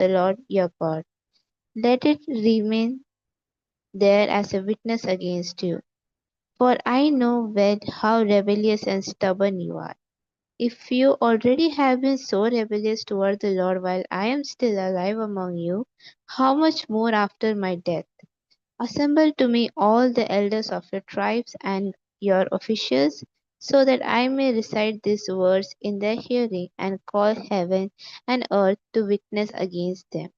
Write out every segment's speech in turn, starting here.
the Lord your God. Let it remain there as a witness against you. For I know well how rebellious and stubborn you are. If you already have been so rebellious toward the Lord while I am still alive among you, how much more after my death? Assemble to me all the elders of your tribes and your officials, so that I may recite these words in their hearing and call heaven and earth to witness against them.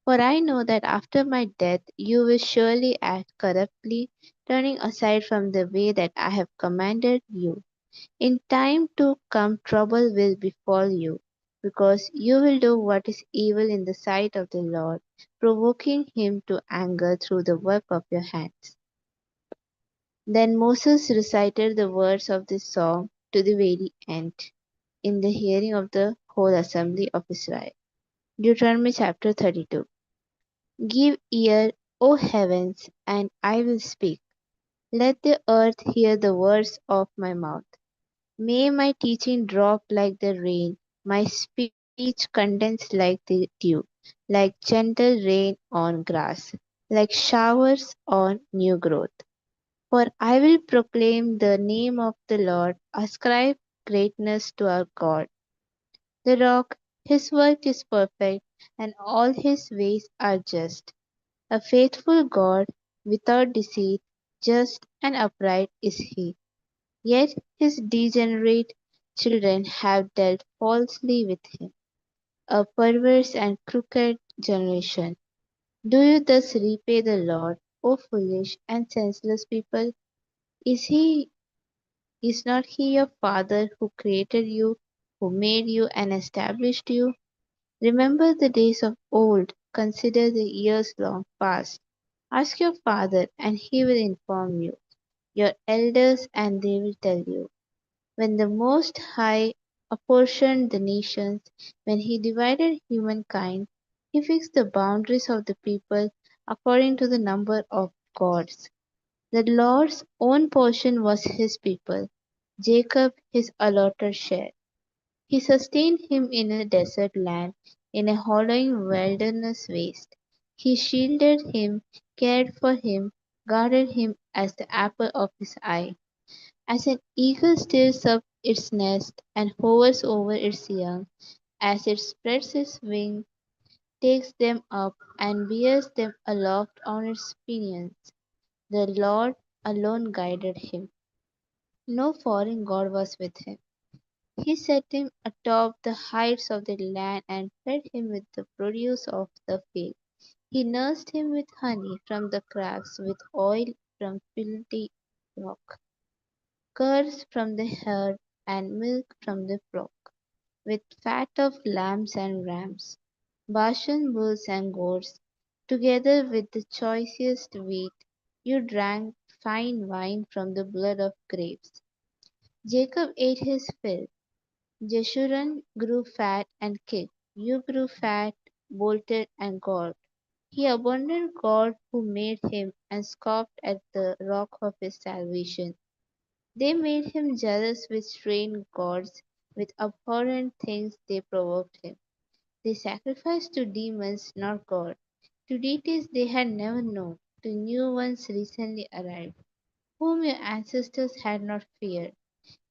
For I know that after my death you will surely act corruptly, turning aside from the way that I have commanded you. In time to come, trouble will befall you, because you will do what is evil in the sight of the Lord, provoking him to anger through the work of your hands. Then Moses recited the words of this song to the very end, in the hearing of the whole assembly of Israel. Deuteronomy chapter 32. Give ear, O heavens, and I will speak. Let the earth hear the words of my mouth. May my teaching drop like the rain, my speech condense like the dew, like gentle rain on grass, like showers on new growth. For I will proclaim the name of the Lord, ascribe greatness to our God. The rock, his work is perfect, and all his ways are just. A faithful God, without deceit, just and upright is he. Yet his degenerate children have dealt falsely with him, a perverse and crooked generation. Do you thus repay the Lord, O foolish and senseless people? Is he is not he your father who created you, who made you and established you? Remember the days of old, consider the years long past. Ask your father, and he will inform you, your elders, and they will tell you. When the Most High apportioned the nations, when he divided humankind, he fixed the boundaries of the people according to the number of gods. The Lord's own portion was his people, Jacob his allotted share. He sustained him in a desert land, in a hollowing wilderness waste. He shielded him, cared for him, guarded him as the apple of his eye. As an eagle stirs up its nest and hovers over its young, as it spreads its wings, takes them up, and bears them aloft on its pinions, the Lord alone guided him. No foreign god was with him. He set him atop the heights of the land and fed him with the produce of the field. He nursed him with honey from the cracks, with oil from filthy rock, curds from the herd, and milk from the flock, with fat of lambs and rams, Bashan bulls and goats, together with the choicest wheat. You drank fine wine from the blood of grapes. Jacob ate his fill. Jeshurun grew fat and kicked. You grew fat, bolted, and galled. He abandoned God who made him and scoffed at the rock of his salvation. They made him jealous with strange gods, with abhorrent things they provoked him. They sacrificed to demons, not God, to deities they had never known, to new ones recently arrived, whom your ancestors had not feared.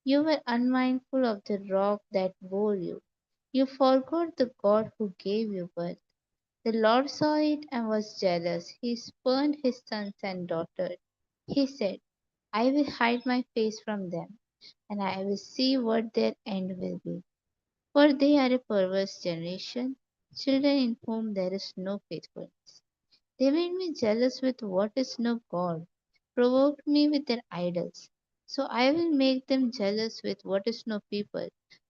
You were unmindful of the rock that bore you. You forgot the God who gave you birth. The Lord saw it and was jealous. He spurned his sons and daughters. He said, I will hide my face from them, and I will see what their end will be. For they are a perverse generation, children in whom there is no faithfulness. They made me jealous with what is no God, provoked me with their idols. So I will make them jealous with what is no people,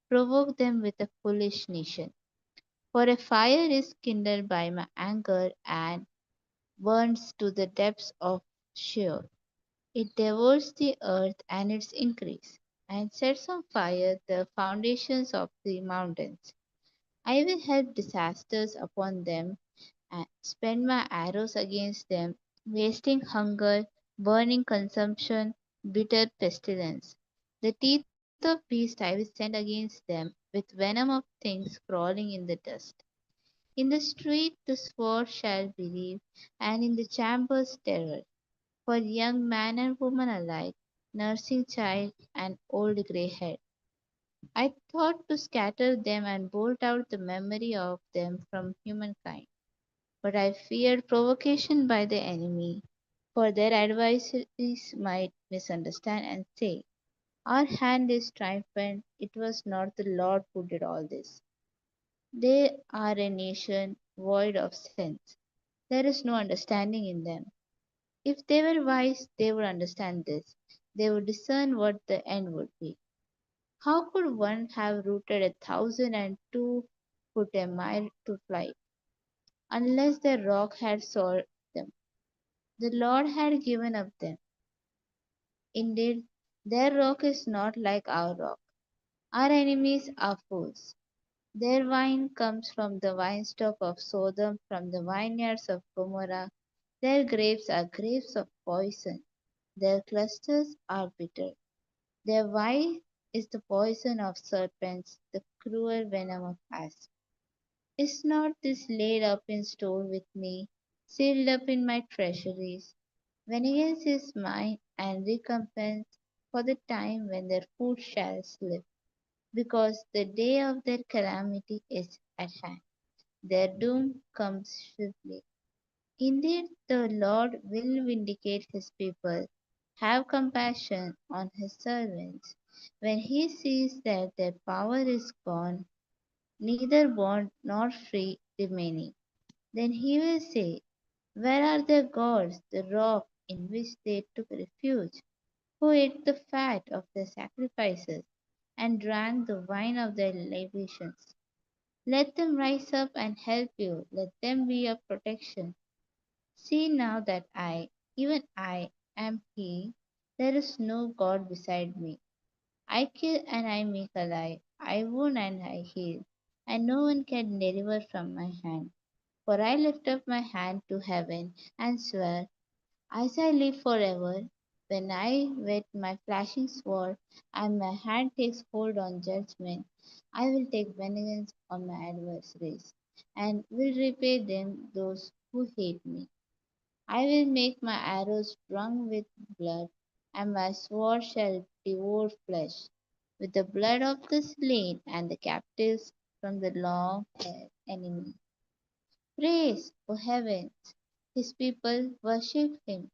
provoke them with a foolish nation. For a fire is kindled by my anger and burns to the depths of Sheol. It devours the earth and its increase, and sets on fire the foundations of the mountains. I will help disasters upon them and spend my arrows against them, wasting hunger, burning consumption, bitter pestilence. The teeth of beasts I will send against them, with venom of things crawling in the dust. In the street the sword shall believe, and in the chambers terror, for young man and woman alike, nursing child and old grey head. I thought to scatter them and bolt out the memory of them from humankind. But I feared provocation by the enemy, for their adversaries might misunderstand and say, our hand is triumphant, it was not the Lord who did all this. They are a nation void of sense. There is no understanding in them. If they were wise, they would understand this. They would discern what the end would be. How could one have rooted 1,002 put a mile to flight, unless the rock had sold them? The Lord had given up them. Indeed, their rock is not like our rock. Our enemies are fools. Their wine comes from the winestock of Sodom, from the vineyards of Gomorrah. Their grapes are grapes of poison. Their clusters are bitter. Their wine is the poison of serpents, the cruel venom of asps. Is not this laid up in store with me, sealed up in my treasuries? Vengeance is mine, and recompense for the time when their foot shall slip, because the day of their calamity is at hand. Their doom comes swiftly. Indeed, the Lord will vindicate his people, have compassion on his servants. When he sees that their power is gone, neither bond nor free remaining, then he will say, where are their gods, the rock in which they took refuge, who ate the fat of their sacrifices and drank the wine of their libations? Let them rise up and help you, let them be your protection. See now that I, even I, am He. There is no God beside me. I kill and I make alive. I wound and I heal. And no one can deliver from my hand. For I lift up my hand to heaven and swear, as I live forever, when I wet my flashing sword and my hand takes hold on judgment, I will take vengeance on my adversaries and will repay them those who hate me. I will make my arrows drunk with blood, and my sword shall devour flesh, with the blood of the slain and the captives from the long haired enemy. Praise, O heavens! His people worship him,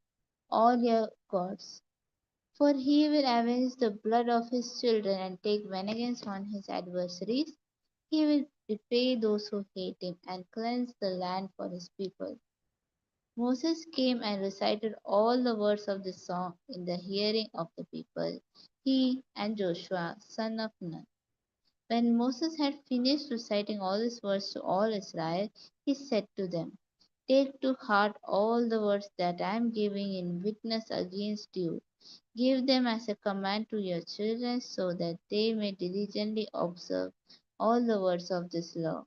all your gods. For he will avenge the blood of his children and take vengeance on his adversaries. He will repay those who hate him and cleanse the land for his people. Moses came and recited all the words of this song in the hearing of the people, he and Joshua, son of Nun. When Moses had finished reciting all these words to all Israel, he said to them, take to heart all the words that I am giving in witness against you. Give them as a command to your children so that they may diligently observe all the words of this law.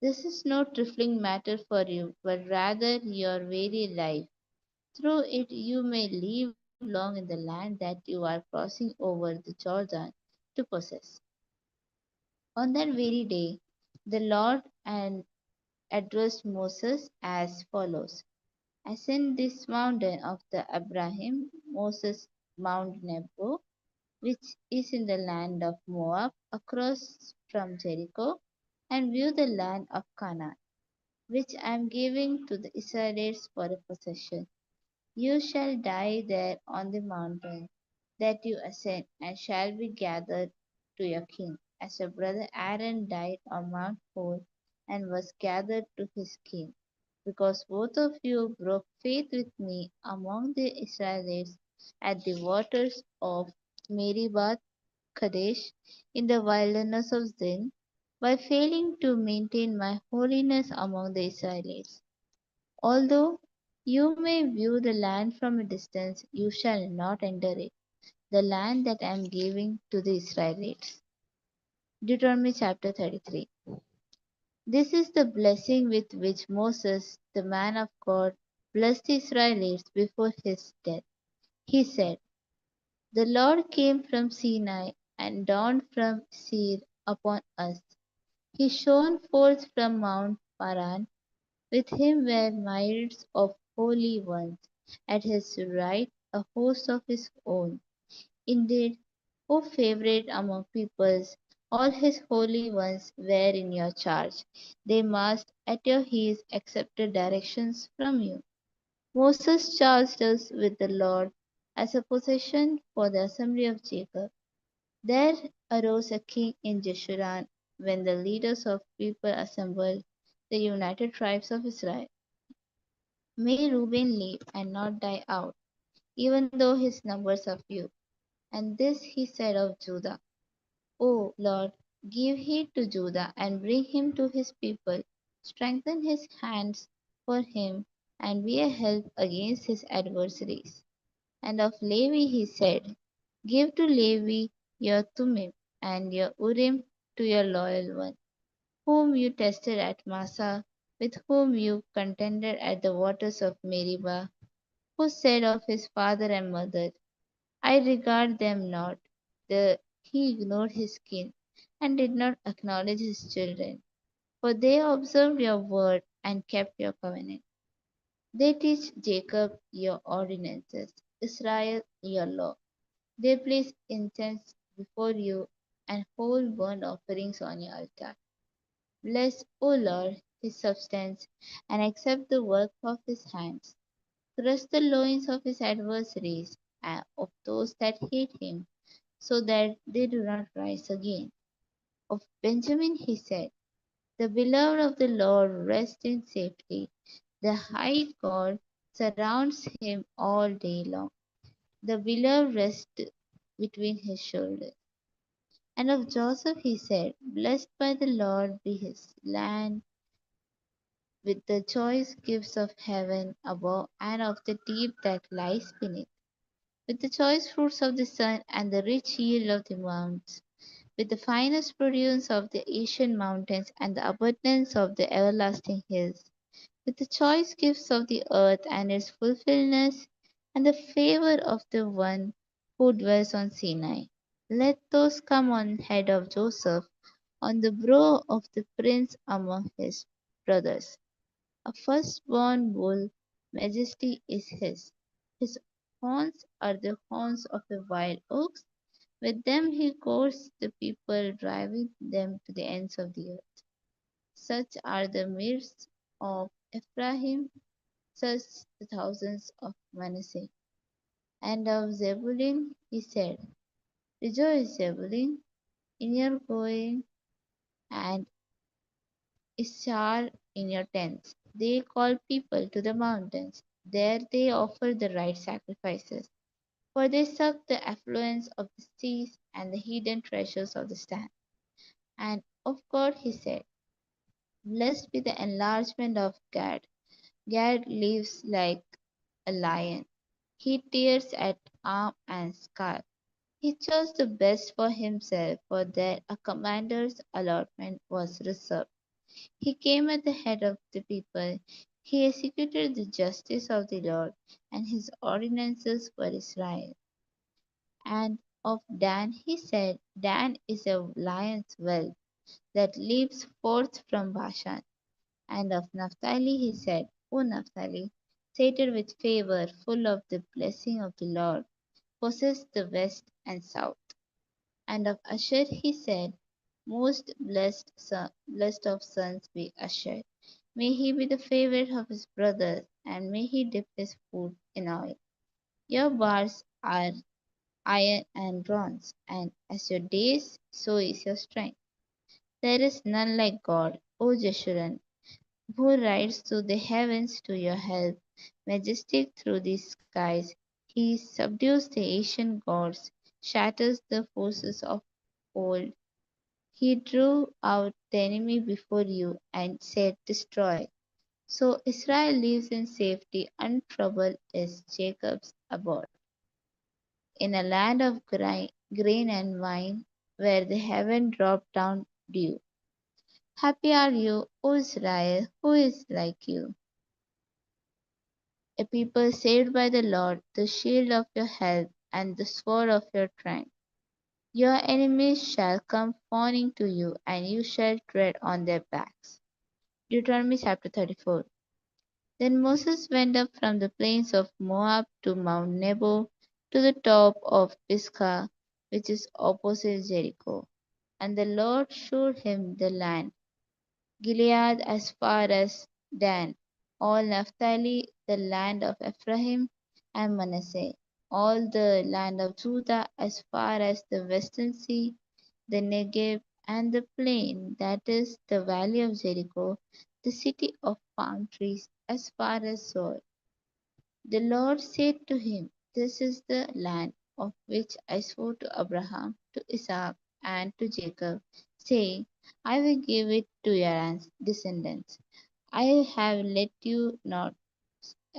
This is no trifling matter for you, but rather your very life. Through it you may live long in the land that you are crossing over the Jordan to possess. On that very day, the Lord and addressed Moses as follows: ascend this mountain of the Abraham, Moses Mount Nebo, which is in the land of Moab, across from Jericho, and view the land of Canaan, which I am giving to the Israelites for a possession. You shall die there on the mountain that you ascend, and shall be gathered to your king, as your brother Aaron died on Mount Hor and was gathered to his king, because both of you broke faith with me among the Israelites at the waters of Meribah Kadesh in the wilderness of Zin, by failing to maintain my holiness among the Israelites. Although you may view the land from a distance, you shall not enter it, the land that I am giving to the Israelites. Deuteronomy chapter 33. This is the blessing with which Moses, the man of God, blessed the Israelites before his death. He said, the Lord came from Sinai and dawned from Seir upon us. He shone forth from Mount Paran. With him were myriads of holy ones, at his right a host of his own. Indeed, O favorite among peoples, all his holy ones were in your charge. They must at your heels accept directions from you. Moses charged us with the Lord as a possession for the assembly of Jacob. There arose a king in Jeshurun when the leaders of people assembled, the united tribes of Israel. May Reuben live and not die out, even though his numbers are few. And this he said of Judah, O Lord, give heed to Judah and bring him to his people. Strengthen his hands for him and be a help against his adversaries. And of Levi he said, give to Levi your Thummim and your Urim to your loyal one, whom you tested at Massa, with whom you contended at the waters of Meribah, who said of his father and mother, I regard them not. He ignored his kin and did not acknowledge his children, for they observed your word and kept your covenant. They teach Jacob your ordinances, Israel your law. They place incense before you and hold burnt offerings on your altar. Bless, O Lord, his substance, and accept the work of his hands. Crush the loins of his adversaries and of those that hate him, so that they do not rise again. Of Benjamin he said, the beloved of the Lord rests in safety. The high God surrounds him all day long. The beloved rests between his shoulders. And of Joseph he said, blessed by the Lord be his land with the choice gifts of heaven above and of the deep that lies beneath, with the choice fruits of the sun and the rich yield of the mountains, with the finest produce of the Asian mountains and the abundance of the everlasting hills, with the choice gifts of the earth and its fulfillment, and the favor of the one who dwells on Sinai. Let those come on head of Joseph, on the brow of the prince among his brothers. A firstborn bull, majesty is his. His horns are the horns of a wild ox. With them he courts the people, driving them to the ends of the earth. Such are the myriads of Ephraim, such the thousands of Manasseh. And of Zebulun he said, rejoice, Zebulun, in your going, and Issachar in your tents. They call people to the mountains. There they offer the right sacrifices, for they suck the affluence of the seas and the hidden treasures of the sand. And of God he said, blessed be the enlargement of Gad. Gad lives like a lion. He tears at arm and skull. He chose the best for himself, for that a commander's allotment was reserved. He came at the head of the people. He executed the justice of the Lord, and his ordinances for Israel. And of Dan he said, Dan is a lion's whelp that leaps forth from Bashan. And of Naphtali he said, O Naphtali, sated with favor, full of the blessing of the Lord, possess the west and south. And of Asher he said, most blessed of sons be Asher. May he be the favorite of his brothers, and may he dip his foot in oil. Your bars are iron and bronze, and as your days, so is your strength. There is none like God, O Jeshurun, who rides through the heavens to your help, majestic through the skies. He subdues the ancient gods, shatters the forces of old. He drew out the enemy before you and said, destroy. So Israel lives in safety, untroubled is Jacob's abode, in a land of grain and wine, where the heaven dropped down dew. Happy are you, O Israel, who is like you, a people saved by the Lord, the shield of your help and the sword of your strength. Your enemies shall come fawning to you, and you shall tread on their backs. Deuteronomy chapter 34. Then Moses went up from the plains of Moab to Mount Nebo to the top of Pisgah, which is opposite Jericho. And the Lord showed him the land, Gilead as far as Dan, all Naphtali, the land of Ephraim and Manasseh, all the land of Judah as far as the western sea, the Negev, and the plain, that is, the valley of Jericho, the city of palm trees, as far as Zoar. The Lord said to him, This is the land of which I swore to Abraham, to Isaac, and to Jacob, saying, I will give it to your descendants. I have let you not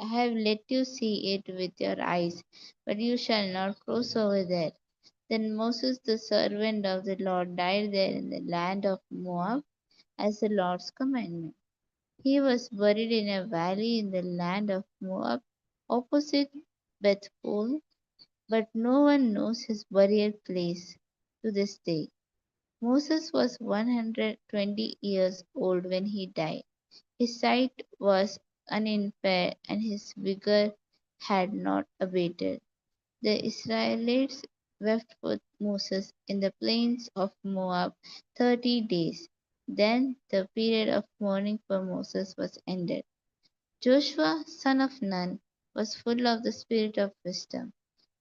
I have let you see it with your eyes, but you shall not cross over there. Then Moses, the servant of the Lord, died there in the land of Moab, as the Lord's commandment. He was buried in a valley in the land of Moab, opposite Bethpool, but no one knows his burial place to this day. Moses was 120 years old when he died. His sight was unimpaired and his vigor had not abated. The Israelites wept for Moses in the plains of Moab 30 days. Then the period of mourning for Moses was ended. Joshua, son of Nun, was full of the spirit of wisdom,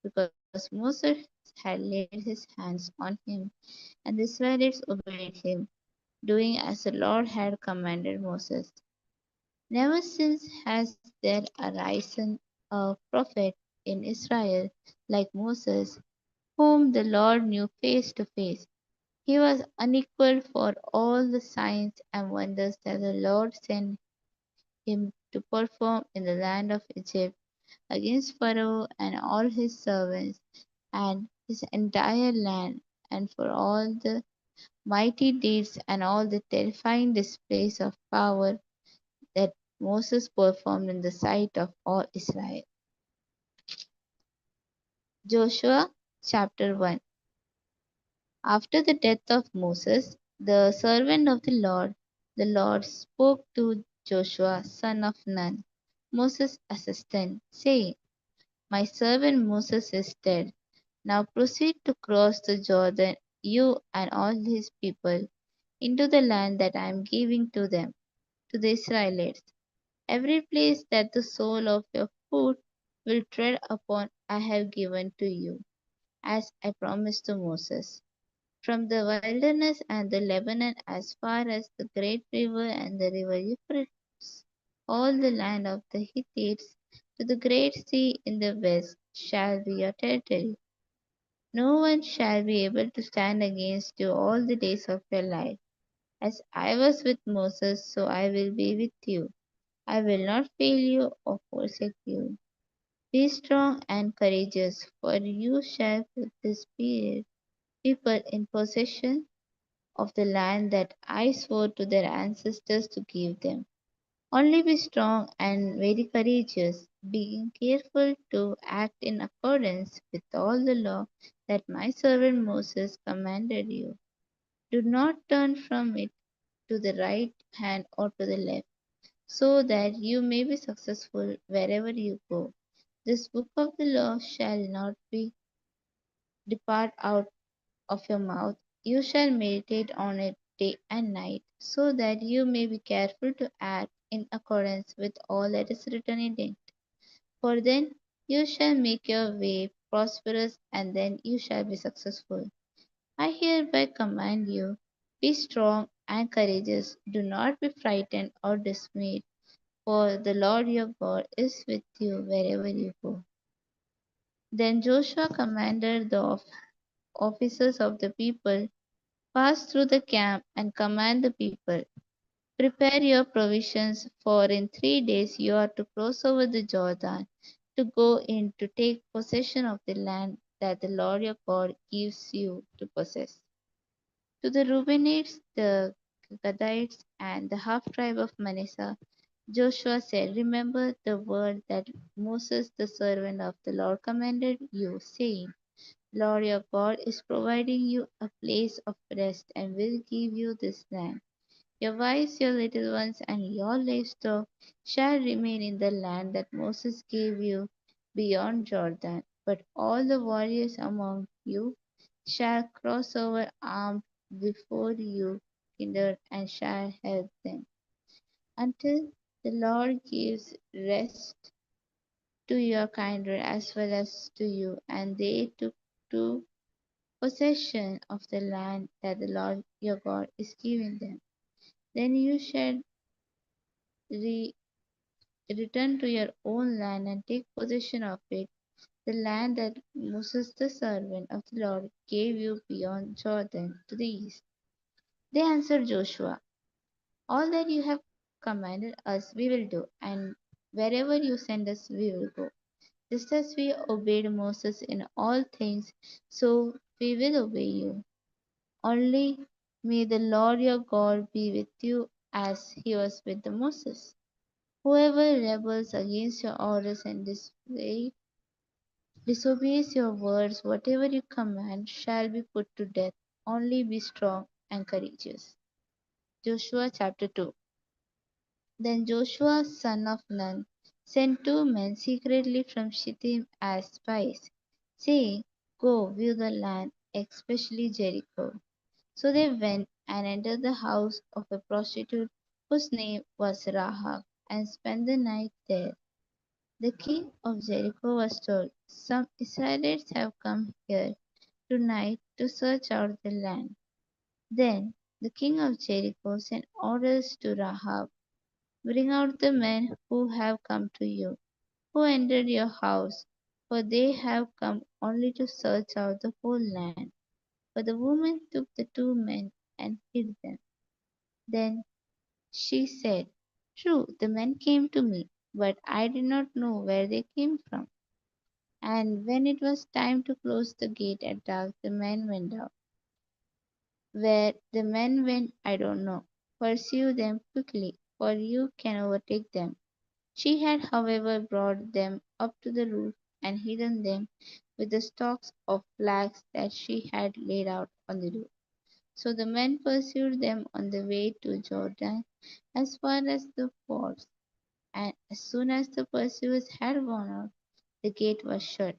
because Moses had laid his hands on him, and the Israelites obeyed him, doing as the Lord had commanded Moses. Never since has there arisen a prophet in Israel like Moses, whom the Lord knew face to face. He was unequaled for all the signs and wonders that the Lord sent him to perform in the land of Egypt against Pharaoh and all his servants and his entire land, and for all the mighty deeds and all the terrifying displays of power that Moses performed in the sight of all Israel. Joshua chapter 1. After the death of Moses, the servant of the Lord spoke to Joshua, son of Nun, Moses' assistant, saying, My servant Moses is dead. Now proceed to cross the Jordan, you and all his people, into the land that I am giving to them, to the Israelites. Every place that the sole of your foot will tread upon I have given to you, as I promised to Moses. From the wilderness and the Lebanon as far as the great river and the river Euphrates, all the land of the Hittites to the great sea in the west shall be your territory. No one shall be able to stand against you all the days of your life. As I was with Moses, so I will be with you. I will not fail you or forsake you. Be strong and courageous, for you shall put this people in possession of the land that I swore to their ancestors to give them. Only be strong and very courageous, being careful to act in accordance with all the law that my servant Moses commanded you. Do not turn from it to the right hand or to the left, so that you may be successful wherever you go. This book of the law shall not be depart out of your mouth. You shall meditate on it day and night, so that you may be careful to act in accordance with all that is written in it. For then you shall make your way prosperous, and then you shall be successful. I hereby command you, be strong and courageous. Do not be frightened or dismayed, for the Lord your God is with you wherever you go. Then Joshua commanded the officers of the people, pass through the camp and command the people, prepare your provisions, for in 3 days you are to cross over the Jordan to go in to take possession of the land that the Lord your God gives you to possess. To the Reubenites, the Gadites, and the half tribe of Manasseh, Joshua said, Remember the word that Moses, the servant of the Lord, commanded you, saying, Lord your God is providing you a place of rest and will give you this land. Your wives, your little ones, and your livestock shall remain in the land that Moses gave you beyond Jordan. But all the warriors among you shall cross over armed before you, kindred, and shall help them, until the Lord gives rest to your kindred as well as to you. And they took to possession of the land that the Lord your God is giving them. Then you shall re- return to your own land and take possession of it, the land that Moses the servant of the Lord gave you beyond Jordan to the east. They answered Joshua, all that you have commanded us we will do, and wherever you send us we will go. Just as we obeyed Moses in all things, so we will obey you. Only may the Lord your God be with you as he was with the Moses. Whoever rebels against your orders and disobeys your words, whatever you command shall be put to death. Only be strong and courageous. Joshua chapter 2. Then Joshua son of Nun sent two men secretly from Shittim as spies, saying, go view the land, especially Jericho. So they went and entered the house of a prostitute whose name was Rahab, and spent the night there. The king of Jericho was told, some Israelites have come here tonight to search out the land. Then the king of Jericho sent orders to Rahab, bring out the men who have come to you, who entered your house, for they have come only to search out the whole land. But the woman took the two men and hid them. Then she said, true, the men came to me, but I did not know where they came from. And when it was time to close the gate at dark, the men went out. Where the men went, I don't know. Pursue them quickly, for you can overtake them. She had, however, brought them up to the roof and hidden them with the stalks of flax that she had laid out on the roof. So the men pursued them on the way to Jordan as far as the fords, and as soon as the pursuers had gone out, the gate was shut.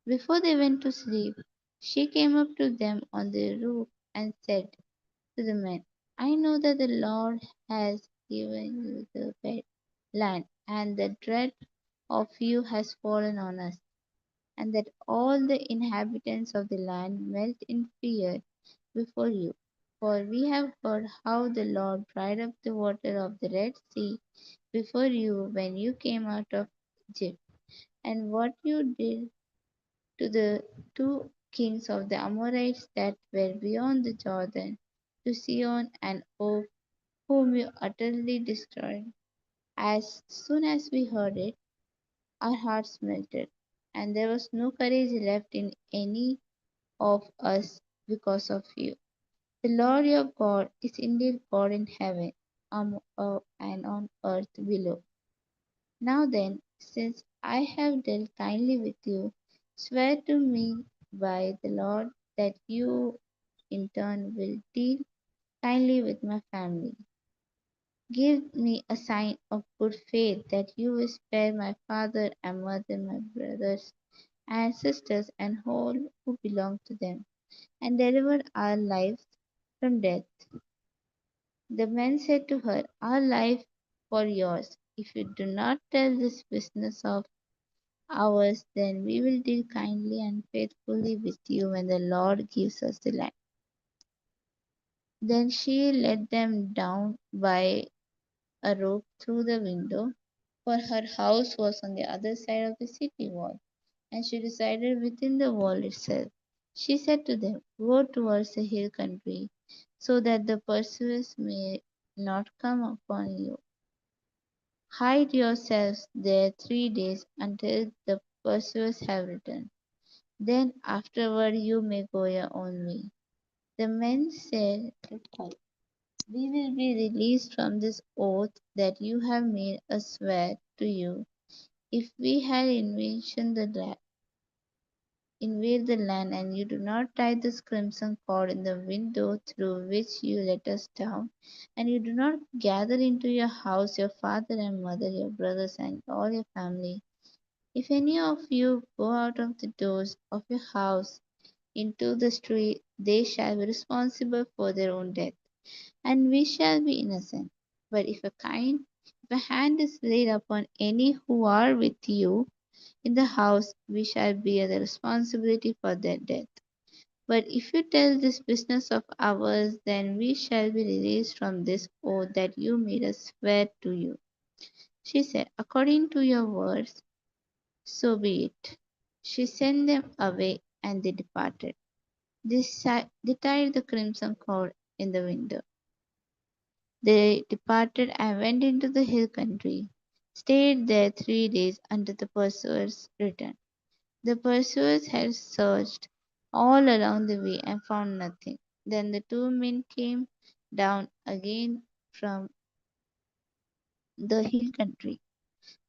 Before they went to sleep, she came up to them on the roof and said to the men, I know that the Lord has given you the land, and the dread of you has fallen on us, and that all the inhabitants of the land melt in fear before you. For we have heard how the Lord dried up the water of the Red Sea before you when you came out of Egypt, and what you did to the two kings of the Amorites that were beyond the Jordan, to Sihon and Og, whom you utterly destroyed. As soon as we heard it, our hearts melted, and there was no courage left in any of us because of you. The Lord your God is indeed God in heaven and on earth below. Now then, since I have dealt kindly with you, swear to me by the Lord that you in turn will deal kindly with my family. Give me a sign of good faith that you will spare my father and mother, my brothers and sisters, and all who belong to them, and deliver our lives from death. The men said to her, our life for yours. If you do not tell this business of ours, then we will deal kindly and faithfully with you when the Lord gives us the land. Then she led them down by a rope through the window, for her house was on the other side of the city wall, and she resided within the wall itself. She said to them, go towards the hill country, so that the pursuers may not come upon you. Hide yourselves there 3 days until the pursuers have returned. Then afterward you may go your own way. The men said, we will be released from this oath that you have made us swear to you if we had invasion the land. invade the land, and you do not tie this crimson cord in the window through which you let us down, and you do not gather into your house your father and mother, your brothers, and all your family, if any of you go out of the doors of your house into the street, they shall be responsible for their own death, and we shall be innocent. But if a hand is laid upon any who are with you in the house, we shall bear the responsibility for their death. But if you tell this business of ours, then we shall be released from this oath that you made us swear to you. She said, according to your words, so be it. She sent them away, and they departed. They tied the crimson cord in the window. They departed and went into the hill country, stayed there 3 days until the pursuers returned. The pursuers had searched all along the way and found nothing. Then the two men came down again from the hill country.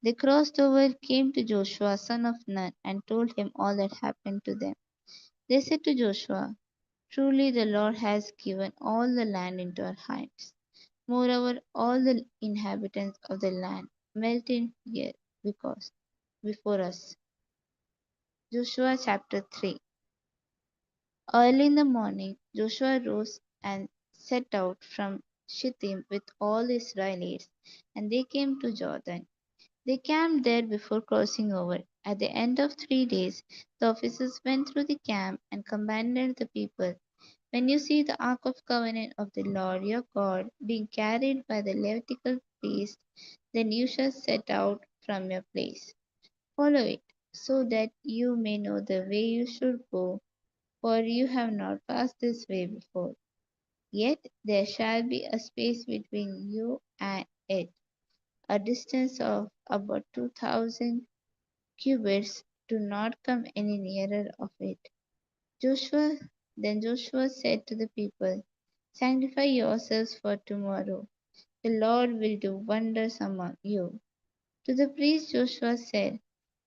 They crossed over, came to Joshua, son of Nun, and told him all that happened to them. They said to Joshua, truly the Lord has given all the land into our hands. Moreover, all the inhabitants of the land melt in fear because before us. Joshua chapter 3. Early in the morning, Joshua rose and set out from Shittim with all the Israelites, and they came to Jordan. They camped there before crossing over. At the end of 3 days, the officers went through the camp and commanded the people, when you see the ark of covenant of the Lord your God being carried by the Levitical priest, then you shall set out from your place. Follow it, so that you may know the way you should go, for you have not passed this way before. Yet there shall be a space between you and it, a distance of about 2,000 cubits. Do not come any nearer of it. Joshua then Joshua said to the people, sanctify yourselves for tomorrow. The Lord will do wonders among you. To the priest Joshua said,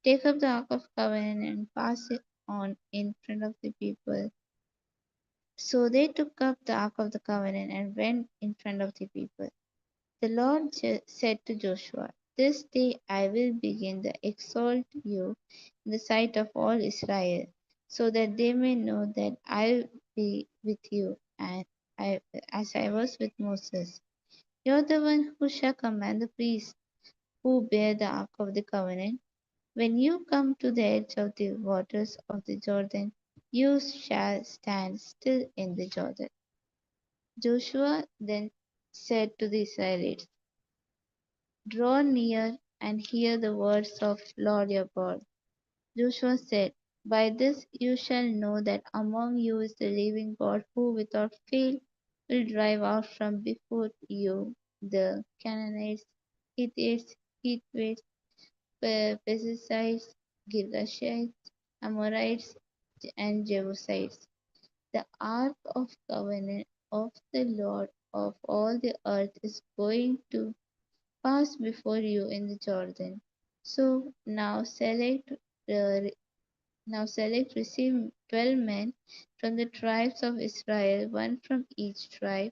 take up the ark of covenant and pass it on in front of the people. So they took up the ark of the covenant and went in front of the people. The Lord said to Joshua, this day I will begin to exalt you in the sight of all Israel, so that they may know that I will be with you and as I was with Moses. You are the one who shall command the priests who bear the ark of the covenant. When you come to the edge of the waters of the Jordan, you shall stand still in the Jordan. Joshua then said to the Israelites, draw near and hear the words of Lord your God. Joshua said, by this you shall know that among you is the living God who without fail will drive out from before you the Canaanites, Hittites, Hittites, Perizzites, Girgashites, Amorites, and Jebusites. The ark of covenant of the Lord of all the earth is going to pass before you in the Jordan. So uh, now select receive 12 men from the tribes of Israel, one from each tribe.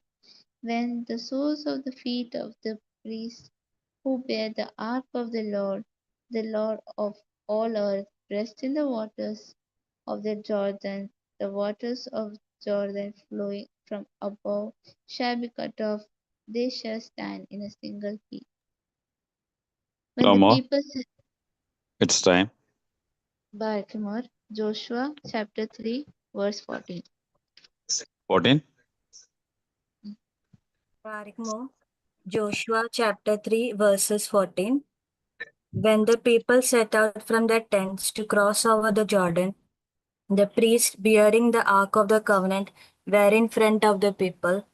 When the soles of the feet of the priests who bear the ark of the Lord of all earth, rest in the waters of the Jordan, the waters of Jordan flowing from above shall be cut off, they shall stand in a single heap. When the Rama, people said, it's time. Barkimor, Joshua chapter 3, verse 14. 14. More. Joshua chapter 3, verses 14. When the people set out from their tents to cross over the Jordan, the priests bearing the ark of the covenant were in front of the people.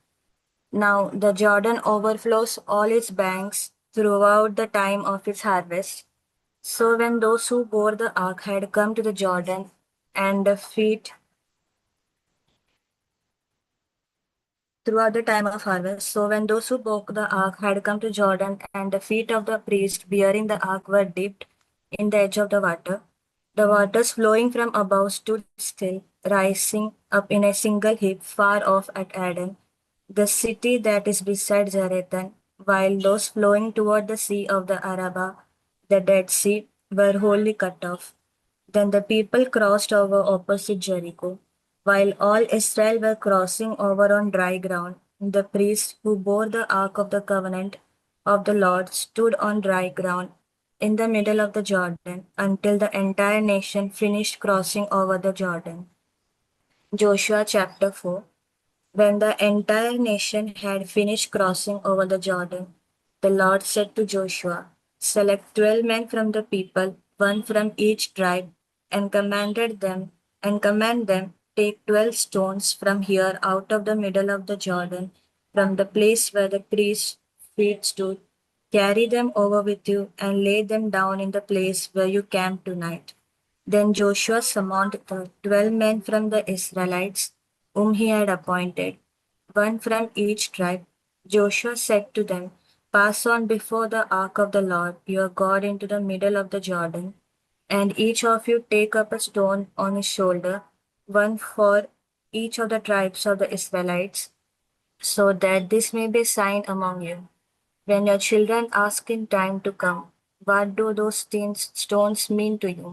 Now the Jordan overflows all its banks throughout the time of its harvest. So when those who bore the ark had come to the Jordan, and the feet throughout the time of harvest. So when those who bore the ark had come to Jordan, and the feet of the priest bearing the ark were dipped in the edge of the water, The waters flowing from above stood still, rising up in a single heap far off at Aden, the city that is beside Zarethan, while those flowing toward the sea of the Araba, the Dead Sea, were wholly cut off. Then the people crossed over opposite Jericho. While all Israel were crossing over on dry ground, the priests who bore the ark of the covenant of the Lord stood on dry ground in the middle of the Jordan until the entire nation finished crossing over the Jordan. Joshua chapter 4. When the entire nation had finished crossing over the Jordan, the Lord said to Joshua, "Select 12 men from the people, one from each tribe, and command them, take 12 stones from here out of the middle of the Jordan, from the place where the priest's feet stood. Carry them over with you and lay them down in the place where you camp tonight." Then Joshua summoned the 12 men from the Israelites, whom he had appointed, one from each tribe. Joshua said to them, "Pass on before the ark of the Lord your God into the middle of the Jordan, and each of you take up a stone on his shoulder, one for each of the tribes of the Israelites, so that this may be a sign among you. When your children ask in time to come, 'What do those stones mean to you?'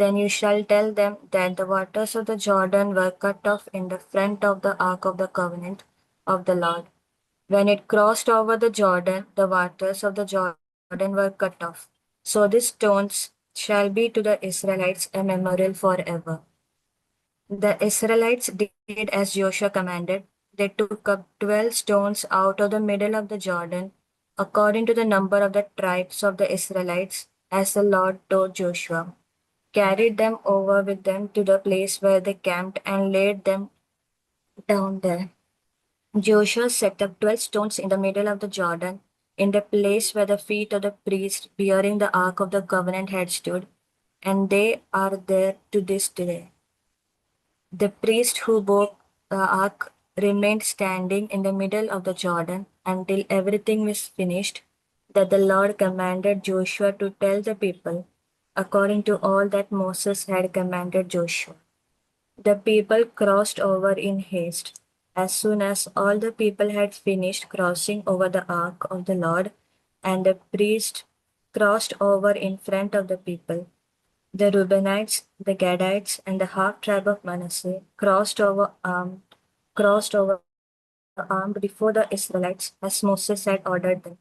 then you shall tell them that the waters of the Jordan were cut off in the front of the ark of the covenant of the Lord. When it crossed over the Jordan, the waters of the Jordan were cut off. So these stones shall be to the Israelites a memorial forever." The Israelites did as Joshua commanded. They took up 12 stones out of the middle of the Jordan, according to the number of the tribes of the Israelites, as the Lord told Joshua, carried them over with them to the place where they camped, and laid them down there. Joshua set up 12 stones in the middle of the Jordan, in the place where the feet of the priest bearing the ark of the covenant had stood, and they are there to this day. The priest who bore the ark remained standing in the middle of the Jordan until everything was finished, that the Lord commanded Joshua to tell the people, according to all that Moses had commanded Joshua. The people crossed over in haste. As soon as all the people had finished crossing over the ark of the Lord, and the priest crossed over in front of the people, the Reubenites, the Gadites, and the half tribe of Manasseh crossed over armed before the Israelites, as Moses had ordered them.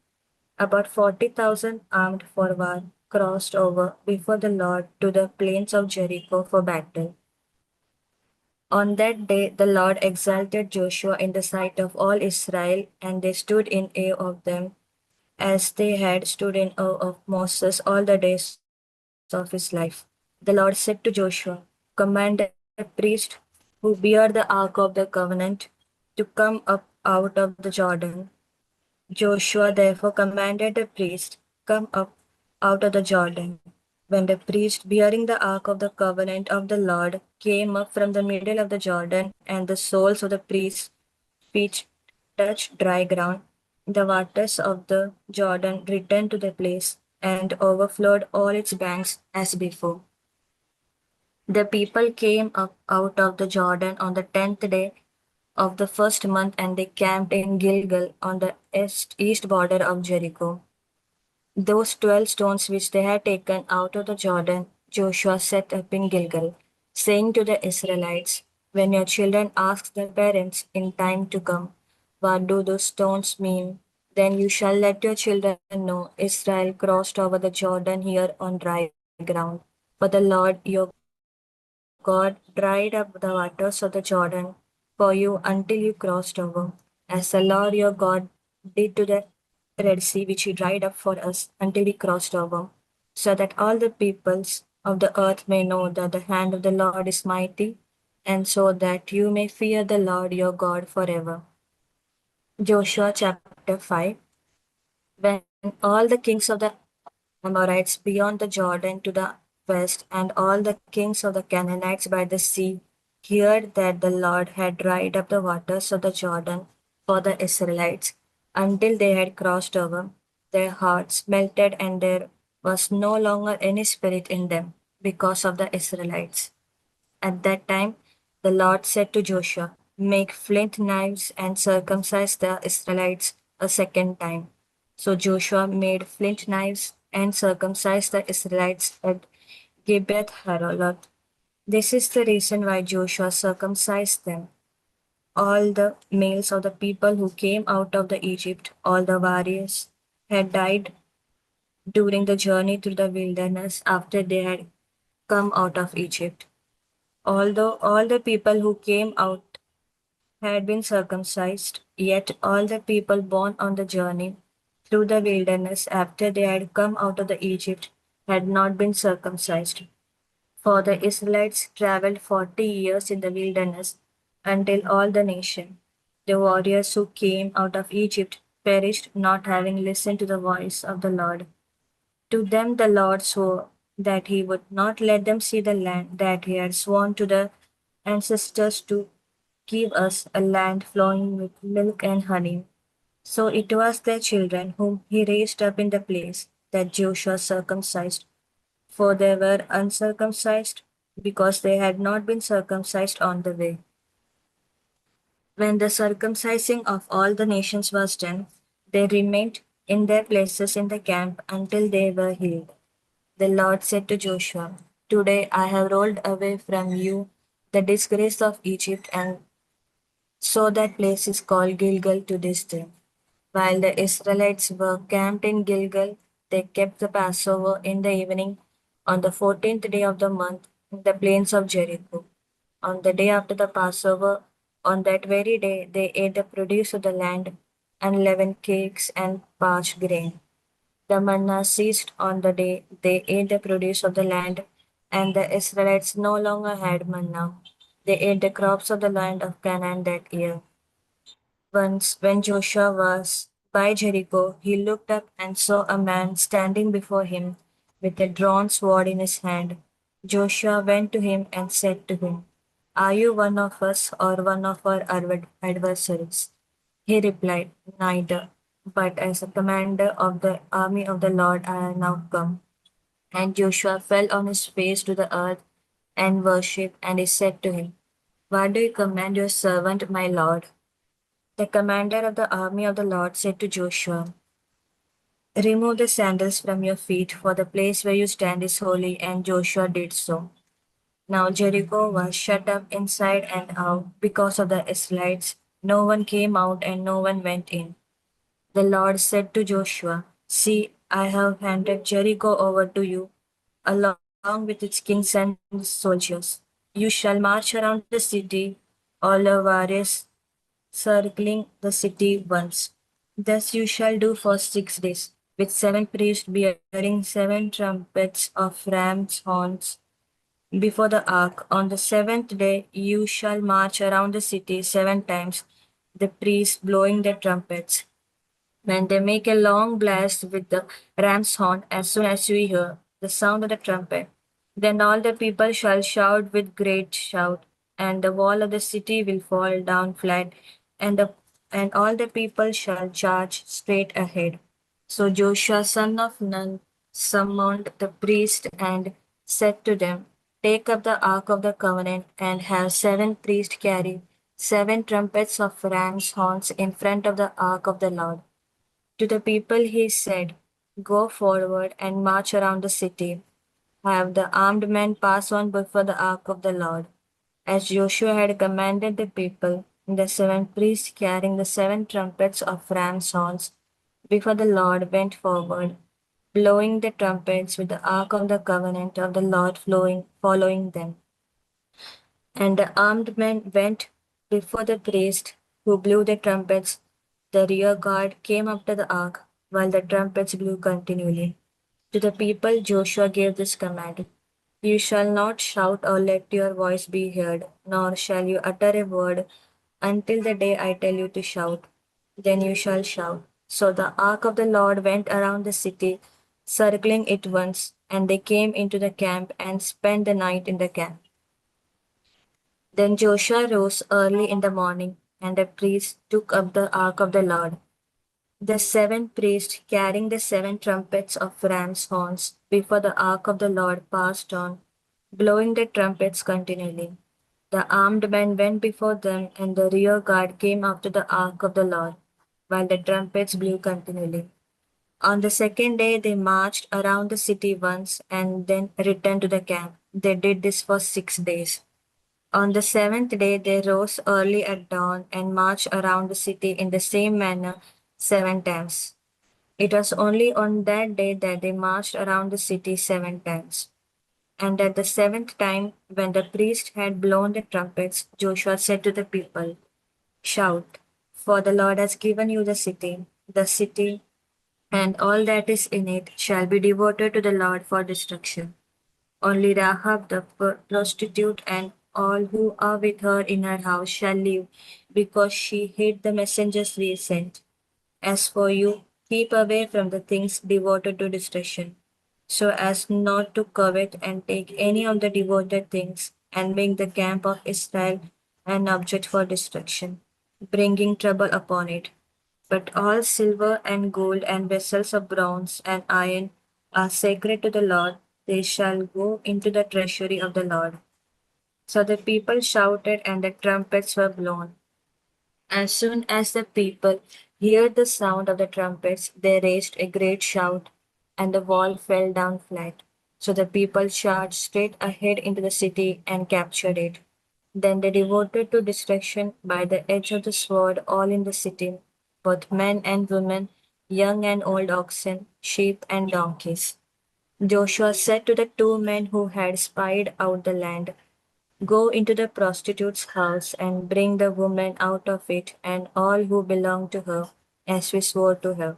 About 40,000 armed for war crossed over before the Lord to the plains of Jericho for battle. On that day the Lord exalted Joshua in the sight of all Israel, and they stood in awe of them, as they had stood in awe of Moses all the days of his life. The Lord said to Joshua, "Command the priest who bear the ark of the covenant to come up out of the Jordan." Joshua therefore commanded the priest, "Come up out of the Jordan." When the priest bearing the ark of the covenant of the Lord came up from the middle of the Jordan, and the soles of the priest's feet touched dry ground, the waters of the Jordan returned to their place and overflowed all its banks as before. The people came up out of the Jordan on the 10th day of the first month, and they camped in Gilgal on the east border of Jericho. Those 12 stones which they had taken out of the Jordan, Joshua set up in Gilgal, saying to the Israelites, "When your children ask their parents in time to come, 'What do those stones mean?' then you shall let your children know, Israel crossed over the Jordan here on dry ground. For the Lord your God dried up the waters of the Jordan for you until you crossed over, as the Lord your God did to the Red Sea, which he dried up for us until we crossed over, so that all the peoples of the earth may know that the hand of the Lord is mighty, and so that you may fear the Lord your God forever." Joshua chapter 5. When all the kings of the Amorites beyond the Jordan to the west, and all the kings of the Canaanites by the sea, heard that the Lord had dried up the waters of the Jordan for the Israelites until they had crossed over, their hearts melted, and there was no longer any spirit in them. because of the Israelites. At that time, the Lord said to Joshua, make flint knives and circumcise the Israelites a second time. So Joshua made flint knives and circumcised the Israelites at Gibeath Haraloth. This is the reason why Joshua circumcised them. All the males of the people who came out of the Egypt, all the warriors, had died during the journey through the wilderness after they had come out of Egypt. Although all the people who came out had been circumcised, yet all the people born on the journey through the wilderness after they had come out of the Egypt had not been circumcised. For the Israelites traveled 40 years in the wilderness until all the nation, the warriors who came out of Egypt, perished, not having listened to the voice of the Lord. To them the Lord swore that he would not let them see the land that he had sworn to the ancestors to give us, a land flowing with milk and honey. So it was their children whom he raised up in the place that Joshua circumcised, for they were uncircumcised because they had not been circumcised on the way. When the circumcising of all the nations was done, they remained in their places in the camp until they were healed. The Lord said to Joshua, today I have rolled away from you the disgrace of Egypt, and so that place is called Gilgal to this day. While the Israelites were camped in Gilgal, they kept the Passover in the evening on the 14th day of the month in the plains of Jericho. On the day after the Passover, on that very day, they ate the produce of the land, unleavened cakes and parched grain. The manna ceased on the day they ate the produce of the land, and the Israelites no longer had manna. They ate the crops of the land of Canaan that year. Once, when Joshua was by Jericho, he looked up and saw a man standing before him with a drawn sword in his hand. Joshua went to him and said to him, are you one of us or one of our adversaries? He replied, neither, but as a commander of the army of the Lord I have now come. And Joshua fell on his face to the earth and worshipped, and he said to him, what do you command your servant, my Lord? The commander of the army of the Lord said to Joshua, remove the sandals from your feet, for the place where you stand is holy. And Joshua did so. Now Jericho was shut up inside and out because of the Israelites. No one came out and no one went in. The Lord said to Joshua, see, I have handed Jericho over to you, along with its kings and soldiers. You shall march around the city, all your warriors circling the city once. Thus you shall do for 6 days, with 7 priests bearing 7 trumpets of ram's horns before the ark. On the seventh day you shall march around the city 7 times, the priests blowing their trumpets. When they make a long blast with the ram's horn, as soon as you hear the sound of the trumpet, then all the people shall shout with great shout, and the wall of the city will fall down flat, and the and all the people shall charge straight ahead. So Joshua son of Nun summoned the priest and said to them, take up the ark of the covenant and have 7 priests carry 7 trumpets of ram's horns in front of the ark of the Lord. To the people he said, go forward and march around the city. Have the armed men pass on before the ark of the Lord. As Joshua had commanded the people, the 7 priests carrying the 7 trumpets of ram's horns before the Lord went forward, blowing the trumpets with the ark of the covenant of the Lord following them. And the armed men went before the priest who blew the trumpets. The rear guard came up to the ark while the trumpets blew continually. To the people, Joshua gave this command, you shall not shout or let your voice be heard, nor shall you utter a word until the day I tell you to shout. Then you shall shout. So the ark of the Lord went around the city, circling it once, and they came into the camp and spent the night in the camp. Then Joshua rose early in the morning, and the priests took up the ark of the Lord. The 7 priests carrying the 7 trumpets of ram's horns before the ark of the Lord passed on blowing their trumpets continually. The armed men went before them, and the rear guard came after the ark of the Lord, while the trumpets blew continually. On the second day, they marched around the city once and then returned to the camp. They did this for 6 days. On the seventh day, they rose early at dawn and marched around the city in the same manner 7 times. It was only on that day that they marched around the city 7 times. And at the seventh time, when the priest had blown the trumpets, Joshua said to the people, "Shout, for the Lord has given you the city and all that is in it shall be devoted to the Lord for destruction. Only Rahab the prostitute and all who are with her in her house shall live, because she hid the messengers we sent. As for you, keep away from the things devoted to destruction, so as not to covet and take any of the devoted things, and make the camp of Israel an object for destruction, bringing trouble upon it. But all silver and gold and vessels of bronze and iron are sacred to the Lord. They shall go into the treasury of the Lord." So the people shouted, and the trumpets were blown. As soon as the people heard the sound of the trumpets, they raised a great shout, and the wall fell down flat. So the people charged straight ahead into the city and captured it. Then they devoted to destruction by the edge of the sword all in the city, both men and women, young and old oxen, sheep and donkeys. Joshua said to the 2 men who had spied out the land, "Go into the prostitute's house and bring the woman out of it and all who belong to her, as we swore to her."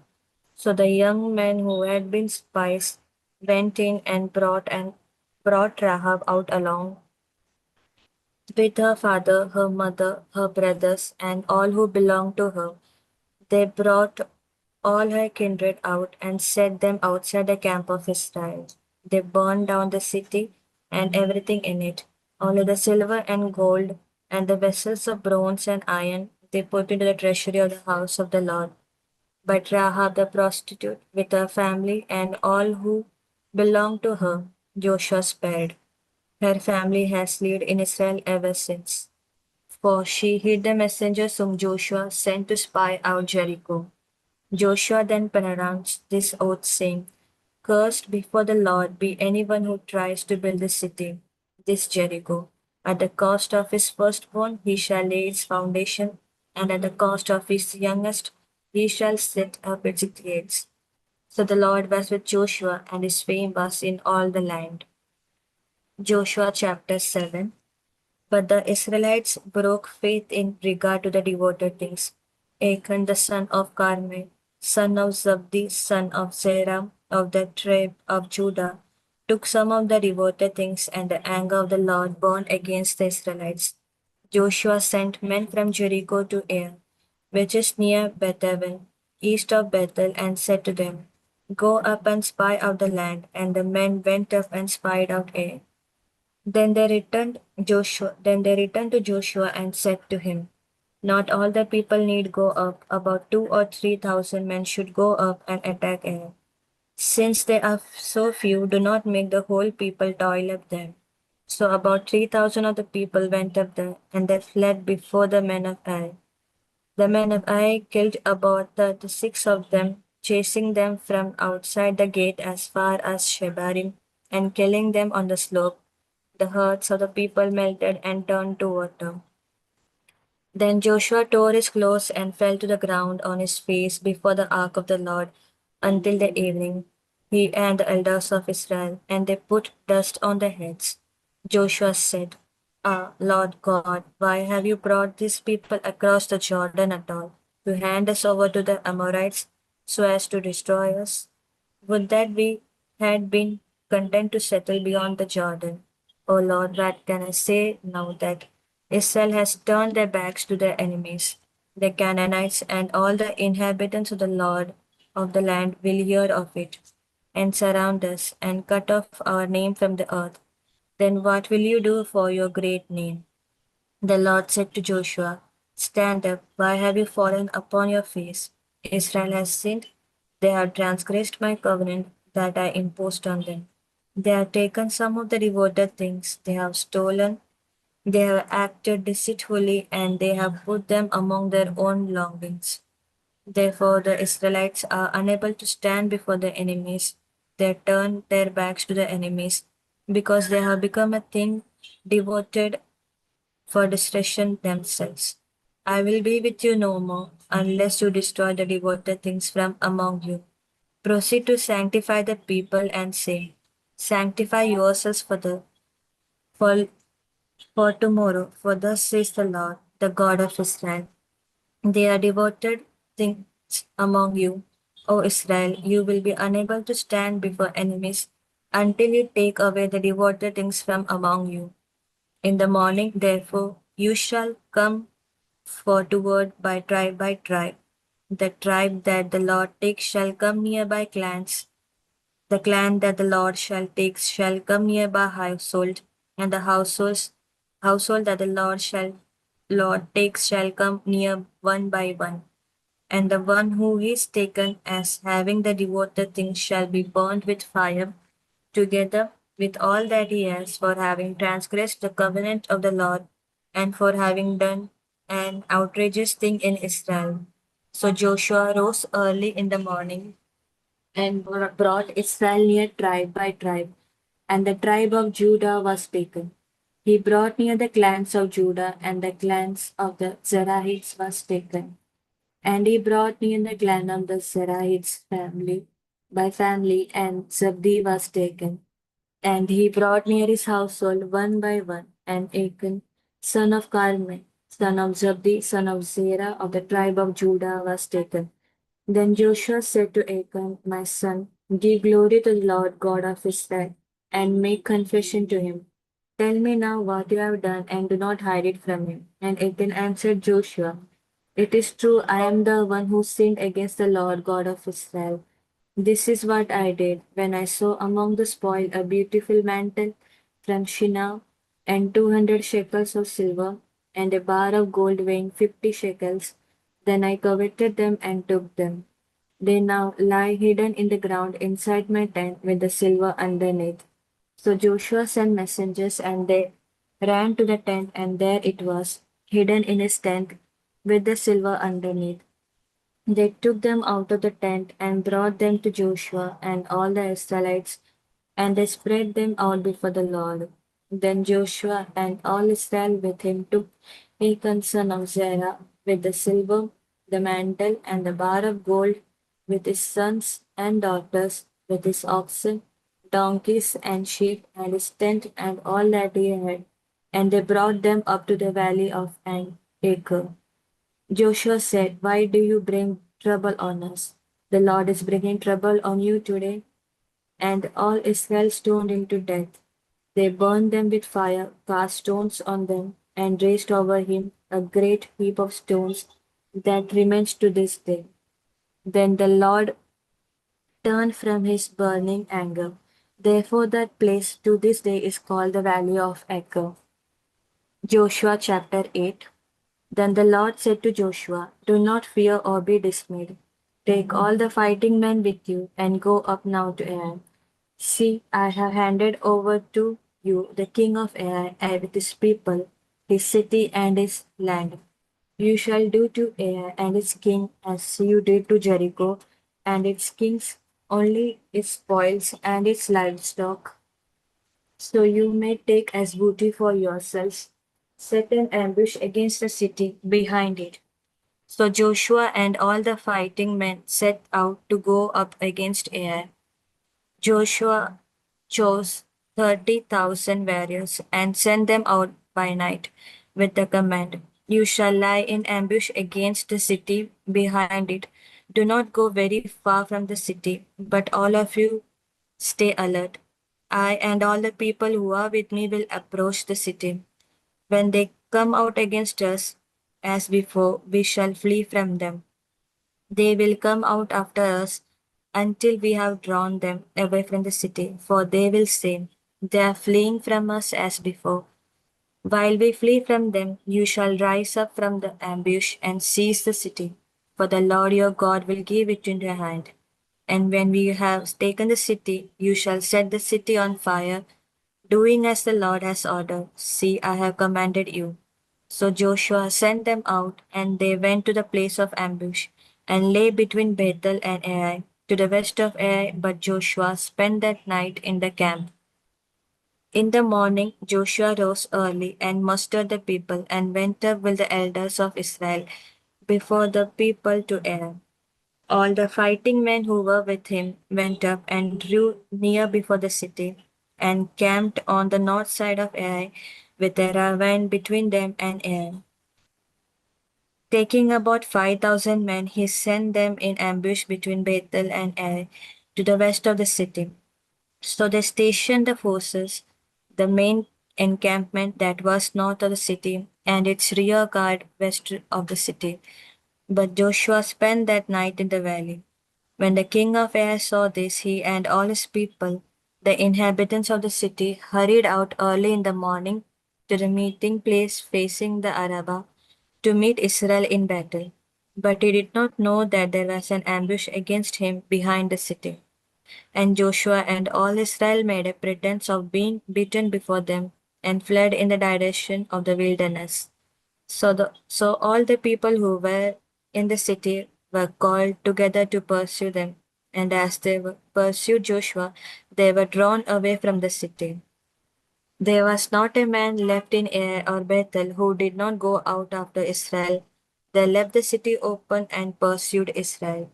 So the young men who had been spies went in and brought Rahab out along with her father, her mother, her brothers, and all who belonged to her. They brought all her kindred out and set them outside the camp of Israel. They burned down the city and everything in it. Only the silver and gold and the vessels of bronze and iron they put into the treasury of the house of the Lord. But Rahab the prostitute, with her family and all who belonged to her, Joshua spared. Her family has lived in Israel ever since. For she hid the messengers whom Joshua sent to spy out Jericho. Joshua then pronounced this oath, saying, "Cursed before the Lord be anyone who tries to build this city, this Jericho. At the cost of his firstborn he shall lay its foundation, and at the cost of his youngest he shall set up its gates." So the Lord was with Joshua, and his fame was in all the land. Joshua chapter 7. But the Israelites broke faith in regard to the devoted things. Achan the son of Carmi, son of Zabdi, son of Zerah, of the tribe of Judah, took some of the devoted things, and the anger of the Lord burned against the Israelites. Joshua sent men from Jericho to Ai, which is near Bethaven, east of Bethel, and said to them, "Go up and spy out the land." And the men went up and spied out Ai. Then they returned to Joshua and said to him, "Not all the people need go up. About 2 or 3 thousand men should go up and attack Ai. Since they are so few, do not make the whole people toil up them." So about 3,000 of the people went up there, and they fled before the men of Ai. The men of Ai killed about 36 of them, chasing them from outside the gate as far as Shebarim, and killing them on the slope. The hearts of the people melted and turned to water. Then Joshua tore his clothes and fell to the ground on his face before the ark of the Lord until the evening, he and the elders of Israel, and they put dust on their heads. Joshua said, "Ah, Lord God, why have you brought these people across the Jordan at all, to hand us over to the Amorites so as to destroy us? Would that we had been content to settle beyond the Jordan. O Lord, what can I say now that Israel has turned their backs to their enemies? The Canaanites and all the inhabitants of the Lord of the land will hear of it, and surround us, and cut off our name from the earth. Then what will you do for your great name?" The Lord said to Joshua, "Stand up, why have you fallen upon your face? Israel has sinned, they have transgressed my covenant that I imposed on them." They have taken some of the devoted things, they have stolen, they have acted deceitfully, and they have put them among their own belongings. Therefore, the Israelites are unable to stand before the enemies. They turn their backs to the enemies because they have become a thing devoted for destruction themselves. I will be with you no more unless you destroy the devoted things from among you. Proceed to sanctify the people and say, sanctify yourselves for, for tomorrow, for thus says the Lord, the God of Israel. They are devoted things among you, O Israel. You will be unable to stand before enemies until you take away the devoted things from among you. In the morning, therefore, you shall come forward by tribe by tribe. The tribe that the Lord takes shall come near by clans. The clan that the Lord shall come near by household, and the household that the Lord takes shall come near one by one. And the one who is taken as having the devoted things shall be burned with fire, together with all that he has, for having transgressed the covenant of the Lord, and for having done an outrageous thing in Israel. So Joshua rose early in the morning and brought Israel near tribe by tribe, and the tribe of Judah was taken. He brought near the clans of Judah, and the clans of the Zerahites was taken. And he brought near the clan of the Zerahites family by family, and Zabdi was taken. And he brought near his household one by one, and Achan, son of Carmi, son of Zabdi, son of Zerah of the tribe of Judah, was taken. Then Joshua said to Achan, my son, give glory to the Lord God of Israel, and make confession to him. Tell me now what you have done, and do not hide it from him. And Achan answered Joshua, it is true, I am the one who sinned against the Lord God of Israel. This is what I did when I saw among the spoil a beautiful mantle from Shinar, and 200 shekels of silver, and a bar of gold weighing 50 shekels. Then I coveted them and took them. They now lie hidden in the ground inside my tent with the silver underneath. So Joshua sent messengers, and they ran to the tent, and there it was, hidden in his tent with the silver underneath. They took them out of the tent and brought them to Joshua and all the Israelites, and they spread them out before the Lord. Then Joshua and all Israel with him took Achan son of Zerah with the silver, the mantle, and the bar of gold, with his sons and daughters, with his oxen, donkeys, and sheep, and his tent, and all that he had, and they brought them up to the valley of An Acre. Joshua said, why do you bring trouble on us? The Lord is bringing trouble on you today. And all Israel stoned him to death. They burned them with fire, cast stones on them, and raised over him a great heap of stones that remains to this day. Then the Lord turned from his burning anger. Therefore, that place to this day is called the Valley of Echo. Joshua chapter 8. Then the Lord said to Joshua, do not fear or be dismayed. Take all the fighting men with you and go up now to Ai. See, I have handed over to you the king of Ai and with his people, his city and his land. You shall do to Ai and its king as you did to Jericho and its kings, only its spoils and its livestock, so you may take as booty for yourselves. Set an ambush against the city behind it. So Joshua and all the fighting men set out to go up against Ai. Joshua chose 30,000 warriors and sent them out by night with the command, you shall lie in ambush against the city behind it. Do not go very far from the city, but all of you stay alert. I and all the people who are with me will approach the city. When they come out against us, as before, we shall flee from them. They will come out after us until we have drawn them away from the city, for they will say, they are fleeing from us as before. While we flee from them, you shall rise up from the ambush and seize the city, for the Lord your God will give it into your hand. And when we have taken the city, you shall set the city on fire, doing as the Lord has ordered. See, I have commanded you. So Joshua sent them out, and they went to the place of ambush, and lay between Bethel and Ai, to the west of Ai. But Joshua spent that night in the camp. In the morning, Joshua rose early and mustered the people, and went up with the elders of Israel before the people to Ai. All the fighting men who were with him went up and drew near before the city, and camped on the north side of Ai, with a ravine between them and Ai. Taking about 5,000 men, he sent them in ambush between Bethel and Ai, to the west of the city. So they stationed the forces, the main encampment that was north of the city, and its rear guard west of the city. But Joshua spent that night in the valley. When the king of Ai saw this, he and all his people, the inhabitants of the city, hurried out early in the morning to the meeting place facing the Arabah to meet Israel in battle. But he did not know that there was an ambush against him behind the city. And Joshua and all Israel made a pretense of being beaten before them, and fled in the direction of the wilderness. So all the people who were in the city were called together to pursue them. And as they pursued Joshua, they were drawn away from the city. There was not a man left in Ai or Bethel who did not go out after Israel. They left the city open and pursued Israel.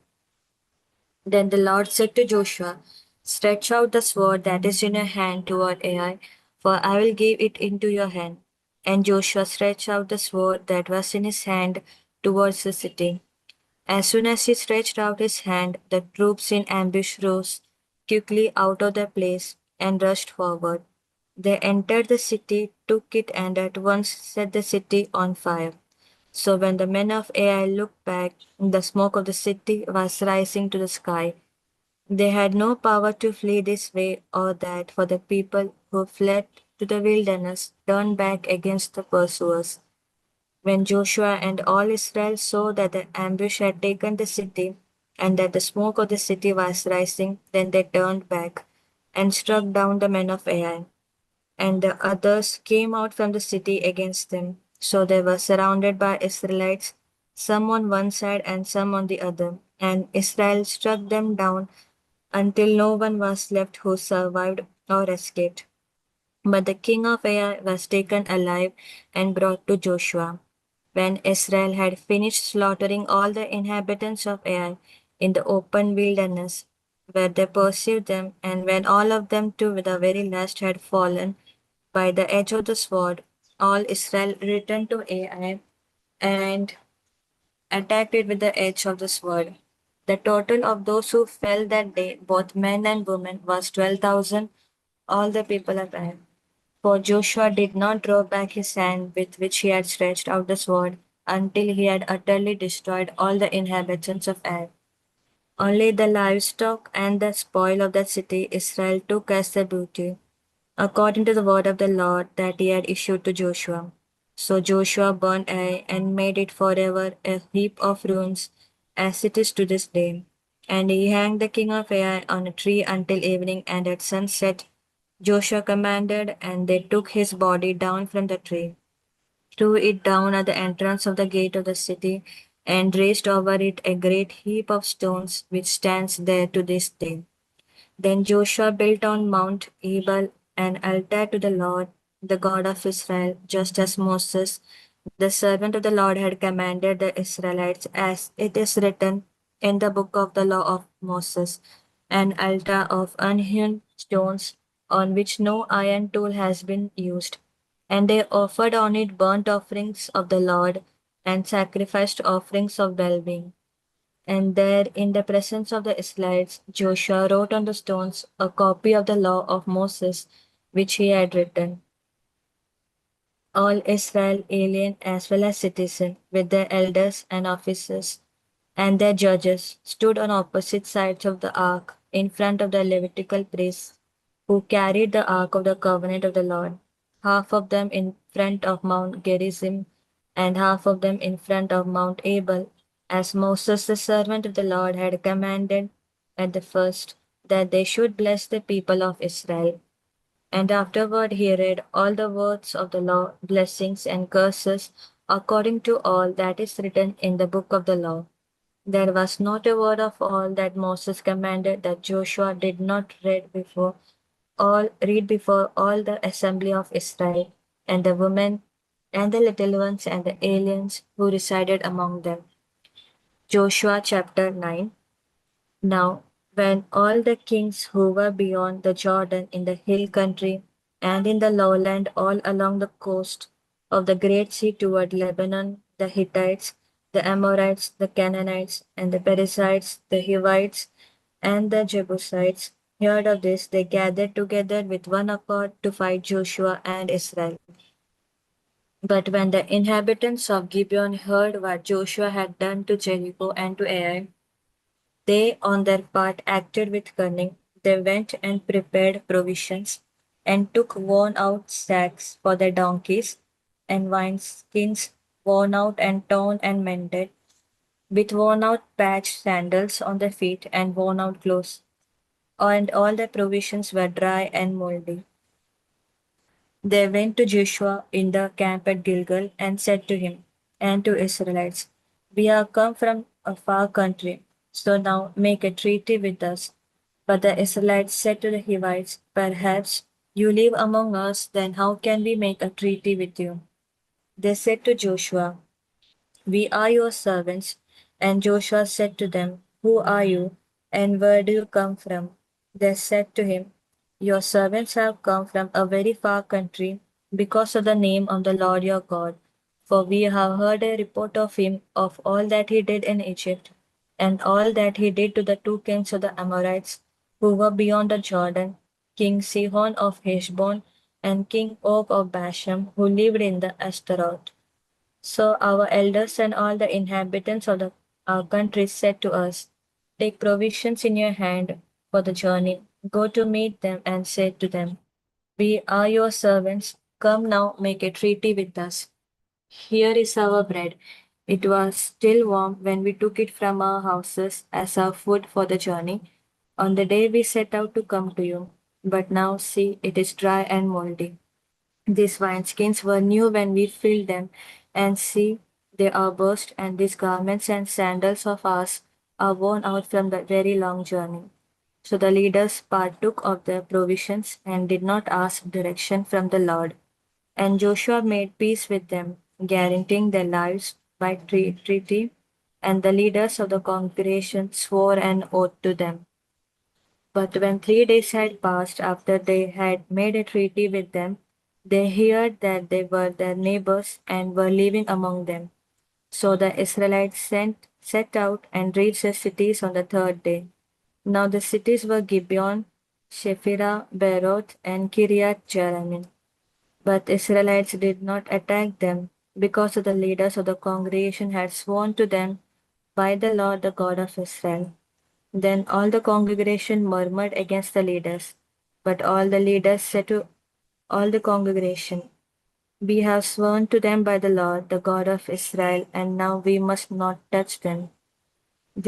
Then the Lord said to Joshua, stretch out the sword that is in your hand toward Ai, for I will give it into your hand. And Joshua stretched out the sword that was in his hand towards the city. As soon as he stretched out his hand, the troops in ambush rose quickly out of their place and rushed forward. They entered the city, took it, and at once set the city on fire. So when the men of Ai looked back, the smoke of the city was rising to the sky. They had no power to flee this way or that, for the people who fled to the wilderness turned back against the pursuers. When Joshua and all Israel saw that the ambush had taken the city, and that the smoke of the city was rising, then they turned back and struck down the men of Ai. And the others came out from the city against them. So they were surrounded by Israelites, some on one side and some on the other. And Israel struck them down until no one was left who survived or escaped. But the king of Ai was taken alive and brought to Joshua. When Israel had finished slaughtering all the inhabitants of Ai in the open wilderness, where they pursued them, and when all of them to the very last had fallen by the edge of the sword, all Israel returned to Ai and attacked it with the edge of the sword. The total of those who fell that day, both men and women, was 12,000, all the people of Ai. For Joshua did not draw back his hand with which he had stretched out the sword until he had utterly destroyed all the inhabitants of Ai. Only the livestock and the spoil of that city Israel took as their booty, according to the word of the Lord that he had issued to Joshua. So Joshua burned Ai and made it forever a heap of ruins, as it is to this day. And he hanged the king of Ai on a tree until evening, and at sunset Joshua commanded, and they took his body down from the tree, threw it down at the entrance of the gate of the city, and raised over it a great heap of stones, which stands there to this day. Then Joshua built on Mount Ebal an altar to the Lord, the God of Israel, just as Moses, the servant of the Lord, had commanded the Israelites, as it is written in the book of the law of Moses, an altar of unhewn stones on which no iron tool has been used. And they offered on it burnt offerings of the Lord and sacrificed offerings of well being. And there, in the presence of the Israelites, Joshua wrote on the stones a copy of the law of Moses, which he had written. All Israel, alien as well as citizen, with their elders and officers and their judges, stood on opposite sides of the ark in front of the Levitical priests who carried the ark of the covenant of the Lord, half of them in front of Mount Gerizim and half of them in front of Mount Abel, as Moses the servant of the Lord had commanded, at the first that they should bless the people of Israel. And afterward he read all the words of the law, blessings and curses, according to all that is written in the book of the law. There was not a word of all that Moses commanded that Joshua did not read before all the assembly of Israel, and the women, and the little ones, and the aliens who resided among them. Joshua chapter 9. Now, when all the kings who were beyond the Jordan in the hill country and in the lowland all along the coast of the great sea toward Lebanon, the Hittites, the Amorites, the Canaanites, and the Perizzites, the Hivites, and the Jebusites heard of this, they gathered together with one accord to fight Joshua and Israel. But when the inhabitants of Gibeon heard what Joshua had done to Jericho and to Ai, they, on their part, acted with cunning. They went and prepared provisions, and took worn out sacks for their donkeys, and wineskins worn out and torn and mended, with worn out patched sandals on their feet, and worn out clothes. And all their provisions were dry and moldy. They went to Joshua in the camp at Gilgal and said to him and to Israelites, "We have come from a far country, so now make a treaty with us." But the Israelites said to the Hivites, "Perhaps you live among us, then how can we make a treaty with you?" They said to Joshua, "We are your servants." And Joshua said to them, "Who are you, and where do you come from?" They said to him, "Your servants have come from a very far country because of the name of the Lord your God. For we have heard a report of him, of all that he did in Egypt, and all that he did to the two kings of the Amorites who were beyond the Jordan, King Sihon of Heshbon, and King Og of Bashan, who lived in the Ashtaroth. So our elders and all the inhabitants of our country said to us, 'Take provisions in your hand for the journey. Go to meet them and say to them, We are your servants. Come now, make a treaty with us. Here is our bread. It was still warm when we took it from our houses as our food for the journey on the day we set out to come to you. But now see, it is dry and moldy. These wineskins were new when we filled them, and see, they are burst, and these garments and sandals of ours are worn out from the very long journey. So the leaders partook of their provisions and did not ask direction from the Lord. And Joshua made peace with them, guaranteeing their lives by treaty, and the leaders of the congregation swore an oath to them. But when 3 days had passed after they had made a treaty with them, they heard that they were their neighbors and were living among them. So the Israelites set out and reached the cities on the third day. Now the cities were Gibeon, Shephirah, Beeroth, and Kiriath Jearim. But Israelites did not attack them, because the leaders of the congregation had sworn to them by the Lord, the God of Israel. Then all the congregation murmured against the leaders. But all the leaders said to all the congregation, "We have sworn to them by the Lord, the God of Israel, and now we must not touch them.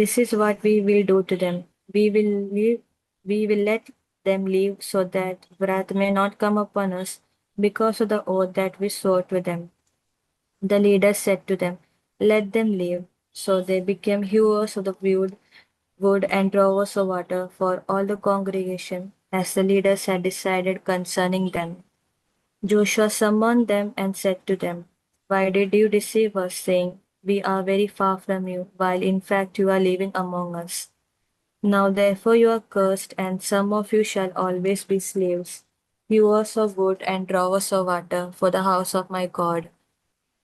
This is what we will do to them. We will let them leave so that wrath may not come upon us because of the oath that we swore to them." The leaders said to them, "Let them leave." So they became hewers of the wood and drawers of water for all the congregation, as the leaders had decided concerning them. Joshua summoned them and said to them, "Why did you deceive us, saying, 'We are very far from you,' while in fact you are living among us? Now therefore you are cursed, and some of you shall always be slaves, hewers of wood and drawers of water for the house of my God."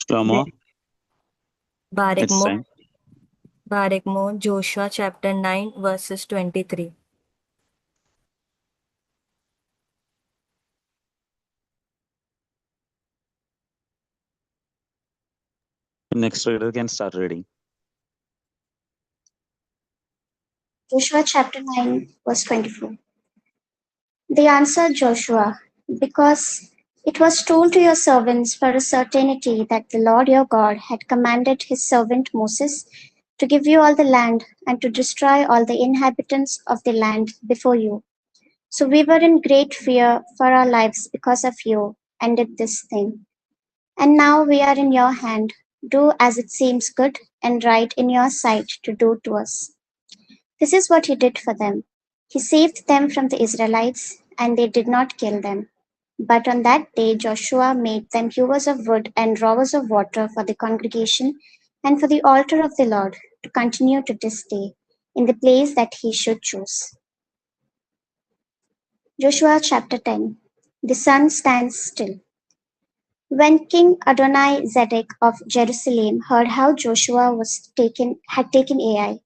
Then Shlomo, Barak it's Mo, time. Barak Mo, Joshua chapter 9, verses 23. Next reader can start reading. Joshua chapter 9, verse 24. They answered Joshua, "Because it was told to your servants for a certainty that the Lord your God had commanded his servant Moses to give you all the land, and to destroy all the inhabitants of the land before you. So we were in great fear for our lives because of you, and did this thing. And now we are in your hand. Do as it seems good and right in your sight to do to us. This is what he did for them. He saved them from the Israelites, and they did not kill them. But on that day Joshua made them hewers of wood and drawers of water for the congregation and for the altar of the Lord, to continue to this day, in the place that he should choose. Joshua chapter 10. The sun stands still. When King Adoni-Zedek of Jerusalem heard how Joshua had taken Ai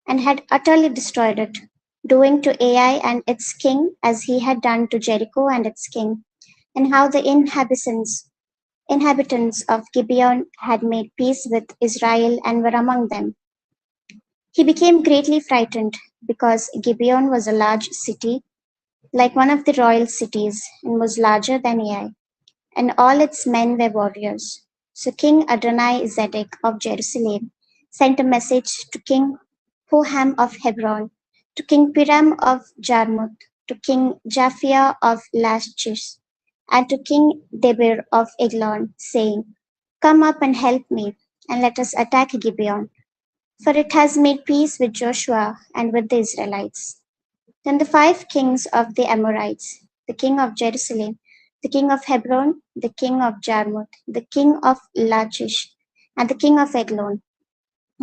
and had utterly destroyed it, doing to Ai and its king as he had done to Jericho and its king, and how the inhabitants of Gibeon had made peace with Israel and were among them, he became greatly frightened, because Gibeon was a large city, like one of the royal cities, and was larger than Ai, and all its men were warriors. So King Adoni-Zedek of Jerusalem sent a message to King Hoham of Hebron, to King Piram of Jarmuth, to King Japhia of Lachish, and to King Debir of Eglon, saying, Come up and help me, and let us attack Gibeon, for it has made peace with Joshua and with the Israelites. Then the 5 kings of the Amorites, the king of Jerusalem, the king of Hebron, the king of Jarmuth, the king of Lachish, and the king of Eglon,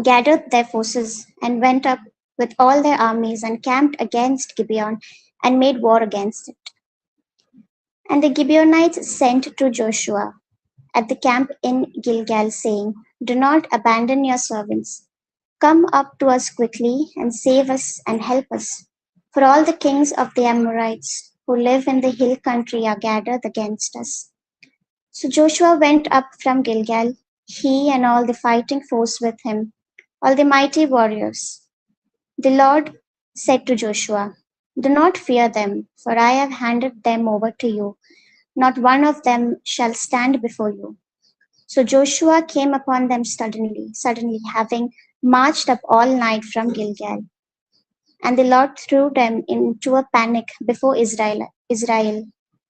gathered their forces and went up with all their armies and camped against Gibeon and made war against it. And the Gibeonites sent to Joshua at the camp in Gilgal, saying, Do not abandon your servants. Come up to us quickly and save us and help us. For all the kings of the Amorites who live in the hill country are gathered against us. So Joshua went up from Gilgal, he and all the fighting force with him, all the mighty warriors. The Lord said to Joshua, Do not fear them, for I have handed them over to you. Not one of them shall stand before you. So Joshua came upon them suddenly having marched up all night from Gilgal. And the Lord threw them into a panic before Israel,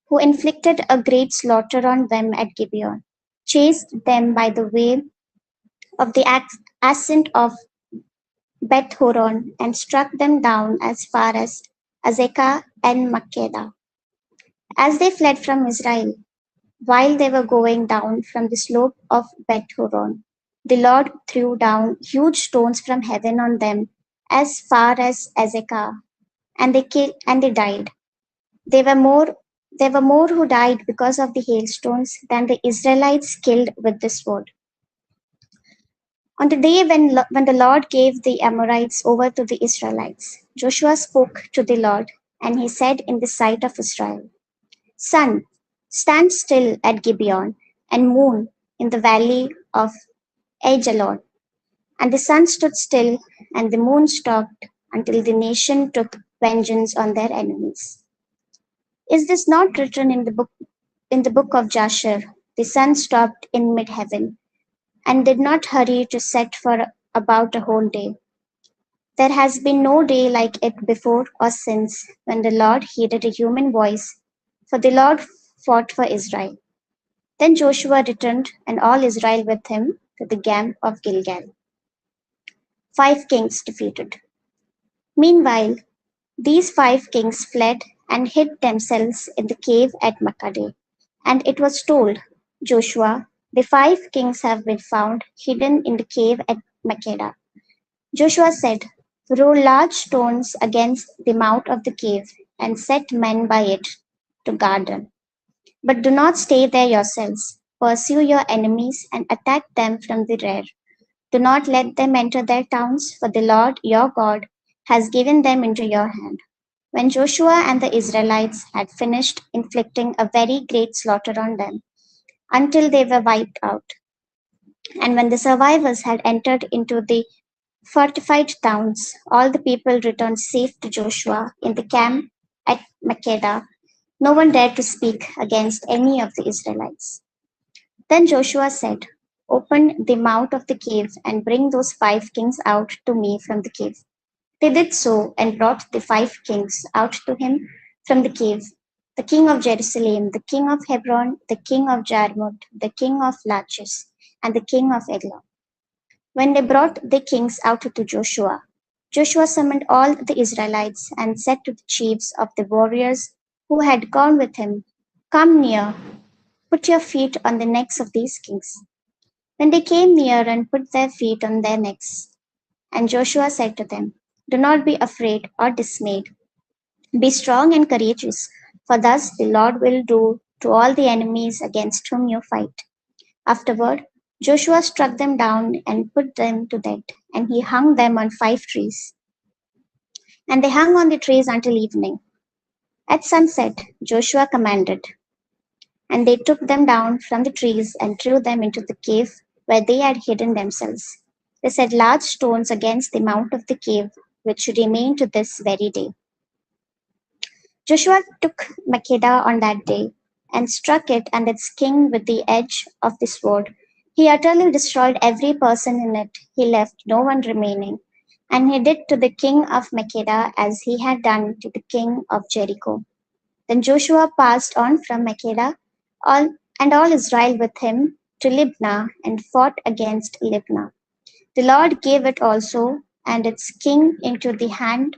who inflicted a great slaughter on them at Gibeon, chased them by the way of the ascent of Beth Horon, and struck them down as far as Azekah and Makkedah. As they fled from Israel, while they were going down from the slope of Beth Horon, the Lord threw down huge stones from heaven on them as far as Azekah, and they died. There were more who died because of the hailstones than the Israelites killed with the sword. On the day when the Lord gave the Amorites over to the Israelites, Joshua spoke to the Lord, and he said in the sight of Israel, Sun, stand still at Gibeon, and moon in the valley of Ajalon. And the sun stood still, and the moon stopped, until the nation took vengeance on their enemies. Is this not written in the book of Jasher? The sun stopped in mid-heaven, and did not hurry to set for about a whole day. There has been no day like it before or since, when the Lord heeded a human voice, for the Lord fought for Israel. Then Joshua returned, and all Israel with him, to the camp of Gilgal. 5 kings defeated. Meanwhile, these 5 kings fled and hid themselves in the cave at Makkedah. And it was told Joshua, The 5 kings have been found hidden in the cave at Makkedah. Joshua said, Roll large stones against the mouth of the cave, and set men by it to guard them. But do not stay there yourselves. Pursue your enemies and attack them from the rear. Do not let them enter their towns, for the Lord your God has given them into your hand. When Joshua and the Israelites had finished inflicting a very great slaughter on them, until they were wiped out, and when the survivors had entered into the fortified towns, all the people returned safe to Joshua in the camp at Makkedah. No one dared to speak against any of the Israelites. Then Joshua said, open the mouth of the cave and bring those 5 kings out to me from the cave. They did so and brought the 5 kings out to him from the cave, the king of Jerusalem, the king of Hebron, the king of Jarmuth, the king of Lachish, and the king of Eglon. When they brought the kings out to Joshua, Joshua summoned all the Israelites and said to the chiefs of the warriors who had gone with him, "Come near, put your feet on the necks of these kings." When they came near and put their feet on their necks, and Joshua said to them, "Do not be afraid or dismayed. Be strong and courageous, for thus the Lord will do to all the enemies against whom you fight." Afterward, Joshua struck them down and put them to death, and he hung them on 5 trees. And they hung on the trees until evening. At sunset, Joshua commanded, and they took them down from the trees and threw them into the cave where they had hidden themselves. They set large stones against the mouth of the cave, which remain to this very day. Joshua took Makkedah on that day and struck it and its king with the edge of the sword. He utterly destroyed every person in it. He left no one remaining. And he did to the king of Makkedah as he had done to the king of Jericho. Then Joshua passed on from Makkedah, and all Israel with him, to Libnah, and fought against Libnah. The Lord gave it also and its king into the hand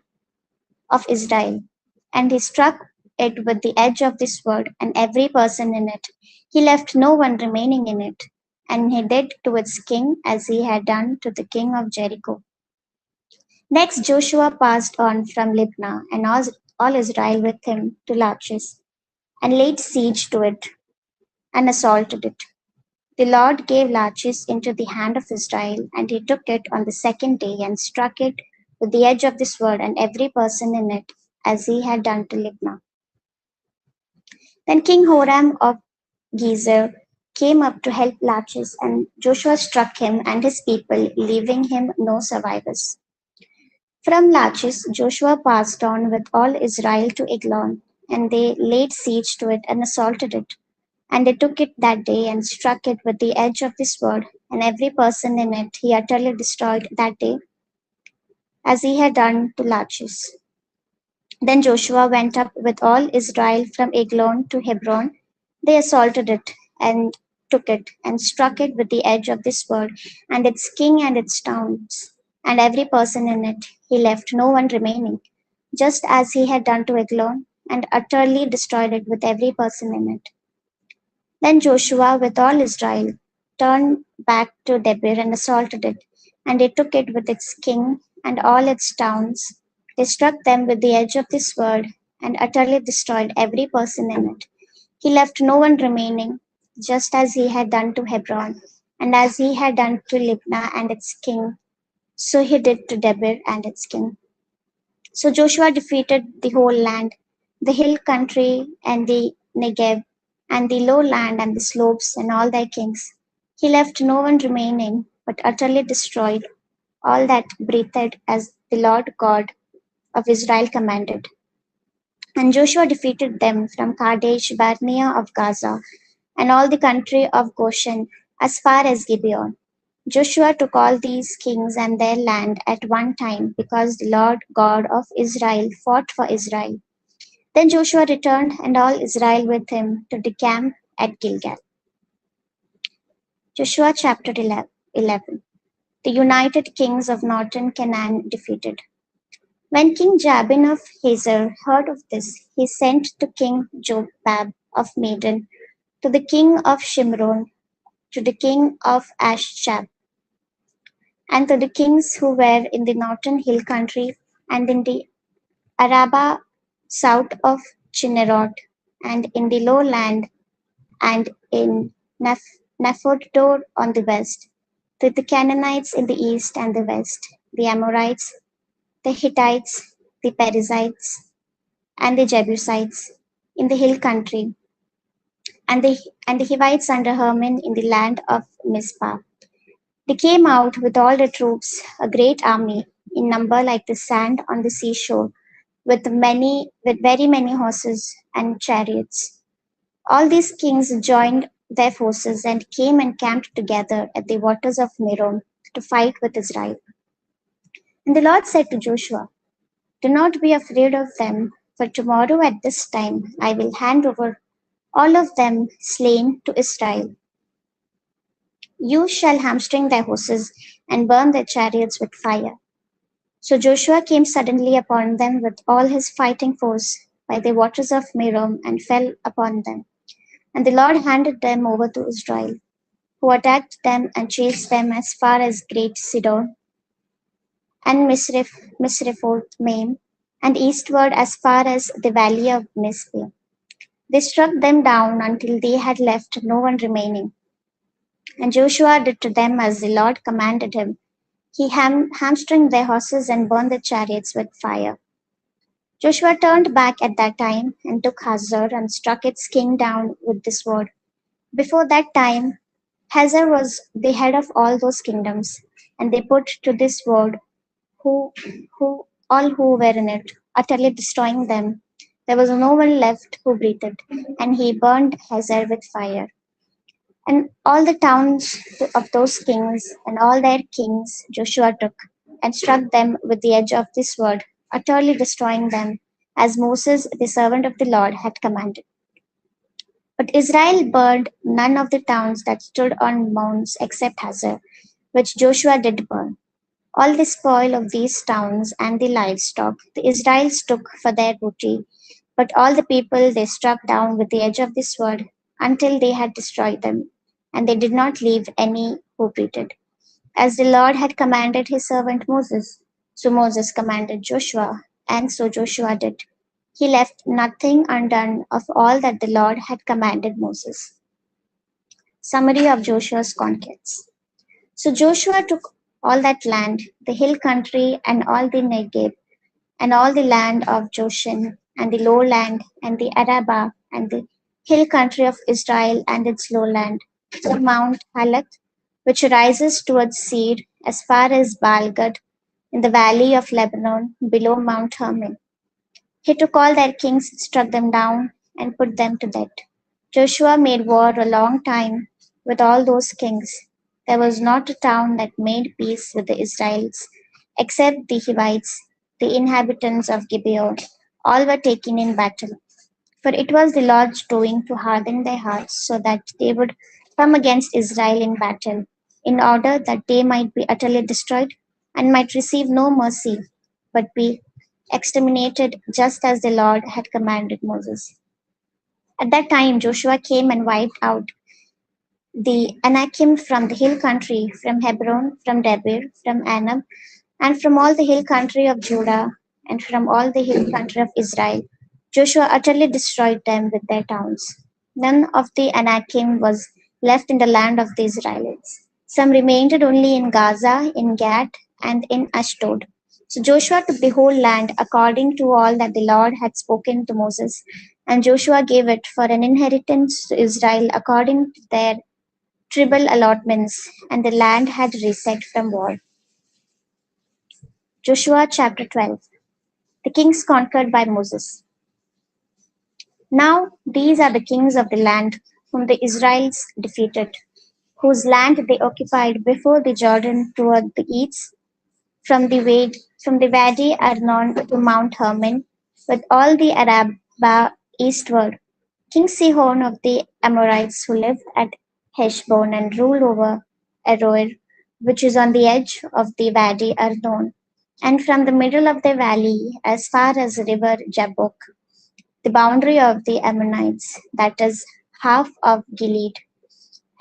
of Israel, and he struck it with the edge of the sword, and every person in it. He left no one remaining in it. And he did to its king as he had done to the king of Jericho. Next Joshua passed on from Libnah, and all Israel with him, to Lachish, and laid siege to it, and assaulted it. The Lord gave Lachish into the hand of Israel, and he took it on the second day, and struck it with the edge of the sword, and every person in it, as he had done to Libnah. Then King Horam of Gezer came up to help Lachish, and Joshua struck him and his people, leaving him no survivors. From Lachish, Joshua passed on with all Israel to Eglon, and they laid siege to it and assaulted it. And they took it that day and struck it with the edge of the sword, and every person in it he utterly destroyed that day, as he had done to Lachish. Then Joshua went up with all Israel from Eglon to Hebron. They assaulted it and took it, and struck it with the edge of the sword, and its king and its towns, and every person in it. He left no one remaining, just as he had done to Eglon, and utterly destroyed it with every person in it. Then Joshua with all Israel turned back to Debir and assaulted it, and they took it with its king and all its towns. They struck them with the edge of the sword, and utterly destroyed every person in it. He left no one remaining, just as he had done to Hebron, and as he had done to Libnah and its king, so he did to Debir and its king. So Joshua defeated the whole land, the hill country and the Negev, and the lowland and the slopes and all their kings. He left no one remaining, but utterly destroyed all that breathed, as the Lord God of Israel commanded. And Joshua defeated them from Kadesh Barnea of Gaza, and all the country of Goshen, as far as Gibeon. Joshua took all these kings and their land at one time, because the Lord God of Israel fought for Israel. Then Joshua returned, and all Israel with him, to the camp at Gilgal. Joshua chapter 11. The united kings of northern Canaan defeated. When King Jabin of Hazor heard of this, he sent to King Jobab of Madon, to the king of Shimron, to the king of Ashchab, and to the kings who were in the northern hill country, and in the Arabah south of Chinnerot, and in the lowland, and in Naphtodor on the west, to the Canaanites in the east and the west, the Amorites, the Hittites, the Perizzites, and the Jebusites in the hill country, and the Hivites under Hermon in the land of Mizpah. They came out with all the troops, a great army, in number like the sand on the seashore, with very many horses and chariots. All these kings joined their forces and came and camped together at the waters of Merom to fight with Israel. And the Lord said to Joshua, "Do not be afraid of them, for tomorrow at this time I will hand over all of them slain to Israel. You shall hamstring their horses and burn their chariots with fire." So Joshua came suddenly upon them with all his fighting force by the waters of Merom and fell upon them. And the Lord handed them over to Israel, who attacked them and chased them as far as Great Sidon and Misrephoth-maim, and eastward as far as the valley of Mizpeh. They struck them down until they had left no one remaining. And Joshua did to them as the Lord commanded him. He hamstringed their horses and burned their chariots with fire. Joshua turned back at that time and took Hazor and struck its king down with the sword. Before that time, Hazor was the head of all those kingdoms, and they put to the sword who, all who were in it, utterly destroying them. There was no one left who breathed, and he burned Hazor with fire. And all the towns of those kings and all their kings Joshua took, and struck them with the edge of the sword, utterly destroying them, as Moses, the servant of the Lord, had commanded. But Israel burned none of the towns that stood on mounds except Hazor, which Joshua did burn. All the spoil of these towns and the livestock the Israelites took for their booty, but all the people they struck down with the edge of the sword until they had destroyed them, and they did not leave any who breathed. As the Lord had commanded his servant Moses, so Moses commanded Joshua, and so Joshua did. He left nothing undone of all that the Lord had commanded Moses. Summary of Joshua's conquests. So Joshua took all that land, the hill country, and all the Negev, and all the land of Joshen, and the lowland, and the Arabah, and the hill country of Israel and its lowland, to Mount Halak, which rises towards Seir, as far as Baalgad, in the valley of Lebanon, below Mount Hermon. He took all their kings, struck them down, and put them to death. Joshua made war a long time with all those kings. There was not a town that made peace with the Israelites, except the Hivites, the inhabitants of Gibeon. All were taken in battle. For it was the Lord's doing to harden their hearts, so that they would come against Israel in battle, in order that they might be utterly destroyed, and might receive no mercy, but be exterminated, just as the Lord had commanded Moses. At that time Joshua came and wiped out the Anakim from the hill country, from Hebron, from Debir, from Anab, and from all the hill country of Judah, and from all the hill country of Israel. Joshua utterly destroyed them with their towns. None of the Anakim was left in the land of the Israelites. Some remained only in Gaza, in Gath, and in Ashdod. So Joshua took the whole land according to all that the Lord had spoken to Moses, and Joshua gave it for an inheritance to Israel according to their tribal allotments, and the land had reset from war. Joshua chapter 12. The kings conquered by Moses. Now these are the kings of the land whom the Israelites defeated, whose land they occupied before the Jordan toward the east, from the Wadi Arnon to Mount Hermon, with all the Arabah eastward. King Sihon of the Amorites, who lived at Heshbon and ruled over Aroer, which is on the edge of the Wadi Arnon, and from the middle of the valley as far as the river Jabbok, the boundary of the Ammonites, that is, half of Gilead,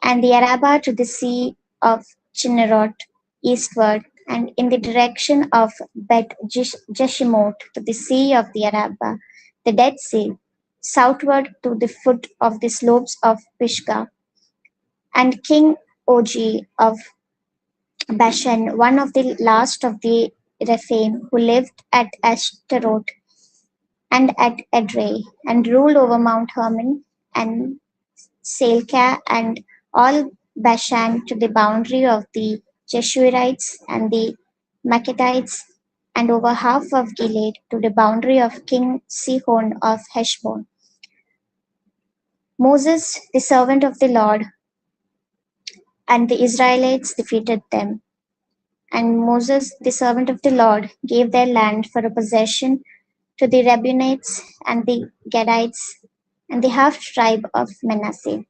and the Arabah to the sea of Chinnerot eastward, and in the direction of Bet Jeshimoth to the sea of the Arabah, the Dead Sea, southward to the foot of the slopes of Pisgah, and King Og of Bashan, one of the last of the Rephaim, who lived at Ashtaroth and at Edrei, and ruled over Mount Hermon and Salcah and all Bashan to the boundary of the Jeshurites and the Maccathites, and over half of Gilead to the boundary of King Sihon of Heshbon. Moses, the servant of the Lord, and the Israelites defeated them. And Moses, the servant of the Lord, gave their land for a possession to the Reubenites and the Gadites and the half tribe of Manasseh.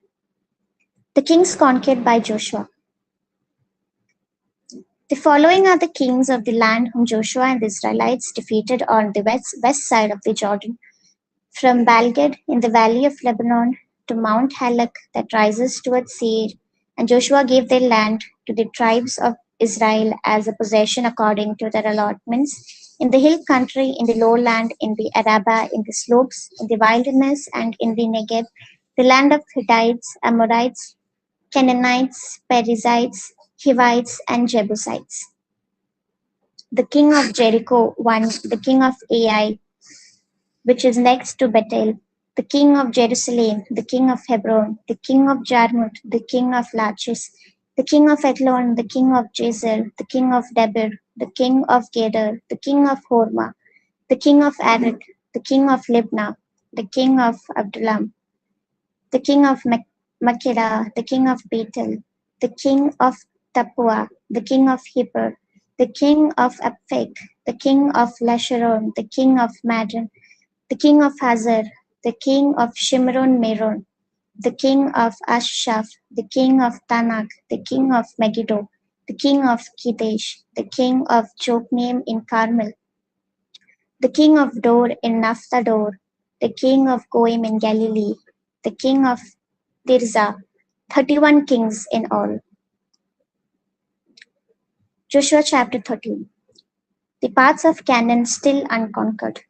The kings conquered by Joshua. The following are the kings of the land whom Joshua and the Israelites defeated on the west side of the Jordan, from Balgad in the valley of Lebanon to Mount Halak that rises towards Seir. And Joshua gave their land to the tribes of Israel as a possession according to their allotments, in the hill country, in the lowland, in the Arabah, in the slopes, in the wilderness, and in the Negev, the land of Hittites, Amorites, Canaanites, Perizzites, Hivites, and Jebusites. The king of Jericho won the king of Ai, which is next to Bethel, the king of Jerusalem, the king of Hebron, the king of Jarmuth, the king of Lachish, the king of Eglon, the king of Jazer, the king of Debir, the king of Geder, the king of Hormah, the king of Arad, the king of Libnah, the king of Abdullam, the king of Makkedah, the king of Bethel, the king of Tapua, the king of Heber, the king of Aphek, the king of Lasharon, the king of Madon, the king of Hazar, the king of Shimron Meron, the king of Ashshaf, the king of Tanak, the king of Megiddo, the king of Kedesh, the king of Jokneam in Carmel, the king of Dor in Naphtador, the king of Goim in Galilee, the king of Tirzah, 31 kings in all. Joshua chapter 13. The parts of Canaan still unconquered.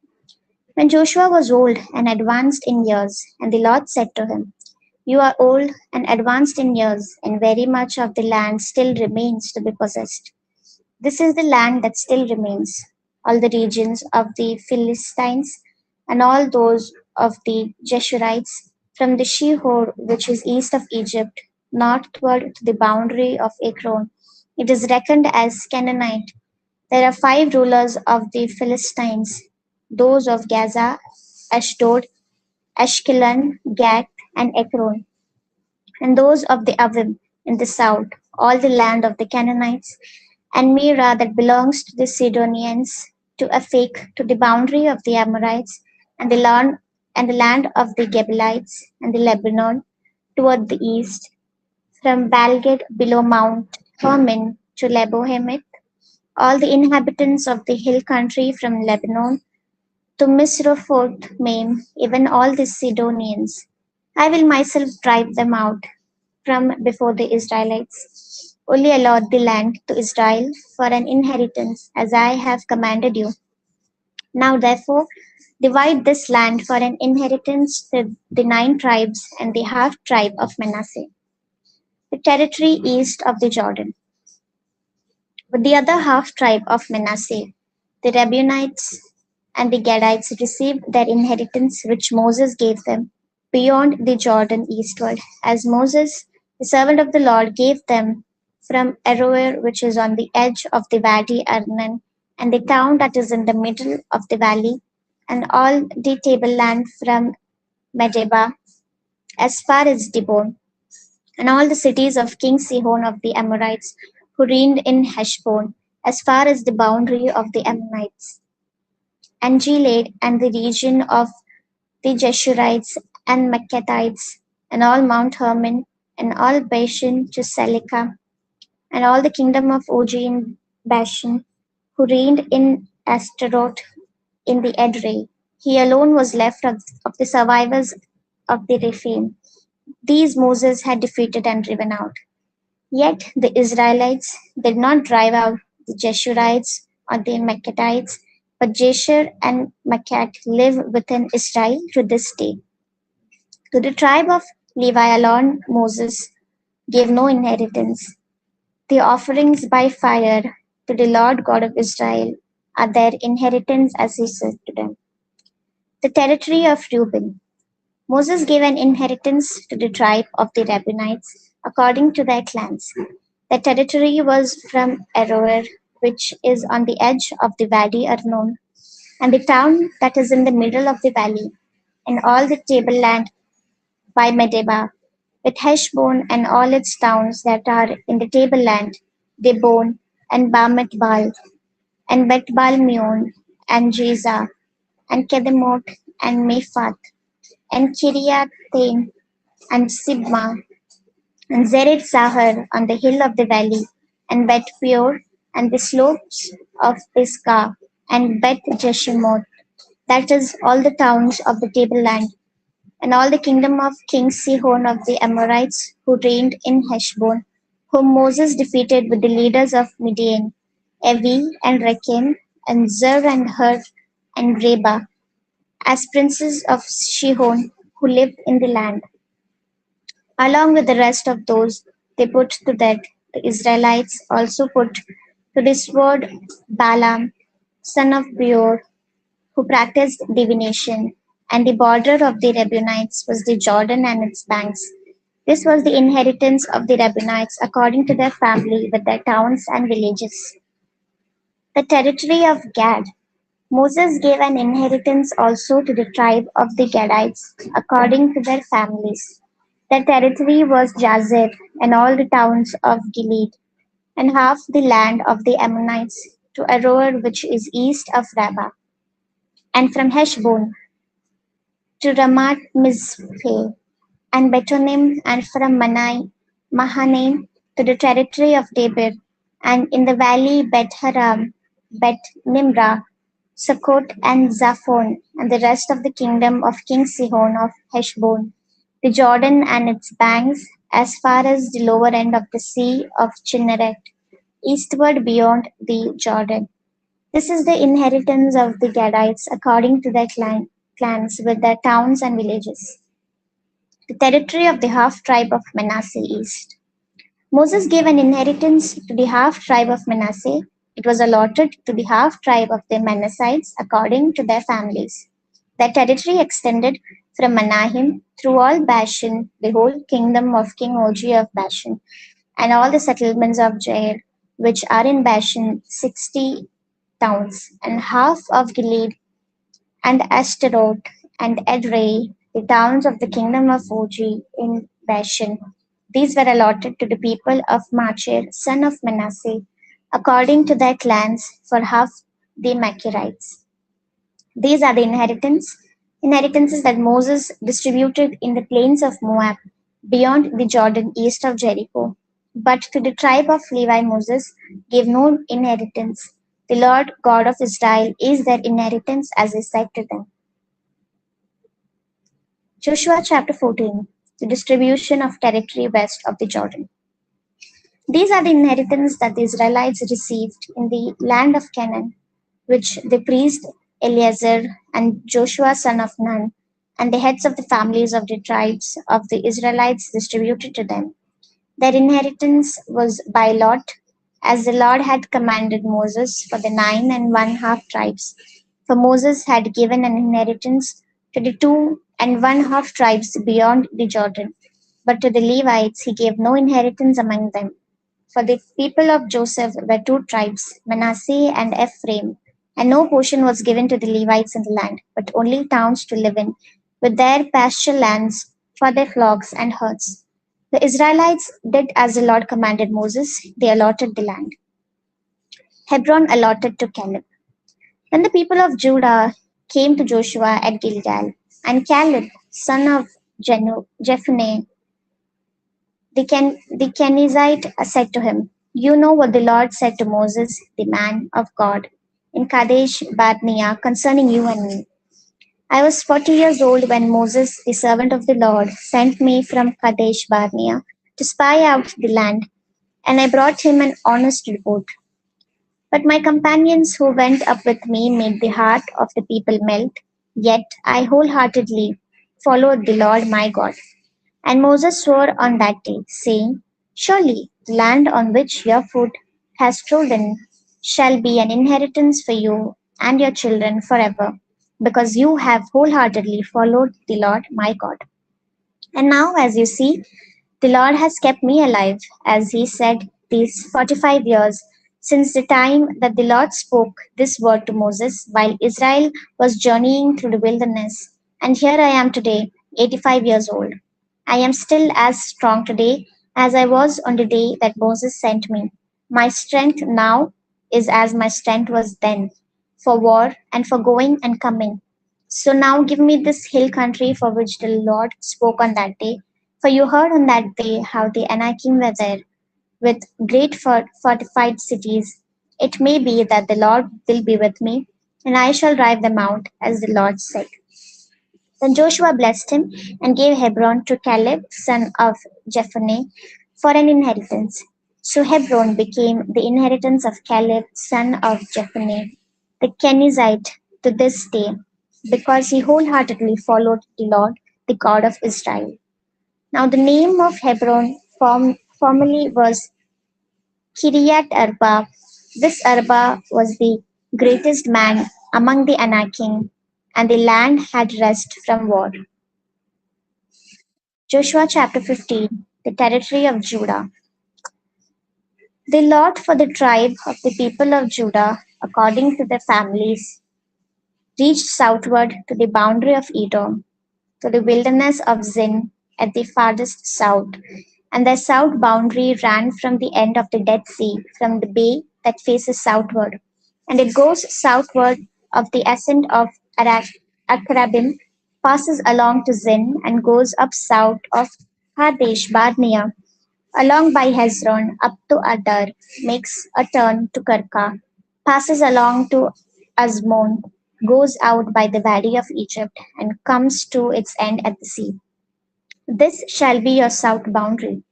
When Joshua was old and advanced in years, and the Lord said to him, You are old and advanced in years, and very much of the land still remains to be possessed. This is the land that still remains, all the regions of the Philistines, and all those of the Jeshurites, from the Shihor, which is east of Egypt, northward to the boundary of Ekron. It is reckoned as Canaanite. There are 5 rulers of the Philistines, those of Gaza, Ashdod, Ashkelon, Gath, and Ekron, and those of the Avim in the south, all the land of the Canaanites, and Mira that belongs to the Sidonians, to Aphek, to the boundary of the Amorites, and the land of the Gebalites, and the Lebanon toward the east, from Balgad below Mount Hermon to Lebo-hamath, all the inhabitants of the hill country from Lebanon to Misrophoth-maim, even all the Sidonians. I will myself drive them out from before the Israelites. Only allot the land to Israel for an inheritance, as I have commanded you. Now therefore, divide this land for an inheritance to the 9 tribes and the half tribe of Manasseh, the territory east of the Jordan. But the other half tribe of Manasseh, the Reubenites and the Gadites, received their inheritance which Moses gave them beyond the Jordan eastward, as Moses, the servant of the Lord, gave them from Aroer, which is on the edge of the Wadi Arnon, and the town that is in the middle of the valley, and all the tableland from Medeba as far as Dibon, and all the cities of King Sihon of the Amorites, who reigned in Heshbon, as far as the boundary of the Ammonites, and Gilead, and the region of the Jeshurites and Maccathites, and all Mount Hermon, and all Bashan to Salekah, and all the kingdom of Og in Bashan, who reigned in Ashtaroth in the Edrei. He alone was left of the survivors of the Rephaim. These Moses had defeated and driven out. Yet the Israelites did not drive out the Jeshurites or the Maccathites, but Jasher and Maccat live within Israel to this day. To the tribe of Levi alone Moses gave no inheritance. The offerings by fire to the Lord God of Israel are their inheritance, as he said to them. The territory of Reuben. Moses gave an inheritance to the tribe of the Reubenites according to their clans. The territory was from Aroer, which is on the edge of the Wadi Arnon, and the town that is in the middle of the valley, and all the tableland by Medeba, with Heshbon and all its towns that are in the tableland, Dibon and Baal, and Bet-Baal-meon, and Jeza, and Kedemoth, and Mephath, and Kiriathaim, and Sibmah, and Zered Sahar on the hill of the valley, and Bet Peor, and the slopes of Pisgah, and Bet Jeshimoth, that is, all the towns of the tableland, and all the kingdom of King Sihon of the Amorites, who reigned in Heshbon, whom Moses defeated with the leaders of Midian, Evi and Rechem, and Zur and Hur and Reba, as princes of Shihon who lived in the land. Along with the rest of those they put to death, the Israelites also put to the sword Balaam, son of Beor, who practiced divination, and the border of the Reubenites was the Jordan and its banks. This was the inheritance of the Reubenites according to their family with their towns and villages. The territory of Gad. Moses gave an inheritance also to the tribe of the Gadites according to their families. Their territory was Jazer and all the towns of Gilead, and half the land of the Ammonites to Aroer which is east of Rabbah, and from Heshbon to Ramat Mizpeh, and Betonim, and from Mahanaim to the territory of Debir, and in the valley Bet Haram, Bet Nimrah, Sukkot, and Zaphon, and the rest of the kingdom of King Sihon of Heshbon, the Jordan and its banks, as far as the lower end of the sea of Chinneret, eastward beyond the Jordan. This is the inheritance of the Gadites according to their clans with their towns and villages. The territory of the half tribe of Manasseh east. Moses gave an inheritance to the half tribe of Manasseh. It was allotted to the half tribe of the Manassites according to their families. Their territory extended from Manahem through all Bashan, the whole kingdom of King Og of Bashan, and all the settlements of Jair, which are in Bashan, 60 towns, and half of Gilead, and Ashtaroth, and Edrei, the towns of the kingdom of Og in Bashan. These were allotted to the people of Machir, son of Manasseh, according to their clans, for half the Machirites. These are the inheritances that Moses distributed in the plains of Moab, beyond the Jordan east of Jericho. But to the tribe of Levi Moses gave no inheritance. The Lord God of Israel is their inheritance, as he said to them. Joshua chapter 14. The distribution of territory west of the Jordan. These are the inheritance that the Israelites received in the land of Canaan, which the priest Eleazar and Joshua son of Nun, and the heads of the families of the tribes of the Israelites distributed to them. Their inheritance was by lot, as the Lord had commanded Moses for the 9½ tribes. For Moses had given an inheritance to the 2½ tribes beyond the Jordan, but to the Levites he gave no inheritance among them. For the people of Joseph were 2 tribes, Manasseh and Ephraim, and no portion was given to the Levites in the land, but only towns to live in, with their pasture lands for their flocks and herds. The Israelites did as the Lord commanded Moses, they allotted the land. Hebron allotted to Caleb. Then the people of Judah came to Joshua at Gilgal, and Caleb, son of Jephunneh, the Kenizzite, said to him, "You know what the Lord said to Moses, the man of God, in Kadesh Barnea concerning you and me. I was 40 years old when Moses, the servant of the Lord, sent me from Kadesh Barnea to spy out the land, and I brought him an honest report. But my companions who went up with me made the heart of the people melt, yet I wholeheartedly followed the Lord my God. And Moses swore on that day, saying, Surely the land on which your foot has trodden shall be an inheritance for you and your children forever, because you have wholeheartedly followed the Lord my God. And now, as you see, the Lord has kept me alive, as he said, these 45 years, since the time that the Lord spoke this word to Moses while Israel was journeying through the wilderness. And here I am today, 85 years old. I am still as strong today as I was on the day that Moses sent me. My strength now is as my strength was then, for war and for going and coming. So now give me this hill country for which the Lord spoke on that day. For you heard on that day how the Anakim were there, with great fortified cities. It may be that the Lord will be with me, and I shall drive them out, as the Lord said. Then Joshua blessed him and gave Hebron to Caleb son of Jephunneh for an inheritance. So Hebron became the inheritance of Caleb son of Jephunneh, the Kenizzite, to this day, because he wholeheartedly followed the Lord, the God of Israel. Now the name of Hebron formerly was Kiriath Arba. This Arba was the greatest man among the Anakim, and the land had rest from war. Joshua chapter 15, the territory of Judah. The lot for the tribe of the people of Judah, according to their families, reached southward to the boundary of Edom, to the wilderness of Zin at the farthest south, and their south boundary ran from the end of the Dead Sea, from the bay that faces southward, and it goes southward of the ascent of Akrabim, passes along to Zin, and goes up south of Kadesh Barnea, along by Hezron up to Adar, makes a turn to Karka, passes along to Azmon, goes out by the valley of Egypt, and comes to its end at the sea. This shall be your south boundary,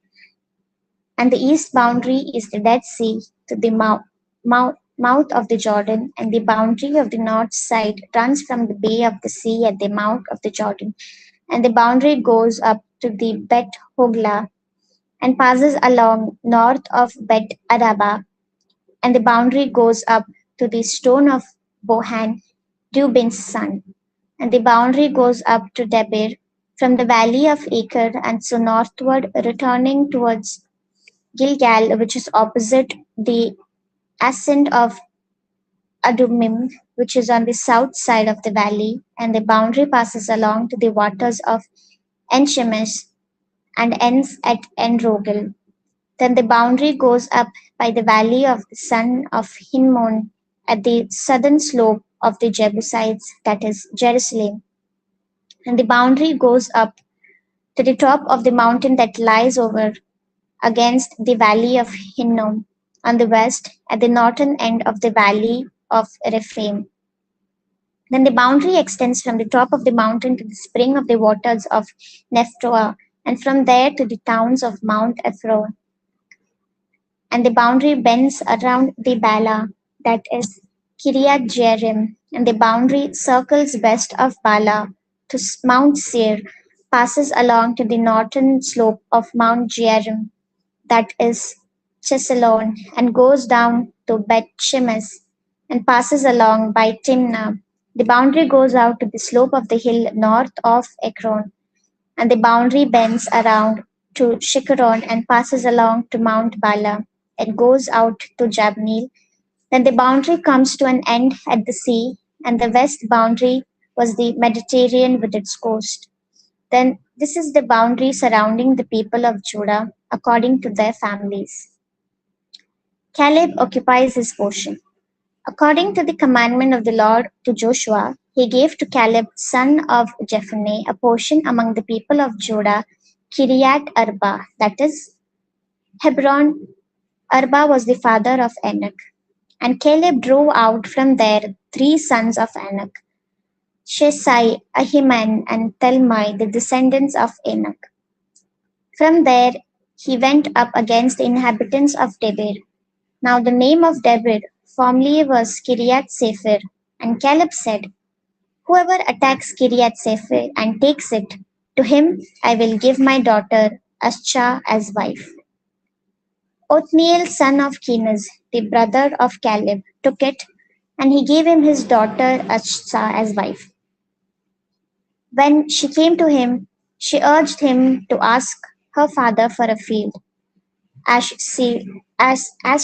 and the east boundary is the Dead Sea to the mouth of the Jordan, and the boundary of the north side runs from the bay of the sea at the mouth of the Jordan, and the boundary goes up to the Bet Hogla and passes along north of Bet Araba, and the boundary goes up to the stone of Bohan, Reuben's son, and the boundary goes up to Debir from the valley of Acre, and so northward, returning towards Gilgal, which is opposite the ascent of Adumim, which is on the south side of the valley, and the boundary passes along to the waters of Enchemesh and ends at Enrogel. Then the boundary goes up by the valley of the son of Hinnom at the southern slope of the Jebusites, that is Jerusalem. And the boundary goes up to the top of the mountain that lies over against the valley of Hinnom on the west, at the northern end of the valley of Rephaim. Then the boundary extends from the top of the mountain to the spring of the waters of Nephtoah, and from there to the towns of Mount Ephron. And the boundary bends around the Bala, that is Kiriath Jearim, and the boundary circles west of Bala to Mount Seir, passes along to the northern slope of Mount Jearim, that is Chesalon, and goes down to Bet Shemesh and passes along by Timnah. The boundary goes out to the slope of the hill north of Ekron, and the boundary bends around to Shikkeron and passes along to Mount Bala and goes out to Jabneel. Then the boundary comes to an end at the sea, and the west boundary was the Mediterranean with its coast. Then this is the boundary surrounding the people of Judah according to their families. Caleb occupies his portion. According to the commandment of the Lord to Joshua, he gave to Caleb son of Jephunneh a portion among the people of Judah, Kiriath Arba, that is Hebron. Arba was the father of Enoch. And Caleb drove out from there 3 sons of Enoch, Shesai, Ahiman, and Talmai, the descendants of Enoch. From there he went up against the inhabitants of Debir. Now the name of Debir formerly was Kiriath Sefer, and Caleb said, whoever attacks Kiriath Sefer and takes it, to him I will give my daughter Aschah as wife. Othniel son of Kenaz, the brother of Caleb, took it, and he gave him his daughter Aschah as wife. When she came to him, she urged him to ask her father for a field. As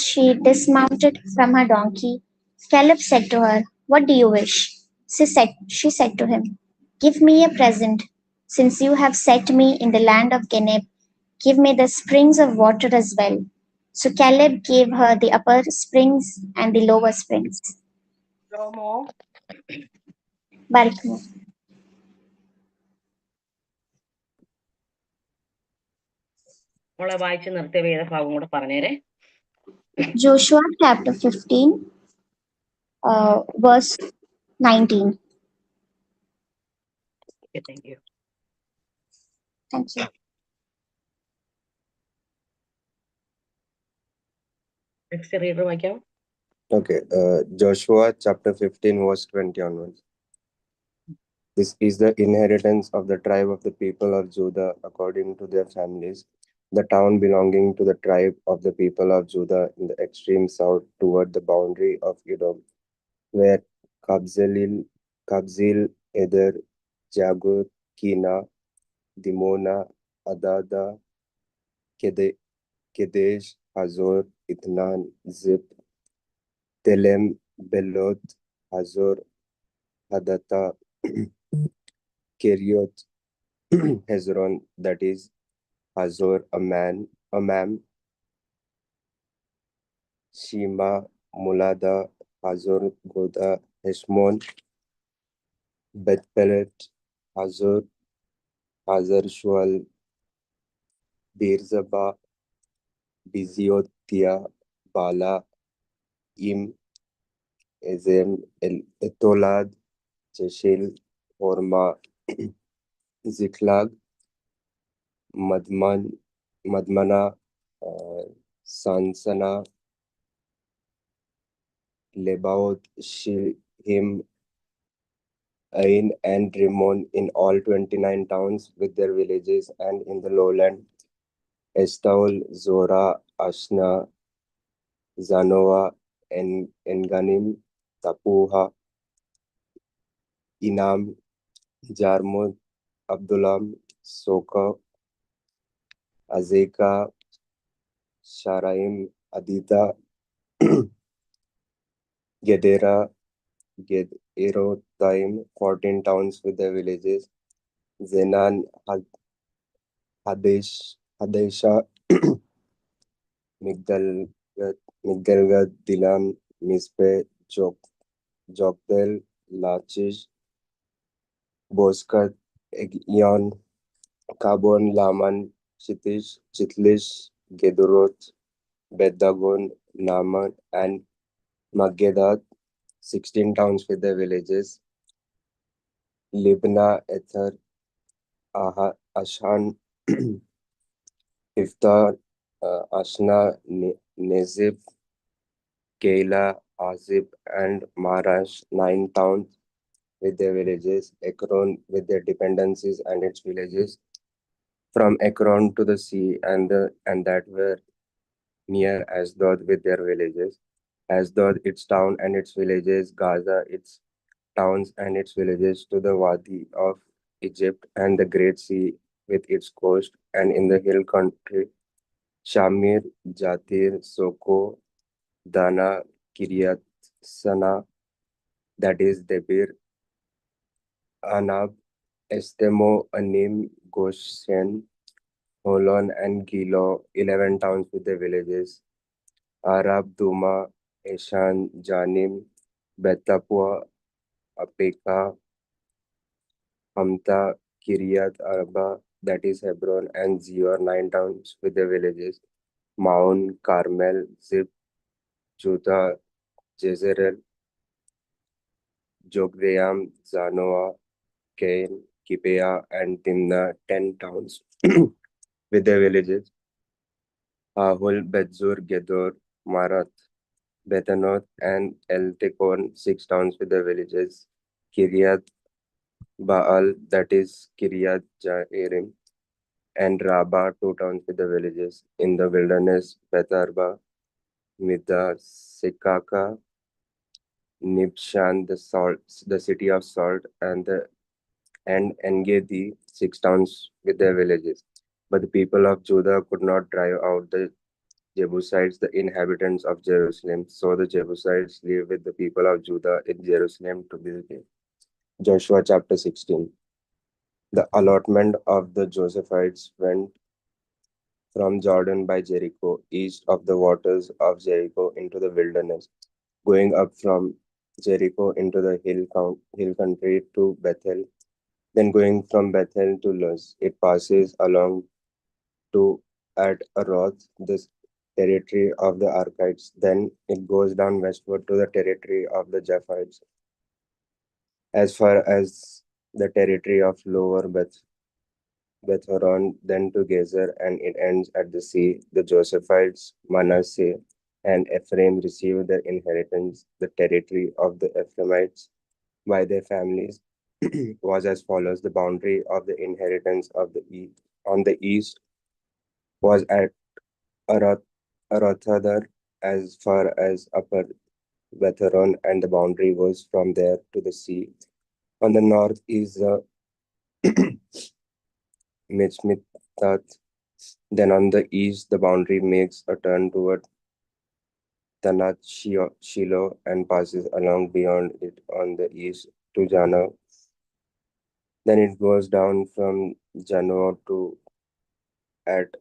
she dismounted from her donkey, Caleb said to her, what do you wish? She said to him, give me a present. Since you have set me in the land of Geneb, give me the springs of water as well. So Caleb gave her the upper springs and the lower springs. Barak. Joshua chapter 15, verse 19. Okay, thank you. Thank you. Next reader, വായിക്കാം. Okay, Joshua chapter 15, verse 20 onwards. This is the inheritance of the tribe of the people of Judah according to their families. The town belonging to the tribe of the people of Judah in the extreme south toward the boundary of Edom, where Kabzeel, Eder, Jagur, Kina, Dimona, Adada, Kedesh, Hazor, Itnan, Zip, Telem, Belot, Hazor, Hadatta, Kerioth, Hezron, that is Hazor, Amam, Shema, Mulada, Hazor, Goda, Heshmon, Bethpelet, Hazor, Hazar Shual, Beerzeba, Biziotia, Bala, Im, Ezem, Etolad, Jeshil, Horma, Ziklag, Madmana, Sansana, Lebaoth, Shilhim, Ain, and Rimmon, in all 29 towns with their villages, and in the lowland, Estaol, Zora, Ashna, Zanoah, Enganim, Tapuha, Inam, Jarmuth, Abdullam, Soka, Azeka, Sharaim, Adida, Gedera, Gederothaim, 14 towns with their villages, Zenan, Hadesha, Migdalgad, Dilam, Mispe, Jokdel, Lachish, Boskat, Egyon, Kabon, Laman, Chitlish, Gedoroth, Bedagon, Naaman, and Maggedath, 16 towns with their villages, Libna, Ether, Ashan, Iftar, Ashna, Nezib, Keila, Azib, and Marash, 9 towns with their villages, Ekron with their dependencies and its villages, from Ekron to the sea, and that were near Asdod with their villages, Asdod, its town and its villages, Gaza, its towns and its villages, to the Wadi of Egypt and the Great Sea with its coast, and in the hill country, Shamir, Jatir, Soko, Dana, Kiryat Sana, that is Debir, Anab, Estemo, Anim, Goshen, Holon, and Gilo, 11 towns with their villages, Arab, Duma, Eshan, Janim, Betapua, Apeka, Hamta, Kiryat Arba, that is Hebron, and Zior, 9 towns with their villages, Maun, Carmel, Zip, Judah, Jezreel, Jokdeam, Zanoah, Cain, Gibeah, and Timnah, 10 towns with their villages, Ahul, Betzur, Gedor, Marath, Bethanoth, and El Tekon, 6 towns with their villages, Kiryat Baal, that is Kiryat Jairim, and Rabbah, 2 towns with the villages. In the wilderness, Betharba, Midda, Sekaka, Nibshan, the city of salt, and Engedi, 6 towns with their villages. But the people of Judah could not drive out the Jebusites, the inhabitants of Jerusalem. So the Jebusites lived with the people of Judah in Jerusalem to this day. Joshua chapter 16. The allotment of the Josephites went from Jordan by Jericho, east of the waters of Jericho into the wilderness, going up from Jericho into the hill country to Bethel, then going from Bethel to Luz. It passes along to at Aroth, the territory of the Archites. Then it goes down westward to the territory of the Japhites, as far as the territory of Lower Bethhoron, then to Gezer, and it ends at the sea. The Josephites, Manasseh, and Ephraim received their inheritance. The territory of the Ephraimites by their families was as follows. The boundary of the inheritance of the east on the east was at Arath, Arathadar as far as Upper Bethhoron, and the boundary was from there to the sea. On the north is the Michmitath. Then on the east, the boundary makes a turn toward Tanat Shiloh and passes along beyond it on the east to Janoah. Then it goes down from Janoah to at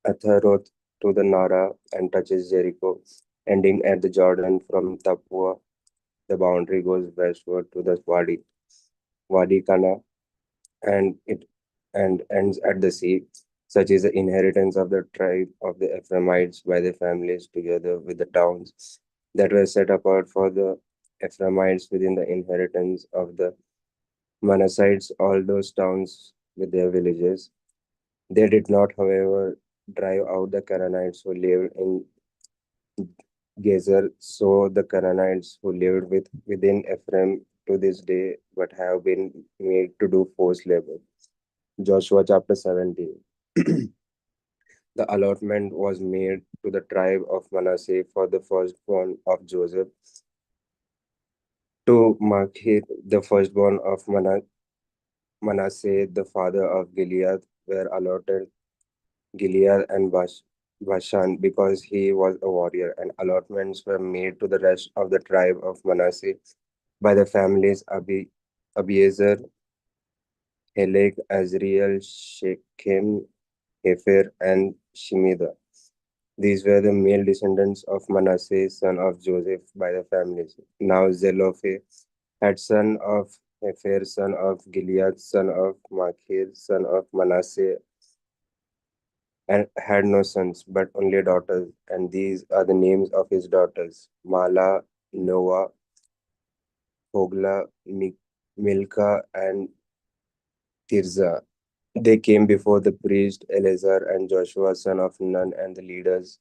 Atharoth to the Nara and touches Jericho, ending at the Jordan from Tapua. The boundary goes westward to the Wadi Kana, and it and ends at the sea. Such is the inheritance of the tribe of the Ephraimites by their families, together with the towns that were set apart for the Ephraimites within the inheritance of the Manassites, all those towns with their villages. They did not, however, drive out the Canaanites who lived in Gezer, so the Canaanites who lived within Ephraim to this day, but have been made to do forced labor. Joshua chapter 17. The allotment was made to the tribe of Manasseh for the firstborn of Joseph. To Machir, the firstborn of Manasseh, the father of Gilead, were allotted Gilead and Bashan because he was a warrior, and allotments were made to the rest of the tribe of Manasseh by the families Abiezer, Helek, Azriel, Shechem, Hefer, and Shemida. These were the male descendants of Manasseh, son of Joseph, by the families. Now Zelophehad had son of Hefer, son of Gilead, son of Machir, son of Manasseh, and had no sons, but only daughters. And these are the names of his daughters: Mala, Noah, Hogla, Milcah, and Tirzah. They came before the priest Eleazar and Joshua, son of Nun, and the leaders,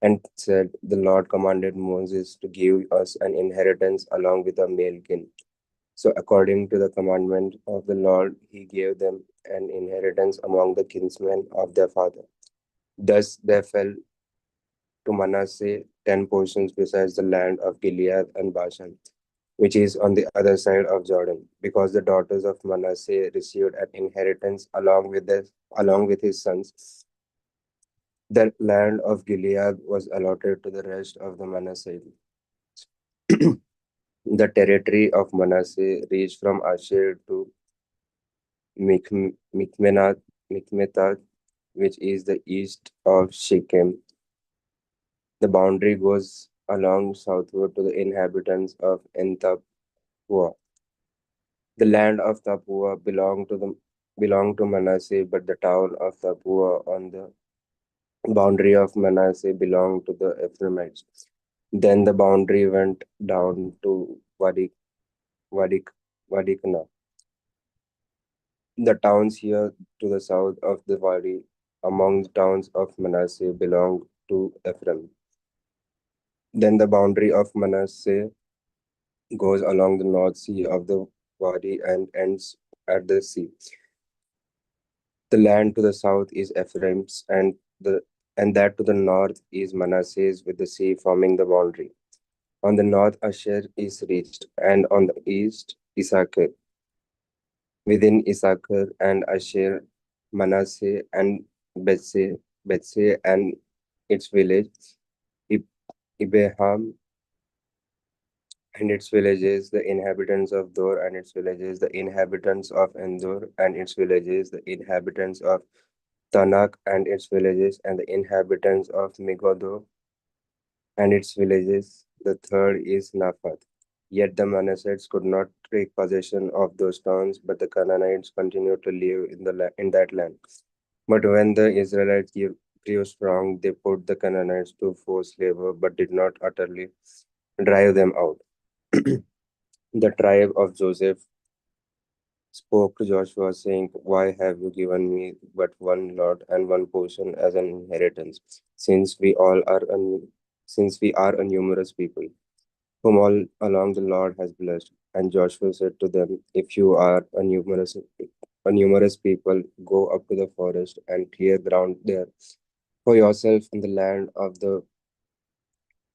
and said, The Lord commanded Moses to give us an inheritance along with a male kin. So, according to the commandment of the Lord, he gave them an inheritance among the kinsmen of their father. Thus there fell to Manasseh 10 portions besides the land of Gilead and Bashan, which is on the other side of Jordan, because the daughters of Manasseh received an inheritance along with his sons. The land of Gilead was allotted to the rest of the Manasseh. The territory of Manasseh reached from Asher to Mikmetath, which is the east of Shechem. The boundary goes along southward to the inhabitants of Entapua. The land of Tapua belonged to Manasseh, but the town of Tapua on the boundary of Manasseh belonged to the Ephraimites. Then the boundary went down to Wadik, Wadikna. The towns here to the south of the Wadi, among the towns of Manasseh, belonged to Ephraim. Then the boundary of Manasseh goes along the north sea of the Wadi and ends at the sea. The land to the south is Ephraim's, and that to the north is Manasseh's, with the sea forming the boundary. On the north, Asher is reached, and on the east, Issachar. Within Issachar and Asher, Manasseh and Bethseh and its village, Ibeham, and its villages, the inhabitants of Dor and its villages, the inhabitants of Endor and its villages, the inhabitants of Tanak and its villages, and the inhabitants of Megodo and its villages. The third is Naphat. Yet the Manassites could not take possession of those towns, but the Canaanites continued to live in that land. But when the Israelites grew strong, they put the Canaanites to forced labor, but did not utterly drive them out. The tribe of Joseph spoke to Joshua, saying, "Why have you given me but one lot and one portion as an inheritance, since we are a numerous people, whom all along the Lord has blessed?" And Joshua said to them, "If you are a numerous people, go up to the forest and clear ground there for yourself in the land of the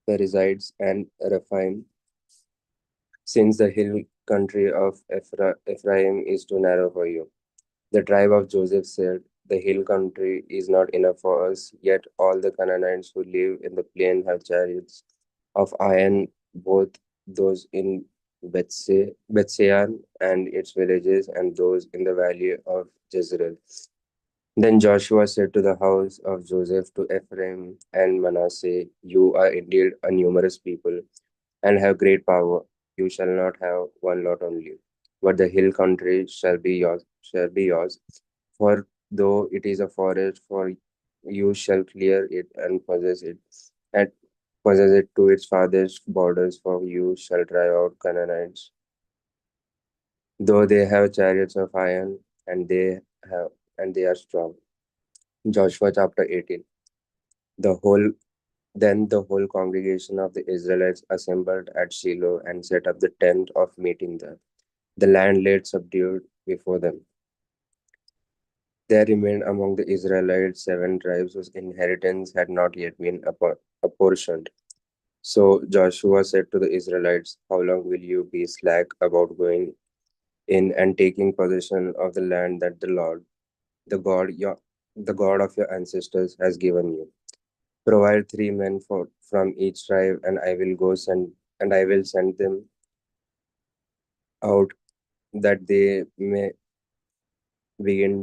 Perizzites and Rephaim, since the hill country of Ephraim is too narrow for you." The tribe of Joseph said, "The hill country is not enough for us, yet all the Canaanites who live in the plain have chariots of iron, both those in Bethsean and its villages, and those in the valley of Jezreel." Then Joshua said to the house of Joseph, to Ephraim and Manasseh, "You are indeed a numerous people and have great power. You shall not have one lot only, but the hill country shall be yours. For though it is a forest, for you shall clear it and possess it to its farthest borders, for you shall drive out Canaanites, though they have chariots of iron, have and they are strong." Joshua chapter 18. The whole Then the whole congregation of the Israelites assembled at Shiloh and set up the tent of meeting there. The land lay subdued before them. There remained among the Israelites 7 tribes whose inheritance had not yet been apportioned. So Joshua said to the Israelites, "How long will you be slack about going in and taking possession of the land that the Lord, the God, the God of your ancestors, has given you? Provide 3 men from each tribe, and I will send them out, that they may begin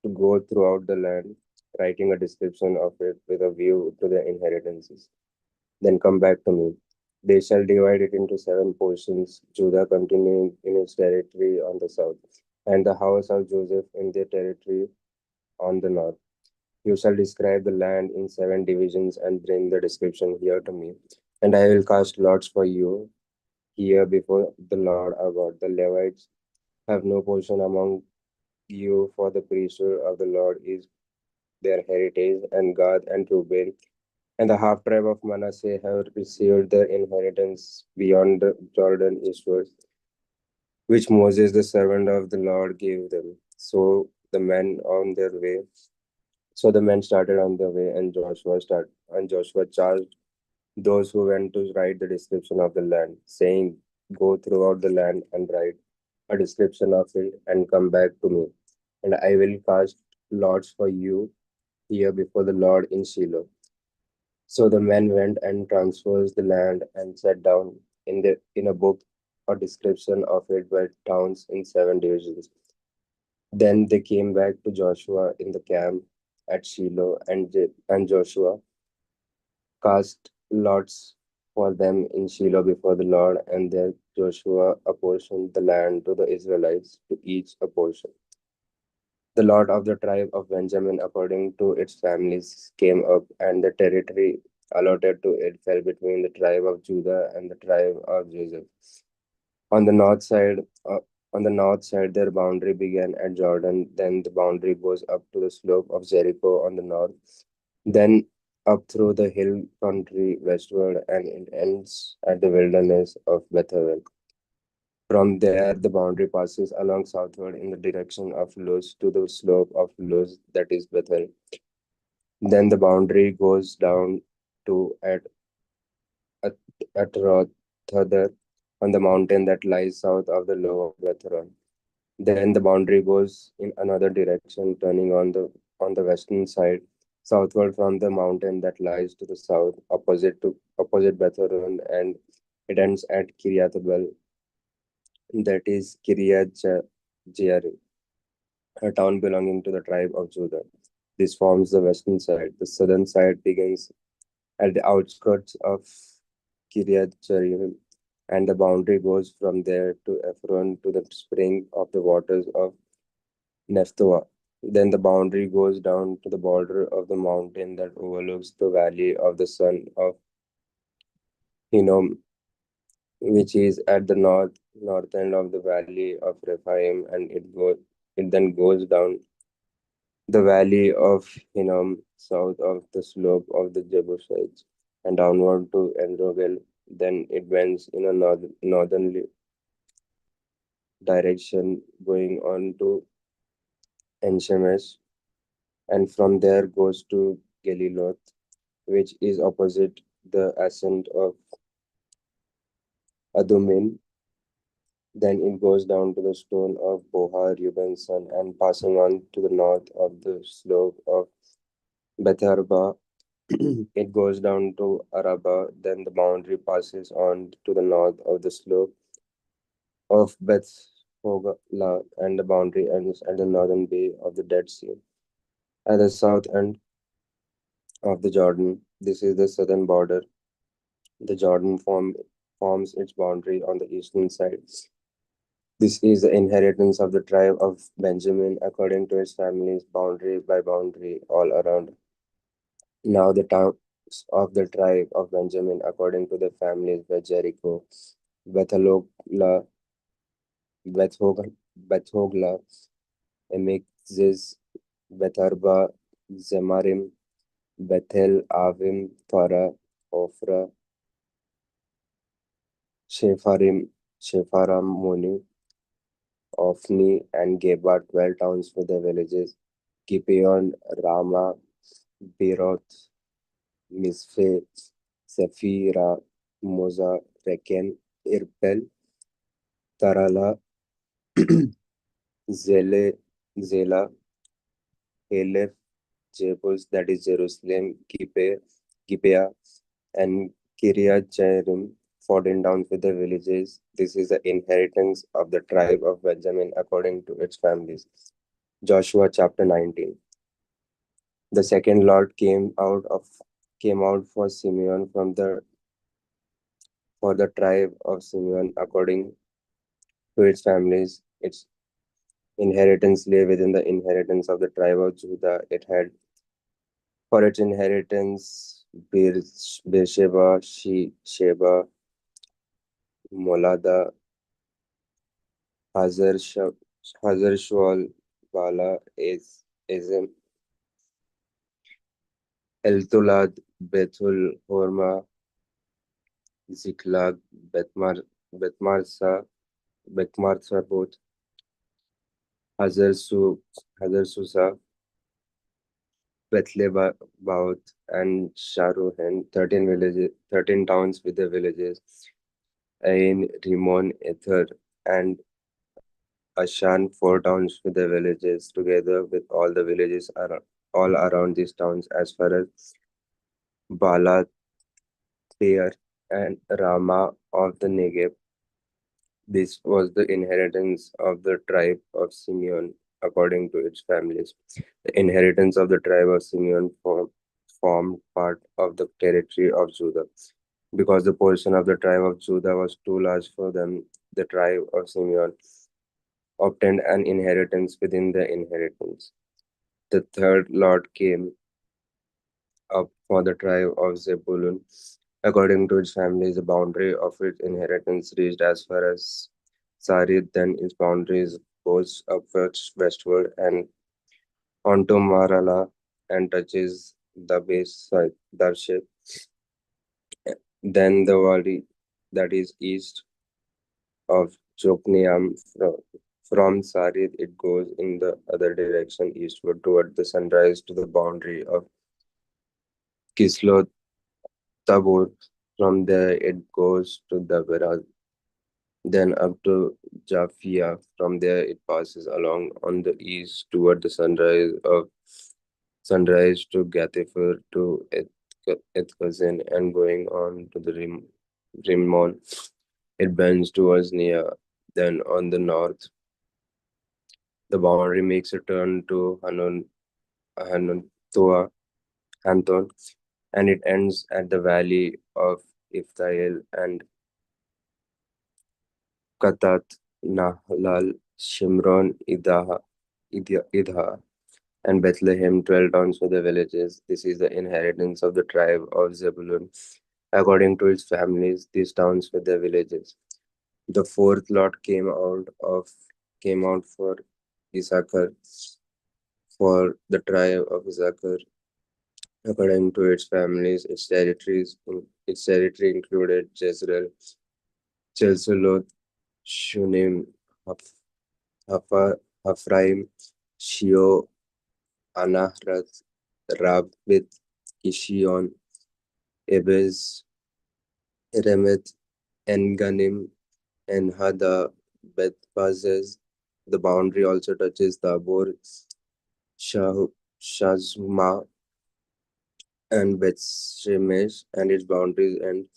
to go throughout the land, writing a description of it with a view to their inheritances. Then come back to me. They shall divide it into 7 portions, Judah continuing in its territory on the south, and the house of Joseph in their territory on the north. You shall describe the land in 7 divisions and bring the description here to me, and I will cast lots for you here before the Lord our God. The Levites have no portion among you, for the priesthood of the Lord is their heritage, and Gad and Reuben and the half tribe of Manasseh have received their inheritance beyond the Jordan eastward, which Moses the servant of the Lord gave them. So the men started on their way, and Joshua charged those who went to write the description of the land, saying, "Go throughout the land and write a description of it, and come back to me, and I will cast lots for you here before the Lord in Shiloh." So the men went and transferred the land and set down in a book a description of it by towns in 7 divisions. Then they came back to Joshua in the camp at Shiloh, and Joshua cast lots for them in Shiloh before the Lord, and there Joshua apportioned the land to the Israelites, to each a portion. The lot of the tribe of Benjamin, according to its families, came up, and the territory allotted to it fell between the tribe of Judah and the tribe of Joseph. On the north side, uh, on the north side, their boundary began at Jordan. Then the boundary goes up to the slope of Jericho on the north, then up through the hill country westward, and it ends at the wilderness of Bethel. From there, the boundary passes along southward in the direction of Luz to the slope of Luz, that is Bethel. Then the boundary goes down to at, at Rothadar on the mountain that lies south of the lower Bethel. Then the boundary goes in another direction, turning on the western side, southward from the mountain that lies to the south, opposite Bethhoron, and It ends at Kiryat-Bel, that is Jearim, a town belonging to the tribe of Judah. This forms the western side. The southern side begins at the outskirts of Kiryat Jearim, and the boundary goes from there to Ephron to the spring of the waters of Nephtoah. Then the boundary goes down to the border of the mountain that overlooks the valley of the son of Hinnom, which is at the north end of the valley of Rephaim, and it then goes down the valley of Hinnom, south of the slope of the Jebusites, and downward to Enrogel. Then it bends in a northerly direction, going on to Enshemesh, and from there goes to Geliloth, which is opposite the ascent of Adumim. Then it goes down to the stone of Bohar, Reuben's son, and passing on to the north of the slope of Betharba, it goes down to Araba. Then the boundary passes on to the north of the slope of Beth Hogla, and the boundary ends at the northern bay of the Dead Sea. At the south end of the Jordan, this is the southern border. The Jordan forms its boundary on the eastern side. This is the inheritance of the tribe of Benjamin according to its families, boundary by boundary, all around. Now the towns of the tribe of Benjamin according to the families were Jericho, Bethalogla, Bethogla, Emexis, Betharba, Zemarim, Bethel, Avim, Farah, Ophrah, Shepharam, Moni, Ophni, and Geba, 12 towns with their villages, Gibeon, Ramah, Beeroth, Mizpeh, Sephira, Moza, Reken, Irpel, Tarala, Zela, Aleph, Jebus, that is Jerusalem, Gibeah, and Kiryat Jearim, 14 towns with the villages. This is the inheritance of the tribe of Benjamin according to its families. Joshua chapter 19. The second lot came out for Simeon for the tribe of Simeon according to its families. Its inheritance lay within the inheritance of the tribe of Judah. It had for its inheritance Beersheba, Sheba, Molada, Hazar Shual, Bala, Ezem, Eltolad, Bethul, Horma, Ziklag, Bethmarsa, both, Hazar Susa, Bethlebaoth, and Sharuhen, 13 towns with their villages, Ain, Rimon, Ether, and Ashan, 4 towns with their villages, together with all the villages all around these towns as far as Bala, Tyre, and Ramah of the Negev. This was the inheritance of the tribe of Simeon according to its families. The inheritance of the tribe of Simeon formed part of the territory of Judah. Because the portion of the tribe of Judah was too large for them, the tribe of Simeon obtained an inheritance within the inheritance. The third lot came up for the tribe of Zebulun. According to its families, the boundary of its inheritance reached as far as Sarid, then its boundaries goes upwards westward and onto Marala and touches the base side, Darshit. Then the valley that is east of Jokneam from Sarid, it goes in the other direction eastward toward the sunrise to the boundary of Kisloth Tabor. From there, it goes to Daberaz, then up to Japhia. From there, it passes along on the east toward the sunrise to Gathifur to Ethkazin and going on to the rim Rimmon. It bends towards Nia. Then on the north, the boundary makes a turn to Hanuntoa, Hanton, and it ends at the valley of Iftael and Katat, Nahlal, Shimron, Idha, and Bethlehem, 12 towns for the villages. This is the inheritance of the tribe of Zebulun. According to its families, these towns were their villages. The fourth lot came out for Issachar, for the tribe of Issachar. According to its families, its territory included Jezreel, Chelseloth, Shunem, Haphraim, Shio, Anahrath, Rabbith, Kishion, Ebez, Remeth, En-Ganim, and Hada, Beth-Pazez. The boundary also touches Tabor, Shazuma, and Beth-Shemesh, and its boundaries end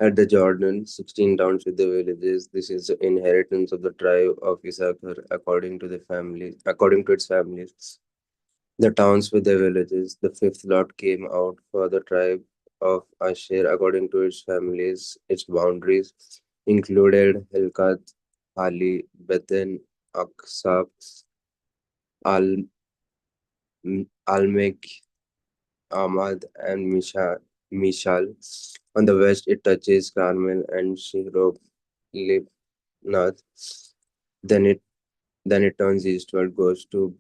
at the Jordan, 16 towns with the villages. This is the inheritance of the tribe of Issachar according to its families. The towns with their villages. The fifth lot came out for the tribe of Asher according to its families. Its boundaries included Helkath, Hali, Beten, Aksab, Al Almek, Ahmad, and Mishal. On the west, it touches Carmel and Shirob Libnath. Then it then it turns eastward, goes to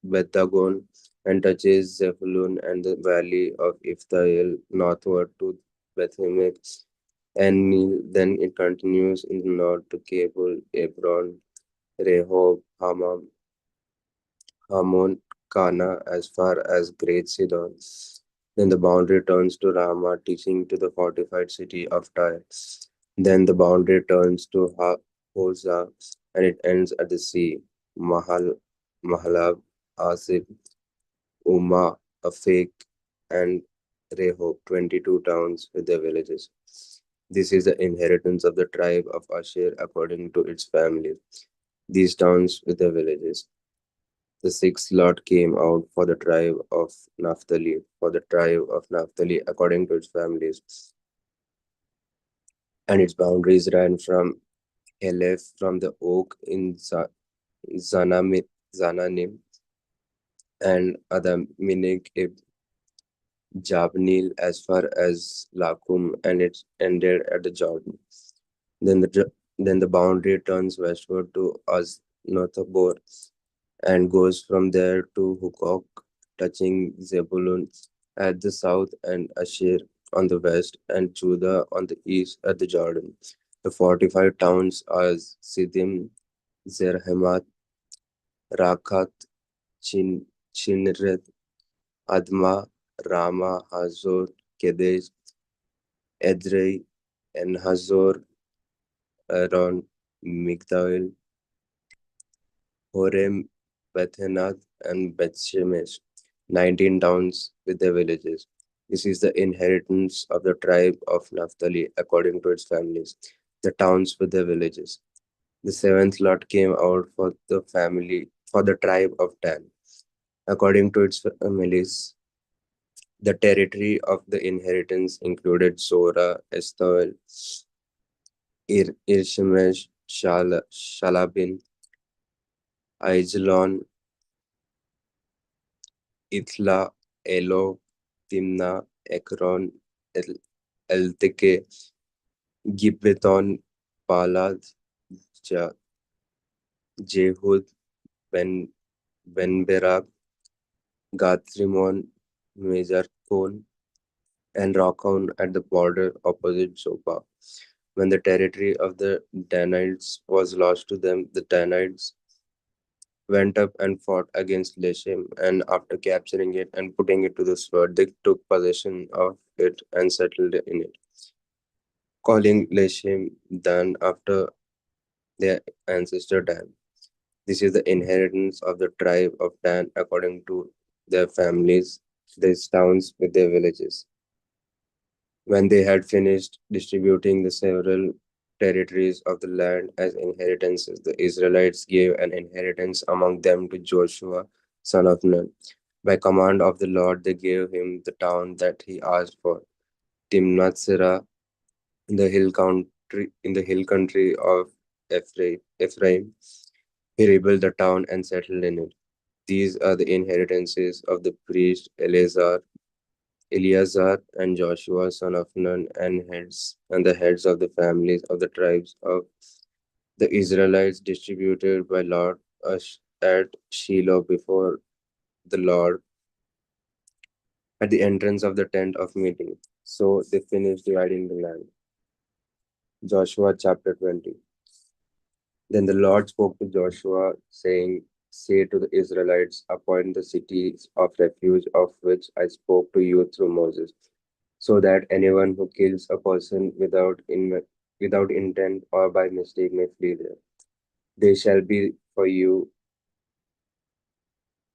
Beth-Dagon, and touches Zebulun and the valley of Iftael northward to Bethlehem and Nil. Then it continues in the north to Cable, Hebron, Rehob, Hamon, Kana, as far as Great Sidon. Then the boundary turns to Ramah, teaching to the fortified city of Tyre. Then the boundary turns to Hosah, and it ends at the sea. Mahalab, Asib, Uma, Afek, and Rehob, 22 towns with their villages. This is the inheritance of the tribe of Asher according to its family. These towns with their villages. The sixth lot came out for the tribe of Naphtali, according to its families, and its boundaries ran from Eleph, from the oak in Zananim, and Adaminik Jabneel as far as Lakum, and it ended at the Jordan. Then the boundary turns westward to Aznothabor and goes from there to Hukok, touching Zebulun at the south and Asher on the west, and Judah on the east at the Jordan. The fortified towns are Siddim, Zerhemat, Rakat, Chinred, Adma, Rama, Hazor, Kedesh, Edrei, and Hazor, Aaron, Migdal, Horem, Bethanath, and Bethshemesh, 19 towns with their villages. This is the inheritance of the tribe of Naphtali according to its families, the towns with their villages. The seventh lot came out for the tribe of Dan, according to its families. The territory of the inheritance included Zorah, Estaol, Irshemesh, Shalabin, Aijalon, Ithla, Elo, Timnah, Ekron, Elteke, Gibbeton, Balad, Jehud, Benberab, Gathrimon, Mezarkon, and Rockon at the border opposite Joppa. When the territory of the Danites was lost to them, the Danites went up and fought against Leshem, and after capturing it and putting it to the sword, they took possession of it and settled in it, calling Leshem Dan after their ancestor Dan. This is the inheritance of the tribe of Dan according to their families, these towns with their villages. When they had finished distributing the several territories of the land as inheritances, the Israelites gave an inheritance among them to Joshua, son of Nun. By command of the Lord, they gave him the town that he asked for, Timnath Serah, in the hill country of Ephraim. He rebuilt the town and settled in it. These are the inheritances of the priest Eleazar and Joshua son of Nun and the heads of the families of the tribes of the Israelites distributed by Lord at Shiloh before the Lord at the entrance of the tent of meeting. So they finished dividing the land. Joshua chapter 20. Then the Lord spoke to Joshua, saying, Say to the Israelites, appoint the cities of refuge of which I spoke to you through Moses, so that anyone who kills a person without intent or by mistake may flee there. They shall be for you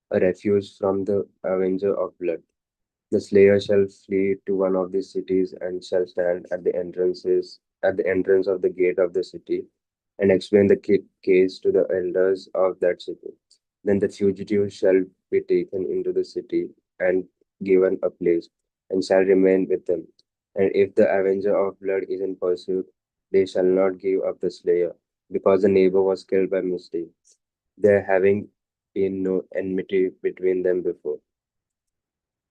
a refuge from the avenger of blood. The slayer shall flee to one of these cities and shall stand at the entrance of the gate of the city and explain the case to the elders of that city. Then the fugitive shall be taken into the city and given a place and shall remain with them. And if the avenger of blood is in pursuit, they shall not give up the slayer, because the neighbor was killed by mistake, there having been no enmity between them before.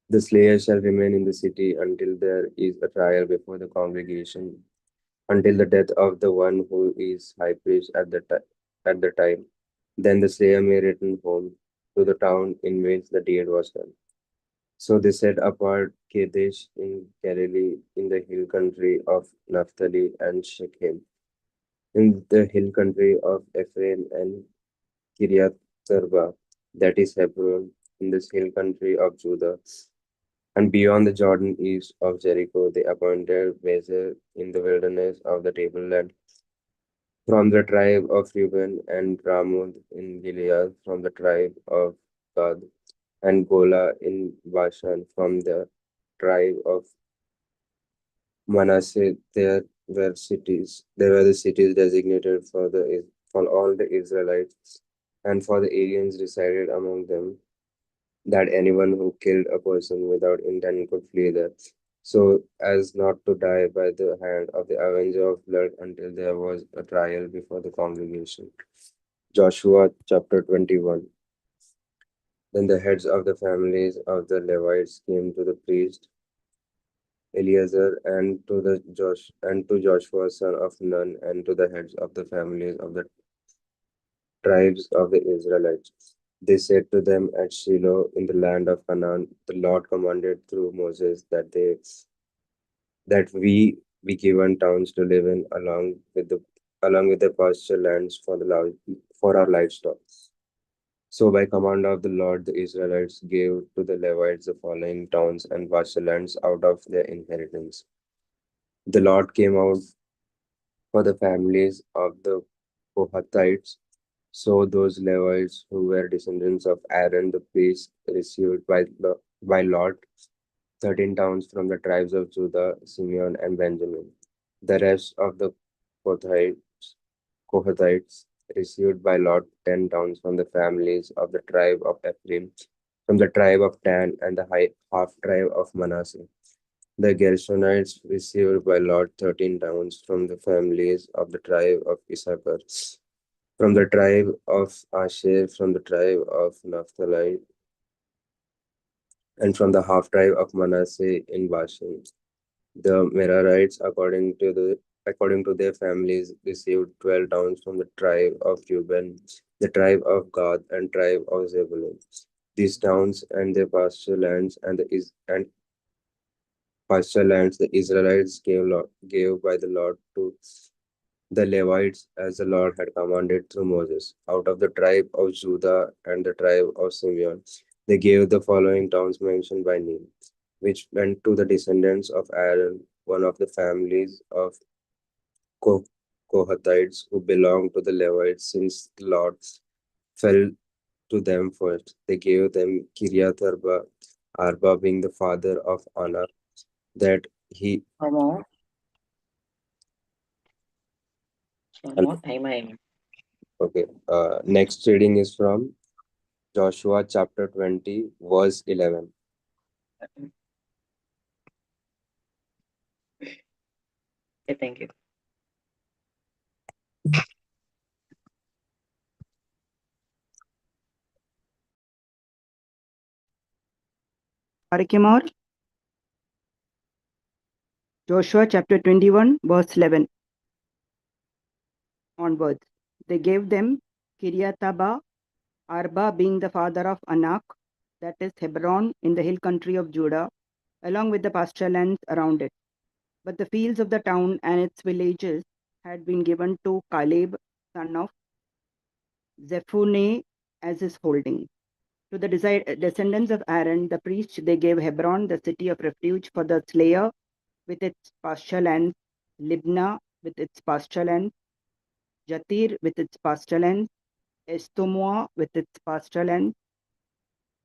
The slayer shall remain in the city until there is a trial before the congregation, until the death of the one who is high priest at the time. Then the slayer may return home to the town in which the deed was done. So they set apart Kadesh in Galilee in the hill country of Naphtali and Shechem, in the hill country of Ephraim and Kiriath Arba, that is Hebron, in this hill country of Judah. And beyond the Jordan east of Jericho, they appointed Bezer in the wilderness of the tableland from the tribe of Reuben, and Ramoth in Gilead from the tribe of Gad, and Gola in Bashan from the tribe of Manasseh. There were the cities designated for all the Israelites, and for the aliens resided among them, that anyone who killed a person without intent could flee there, so as not to die by the hand of the avenger of blood until there was a trial before the congregation. Joshua chapter 21. Then the heads of the families of the Levites came to the priest Eleazar and to Joshua son of Nun and to the heads of the families of the tribes of the Israelites. They said to them at Shiloh in the land of Canaan, the Lord commanded through Moses that we be given towns to live in along with the pasture lands for our livestock. So by command of the Lord, the Israelites gave to the Levites the following towns and pasture lands out of their inheritance. The Lord came out for the families of the Kohathites. So those Levites who were descendants of Aaron the priest received by lot 13 towns from the tribes of Judah, Simeon, and Benjamin. The rest of the Kohathites received by lot 10 towns from the families of the tribe of Ephraim, from the tribe of Dan, and the half tribe of Manasseh. The Gershonites received by lot 13 towns from the families of the tribe of Issachar, from the tribe of Asher, from the tribe of Naphtali, and from the half tribe of Manasseh in Bashan. The Merarites, according to their families, received 12 towns from the tribe of Reuben, the tribe of Gad, and tribe of Zebulun. These towns and their pasture lands the Israelites gave by the Lord to the Levites as the Lord had commanded through Moses. Out of the tribe of Judah and the tribe of Simeon, they gave the following towns mentioned by name, which went to the descendants of Aaron, one of the families of Ko- Kohathites who belonged to the Levites, since the Lord fell to them first. They gave them Kiriath Arba, Arba being the father of Anak, that he More. More time I am. okay. Next reading is from Joshua chapter 20, verse 11. Okay, thank you. Arikimor, Joshua chapter 21, verse 11 onwards. They gave them Kiriathaba, Arba being the father of Anak, that is Hebron in the hill country of Judah, along with the pasture lands around it. But the fields of the town and its villages had been given to Caleb, son of Zephuneh, as his holding. To the descendants of Aaron, the priest, they gave Hebron, the city of refuge for the slayer, with its pasture lands, Libnah with its pasture lands, Jatir with its pasture lands, Eshtemoa with its pasture lands,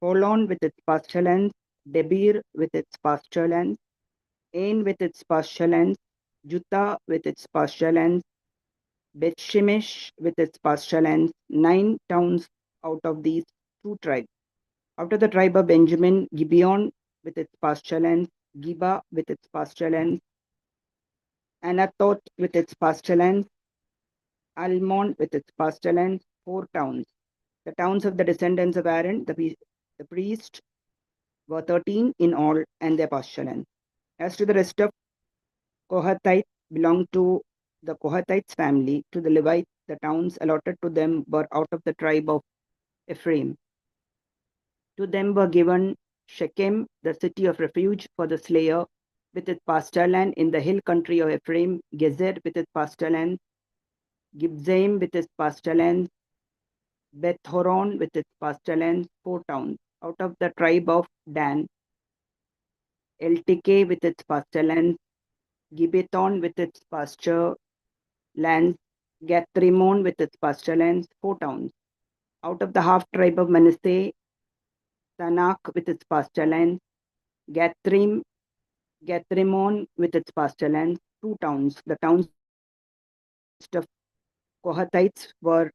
Holon with its pasture lands, Debir with its pasture lands, Ain with its pasture lands, Juttah with its pasture lands, Bethshemesh with its pasture lands, 9 towns out of these 2 tribes. Out of the tribe of Benjamin, Gibeon with its pasture lands, Geba with its pasture lands, Anathoth with its pasture lands, Almon with its pasture lands, 4 towns. The towns of the descendants of Aaron, the priest, were 13 in all, and their pasture lands. As to the rest of Kohathites, belonged to the Kohathites family. To the Levites, the towns allotted to them were out of the tribe of Ephraim. To them were given Shechem, the city of refuge for the slayer, with its pasture land in the hill country of Ephraim, Gezer with its pasture land, Gibzaim with its pasture land, Beth Horon with its pasture land, 4 towns. Out of the tribe of Dan, Elteke with its pasture lands, Gibeton with its pasture lands, Gathrimon with its pasture lands, 4 towns. Out of the half tribe of Manasseh, Tanak with its pasture lands, Gathrimon with its pasture lands, 2 towns. The towns of Kohathites were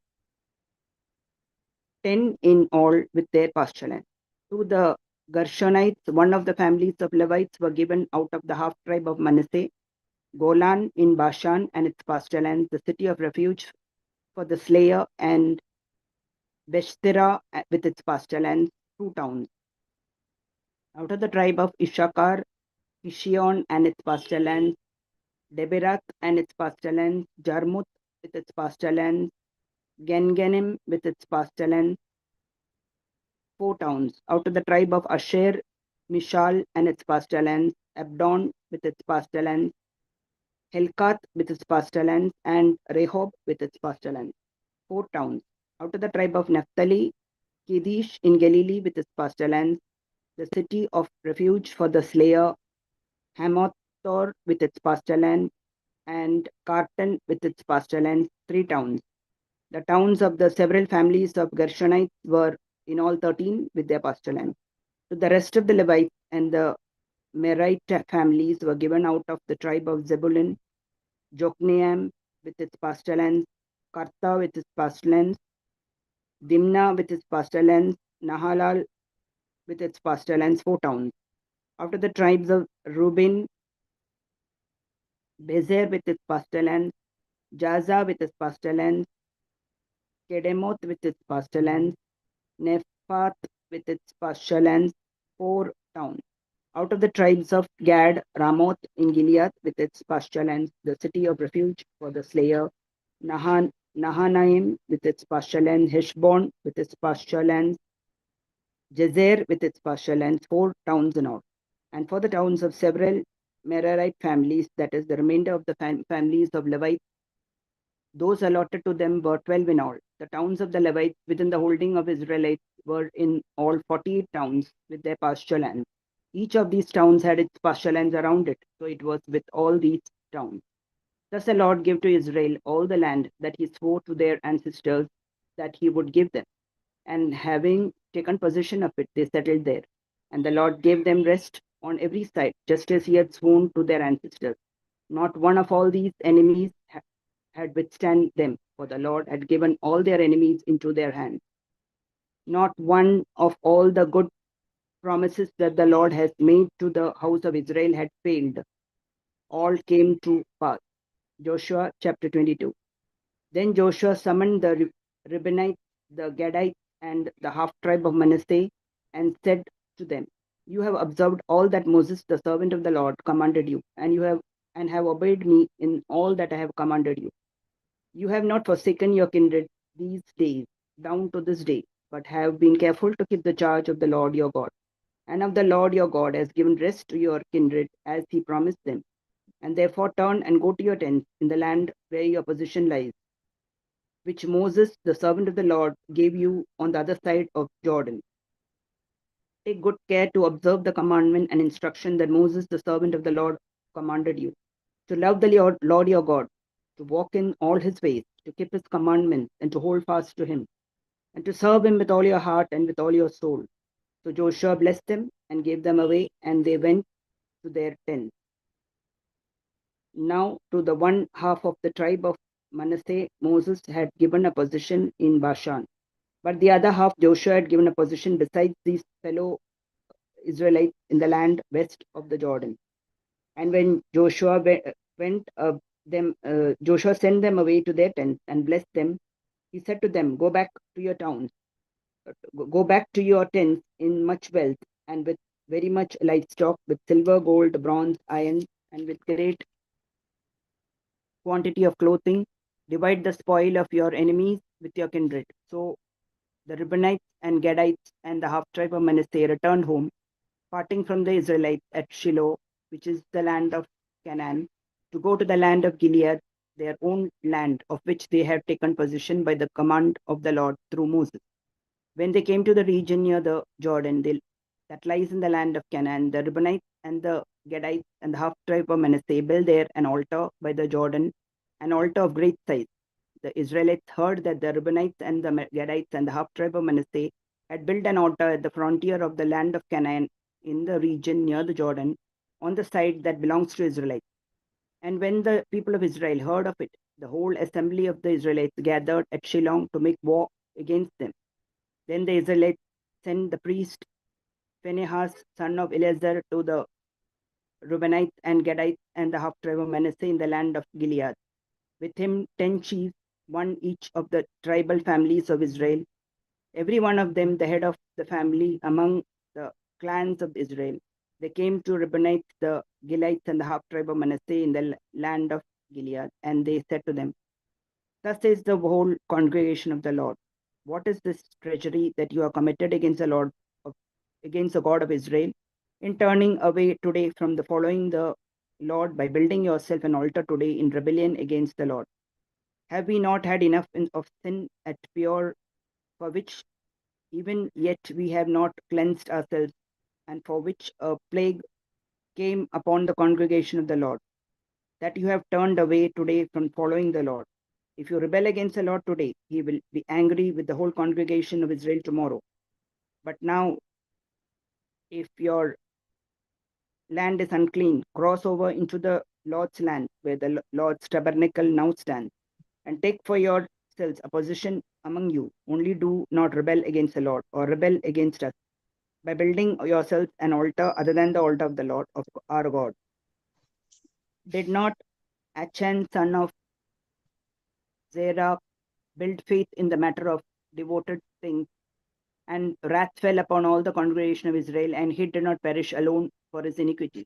10 in all with their pasture land. To the Gershonites, one of the families of Levites were given out of the half tribe of Manasseh, Golan in Bashan and its pasture lands, the city of refuge for the slayer, and Beshtera with its pasture lands, 2 towns. Out of the tribe of Issachar, Kishion and its pasture lands, Deberath and its pasture lands, Jarmuth with its pasture lands, Gengenim with its pasture lands, 4 towns. Out of the tribe of Asher, Mishal and its pasture lands, Abdon with its pasture lands, Helkath with its pasture lands, and Rehob with its pasture lands, 4 towns. Out of the tribe of Naphtali, Kedesh in Galilee with its pasture lands, the city of refuge for the slayer, Hamathor with its pasture land, and Kartan with its pasture lands, 3 towns. The towns of the several families of Gershonites were in all 13 with their pasture land. To the rest of the Levites and the Merite families were given out of the tribe of Zebulun, Jokneam with its pasture lands, Karta with its pasture lands, Dimna with its pasture lands, Nahalal with its pasture lands, 4 towns. After the tribes of Reuben, Bezer with its pasture lands, Jaza with its pasture lands, Kedemoth with its pasture lands, Nephath with its pasture lands, 4 towns. Out of the tribes of Gad, Ramoth in Gilead with its pasture lands, the city of refuge for the slayer, Nahanaim with its pasture lands, Heshbon with its pasture lands, Jezer with its pasture lands, 4 towns in all. And for the towns of several Merarite families, that is the remainder of the families of Levites, those allotted to them were 12 in all. The towns of the Levites within the holding of Israelites were in all 48 towns with their pasture lands. Each of these towns had its pasture lands around it, so it was with all these towns. Thus the Lord gave to Israel all the land that he swore to their ancestors that he would give them. And having taken possession of it, they settled there. And the Lord gave them rest on every side, just as he had sworn to their ancestors. Not one of all these enemies had withstand them, for the Lord had given all their enemies into their hands. Not one of all the good promises that the Lord has made to the house of Israel had failed. All came to pass. Joshua chapter 22. Then Joshua summoned the Reubenites, the Gadites, and the half tribe of Manasseh, and said to them, "You have observed all that Moses, the servant of the Lord, commanded you, and have obeyed me in all that I have commanded you. You have not forsaken your kindred these days, down to this day, but have been careful to keep the charge of the Lord your God. And of the Lord your God has given rest to your kindred as he promised them. And therefore turn and go to your tents in the land where your position lies, which Moses, the servant of the Lord, gave you on the other side of Jordan. Take good care to observe the commandment and instruction that Moses, the servant of the Lord, commanded you, to love the Lord your God, to walk in all his ways, to keep his commandments, and to hold fast to him, and to serve him with all your heart and with all your soul." So Joshua blessed them and gave them away, and they went to their tents. Now to the one half of the tribe of Manasseh, Moses had given a position in Bashan, but the other half Joshua had given a position besides these fellow Israelites in the land west of the Jordan. And when Joshua Joshua sent them away to their tents and blessed them, he said to them, "Go back to your towns, go back to your tents in much wealth and with very much livestock, with silver, gold, bronze, iron, and with great quantity of clothing. Divide the spoil of your enemies with your kindred." So the Reubenites and Gadites and the half tribe of Manasseh returned home, parting from the Israelites at Shiloh, which is the land of Canaan, to go to the land of Gilead, their own land, of which they had taken possession by the command of the Lord through Moses. When they came to the region near the Jordan that lies in the land of Canaan, the Reubenites and the Gadites and the half tribe of Manasseh built there an altar by the Jordan, an altar of great size. The Israelites heard that the Reubenites and the Gadites and the half tribe of Manasseh had built an altar at the frontier of the land of Canaan in the region near the Jordan, on the side that belongs to Israelites. And when the people of Israel heard of it, the whole assembly of the Israelites gathered at Shiloh to make war against them. Then the Israelites sent the priest Phinehas, son of Eleazar, to the Reubenites and Gadites and the half tribe of Manasseh in the land of Gilead. With him 10 chiefs, one each of the tribal families of Israel, every one of them the head of the family among the clans of Israel. They came to Reubenites, the Gilites, and the half tribe of Manasseh in the land of Gilead, and they said to them, "Thus says the whole congregation of the Lord, what is this treachery that you have committed against against the God of Israel, in turning away today from the following the Lord by building yourself an altar today in rebellion against the Lord? Have we not had enough of sin at Peor, for which even yet we have not cleansed ourselves, and for which a plague came upon the congregation of the Lord, that you have turned away today from following the Lord? If you rebel against the Lord today, he will be angry with the whole congregation of Israel tomorrow. But now, if your land is unclean, cross over into the Lord's land, where the Lord's tabernacle now stands, and take for yourselves a position among you. Only do not rebel against the Lord, or rebel against us, by building yourselves an altar other than the altar of the Lord of our God. Did not Achan, son of Zerah, build faith in the matter of devoted things, and wrath fell upon all the congregation of Israel, and he did not perish alone for his iniquity?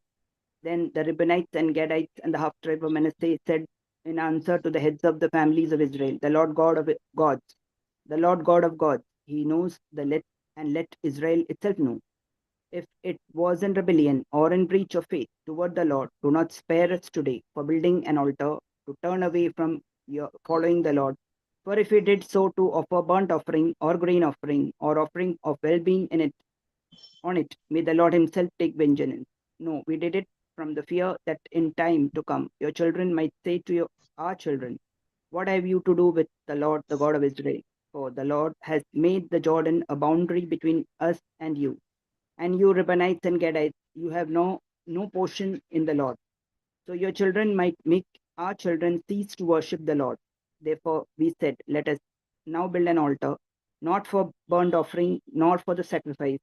Then the Reubenites and Gadites and the half tribe of Manasseh said in answer to the heads of the families of Israel, "The Lord God of gods, the Lord God of gods, he knows let Israel itself know. If it was in rebellion or in breach of faith toward the Lord, do not spare us today for building an altar to turn away from your following the Lord. For if we did so to offer burnt offering or grain offering or offering of well-being on it, may the Lord himself take vengeance. No, we did it from the fear that in time to come your children might say to our children, what have you to do with the Lord, the God of Israel? For the Lord has made the Jordan a boundary between us and you. And you Reubenites and Gadites, you have no portion in the Lord. So your children might make our children cease to worship the Lord. Therefore we said, let us now build an altar, not for burnt offering, nor for the sacrifice,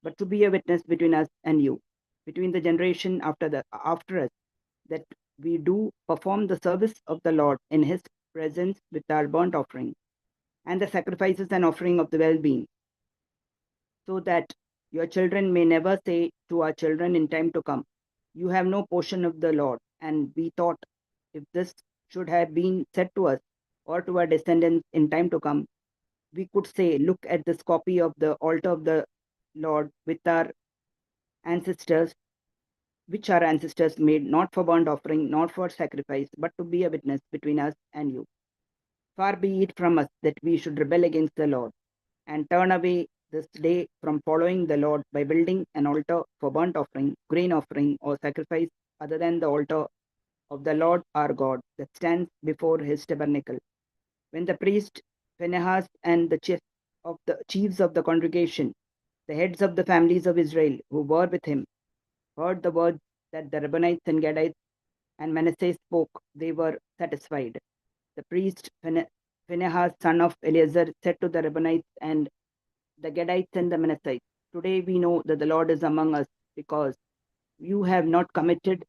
but to be a witness between us and you, between the generation after us, that we do perform the service of the Lord in his presence with our burnt offering and the sacrifices and offering of the well-being, so that your children may never say to our children in time to come, you have no portion of the Lord. And we thought, if this should have been said to us or to our descendants in time to come, we could say, look at this copy of the altar of the Lord with our ancestors, which our ancestors made, not for burnt offering, not for sacrifice, but to be a witness between us and you. Far be it from us that we should rebel against the Lord and turn away this day from following the Lord by building an altar for burnt offering, grain offering, or sacrifice other than the altar of the Lord our God that stands before his tabernacle. When the priest Phinehas and the chiefs of the congregation, the heads of the families of Israel who were with him, heard the words that the Reubenites and Gadites and Manasseh spoke, they were satisfied. The priest Phinehas, son of Eleazar, said to the Reubenites and the Gadites and the Manassites, today we know that the Lord is among us, because you have not committed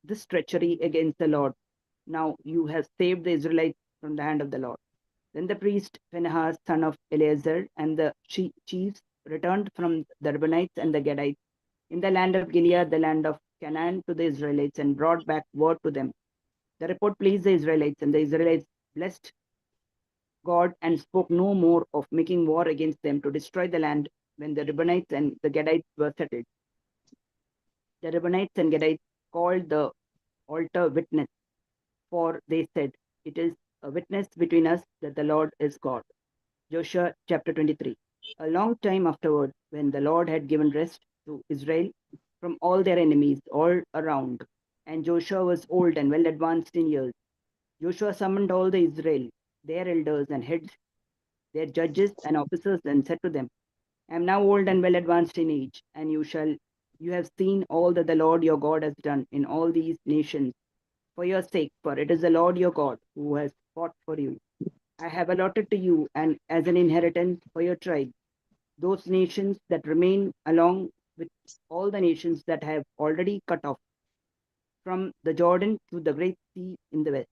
this treachery against the Lord. Now you have saved the Israelites from the hand of the Lord. Then the priest Phinehas, son of Eleazar, and the chiefs returned from the Reubenites and the Gadites in the land of Gilead, the land of Canaan, to the Israelites, and brought back word to them. The report pleased the Israelites, and the Israelites blessed God and spoke no more of making war against them to destroy the land when the Reubenites and the Gadites were settled. The Reubenites and Gadites called the altar witness, for they said, it is a witness between us that the Lord is God. Joshua chapter 23. A long time afterward, when the Lord had given rest to Israel from all their enemies all around, and Joshua was old and well advanced in years, Joshua summoned all the Israel, their elders and heads, their judges and officers, and said to them, I am now old and well advanced in age, and you have seen all that the Lord your God has done in all these nations for your sake, for it is the Lord your God who has fought for you. I have allotted to you and as an inheritance for your tribe those nations that remain, along with all the nations that have already cut off from the Jordan to the great sea in the west.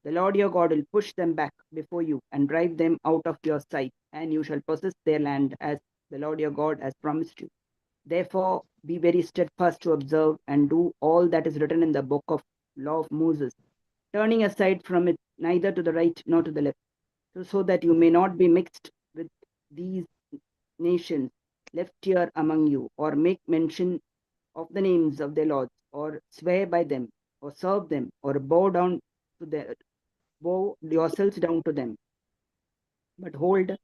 The Lord your God will push them back before you and drive them out of your sight, and you shall possess their land as the Lord your God has promised you. Therefore, be very steadfast to observe and do all that is written in the book of law of Moses, turning aside from it neither to the right nor to the left, so that you may not be mixed with these nations left here among you, or make mention of the names of their lords, or swear by them, or serve them, or bow yourselves down to them. But hold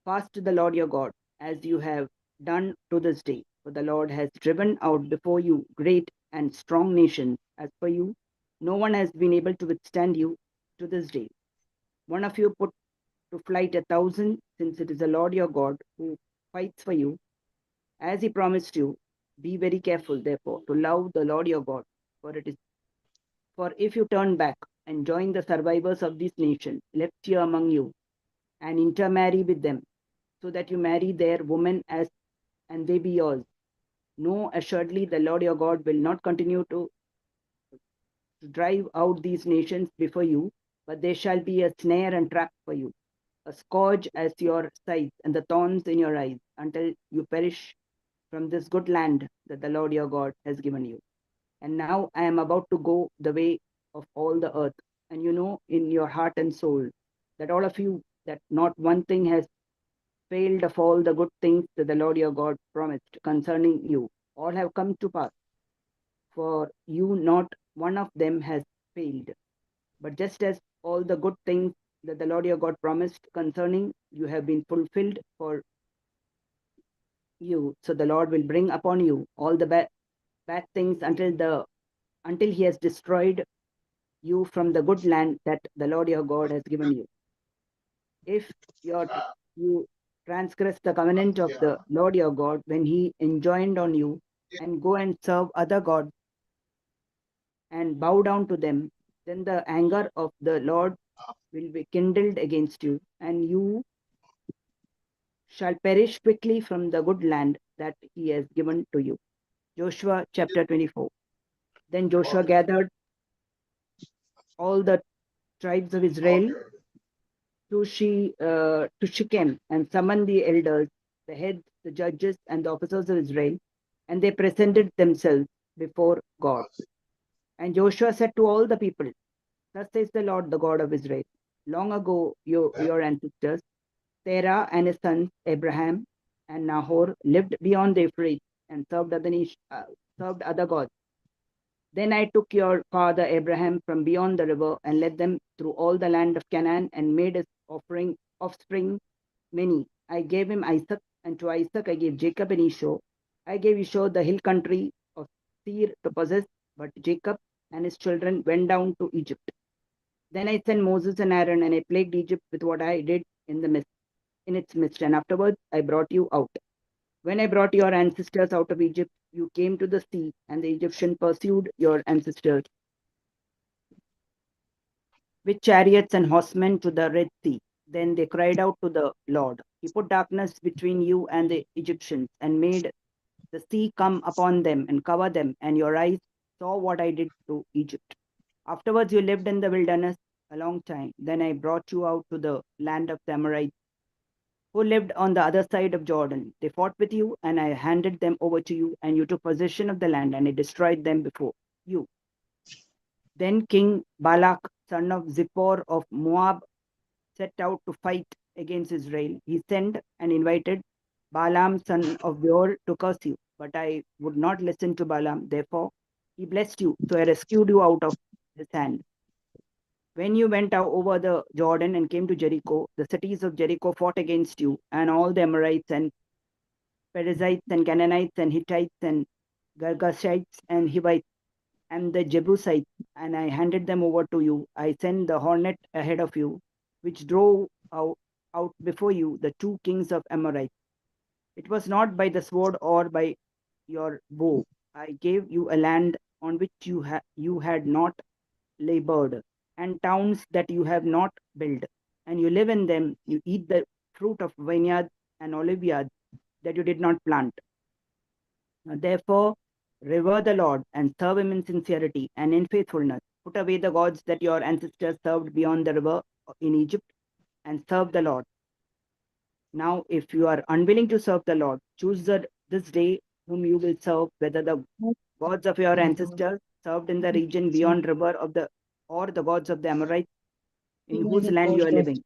fast to the Lord your God, as you have done to this day. For the Lord has driven out before you great and strong nations. As for you, no one has been able to withstand you to this day. One of you put to flight 1,000, since it is the Lord your God who fights for you, as he promised you. Be very careful, therefore, to love the Lord your God, for if you turn back and join the survivors of this nation left here among you, and intermarry with them, so that you marry their women and they be yours, know assuredly the Lord your God will not continue to drive out these nations before you, but they shall be a snare and trap for you, a scourge as your sides and the thorns in your eyes, until you perish from this good land that the Lord your God has given you. And now I am about to go the way of all the earth, and you know in your heart and soul that all of you, that not one thing has failed of all the good things that the Lord your God promised concerning you. All have come to pass. For you, not one of them has failed. But just as all the good things that the Lord your God promised concerning you have been fulfilled for you, so the Lord will bring upon you all the bad things until he has destroyed you from the good land that the Lord your God has given you. If you transgress the covenant of the Lord your God when he enjoined on you, and go and serve other gods and bow down to them, then the anger of the Lord will be kindled against you, and you shall perish quickly from the good land that he has given to you. Joshua chapter 24. Then Joshua gathered all the tribes of Israel to Shechem and summoned the elders, the heads, the judges, and the officers of Israel, and they presented themselves before God. And Joshua said to all the people, thus says the Lord, the God of Israel, long ago your ancestors, Terah and his sons Abraham and Nahor, lived beyond the Euphrates and served other gods. Then I took your father Abraham from beyond the river and led them through all the land of Canaan and made his offspring many. I gave him Isaac, and to Isaac I gave Jacob and Esau. I gave Esau the hill country of Seir to possess, but Jacob and his children went down to Egypt. Then I sent Moses and Aaron, and I plagued Egypt with what I did in its midst, and afterwards I brought you out. When I brought your ancestors out of Egypt, you came to the sea, and the Egyptians pursued your ancestors with chariots and horsemen to the Red Sea. Then they cried out to the Lord. He put darkness between you and the Egyptians and made the sea come upon them and cover them, and your eyes saw what I did to Egypt. Afterwards, you lived in the wilderness a long time. Then I brought you out to the land of the Amorites, who lived on the other side of Jordan. They fought with you, and I handed them over to you, and you took possession of the land, and I destroyed them before you. Then King Balak, son of Zippor of Moab, set out to fight against Israel. He sent and invited Balaam, son of Beor, to curse you, but I would not listen to Balaam. Therefore, he blessed you, so I rescued you out of his hand. When you went out over the Jordan and came to Jericho, the cities of Jericho fought against you, and all the Amorites and Perizzites and Canaanites and Hittites and Girgashites and Hivites and the Jebusites, and I handed them over to you. I sent the hornet ahead of you, which drove out before you the two kings of Amorites. It was not by the sword or by your bow. I gave you a land on which you had not labored, and towns that you have not built, and you live in them. You eat the fruit of vineyards and olive yards that you did not plant. Therefore, revere the Lord and serve him in sincerity and in faithfulness. Put away the gods that your ancestors served beyond the river in Egypt, and serve the Lord. Now, if you are unwilling to serve the Lord, choose this day whom you will serve, whether the gods of your ancestors served in the region beyond river or the gods of the Amorites in whose land you are living.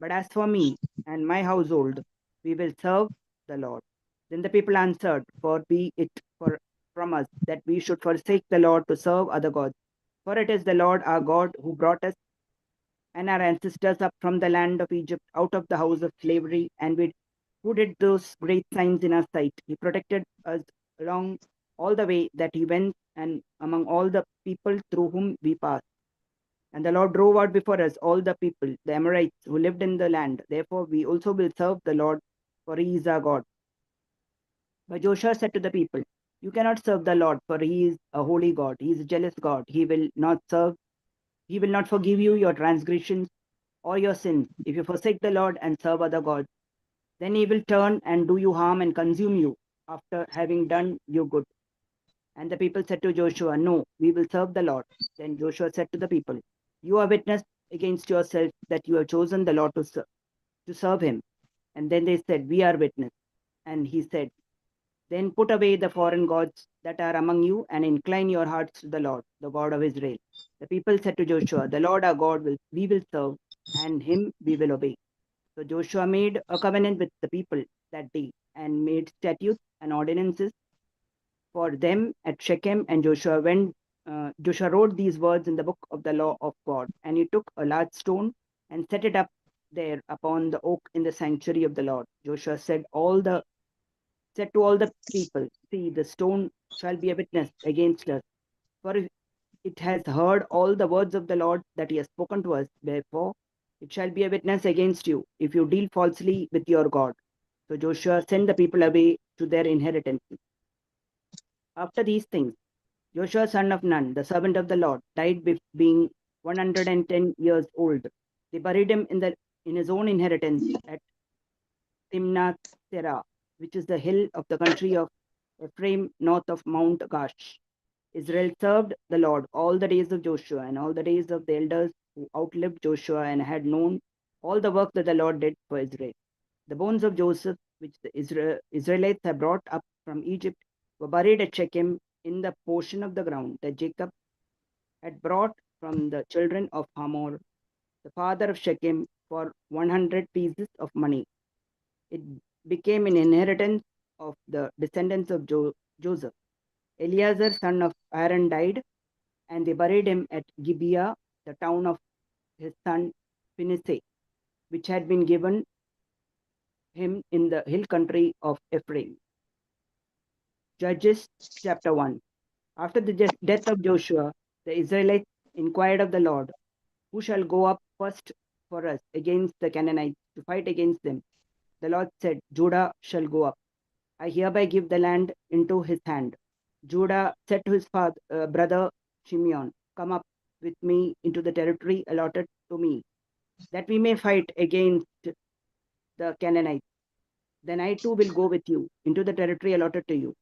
But as for me and my household, we will serve the Lord. Then the people answered, far be it from us that we should forsake the Lord to serve other gods. For it is the Lord our God who brought us and our ancestors up from the land of Egypt, out of the house of slavery, and who did those great signs in our sight. He protected us along all the way that he went, and among all the people through whom we passed. And the Lord drove out before us all the people, the Amorites, who lived in the land. Therefore we also will serve the Lord, for he is our God. But Joshua said to the people, you cannot serve the Lord, for he is a holy God. He is a jealous God. He will not forgive you your transgressions or your sins if you forsake the Lord and serve other gods. Then he will turn and do you harm and consume you after having done you good. And the people said to Joshua, no, we will serve the Lord. Then Joshua said to the people, you are witness against yourself that you have chosen the Lord to serve him. And then they said, we are witness. And he said, then put away the foreign gods that are among you and incline your hearts to the Lord, the God of Israel. The people said to Joshua, the Lord our God we will serve, and him we will obey. So Joshua made a covenant with the people that day and made statutes and ordinances for them at Shechem. And Joshua wrote these words in the book of the law of God. And he took a large stone and set it up there upon the oak in the sanctuary of the Lord. Joshua said to all the people, see, the stone shall be a witness against us, for it has heard all the words of the Lord that he has spoken to us. Therefore, it shall be a witness against you if you deal falsely with your God. So Joshua sent the people away to their inheritance. After these things, Joshua son of Nun, the servant of the Lord, died being 110 years old. They buried him in his own inheritance at Timnath Serah, which is the hill of the country of Ephraim north of Mount Gash. Israel served the Lord all the days of Joshua and all the days of the elders who outlived Joshua and had known all the work that the Lord did for Israel. The bones of Joseph, which the Israelites had brought up from Egypt, were buried at Shechem in the portion of the ground that Jacob had brought from the children of Hamor, the father of Shechem, for 100 pieces of money. It became an inheritance of the descendants of Joseph. Eleazar, son of Aaron, died, and they buried him at Gibeah, the town of his son Phinehas, which had been given him in the hill country of Ephraim. Judges chapter 1. After the death of Joshua, the Israelites inquired of the Lord, who shall go up first for us against the Canaanites to fight against them? The Lord said, Judah shall go up. I hereby give the land into his hand. Judah said to his brother Shimeon, come up with me into the territory allotted to me, that we may fight against the Canaanites. Then I too will go with you into the territory allotted to you.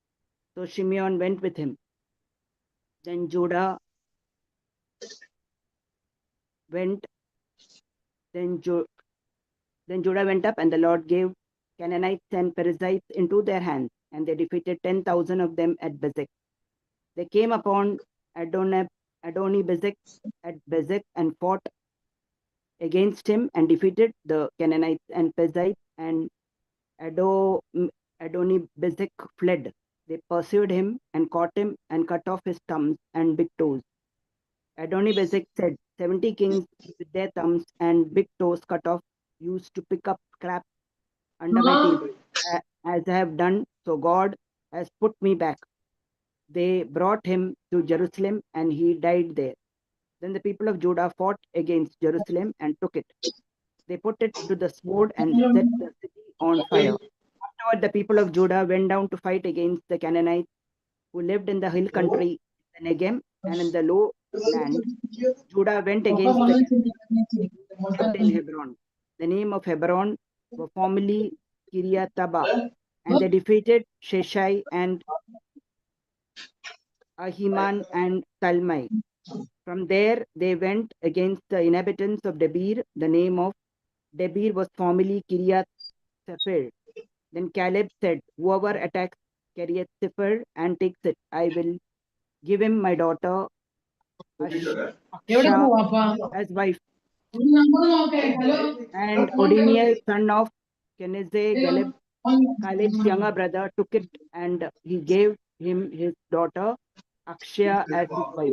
So Shimeon went with him. Then Judah went. Then Judah went up, and the Lord gave Canaanites and Perizzites into their hands, and they defeated 10,000 of them at Bezek. They came upon Adoni-Bezek at Bezek and fought against him and defeated the Canaanites and Perizzites, and Adoni-Bezek fled. They pursued him and caught him and cut off his thumbs and big toes. Adoni-Bezek said, 70 kings with their thumbs and big toes cut off used to pick up scraps under my table. As I have done, so God has put me back. They brought him to Jerusalem, and he died there. Then the people of Judah fought against Jerusalem and took it. They put it to the sword and set the city on fire. Afterward, the people of Judah went down to fight against the Canaanites who lived in the hill country, the Negem, and in the low land. Judah went against the Canaanites who lived in Hebron. The name of Hebron was formerly Kiriath-Arba, and they defeated Sheshai and Ahiman and Talmai. From there, they went against the inhabitants of Debir. The name of Debir was formerly Kiriath-Sefer. Then Caleb said, whoever attacks Kiriath-Sefer and takes it, I will give him my daughter Aksha as wife. And Odiniel, son of Kenizeh, Caleb's younger brother, took it, and he gave him his daughter Akshia as his wife.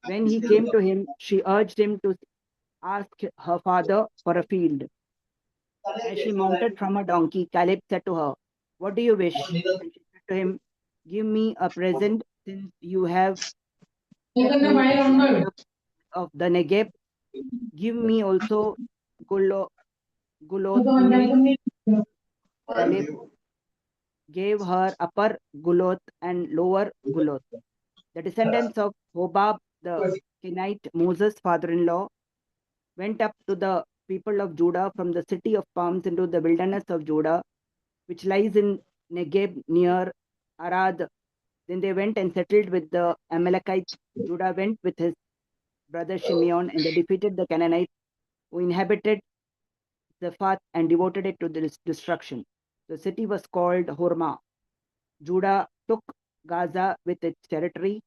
When he came to him, she urged him to ask her father for a field. As she mounted from her donkey, Caleb said to her, what do you wish? And she said to him, give me a present, since you have kept me of the Negeb. Give me also Gulothmi. Caleb gave her upper Guloth and lower Guloth. The descendants of Hobab the Kenite, Moses' father-in-law, went up to the people of Judah from the city of palms into the wilderness of Judah, which lies in Negeb near Arad. Then they went and settled with the Amalekites. Judah went with his brother Shimeon, and they defeated the Canaanites who inhabited Zaphat and devoted it to destruction. The city was called Hormah. Judah took Gaza with its territory,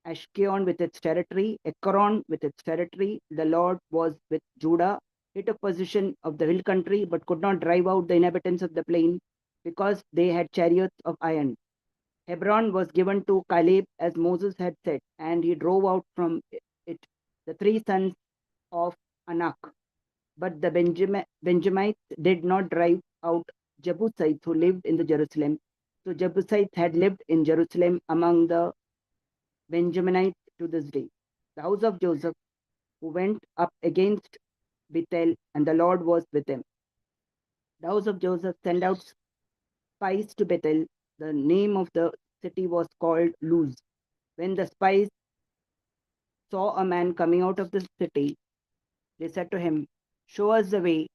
Ashkelon with its territory, Ekron with its territory. The Lord was with Judah. He took possession of the hill country, but could not drive out the inhabitants of the plain, because they had chariots of iron. Hebron was given to Caleb, as Moses had said, and he drove out from it the 3 sons of Anak. But the Benjamites did not drive out Jebusites who lived in the Jerusalem. So Jebusites had lived in Jerusalem among the Benjaminites to this day. The house of Joseph, who went up against Bethel, and the Lord was with them. The house of Joseph sent out spies to Bethel. The name of the city was called Luz. When the spies saw a man coming out of the city, they said to him, "Show us the way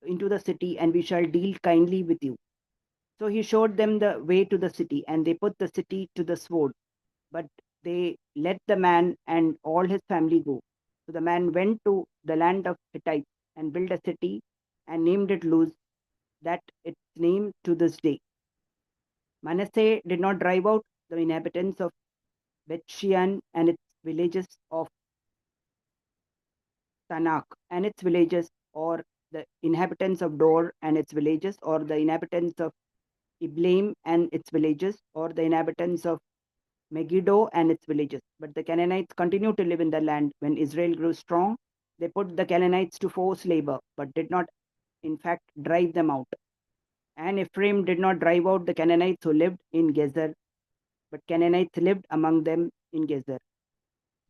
into the city, and we shall deal kindly with you." So he showed them the way to the city, and they put the city to the sword. But they let the man and all his family go. So the man went to the land of Hittites and built a city and named it Luz, that its name to this day. Manasseh did not drive out the inhabitants of Bethshean and its villages, of Tanakh and its villages, or the inhabitants of Dor and its villages, or the inhabitants of Iblaim and its villages, or the inhabitants of Megiddo and its villages. But the Canaanites continued to live in the land. When Israel grew strong, they put the Canaanites to forced labor, but did not, in fact, drive them out. And Ephraim did not drive out the Canaanites who lived in Gezer, but Canaanites lived among them in Gezer.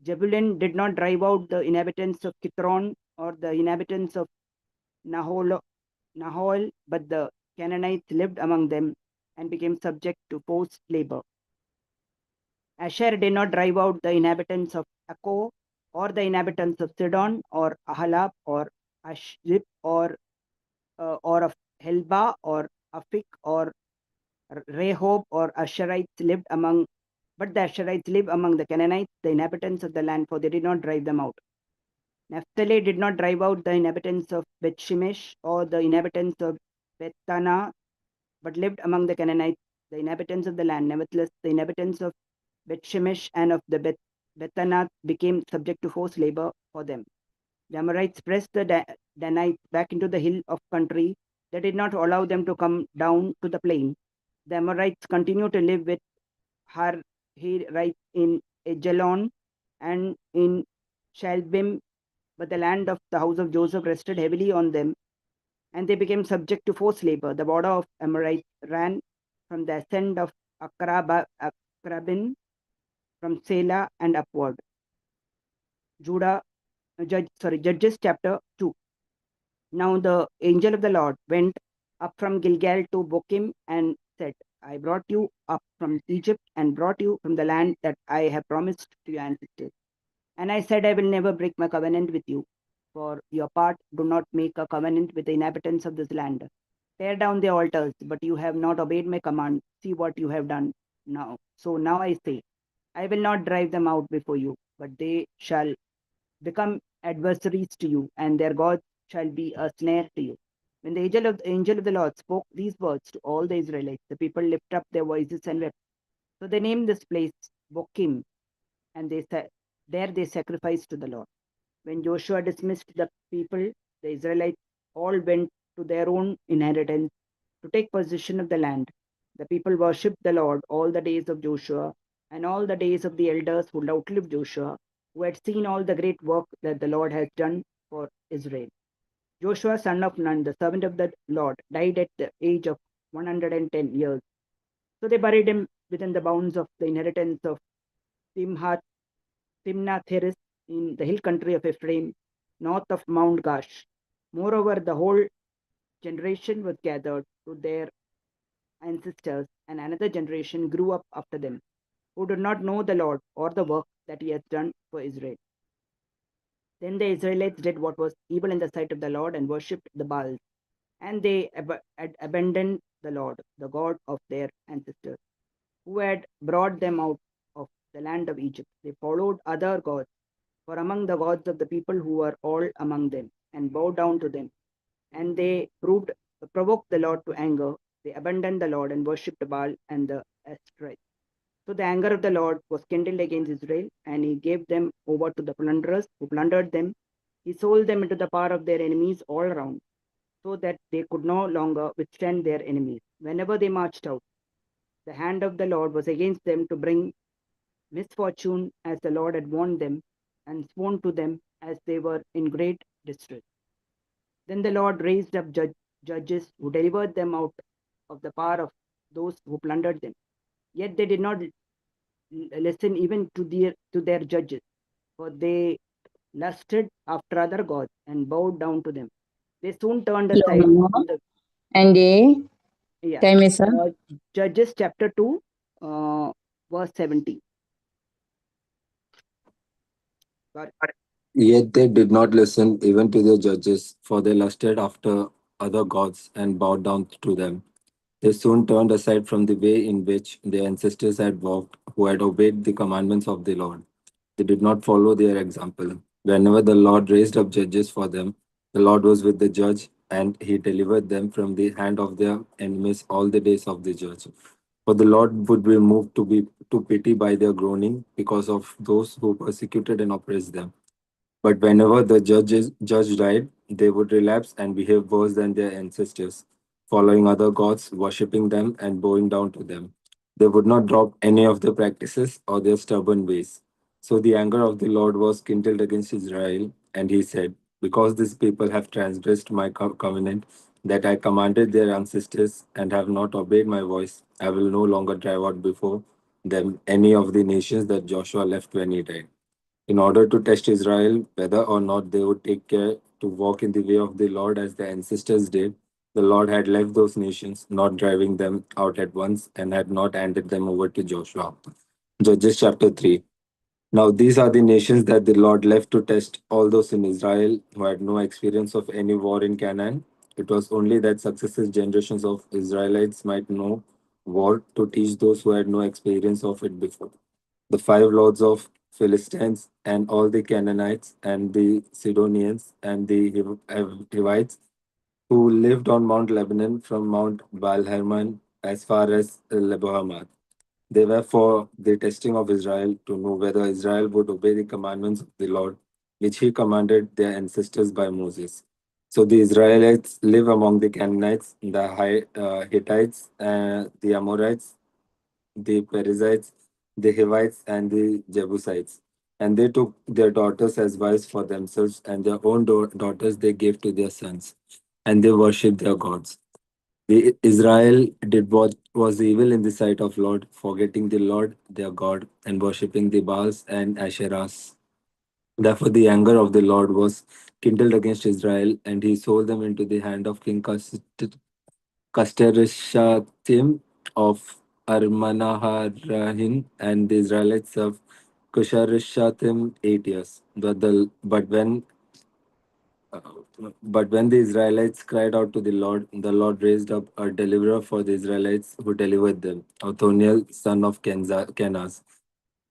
Jebulun did not drive out the inhabitants of Kithron or the inhabitants of Nahol, but the Canaanites lived among them and became subject to forced labor. Asher did not drive out the inhabitants of Akko, or the inhabitants of Sidon, or Ahalab, or Ashzib, or of Helba, or Afik, or Rehob, or Asherites lived among. But the Asherites live among the Canaanites, the inhabitants of the land, for they did not drive them out. Naphtali did not drive out the inhabitants of Bethshemesh or the inhabitants of Bethana, but lived among the Canaanites, the inhabitants of the land. Nevertheless, the inhabitants of Bethshemesh and of the Bethanath became subject to forced labor for them. The Amorites pressed the Danites back into the hill of country. They did not allow them to come down to the plain. The Amorites continued to live with Hirites in Ejalon and in Shalbim, but the land of the house of Joseph rested heavily on them, and they became subject to forced labor. The border of Amorites ran from the ascent of Akrabin, from Selah and upward. Judges chapter 2. Now the angel of the Lord went up from Gilgal to Bochim and said, "I brought you up from Egypt and brought you from the land that I have promised to your ancestors. And I said, I will never break my covenant with you. For your part, do not make a covenant with the inhabitants of this land. Tear down their altars, but you have not obeyed my command. See what you have done now. So now I say, I will not drive them out before you, but they shall become adversaries to you, and their gods shall be a snare to you." When the angel of the Lord spoke these words to all the Israelites, the people lifted up their voices and wept. So they named this place Bochim, and there they sacrificed to the Lord. When Joshua dismissed the people, the Israelites all went to their own inheritance to take possession of the land. The people worshipped the Lord all the days of Joshua and all the days of the elders who outlived Joshua, who had seen all the great work that the Lord has done for Israel. Joshua, son of Nun, the servant of the Lord, died at the age of 110 years. So they buried him within the bounds of the inheritance of Timnath-Heres in the hill country of Ephraim, north of Mount Gash. Moreover, the whole generation was gathered to their ancestors, and another generation grew up after them, who did not know the Lord or the work that he has done for Israel. Then the Israelites did what was evil in the sight of the Lord and worshipped the Baals, and they abandoned the Lord, the God of their ancestors, who had brought them out of the land of Egypt. They followed other gods, for among the gods of the people who were all among them, and bowed down to them. And they provoked the Lord to anger. They abandoned the Lord and worshipped Baal and the Ashtoreth. So the anger of the Lord was kindled against Israel, and he gave them over to the plunderers who plundered them. He sold them into the power of their enemies all around, so that they could no longer withstand their enemies. Whenever they marched out, the hand of the Lord was against them to bring misfortune, as the Lord had warned them and sworn to them as they were in great distress. Then the Lord raised up judges who delivered them out of the power of those who plundered them. Yet they did not listen even to their judges, for they lusted after other gods and bowed down to them. They soon turned aside from the And A. Yeah. Kaimesa. Judges chapter 2, verse 70. Sorry. Yet they did not listen even to the judges, for they lusted after other gods and bowed down to them. They soon turned aside from the way in which their ancestors had walked, who had obeyed the commandments of the Lord. They did not follow their example. Whenever the Lord raised up judges for them, the Lord was with the judge, and he delivered them from the hand of their enemies all the days of the judge. For the Lord would be moved to pity by their groaning because of those who persecuted and oppressed them. But whenever the judge died, they would relapse and behave worse than their ancestors, following other gods, worshipping them, and bowing down to them. They would not drop any of their practices or their stubborn ways. So the anger of the Lord was kindled against Israel, and he said, because these people have transgressed my covenant that I commanded their ancestors and have not obeyed my voice, I will no longer drive out before them any of the nations that Joshua left when he died, in order to test Israel whether or not they would take care to walk in the way of the Lord as their ancestors did. The Lord had left those nations, not driving them out at once, and had not handed them over to Joshua. Judges chapter 3. Now, these are the nations that the Lord left to test all those in Israel who had no experience of any war in Canaan. It was only that successive generations of Israelites might know war to teach those who had no experience of it before. The five lords of Philistines and all the Canaanites and the Sidonians and the Hivites who lived on Mount Lebanon from Mount Baal-Hermon as far as Lebohamath. They were for the testing of Israel to know whether Israel would obey the commandments of the Lord, which he commanded their ancestors by Moses. So the Israelites live among the Canaanites, the Hittites, the Amorites, the Perizzites, the Hivites, and the Jebusites. And they took their daughters as wives for themselves, and their own daughters they gave to their sons, and they worshipped their gods. The Israel did what was evil in the sight of Lord, forgetting the Lord their God, and worshipping the Baals and Asherahs. Therefore, the anger of the Lord was kindled against Israel, and he sold them into the hand of King Custerishatim of Armanaharahin, and the Israelites served Cusharishatim 8 years. Uh, but when the Israelites cried out to the Lord raised up a deliverer for the Israelites who delivered them, Othoniel, son of Kenaz,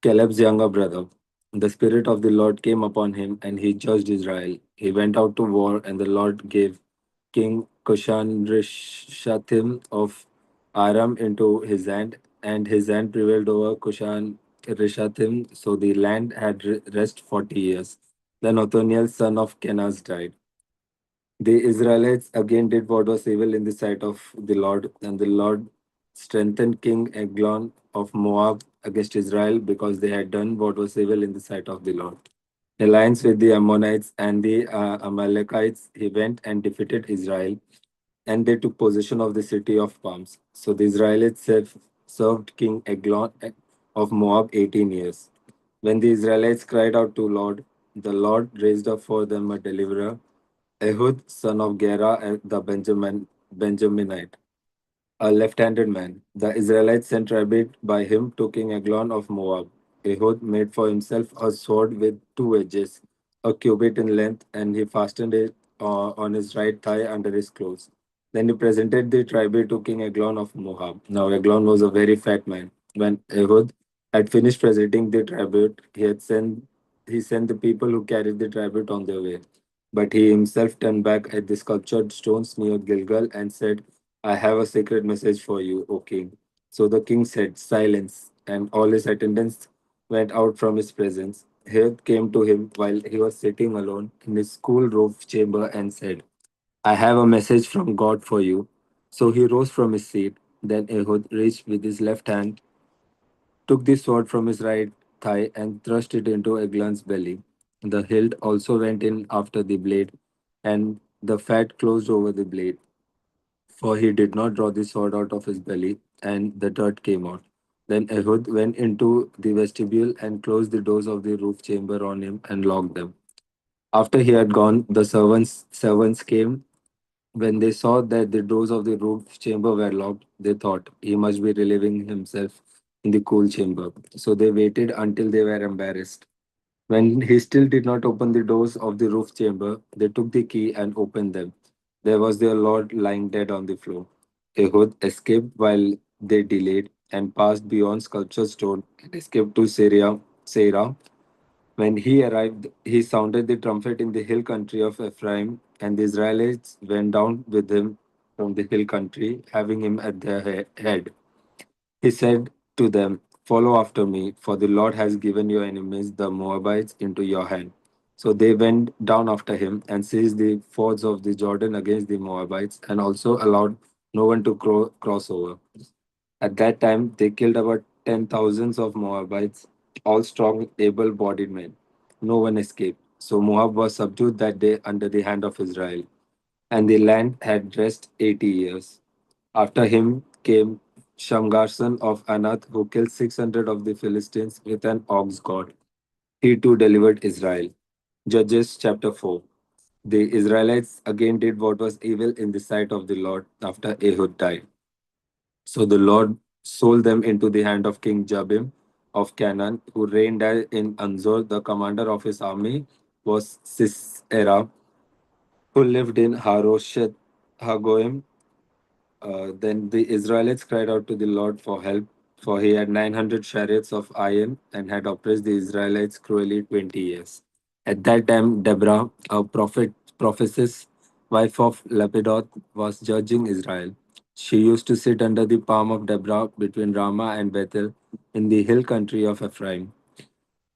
Caleb's younger brother. The Spirit of the Lord came upon him, and he judged Israel. He went out to war, and the Lord gave King Kushan-Rishathaim of Aram into his hand, and his hand prevailed over Kushan-Rishathaim, so the land had rest 40 years. Then Othoniel, son of Kenaz, died. The Israelites again did what was evil in the sight of the Lord, and the Lord strengthened King Eglon of Moab against Israel because they had done what was evil in the sight of the Lord. Alliance with the Ammonites and the Amalekites, he went and defeated Israel, and they took possession of the city of palms. So the Israelites served King Eglon of Moab 18 years. When the Israelites cried out to Lord, the Lord raised up for them a deliverer, Ehud, son of Gera, the Benjaminite, a left-handed man. The Israelites sent rabbit by him to King Eglon of Moab. Ehud made for himself a sword with two edges, a cubit in length, and he fastened it on his right thigh under his clothes. Then he presented the tribute to King Eglon of Moab. Now Eglon was a very fat man. When Ehud had finished presenting the tribute, he sent the people who carried the tribute on their way. But he himself turned back at the sculptured stones near Gilgal and said, I have a secret message for you, O king. So the king said, silence, and all his attendants went out from his presence. Herod came to him while he was sitting alone in his cool roof chamber and said, I have a message from God for you. So he rose from his seat. Then Ehud reached with his left hand, took the sword from his right thigh, and thrust it into Eglon's belly. The hilt also went in after the blade, and the fat closed over the blade, for he did not draw the sword out of his belly, and the dirt came out. Then Ehud went into the vestibule and closed the doors of the roof chamber on him and locked them. After he had gone, the servants came When they saw that the doors of the roof chamber were locked, they thought he must be relieving himself in the cool chamber. So they waited until they were embarrassed. When he still did not open the doors of the roof chamber, they took the key and opened them. There was their Lord lying dead on the floor. Ehud escaped while they delayed and passed beyond Sculpture Stone and escaped to Seirah. When he arrived, he sounded the trumpet in the hill country of Ephraim, and the Israelites went down with him from the hill country, having him at their head. He said to them, "Follow after me, for the Lord has given your enemies, the Moabites, into your hand." So they went down after him and seized the fords of the Jordan against the Moabites, and also allowed no one to cross over. At that time, they killed about 10,000 of Moabites, all strong, able bodied men. No one escaped. So Moab was subdued that day under the hand of Israel, and the land had rest 80 years. After him came Shamgar son of Anath, who killed 600 of the Philistines with an ox god. He too delivered Israel. Judges chapter 4. The Israelites again did what was evil in the sight of the Lord after Ehud died. So the Lord sold them into the hand of King Jabin of Canaan, who reigned in Anzor. The commander of his army was Sisera, who lived in Harosheth Hagoim. Then the Israelites cried out to the Lord for help, for he had 900 chariots of iron and had oppressed the Israelites cruelly 20 years. At that time, Deborah, a prophetess, wife of Lapidoth, was judging Israel. She used to sit under the palm of Deborah between Ramah and Bethel in the hill country of Ephraim.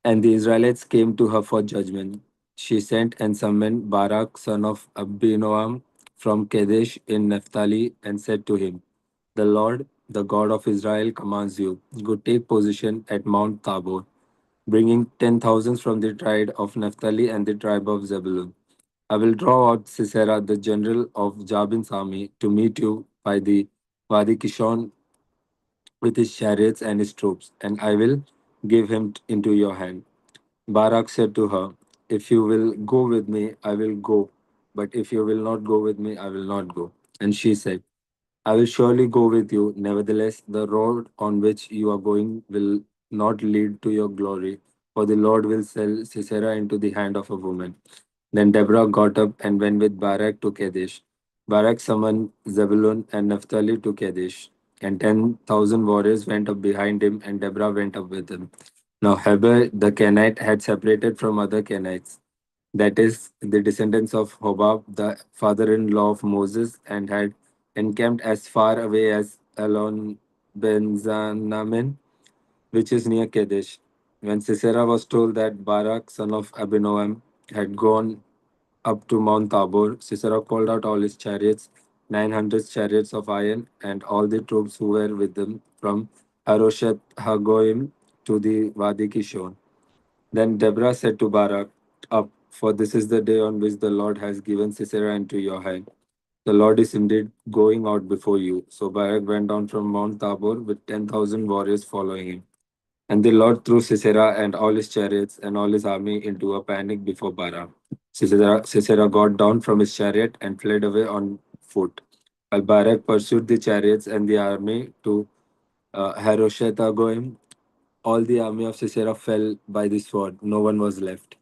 And the Israelites came to her for judgment. She sent and summoned Barak, son of Abinoam, from Kadesh in Naphtali, and said to him, "The Lord, the God of Israel, commands you, go take position at Mount Tabor, bringing 10,000 from the tribe of Naphtali and the tribe of Zebulun. I will draw out Sisera, the general of Jabin's army, to meet you by the Wadi Kishon with his chariots and his troops, and I will give him into your hand." Barak said to her, "If you will go with me, I will go, but if you will not go with me, I will not go." And she said, "I will surely go with you. Nevertheless, the road on which you are going will not lead to your glory, for the Lord will sell Sisera into the hand of a woman." Then Deborah got up and went with Barak to Kadesh. Barak summoned Zebulun and Naphtali to Kadesh, and 10,000 warriors went up behind him, and Deborah went up with him. Now Heber the Kenite had separated from other Kenites, that is, the descendants of Hobab, the father-in-law of Moses, and had encamped as far away as Elon Benzanamin, which is near Kadesh. When Sisera was told that Barak, son of Abinoam, had gone up to Mount Tabor, Sisera called out all his chariots, 900 chariots of iron, and all the troops who were with them from Harosheth Hagoim to the Wadi Kishon. Then Deborah said to Barak, "Up, for this is the day on which the Lord has given Sisera into your hand. The Lord is indeed going out before you." So Barak went down from Mount Tabor with 10,000 warriors following him. And the Lord threw Sisera and all his chariots and all his army into a panic before Barak. Sisera got down from his chariot and fled away on foot, while Barak pursued the chariots and the army to Harosheth Hagoim. All the army of Sisera fell by the sword, no one was left.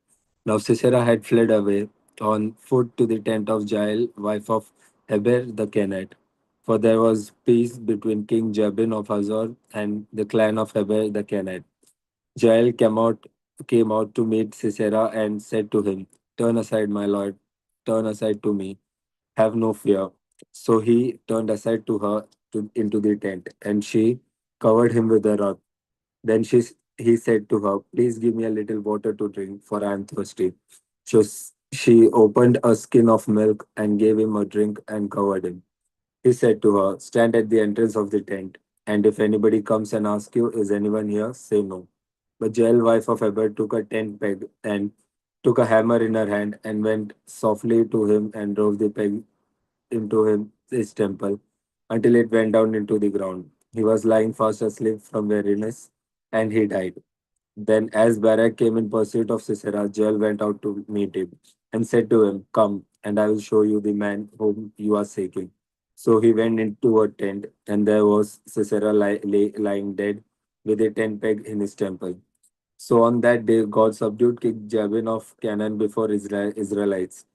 Now Sisera had fled away on foot to the tent of Jael, wife of Heber the Kenite. For there was peace between King Jabin of Hazor and the clan of Heber the Kenite. Jael came out to meet Sisera and said to him, "Turn aside, my lord, turn aside to me. Have no fear." So he turned aside to her into the tent, and she covered him with a rug. Then he said to her, "Please give me a little water to drink, for I am thirsty." So she opened a skin of milk and gave him a drink and covered him. He said to her, "Stand at the entrance of the tent, and if anybody comes and asks you, 'Is anyone here?' say no." But Jael, wife of Heber, took a tent peg and took a hammer in her hand and went softly to him and drove the peg into his temple until it went down into the ground. He was lying fast asleep from weariness, and he died. Then, as Barak came in pursuit of Sisera, Jael went out to meet him and said to him, "Come, and I will show you the man whom you are seeking." So he went into a tent, and there was Sisera lying dead with a tent peg in his temple. So on that day, God subdued King Jabin of Canaan before Israelites.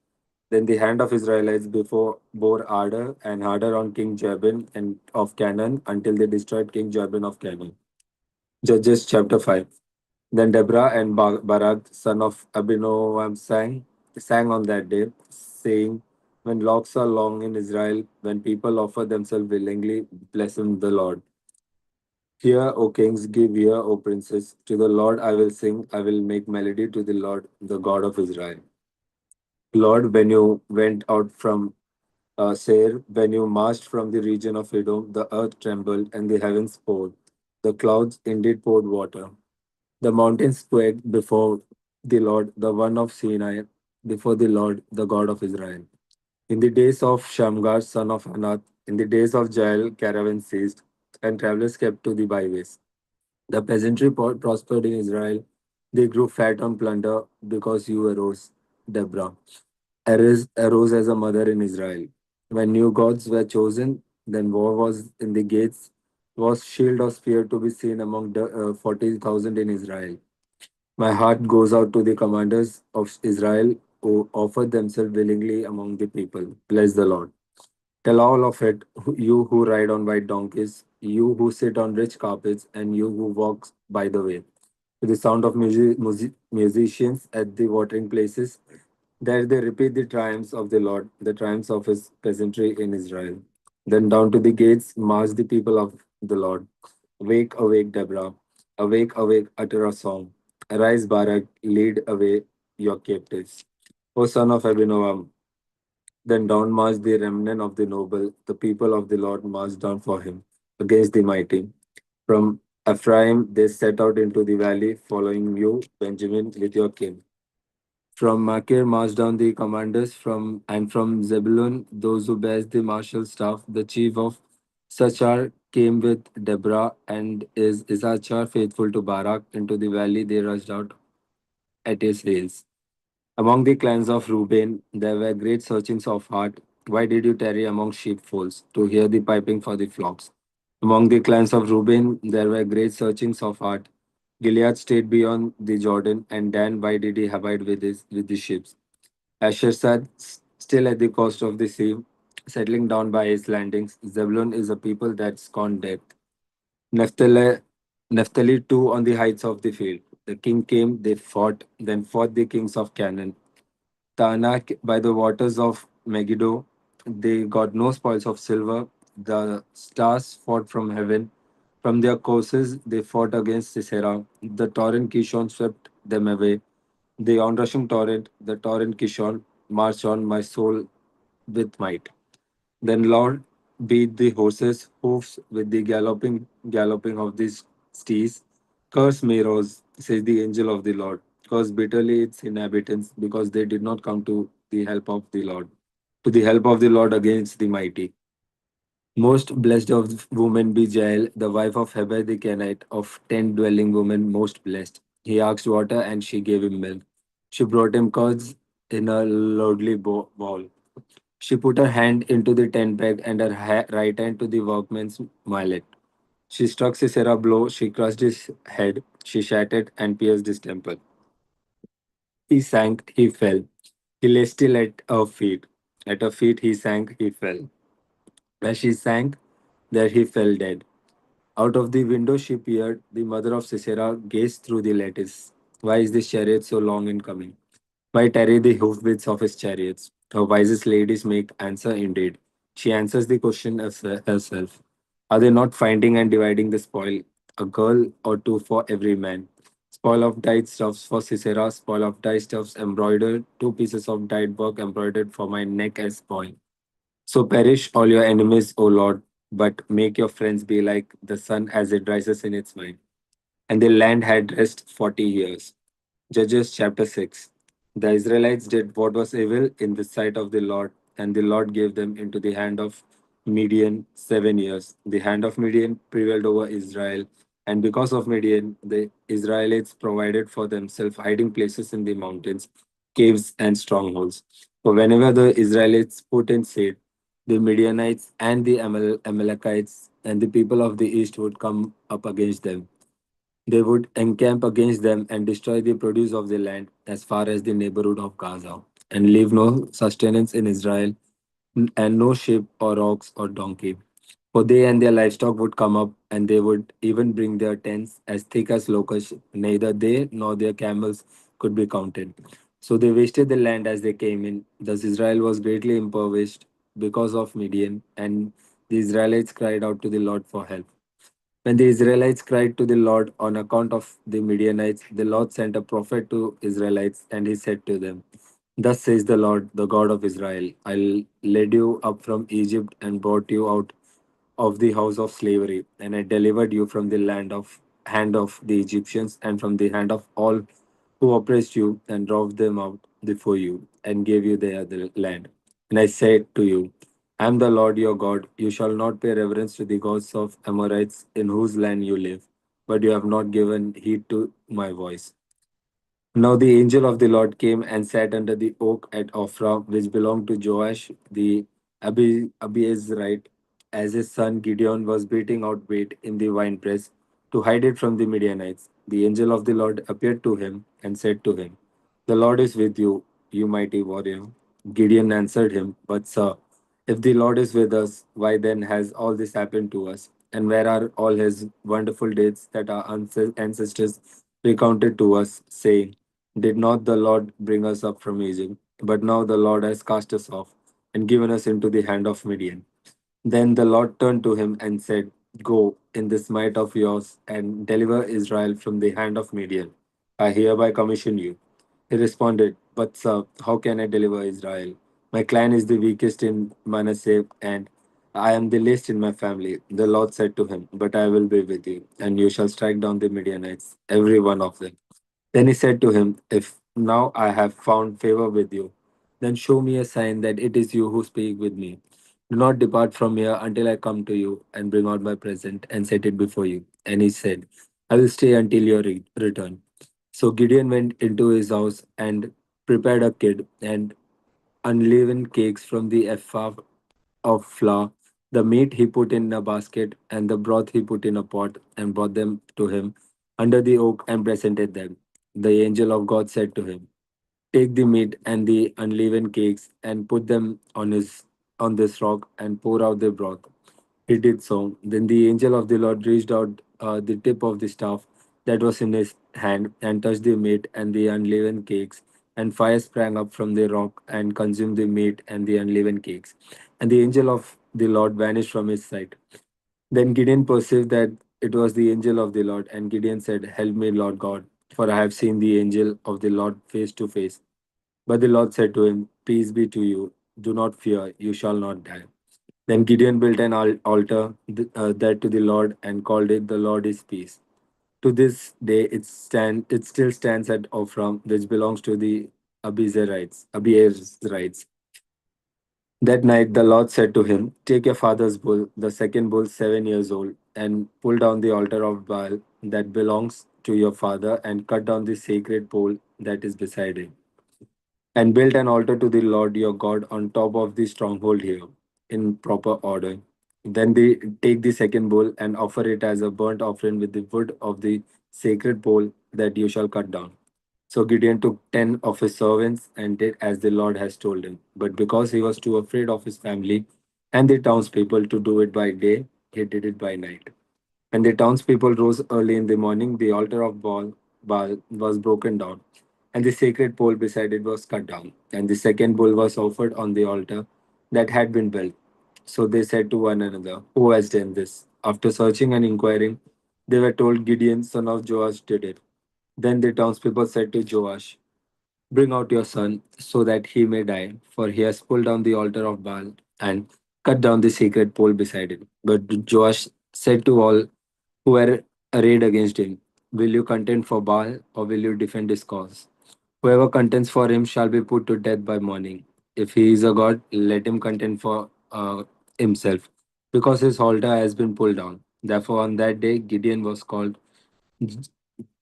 Then the hand of Israelites before bore harder and harder on King Jabin and of Canaan until they destroyed King Jabin of Canaan. Judges chapter 5. Then Deborah and Barak, son of Abinoam, sang on that day, saying, "When locks are long in Israel, when people offer themselves willingly, bless the Lord. Hear, O kings, give ear, O princes. To the Lord I will sing, I will make melody to the Lord, the God of Israel. Lord, when you went out from Seir, when you marched from the region of Edom, the earth trembled and the heavens poured. The clouds indeed poured water. The mountains quaked before the Lord, the one of Sinai, before the Lord, the God of Israel. In the days of Shamgar, son of Anath, in the days of Jael, caravans ceased, and travelers kept to the byways. The peasantry prospered in Israel. They grew fat on plunder because you arose, Deborah. Arose as a mother in Israel. When new gods were chosen, then war was in the gates, was shield or spear to be seen among the 40,000 in Israel. My heart goes out to the commanders of Israel who offered themselves willingly among the people. Bless the Lord. Tell all of it, you who ride on white donkeys, you who sit on rich carpets, and you who walk by the way. To the sound of musicians at the watering places, there they repeat the triumphs of the Lord, the triumphs of his peasantry in Israel. Then down to the gates march the people of the Lord. Awake, awake, Deborah. Awake, awake, utter a song. Arise, Barak, lead away your captives. O son of Abinoam, then down marched the remnant of the noble, the people of the Lord marched down for him against the mighty. From Ephraim they set out into the valley, following you, Benjamin, with your king. From Machir marched down the commanders, from Zebulun those who bears the martial staff. The chief of Sachar came with Deborah, and is Issachar faithful to Barak. Into the valley they rushed out at his heels. Among the clans of Reuben, there were great searchings of heart. Why did you tarry among sheepfolds to hear the piping for the flocks? Among the clans of Reuben, there were great searchings of heart. Gilead stayed beyond the Jordan, and Dan, why did he abide with the ships? Asher sat still at the coast of the sea, settling down by his landings. Zebulun is a people that scorn death. Naphtali, Naphtali too on the heights of the field. The king came, they fought, then fought the kings of Canaan. Tanak by the waters of Megiddo. They got no spoils of silver. The stars fought from heaven. From their courses they fought against Sisera. The torrent Kishon swept them away. The onrushing torrent, the torrent Kishon, marched on my soul with might. Then Lord beat the horses' hoofs with the galloping of these steeds. Curse Meroz, says the angel of the Lord. Curse bitterly its inhabitants, because they did not come to the help of the Lord, to the help of the Lord against the mighty. Most blessed of women be Jael, the wife of Heber the Kenite, of tent dwelling women, most blessed. He asked water, and she gave him milk. She brought him curds in a lordly bowl. She put her hand into the tent peg and her right hand to the workman's mallet. She struck Sisera a blow, she crushed his head, she shattered and pierced his temple. He sank, he fell. He lay still at her feet. At her feet he sank, he fell. Where she sank, there he fell dead. Out of the window she peered. The mother of Sisera gazed through the lattice. Why is this chariot so long in coming? Why tarry the hoofbeats of his chariots? Her wisest ladies make answer indeed. She answers the question herself. Are they not finding and dividing the spoil? A girl or two for every man. Spoil of dyed stuffs for Sisera, spoil of dyed stuffs embroidered, two pieces of dyed work embroidered for my neck as spoil. So perish all your enemies, O Lord, but make your friends be like the sun as it rises in its mind. And the land had rest 40 years. Judges chapter 6. The Israelites did what was evil in the sight of the Lord, and the Lord gave them into the hand of Midian 7 years. The hand of Midian prevailed over Israel, And because of Midian, the Israelites provided for themselves hiding places in the mountains, caves, and strongholds. For whenever the Israelites put in seed, the Midianites and the Amalekites and the people of the east would come up against them. They would encamp against them and destroy the produce of the land as far as the neighborhood of Gaza, and leave no sustenance in Israel, and no sheep or ox or donkey. For they and their livestock would come up, and they would even bring their tents as thick as locusts. Neither they nor their camels could be counted. So they wasted the land as they came in. Thus Israel was greatly impoverished because of Midian, and the Israelites cried out to the Lord for help. When the Israelites cried to the Lord on account of the Midianites, the Lord sent a prophet to Israelites, and he said to them, "Thus says the Lord, the God of Israel: I led you up from Egypt and brought you out of the house of slavery, and I delivered you from the hand of the Egyptians and from the hand of all who oppressed you, and drove them out before you, and gave you the land. And I said to you, I am the Lord your God. You shall not pay reverence to the gods of Amorites in whose land you live, but you have not given heed to my voice. Now the angel of the Lord came and sat under the oak at Ophrah, which belonged to Joash the Abiezrite, as his son Gideon was beating out wheat in the winepress to hide it from the Midianites. The angel of the Lord appeared to him and said to him, "The Lord is with you, you mighty warrior." Gideon answered him, "But sir, if the Lord is with us, why then has all this happened to us? And where are all his wonderful deeds that our ancestors recounted to us, saying, did not the Lord bring us up from Egypt? But now the Lord has cast us off and given us into the hand of Midian." Then the Lord turned to him and said, "Go in this might of yours and deliver Israel from the hand of Midian. I hereby commission you." He responded, "But sir, how can I deliver Israel? My clan is the weakest in Manasseh, and I am the least in my family." The Lord said to him, "But I will be with you, and you shall strike down the Midianites, every one of them." Then he said to him, "If now I have found favor with you, then show me a sign that it is you who speak with me. Do not depart from here until I come to you and bring out my present and set it before you." And he said, "I will stay until your return." So Gideon went into his house and prepared a kid and unleavened cakes from the ephah of flour. The meat he put in a basket, and the broth he put in a pot, and brought them to him under the oak and presented them. The angel of God said to him, "Take the meat and the unleavened cakes, and put them on this rock, and pour out the broth." He did so. Then the angel of the Lord reached out the tip of the staff that was in his hand and touched the meat and the unleavened cakes, and fire sprang up from the rock and consumed the meat and the unleavened cakes. And the angel of the Lord vanished from his sight. Then Gideon perceived that it was the angel of the Lord, and Gideon said, "Help me, Lord God, for I have seen the angel of the Lord face to face." But the Lord said to him, "Peace be to you. Do not fear, you shall not die." Then Gideon built an altar there to the Lord and called it "The Lord is Peace." To this day, it still stands at Ophrah, which belongs to the Abiezrites. That night, the Lord said to him, "Take your father's bull, the second bull 7 years old, and pull down the altar of Baal that belongs to your father, and cut down the sacred pole that is beside it, and build an altar to the Lord your God on top of the stronghold here in proper order. Then they take the second bull and offer it as a burnt offering with the wood of the sacred pole that you shall cut down." So Gideon took 10 of his servants and did as the Lord has told him. But because he was too afraid of his family and the townspeople to do it by day, he did it by night. When the townspeople rose early in the morning, the altar of Baal was broken down, and the sacred pole beside it was cut down, and the second bull was offered on the altar that had been built. So they said to one another, "Who has done this?" After searching and inquiring, they were told, "Gideon, son of Joash, did it." Then the townspeople said to Joash, "Bring out your son, so that he may die, for he has pulled down the altar of Baal and cut down the sacred pole beside it." But Joash said to all who were arrayed against him, "Will you contend for Baal, or will you defend his cause? Whoever contends for him shall be put to death by morning. If he is a god, let him contend for himself, because his altar has been pulled down." Therefore, on that day, Gideon was called J-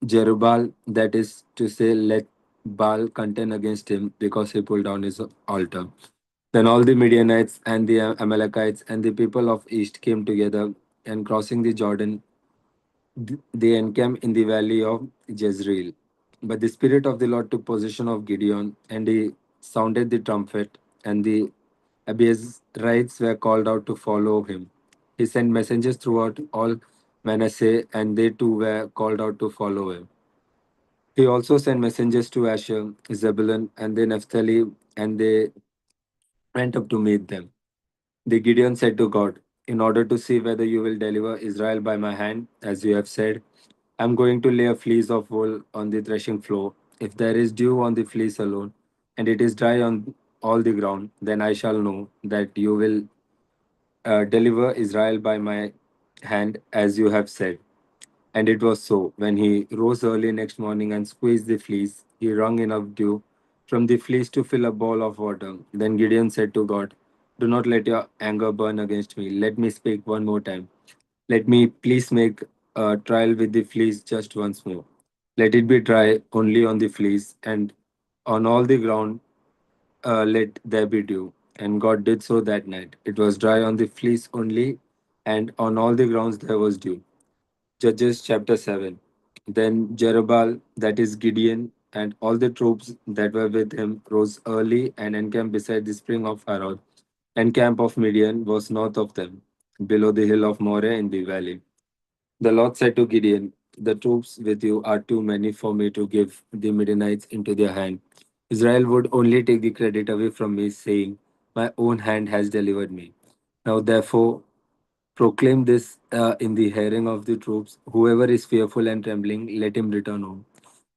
Jerubbaal, that is to say, let Baal contend against him, because he pulled down his altar. Then all the Midianites and the Amalekites and the people of East came together, and crossing the Jordan, they encamped in the valley of Jezreel. But the Spirit of the Lord took possession of Gideon, and he sounded the trumpet, and the Abiezrites were called out to follow him. He sent messengers throughout all Manasseh, and they too were called out to follow him. He also sent messengers to Asher, Zebulun, and the Naphtali, and they went up to meet them. The Gideon said to God, in order to see whether you will deliver Israel by my hand, as you have said, I am going to lay a fleece of wool on the threshing floor. If there is dew on the fleece alone, and it is dry on all the ground, then I shall know that you will deliver Israel by my hand, as you have said. And it was so. When he rose early next morning and squeezed the fleece, he wrung enough dew from the fleece to fill a bowl of water. Then Gideon said to God, do not let your anger burn against me. Let me speak one more time. Let me please make a trial with the fleece just once more. Let it be dry only on the fleece, and on all the ground let there be dew. And God did so that night. It was dry on the fleece only, and on all the grounds there was dew. Judges chapter 7. Then Jerubbaal, that is Gideon, and all the troops that were with him rose early and encamped beside the spring of Harod. And camp of Midian was north of them, below the hill of Moreh in the valley. The Lord said to Gideon, the troops with you are too many for me to give the Midianites into their hand. Israel would only take the credit away from me, saying, my own hand has delivered me. Now, therefore, proclaim this in the hearing of the troops. Whoever is fearful and trembling, let him return home.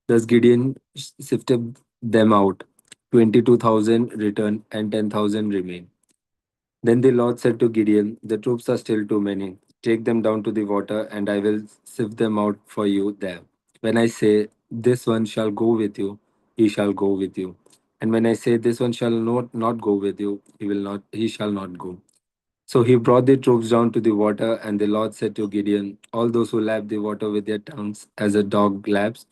Thus Gideon sifted them out. 22,000 returned, and 10,000 remained. Then the Lord said to Gideon, the troops are still too many. Take them down to the water, and I will sift them out for you there. When I say, this one shall go with you, he shall go with you. And when I say, this one shall not go with you, he shall not go. So he brought the troops down to the water, and the Lord said to Gideon, all those who lap the water with their tongues as a dog laps,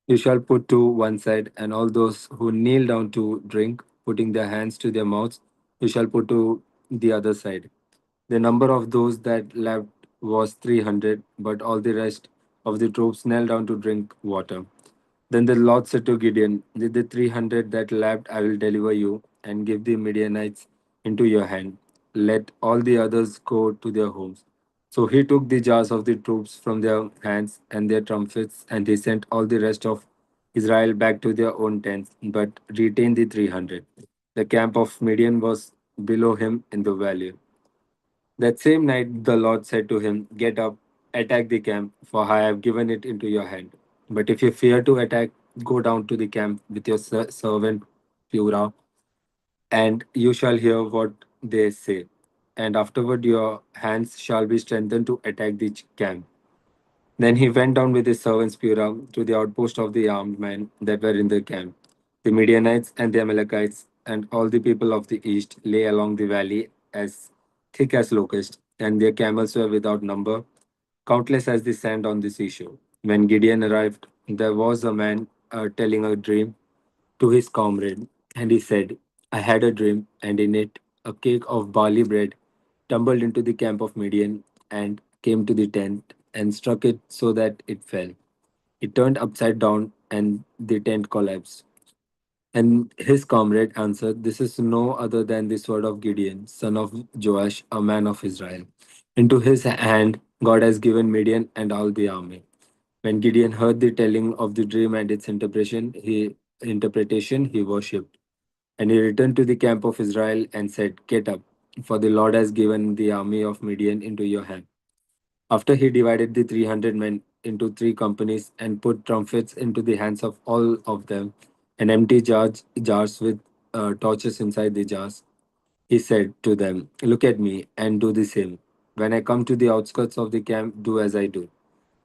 you shall put to one side, and all those who kneel down to drink, putting their hands to their mouths, you shall put to the other side. The number of those that lapped was 300, but all the rest of the troops knelt down to drink water. Then the Lord said to Gideon, with the 300 that lapped, I will deliver you and give the Midianites into your hand. Let all the others go to their homes. So he took the jars of the troops from their hands and their trumpets, and he sent all the rest of Israel back to their own tents, but retained the 300. The camp of Midian was below him in the valley. That same night the Lord said to him, get up, attack the camp, for I have given it into your hand. But if you fear to attack, go down to the camp with your servant Purah, and you shall hear what they say. And afterward your hands shall be strengthened to attack the camp. Then he went down with his servants Purah to the outpost of the armed men that were in the camp. The Midianites and the Amalekites and all the people of the east lay along the valley as thick as locusts, and their camels were without number, countless as the sand on the seashore. When Gideon arrived, there was a man telling a dream to his comrade, and he said, I had a dream, and in it a cake of barley bread tumbled into the camp of Midian and came to the tent and struck it so that it fell. It turned upside down, and the tent collapsed. And his comrade answered, this is no other than the sword of Gideon, son of Joash, a man of Israel. Into his hand God has given Midian and all the army. When Gideon heard the telling of the dream and its interpretation, he worshipped. And he returned to the camp of Israel and said, get up, for the Lord has given the army of Midian into your hand. After he divided the 300 men into three companies and put trumpets into the hands of all of them, and empty jars with torches inside the jars, he said to them, look at me and do the same. When I come to the outskirts of the camp, do as I do.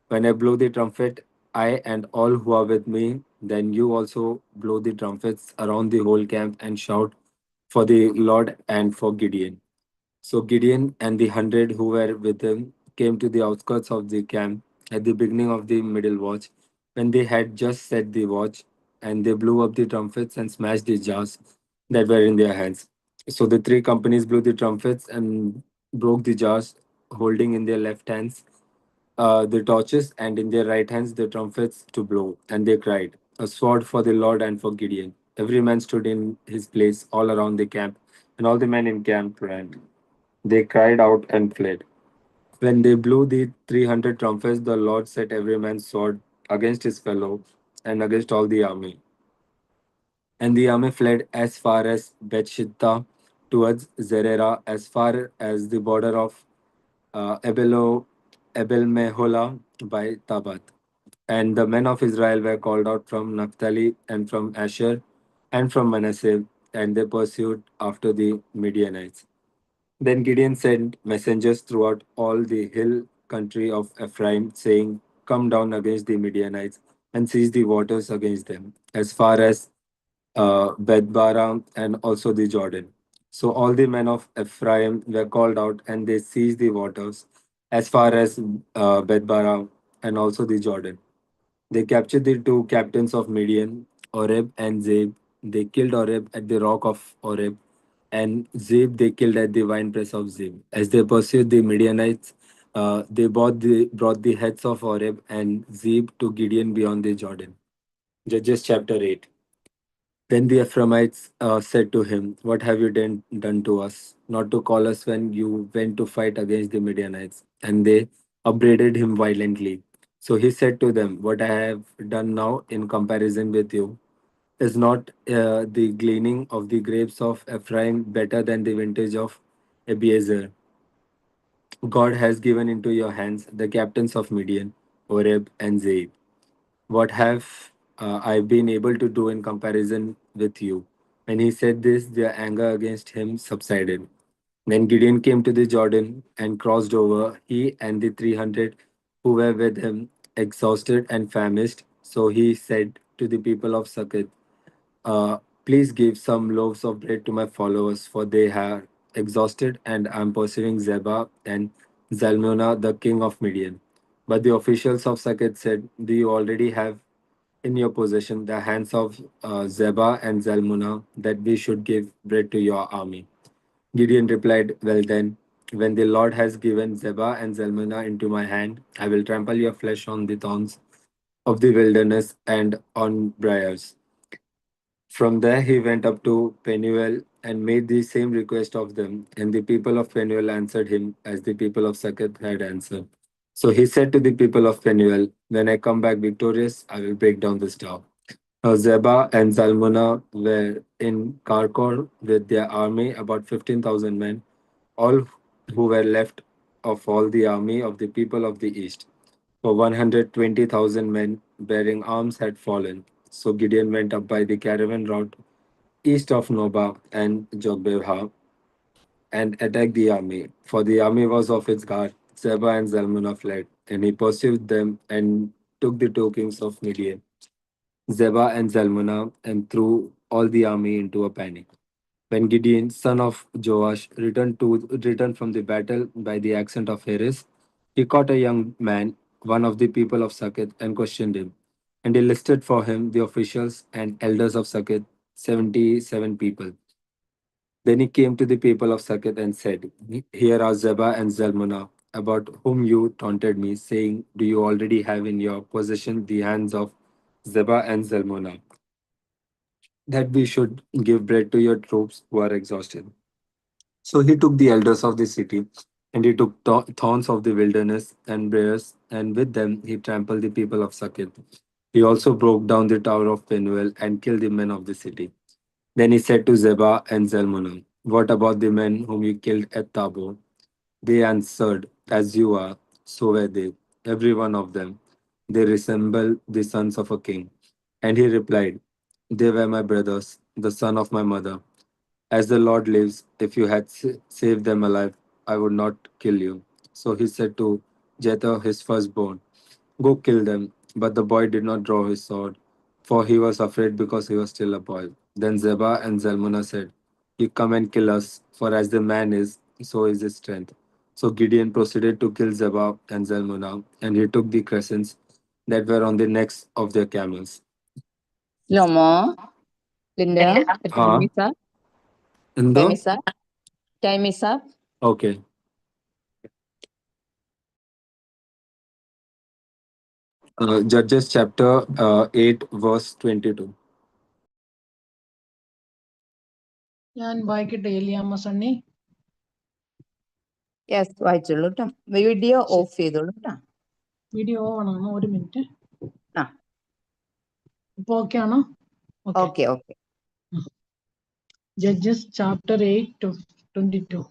When I blow the trumpet, I and all who are with me, then you also blow the trumpets around the whole camp and shout for the Lord and for Gideon. So Gideon and the 100 who were with him came to the outskirts of the camp at the beginning of the middle watch, when they had just set the watch, and they blew up the trumpets and smashed the jars that were in their hands. So the three companies blew the trumpets and broke the jars, holding in their left hands the torches, and in their right hands the trumpets to blow. And they cried, "A sword for the Lord and for Gideon." Every man stood in his place all around the camp, and all the men in camp ran. They cried out and fled. When they blew the 300 trumpets, the Lord set every man's sword against his fellow and against all the army. And the army fled as far as Bethshitta towards Zerera, as far as the border of Abel Meholah by Tabat. And the men of Israel were called out from Naphtali and from Asher and from Manasseh, and they pursued after the Midianites. Then Gideon sent messengers throughout all the hill country of Ephraim, saying, "Come down against the Midianites and seize the waters against them, as far as Bethbara and also the Jordan." So all the men of Ephraim were called out, and they seized the waters as far as Bethbara and also the Jordan. They captured the two captains of Midian, Oreb and Zeb. They killed Oreb at the rock of Oreb, and Zeb they killed at the winepress of Zeb. As they pursued the Midianites, they brought the heads of Oreb and Zeb to Gideon beyond the Jordan. Judges chapter 8. Then the Ephraimites said to him, "What have you done to us? Not to call us when you went to fight against the Midianites." And they upbraided him violently. So he said to them, "What I have done now in comparison with you is not the gleaning of the grapes of Ephraim better than the vintage of Abiezer? God has given into your hands the captains of Midian, Oreb, and Zeeb. What have I been able to do in comparison with you?" When he said this, their anger against him subsided. Then Gideon came to the Jordan and crossed over, he and the 300 who were with him, exhausted and famished. So he said to the people of Succoth, "Please give some loaves of bread to my followers, for they are exhausted, and I'm pursuing Zebah and Zalmunna, the king of Midian." But the officials of Succoth said, "Do you already have in your possession the hands of Zebah and Zalmunna, that we should give bread to your army?" Gideon replied, "Well then, when the Lord has given Zebah and Zalmunna into my hand, I will trample your flesh on the thorns of the wilderness and on briars." From there he went up to Penuel and made the same request of them, and the people of Penuel answered him as the people of Succoth had answered. So he said to the people of Penuel, "When I come back victorious, I will break down this tower." Now Zebah and Zalmunna were in Karkor with their army, about 15,000 men, all who were left of all the army of the people of the east. For 120,000 men bearing arms had fallen. So Gideon went up by the caravan route east of Nobah and Jogbehah and attacked the army, for the army was off its guard. Zebah and Zalmunna fled, and he pursued them and took the two kings of Midian, Zebah and Zalmunna, and threw all the army into a panic. When Gideon, son of Joash, returned from the battle by the accent of Heres, he caught a young man, one of the people of Succoth, and questioned him. And he listed for him the officials and elders of Succoth, 77 people. Then he came to the people of Succoth and said, "Here are Zebah and Zalmunna, about whom you taunted me, saying, 'Do you already have in your possession the hands of Zebah and Zalmunna, that we should give bread to your troops who are exhausted?'" So he took the elders of the city, and he took thorns of the wilderness and briars, and with them he trampled the people of Succoth. He also broke down the tower of Penuel and killed the men of the city. Then he said to Zebah and Zalmunna, "What about the men whom you killed at Tabor?" They answered, "As you are, so were they, every one of them. They resemble the sons of a king." And he replied, "They were my brothers, the son of my mother. As the Lord lives, if you had saved them alive, I would not kill you." So he said to Jether, his firstborn, "Go kill them." But the boy did not draw his sword, for he was afraid because he was still a boy. Then Zebah and Zalmunna said, "You come and kill us, for as the man is, so is his strength." So Gideon proceeded to kill Zebah and Zalmunna, and he took the crescents that were on the necks of their camels. Lomo, Linda, the time Huh? is up. And Time is up. Time is up. Okay. Judges chapter 8, verse 22. ഞാൻ വായിക്കട്ടെ Eliyamma Sunny. Yes വായിച്ചോളൂ കേട്ടോ. Video of ചെയ്തോളൂ കേട്ടോ. Video on ആണോ? ഒരു minute. ആ ഇപ്പൊ ഓക്കെ ആണോ? Okay okay. Judges chapter 8 to 22.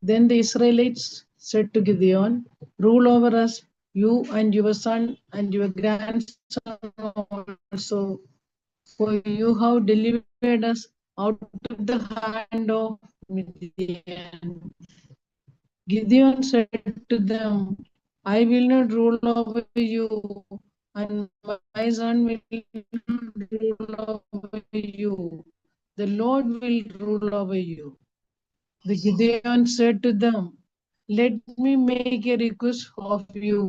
Then the Israelites said to Gideon, rule over us, you and your son and your grandson also, for you have delivered us out of the hand of Midian. Gideon said to them, I will not rule over you, and my son will not rule over you. The Lord will rule over you. The Gideon said to them, let me make a request of you.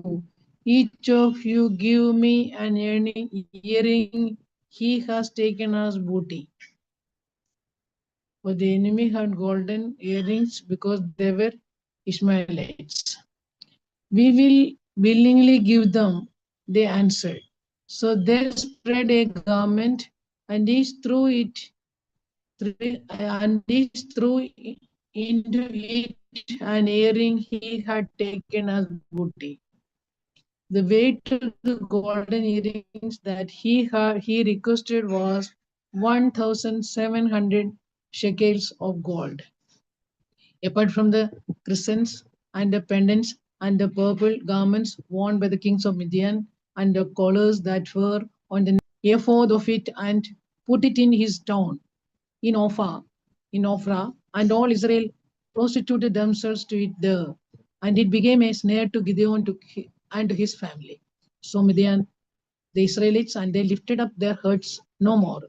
Each of you give me an earring he has taken as booty. For the enemy had golden earrings because they were Ishmaelites. We will willingly give them, they answered. So they spread a garment, and each threw into it an earring he had taken as booty. The weight of the golden earrings that he requested was 1,700 shekels of gold. Apart from the crescents and the pendants and the purple garments worn by the kings of Midian and the collars that were on the ephod of it, and put it in his town, in Ophrah, and all Israel prostituted themselves to it there, and it became a snare to Gideon and to his family. So Midian, the Israelites, and they lifted up their hearts no more.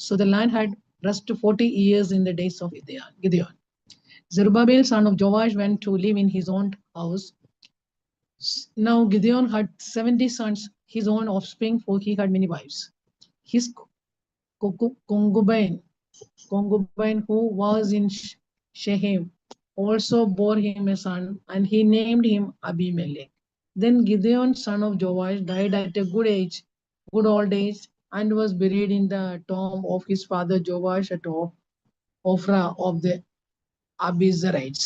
So the land had rest 40 years in the days of Gideon. Zerubbabel, son of Joash, went to live in his own house. Now Gideon had 70 sons, his own offspring, for he had many wives. His concubine who was in Shechem also bore him a son, and he named him Abimelech. Then Gideon, son of Joash, died at a good old age, and was buried in the tomb of his father Joash at Ophrah of the Abiezrites.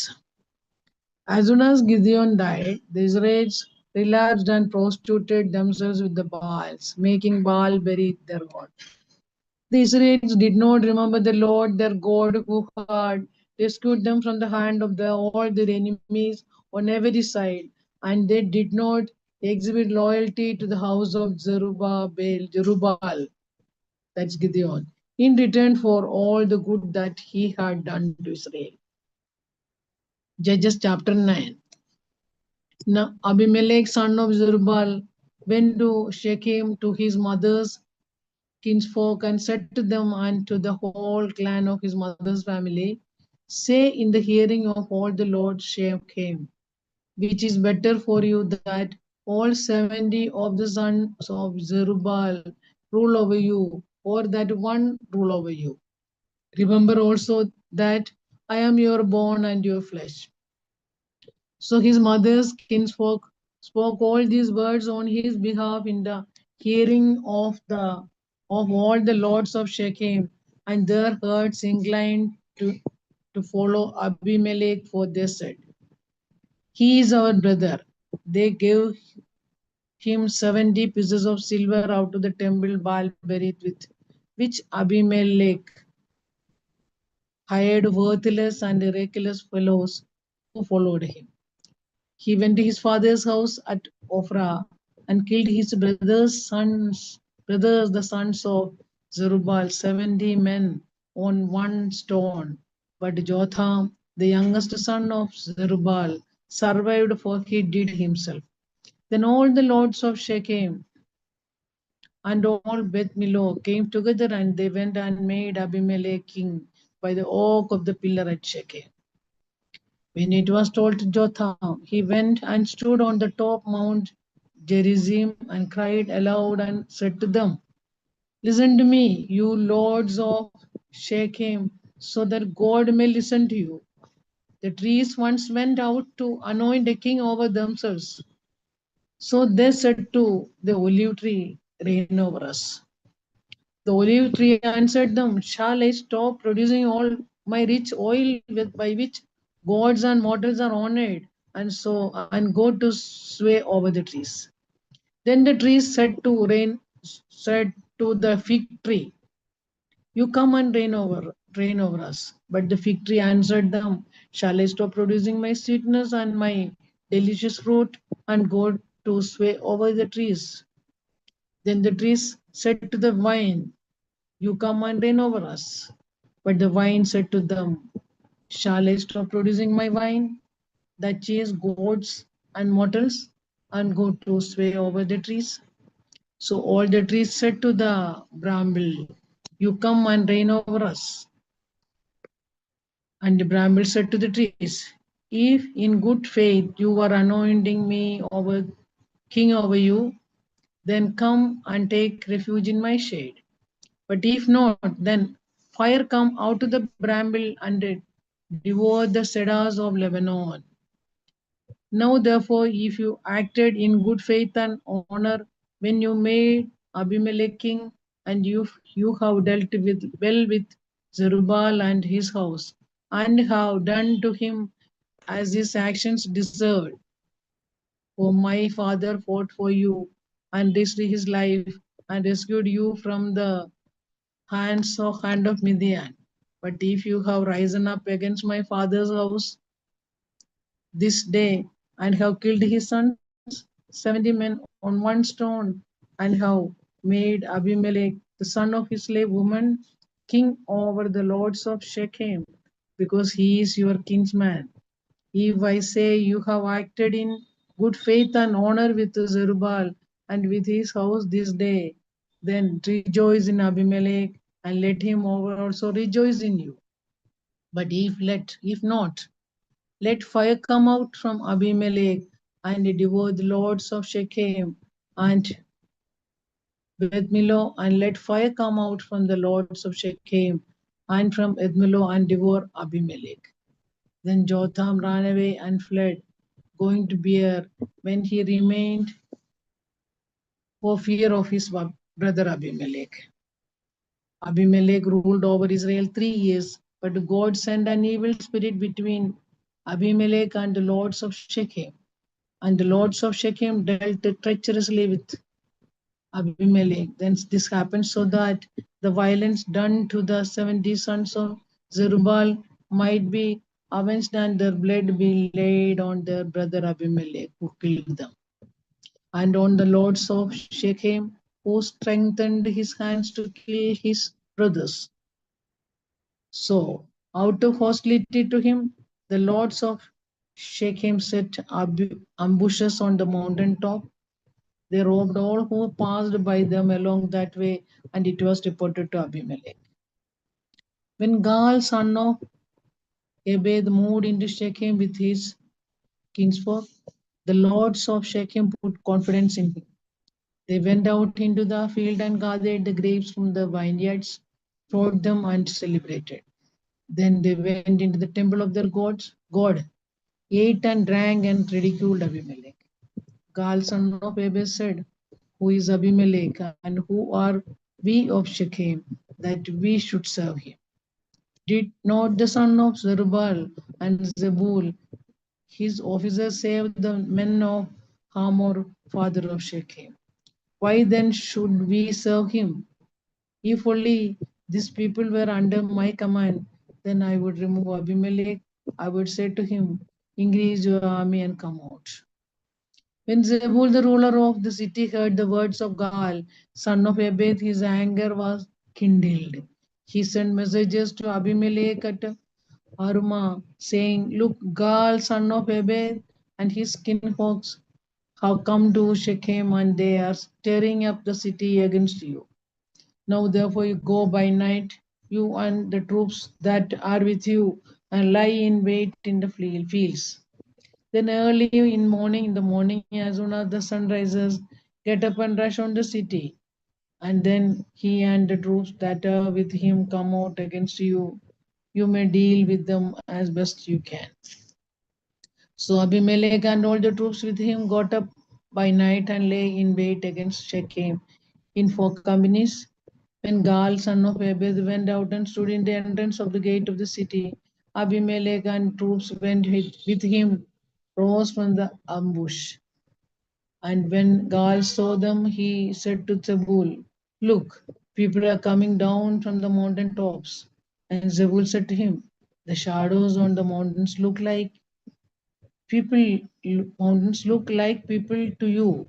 As soon as Gideon died, the Israelites relapsed and prostituted themselves with the Baals, making Baal bury their God. The Israelites did not remember the Lord their God, who had rescued them from the hand of all their enemies on every side, and they did not exhibit loyalty to the house of Jerubbaal, that's Gideon, in return for all the good that he had done to Israel. Judges chapter 9. Now Abimelech, son of Jerubbaal, went to Shechem to his mother's kinsfolk, and said to them and to the whole clan of his mother's family, say in the hearing of all the Lord Shechem, which is better for you, that all 70 of the sons of Zerubbabel rule over you, or that one rule over you. Remember also that I am your bone and your flesh. So his mother's kinsfolk spoke all these words on his behalf in the hearing of all the lords of Shechem, and their hearts inclined to follow Abimelech, for they said, he is our brother. They gave him 70 pieces of silver out of the temple Baal buried with, which Abimelech hired worthless and reckless fellows who followed him. He went to his father's house at Ophrah and killed his brothers, the sons of Zerubbabel, 70 men on one stone. But Jotham, the youngest son of Zerubbabel, survived, for he did himself. Then all the lords of Shechem and all Beth Milo came together, and they went and made Abimelech king by the oak of the pillar at Shechem. When it was told to Jotham, he went and stood on the top Mount Gerizim and cried aloud and said to them, "Listen to me, you lords of Shechem, so that God may listen to you. The trees once went out to anoint a king over themselves. So they said to the olive tree, reign over us. The olive tree answered them, shall I stop producing all my rich oil by which gods and mortals are honored, and go to sway over the trees? Then the trees said to the fig tree, you come and reign over us. But the fig tree answered them, shall I stop producing my sweetness and my delicious fruit, and go to sway over the trees? Then the trees said to the vine, you come and reign over us. But the vine said to them, shall I stop producing my wine that chase goats and mortals, and go to sway over the trees? So all the trees said to the bramble, you come and reign over us. And the bramble said to the trees, if in good faith you are anointing me over king over you, then come and take refuge in my shade. But if not, then fire come out of the bramble and devour the cedars of Lebanon. Now therefore, if you acted in good faith and honor when you made Abimelech king, and you have dealt well with Zerubbabel and his house, and have done to him as his actions deserved. For my father fought for you and risked his life and rescued you from the hand of Midian. But if you have risen up against my father's house this day and have killed his sons, 70 men on one stone, and have made Abimelech, the son of his slave woman, king over the lords of Shechem, because he is your kinsman. If I say you have acted in good faith and honor with Zerubbabel and with his house this day, then rejoice in Abimelech, and let him also rejoice in you. But if not, let fire come out from Abimelech and devour the lords of Shechem and Beth Millo, and let fire come out from the lords of Shechem and from Edmilo and devour Abimelech. Then Jotham ran away and fled, going to Beer, when he remained for fear of his brother Abimelech. Abimelech ruled over Israel 3 years, but God sent an evil spirit between Abimelech and the lords of Shechem. And the lords of Shechem dealt treacherously with Abimelech. Then this happened so that the violence done to the 70 sons of Zerubbabel might be avenged, and their blood be laid on their brother Abimelech, who killed them, and on the lords of Shechem, who strengthened his hands to kill his brothers. So, out of hostility to him, the lords of Shechem set ambushes on the mountain top. They robbed all who passed by them along that way, and it was reported to Abimelech. When Gaal, son of Ebed, moved into Shechem with his kinsfolk, the lords of Shechem put confidence in him. They went out into the field and gathered the grapes from the vineyards, brought them and celebrated. Then they went into the temple of their God, ate and drank and ridiculed Abimelech. Gaal, son of Ebed, said, who is Abimelech, and who are we of Shechem, that we should serve him? Did not the son of Zerubbabel and Zebul, his officers, save the men of Hamor, father of Shechem? Why then should we serve him? If only these people were under my command, then I would remove Abimelech. I would say to him, increase your army and come out. When Zebul, the ruler of the city, heard the words of Gaal, son of Ebed, his anger was kindled. He sent messages to Abimelech at Arumah, saying, look, Gaal, son of Ebed, and his kinfolks have come to Shechem, and they are stirring up the city against you. Now therefore you go by night, you and the troops that are with you, and lie in wait in the fields. Then early in the morning, as soon as the sun rises, get up and rush on the city. And then he and the troops that are with him come out against you. You may deal with them as best you can. So Abimelech and all the troops with him got up by night and lay in wait against Shechem in 4 companies. When Gaal, son of Ebed, went out and stood in the entrance of the gate of the city, Abimelech and troops went with him, rose from the ambush. And when Gaal saw them, he said to Zebul, "Look, people are coming down from the mountain tops." And Zebul said to him, "The shadows on the mountains look like people. Mountains look like people to you."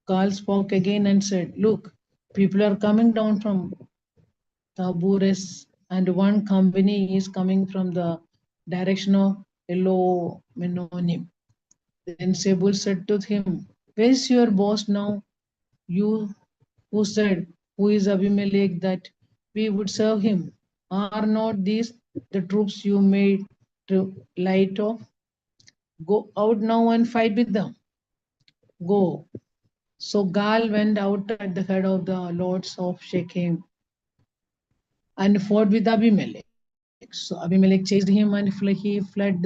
Gaal spoke again and said, "Look, people are coming down from Tabures, and one company is coming from the direction of Elomenonim." Then Zebul said to him, "Where is your boss now? You who said, 'Who is Abimelech that we would serve him?' Are not these the troops you made to light of? Go out now and fight with them. Go." So Gaal went out at the head of the lords of Shechem and fought with Abimelech. So Abimelech chased him and he fled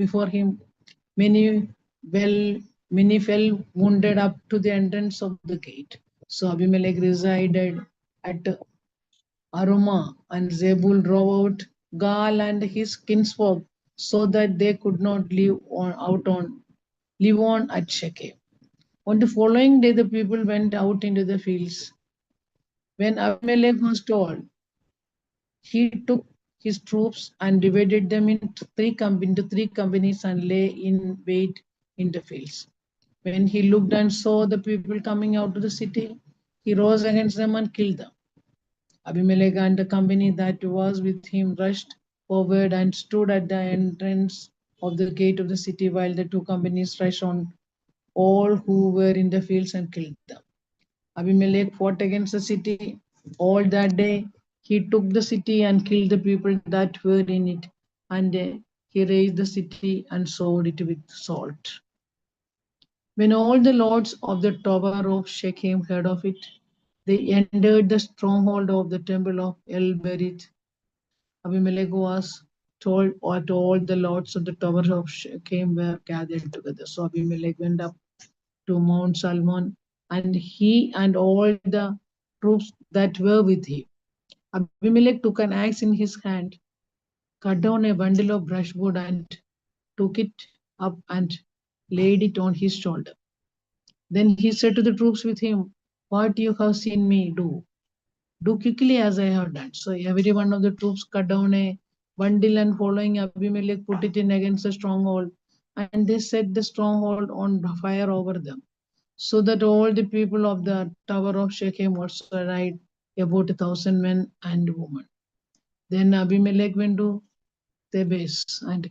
before him. Many many fell wounded up to the entrance of the gate. So Abimelech resided at Arumah, and Zebul drove out Gaal and his kinsfolk so that they could not live on at Shechem. On the following day, the people went out into the fields. When Abimelech was told, he took his troops and divided them into three companies and lay in wait in the fields. When he looked and saw the people coming out to the city, he rose against them and killed them. Abimelech and the company that was with him rushed forward and stood at the entrance of the gate of the city, while the 2 companies rushed on all who were in the fields and killed them. Abimelech fought against the city all that day. He took the city and killed the people that were in it, and he razed the city and sowed it with salt. When all the lords of the tower of Shechem heard of it, they entered the stronghold of the temple of El Berith. Abimelech was told, or to all the lords of the tower of Shechem were gathered together. So Abimelech went up to Mount Salmon, and he and all the troops that were with him. Abimelech took an axe in his hand, cut down a bundle of brushwood, and took it up and laid it on his shoulder. Then he said to the troops with him, "What you have seen me do quickly as I have done." So every one of the troops cut down a bundle, and following Abimelech put it in against the stronghold, and they set the stronghold on fire over them, so that all the people of the tower of Shechem also died, about 1,000 men and women. Then Abimelech went to Thebes and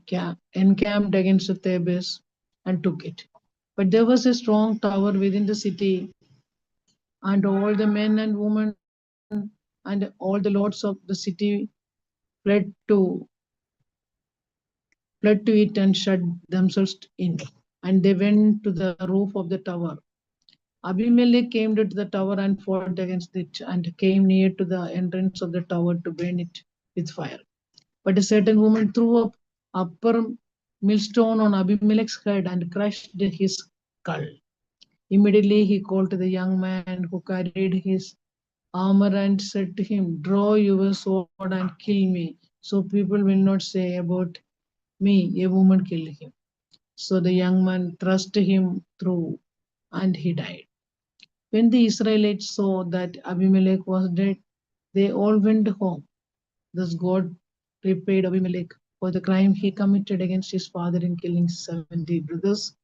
encamped against Thebes and took it. But there was a strong tower within the city, and all the men and women and all the lords of the city fled to it and shut themselves in. And they went to the roof of the tower. Abimelech came to the tower and fought against it, and came near to the entrance of the tower to burn it with fire. But a certain woman threw up upper millstone on Abimelech's head and crushed his skull. Immediately he called to the young man who carried his armor and said to him, "Draw your sword and kill me, so people will not say about me, 'A woman killed him.'" So the young man thrust him through, and he died. When the Israelites saw that Abimelech was dead, they all went home. Thus God repaid Abimelech for the crime he committed against his father in killing 70 brothers,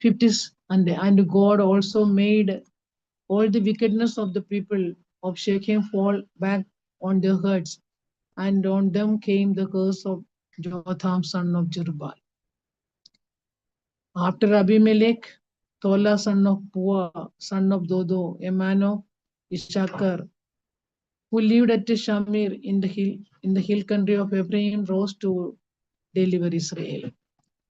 50, and God also made all the wickedness of the people of Shechem fall back on their heads, and on them came the curse of Jotham, son of Jerubbaal. After Abimelech, Tola, son of Pua, son of Dodo, a man of Issachar, who lived at Shamir in the hill country of Ephraim, rose to deliver Israel.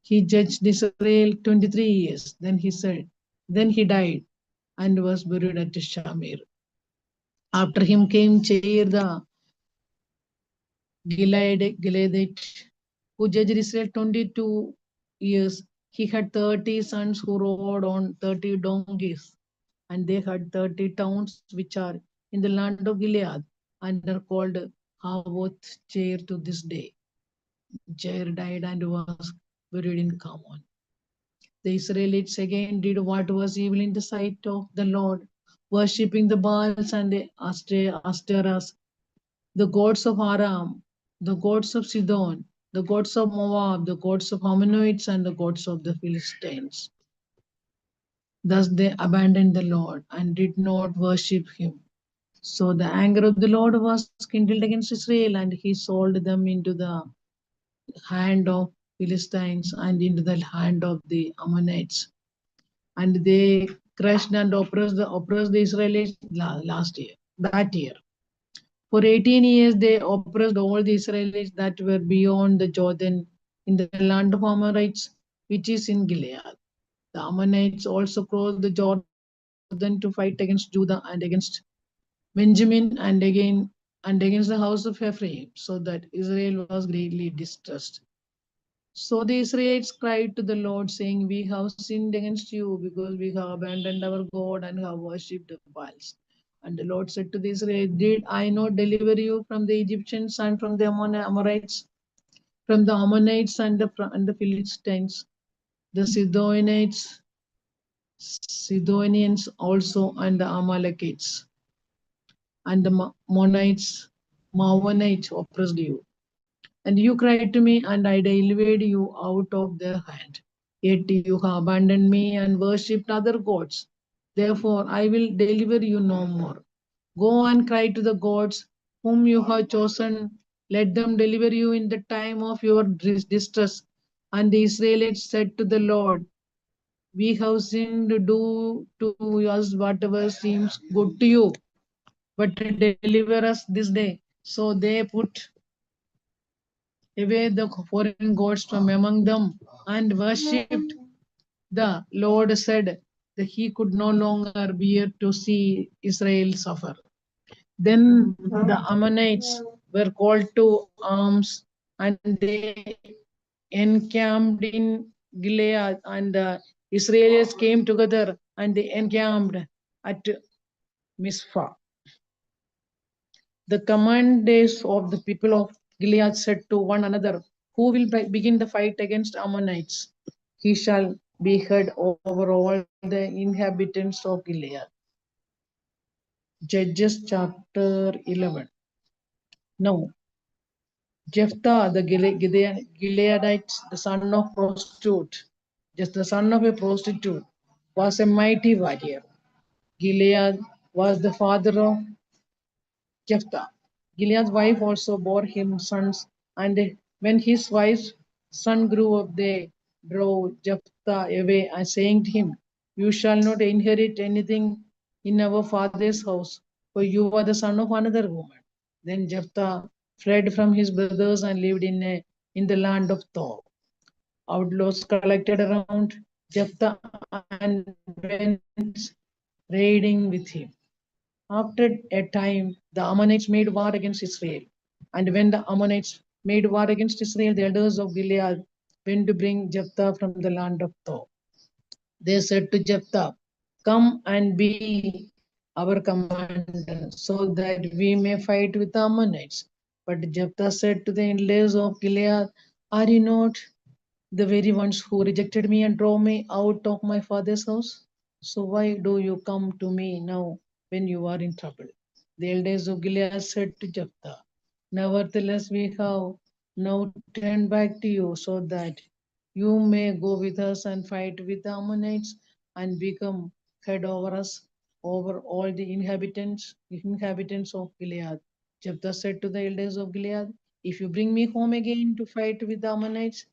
He judged Israel 23 years. Then he died and was buried at Shamir. After him came Jair the Gileadite, who judged Israel 22 years. He had 30 sons who rode on 30 donkeys, and they had 30 towns which are in the land of Gilead and are called Havoth Jair to this day. Jair died and was buried in Carmel. The Israelites again did what was evil in the sight of the Lord, worshipping the Baals and the Ashtaras, the gods of Aram, the gods of Sidon, the gods of Moab, the gods of Ammonites, and the gods of the Philistines. Thus they abandoned the Lord and did not worship him. So the anger of the Lord was kindled against Israel, and he sold them into the hand of Philistines and into the hand of the Ammonites. And they crushed and oppressed the Israelites that year. For 18 years, they oppressed all the Israelites that were beyond the Jordan in the land of Amorites, which is in Gilead. The Ammonites also crossed the Jordan to fight against Judah and against Benjamin and against the house of Ephraim, so that Israel was greatly distressed. So the Israelites cried to the Lord, saying, "We have sinned against you because we have abandoned our God and have worshipped the Baals." And the Lord said to the Israelites, "Did I not deliver you from the Egyptians and from the Amorites, from the Ammonites and the Philistines, the Sidonians also, and the Amalekites, and the Maonites oppressed you? And you cried to me, and I delivered you out of their hand. Yet you have abandoned me and worshipped other gods. Therefore I will deliver you no more. Go and cry to the gods whom you have chosen. Let them deliver you in the time of your distress." And the Israelites said to the Lord, "We have sinned. Do to us whatever seems good to you, but deliver us this day." So they put away the foreign gods from among them and worshipped. The Lord said that he could no longer bear to see Israel suffer. Then the Ammonites were called to arms, and they encamped in Gilead, and the Israelites came together and they encamped at Mizpah. The commanders of the people of Gilead said to one another, "Who will begin the fight against Ammonites? He shall be head over all the inhabitants of Gilead." Judges chapter 11. Now, Jephthah the Gileadite, the son of prostitute, just the son of a prostitute, was a mighty warrior. Gilead was the father of Jephthah. Gilead's wife also bore him sons, and when his wife's son grew up, they drove Jephthah away, and saying to him, "You shall not inherit anything in our father's house, for you are the son of another woman." Then Jephthah fled from his brothers and lived in the land of Tob. Outlaws collected around Jephthah and went raiding with him. After a time, the Ammonites made war against Israel. And when the Ammonites made war against Israel, the elders of Gilead went to bring Jephthah from the land of Tob. They said to Jephthah, "Come and be our commander, so that we may fight with the Ammonites." But Jephthah said to the elders of Gilead, "Are you not the very ones who rejected me and drove me out of my father's house? So why do you come to me now when you are in trouble?" The elders of Gilead said to Jephthah, "Nevertheless, we have now turned back to you so that you may go with us and fight with the Ammonites and become head over us, over all the inhabitants of Gilead." Jephthah said to the elders of Gilead, "If you bring me home again to fight with the Ammonites,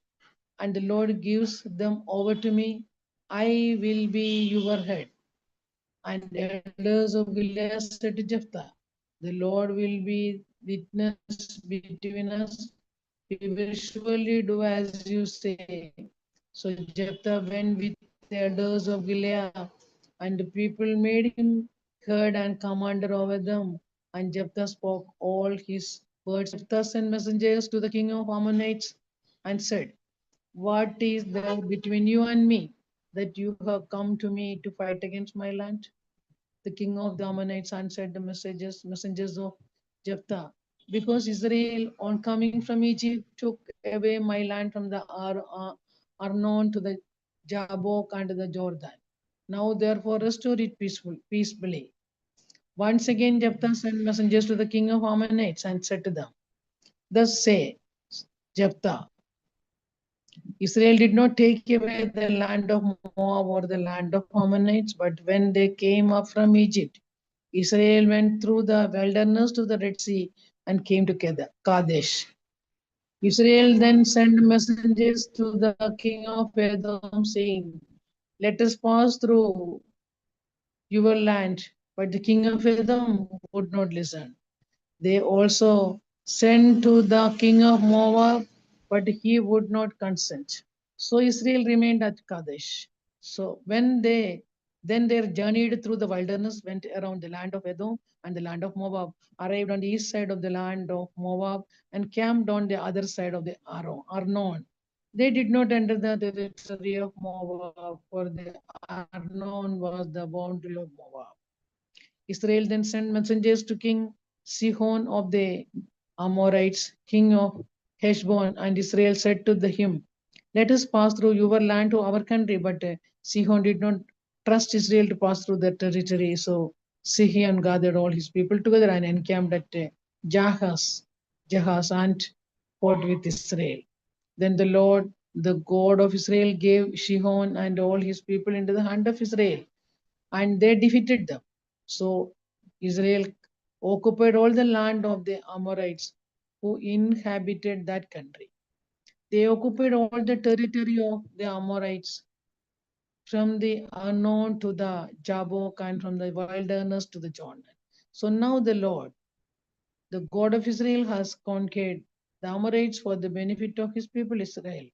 and the Lord gives them over to me, I will be your head." And the elders of Gilead said to Jephthah, "The Lord will be witness between us we will surely do as you say. So Jephthah went with the elders of Gilead, and the people made him heard and commander over them. And Jephthah spoke all his words. Jephthah sent messengers to the king of Ammonites and said, "What is there between you and me, that you have come to me to fight against my land?" The king of the Ammonites answered the messengers of Jephthah, "Because Israel, on coming from Egypt, took away my land from the Arnon to the Jabbok and the Jordan. Now therefore restore it peaceably." Once again Jephthah sent messengers to the king of Ammonites and said to them, "Thus say Jephthah, Israel did not take away the land of Moab or the land of Ammonites, but when they came up from Egypt, Israel went through the wilderness to the Red Sea and came to Kadesh. Israel then sent messengers to the king of Edom, saying, "Let us pass through your land." But the king of Edom would not listen. They also sent to the king of Moab, but he would not consent. So Israel remained at Kadesh. So when they then they journeyed through the wilderness, went around the land of Edom and the land of Moab, arrived on the east side of the land of Moab, and camped on the other side of the Arnon. They did not enter the territory of Moab, for the Arnon was the boundary of Moab. Israel then sent messengers to King Sihon of the Amorites, king of Heshbon, and Israel said to him, "Let us pass through your land to our country." But Sihon did not trust Israel to pass through their territory. So Sihon gathered all his people together and encamped at Jahaz, and fought with Israel. Then the Lord, the God of Israel, gave Sihon and all his people into the hand of Israel, and they defeated them. So Israel occupied all the land of the Amorites who inhabited that country. They occupied all the territory of the Amorites from the Arnon to the Jabbok and from the wilderness to the Jordan. So now the Lord, the God of Israel, has conquered the Amorites for the benefit of his people Israel.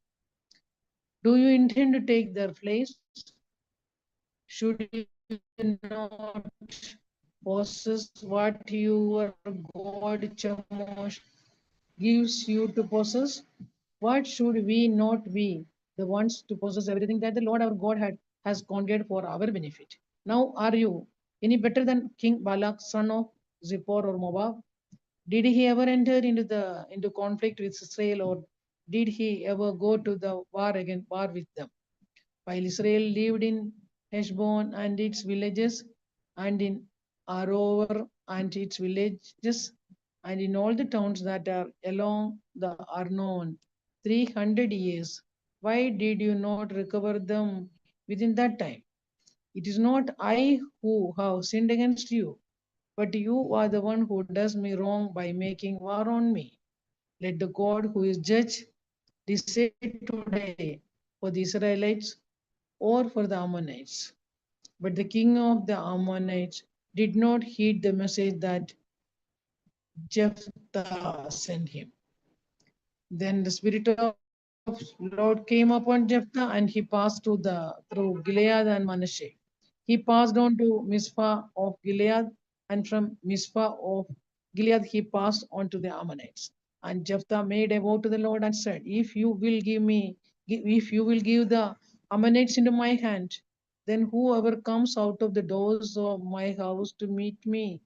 Do you intend to take their place? Should you not possess what your God Chemosh gives you to possess? What should we not be the ones to possess everything that the Lord our God has conquered for our benefit? Now are you any better than King Balak, son of Zippor or Moab? Did he ever enter into conflict with Israel, or did he ever go to the war with them? While Israel lived in Heshbon and its villages, and in Aroer and its villages, and in all the towns that are along the Arnon, 300 years, why did you not recover them within that time? It is not I who have sinned against you, but you are the one who does me wrong by making war on me. Let the God who is judge decide today for the Israelites or for the Ammonites. But the king of the Ammonites did not heed the message that Jephthah sent him. Then the spirit of Lord came upon Jephthah, and he passed through Gilead and Manasseh. He passed on to Mizpah of Gilead, and from Mizpah of Gilead he passed on to the Ammonites. And Jephthah made a vow to the Lord and said, If you will give the Ammonites into my hand, then whoever comes out of the doors of my house to meet me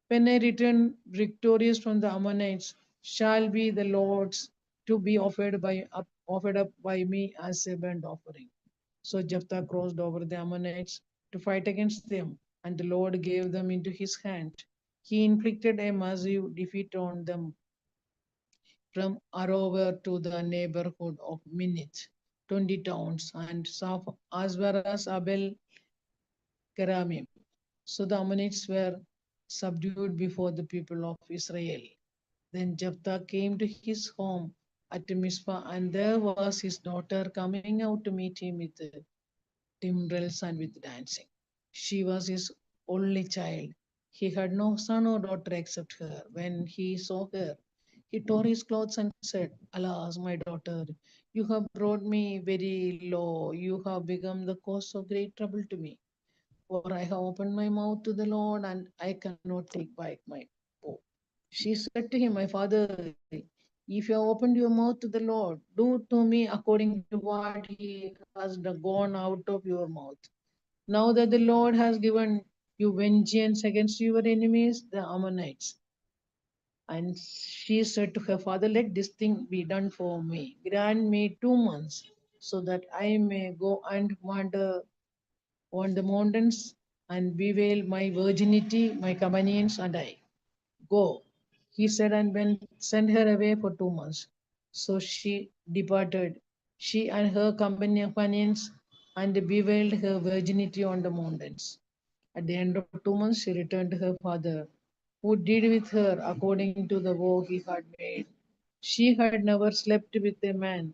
when I return victorious from the Ammonites, shall be the Lord's, to be offered up by me as a burnt offering." So Jephthah crossed over the Ammonites to fight against them, and the Lord gave them into his hand. He inflicted a massive defeat on them from Arover to the neighborhood of Minnith, 20 towns, and Saf as well as Abel Keramim. So the Ammonites were subdued before the people of Israel. Then Jephthah came to his home at Mizpah, and there was his daughter coming out to meet him with timbrels and with dancing. She was his only child. He had no son or daughter except her. When he saw her, He tore his clothes and said, Alas, my daughter, you have brought me very low. You have become the cause of great trouble to me. For I have opened my mouth to the Lord, and I cannot take back my bow. She said to him, My father, if you have opened your mouth to the Lord, do to me according to what he has gone out of your mouth. Now that the Lord has given you vengeance against your enemies, the Ammonites. And she said to her father, Let this thing be done for me. Grant me 2 months, so that I may go and wander on the mountains and bewail my virginity, my companions, and I. Go, he said, and sent her away for 2 months. So she departed, she and her companions, and bewailed her virginity on the mountains. At the end of 2 months, she returned to her father, who did with her according to the vow he had made. She had never slept with a man.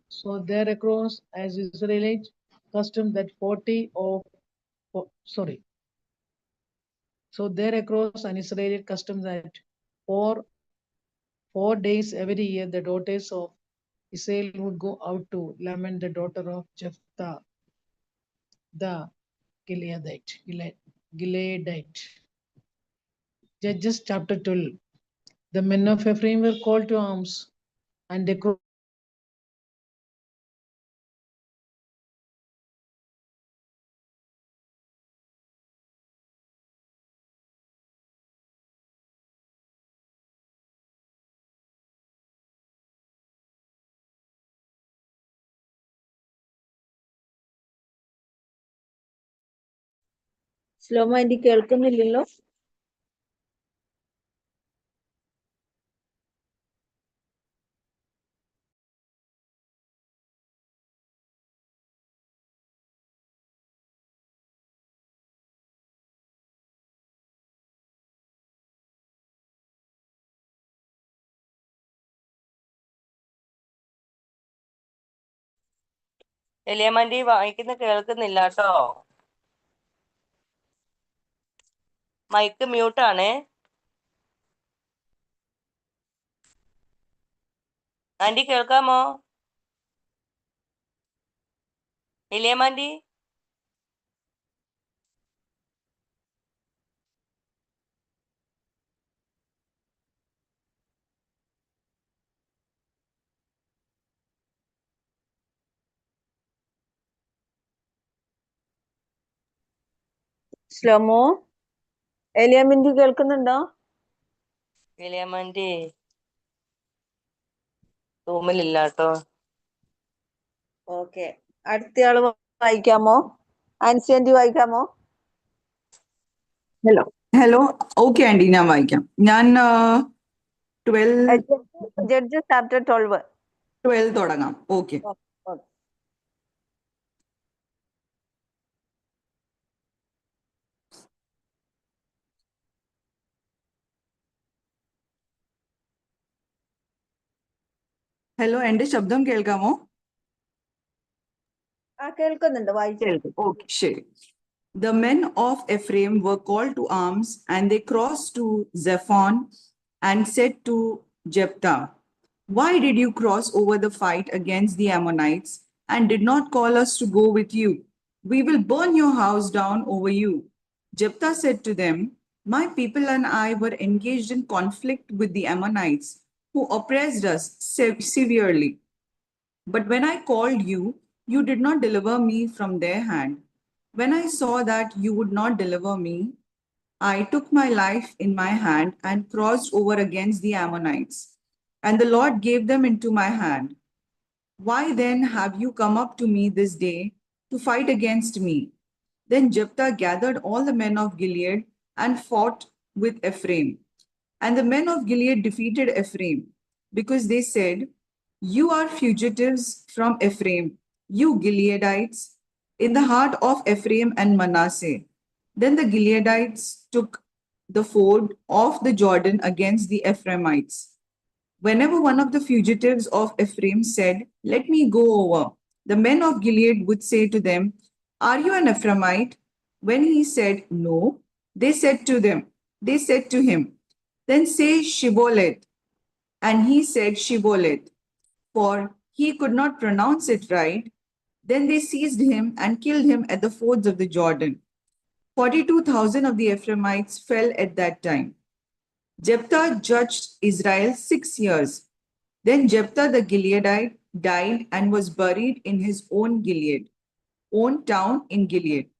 So there arose as Israelite custom that 40 of sorry. So there arose an Israelite custom that for 4 days every year the daughters of Israel would go out to lament the daughter of Jephthah, the Gileadite. Judges chapter 12. The men of Ephraim were called to arms, and they crossed ശ്ലോമ എനിക്ക് കേൾക്കുന്നില്ലല്ലോ. എലിയമ്മന്റെ വായിക്കുന്ന കേൾക്കുന്നില്ല കേട്ടോ. Mic മ്യൂട്ടാണ്. Anti കേൾക്കാമോ? എലിയമ്മന്റെ ശ്ലോമോ, എലിയമ്മന്റെ കേൾക്കുന്നുണ്ടോ? എലിയമ്മന്റെ റൂമിലില്ല കേട്ടോ. ഓക്കെ, അടുത്തയാള് വായിക്കാമോ? ആൻസി ആന്റി വായിക്കാമോ? ഹലോ ഓക്കെ ആൻറ്റി, ഞാൻ വായിക്കാം. ഞാൻ ജഡ്ജസ് ചാപ്റ്റർ 12 തുടങ്ങാം. ഓക്കെ. ഹലോ, എന്റെ ശബ്ദം കേൾക്കാമോ? കേൾക്കുന്നുണ്ട്, വായിച്ചു. ഓക്കെ, ശരി. The men of Ephraim were called to arms, and they crossed to Zephon and said to Jephthah, Why did you cross over the fight against the Ammonites and did not call us to go with you? We will burn your house down over you. Jephthah said to them, My people and I were engaged in conflict with the Ammonites, who oppressed us severely. But when I called you, you did not deliver me from their hand. When I saw that you would not deliver me, I took my life in my hand and crossed over against the Ammonites, and the Lord gave them into my hand. Why then have you come up to me this day to fight against me? Then Jephthah gathered all the men of Gilead and fought with Ephraim. And the men of Gilead defeated Ephraim, because they said, You are fugitives from Ephraim, you Gileadites, in the heart of Ephraim and Manasseh. Then the Gileadites took the ford of the Jordan against the Ephraimites. Whenever one of the fugitives of Ephraim said, Let me go over, the men of Gilead would say to them, Are you an Ephraimite? When he said, No, they said to him, Then say Shibboleth, And he said Shibboleth, for he could not pronounce it right. Then they seized him and killed him at the fords of the Jordan. 42,000 of the Ephraimites fell at that time. Jephthah judged Israel 6 years. Then Jephthah the Gileadite died and was buried in his own town in Gilead.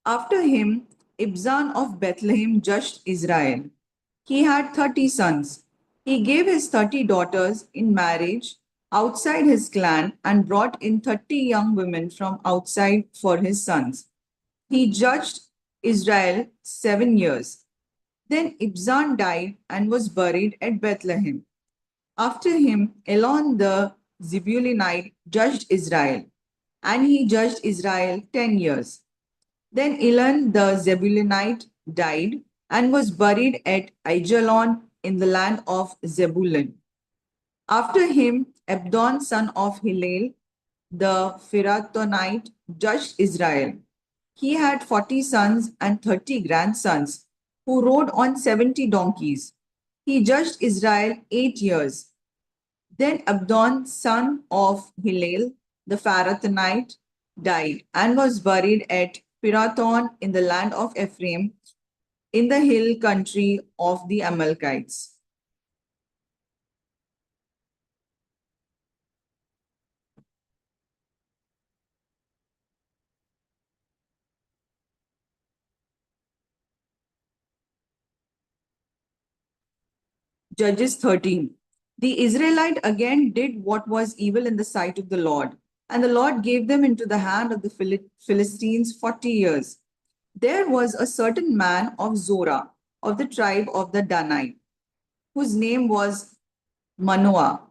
After him, Ibzan of Bethlehem judged Israel. He had 30 sons. He gave his 30 daughters in marriage outside his clan and brought in 30 young women from outside for his sons. He judged Israel 7 years. Then Ibzan died and was buried at Bethlehem. After him, Elon the Zebulunite judged Israel, and he judged Israel 10 years. Then Elon the Zebulunite died and was buried at Aijalon in the land of Zebulun. After him, Abdon son of Hillel the Piratonite judged Israel. He had 40 sons and 30 grandsons who rode on 70 donkeys. He judged Israel 8 years. Then Abdon, son of Hillel, the Piratonite, died and was buried at Pirathon in the land of Ephraim, in the hill country of the Amalekites. Judges 13. The Israelite again did what was evil in the sight of the Lord, and the Lord gave them into the hand of the Philistines 40 years. There was a certain man of Zorah, of the tribe of the Danite, whose name was Manoah.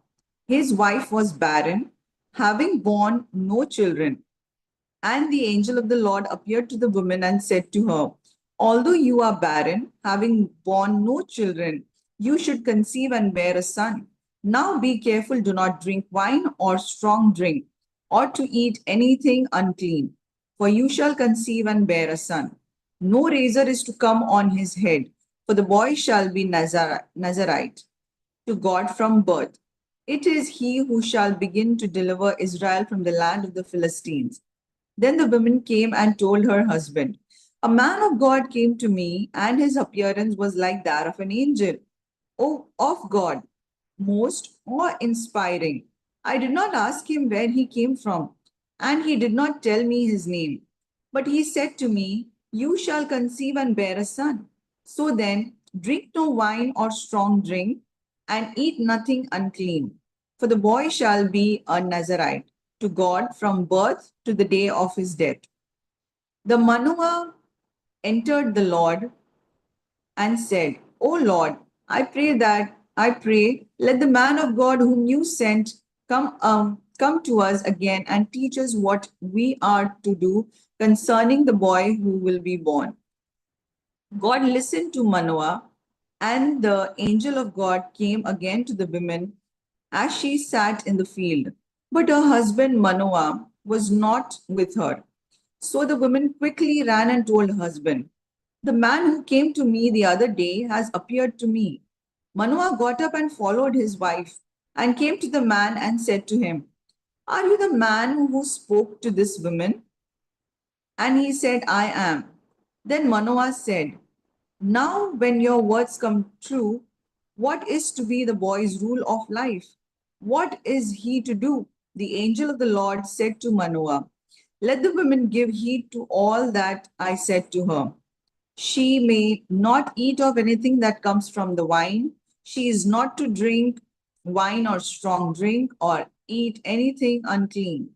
His wife was barren, having borne no children. And the angel of the Lord appeared to the woman and said to her, although you are barren, having borne no children, you should conceive and bear a son. Now be careful, do not drink wine or strong drink, or to eat anything unclean, for you shall conceive and bear a son. No razor is to come on his head, for the boy shall be Nazarite to God from birth. It is he who shall begin to deliver Israel from the land of the Philistines. Then the woman came and told her husband, a man of God came to me, and his appearance was like that of an angel, of God, most awe-inspiring. I did not ask him where he came from, and he did not tell me his name. But he said to me, you shall conceive and bear a son. So then, drink no wine or strong drink, and eat nothing unclean, for the boy shall be a Nazarite to God from birth to the day of his death. The Manoah entered the Lord and said, O Lord, I pray, let the man of God whom you sent come to us again and teach us what we are to do concerning the boy who will be born. God listened to Manoah, and the angel of God came again to the woman as she sat in the field. But her husband Manoah was not with her. So the woman quickly ran and told her husband, the man who came to me the other day has appeared to me. Manoah got up and followed his wife and came to the man and said to him, are you the man who spoke to this woman? And he said, I am. Then Manoah said, now when your words come true, what is to be the boy's rule of life? What is he to do? The angel of the Lord said to Manoah, let the woman give heed to all that I said to her. She may not eat of anything that comes from the wine. She is not to drink wine or strong drink or eat anything unclean.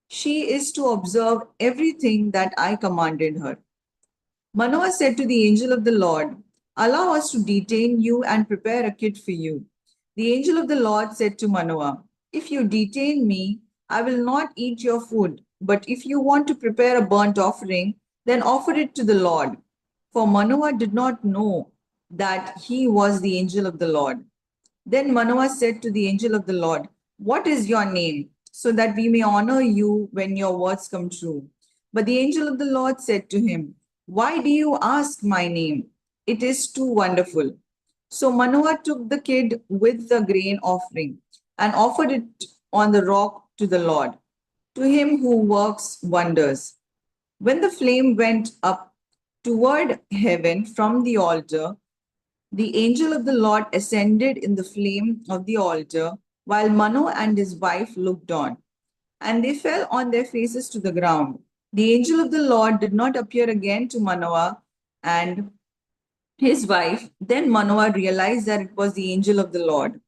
She is to observe everything that I commanded her. Manoah said to the angel of the Lord, allow us to detain you and prepare a kid for you. The angel of the Lord said to Manoah, if you detain me, I will not eat your food. But if you want to prepare a burnt offering, then offer it to the Lord. For Manoah did not know that he was the angel of the Lord. Then Manoah said to the angel of the Lord, what is your name, so that we may honor you when your words come true? But the angel of the Lord said to him, why do you ask my name? It is too wonderful. So Manoah took the kid with the grain offering and offered it on the rock to the Lord, to him who works wonders. When the flame went up toward heaven from the altar, the angel of the Lord ascended in the flame of the altar, while Manoah and his wife looked on, and they fell on their faces to the ground. The angel of the Lord did not appear again to Manoah and his wife. Then Manoah realized that it was the angel of the Lord.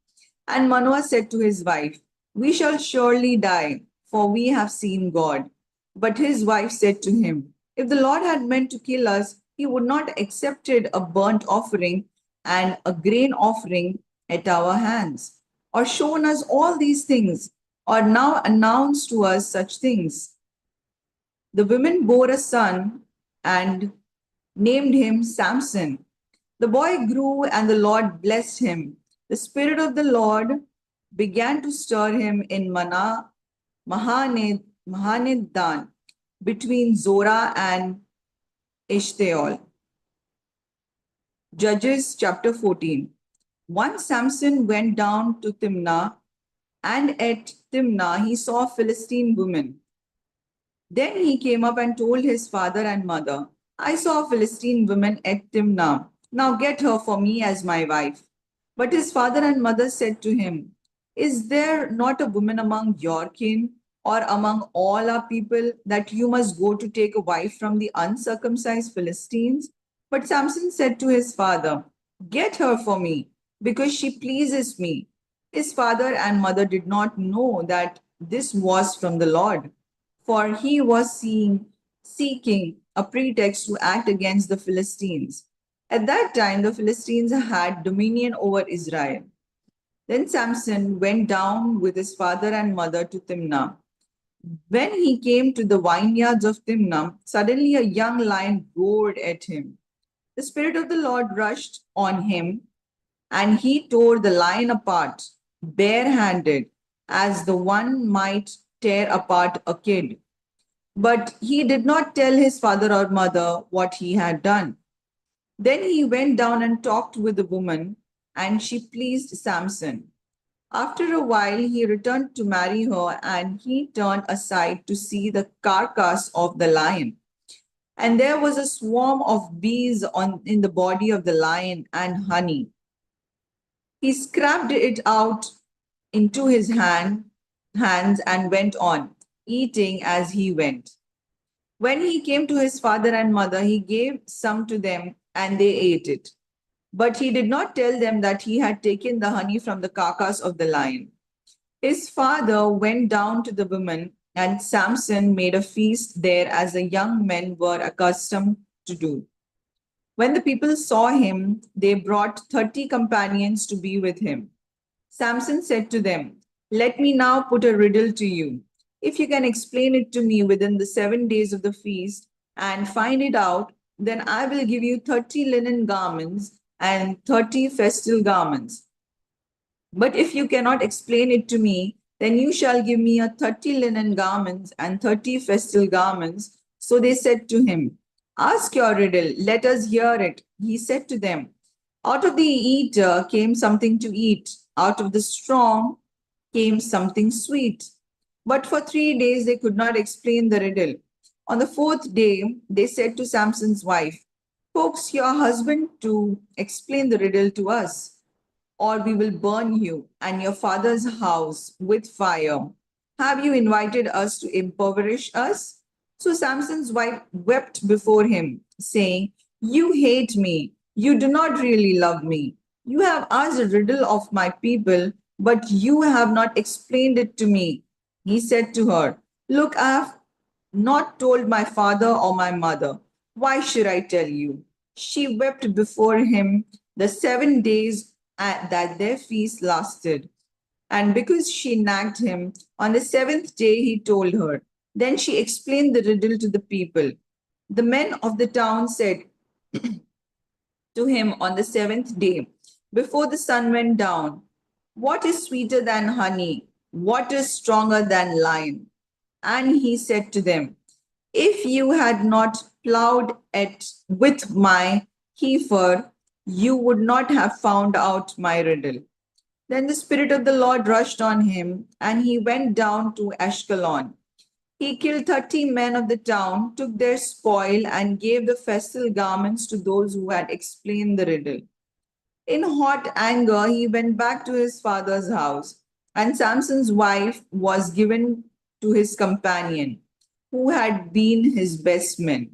And Manoah said to his wife, "We shall surely die, for we have seen God." But his wife said to him, "If the Lord had meant to kill us, he would not have accepted a burnt offering and a grain offering at our hands, or shown us all these things, or now announced to us such things." The women bore a son and named him Samson. The boy grew and the Lord blessed him. The Spirit of the Lord began to stir him in Mahanidan between Zorah and Eshtaol. Judges chapter 14. Once Samson went down to Timnah, and at Timnah he saw a Philistine woman. Then he came up and told his father and mother, "I saw a Philistine woman at Timnah. Now get her for me as my wife." But his father and mother said to him, "Is there not a woman among your kin or among all our people that you must go to take a wife from the uncircumcised Philistines?" But Samson said to his father, "Get her for me, because she pleases me." His father and mother did not know that this was from the Lord, for he was seeking a pretext to act against the Philistines. At that time, the Philistines had dominion over Israel. Then Samson went down with his father and mother to Timnah. When he came to the vineyards of Timnah, suddenly a young lion roared at him. The Spirit of the Lord rushed on him, and he tore the lion apart, barehanded, as the one might tear apart a kid. But he did not tell his father or mother what he had done. Then he went down and talked with the woman, and she pleased Samson. After a while, he returned to marry her, and he turned aside to see the carcass of the lion. And there was a swarm of bees in the body of the lion and honey. He scraped it out into his hands and went on, eating as he went. When he came to his father and mother, he gave some to them, and they ate it. But he did not tell them that he had taken the honey from the carcass of the lion. His father went down to the women, and Samson made a feast there as the young men were accustomed to do. When the people saw him, they brought 30 companions to be with him. Samson said to them, "Let me now put a riddle to you. If you can explain it to me within the 7 days of the feast and find it out, then I will give you 30 linen garments and 30 festal garments. But if you cannot explain it to me, then you shall give me 30 linen garments and 30 festal garments." So they said to him, "Ask your riddle, let us hear it." He said to them, "Out of the eater came something to eat. Out of the strong came something sweet." But for 3 days they could not explain the riddle. On the fourth day, they said to Samson's wife, "Coax your husband to explain the riddle to us, or we will burn you and your father's house with fire. Have you invited us to impoverish us?" So Samson's wife wept before him, saying, "You hate me. You do not really love me. You have asked a riddle of my people, but you have not explained it to me." He said to her, "Look, I have not told my father or my mother. Why should I tell you?" She wept before him the 7 days that their feast lasted. And because she nagged him, on the seventh day he told her. Then she explained the riddle to the people. The men of the town said to him on the seventh day, before the sun went down, "What is sweeter than honey? What is stronger than lion?" And he said to them, "If you had not plowed it with my heifer, you would not have found out my riddle. Then the Spirit of the Lord rushed on him, and he went down to Ashkelon. He killed 30 men of the town, took their spoil, and gave the festal garments to those who had explained the riddle. In hot anger, he went back to his father's house, and Samson's wife was given to his companion, who had been his best man.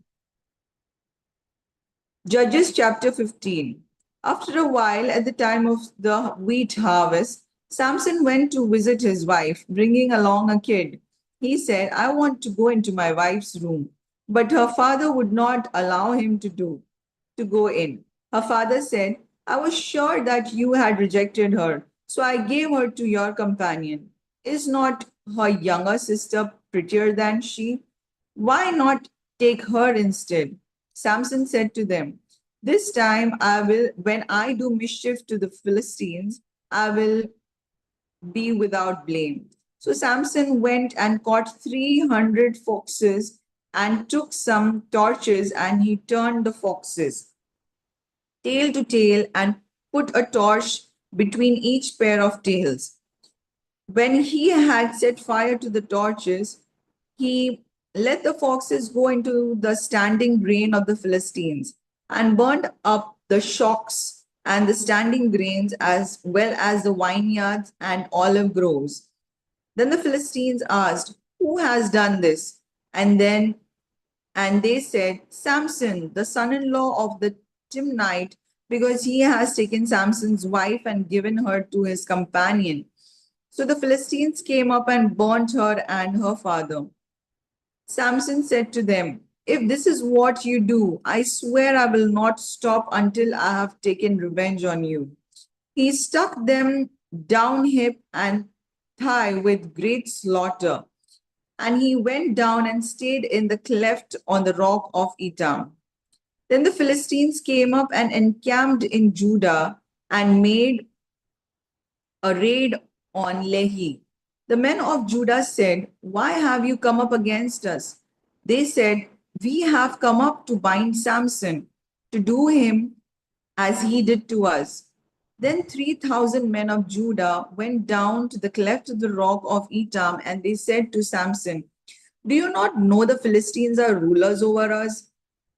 Judges chapter 15. After a while, at the time of the wheat harvest, Samson went to visit his wife, bringing along a kid. He said, I want to go into my wife's room. But her father would not allow him to go in. Her father said, I was sure that you had rejected her, so I gave her to your companion. Is not her younger sister prettier than she? Why not take her instead? Samson said to them, this time when I do mischief to the Philistines, I will be without blame. So Samson went and caught 300 foxes and took some torches, and he turned the foxes tail to tail and put a torch between each pair of tails. When he had set fire to the torches, he let the foxes go into the standing grain of the Philistines and burned up the shocks and the standing grains as well as the vineyards and olive groves. Then the Philistines asked, who has done this? And they said, Samson, the son-in-law of the Timnite, because he has taken Samson's wife and given her to his companion. So the Philistines came up and burnt her and her father. Samson said to them, if this is what you do, I swear I will not stop until I have taken revenge on you. He struck them down hip and thigh with great slaughter, and he went down and stayed in the cleft on the rock of Etam. Then the Philistines came up and encamped in Judah and made a raid on Lehi. The men of Judah said, why have you come up against us? They said, we have come up to bind Samson, to do him as he did to us. Then 3,000 men of Judah went down to the cleft of the rock of Etam, and they said to Samson, do you not know the Philistines are rulers over us?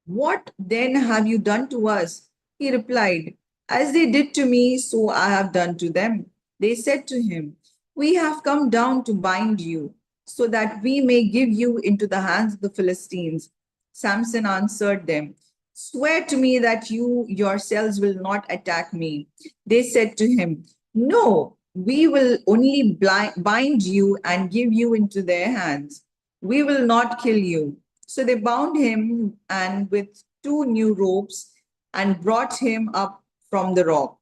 What then have you done to us? He replied, as they did to me, so I have done to them. They said to him, we have come down to bind you, so that we may give you into the hands of the Philistines. Samson answered them, swear to me that you yourselves will not attack me. They said to him, no, we will only bind you and give you into their hands. We will not kill you. So they bound him and with 2 new ropes and brought him up from the rock.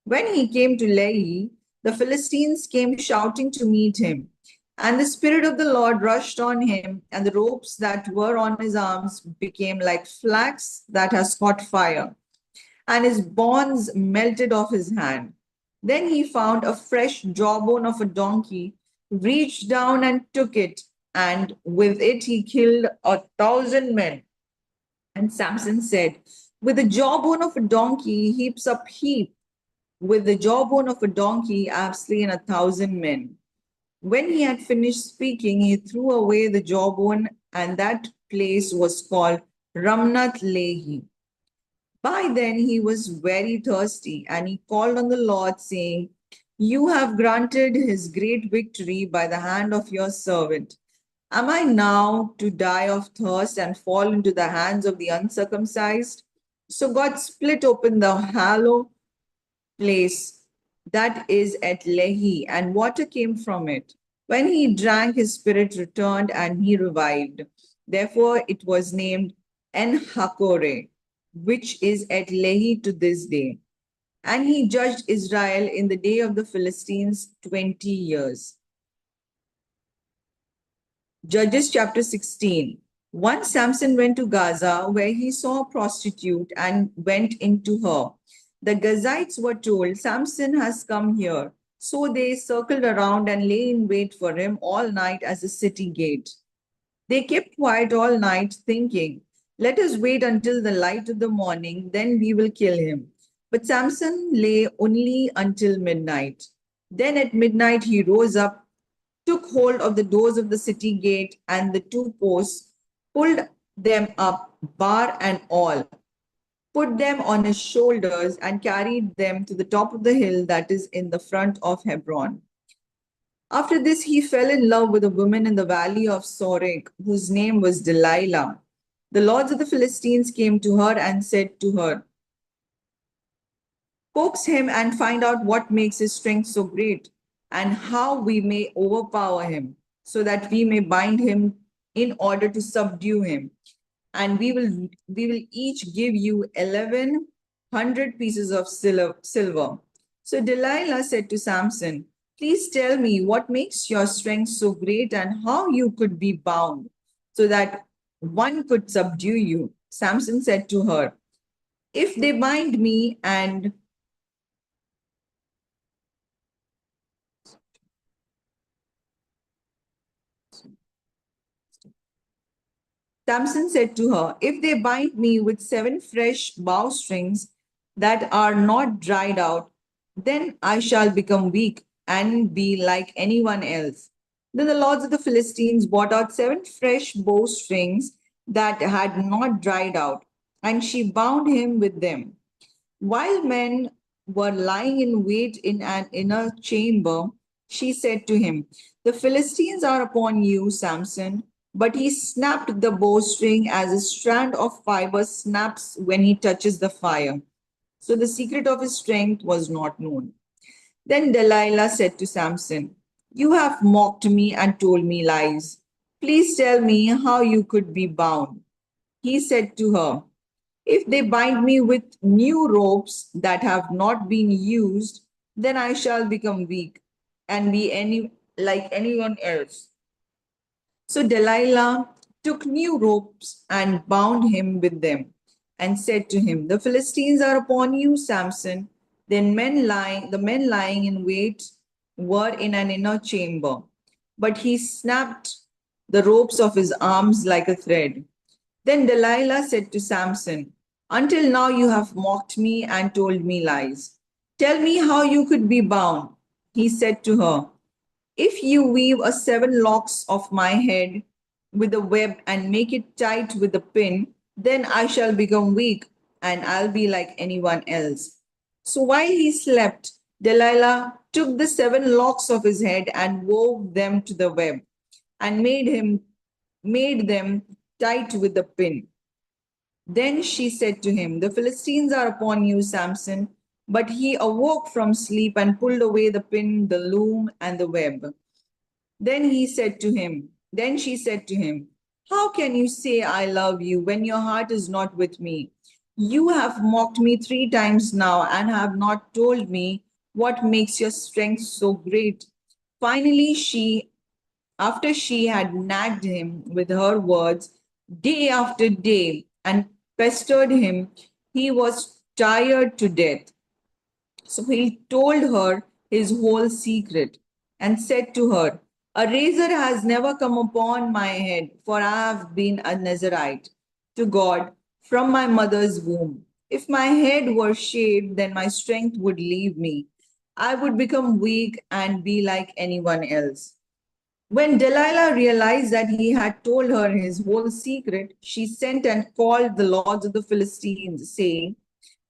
When he came to Lehi, the Philistines came shouting to meet him. And the Spirit of the Lord rushed on him, and the ropes that were on his arms became like flax that has caught fire, and his bonds melted off his hand. Then he found a fresh jawbone of a donkey, reached down and took it, and with it he killed 1,000 men. And Samson said, with the jawbone of a donkey heaps up heap. With the jawbone of a donkey I have slain 1,000 men. When he had finished speaking, he threw away the jawbone, and that place was called Ramnath Lehi. By then he was very thirsty, and he called on the Lord, saying, you have granted his great victory by the hand of your servant. Am I now to die of thirst and fall into the hands of the uncircumcised? So God split open the hollow place that is at Lehi, and water came from it. When he drank, his spirit returned, and he revived. Therefore it was named En-Hakkore, which is at Lehi to this day. And he judged Israel in the day of the Philistines 20 years. Judges chapter 16. Once Samson went to Gaza, where he saw a prostitute and went into her. The Gazites were told, Samson has come here. So they circled around and lay in wait for him all night as a city gate. They kept quiet all night, thinking, let us wait until the light of the morning, then we will kill him. But Samson lay only until midnight. Then at midnight he rose up, took hold of the doors of the city gate and the two posts, pulled them up, bar and all, put them on his shoulders, and carried them to the top of the hill that is in the front of Hebron. After this, he fell in love with a woman in the valley of Sorek, whose name was Delilah. The lords of the Philistines came to her and said to her, "Coax him and find out what makes his strength so great, and how we may overpower him, so that we may bind him in order to subdue him. And we will each give you 1,100 pieces of silver." So Delilah said to Samson, "Please tell me what makes your strength so great and how you could be bound so that one could subdue you." Samson said to her, "If they bind me and Samson said to her, "If they bind me with 7 fresh bowstrings that are not dried out, then I shall become weak and be like anyone else." Then the lords of the Philistines brought out 7 fresh bowstrings that had not dried out, and she bound him with them. While men were lying in wait in an inner chamber, she said to him, "The Philistines are upon you, Samson." But he snapped the bowstring as a strand of fiber snaps when he touches the fire. So the secret of his strength was not known. Then Delilah said to Samson, "You have mocked me and told me lies. Please tell me how you could be bound." He said to her, "If they bind me with new ropes that have not been used, then I shall become weak and be like anyone else." So Delilah took new ropes and bound him with them and said to him, "The Philistines are upon you, Samson." Then the men lying in wait were in an inner chamber, but he snapped the ropes of his arms like a thread. Then Delilah said to Samson, "Until now you have mocked me and told me lies. Tell me how you could be bound." He said to her, "If you weave 7 locks of my head with a web and make it tight with a pin, then I shall become weak and I'll be like anyone else." So while he slept, Delilah took the 7 locks of his head and wove them to the web and made them tight with the pin. Then she said to him, "The Philistines are upon you, Samson." But he awoke from sleep and pulled away the pin, the loom, and the web. Then she said to him, "How can you say I love you when your heart is not with me? You have mocked me 3 times now and have not told me what makes your strength so great." Finally, after she had nagged him with her words day after day and pestered him, he was tired to death. So he told her his whole secret and said to her, "A razor has never come upon my head, for I have been a Nazarite to God from my mother's womb. If my head were shaved, then my strength would leave me. I would become weak and be like anyone else." When Delilah realized that he had told her his whole secret, she sent and called the lords of the Philistines, saying,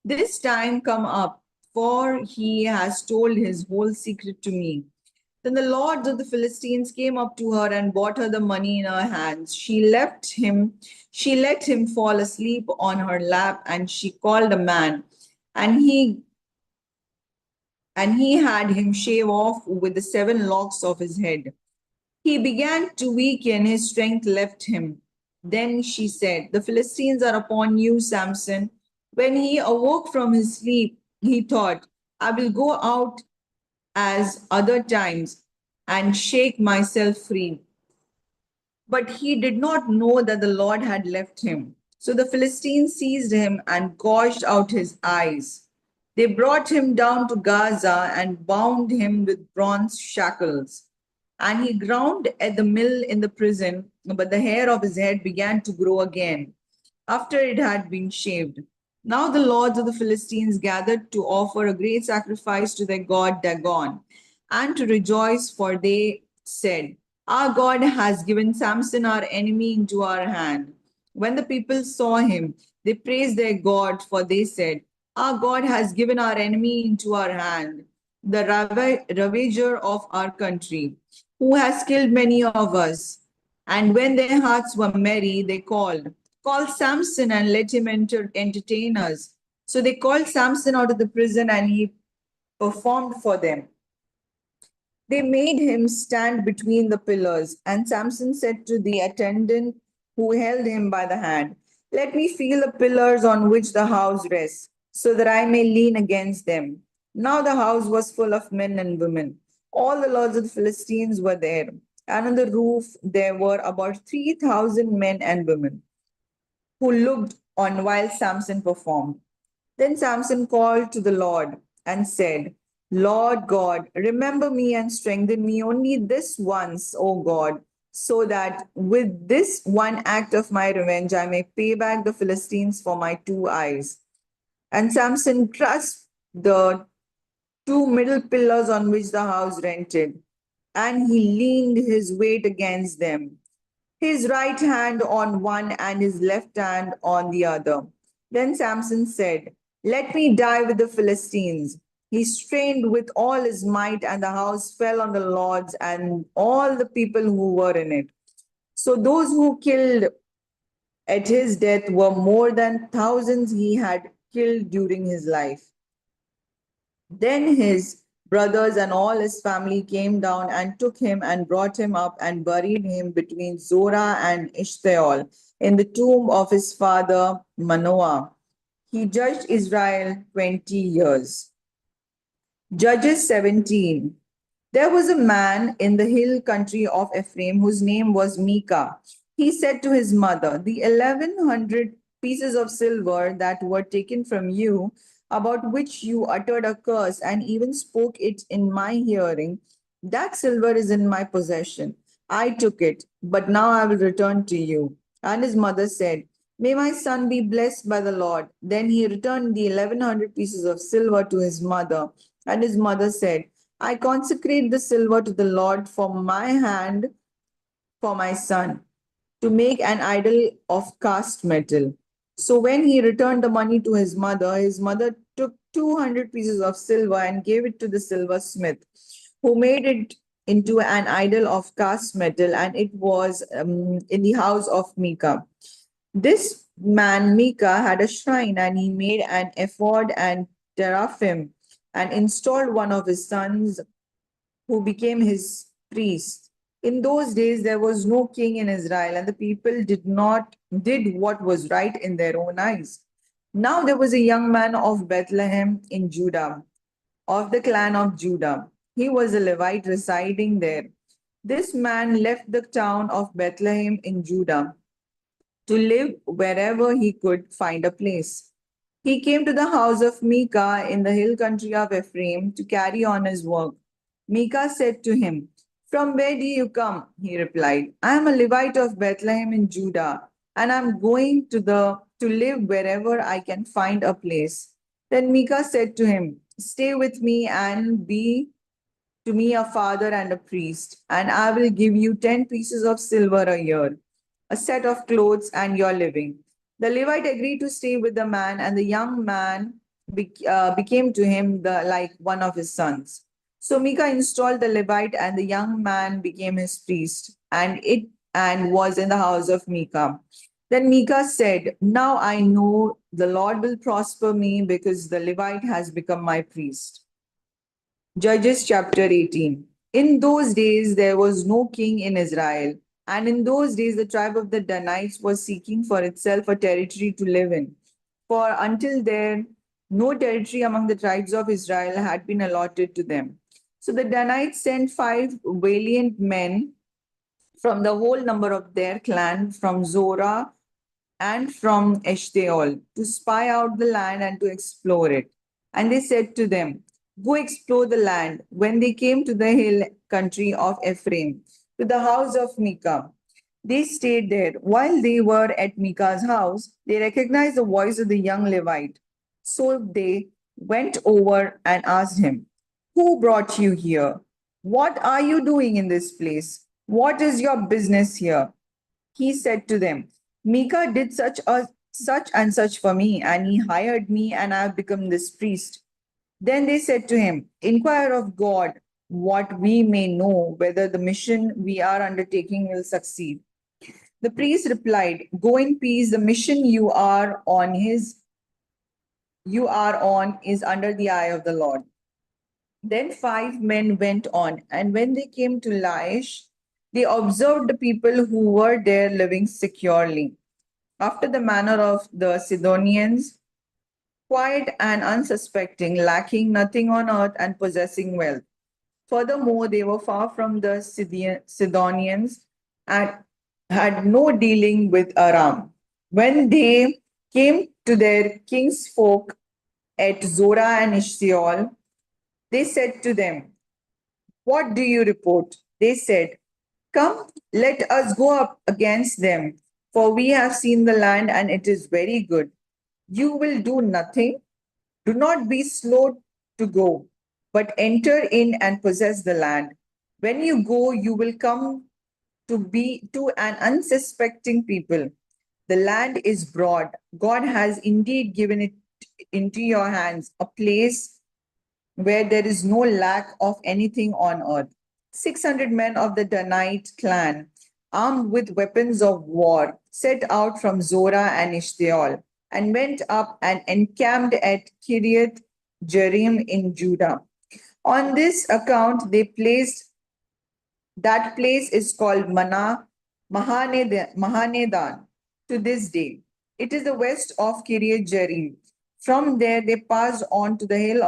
"This time come up, for he has told his whole secret to me." Then the lords of the Philistines came up to her and brought her the money in her hands. She let him fall asleep on her lap, and she called a man, and he had him shave off with the 7 locks of his head. He began to weaken, his strength left him. Then she said, "The Philistines are upon you, Samson." When he awoke from his sleep, he thought, "I will go out as other times and shake myself free." But he did not know that the Lord had left him. So the Philistines seized him and gouged out his eyes. They brought him down to Gaza and bound him with bronze shackles. And he ground at the mill in the prison, but the hair of his head began to grow again after it had been shaved. Now the lords of the Philistines gathered to offer a great sacrifice to their god Dagon and to rejoice, for they said, "Our God has given Samson, our enemy, into our hand." When the people saw him, they praised their God, for they said, "Our God has given our enemy into our hand, the ravager of our country, who has killed many of us." And when their hearts were merry, they called, "Call Samson and let him entertain us." So they called Samson out of the prison, and he performed for them. They made him stand between the pillars, and Samson said to the attendant who held him by the hand, "Let me feel the pillars on which the house rests, so that I may lean against them." Now the house was full of men and women. All the lords of the Philistines were there, and on the roof there were about 3,000 men and women who looked on while Samson performed. Then Samson called to the Lord and said, "Lord God, remember me and strengthen me only this once, O God, so that with this one act of my revenge I may pay back the Philistines for my 2 eyes." And Samson grasped the 2 middle pillars on which the house rested, and he leaned his weight against them, his right hand on one and his left hand on the other. Then Samson said, "Let me die with the Philistines." He strained with all his might, and the house fell on the lords and all the people who were in it. So those who killed at his death were more than thousands he had killed during his life. Then his brothers and all his family came down and took him and brought him up and buried him between Zorah and Eshtaol in the tomb of his father Manoah. He judged Israel 20 years. Judges 17. There was a man in the hill country of Ephraim whose name was Micah. He said to his mother, "The 1,100 pieces of silver that were taken from you, about which you uttered a curse and even spoke it in my hearing, that silver is in my possession. I took it, but now I will return to you." And his mother said, "May my son be blessed by the Lord." Then he returned the 1,100 pieces of silver to his mother. And his mother said, "I consecrate the silver to the Lord for my hand for my son, to make an idol of cast metal." So when he returned the money to his mother took 200 pieces of silver and gave it to the silversmith, who made it into an idol of cast metal, and it was in the house of Micah. This man Micah had a shrine, and he made an ephod and teraphim, and installed one of his sons, who became his priest. In those days there was no king in Israel, and the people did what was right in their own eyes. Now there was a young man of Bethlehem in Judah, of the clan of Judah. He was a Levite residing there. This man left the town of Bethlehem in Judah to live wherever he could find a place. He came to the house of Micah in the hill country of Ephraim to carry on his work. Micah said to him, "From where do you come?" He replied, "I am a Levite of Bethlehem in Judah, and I am going to live wherever I can find a place." Then Micah said to him, "Stay with me and be to me a father and a priest, and I will give you 10 pieces of silver a year, a set of clothes, and your living." The Levite agreed to stay with the man, and the young man became to him like one of his sons. So Micah installed the Levite, and the young man became his priest, and was in the house of Micah. Then Micah said, "Now I know the Lord will prosper me, because the Levite has become my priest." Judges chapter 18. In those days there was no king in Israel, and in those days the tribe of the Danites was seeking for itself a territory to live in. For until then, no territory among the tribes of Israel had been allotted to them. So the Danites sent 5 valiant men from the whole number of their clan, from Zorah and from Eshtaol, to spy out the land and to explore it. And they said to them, "Go explore the land." When they came to the hill country of Ephraim, to the house of Micah, They stayed there. While they were at Micah's house, they recognized the voice of the young Levite. So they went over and asked him, "Who brought you here? What are you doing in this place? What is your business here?" He said to them, "Micah did such and such for me, and he hired me, and I have become this priest." Then they said to him, "Inquire of God what we may know whether the mission we are undertaking will succeed." The priest replied, "Go in peace. The mission you are on is under the eye of the Lord." Then 5 men went on, and when they came to Laish, they observed the people who were there living securely, after the manner of the Sidonians, quiet and unsuspecting, lacking nothing on earth and possessing wealth. Furthermore, they were far from the Sidonians and had no dealing with Aram. When they came to their kinsfolk at Zorah and Eshtaol, they said to them, "What do you report?" They said, "Come, let us go up against them, for we have seen the land and it is very good. You will do nothing. Do not be slow to go, but enter in and possess the land. When you go, you will come to an unsuspecting people. The land is broad. God has indeed given it into your hands, a place where there is no lack of anything on earth." 600 men of the Danite clan, armed with weapons of war, set out from Zorah and Eshtaol and went up and encamped at Kiriath Jearim in Judah. On this account, that place is called Mahanedan to this day. It is the west of Kiriath Jearim. From there, they passed on to the hill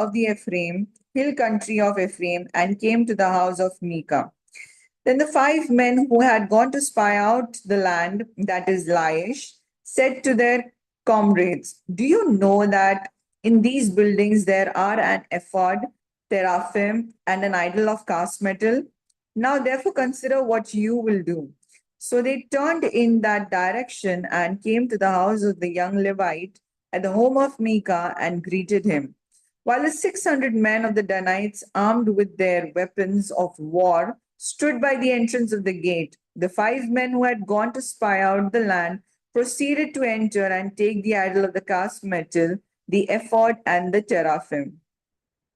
country of Ephraim, and came to the house of Micah. Then the 5 men who had gone to spy out the land, that is Laish, said to their comrades, "Do you know that in these buildings there are an ephod, teraphim, and an idol of cast metal? Now therefore consider what you will do." So they turned in that direction and came to the house of the young Levite at the home of Micah and greeted him. While the 600 men of the Danites, armed with their weapons of war, stood by the entrance of the gate, the 5 men who had gone to spy out the land proceeded to enter and take the idol of the cast metal, the ephod, and the teraphim.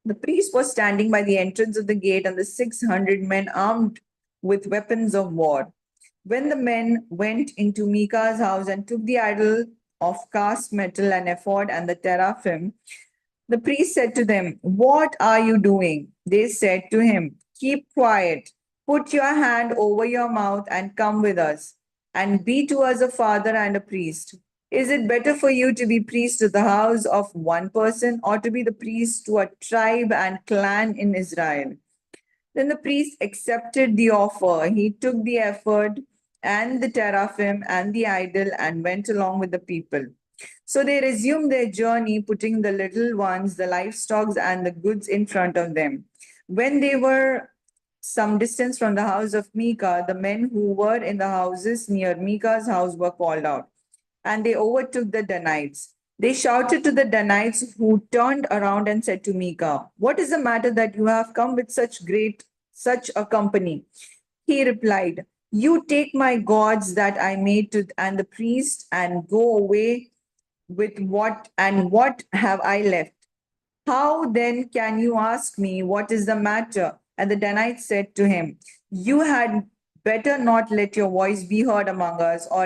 The priest was standing by the entrance of the gate, and the 600 men armed with weapons of war. When the men went into Micah's house and took the idol of cast metal and ephod and the teraphim, the priest said to them, "What are you doing?" They said to him, "Keep quiet. Put your hand over your mouth and come with us, and be to us a father and a priest. Is it better for you to be priest to the house of one person, or to be the priest to a tribe and clan in Israel?" Then the priest accepted the offer. He took the ephod and the teraphim and the idol and went along with the people. So they resumed their journey, putting the little ones, the livestock, and the goods in front of them. When they were some distance from the house of Micah, the men who were in the houses near Micah's house were called out, and they overtook the Danites. They shouted to the Danites, who turned around and said to Micah, "What is the matter that you have come with such a company?" He replied, "You take my gods that I made and the priest, and go away with what have I left? How then can you ask me what is the matter?" And the Danites said to him, "You had better not let your voice be heard among us, or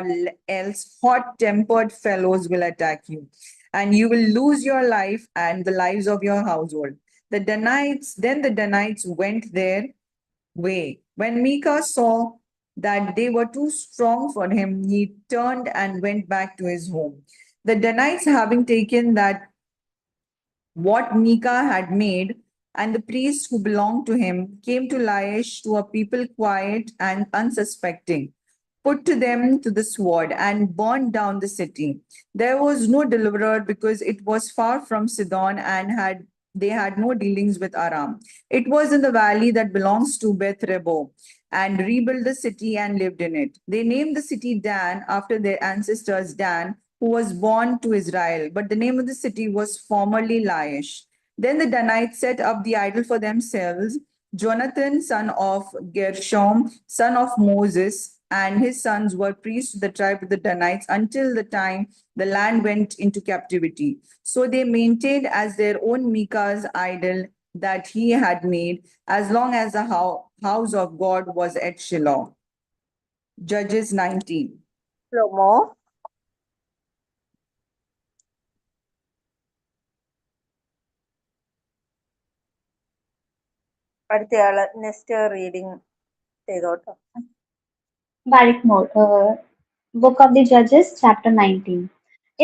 else hot-tempered fellows will attack you, and you will lose your life and the lives of your household." Then the Danites went their way. When Micah saw that they were too strong for him, he turned and went back to his home. The Danites, having taken that what Micah had made, and the priests who belonged to him, came to Laish, to a people quiet and unsuspecting, put to them to the sword, and burned down the city. There was no deliverer, because it was far from Sidon and had They had no dealings with Aram. It was in the valley that belongs to Beth Rebo, and rebuilt the city and lived in it. They named the city Dan after their ancestors Dan, who was born to Israel, but the name of the city was formerly Laish. Then the Danites set up the idol for themselves. Jonathan, son of Gershom, son of Moses, and his sons were priests to the tribe of the Danites until the time the land went into captivity. So they maintained as their own Micah's idol that he had made, as long as the house of God was at Shiloh. Judges 19. Slow-mo. അടുത്തയാള് next reading ചെയ്തോട്ടോ. Barrackmore, Book of the Judges, chapter 19.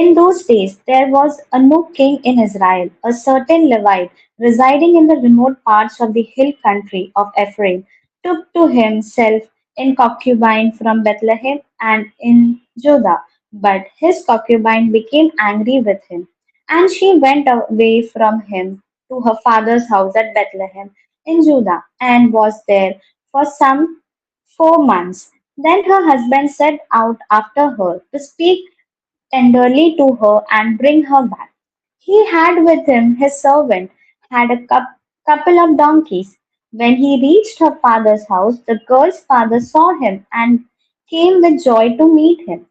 In those days there was no king in Israel, a certain Levite, residing in the remote parts of the hill country of Ephraim, took to himself in concubine from Bethlehem and in Judah. But his concubine became angry with him, and she went away from him to her father's house at Bethlehem in Judah, and was there for some 4 months. Then her husband set out after her to speak tenderly to her and bring her back. He had with him his servant, had a couple of donkeys. When he reached her father's house, the girl's father saw him and came with joy to meet him.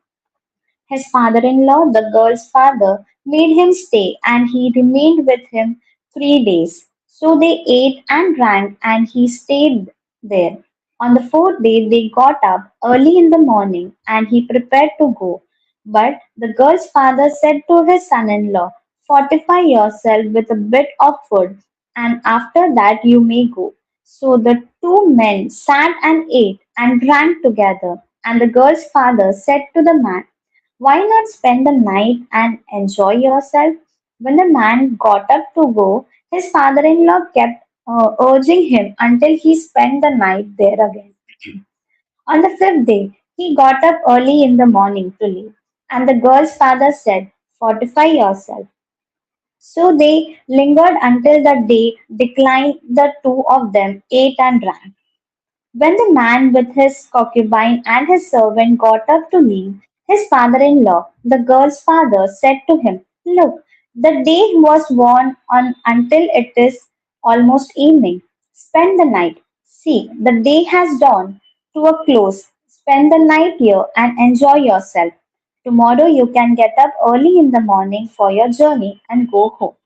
His father-in-law, the girl's father, made him stay, and he remained with him 3 days. So they ate and drank, and he stayed there. On the fourth day, they got up early in the morning, and he prepared to go. But the girl's father said to his son-in-law, "Fortify yourself with a bit of food, and after that you may go." So the two men sat and ate and drank together. And the girl's father said to the man, "Why not spend the night and enjoy yourself?" When the man got up to go, his father in law kept urging him until he spent the night there again. On the fifth day, he got up early in the morning to leave, and the girl's father said, "Fortify yourself." So they lingered until the day declined. The two of them ate and drank. When the man with his concubine and his servant got up to leave, his father-in-law, the girl's father, said to him, "Look, the day was worn on until it is almost evening. Spend the night. See, the day has dawned to a close. Spend the night here and enjoy yourself. Tomorrow you can get up early in the morning for your journey and go home."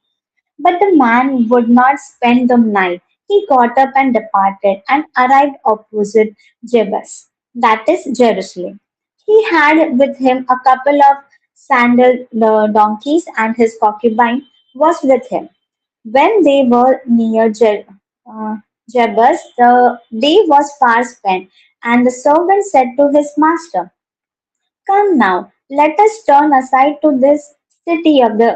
But the man would not spend the night. He got up and departed and arrived opposite Jebus, that is Jerusalem. He had with him a couple of sandal donkeys, and his concubine was with him. When they were near Jebus, the day was far spent, and the servant said to his master, "Come now, let us turn aside to this city of the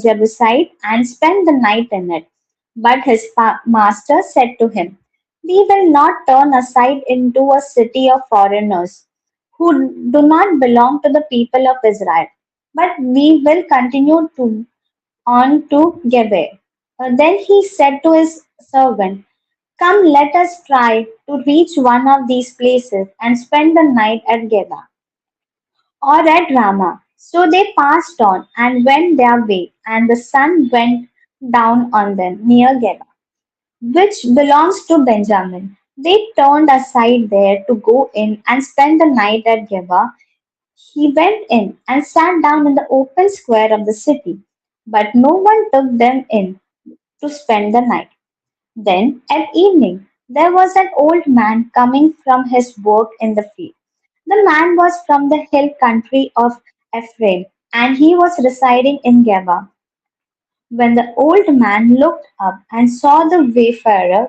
Jebusite and spend the night in it." But his master said to him, "We will not turn aside into a city of foreigners who do not belong to the people of Israel, but we will continue to on to Geber." Then he said to his servant, "Come, let us try to reach one of these places and spend the night at Geber or at Ramah." So they passed on and went their way, and the sun went down on them near Geba, which belongs to Benjamin. They turned aside there to go in and spend the night at Geba. He went in and sat down in the open square of the city, but no one took them in to spend the night. Then at evening there was an old man coming from his work in the field. The man was from the hill country of Ephraim, and he was residing in Geba. When the old man looked up and saw the wayfarer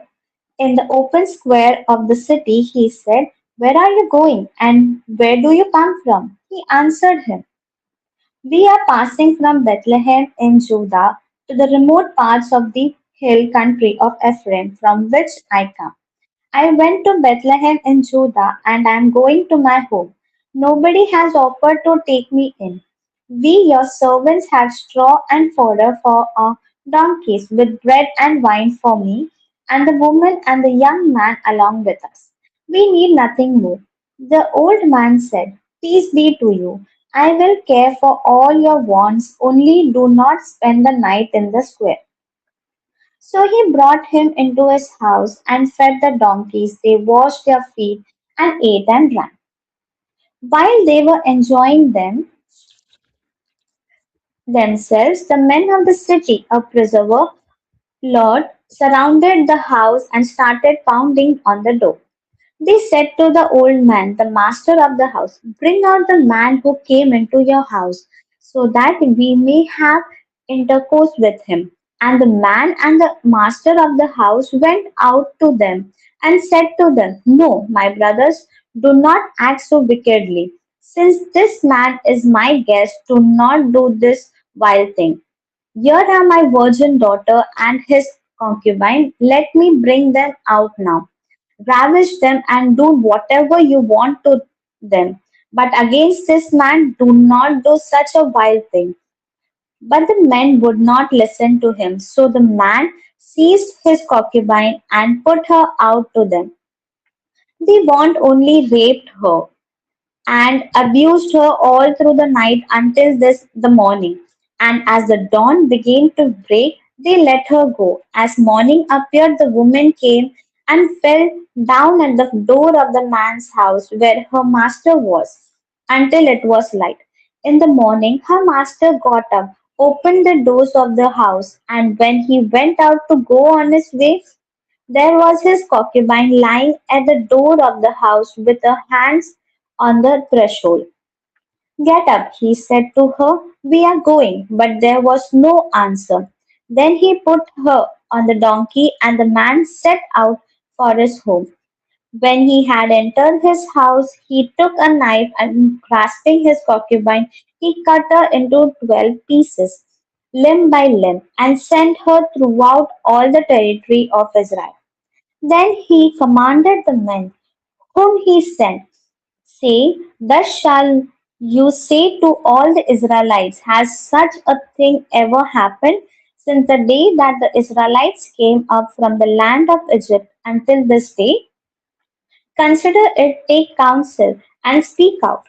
in the open square of the city, he said, "Where are you going, and where do you come from?" He answered him, "We are passing from Bethlehem in Judah to the remote parts of the hill country of Ephraim, from which I come. I went to Bethlehem in Judah, and I am going to my home. Nobody has offered to take me in. We, your servants, have straw and fodder for our donkeys with bread and wine for me, and the woman and the young man along with us. We need nothing more. The old man said, Peace be to you. I will care for all your wants, only do not spend the night in the square. So he brought him into his house and fed the donkeys. They washed their feet and ate and drank. While they were enjoying themselves, the men of the city, a preserver, Lord, surrounded the house and started pounding on the door. They said to the old man, the master of the house, Bring out the man who came into your house, so that we may have intercourse with him. And the man and the master of the house went out to them and said to them, No, my brothers, do not act so wickedly. Since this man is my guest, do not do this vile thing. Here are my virgin daughter and his concubine. Let me bring them out now. Ravish them and do whatever you want to them. But against this man, do not do such a vile thing. But the men would not listen to him. So the man seized his concubine and put her out to them. They want only raped her and abused her all through the night until the morning. And as the dawn began to break, they let her go. As morning appeared, the woman came and fell down at the door of the man's house where her master was, until it was light. In the morning, her master got up, opened the doors of the house, and when he went out to go on his way, there was his concubine lying at the door of the house with her hands on the threshold. Get up, he said to her, we are going. But there was no answer. Then he put her on the donkey, and the man set out for his home. When he had entered his house, he took a knife and, grasping his concubine, he cut her into 12 pieces, limb by limb, and sent her throughout all the territory of Israel. Then he commanded the men whom he sent, saying, Thus shall you say to all the Israelites, Has such a thing ever happened since the day that the Israelites came up from the land of Egypt until this day? Consider it, take counsel, and speak out.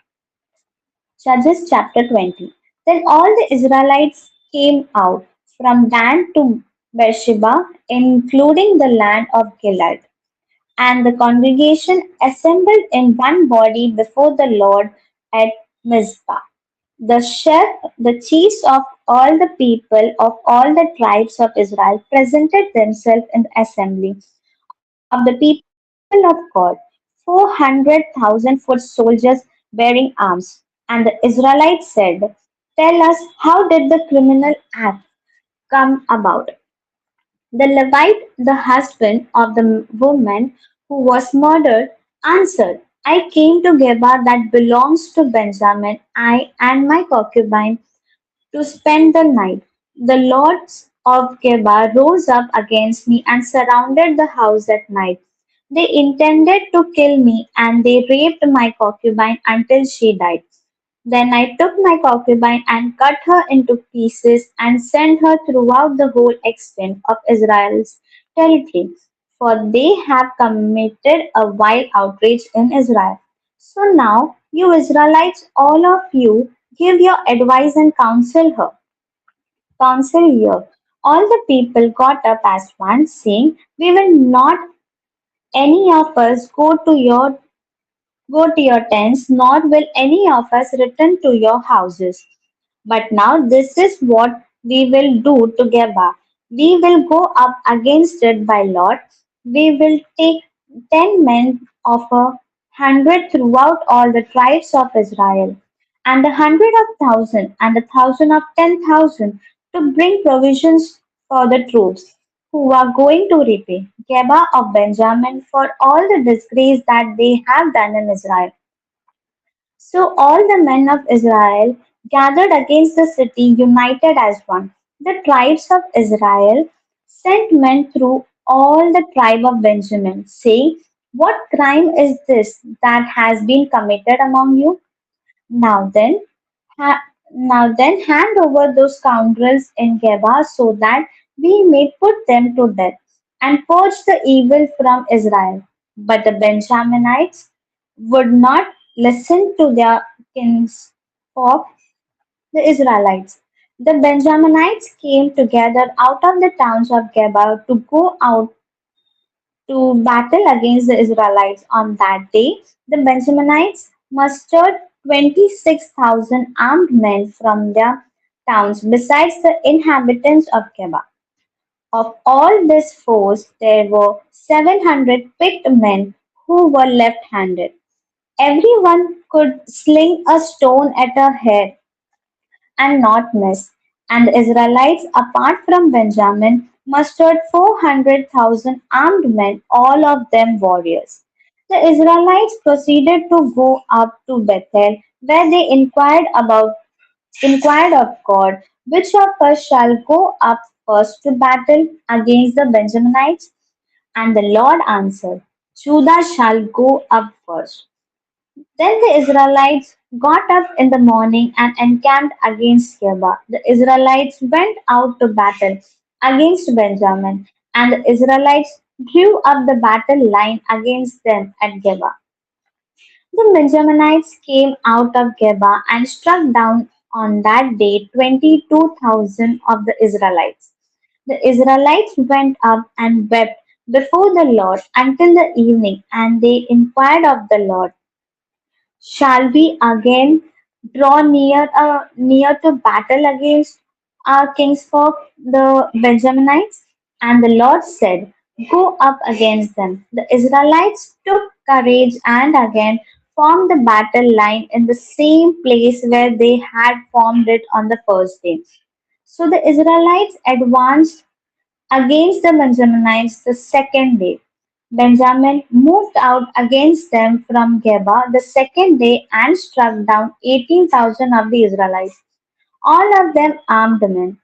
Judges chapter 20. Then all the Israelites came out from Dan to Beersheba, including the land of Gilead. And the congregation assembled in one body before the Lord at Mizpah. The chiefs of all the people of all the tribes of Israel presented themselves in the assembly of the people of God, 400,000 foot soldiers bearing arms. And the Israelites said, Tell us, how did the criminal act come about? The Levite, the husband of the woman who was murdered, answered, I came to Geba that belongs to Benjamin, I and my concubine, to spend the night. The lords of Geba rose up against me and surrounded the house at night. They intended to kill me, and they raped my concubine until she died. Then I took my concubine and cut her into pieces and sent her throughout the whole extent of Israel's territory, for they have committed a vile outrage in Israel. So now, you Israelites, all of you, give your advice and counsel here. All the people got up as one, saying, We will not any of us go to your tents, nor will any of us return to your houses. But now this is what we will do together. We will go up against it by lot. We will take 10 men of 100 throughout all the tribes of Israel, and 100 of 1,000, and 1,000 of 10,000, to bring provisions for the troops who are going to repay Geba of Benjamin for all the disgrace that they have done in Israel. So all the men of Israel gathered against the city, united as one. The tribes of Israel sent men through all the tribe of Benjamin, saying, What crime is this that has been committed among you? Now then, hand over those scoundrels in Geba so that we may put them to death and purge the evil from Israel. But the Benjaminites would not listen to their kinsfolk, the Israelites. The Benjaminites came together out of the towns of Geba to go out to battle against the Israelites. On that day, the Benjaminites mustered 26,000 armed men from their towns, besides the inhabitants of Geba. Of all this force, there were 700 picked men who were left handed. Everyone could sling a stone at a head and not miss. And the Israelites, apart from Benjamin, mustered 400,000 armed men, all of them warriors. The Israelites proceeded to go up to Bethel, where they inquired of God, which of us shall go up first to battle against the Benjaminites? And the Lord answered, Judah shall go up first. Then the Israelites got up in the morning and encamped against Geba. The Israelites went out to battle against Benjamin, and the Israelites drew up the battle line against them at Geba. The Benjaminites came out of Geba and struck down on that day 22,000 of the Israelites. The Israelites went up and wept before the Lord until the evening, and they inquired of the Lord, shall we again draw near to battle against our kinsfolk, the Benjaminites? And the Lord said, Go up against them. The Israelites took courage and again formed the battle line in the same place where they had formed it on the first day. So the Israelites advanced against the Benjaminites the second day. Benjamin moved out against them from Geba the second day and struck down 18,000 of the Israelites, all of them armed men.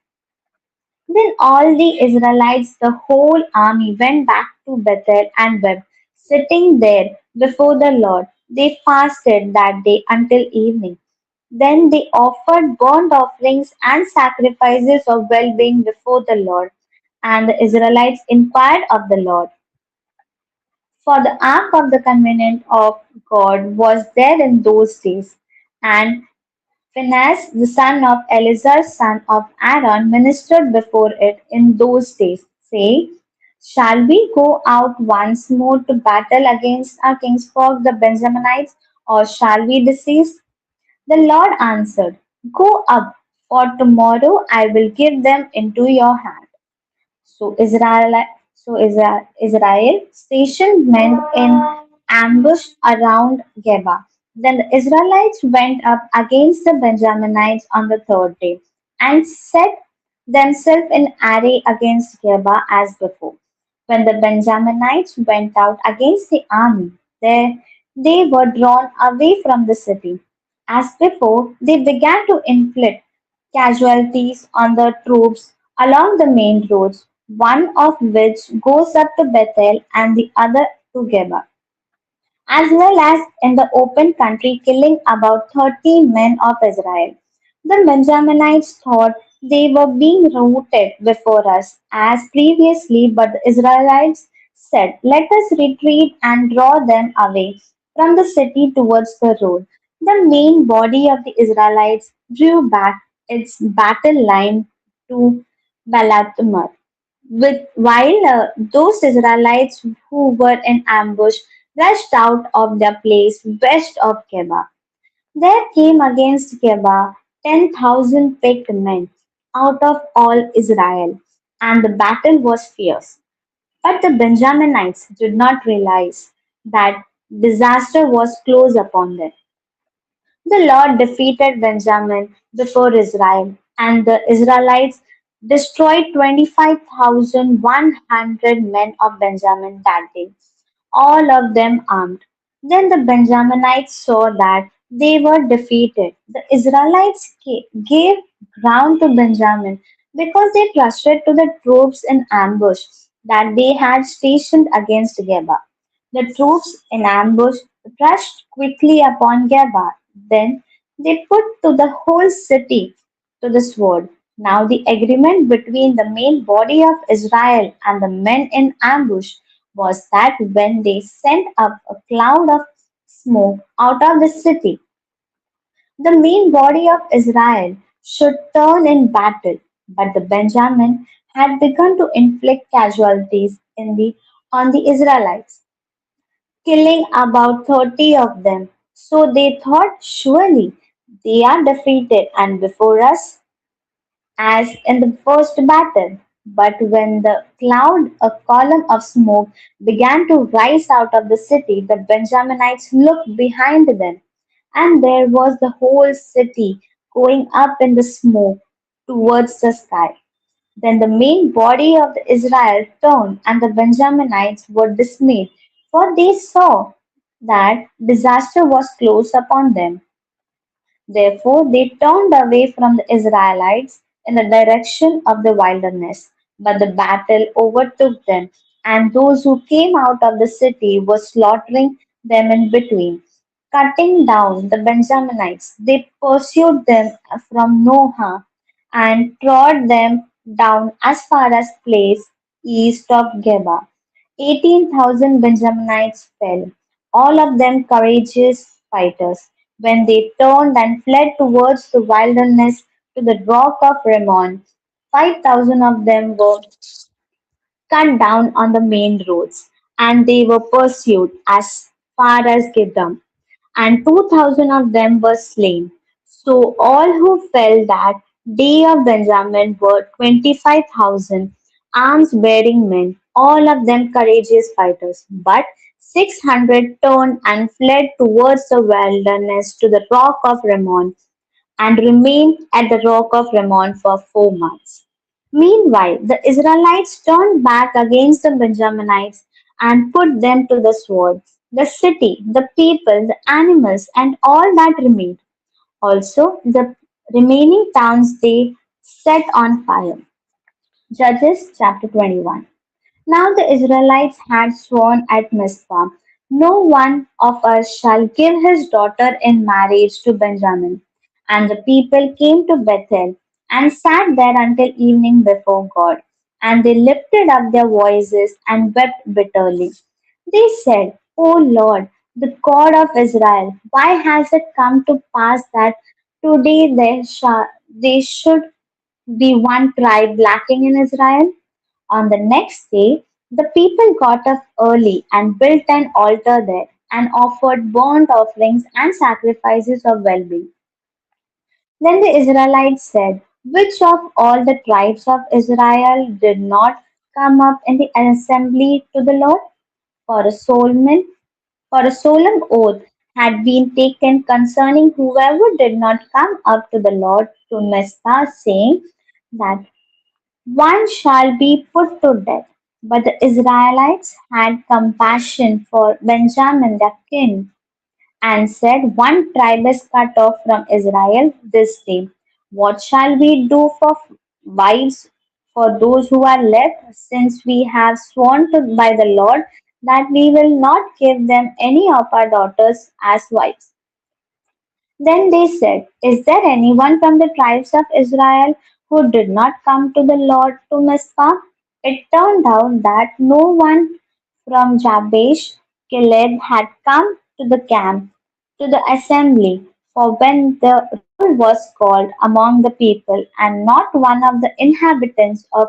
Then all the Israelites, the whole army, went back to Bethel and wept, sitting there before the Lord. They fasted that day until evening. Then they offered burnt offerings and sacrifices of well being before the Lord. And the Israelites inquired of the Lord. For the ark of the covenant of God was there in those days, and Phinehas, the son of Eleazar, son of Aaron, ministered before it in those days, saying, Shall we go out once more to battle against our kinsfolk the Benjaminites, or shall we desist? The Lord answered, Go up, for tomorrow I will give them into your hand. So Israel stationed men in ambush around Geba. Then the Israelites went up against the Benjaminites on the third day and set themselves in array against Geba as before. When the Benjaminites went out against the army, they were drawn away from the city. As before, they began to inflict casualties on the troops along the main roads, one of which goes up to Bethel and the other to Geba, as well as in the open country, killing about 30 men of Israel. The Benjaminites thought they were being routed before us as previously, but the Israelites said, Let us retreat and draw them away from the city towards the road. The main body of the Israelites drew back its battle line to Balathmar, while those Israelites who were in ambush rushed out of their place west of Geba. There came against Geba 10,000 picked men out of all Israel, and the battle was fierce. But the Benjaminites did not realize that disaster was close upon them. The Lord defeated Benjamin before Israel, and the Israelites destroyed 25,100 men of Benjamin that day, all of them armed. Then the Benjaminites saw that they were defeated. The Israelites gave ground to Benjamin because they trusted to the troops in ambush that they had stationed against Geba. The troops in ambush rushed quickly upon Geba. Then they put to the whole city to the sword. Now the agreement between the main body of Israel and the men in ambush was that when they sent up a cloud of smoke out of the city, the main body of Israel should turn in battle. But the Benjamin had begun to inflict casualties on the Israelites, killing about 30 of them. So they thought, surely they are defeated and before us, as in the first battle. But when the cloud, a column of smoke, began to rise out of the city, the Benjaminites looked behind them, and there was the whole city going up in the smoke towards the sky. Then the main body of the Israel turned, and the Benjaminites were dismayed, for they saw that disaster was close upon them. Therefore they turned away from the Israelites in the direction of the wilderness. But the battle overtook them, and those who came out of the city were slaughtering them in between, cutting down the Benjaminites. They pursued them from Noah and trod them down as far as place east of Geba. 18,000 Benjaminites fell, all of them courageous fighters. When they turned and fled towards the wilderness to the rock of Rimmon, 5,000 of them were cut down on the main roads, and they were pursued as far as Gidom, and 2,000 of them were slain. So all who fell that day of Benjamin were 25,000 arms bearing men, all of them courageous fighters. But 600 turned and fled towards the wilderness to the rock of Rimmon, and remained at the rock of Rimmon for 4 months. Meanwhile, the Israelites turned back against the Benjaminites and put them to the sword, the city, the people, the animals, and all that remained. Also, the remaining towns they set on fire. Judges chapter 21. Now the Israelites had sworn at Mizpah, no one of us shall give his daughter in marriage to Benjamin. And the people came to Bethel and sat there until evening before God. And they lifted up their voices and wept bitterly. They said, O Lord, the God of Israel, why has it come to pass that today there should be one tribe lacking in Israel? On the next day, the people got up early and built an altar there and offered burnt offerings and sacrifices of well being. Then the Israelites said, which of all the tribes of Israel did not come up in the assembly to the Lord? For a solemn oath had been taken concerning whoever did not come up to the Lord to Mizpah, saying that one shall be put to death. But the Israelites had compassion for Benjamin their king, and said, one tribe is cut off from Israel this day. What shall we do for wives for those who are left, since we have sworn by the Lord that we will not give them any of our daughters as wives? Then they said, is there anyone from the tribes of Israel who did not come to the Lord to Mizpah? It turned out that no one from Jabesh Gilead had come to the camp, to the assembly, for when the roll was called among the people, and not one of the inhabitants of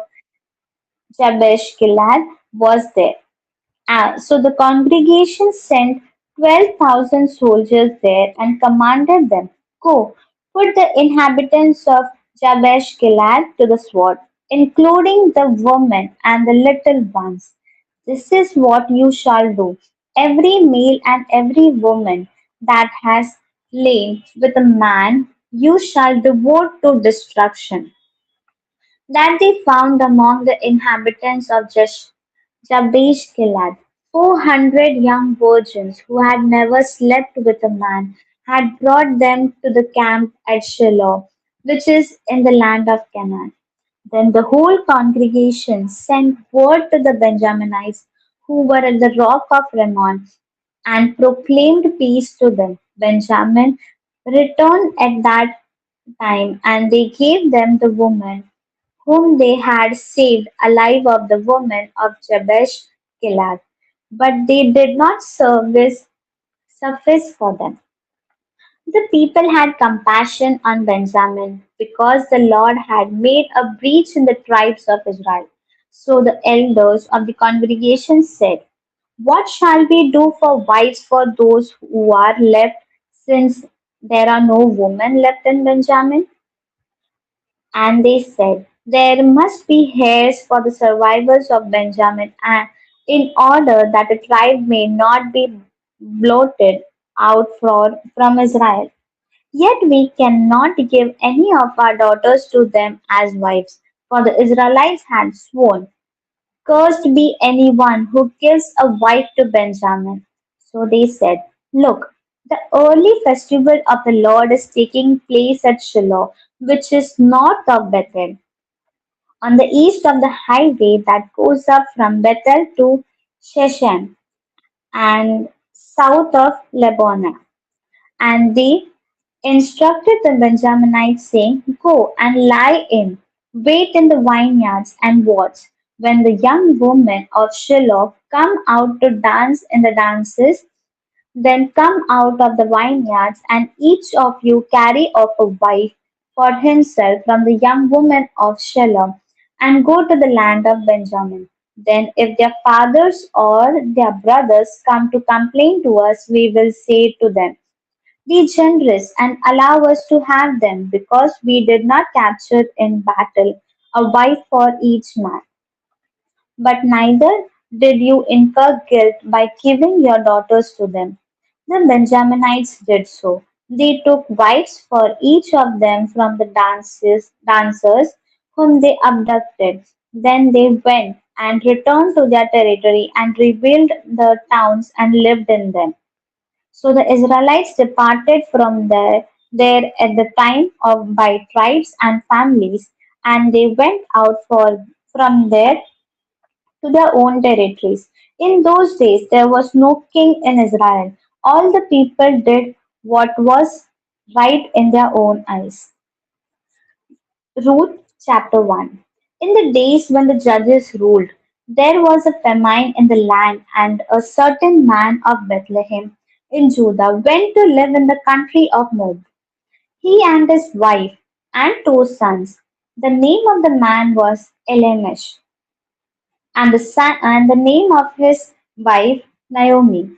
Jabesh Gilead was there. So the congregation sent 12,000 soldiers there and commanded them, go, put the inhabitants of Jabesh Gilead to the sword, including the women and the little ones. This is what you shall do. Every male and every woman that has lain with a man, you shall devote to destruction. That they found among the inhabitants of Jabesh Gilead 400 young virgins who had never slept with a man, had brought them to the camp at Shiloh, which is in the land of Canaan. Then the whole congregation sent word to the Benjaminites who were at the rock of Rimmon and proclaimed peace to them. Benjamin returned at that time, and they gave them the woman whom they had saved alive of the woman of Jabesh Gilead. But they did not suffice for them. The people had compassion on Benjamin because the Lord had made a breach in the tribes of Israel. So the elders of the congregation said, what shall we do for wives for those who are left, since there are no women left in Benjamin? And they said, there must be heirs for the survivors of Benjamin, and in order that the tribe may not be blotted out from Israel. Yet we cannot give any of our daughters to them as wives, for the Israelites had sworn, cursed be anyone who gives a wife to Benjamin. So they said, look, the early festival of the Lord is taking place at Shiloh, which is north of Bethel, on the east of the highway that goes up from Bethel to Shechem, and south of Lebanon. And they instructed the Benjaminites, saying, go and lie in wait in the vineyards and watch. When the young women of Shiloh come out to dance in the dances, then come out of the vineyards, and each of you carry off a wife for himself from the young woman of Shiloh, and go to the land of Benjamin. Then, if their fathers or their brothers come to complain to us, we will say to them, be generous and allow us to have them, because we did not capture in battle a wife for each man. But neither did you incur guilt by giving your daughters to them. The Benjaminites did so. They took wives for each of them from the dancers whom they abducted. Then they went and returned to their territory and rebuilt the towns and lived in them. So the Israelites departed from there at the time of by tribes and families, and they went out from there to their own territories. In those days there was no king in Israel. All the people did what was right in their own eyes. Ruth chapter 1. In the days when the judges ruled, there was a famine in the land, and a certain man of Bethlehem in Judah went to live in the country of Moab. He and his wife and two sons. The name of the man was Elimesh, and the name of his wife Naomi,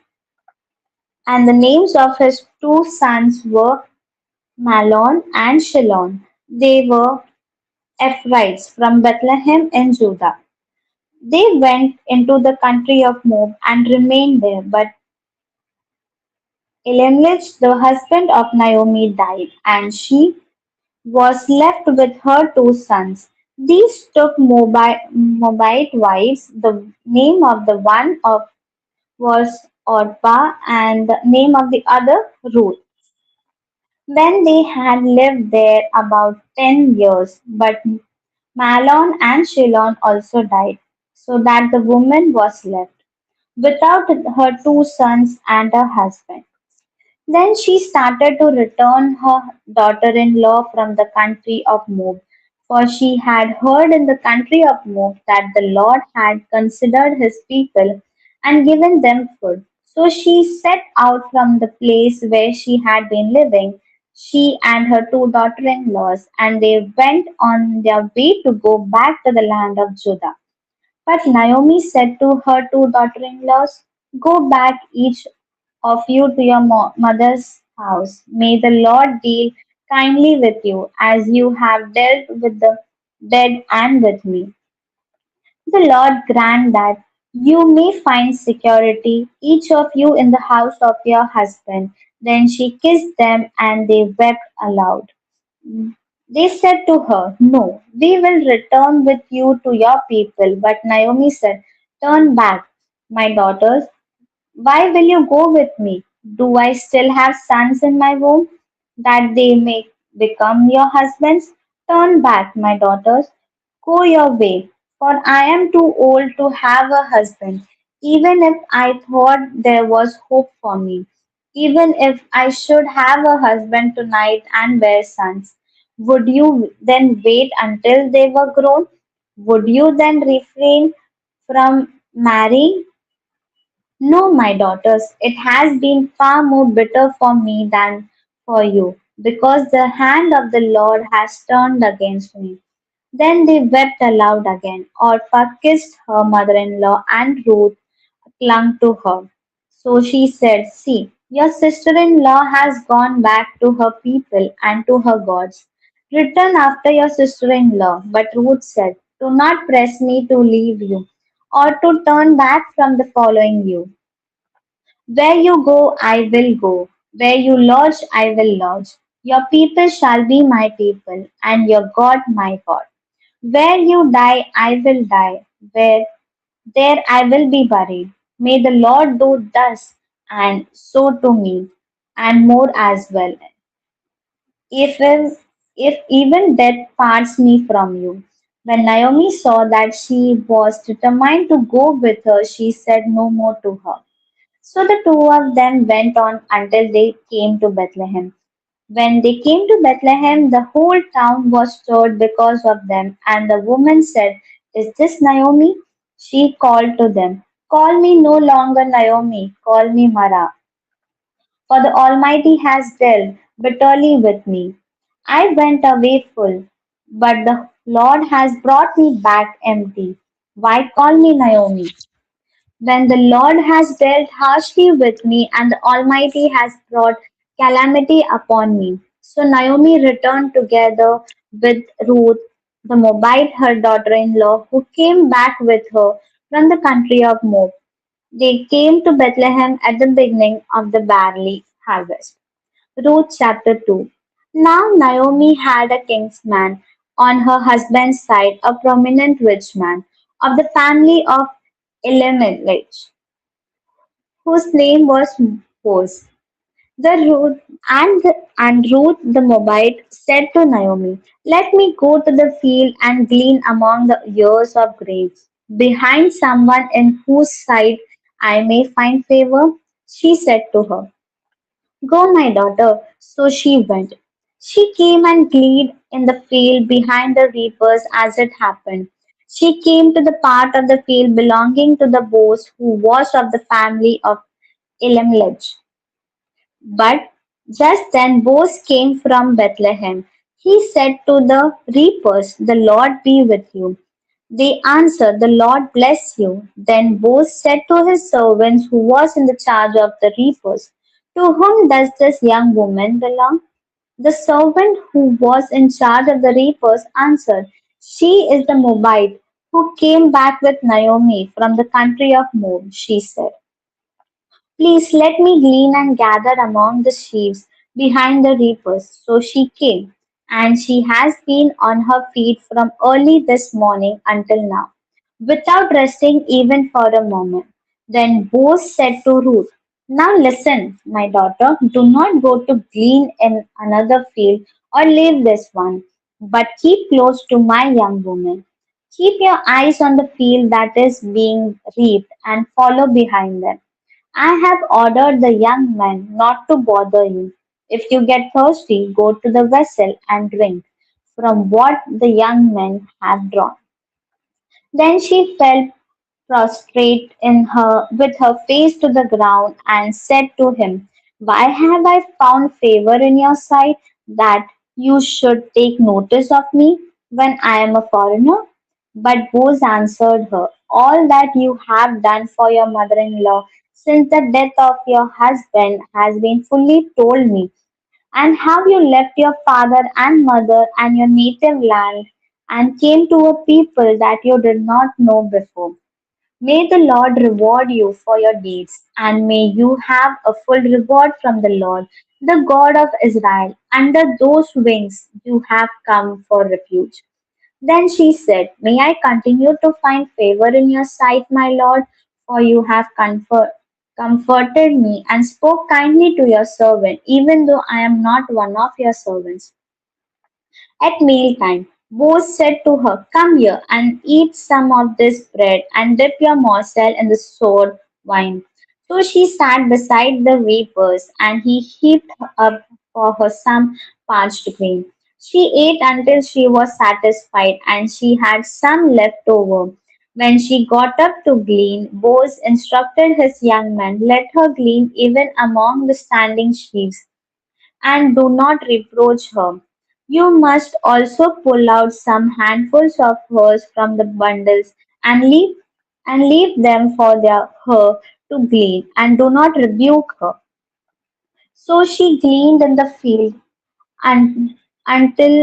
and the names of his two sons were Malon and Shilon. They were Ephraimites from Bethlehem in Judah. They went into the country of Moab and remained there, but Elimelech, the husband of Naomi, died, and she was left with her two sons. These took Moabite wives. The name of the one of was Orpah, and the name of the other Ruth. When they had lived there about 10 years, but Mahlon and Shilon also died, so that the woman was left without her two sons and her husband. Then she started to return her daughter-in-law from the country of Moab, for she had heard in the country of Moab that the Lord had considered his people and given them food. So she set out from the place where she had been living, she and her two daughter-in-laws, and they went on their way to go back to the land of Judah. But Naomi said to her two daughter-in-laws, go back each of you to your mother's house. May the Lord deal kindly with you as you have dealt with the dead and with me. The Lord grant that you may find security, each of you in the house of your husband. Then she kissed them, and they wept aloud. They said to her, no, we will return with you to your people. But Naomi said, turn back, my daughters. Why will you go with me? Do I still have sons in my womb, that they may become your husbands? Turn back, my daughters. Go your way, for I am too old to have a husband, even if I thought there was hope for me. Even if I should have a husband tonight and bear sons. Would you then wait until they were grown? Would you then refrain from marrying? No, my daughters, it has been far more bitter for me than for you, because the hand of the Lord has turned against me. Then they wept aloud again. Orpah kissed her mother in law, and Ruth clung to her. So she said, see, your sister in law has gone back to her people and to her gods. Return after your sister in law. But Ruth said, do not press me to leave you, or to turn back from the following you. Where you go, I will go. Where you lodge, I will lodge. Your people shall be my people, and your God my God. Where you die, I will die. There I will be buried. May the Lord do thus and so to me, and more as well, if if even death parts me from you. When Naomi saw that she was determined to go with her, she said no more to her. So the two of them went on until they came to Bethlehem. When they came to Bethlehem, the whole town was stirred because of them, and the woman said, is this Naomi? She called to them, call me no longer Naomi, call me Mara, for the Almighty has dealt bitterly with me. I went away full, but the Lord has brought me back empty. Why call me Naomi? When the Lord has dealt harshly with me, and the Almighty has brought calamity upon me. So Naomi returned together with Ruth the Moabite, her daughter in law, who came back with her from the country of Moab. They came to Bethlehem at the beginning of the barley harvest. Ruth chapter 2. Now Naomi had a kinsman on her husband's side, a prominent rich man of the family of Elimelech, whose name was Boaz. The Ruth and Ruth the Moabite said to Naomi, let me go to the field and glean among the ears of grain, behind someone in whose sight I may find favor. She said to her, go, my daughter. So she went. She came and gleaned in the field behind the reapers as it happened. She came to the part of the field belonging to the Boaz, who was of the family of Elimelech. But just then Boaz came from Bethlehem. He said to the reapers, the Lord be with you. They answered, the Lord bless you. Then Boaz said to his servants who was in the charge of the reapers, to whom does this young woman belong? The servant who was in charge of the reapers answered, she is the Moabite who came back with Naomi from the country of Moab. She said, please let me glean and gather among the sheaves behind the reapers. So she came, and she has been on her feet from early this morning until now, without resting even for a moment. Then Boaz said to Ruth, now listen, my daughter, do not go to glean in another field or leave this one, but keep close to my young woman. Keep your eyes on the field that is being reaped and follow behind them. I have ordered the young men not to bother you. If you get thirsty, go to the vessel and drink from what the young men have drawn. Then she fell prostrate in her with her face to the ground and said to him, why have I found favor in your sight that you should take notice of me when I am a foreigner? But Boaz answered her, all that you have done for your mother-in-law since the death of your husband has been fully told me, and how you left your father and mother and your native land and came to a people that you did not know before. May the Lord reward you for your deeds, and may you have a full reward from the Lord, the God of Israel. Under those wings you have come for refuge. Then she said, may I continue to find favor in your sight, my Lord, for you have comforted me and spoke kindly to your servant, even though I am not one of your servants. At mealtime, Boaz said to her, come here and eat some of this bread and dip your morsel in the sour wine. So she sat beside the reapers, and he heaped up for her some parched grain. She ate until she was satisfied, and she had some left over. When she got up to glean, Boaz instructed his young men, "Let her glean even among the standing sheaves, and do not reproach her. You must also pull out some handfuls of hers from the bundles, and leave them for her to glean, and do not rebuke her." So she gleaned in the field un- until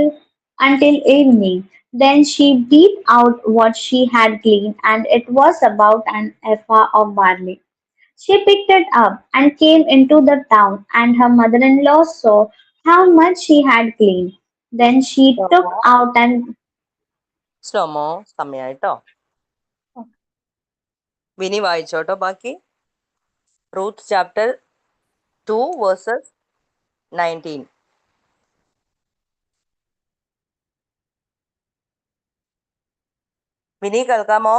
evening. Then she beat out what she had gleaned, and it was about an ephah of barley. She picked it up and came into the town, and her mother-in-law saw how much she had gleaned. Then she took out and slomo സമയായിട്ടോ വിനി വായിച്ചോട്ടോ ബാക്കി. Ruth chapter 2 versus 19. വിനി കേൾക്കാമോ?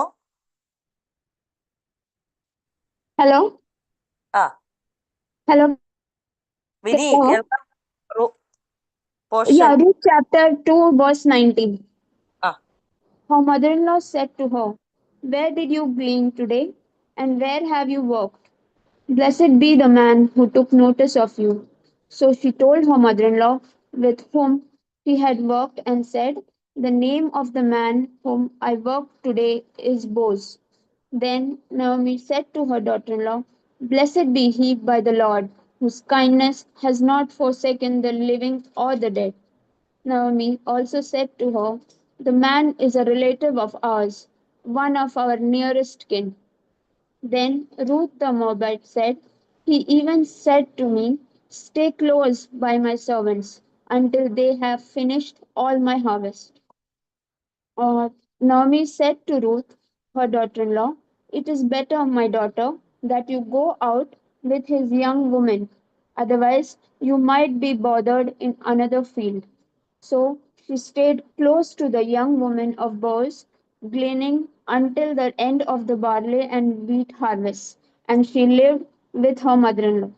Hello? ആ Hello? വിനി Hello? കേൾക്കാം. Portion Yeah, Ruth chapter 2, verse 19. ആ Her mother-in-law said to her, "Where did you glean today? And where have you worked? Blessed be the man who took notice of you." So she told her mother-in-law with whom she had worked and said, "The name of the man whom I worked today is Boaz." Then Naomi said to her daughter-in-law, "Blessed be he by the Lord, whose kindness has not forsaken the living or the dead." Naomi also said to her, "The man is a relative of ours, one of our nearest kin." Then Ruth the Moabite said, "He even said to me, 'Stay close by my servants until they have finished all my harvest.'" Naomi said to Ruth, her daughter in law, "It is better, my daughter, that you go out with his young women. Otherwise, you might be bothered in another field." So she stayed close to the young woman of Boaz, gleaning until the end of the barley and wheat harvest, and she lived with her mother in law.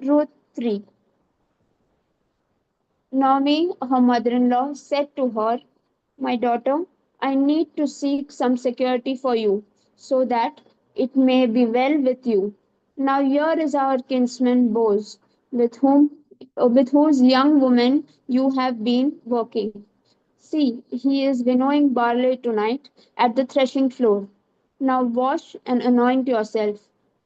Ruth 3. Naomi, her mother in law, said to her, "My daughter, I need to seek some security for you, so that it may be well with you. Now here is our kinsman Boaz, with whose young woman you have been working. See, he is winnowing barley tonight at the threshing floor. Now wash and anoint yourself,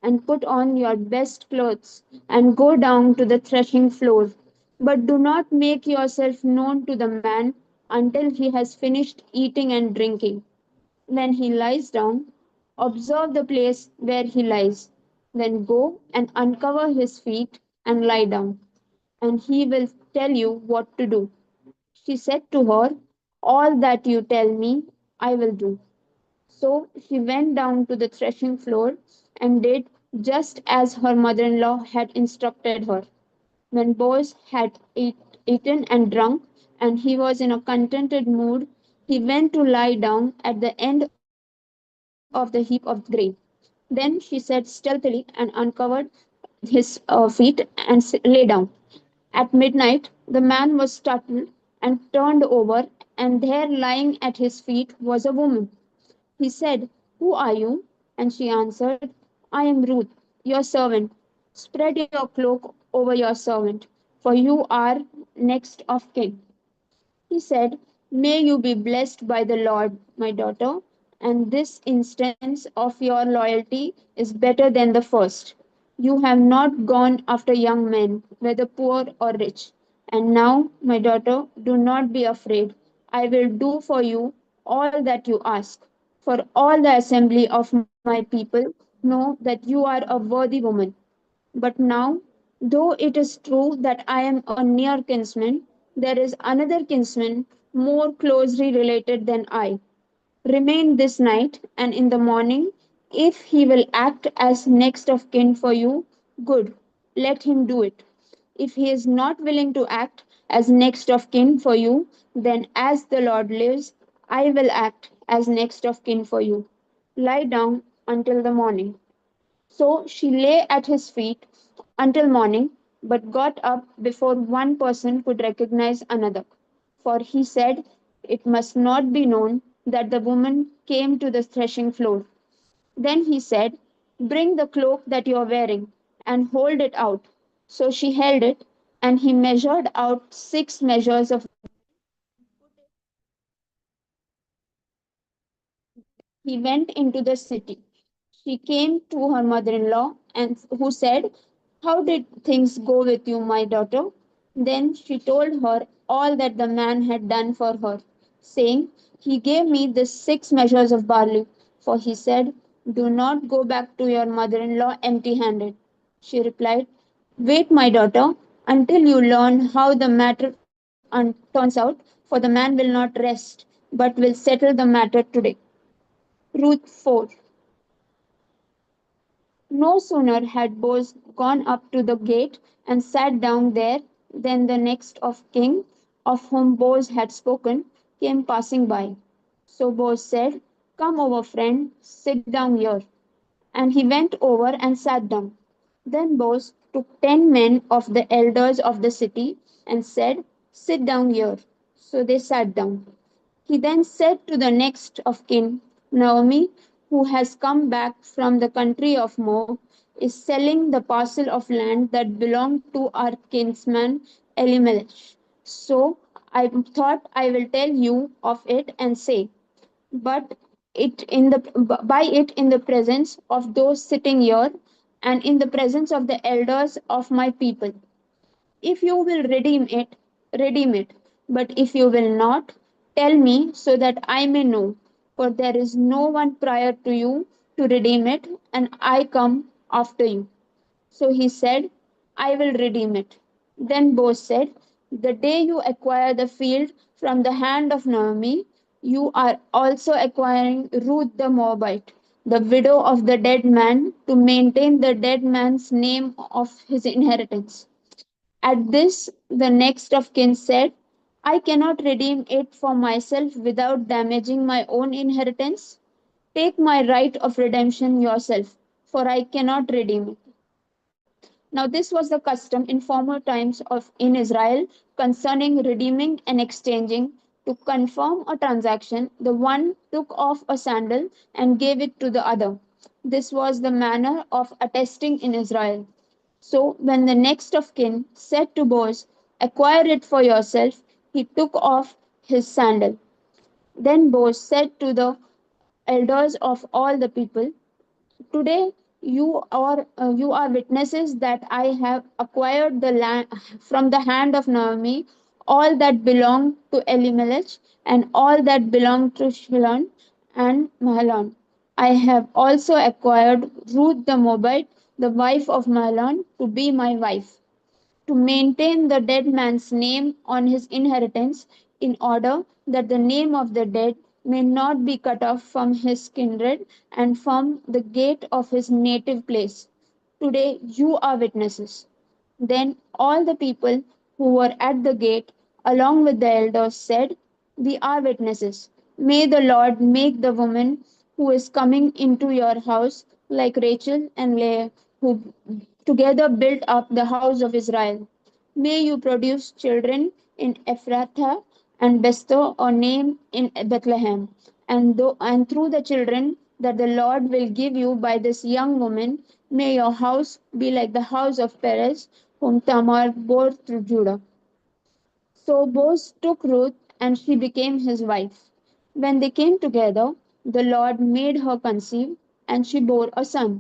and put on your best clothes, and go down to the threshing floor. But do not make yourself known to the man until he has finished eating and drinking. When he lies down, observe the place where he lies. Then go and uncover his feet and lie down, and he will tell you what to do." She said to her, "All that you tell me, I will do." So she went down to the threshing floor and did just as her mother in law had instructed her. When Boaz had eaten and drunk, and he was in a contented mood, he went to lie down at the end of the heap of grain. Then she said stealthily and uncovered his feet and lay down. At midnight, the man was startled and turned over, and there lying at his feet was a woman. He said, "Who are you?" And she answered, "I am Ruth, your servant. Spread your cloak over your servant, for you are next of kin." He said, "May you be blessed by the Lord, my daughter, and this instance of your loyalty is better than the first. You have not gone after young men, whether poor or rich. And now, my daughter, do not be afraid. I will do for you all that you ask. For all the assembly of my people know that you are a worthy woman. But now, though it is true that I am a near kinsman, there is another kinsman more closely related than I. Remain this night, and in the morning, if he will act as next of kin for you, good, let him do it. If he is not willing to act as next of kin for you, then as the Lord lives, I will act as next of kin for you. Lie down until the morning." So she lay at his feet until morning, but got up before one person could recognize another. for he said, "It must not be known that the woman came to the threshing floor." Then he said, "Bring the cloak that you are wearing and hold it out." So she held it, and he measured out 6 measures of. He went into the city. She came to her mother-in-law and who said, "How did things go with you, my daughter?" Then she told her all that the man had done for her, saying, "He gave me the 6 measures of barley." For he said, "Do not go back to your mother-in-law empty-handed." She replied, "Wait, my daughter, until you learn how the matter turns out, for the man will not rest, but will settle the matter today. Ruth 4. No sooner had Boaz gone up to the gate and sat down there than the next of kin, of whom Boaz had spoken, came passing by. So Boaz said, "Come over, friend, sit down here." And he went over and sat down. Then Boaz took 10 men of the elders of the city and said, "Sit down here." So they sat down. He then said to the next of kin, "Naomi, who has come back from the country of Moab, is selling the parcel of land that belonged to our kinsman Elimelech. So I thought I will tell you of it and say, but by it in the presence of those sitting here and in the presence of the elders of my people. If you will redeem it, redeem it. But if you will not, tell me so that I may know. For there is no one prior to you to redeem it, and I come after you. So he said, "I will redeem it." Then Boaz said, "The day you acquire the field from the hand of Naomi, you are also acquiring Ruth the Moabite, the widow of the dead man, to maintain the dead man's name of his inheritance." At this, the next of kin said, "I cannot redeem it for myself without damaging my own inheritance. Take my right of redemption yourself, for I cannot redeem it." Now, this was the custom in former times in Israel concerning redeeming and exchanging. To confirm a transaction, the one took off a sandal and gave it to the other. This was the manner of attesting in Israel. So when the next of kin said to Boaz, "Acquire it for yourself," he took off his sandal. Then Boaz said to the elders of all the people, "Today you are witnesses that I have acquired the land from the hand of Naomi, all that belonged to Elimelech and all that belonged to Shilon and Mahlon. I have also acquired Ruth the Moabite, the wife of Mahlon, to be my wife, to maintain the dead man's name on his inheritance, in order that the name of the dead may not be cut off from his kindred and from the gate of his native place. Today you are witnesses." Then all the people who were at the gate, along with the elders, said, "We are witnesses. May the Lord make the woman who is coming into your house like Rachel and Leah, who together built up the house of Israel. May you produce children in Ephrathah and bestow a name in Bethlehem. And through the children that the Lord will give you by this young woman, may your house be like the house of Perez, whom Tamar bore through Judah." So Boaz took Ruth, and she became his wife. When they came together, the Lord made her conceive, and she bore a son.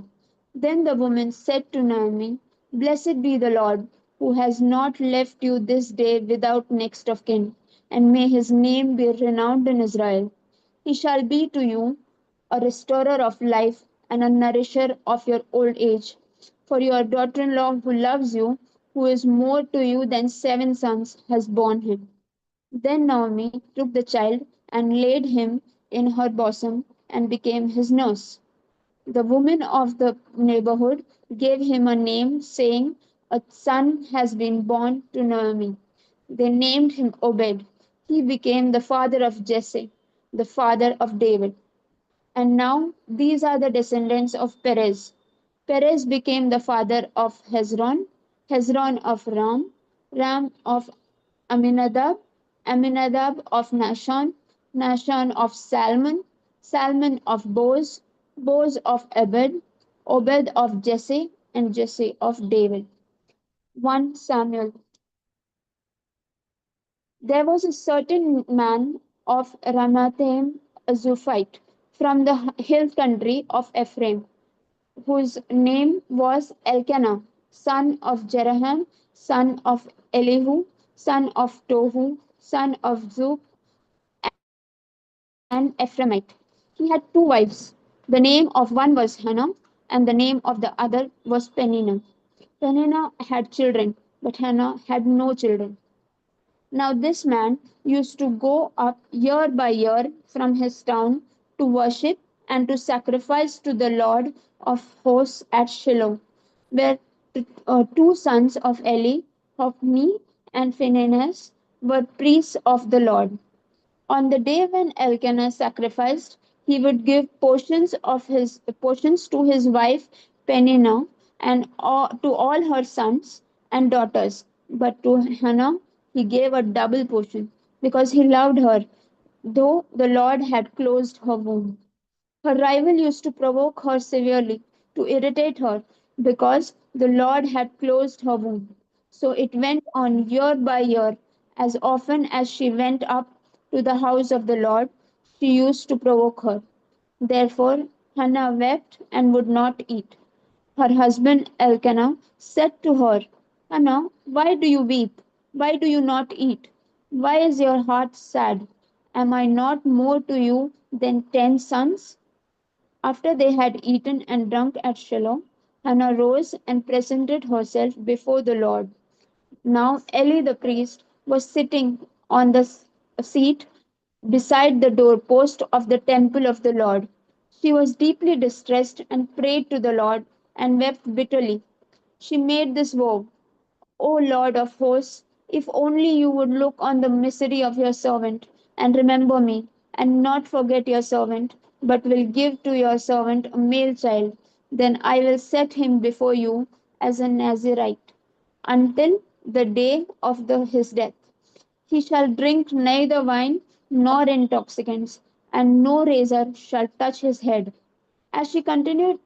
Then the woman said to Naomi, "Blessed be the Lord, who has not left you this day without next of kin, and may his name be renowned in Israel. He shall be to you a restorer of life and a nourisher of your old age. For your daughter in law, who loves you, who is more to you than 7 sons, has borne him." Then Naomi took the child and laid him in her bosom and became his nurse. The women of the neighborhood gave him a name, saying, "A son has been born to Naomi." They named him Obed. He became the father of Jesse, the father of David. And now these are the descendants of Perez. Perez became the father of Hezron, Hezron of Ram, Ram of Aminadab, Aminadab of Nashon, Nashon of Salmon, Salmon of Boaz, Boaz of Obed, Obed of Jesse, and Jesse of David. 1 Samuel. There was a certain man of Ramathaim, a Zophite, from the hill country of Ephraim, whose name was Elkanah, son of Jeraham, son of Elihu, son of Tohu, son of Zub, an Ephraimite. He had two wives. The name of one was Hannah, and the name of the other was Peninnah. Peninnah had children, but Hannah had no children. Now this man used to go up year by year from his town to worship and to sacrifice to the Lord of hosts at Shiloh, where two sons of Eli, Hophni and Phinehas, were priests of the Lord. On the day when Elkanah sacrificed, he would give portions to his wife Peninnah and to all her sons and daughters. But to Hannah he gave a double portion because he loved her, though the Lord had closed her womb. Her rival used to provoke her severely, to irritate her, because the Lord had closed her womb. So it went on year by year. As often as she went up to the house of the Lord, she used to provoke her. Therefore Hannah wept and would not eat. Her husband Elkanah said to her, Hannah, why do you weep? Why do you not eat? Why is your heart sad? Am I not more to you than 10 sons? After they had eaten and drunk at Shiloh, Hannah rose and presented herself before the Lord. Now Eli the priest was sitting on the seat beside the doorpost of the temple of the Lord. She was deeply distressed and prayed to the Lord and wept bitterly. She made this vow: O Lord of hosts, if only you would look on the misery of your servant and remember me, and not forget your servant, but will give to your servant a male child, then I will set him before you as a Nazirite until the day of his death. He shall drink neither wine nor intoxicants, and no razor shall touch his head. As she continued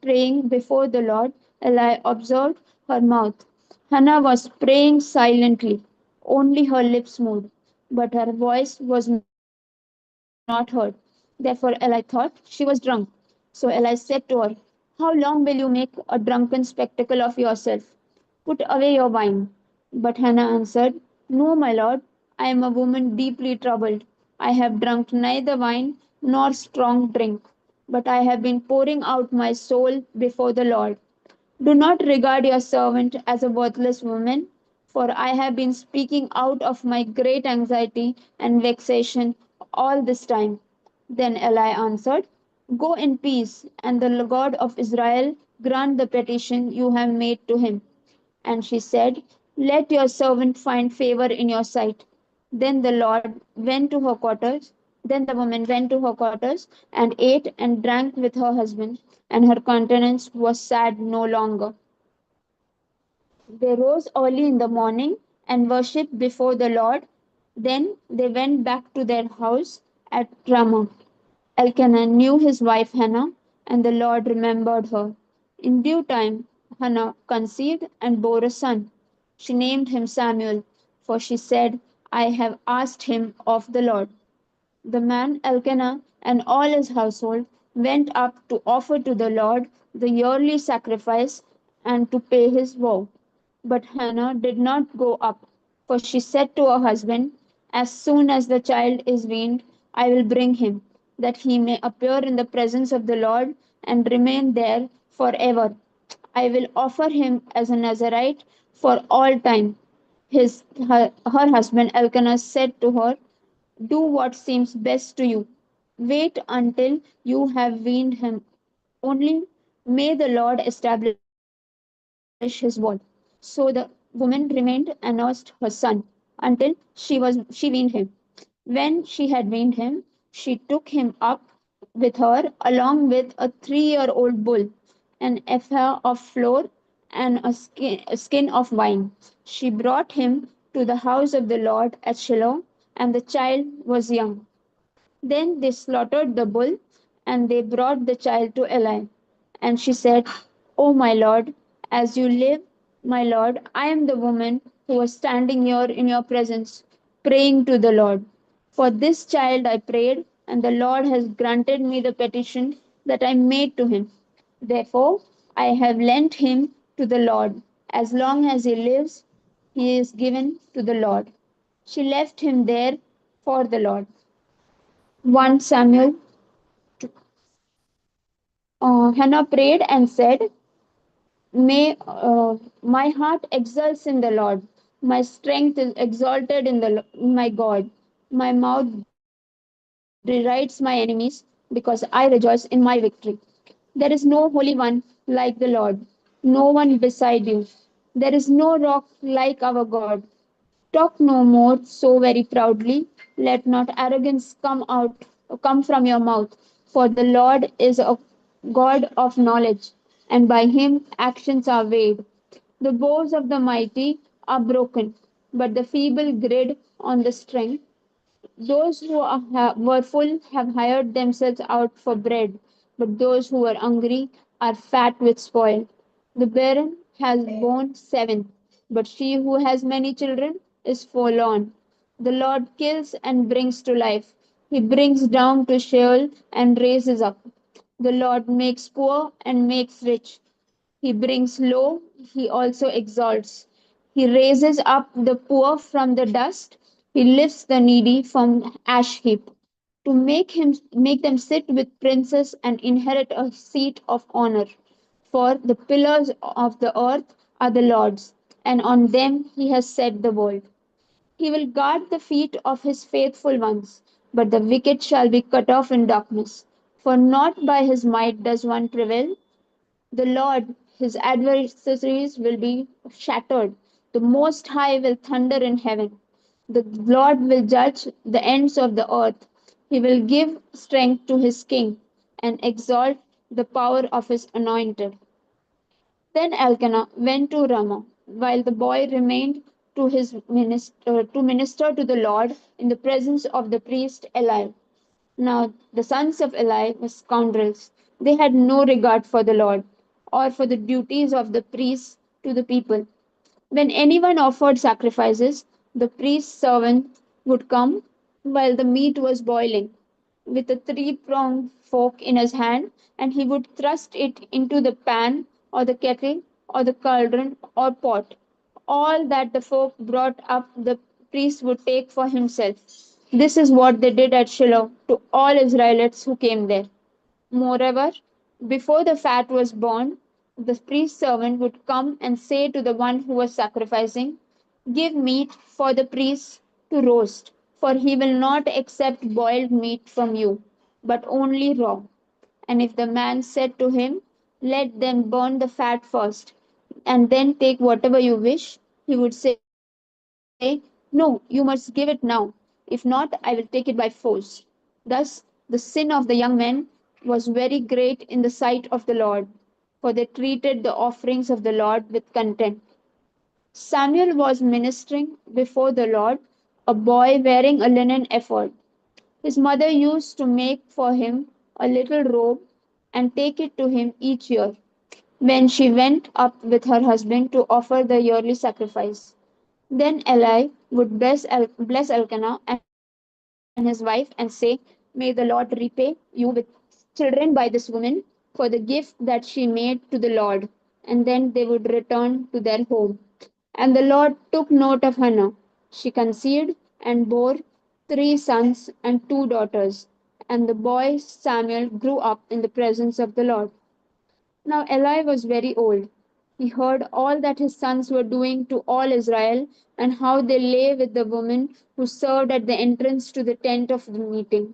praying before the Lord, Eli observed her mouth. Hannah was praying silently, only her lips moved, but her voice was not heard. Therefore Eli thought she was drunk. So Eli said to her, How long will you make a drunken spectacle of yourself? Put away your wine. But Hannah answered, No, my lord, I am a woman deeply troubled. I have drunk neither wine nor strong drink, but I have been pouring out my soul before the Lord. Do not regard your servant as a worthless woman, for I have been speaking out of my great anxiety and vexation all this time. Then Eli answered, Go in peace, and the God of Israel grant the petition you have made to him. And she said, Let your servant find favor in your sight. Then the Lord went to her quarters. Then the woman went to her quarters and ate and drank with her husband, and her countenance was sad no longer. They rose early in the morning and worshipped before the Lord. Then they went back to their house at Ramah. Elkanah knew his wife Hannah, and the Lord remembered her. In due time, Hannah conceived and bore a son. She named him Samuel, for she said, I have asked him of the Lord. The man Elkanah and all his household went up to offer to the Lord the yearly sacrifice and to pay his vow. But Hannah did not go up, for she said to her husband, As soon as the child is weaned, I will bring him, that he may appear in the presence of the Lord and remain there forever. I will offer him as a Nazarite for all time. Her husband Elkanah said to her, Do what seems best to you. Wait until you have weaned him. Only may the Lord establish his word. So the woman remained and nursed her son until she weaned him. When she had weaned him, she took him up with her along with a 3-year-old bull, an ephah of flour, and a skin of wine. She brought him to the house of the Lord at Shiloh, and the child was young. Then they slaughtered the bull, and they brought the child to Eli. And she said, "O my lord, as you live, my lord, I am the woman who was standing here in your presence, praying to the Lord. For this child I prayed, and the Lord has granted me the petition that I made to him. Therefore I have lent him to the Lord. As long as he lives, he is given to the Lord." She left him there for the Lord. 1 Samuel. Hannah prayed and said, May my heart exults in the Lord. My strength is exalted in my God. My mouth derides my enemies because I rejoice in my victory. There is no holy one like the Lord, no one beside you. There is no rock like our God. Talk no more so very proudly. Let not arrogance come from your mouth. For the Lord is a God of knowledge, and by him actions are weighed. The bows of the mighty are broken, but the feeble grid on the strength. Those who were full have hired themselves out for bread, but those who were hungry are fat with spoil. The barren has borne seven, but she who has many children is forlorn. The Lord kills and brings to life. He brings down to Sheol and raises up. The Lord makes poor and makes rich. He brings low, he also exalts. He raises up the poor from the dust. He lifts the needy from ash heap to make them sit with princes and inherit a seat of honor. For the pillars of the earth are the Lord's, and on them he has set the world. He will guard the feet of his faithful ones, but the wicked shall be cut off in darkness. For not by his might does one prevail. The Lord, his adversaries will be shattered. The Most High will thunder in heaven. The Lord will judge the ends of the earth. He will give strength to his king and exalt the power of his anointed. Then Elkanah went to Ramah, while the boy remained to minister to the Lord in the presence of the priest Eli. Now the sons of Eli were scoundrels. They had no regard for the Lord or for the duties of the priests to the people. When anyone offered sacrifices, the priest's servant would come while the meat was boiling with a three-pronged fork in his hand, and he would thrust it into the pan or the kettle or the cauldron or pot. All that the fork brought up, the priest would take for himself. This is what they did at Shiloh to all Israelites who came there. Moreover, before the fat was born, the priest's servant would come and say to the one who was sacrificing, "Give meat for the priest to roast, for he will not accept boiled meat from you, but only raw." And if the man said to him, "Let them burn the fat first, and then take whatever you wish," he would say, "No, you must give it now. If not, I will take it by force." Thus, the sin of the young men was very great in the sight of the Lord, for they treated the offerings of the Lord with contempt. Samuel was ministering before the Lord, a boy wearing a linen ephod. His mother used to make for him a little robe and take it to him each year when she went up with her husband to offer the yearly sacrifice. Then Eli would bless Elkanah and his wife and say, "May the Lord repay you with children by this woman for the gift that she made to the Lord." And then they would return to their home. And the Lord took note of Hannah. She conceived and bore 3 sons and 2 daughters. And the boy Samuel grew up in the presence of the Lord. Now Eli was very old. He heard all that his sons were doing to all Israel, and how they lay with the woman who served at the entrance to the tent of the meeting.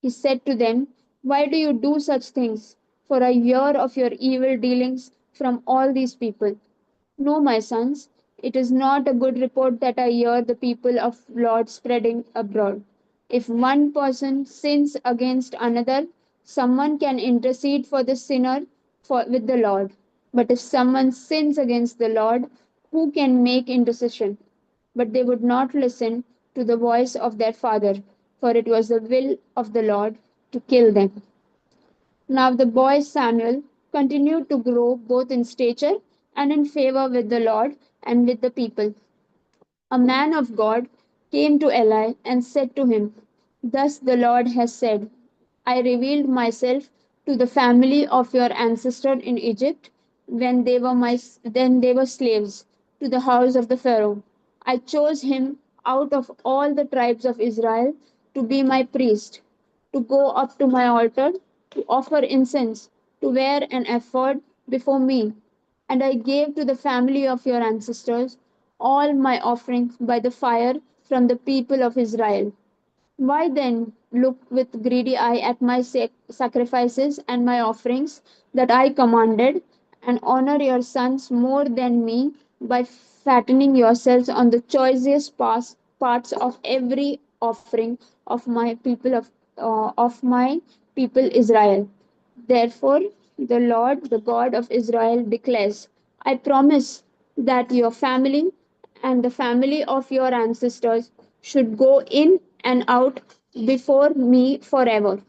He said to them, "Why do you do such things? For I hear of your evil dealings from all these people. No, my sons, it is not a good report that I hear the people of Lord spreading abroad. If one person sins against another, someone can intercede for the sinner with the Lord. But if someone sins against the Lord, who can make intercession?" But they would not listen to the voice of their father, for it was the will of the Lord to kill them. Now the boy Samuel continued to grow both in stature and in favor with the Lord and with the people. A man of God came to Eli and said to him, "Thus the Lord has said, I revealed myself to the family of your ancestor in Egypt when they were slaves to the house of the Pharaoh. I chose him out of all the tribes of Israel to be my priest, to go up to my altar, to offer incense, to wear an ephod before me. And I gave to the family of your ancestors all my offerings by the fire from the people of Israel. Why then look with greedy eye at my sacrifices and my offerings that I commanded, and honor your sons more than me by fattening yourselves on the choicest parts of every offering of my people Israel? Therefore, the Lord, the God of Israel, declares, I promise that your family and the family of your ancestors should go in and out before me forever.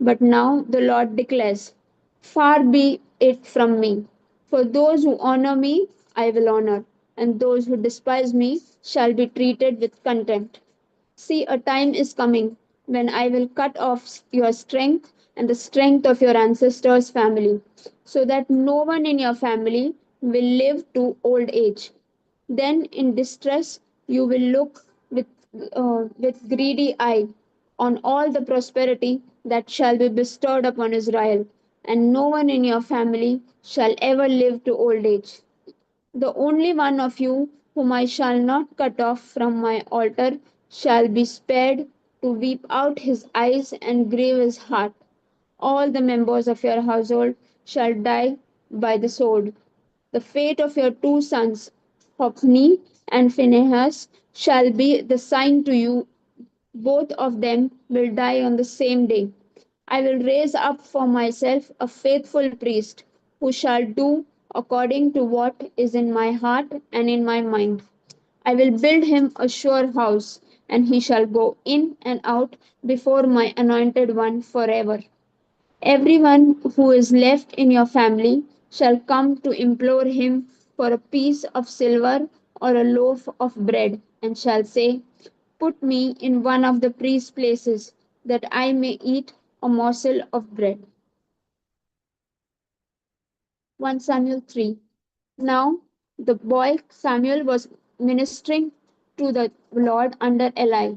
But now the Lord declares, far be it from me. For those who honor me, I will honor, and those who despise me shall be treated with contempt. See, a time is coming when I will cut off your strength and the strength of your ancestors' family, so that no one in your family will live to old age. Then, in distress, you will look with greedy eye on all the prosperity that shall be bestowed upon Israel, and no one in your family shall ever live to old age. The only one of you whom I shall not cut off from my altar shall be spared to weep out his eyes and grieve his heart. All the members of your household shall die by the sword. The fate of your two sons, Hophni and Phinehas, shall be the sign to you. Both of them will die on the same day. I will raise up for myself a faithful priest who shall do according to what is in my heart and in my mind. I will build him a sure house, and he shall go in and out before my anointed one forever. Everyone who is left in your family shall come to implore him for a piece of silver or a loaf of bread, and shall say, put me in one of the priest's places, that I may eat a morsel of bread. 1 Samuel 3. Now the boy Samuel was ministering to the Lord under Eli.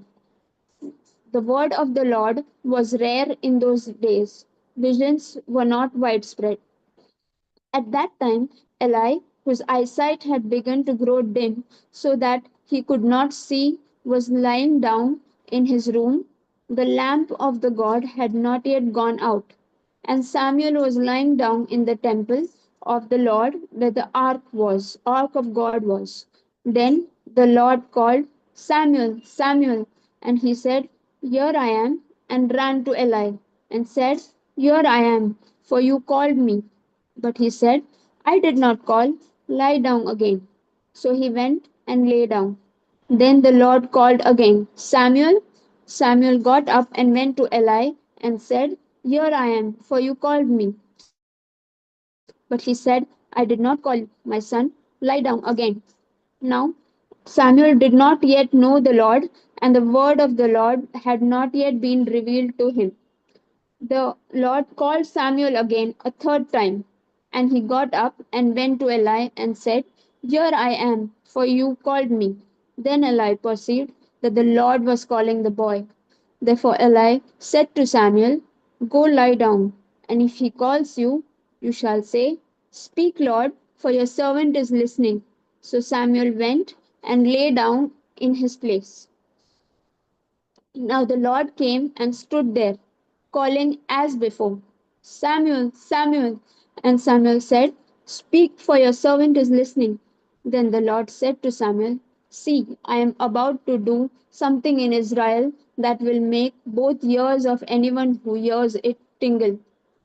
The word of the Lord was rare in those days. Visions were not widespread. At that time, Eli, whose eyesight had begun to grow dim so that he could not see, was lying down in his room. The lamp of the God had not yet gone out, and Samuel was lying down in the temple of the Lord where the ark of God was. Then the Lord called, Samuel, Samuel, and he said, here I am, and ran to Eli and said, here I am, for you called me. But he said, I did not call, lie down again. So he went and lay down. Then the Lord called again, Samuel. Samuel got up and went to Eli and said, here I am, for you called me. But he said, I did not call you, my son, lie down again. Now Samuel did not yet know the Lord, and the word of the Lord had not yet been revealed to him. The Lord called Samuel again a third time, and he got up and went to Eli and said, here I am, for you called me. Then Eli perceived that the Lord was calling the boy. Therefore Eli said to Samuel, go lie down, and if he calls you, you shall say, speak, Lord, for your servant is listening. So Samuel went and lay down in his place. Now the Lord came and stood there, calling as before, Samuel, Samuel. And Samuel said, speak, for your servant is listening. Then the Lord said to Samuel, see, I am about to do something in Israel that will make both ears of anyone who hears it tingle.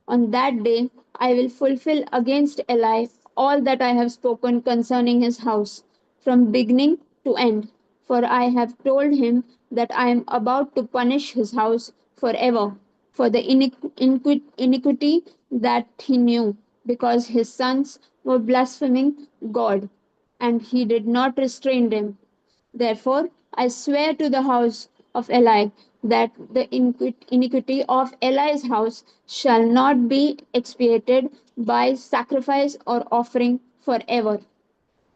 On that day I will fulfill against Eli all that I have spoken concerning his house, from beginning to end. for I have told him that I am about to punish his house forever for the iniquity that he knew, because his sons were blaspheming God, and he did not restrain them. Therefore, I swear to the house of Eli that the iniquity of Eli's house shall not be expiated by sacrifice or offering forever.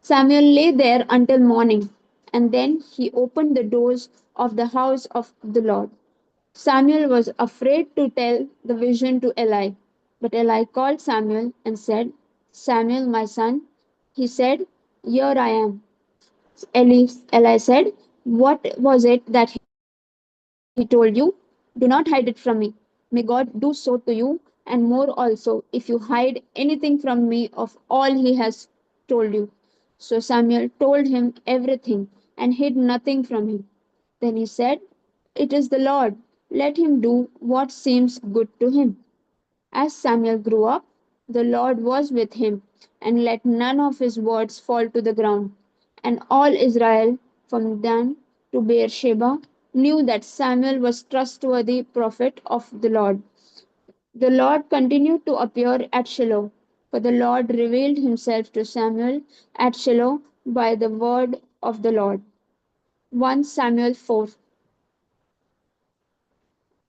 Samuel lay there until morning, and then he opened the doors of the house of the Lord. Samuel was afraid to tell the vision to Eli, but Eli called Samuel and said, Samuel, my son. He said, Here I am. Eli said, What was it that he told you? Do not hide it from me. May God do so to you, and more also, if you hide anything from me of all he has told you. So Samuel told him everything and hid nothing from him. Then he said, It is the Lord. Let him do what seems good to him. As Samuel grew up, the Lord was with him, and let none of his words fall to the ground. And all Israel, from Dan to Beersheba, knew that Samuel was trustworthy prophet of the Lord. The Lord continued to appear at Shiloh, for the Lord revealed himself to Samuel at Shiloh by the word of the Lord. 1 Samuel 4.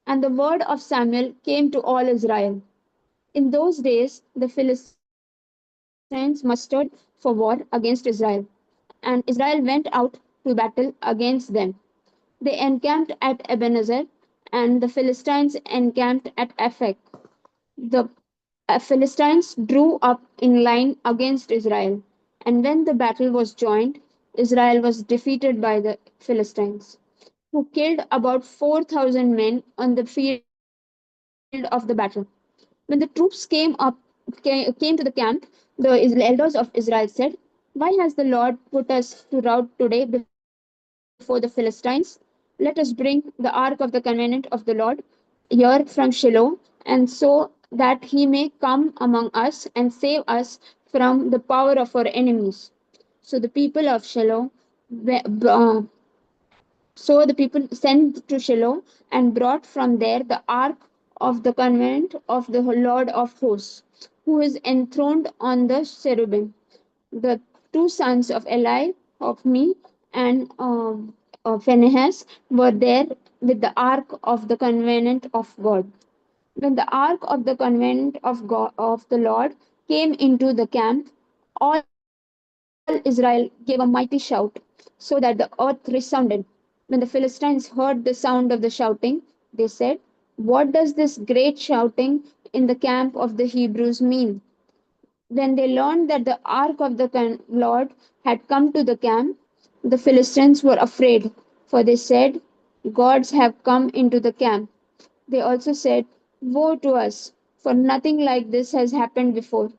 And the word of Samuel came to all Israel. In those days, the Philistines mustered for war against Israel, and Israel went out to battle against them. They encamped at Ebenezer, and the Philistines encamped at Aphek. The Philistines drew up in line against Israel, and when the battle was joined, Israel was defeated by the Philistines, who killed about 4,000 men on the field of the battle. When the troops came to the camp, the elders of Israel said, Why has the Lord put us to rout today before the Philistines? Let us bring the ark of the covenant of the Lord here from Shiloh, and so that he may come among us and save us from the power of our enemies. So the people of Shiloh so the people sent to Shiloh and brought from there the ark of the covenant of the Lord of hosts, who is enthroned on the cherubim. The two sons of Eli, Hophni and Phinehas, were there with the ark of the covenant of God. When the ark of the covenant of God of the Lord came into the camp, all Israel gave a mighty shout, so that the earth resounded. When the Philistines heard the sound of the shouting, they said, What does this great shouting in the camp of the Hebrews mean? When they learned that the ark of the Lord had come to the camp, the Philistines were afraid, for they said, Gods have come into the camp. They also said, Woe to us, for nothing like this has happened before.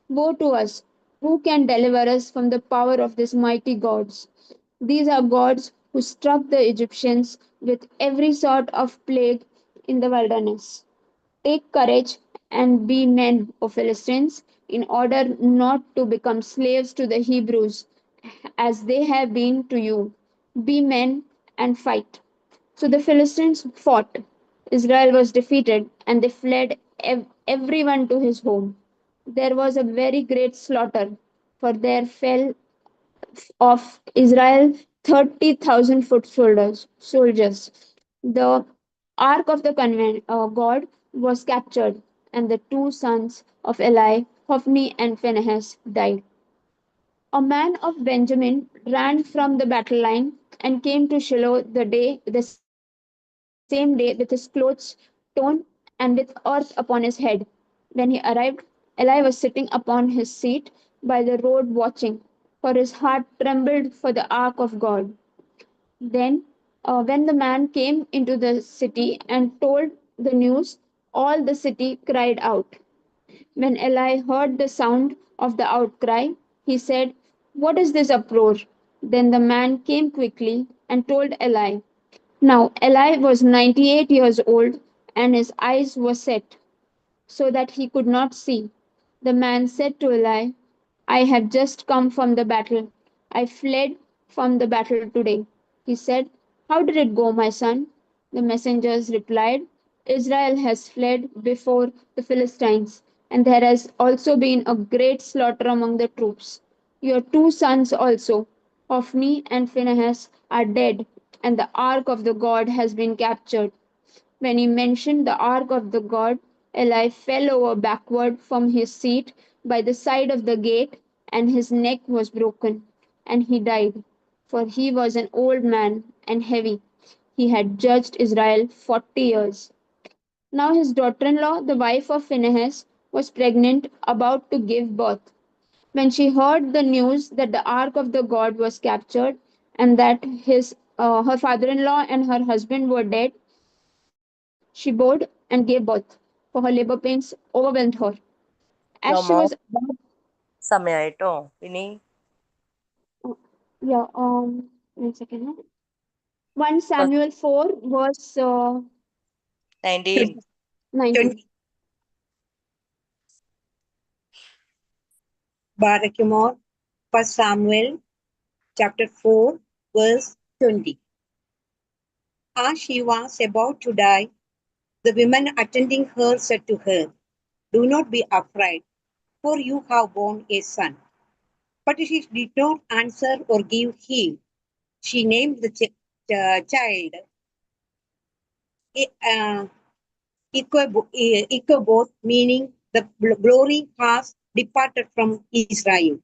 Woe to us, who can deliver us from the power of these mighty gods? These are gods who struck the Egyptians with every sort of plague in the wilderness. Take courage and be men, O Philistines, in order not to become slaves to the Hebrews, as they have been to you. Be men and fight. So the Philistines fought. Israel was defeated, and they fled everyone to his home. There was a very great slaughter, for there fell of Israel 30,000 foot soldiers. The ark of the covenant God was captured, and the two sons of Eli, Hophni and Phinehas, died. A man of Benjamin ran from the battle line and came to Shiloh the same day with his clothes torn and with earth upon his head. When he arrived, Eli was sitting upon his seat by the road watching, for his heart trembled for the ark of God. Then, when the man came into the city and told the news, all the city cried out. When Eli heard the sound of the outcry, he said, What is this uproar? Then the man came quickly and told Eli. Now Eli was 98 years old, and his eyes were set, so that he could not see. The man said to Eli, I have just come from the battle. I fled from the battle today. He said, "How did it go, my son?" The messengers replied, "Israel has fled before the Philistines, and there has also been a great slaughter among the troops. Your two sons also, Hophni and Phinehas, are dead, and the ark of the God has been captured." When he mentioned the ark of the God, Eli fell over backward from his seat by the side of the gate, and his neck was broken, and he died, for he was an old man and heavy. He had judged Israel 40 years. Now his daughter in law, the wife of Phinehas, was pregnant, about to give birth. When she heard the news that the ark of the God was captured and that her father in law and her husband were dead, she bore and gave birth, for her labor pains overwhelmed her. As she Nomo, was about, സമയായിട്ടോ ഇനി yeah, 1 second. 1 Samuel 4, verse 19. 19. Barakimor, 1 Samuel chapter 4, verse 20. As she was about to die, the women attending her said to her, "Do not be afraid, for you have borne a son." But she did not answer or give heed. She named the child Ichabod, meaning the glory has departed from Israel,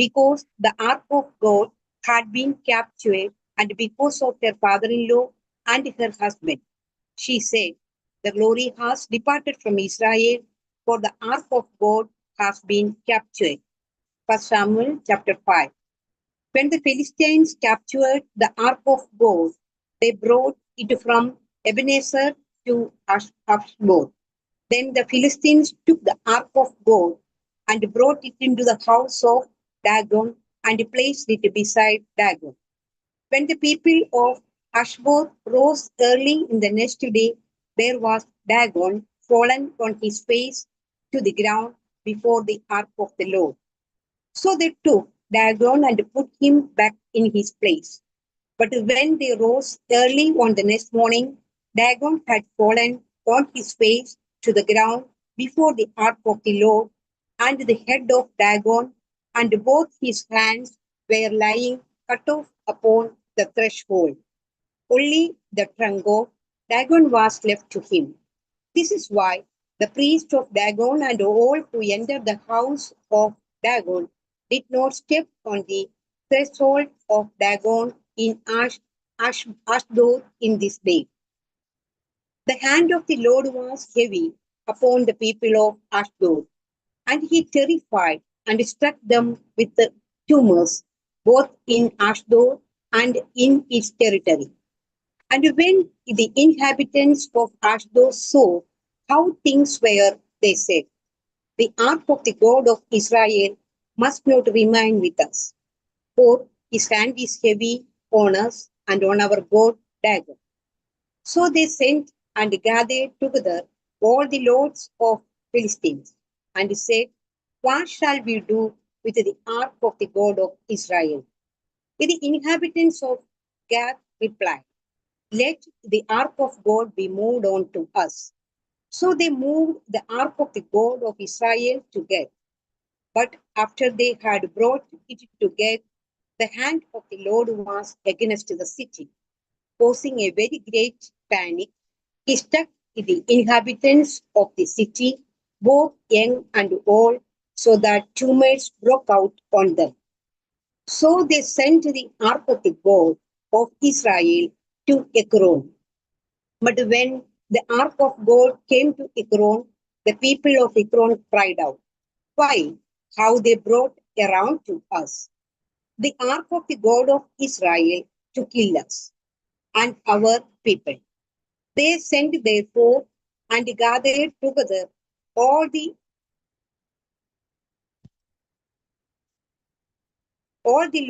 because the ark of God had been captured, and because of her father-in-law and her husband. She said, "The glory has departed from Israel, for the ark of God has been captured." 1 Samuel chapter 5. When the Philistines captured the ark of God, they brought it from Ebenezer to Ashbod. Then the Philistines took the ark of God and brought it into the house of Dagon and placed it beside Dagon. When the people of Ashbod rose early in the next day, there was Dagon fallen on his face to the ground before the ark of the Lord. So they took Dagon and put him back in his place. But when they rose early on the next morning, Dagon had fallen on his face to the ground before the ark of the Lord, and the head of Dagon and both his hands were lying cut off upon the threshold. Only the trunk of Dagon was left to him. This is why the priest of Dagon and all who entered the house of Dagon did not step on the threshold of Dagon in Ashdod in this day. The hand of the Lord was heavy upon the people of Ashdod, and he terrified and struck them with the tumors, both in Ashdod and in its territory. And when the inhabitants of Ashdod saw how things were, they said, "The ark of the God of Israel must not remain with us, for his hand is heavy on us and on our God Dagon." So they sent and gathered together all the lords of Philistines and said, "What shall we do with the ark of the God of Israel?" The inhabitants of Gath replied, "Let the ark of God be moved on to us." So they moved the ark of the God of Israel to Gath. But after they had brought it to Gath, the hand of the Lord was against the city, causing a very great panic. He struck the inhabitants of the city, both young and old, so that tumors broke out on them. So they sent the ark of the God of Israel to Ekron. But when the ark of God came to Ekron, the people of Ekron cried out, "Why have they brought around to us the ark of the God of Israel to kill us and our people?" They sent therefore and gathered together all the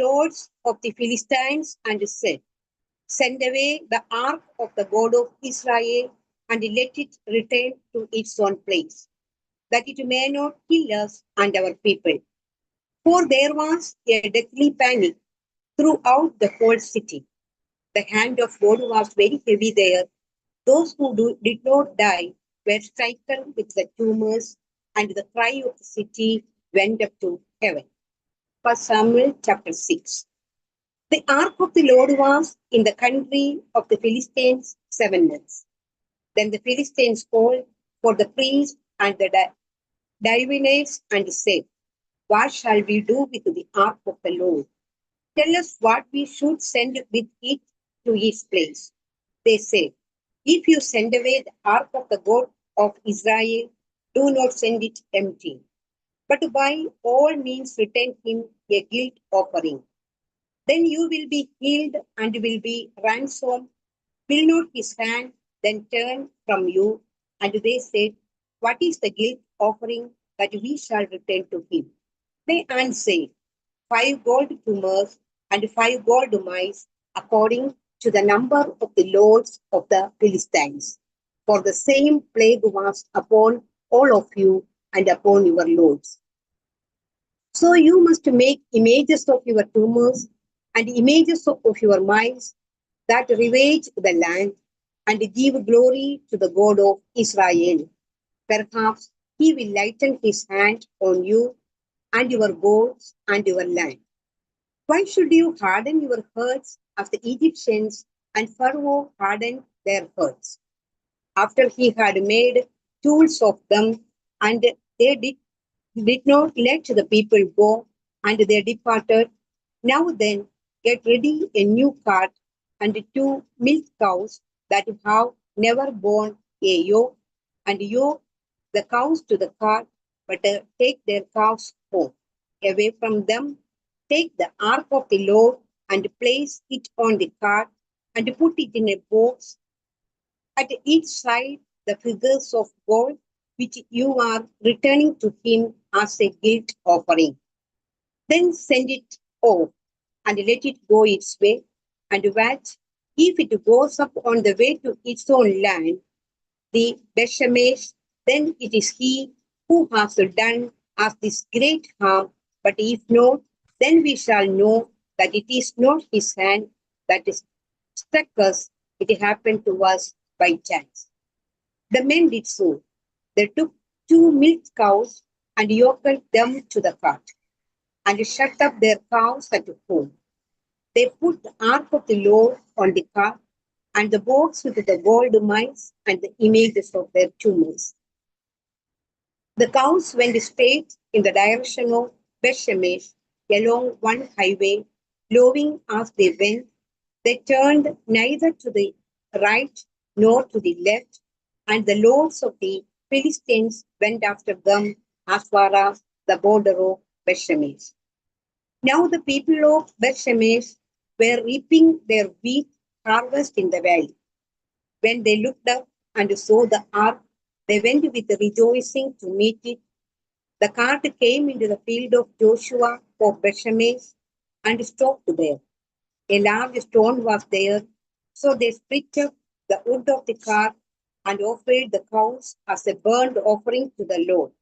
lords of the Philistines and said, "Send away the ark of the God of Israel and let it return to its own place, that it may not kill us and our people." For there was a deathly panic throughout the whole city. The hand of God was very heavy there. Those who did not die were stricken with the tumors, and the cry of the city went up to heaven. 1 Samuel chapter 6. The ark of the Lord was in the country of the Philistines 7 months. Then the Philistines called for the priests and the diviners and said, "What shall we do with the ark of the Lord? Tell us what we should send with it to its place." They said, "If you send away the ark of the God of Israel, do not send it empty, but by all means return him a guilt offering. Then you will be healed and will be ransomed. Will not his hand then turn from you?" And they said, "What is the guilt offering that we shall return to him?" They answered, 5 gold tumors and 5 gold mice, according to the number of the lords of the Philistines. For the same plague was upon all of you and upon your lords. So you must make images of your tumors and images of your mice that ravage the land, and give glory to the God of Israel. Perhaps he will lighten his hand on you and your goats and your land. Why should you harden your hearts as the Egyptians and Pharaoh hardened their hearts? After he had made tools of them, and they did not let the people go, and they departed. Now then, get ready a new cart and 2 milk cows that have never borne a yoke, and yoke the cows to the cart, but take their calves home. Away from them, take the ark of the Lord and place it on the cart, and put it in a box at each side the figures of gold which you are returning to him as a guilt offering. Then send it off and let it go its way, and watch if it goes up on the way to its own land, the Beshemesh, then it is he who has done us this great harm. But if not, then we shall know that it is not his hand that is struck us, it happened to us by chance. The men did so. They took 2 milk cows and yoked them to the cart, and shut up their cows at home. They put the ark of the Lord on the cart, and the box with the gold mice and the images of their tumors. The cows went straight in the direction of Bethshemesh along one highway, lowing as they went. They turned neither to the right nor to the left, and the lords of the Philistines went after them as far as the border of Bethshemesh. Now the people of Bethshemesh were reaping their wheat harvest in the valley. When they looked up and saw the ark, they went with rejoicing to meet it. The cart came into the field of Joshua of Bethshemesh and stopped there. A large stone was there, so they split up the wood of the cart and offered the cows as a burnt offering to the Lord.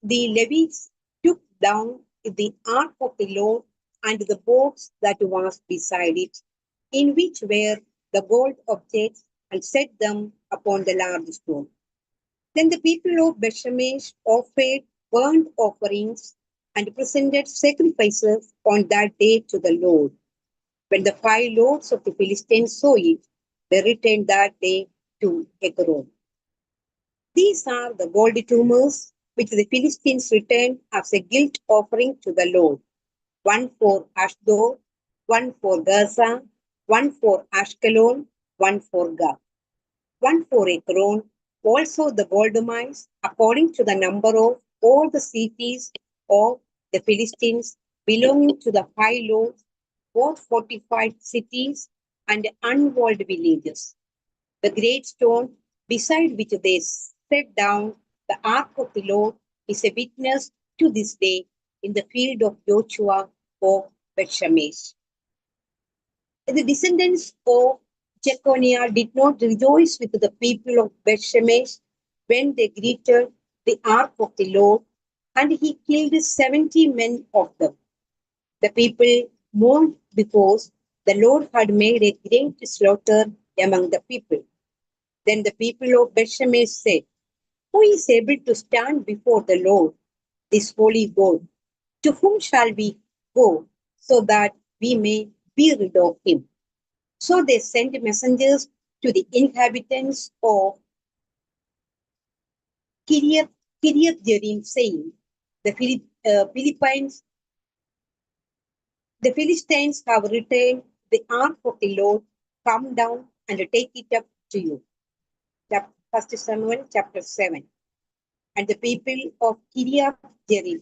The Levites took down the ark of the Lord and the box that was beside it, in which were the gold objects, and set them upon the large stone. Then the people of Bethshemesh offered burnt offerings and presented sacrifices on that day to the Lord. When the 5 lords of the Philistines saw it, they returned that day to Ekron. These are the gold tumors which the Philistines returned as a guilt offering to the Lord. 1 for Ashdod, 1 for Gaza, 1 for Ashkelon, 1 for Gath, 1 for Ekron. Also the gold mines, according to the number of all the cities of the Philistines belonging to the 5 lords, both fortified cities and unwalled villages. The great stone beside which they set down the ark of the Lord is a witness to this day in the field of Joshua of Bethshemesh. The descendants of Jeconiah did not rejoice with the people of Bethshemesh when they greeted the ark of the Lord, and he killed 70 men of them. The people mourned because the Lord had made a great slaughter among the people. Then the people of Bethshemesh said, who is able to stand before the Lord, this holy God? To whom shall we go so that we may be rid of him? So they sent messengers to the inhabitants of Kiriath Jearim, saying, Philippines, the Philistines have returned the ark of the Lord. Come down and take it up to you. 1 Samuel chapter 7. And the people of Kiriath Jearim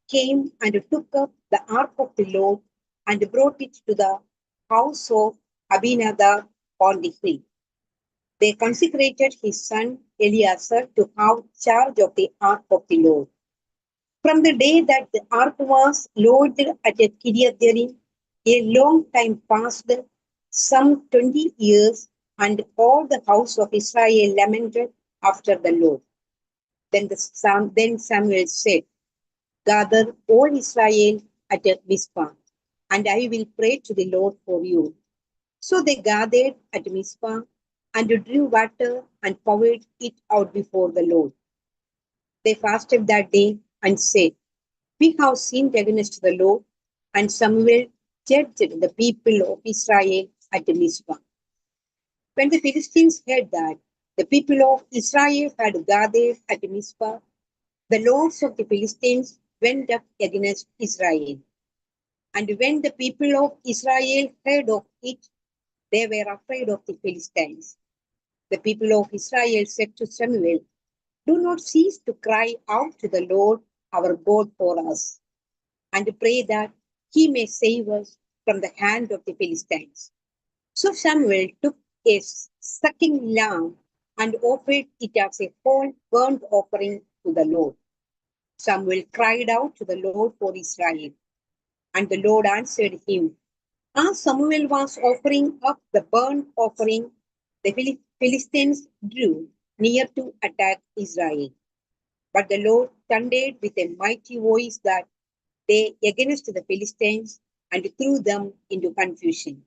came and took up the ark of the Lord and brought it to the house of Abinadab on the hill. They consecrated his son Eleazar to have charge of the ark of the Lord. From the day that the ark was lowered at Kiriath Jearim, a long time passed, some 20 years, and all the house of Israel lamented after the Lord. Then Samuel said, gather all Israel at Mizpah, and I will pray to the Lord for you. So they gathered at Mizpah and drew water and poured it out before the Lord. They fasted that day and said, we have sinned against the Lord. And Samuel judged the people of Israel at Mizpah. When the Philistines heard that the people of Israel had gathered at Mizpah, the lords of the Philistines went up against Israel. And when the people of Israel heard of it, they were afraid of the Philistines. The people of Israel said to Samuel, do not cease to cry out to the Lord our God for us, and pray that he may save us from the hand of the Philistines. So Samuel took a sucking lamb and offered it as a whole burnt offering to the Lord. Samuel cried out to the Lord for Israel, and the Lord answered him. As Samuel was offering up the burnt offering, the Philistines drew near to attack Israel. But the Lord thundered with a mighty voice that they against the Philistines and threw them into confusion.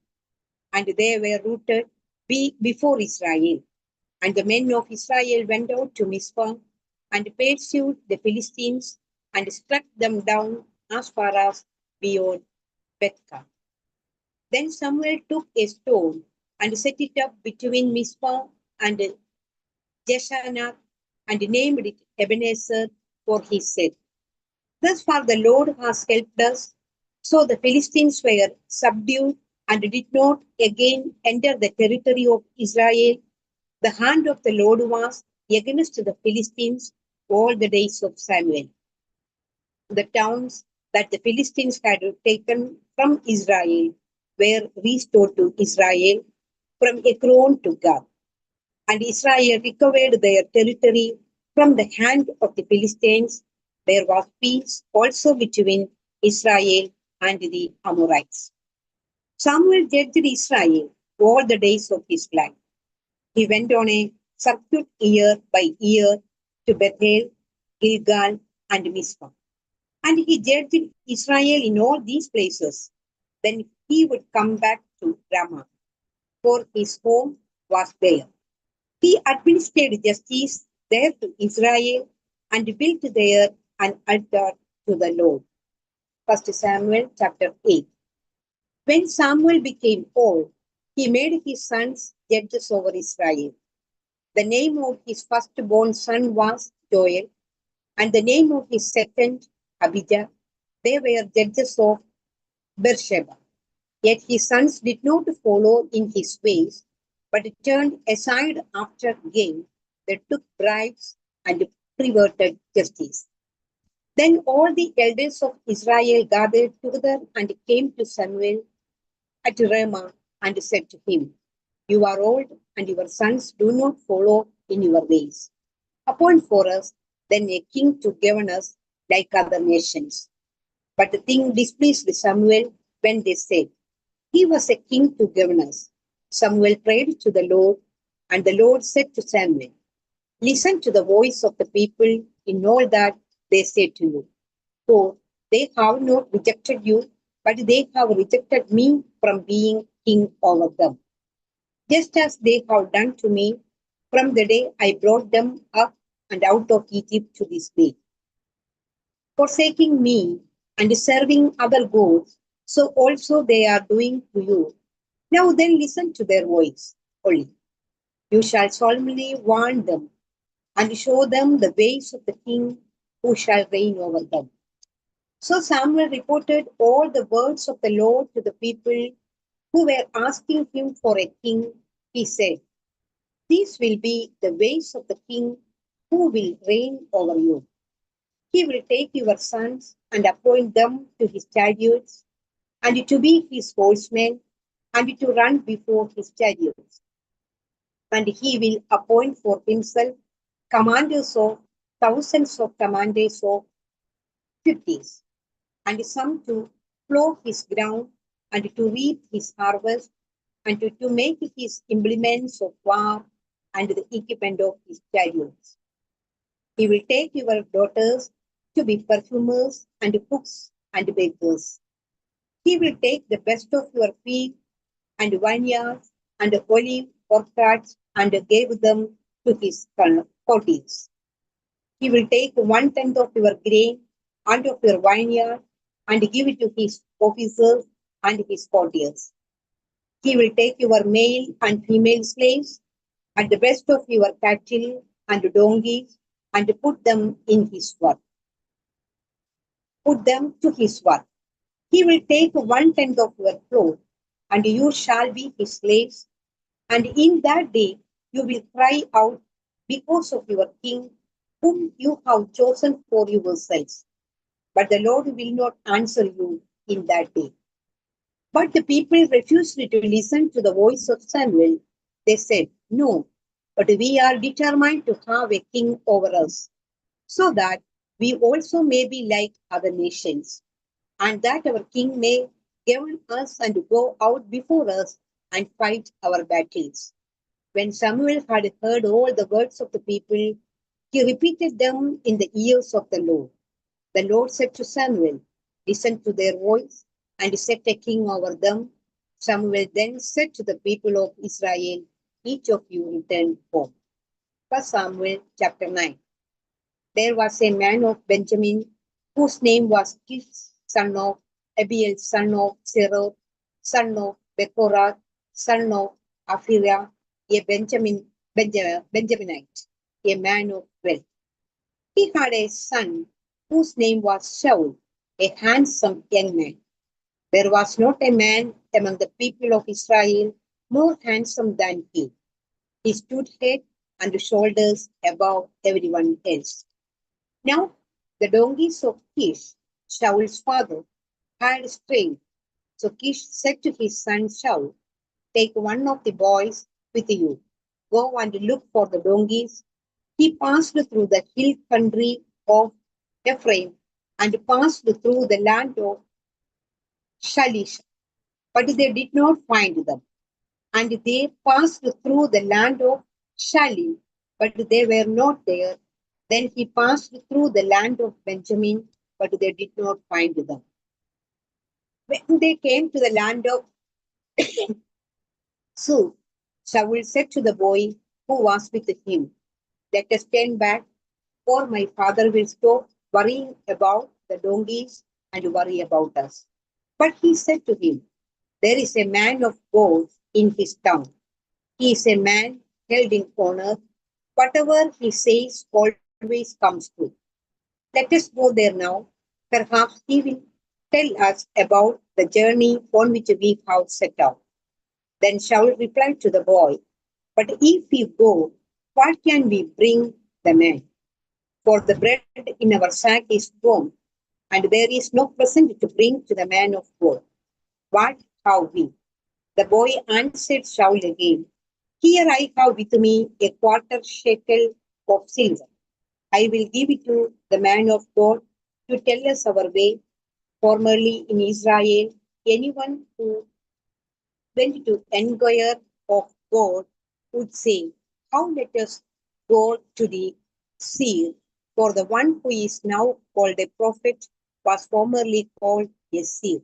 And they were routed before Israel. And the men of Israel went out to Mizpah and pursued the Philistines and struck them down as far as beyond Bethka. Then Samuel took a stone and set it up between Mizpah and Jeshanah and named it Ebenezer, for he said, thus far the Lord has helped us. So the Philistines were subdued and did not again enter the territory of Israel. The hand of the Lord was against the Philistines all the days of Samuel. The towns that the Philistines had taken from Israel were restored to Israel from Ekron to Gath. And Israel recovered their territory from the hand of the Philistines. There was peace also between Israel and the Amorites. Samuel judged Israel all the days of his life. He went on a circuit year by year to Bethel, Gilgal, and Mizpah. And he judged Israel in all these places. Then he would come back to Ramah, for his home was there. He administered justice there to Israel and built there an altar to the Lord. 1 Samuel chapter 8. When Samuel became old, he made his sons judges over Israel. The name of his firstborn son was Joel, and the name of his second, Abijah. They were judges of Beersheba. Yet his sons did not follow in his ways, but turned aside after gain. They took bribes and perverted justice. Then all the elders of Israel gathered together and came to Samuel at Ramah and said to him, you are old, and your sons do not follow in your ways. Appoint for us then a king to govern us like other nations. But the thing displeased Samuel when they said, he was a king to govern us. Samuel prayed to the Lord, and the Lord said to Samuel, listen to the voice of the people in all that they say to you. For they have not rejected you, but they have rejected me from being king over them, just as they have done to me from the day I brought them up and out of Egypt to this day. Forsaking me and serving other gods, so also they are doing to you. Now then listen to their voice only. You shall solemnly warn them and show them the ways of the king who shall reign over them. So Samuel reported all the words of the Lord to the people who were asking him for a king. He said, these will be the ways of the king who will reign over you. He will take your sons and appoint them to his chariots, and to be his horsemen, and to run before his chariots. And he will appoint for himself commanders of thousands of commanders of fifties, and some to plow his ground, and to reap his harvest, and to make his implements of war, and the equipment of his chariots. He will take your daughters to be perfumers and cooks and bakers. He will take the best of your field and vineyards and olive orchards and give them to his courtiers. He will take 1/10 of your grain and of your vineyard and give it to his officers and his courtiers. He will take your male and female slaves and the best of your cattle and donkeys and put them in his work. Put them to his work. He will take 1/10 of your clothes, and you shall be his slaves. And in that day you will cry out because of your king, whom you have chosen for yourselves. But the Lord will not answer you in that day. But the people refused to listen to the voice of Samuel. They said, no, but we are determined to have a king over us, so that we also may be like other nations, and that our king may govern us and go out before us and fight our battles. When Samuel had heard all the words of the people, he repeated them in the ears of the Lord. The Lord said to Samuel, listen to their voice and set a king over them. Samuel then said to the people of Israel, each of you return home. 1 Samuel chapter 9. There was a man of Benjamin whose name was Kish, son of Abiel, son of Zerah, son of Bechorath, son of Aphirah, a Benjaminite, a man of wealth. He had a son whose name was Shaul, a handsome young man. There was not a man among the people of Israel more handsome than he. He stood head and shoulders above everyone else. Now, the donkeys of Kish, Shaul's father, had strayed. So Kish said to his son Shaul, take one of the boys with you. Go and look for the donkeys. He passed through the hill country of Ephraim and passed through the land of Shalish, but they did not find them. And they passed through the land of Shalim, but they were not there. Then he passed through the land of Benjamin, but they did not find them. When they came to the land of Suf, Shaul said to the boy who was with him, let us turn back, or my father will stop worrying about the donkeys and worry about us. But he said to him, there is a man of God in his town. He is a man held in honor. Whatever he says always comes true. Let us go there now. Perhaps he will tell us about the journey on which we have set out. Then Shaul replied to the boy, but if we go, what can we bring the man? For the bread in our sack is gone, and there is no present to bring to the man of God. What have we? The boy answered Shaul again, here I have with me a quarter shekel of silver. I will give it to the man of God to tell us our way. Formerly in Israel, anyone who went to inquire of God would say, how let us go to the seer? For the one who is now called a prophet was formerly called a seer.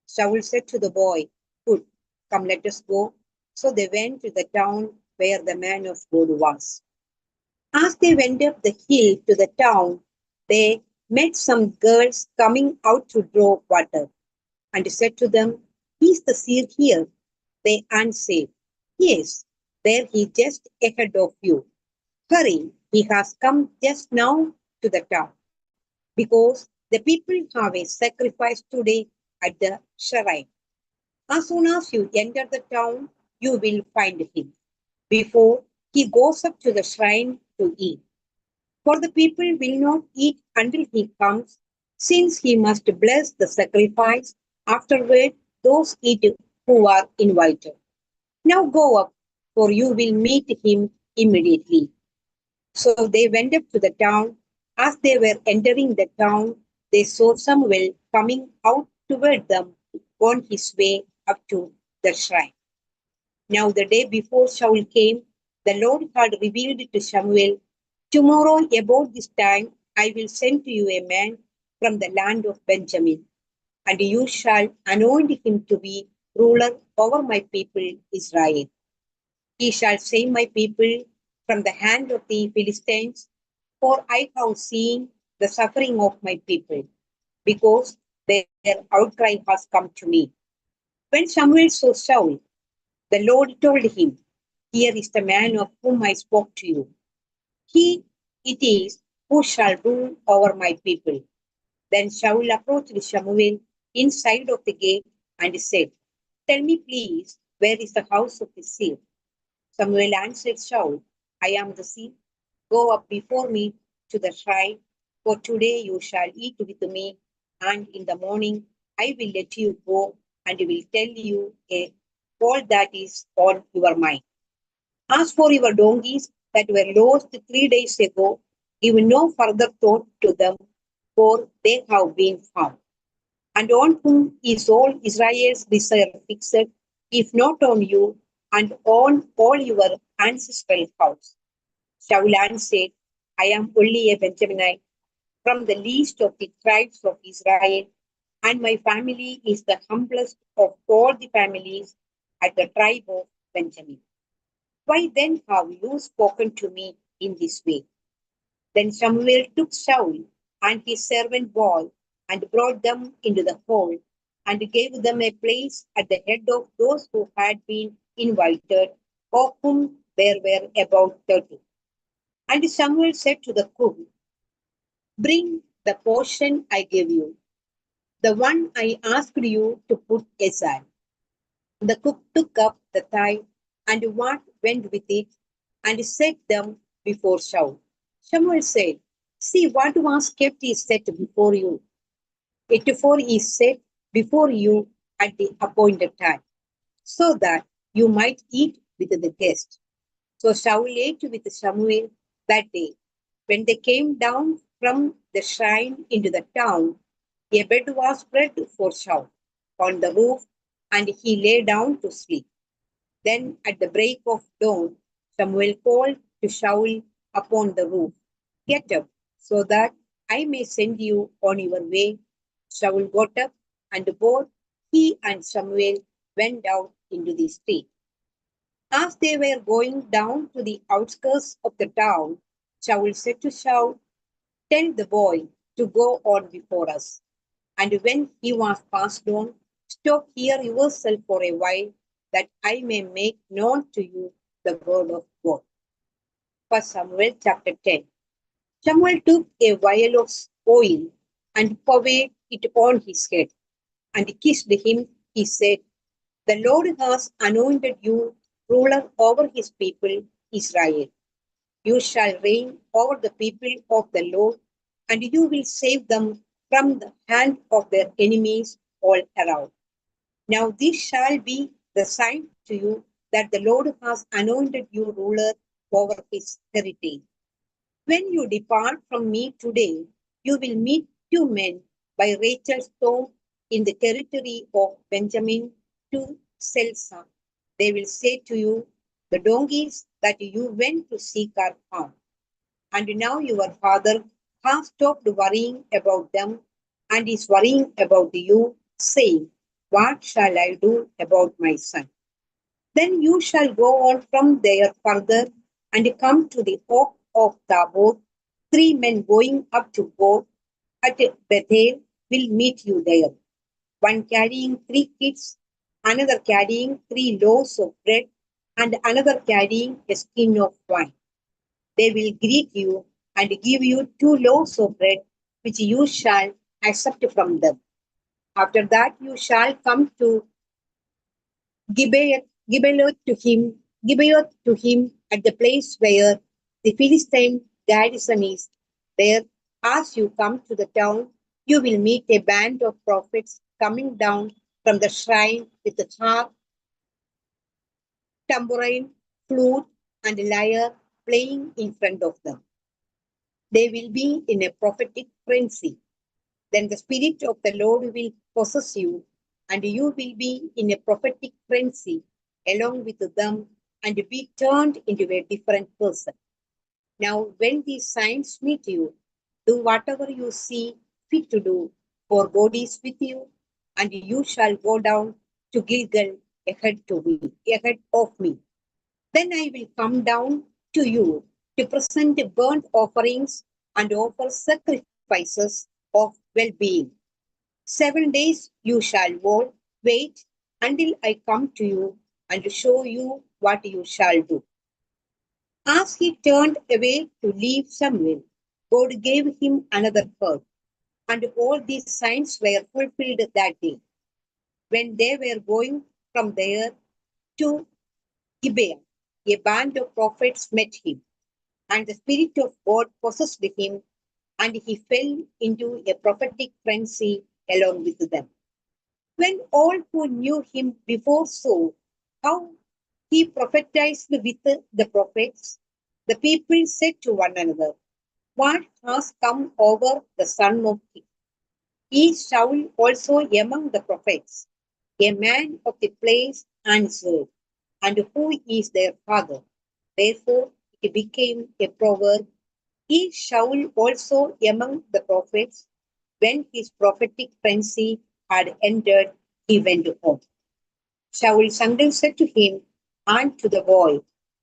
Shaul said to the boy, good, Come, let us go. So they went to the town where the man of God was. As they went up the hill to the town, they met some girls coming out to draw water, and said to them, Is the seer here? They answered, Yes, there he just ahead of you. Hurry, he has come just now to the town, because the people have a sacrifice today at the shrine. As soon as you enter the town, you will find him, before he goes up to the shrine to eat. For the people will not eat until he comes, since he must bless the sacrifice. Afterward, those eat who are invited. Now go up, for you will meet him immediately. So they went up to the town. As they were entering the town, they saw Samuel coming out toward them on his way up to the shrine. Now, the day before Saul came, the Lord had revealed to Samuel, Tomorrow, about this time, I will send to you a man from the land of Benjamin, and you shall anoint him to be ruler over my people Israel. He shall save my people from the hand of the Philistines, for I have seen the suffering of my people, because their outcry has come to me. When Samuel saw Saul, the Lord told him, Here is the man of whom I spoke to you. He it is who shall rule over my people. Then Saul approached Samuel inside of the gate and said, Tell me, please, where is the house of the seer? Samuel answered Saul, I am the seer. Go up before me to the shrine, for today you shall eat with me, and in the morning I will let you go and will tell you all that is on your mind. As for your donkeys that were lost 3 days ago, give no further thought to them, for they have been found. And on whom is all Israel's desire fixed, if not on you, and on all your ancestral house? Shaul answered, I am only a Benjaminite, from the least of the tribes of Israel, and my family is the humblest of all the families at the tribe of Benjamin. Why then have you spoken to me in this way? Then Samuel took Saul and his servant boy and brought them into the hall and gave them a place at the head of those who had been invited, of whom there were about 30. And Samuel said to the cook, Bring the portion I gave you, the one I asked you to put aside. The cook took up the thigh and what went with it and set them before Saul. Samuel said, See, what was kept is set before you. It therefore is set before you at the appointed time, so that you might eat with the guest. So Saul ate with Samuel that day. When they came down from the shrine into the town, a bed was spread for Saul on the roof, and he lay down to sleep. Then at the break of dawn, Samuel called to Saul upon the roof, Get up, so that I may send you on your way. Saul got up, and both he and Samuel went out into the street. As they were going down to the outskirts of the town, Saul said to Saul, Tell the boy to go on before us. And when he was passed on, stop here yourself for a while, that I may make known to you the word of God. 1 Samuel chapter 10. Samuel took a vial of oil and poured it on his head and kissed him. He said, The Lord has anointed you ruler over his people Israel. You shall reign over the people of the Lord, and you will save them from the hand of their enemies all around. Now this shall be the sign to you that the Lord has anointed you ruler over his heritage. When you depart from me today, you will meet 2 men by Rachel's tomb in the territory of Benjamin to Selsa. They will say to you, The donkeys that you went to seek are found. And now your father has stopped worrying about them and is worrying about you, saying, What shall I do about my son? Then you shall go on from there further and come to the oak of Tabor. 3 men going up to God at Bethel will meet you there, one carrying 3 kids, another carrying 3 loaves of bread, and another carrying a skin of wine. They will greet you and give you 2 loaves of bread, which you shall accept from them. After that, you shall come to Gibeath to him at the place where the Philistine garrison is. There, as you come to the town, you will meet a band of prophets coming down from the shrine with a harp, tambourine, flute, and lyre playing in front of them. They will be in a prophetic frenzy. Then the Spirit of the Lord will possess you, and you will be in a prophetic frenzy along with them and be turned into a different person. Now, when these signs meet you, do whatever you see fit to do, for God is with you, and you shall go down to Gilgal ahead of me. Then I will come down to you to present burnt offerings and offer sacrifices of well-being. 7 days you shall wait until I come to you and show you what you shall do. As he turned away to leave Samuel, God gave him another hurt, and all these signs were fulfilled that day. When they were going from there to Gibeah, a band of prophets met him, and the Spirit of God possessed him, and he fell into a prophetic frenzy along with them. When all who knew him before saw how he prophesied with the prophets, the people said to one another, "What has come over the son of Kish? Is Saul also among the prophets?" A man of the place answered, "And who is their father?" Therefore it became a proverb, "Is Saul also among the prophets?" When his prophetic frenzy had ended, he went home. Saul's uncle said to him and to the boy,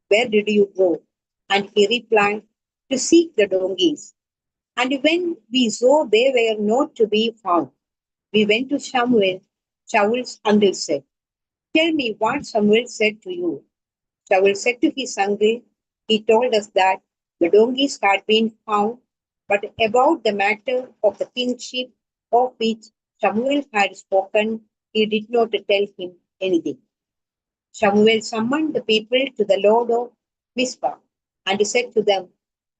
"Where did you go?" And he replied, "To seek the donkeys. And when we saw they were not to be found, we went to Samuel." Saul's uncle said, "Tell me what Samuel said to you." Saul said to his uncle, "He told us that the donkeys had been found, but about the matter of the kingship of which Samuel had spoken, he did not tell him anything." Samuel summoned the people to the Lord of Mizpah and said to them,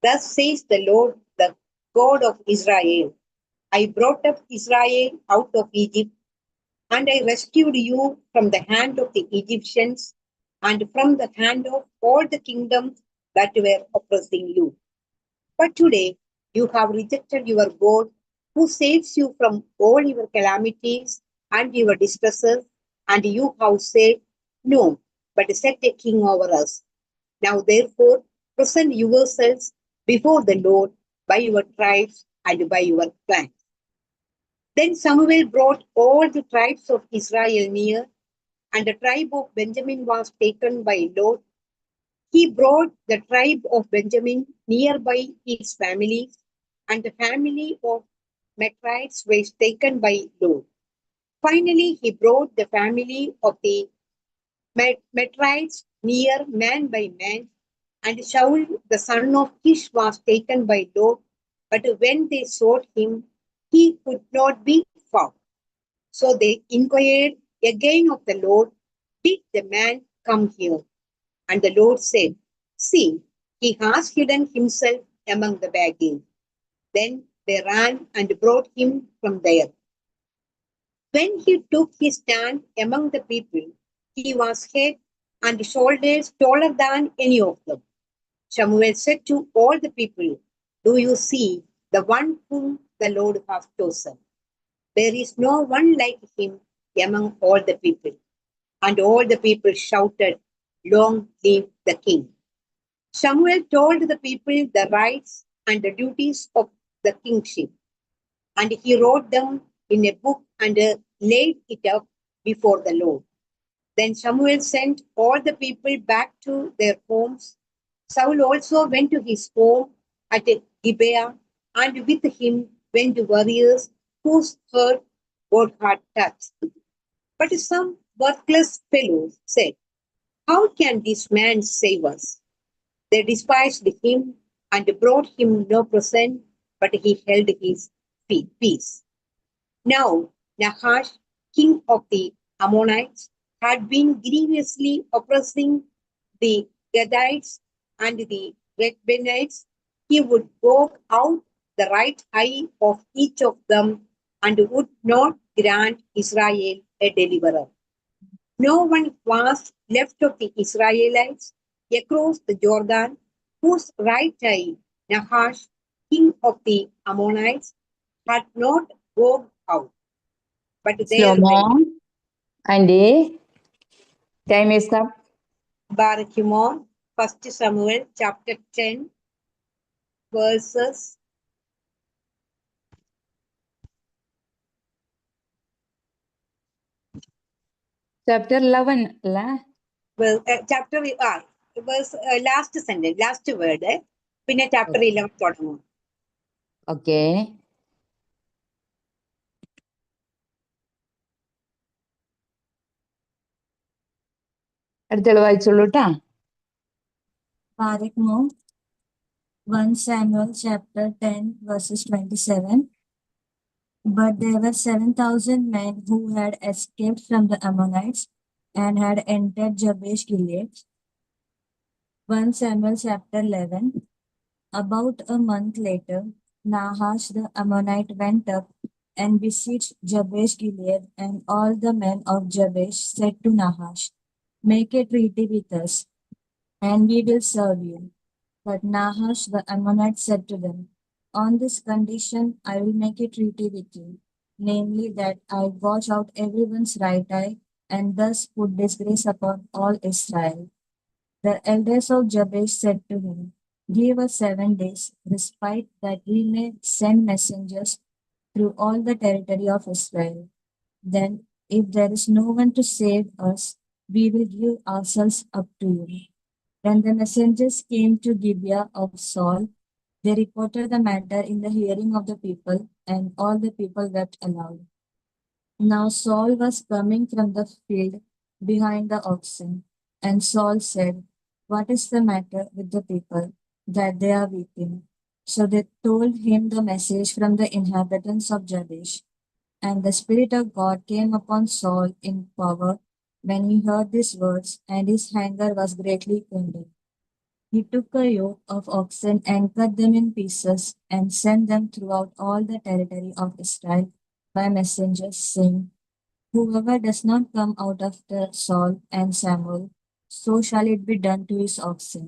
"Thus says the Lord, the God of Israel, I brought up Israel out of Egypt, and I rescued you from the hand of the Egyptians and from the hand of all the kingdoms that were oppressing you. But today you have rejected your God, who saves you from all your calamities and your distresses, and you have said, 'No, but set a king over us.' Now therefore present yourselves before the Lord by your tribes and by your clans." Then Samuel brought all the tribes of Israel near, and the tribe of Benjamin was taken by Lot. He brought the tribe of Benjamin near by its families, and the family of Metrites was taken by Lot. Finally, he brought the family of the Metrites near man by man, and Shaul the son of Kish was taken by Lot. But when they sought him, he could not be found. So they inquired again of the Lord, "Did the man come here?" And the Lord said, "See, he has hidden himself among the baggage." Then they ran and brought him from there. When he took his stand among the people, he was head and shoulders taller than any of them. Samuel said to all the people, "Do you see the one whom the Lord has chosen? There is no one like him among all the people." And all the people shouted, "Long live the king." Samuel told the people the rights and the duties of the kingship, and he wrote them in a book and laid it up before the Lord. Then Samuel sent all the people back to their homes. Saul also went to his home at Gibeah, and with him went the warriors whose heart God had touched. But some worthless fellows said, "How can this man save us?" They despised him and brought him no present, but he held his peace. Now Nahash, king of the Ammonites, had been grievously oppressing the Gadites and the Reubenites. He would poke out the right eye of each of them and would not grant Israel a deliverer. No one was left of the Israelites across the Jordan whose right eye Nahash, king of the Ammonites, had not poked out. But there were Slow Andy, time is up. Barakimon, 1 Samuel chapter 10, verses Chapter 11 la. chapter verse last sentence, last word. പിന്നെ chapter 11 തുടങ്ങും. Okay. അടുത്തുള്ള വായിച്ചോളൂ ട്ടാ. Barak Mo, 1 Samuel chapter 10 verses 27. But there were 7,000 men who had escaped from the Ammonites and had entered Jabesh Gilead. 1 Samuel chapter 11. About a month later, Nahash the Ammonite went up and besieged Jabesh Gilead, and all the men of Jabesh said to Nahash, "Make a treaty with us, and we will serve you." But Nahash the Ammonite said to them, "On this condition I will make a treaty with you, namely that I watch out everyone's right eye, and thus put disgrace upon all Israel." The elders of Jabesh said to him, "Give us 7 days, respite, that we may send messengers through all the territory of Israel. Then, if there is no one to save us, we will give ourselves up to you." When the messengers came to Gibeah of Saul, they reported the matter in the hearing of the people, and all the people wept aloud. Now Saul was coming from the field behind the oxen, and Saul said, "What is the matter with the people, that they are weeping?" So they told him the message from the inhabitants of Jabesh. And the Spirit of God came upon Saul in power when he heard these words, and his anger was greatly kindled. He took a yoke of oxen and cut them in pieces and sent them throughout all the territory of Israel by messengers, saying, "Whoever does not come out after Saul and Samuel, so shall it be done to his oxen."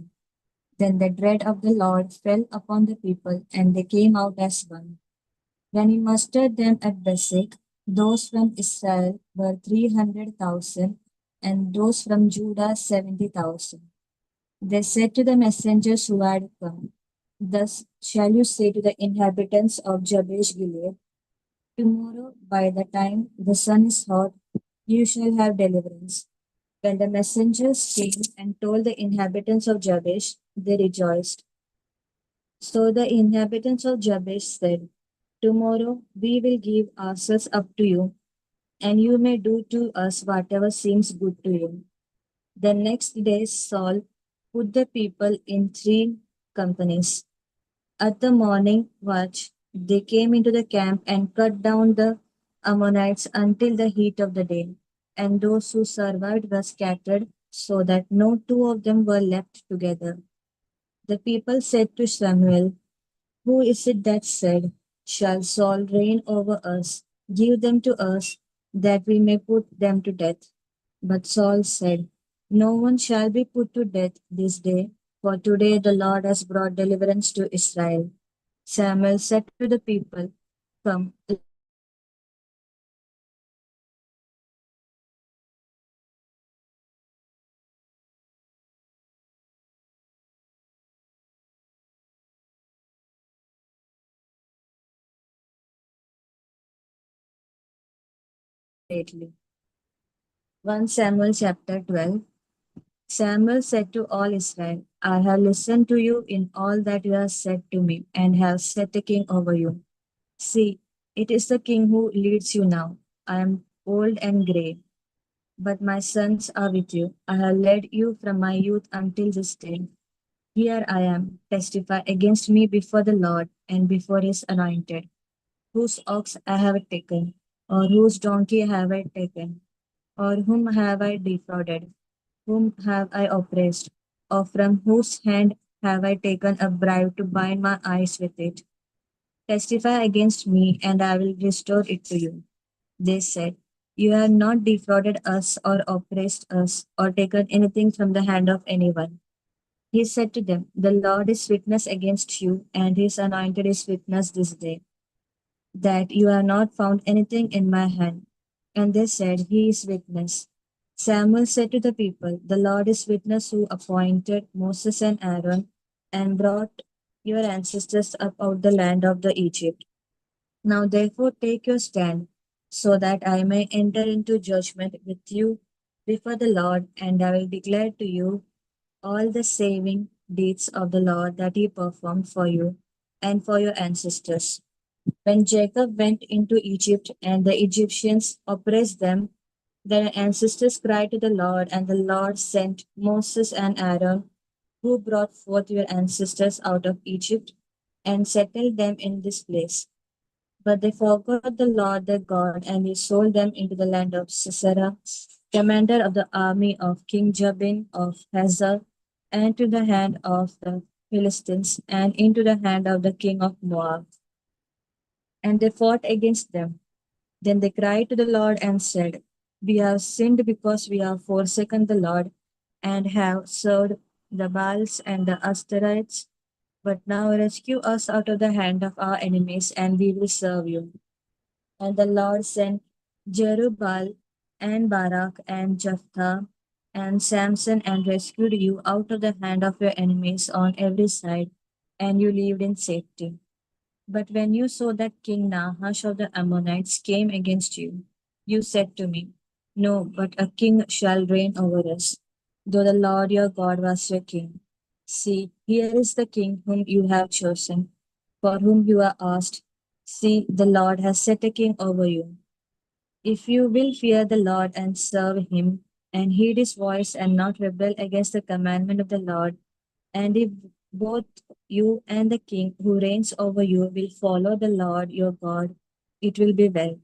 Then the dread of the Lord fell upon the people, and they came out as one. When he mustered them at Bezek, those from Israel were 300,000, and those from Judah 70,000. They said to the messengers who had come, "Thus shall you say to the inhabitants of Jabesh Gilead, tomorrow by the time the sun is hot, you shall have deliverance." When the messengers came and told the inhabitants of Jabesh, they rejoiced. So the inhabitants of Jabesh said, "Tomorrow we will give ourselves up to you, and you may do to us whatever seems good to you." The next day Saul put the people in 3 companies. At the morning watch, they came into the camp and cut down the Ammonites until the heat of the day, and those who survived were scattered, so that no two of them were left together. The people said to Samuel, "Who is it that said, 'Shall Saul reign over us? Give them to us, that we may put them to death.'" But Saul said, "No one shall be put to death this day, for today the Lord has brought deliverance to Israel." Samuel said to the people, "Come, let us go down to Gibeah." So they went down to Gibeah. When the people saw Saul, they cried out loudly, "Behold, Saul is coming!" Then Samuel said to Saul, "Go down, for the Lord has grieved greatly." 1 Samuel chapter 12. Samuel said to all Israel, I have listened to you in all that you have said to me, and have set a king over you. See, it is the king who leads you now. I am old and gray, but my sons are with you. I have led you from my youth until this day. Here I am, testify against me before the Lord and before his anointed. Whose ox I have taken, or whose donkey have I taken, or whom have I defrauded? Whom have I oppressed? Or from whose hand have I taken a bribe to bind my eyes with it? Testify against me, and I will restore it to you. They said, You have not defrauded us, or oppressed us, or taken anything from the hand of anyone. He said to them, The Lord is witness against you, and his anointed is witness this day, that you have not found anything in my hand. And they said, He is witness. Samuel said to the people, The Lord is witness who appointed Moses and Aaron and brought your ancestors up out of the land of the Egypt. Now therefore take your stand, so that I may enter into judgment with you before the Lord, and I will declare to you all the saving deeds of the Lord that he performed for you and for your ancestors. When Jacob went into Egypt and the Egyptians oppressed them, their ancestors cried to the Lord, and the Lord sent Moses and Aaron, who brought forth your ancestors out of Egypt and settled them in this place. But they forgot the Lord their God, and he sold them into the land of Sisera, commander of the army of King Jabin of Hazor, and to the hand of the Philistines, and into the hand of the king of Moab. And they fought against them. Then they cried to the Lord and said, We have sinned because we have forsaken the Lord and have served the Baals and the Ashtorites. But now rescue us out of the hand of our enemies, and we will serve you. And the Lord sent Jerubbaal and Barak and Jephthah and Samson and rescued you out of the hand of your enemies on every side, and you lived in safety. But when you saw that King Nahash of the Ammonites came against you, you said to me, No, but a king shall reign over us, though the Lord your God was your king. See, here is the king whom you have chosen, for whom you are asked. See, the Lord has set a king over you. If you will fear the Lord and serve him, and heed his voice and not rebel against the commandment of the Lord, and if both you and the king who reigns over you will follow the Lord your God, it will be well.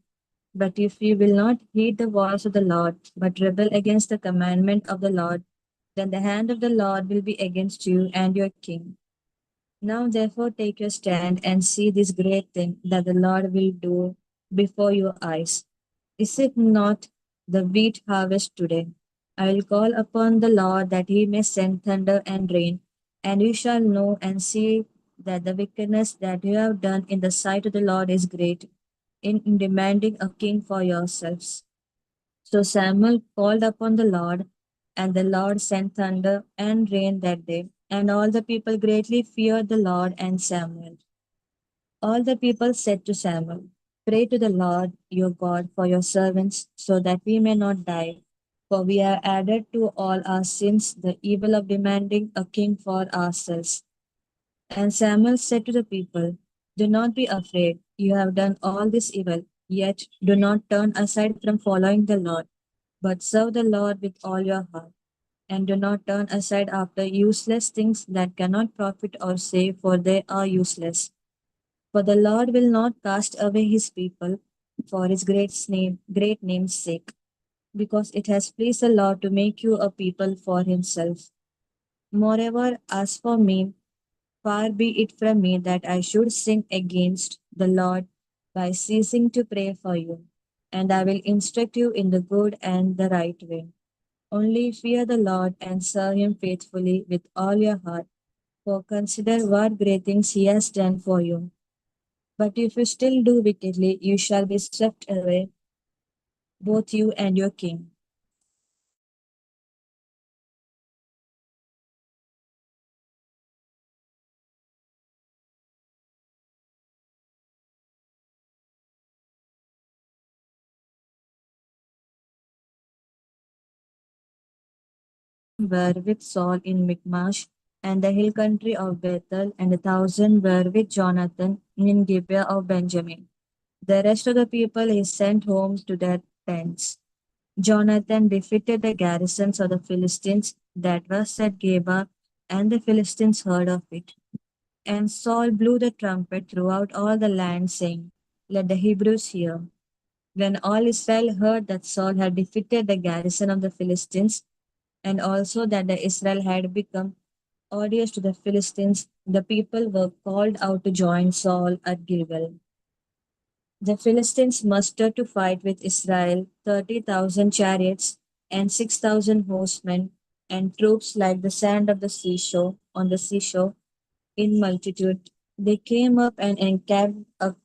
But if you will not heed the voice of the Lord, but rebel against the commandment of the Lord, then the hand of the Lord will be against you and your king. Now therefore take your stand and see this great thing that the Lord will do before your eyes. Is it not the wheat harvest today? I will call upon the Lord that he may send thunder and rain, and you shall know and see that the wickedness that you have done in the sight of the Lord is great, in demanding a king for yourselves. So Samuel called upon the Lord, and the Lord sent thunder and rain that day, and all the people greatly feared the Lord and Samuel. All the people said to Samuel, Pray to the Lord your God for your servants, so that we may not die. For we have added to all our sins the evil of demanding a king for ourselves. And Samuel said to the people, Do not be afraid. You have done all this evil, yet do not turn aside from following the Lord, but serve the Lord with all your heart. And do not turn aside after useless things that cannot profit or save, for they are useless. For the Lord will not cast away his people for his great name's sake, because it has pleased the Lord to make you a people for himself. Moreover, as for me, far be it from me that I should sin against the Lord by ceasing to pray for you, and I will instruct you in the good and the right way. Only fear the Lord and serve him faithfully with all your heart, for consider what great things he has done for you. But if you still do wickedly, you shall be swept away, both you and your king. were with Saul in Michmash and the hill country of Bethel, and 1,000 were with Jonathan in Gibeah of Benjamin. The rest of the people he sent home to their tents. Jonathan defeated the garrisons of the Philistines that was at Geba, and the Philistines heard of it. And Saul blew the trumpet throughout all the land, saying, Let the Hebrews hear. When all Israel heard that Saul had defeated the garrison of the Philistines, and also that the Israel had become odious to the Philistines, the people were called out to join Saul at Gilgal. The Philistines mustered to fight with Israel 30,000 chariots and 6,000 horsemen and troops like the sand of the seashore on the seashore in multitude. They came up and encamped up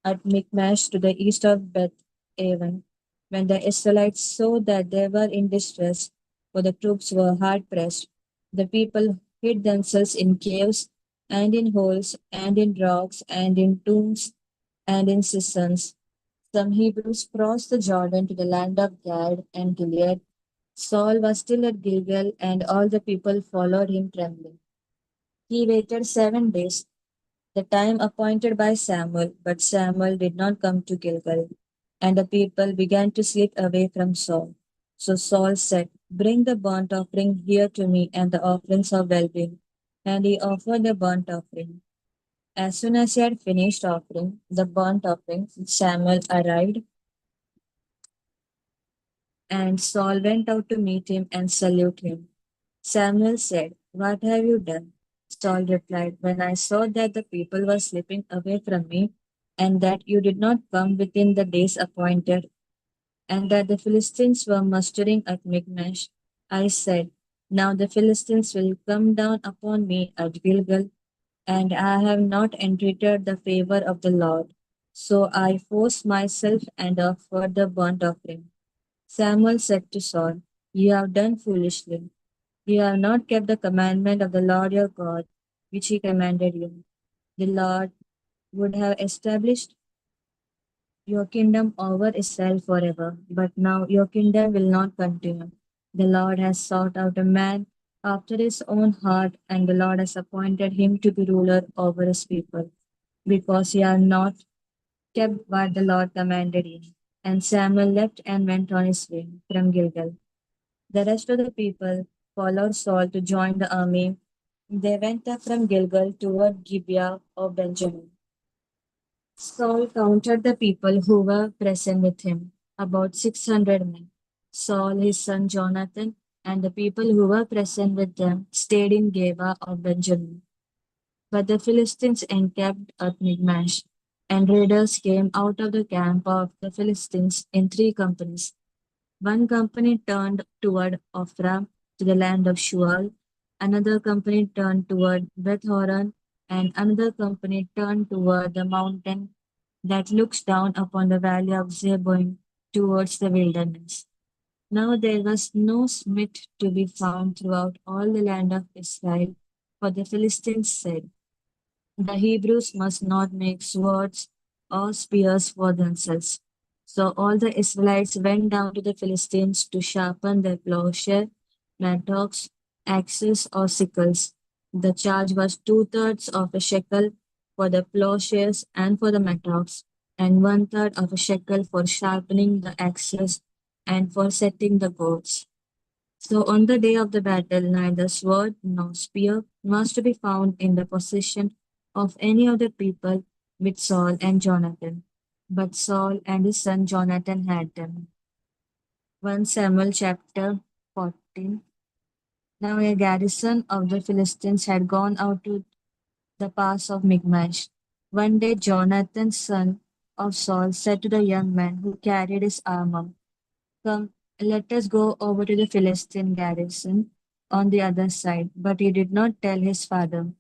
at Michmash to the east of Beth Aven. When the Israelites saw that they were in distress, for the troops were hard pressed, the people hid themselves in caves and in holes and in rocks and in tombs and in cisterns. Some Hebrews crossed the Jordan to the land of Gad and Gilead. Saul was still at Gilgal, and all the people followed him trembling. He waited 7 days, the time appointed by Samuel, but Samuel did not come to Gilgal, and the people began to slip away from Saul. So Saul said, Bring the burnt offering here to me and the offerings of well-being. And he offered the burnt offering. As soon as he had finished offering the burnt offering, Samuel arrived, and Saul went out to meet him and salute him. Samuel said, What have you done? Saul replied, When I saw that the people were slipping away from me, and that you did not come within the days appointed, and that the Philistines were mustering at Michmash, I said, Now the Philistines will come down upon me at Gilgal, and I have not entreated the favor of the Lord. So I forced myself and offered the burnt offering. Samuel said to Saul, You have done foolishly. You have not kept the commandment of the Lord your God, which he commanded you. The Lord would have established your kingdom over Israel forever, but now your kingdom will not continue. The Lord has sought out a man after his own heart, and the Lord has appointed him to be ruler over his people, because he has not kept what the Lord commanded him. And Samuel left and went on his way from Gilgal. The rest of the people followed Saul to join the army. They went up from Gilgal toward Gibeah of Benjamin. Saul counted the people who were present with him, about 600 men. Saul, his son Jonathan, and the people who were present with them stayed in Geba of Benjamin. But the Philistines encamped at Michmash, and raiders came out of the camp of the Philistines in 3 companies. One company turned toward Ophrah to the land of Shual, another company turned toward Beth Horon, and another company turned toward the mountain that looks down upon the valley of Zeboim towards the wilderness. Now there was no smith to be found throughout all the land of Israel, for the Philistines said, The Hebrews must not make swords or spears for themselves. So all the Israelites went down to the Philistines to sharpen their plowshare, mattocks, axes, or sickles. The charge was 2/3 of a shekel for the plowshares and for the mattocks, and 1/3 of a shekel for sharpening the axes and for setting the goads. So on the day of the battle, neither sword nor spear was to be found in the possession of any of the people with Saul and Jonathan, but Saul and his son Jonathan had them. 1 Samuel chapter 14. Now a garrison of the Philistines had gone out to the pass of Michmash. One day Jonathan, son of Saul, said to the young man who carried his armor, Come, let us go over to the Philistine garrison on the other side. But he did not tell his father.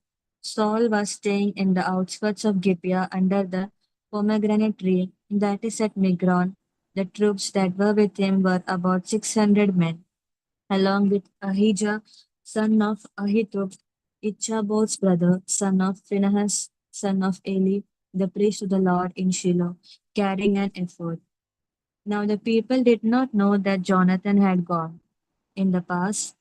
Saul was staying in the outskirts of Gibeah under the pomegranate tree that is at Migron. The troops that were with him were about 600 men, along with Ahijah, son of Ahitub, Ichabod's brother, son of Phinehas, son of Eli, the priest of the Lord in Shiloh, carrying an ephod. Now the people did not know that Jonathan had gone. In the past,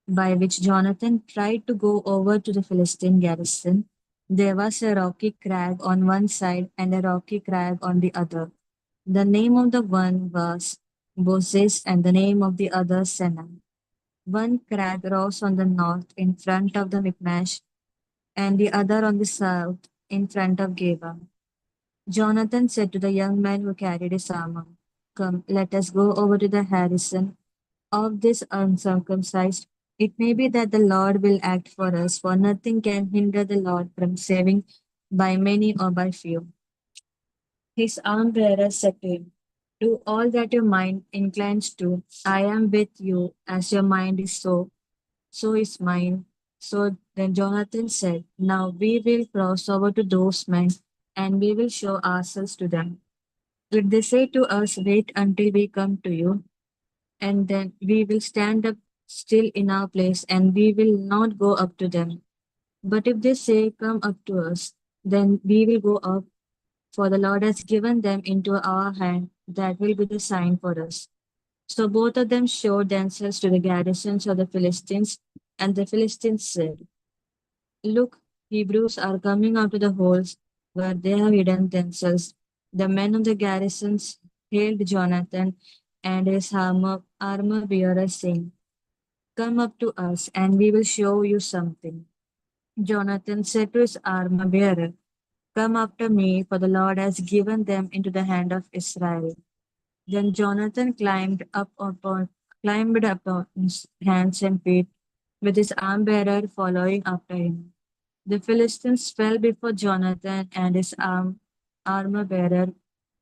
by which Jonathan tried to go over to the Philistine garrison. There was a rocky crag on one side and a rocky crag on the other. The name of the one was Boses and the name of the other Senna. One crag rose on the north in front of the Michmash, and the other on the south in front of Geba. Jonathan said to the young man who carried his armor, "Come, let us go over to the garrison of this uncircumcised. It may be that the Lord will act for us, for nothing can hinder the Lord from saving by many or by few." His arm bearer said to him, "Do all that your mind inclines to. I am with you, as your mind is so is mine." So then Jonathan said, "Now we will cross over to those men, and we will show ourselves to them. If they say to us, 'Wait until we come to you,' and then we will stand up still in our place, and we will not go up to them. But if they say, 'Come up to us,' then we will go up, for the Lord has given them into our hand. That will be the sign for us." So both of them showed themselves to the garrisons of the Philistines, and the Philistines said, "Look, Hebrews are coming out of the holes where they have hidden themselves." The men of the garrisons hailed Jonathan and his armor bearer, saying, "Come up to us, and we will show you something." Jonathan said to his armor bearer, "Come after me, for the Lord has given them into the hand of Israel." Then Jonathan climbed upon his hands and feet, with his arm bearer following after him. The Philistines fell before Jonathan, and his armor bearer,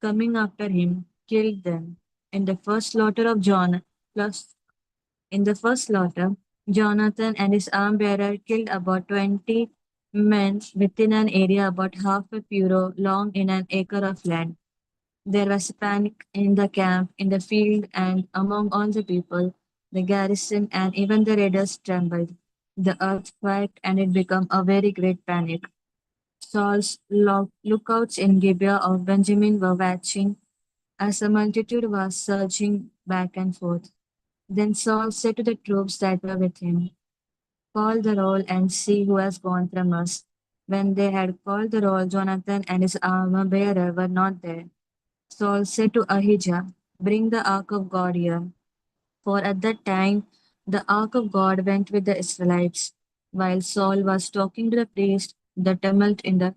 coming after him, killed them. In the first slaughter of John, plus in the first slaughter, Jonathan and his arm bearer killed about 20 men within an area about half a furrow long in an acre of land. There was panic in the camp, in the field, and among all the people. The garrison and even the raiders trembled. The earth quaked, and it became a very great panic. Saul's lookouts in Gibeah of Benjamin were watching as the multitude was surging back and forth. Then Saul said to the troops that were with him, "Call the roll and see who has gone from us." When they had called the roll, Jonathan and his armor bearer were not there. Saul said to Ahijah, "Bring the ark of God here." For at that time the ark of God went with the Israelites. While Saul was talking to the priest, the tumult in the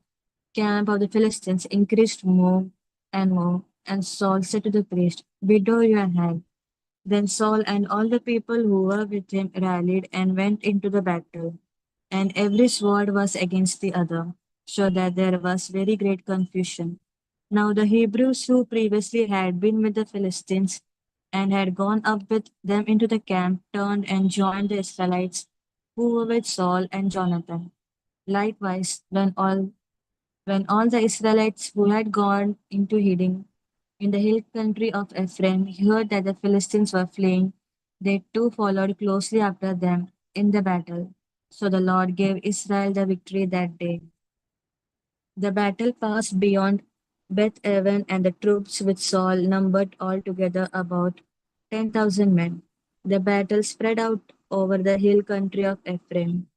camp of the Philistines increased more and more. And Saul said to the priest, "Withdraw your hand." Then Saul and all the people who were with him rallied and went into the battle. And every sword was against the other, so that there was very great confusion. Now the Hebrews who previously had been with the Philistines and had gone up with them into the camp turned and joined the Israelites who were with Saul and Jonathan. Likewise, when all the Israelites who had gone into hiding in the hill country of Ephraim heard that the Philistines were fleeing, they too followed closely after them in the battle. So the Lord gave Israel the victory that day. The battle passed beyond Beth Aven, and the troops with Saul numbered altogether about 10,000 men. The battle spread out over the hill country of Ephraim.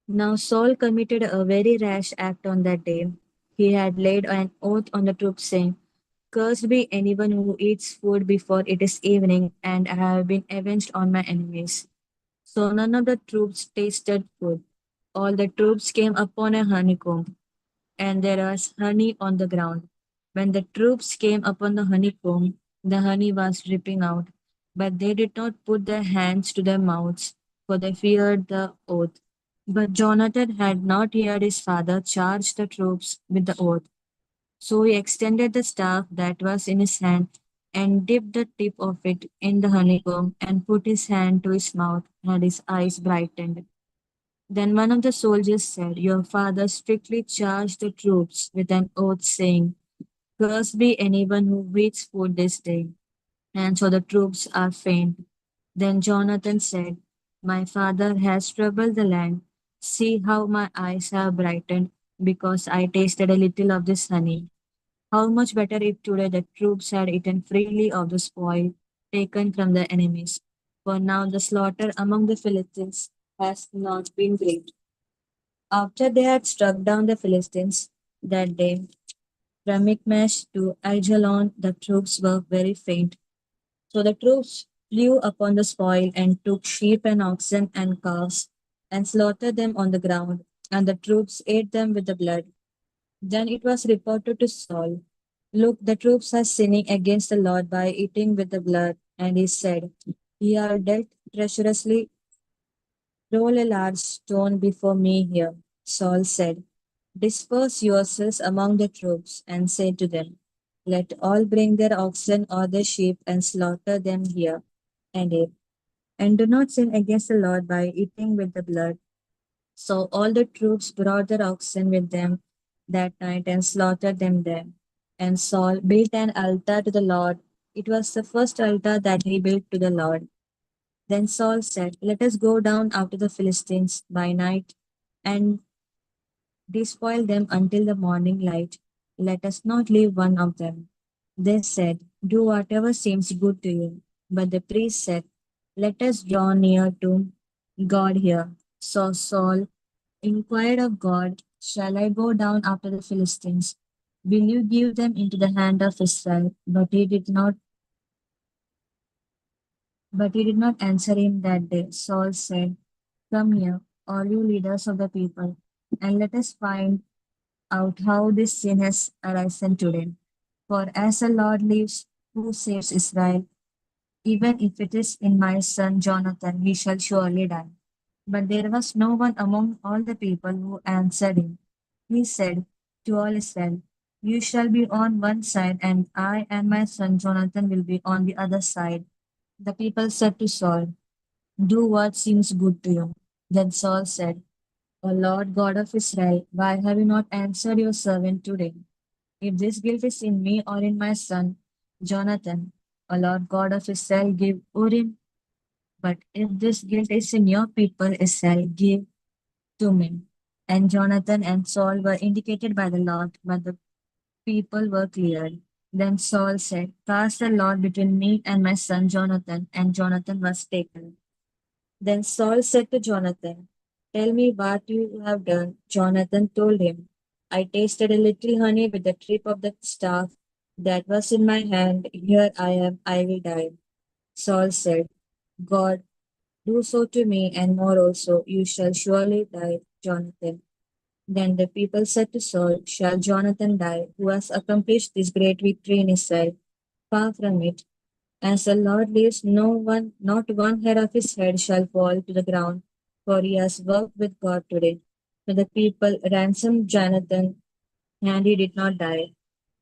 Now Saul committed a very rash act on that day. He had laid an oath on the troops, saying, "Cursed be anyone who eats food before it is evening, and I have been avenged on my enemies." So none of the troops tasted food. All the troops came upon a honeycomb, and there was honey on the ground. When the troops came upon the honeycomb, the honey was dripping out, but they did not put their hands to their mouths, for they feared the oath. But Jonathan had not heard his father charge the troops with the oath. So he extended the staff that was in his hand and dipped the tip of it in the honeycomb and put his hand to his mouth, and his eyes brightened. Then one of the soldiers said, "Your father strictly charged the troops with an oath, saying, 'Cursed be anyone who eats food this day.' And so the troops are faint." Then Jonathan said, "My father has troubled the land. See how my eyes have brightened because I tasted a little of this honey. How much better if today the troops had eaten freely of the spoil taken from the enemies." for now the slaughter among the Philistines has not been great. After they had struck down the Philistines that day, from Michmash to Aijalon, the troops were very faint. So the troops flew upon the spoil and took sheep and oxen and calves and slaughtered them on the ground, and the troops ate them with the blood. Then it was reported to Saul, "Look, the troops are sinning against the Lord by eating with the blood." And he said, "Ye have dealt treacherously. Roll a large stone before me here." Saul said, "Disperse yourselves among the troops, and say to them, Let all bring their oxen or their sheep and slaughter them here and eat. And do not sin against the Lord by eating with the blood." So all the troops brought their oxen with them that night and slaughtered them there. And Saul built an altar to the Lord. It was the first altar that he built to the Lord. Then Saul said, "Let us go down after the Philistines by night and despoil them until the morning light. Let us not leave one of them." They said, "Do whatever seems good to you." But the priest said, "Let us draw near to God here." So Saul inquired of God, "Shall I go down after the Philistines? Will you give them into the hand of Israel?" But he did not answer him that day. Saul said, "Come here, all you leaders of the people, and let us find out how this sin has arisen today. For as the Lord lives, who saves Israel, even if it is in my son Jonathan, he shall surely die." But there was no one among all the people who answered him. He said to all Israel, "You shall be on one side, and I and my son Jonathan will be on the other side." The people said to Saul, "Do what seems good to you." Then Saul said, "O Lord God of Israel, why have you not answered your servant today? If this guilt is in me or in my son Jonathan, O Lord God of Israel, give Urim. But if this guilt is in your people Israel, give to me." And Jonathan and Saul were indicated by the Lord, but the people were cleared. Then Saul said, "Cast the lot between me and my son Jonathan." And Jonathan was taken. Then Saul said to Jonathan, "Tell me what you have done." Jonathan told him, "I tasted a little honey with the tip of the staff that was in my hand. Here I am, I will die." Saul said, "God, do so to me, and more also. You shall surely die, Jonathan." Then the people said to Saul, "Shall Jonathan die, who has accomplished this great victory in Israel? Far from it. As the Lord lives, not one hair of his head shall fall to the ground, for he has worked with God today." So the people ransomed Jonathan, and he did not die.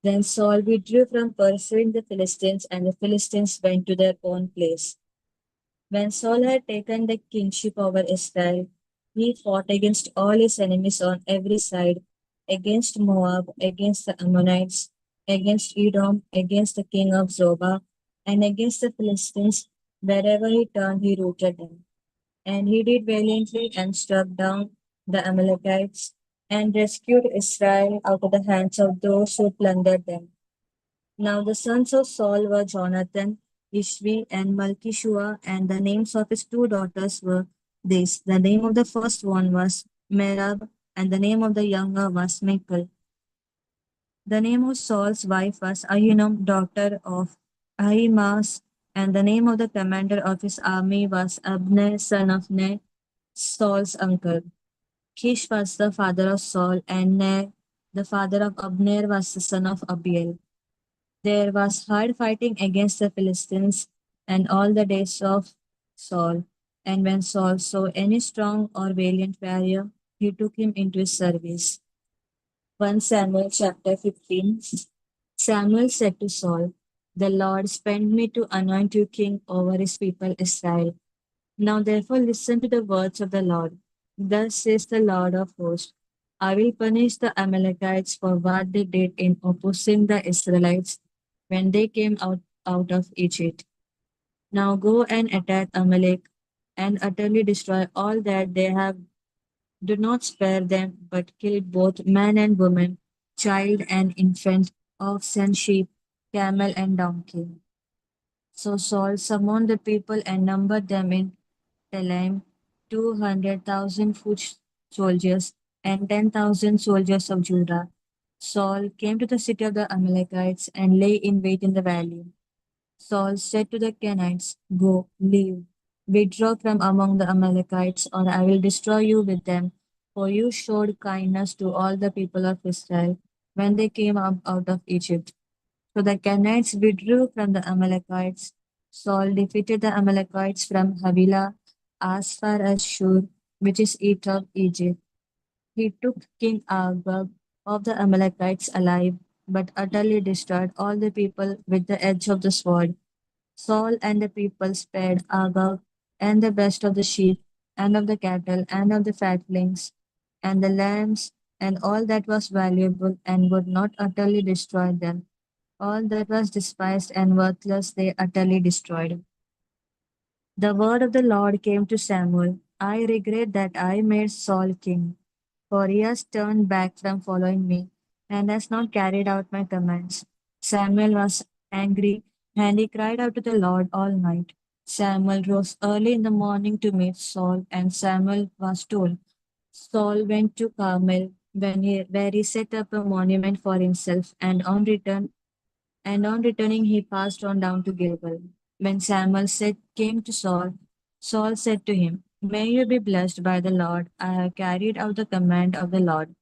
Then Saul withdrew from pursuing the Philistines, and the Philistines went to their own place. When Saul had taken the kingship over Israel, he fought against all his enemies on every side, against Moab, against the Ammonites, against Edom, against the king of Zobah, and against the Philistines. Wherever he turned, he routed them. And he did valiantly and struck down the Amalekites and rescued Israel out of the hands of those who plundered them. Now the sons of Saul were Jonathan, Ishvi, and Malchishua, and the names of his two daughters were these. The name of the first one was Merab, and the name of the younger was Michal. The name of Saul's wife was Ahinoam, daughter of Ahimaaz, and the name of the commander of his army was Abner, son of Ner, Saul's uncle. Kish was the father of Saul, and Ner, the father of Abner, was the son of Abiel. There was hard fighting against the Philistines and all the days of Saul. And when Saul saw any strong or valiant warrior, he took him into his service. 1 Samuel chapter 15. Samuel said to Saul, "The Lord sent me to anoint you king over his people Israel. Now therefore listen to the words of the Lord. Thus says the Lord of hosts, I will punish the Amalekites for what they did in opposing the Israelites when they came out of Egypt. Now go and attack Amalek and utterly destroy all that they have. Do not spare them, but kill both man and woman, child and infant, ox and sheep, camel and donkey." So Saul summoned the people and numbered them in Telaim, 200,000 foot soldiers and 10,000 soldiers of Judah. Saul came to the city of the Amalekites and lay in wait in the valley. Saul said to the Kenites, "Go, leave, withdraw from among the Amalekites, or I will destroy you with them. For you showed kindness to all the people of Israel when they came up out of Egypt." So the Kenites withdrew from the Amalekites. Saul defeated the Amalekites from Havilah as far as Shur, which is east of Egypt. He took King Agag of the Amalekites alive, but utterly destroyed all the people with the edge of the sword. Saul and the people spared Agag and the best of the sheep, and of the cattle, and of the fatlings, and the lambs, and all that was valuable, and would not utterly destroy them. All that was despised and worthless they utterly destroyed. The word of the Lord came to Samuel. I regret that I made Saul king, for he has turned back from following me, and has not carried out my commands. Samuel was angry, and he cried out to the Lord all night. Samuel rose early in the morning to meet Saul, and Samuel was told. Saul went to Carmel, where he set up a monument for himself, and on returning he passed on down to Gilgal. When Samuel came to Saul, Saul said to him, "May you be blessed by the Lord. I have carried out the command of the Lord."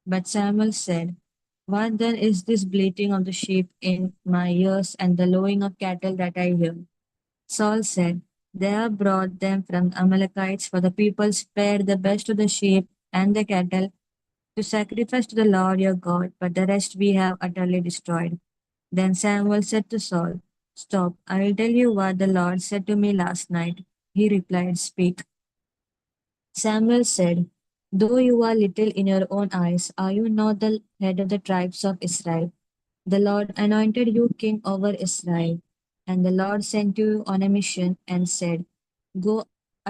But Samuel said, "What then is this bleating of the sheep in my ears and the lowing of cattle that I hear?" Saul said, "They have brought them from Amalekites, for the people spared the best of the sheep and the cattle to sacrifice to the Lord your God, but the rest we have utterly destroyed." Then Samuel said to Saul, "Stop, I will tell you what the Lord said to me last night." He replied, "Speak." Samuel said, "Though you are little in your own eyes, are you not the head of the tribes of Israel? The Lord anointed you king over Israel. And the Lord sent you on a mission and said, 'Go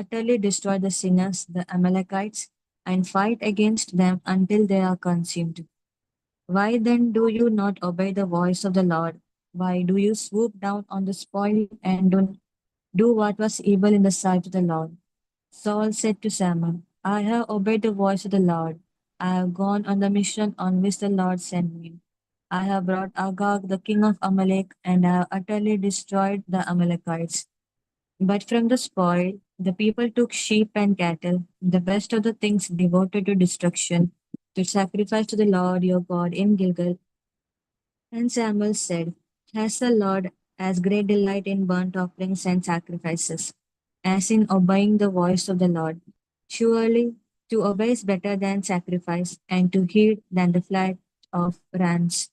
utterly destroy the sinners, the Amalekites, and fight against them until they are consumed.' Why then do you not obey the voice of the Lord? Why do you swoop down on the spoil and do what was evil in the sight of the Lord?" Saul said to Samuel, "I have obeyed the voice of the Lord. I have gone on the mission on which the Lord sent me. I have brought Agag, the king of Amalek, and I have utterly destroyed the Amalekites. But from the spoil, the people took sheep and cattle, the best of the things devoted to destruction, to sacrifice to the Lord your God in Gilgal." And Samuel said, "Has the Lord as great delight in burnt offerings and sacrifices, as in obeying the voice of the Lord? Surely to obey is better than sacrifice, and to heed than the flight of rams.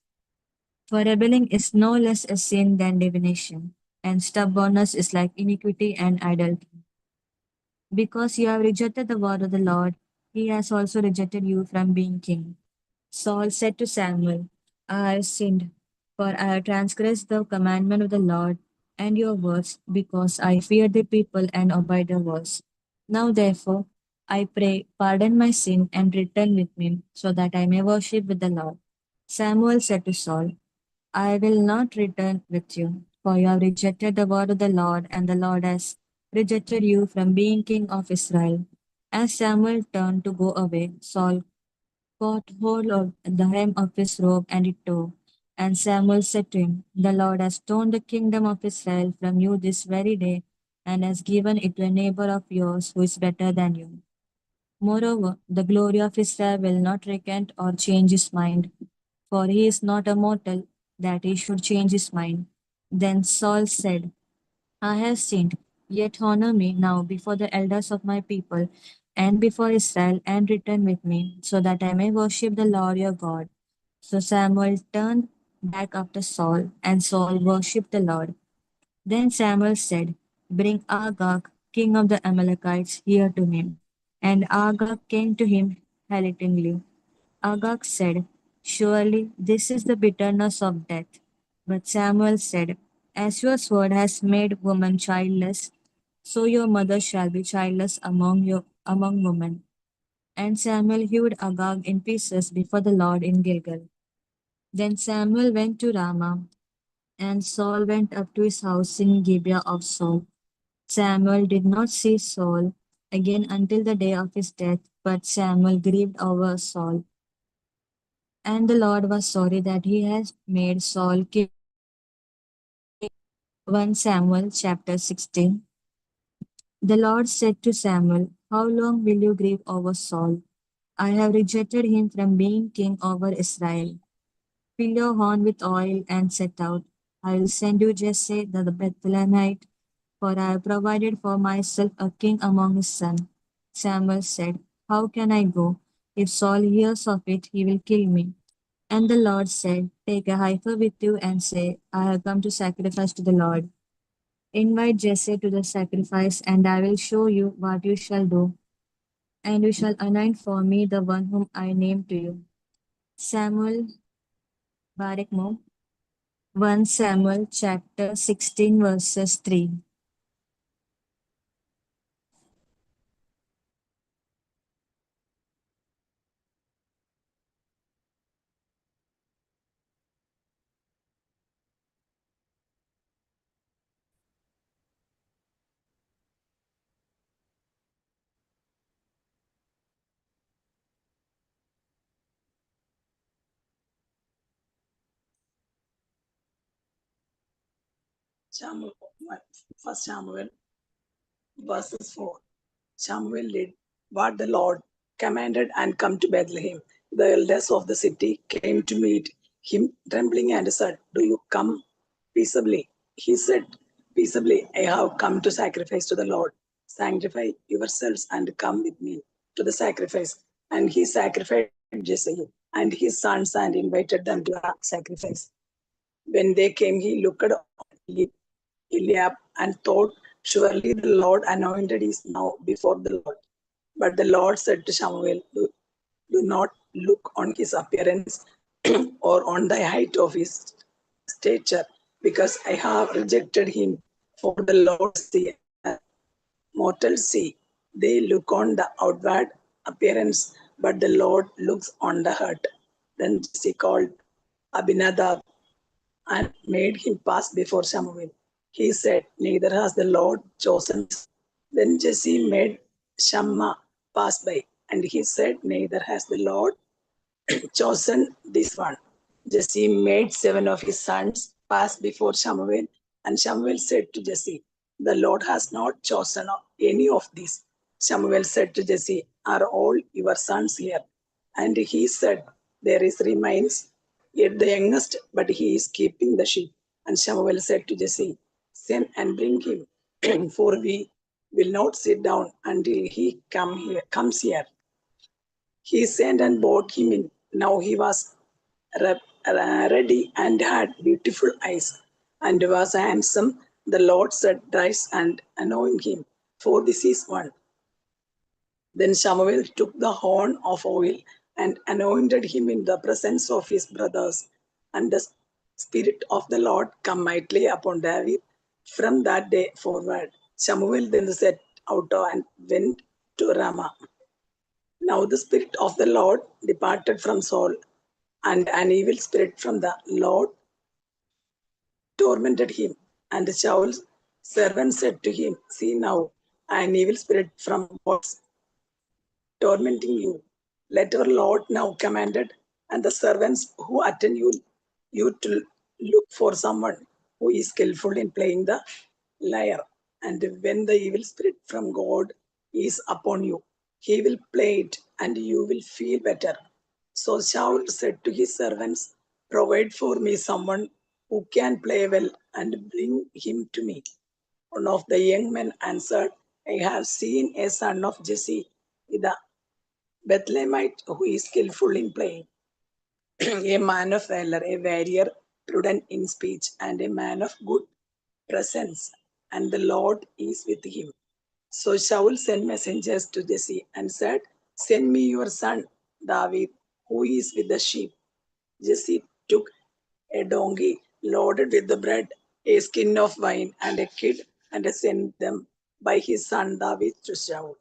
For rebelling is no less a sin than divination, and stubbornness is like iniquity and idolatry. Because you have rejected the word of the Lord, he has also rejected you from being king." Saul said to Samuel, "I have sinned, for I have transgressed the commandment of the Lord and your words, because I feared the people and obeyed their words. Now therefore, I pray, pardon my sin and return with me, so that I may worship with the Lord." Samuel said to Saul, "I will not return with you, for you have rejected the word of the Lord, and the Lord has rejected you from being king of Israel." As Samuel turned to go away, Saul caught hold of the hem of his robe and it tore. And Samuel said to him, "The Lord has torn the kingdom of Israel from you this very day, and has given it to a neighbor of yours who is better than you. Moreover, the glory of Israel will not recant or change his mind, for he is not a mortal, that he should change his mind." Then Saul said, "I have sinned, yet honor me now before the elders of my people and before Israel, and return with me, so that I may worship the Lord your God." So Samuel turned back after Saul, and Saul worshipped the Lord. Then Samuel said, "Bring Agag, king of the Amalekites, here to me." And Agag came to him haltingly. Agag said, "Surely this is the bitterness of death." But Samuel said, "As your sword has made woman childless, so your mother shall be childless among women." And Samuel hewed Agag in pieces before the Lord in Gilgal. Then Samuel went to Ramah, And Saul went up to his house in Gibeah of Saul. Samuel did not see Saul again until the day of his death, but Samuel grieved over Saul. And the Lord was sorry that he had made Saul king. 1 Samuel chapter 16. The Lord said to Samuel, "How long will you grieve over Saul? I have rejected him from being king over Israel. Fill your horn with oil and set out. I will send you Jesse the Bethlehemite, for I have provided for myself a king among his sons." Samuel said, "How can I go? If Saul hears of it, he will kill me." And the Lord said, "Take a heifer with you and say, I have come to sacrifice to the Lord. Invite Jesse to the sacrifice, and I will show you what you shall do. And you shall anoint for me the one whom I name to you." Samuel Barakmo, 1 Samuel chapter 16 verses 3. Samuel, First Samuel, verses 4. Samuel did what the Lord commanded and come to Bethlehem. The elders of the city came to meet him, trembling, and said, "Do you come peaceably?" He said, "Peaceably, I have come to sacrifice to the Lord. Sanctify yourselves and come with me to the sacrifice." And he sacrificed Jesse and his sons and invited them to have sacrifice. When they came, he looked on Eliab and thought, "Surely the Lord anointed is now before the Lord." But the Lord said to Samuel, Do not look on his appearance or on the height of his stature, because I have rejected him. For the Lord see mortals see. They look on the outward appearance, but the Lord looks on the heart. Then Jesse called Abinadab and made him pass before Samuel. He said, "Neither has the Lord chosen." Then Jesse made Shammah pass by, and he said, "Neither has the Lord chosen this one." Jesse made 7 of his sons pass before Samuel, and Samuel said to Jesse, "The Lord has not chosen any of these." Samuel said to Jesse, "Are all your sons here?" And he said, "There is remains yet the youngest, but he is keeping the sheep." And Samuel said to Jesse, "Send and bring him, for we will not sit down until he comes here." He sent and brought him in. Now he was ready and had beautiful eyes and was handsome. The Lord said, "Rise and anoint him, for this is one." Then Samuel took the horn of oil and anointed him in the presence of his brothers. And the Spirit of the Lord came mightily upon David from that day forward. Samuel then set out and went to Ramah. Now the Spirit of the Lord departed from Saul, and an evil spirit from the Lord tormented him. And Saul's servant said to him, "See now, an evil spirit from God's tormenting you. Let our Lord now commanded, and the servants who attend you to look for someone who is skillful in playing the lyre. And when the evil spirit from God is upon you, he will play it, and you will feel better." So Saul said to his servants, "Provide for me someone who can play well, and bring him to me." One of the young men answered, "I have seen a son of Jesse, the Bethlehemite, who is skillful in playing, a man of valor, a warrior, prudent in speech, and a man of good presence, and the Lord is with him." So Saul sent messengers to Jesse and said, "Send me your son David, who is with the sheep." Jesse took a donkey loaded with the bread, a skin of wine, and a kid, and sent them by his son David to Saul.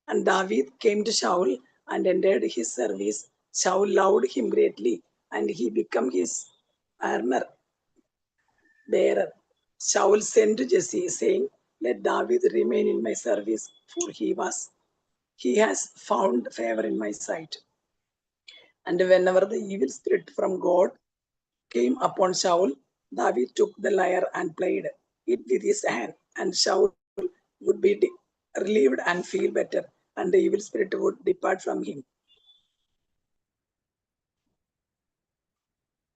And David came to Saul and entered his service. Saul loved him greatly, and he became his armor bearer. Shaul sent to Jesse, saying, "Let David remain in my service, for he has found favor in my sight." And whenever the evil spirit from God came upon Shaul, David took the lyre and played it with his hand, and Shaul would be relieved and feel better, and the evil spirit would depart from him.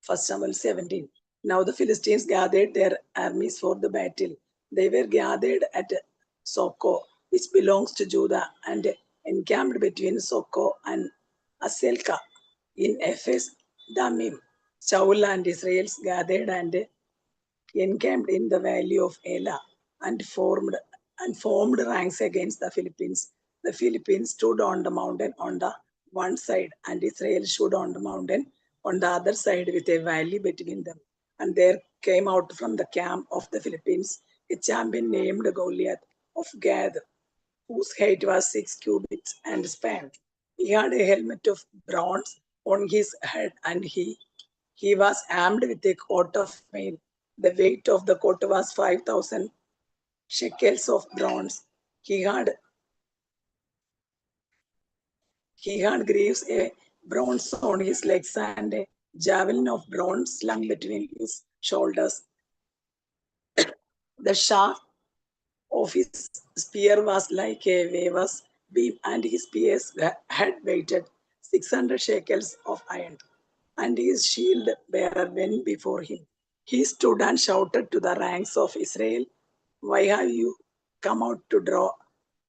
1 Samuel 17. Now the Philistines gathered their armies for the battle. They were gathered at Soko, which belongs to Judah, and encamped between Soko and Aselka in Ephes Damim. Shaul and Israel's gathered and encamped in the valley of Elah and formed ranks against the Philippines. The Philippines stood on the mountain on the one side, and Israel stood on the mountain on the other side with a valley between them. And there came out from the camp of the Philippines a champion named Goliath of Gath, whose height was 6 cubits and span. He had a helmet of bronze on his head, and he was armed with a coat of mail. The weight of the coat was 5,000 shekels of bronze. He had greaves a bronze on his legs and a javelin of bronze slung between his shoulders. The shaft of his spear was like a weaver's beam, and his spears had weighted 600 shekels of iron. And his shield bearer went before him. He stood and shouted to the ranks of Israel, "Why have you come out to draw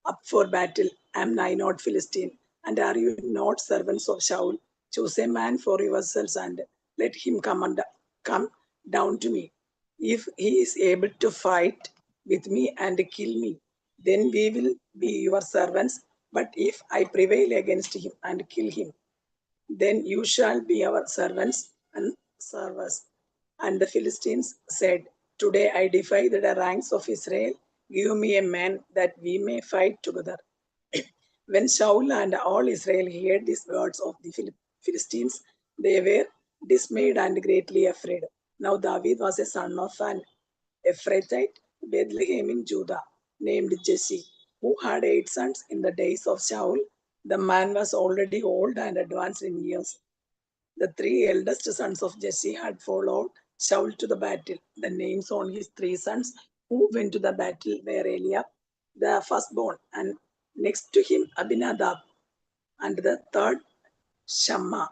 up for battle? Am I not Philistine? And are you not servants of Shaul? Choose a man for yourselves and let him come down to me. If he is able to fight with me and kill me, then we will be your servants. But if I prevail against him and kill him, then you shall be our servants and serve us." And the Philistines said, "Today I defy the ranks of Israel. Give me a man that we may fight together." When Shaul and all Israel heard these words of the Philistines, they were dismayed and greatly afraid. Now David was a son of an Ephrathite, Bethlehem in Judah, named Jesse, who had 8 sons in the days of Shaul. The man was already old and advanced in years. The 3 eldest sons of Jesse had followed Shaul to the battle. The names on his 3 sons who went to the battle were Eliab, the firstborn, and next to him Abinadab, and the third Shammah.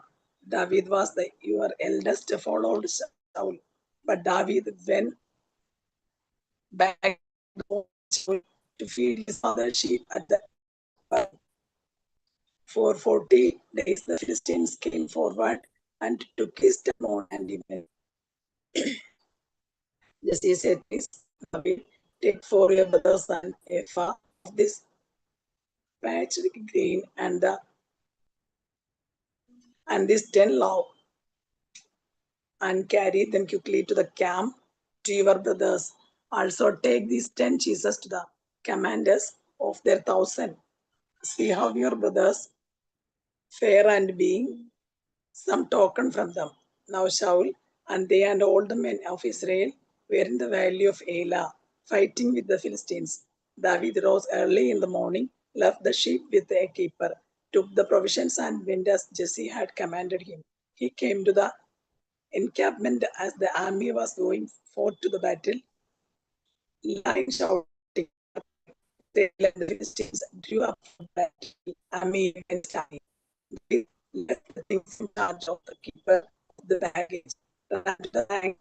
David was your eldest, followed Shaul. But David went back home to feed his father's sheep at the well. For 40 days the Philistines came forward and took his temple and even. Jesse said, "Please, David, take for your brothers an ephah of this parched grain and this 10 loaves, and carry them quickly to the camp to your brothers. Also take these 10 cheeses to the commanders of their 1,000. See how your brothers fare and being some token from them." Now Shaul and they and all the men of Israel were in the valley of Elah, fighting with the Philistines. David rose early in the morning, left the sheep with a keeper, took the provisions and went as Jesse had commanded him. He came to the encampment as the army was going forth to the battle, lying shouting. Israel and the Philistines drew up for battle, army against army. David left the things in charge of the keeper of the baggage, ran to the bank,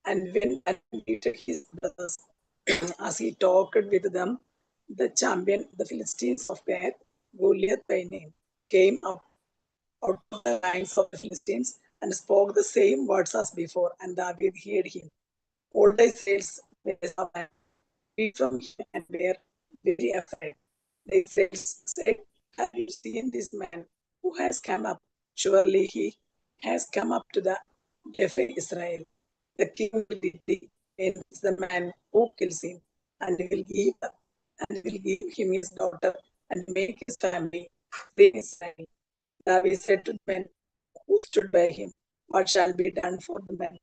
and went and greeted his brothers. As he talked with them, the champion, the Philistines of Gath, Goliath by name, came up out of the ranks of the Philistines and spoke the same words as before, and David heard him. All the Israelites were from him and were very afraid. The Israelites said, "Have you seen this man who has come up? Surely he has come up to the defy Israel. The king will decree against the man who kills him, and will give him his daughter and make his family free in Israel." David said to the men who stood by him, "What shall be done for the man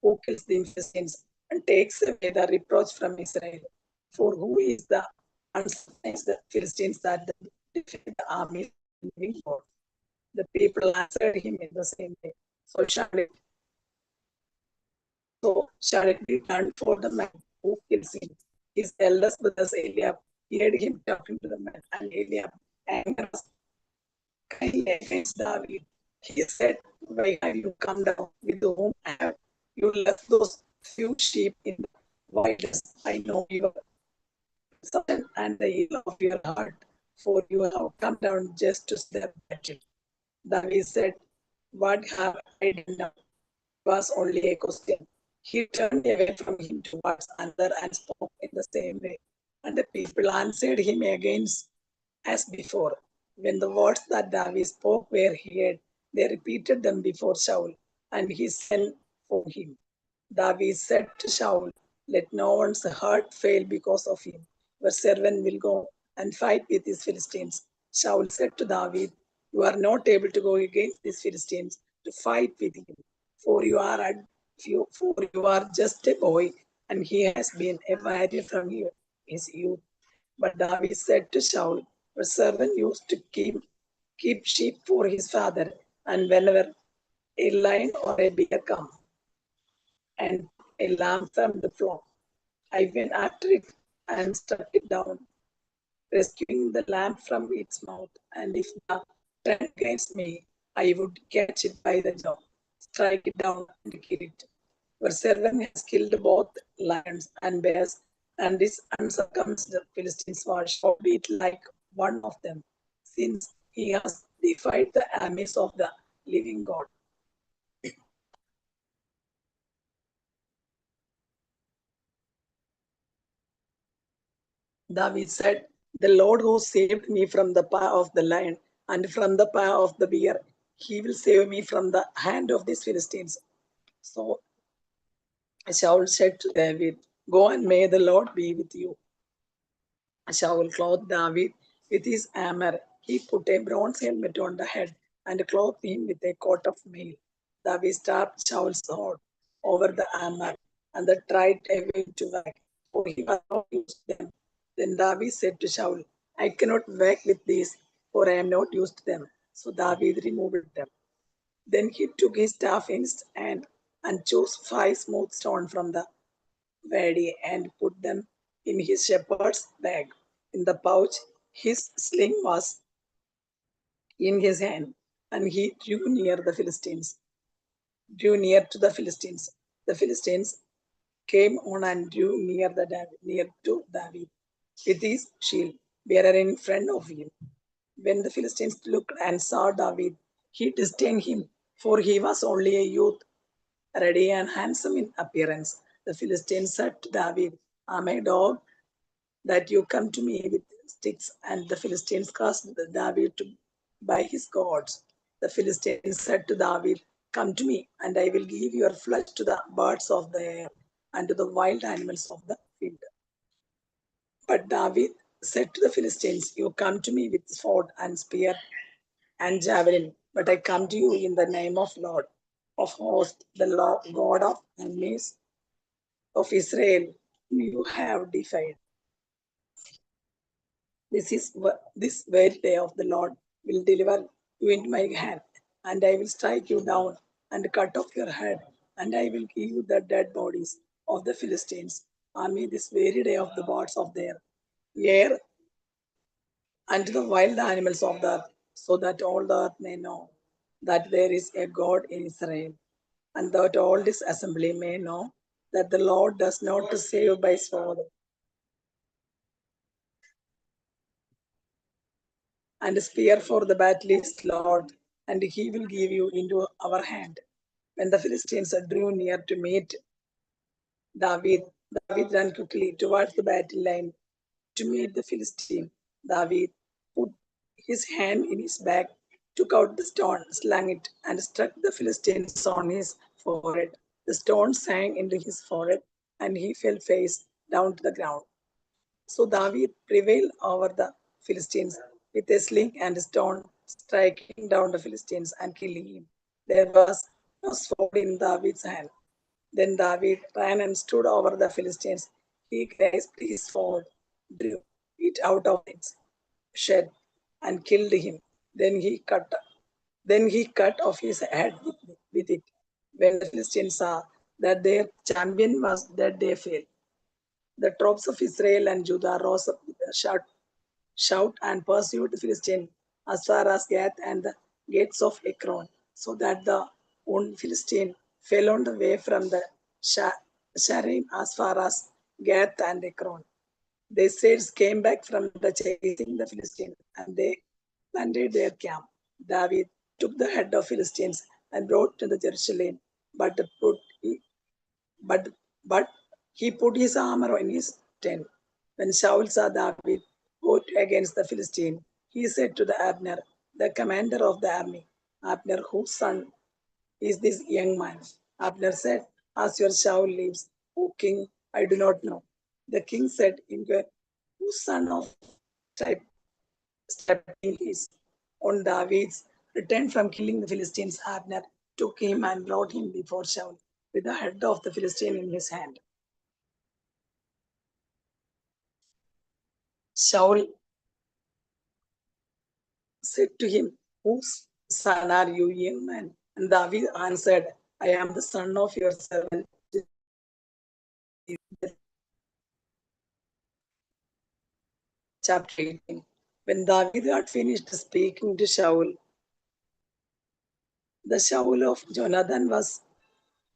who kills the Philistines?" and takes away the reproach from Israel. For who is the uncircumcised Philistines that defeat the armies of the living God? The people answered him in the same way. So shall it be done for the man who kills him? His eldest brother Eliab heard him talking to the man, and Eliab anger was kindly against David. He said, "Why have you come down? With whom have you left those few sheep in the wilderness? I know your substance and the ill of your heart, for you have come down just to see the battle." David said, "What have I done now?" Was only a question. He turned away from him towards another and spoke in the same way. And the people answered him against as before. When the words that David spoke were heard, they repeated them before Shaul, and he sent for him. David said to Shaul, "Let no one's heart fail because of him. Your servant will go and fight with these Philistines." Shaul said to David, "You are not able to go against these Philistines to fight with him, for you are just a boy, and he has been a warrior from his youth." But David said to Shaul, "Your servant used to keep sheep for his father, and whenever a lion or a bear come and a lamb from the flock, I went after it and struck it down, rescuing the lamb from its mouth. And if the turned against me, I would catch it by the jaw, strike it down, and kill it. Your servant has killed both lions and bears, and this uncircumcised Philistine shall be like one of them, since he has defied the armies of the living God." David said, "The Lord who saved me from the paw of the lion and from the paw of the bear, he will save me from the hand of these Philistines." So Shaul said to David, "Go, and may the Lord be with you." Shaul clothed David with his armor. He put a bronze helmet on the head and clothed him with a coat of mail. David strapped Shaul's sword over the armor and tried away to work, for he was not used to them. Then David said to Shaul, "I cannot work with these, for I am not used to them." So David removed them. Then he took his staff in his hand and chose 5 smooth stones from the wadi and put them in his shepherd's bag. In the pouch, his sling was in his hand, and he drew near to the Philistines. The Philistines came on and drew near to David with his shield bearer in front of him. When the Philistines looked and saw David, he disdained him, for he was only a youth, ruddy and handsome in appearance. The Philistines said to David, "Am I a dog that you come to me with sticks?" And the Philistines cast David by his gods. The Philistines said to David, "Come to me, and I will give your flesh to the birds of the air and to the wild animals of the field." But David said to the Philistines, "You come to me with sword and spear and javelin, but I come to you in the name of Lord of hosts, the Lord God of armies of Israel, whom you have defied. This very day of the Lord will deliver you into my hand, and I will strike you down and cut off your head, and I will give you the dead bodies of the Philistines army this very day of the birds of their air and to the wild animals of the earth, so that all the earth may know that there is a God in Israel, and that all this assembly may know that the Lord does not save by sword and spear, for the battle is Lord, and he will give you into our hand." When the Philistines drew near to meet David, David ran quickly towards the battle line to meet the Philistine. David put his hand in his bag, took out the stone, slung it, and struck the Philistines on his forehead. The stone sank into his forehead, and he fell face down to the ground. So David prevailed over the Philistines with a sling and a stone, striking down the Philistines and killing him. There was no sword in David's hand. Then David ran and stood over the Philistines. He grasped his sword, drew it out of its sheath, and killed him. Then he cut off his head with it. When the Philistines saw that their champion was dead, they fell. The troops of Israel and Judah rose up with a shout and pursued the Philistines as far as Gath and the gates of Ekron, so that the wounded Philistine fell on the way from the Sharim as far as Gath and Ekron. The Israelites came back from the chasing the Philistines, and they planted their camp. David took the head of Philistines and brought to the Jerusalem, but but but he put his armor in his tent. When Shaul saw David go against the Philistine, he said to the Abner, the commander of the army, Abner, whose son is this young man? Abner said, as your Shaul lives, O king, I do not know. The king said, inquire whose son of stepping is. On David's return from killing the Philistines, Abner took him and brought him before Shaul with the head of the Philistine in his hand. Shaul said to him, whose son are you, young man? And David answered, I am the son of your servant. Chapter 18. When David had finished speaking to Shaul, the Shaul of Jonathan was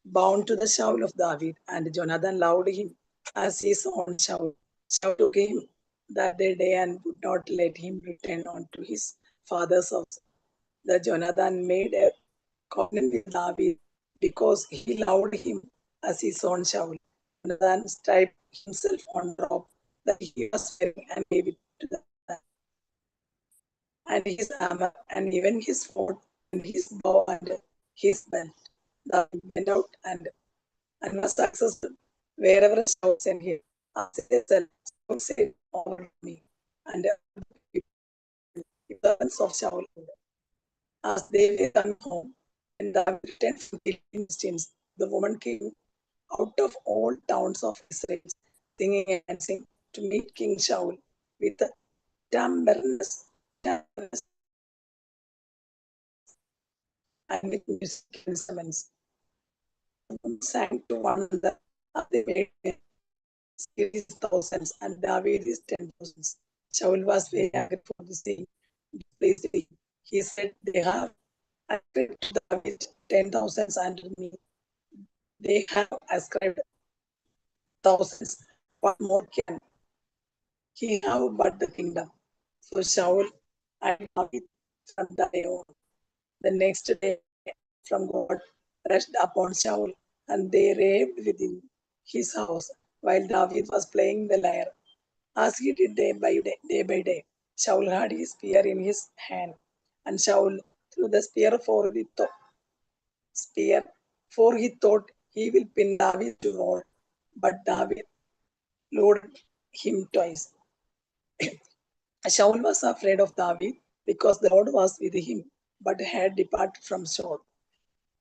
bound to the Shaul of David, and Jonathan loved him as his own Shaul. Shaul took him that day and would not let him return unto his father's house. The Jonathan made a covenant with David because he loved him as his own Shaul. Jonathan striped himself on the robe that he was wearing and gave it to them, and his armor, and even his sword, and his bow, and his belt. David went out and was successful wherever Shaul sent him. As a result, Shaul said over me, and the servants of Shaul. As they were coming home, when David returned from killing Philistines, the woman came out of all towns of Israel, singing and dancing to meet King Shaul with tambourines and with music instruments. Sang to one another as they made his thousands and David his 10,000s. Shaul was very angry for this thing. He said, they have ascribed to David 10,000s and to me they have ascribed thousands. What more can he have but the kingdom? So Shaul and David from that day on. The next day from God rushed upon Shaul, and they raved within his house while David was playing the lyre. As he did day by day, Shaul had his spear in his hand, and Shaul threw the spear for he thought he will pin David to wall, but David loaded him twice. Shaul was afraid of David because the Lord was with him, but had departed from Saul.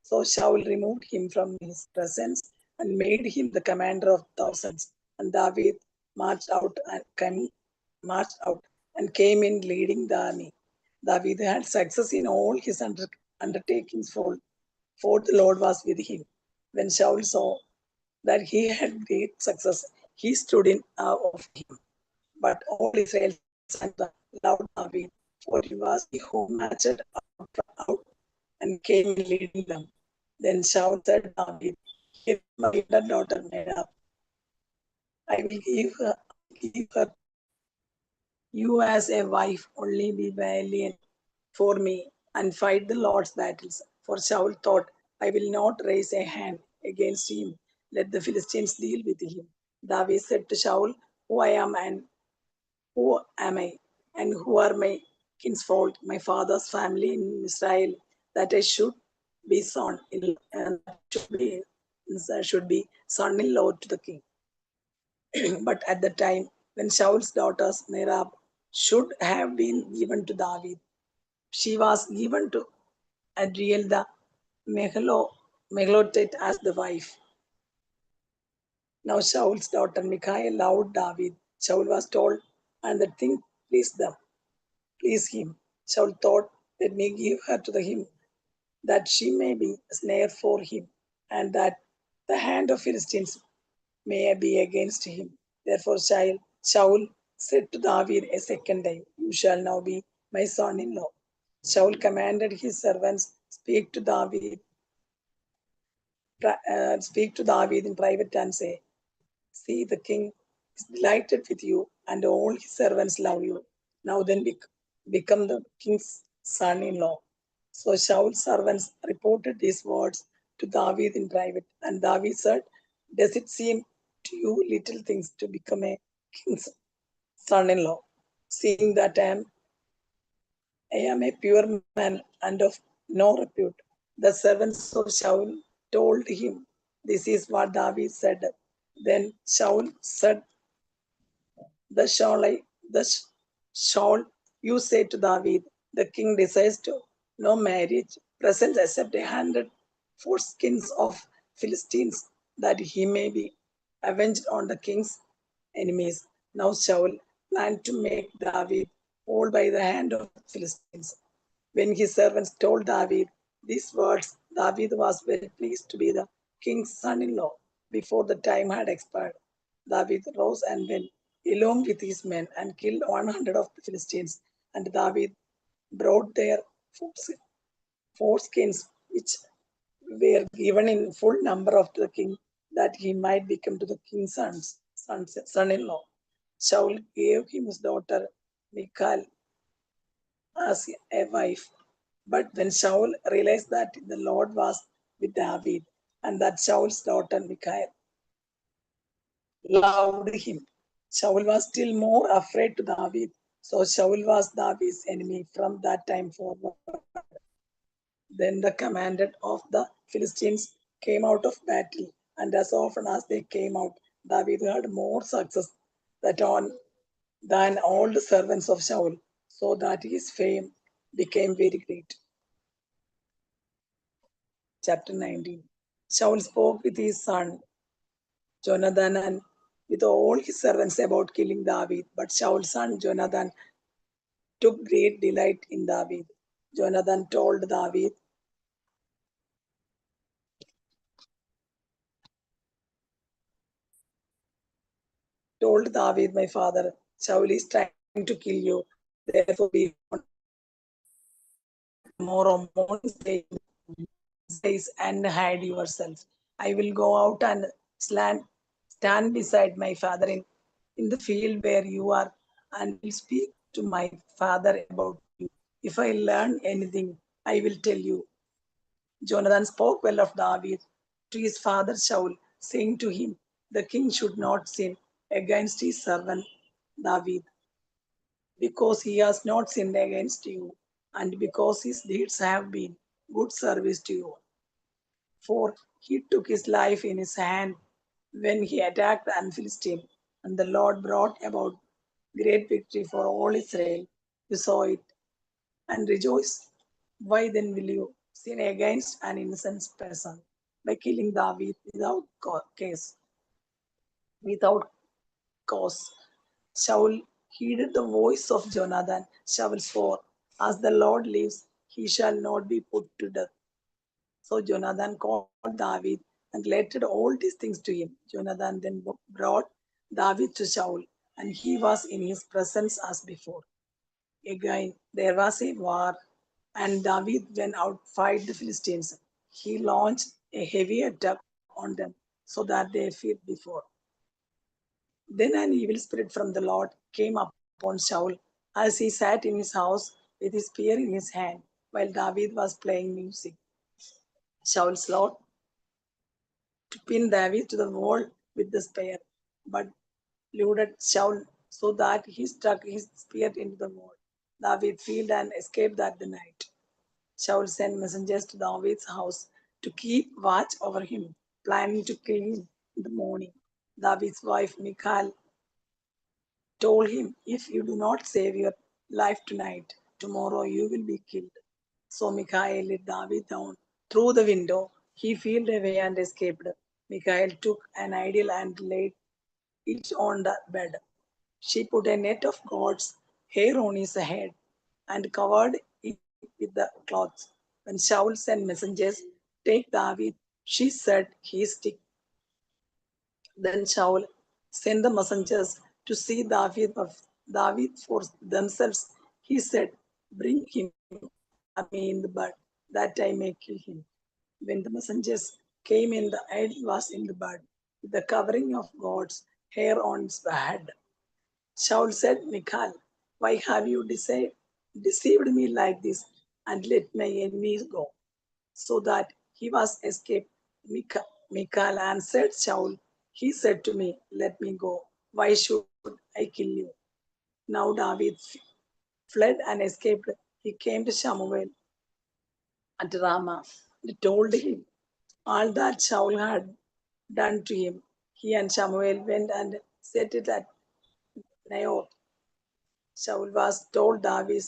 So Shaul removed him from his presence and made him the commander of thousands. And David marched out and came in leading the army. David had success in all his undertakings, for the Lord was with him. When Shaul saw that he had great success, he stood in awe of him. But all Israel loved David, for he was he who marched out and came in leading them. Then Shaul said, David, here is my elder daughter Merab. I will give her you as a wife, only be valiant for me and fight the Lord's battles. For Shaul thought, I will not raise a hand against him. Let the Philistines deal with him. David said to Shaul, who I am and who am I, and who are my kinsfolk, my father's family in Israel, that I should be son in and should be son-in-law to the king. But at the time when Shaul's daughters Merab should have been given to David, she was given to Adriel the Megalotite as the wife. Now Shaul's daughter Michal loved David. Shaul was told, and the thing pleased him. Shaul thought, let me give her to him, that she may be a snare for him, and that the hand of Philistines may be against him. Therefore Shaul said to David a second time, you shall now be my son-in-law. Shaul commanded his servants, speak to David in private and say, see, the king is delighted with you, and all his servants love you. Now then become the king's son-in-law. So Shaul's servants reported these words to David in private, and David said, does it seem to you little things to become a king's son-in-law, seeing that I am a pure man and of no repute? The servants of Shaul told him, this is what David said. Then Shaul said, the shawl you say to David, the king desires to no marriage present except 100 foreskins of Philistines, that he may be avenged on the king's enemies. Now Shaul planned to make David fall by the hand of Philistines. When his servants told David these words, David was very pleased to be the king's son-in-law. Before the time had expired, David rose and went along with his men and killed 100 of the Philistines. And David brought their foreskins, which were given in full number of the king, that he might become to the king's son-in-law. Shaul gave him his daughter Michal as a wife. But when Shaul realized that the Lord was with David and that Shaul's daughter Michal loved him, Shaul was still more afraid to David. So Shaul was David's enemy from that time forward. Then the commander of the Philistines came out of battle, and as often as they came out, David had more success than all the servants of Shaul, so that his fame became very great. Chapter 19. Shaul spoke with his son Jonathan and with all his servants about killing David, but Shaul's son Jonathan took great delight in David. Jonathan told David, my father, Shaul is trying to kill you. Therefore, be tomorrow morning says and hide yourself. I will go out and stand beside my father in the field where you are, and will speak to my father about you. If I learn anything, I will tell you. Jonathan spoke well of David to his father Shaul, saying to him, the king should not sin against his servant David, because he has not sinned against you, and because his deeds have been good service to you. For he took his life in his hand when he attacked the Philistine, and the Lord brought about great victory for all Israel. You saw it and rejoiced. Why then will you sin against an innocent person by killing David without cause? Shaul heeded the voice of Jonathan. Shaul swore, as the Lord lives, he shall not be put to death. So Jonathan called David and related all these things to him. Jonathan then brought David to Shaul, and he was in his presence as before. Again, there was a war, and David went out to fight the Philistines. He launched a heavy attack on them so that they fled before. Then an evil spirit from the Lord came upon Shaul as he sat in his house with his spear in his hand while David was playing music. Shaul sought to pin David to the wall with the spear, but eluded Shaul so that he struck his spear into the wall. David fled and escaped that the night. Shaul sent messengers to David's house to keep watch over him, planning to kill him in the morning. David's wife Michal told him, if you do not save your life tonight, tomorrow you will be killed. So Michal let David down through the window. He fled away and escaped. Michael took an idol and laid it on the bed. She put a net of goat's hair on his head and covered it with the cloth. When Shaul sent messengers, take David, she said, he is sick. Then Shaul sent the messengers to see David for themselves. He said, bring him me in the bed, that I may kill him. When the messengers came in, the idol was in the bed, with the covering of God's hair on its head. Shaul said, Michal, why have you deceived me like this and let my enemies go? So that he was escaped. Michal answered Shaul, he said to me, let me go. Why should I kill you? Now David fled and escaped. He came to Samuel at Ramah and told him all that Shaul had done to him. He and Samuel went and set it at Naioth. Shaul was told David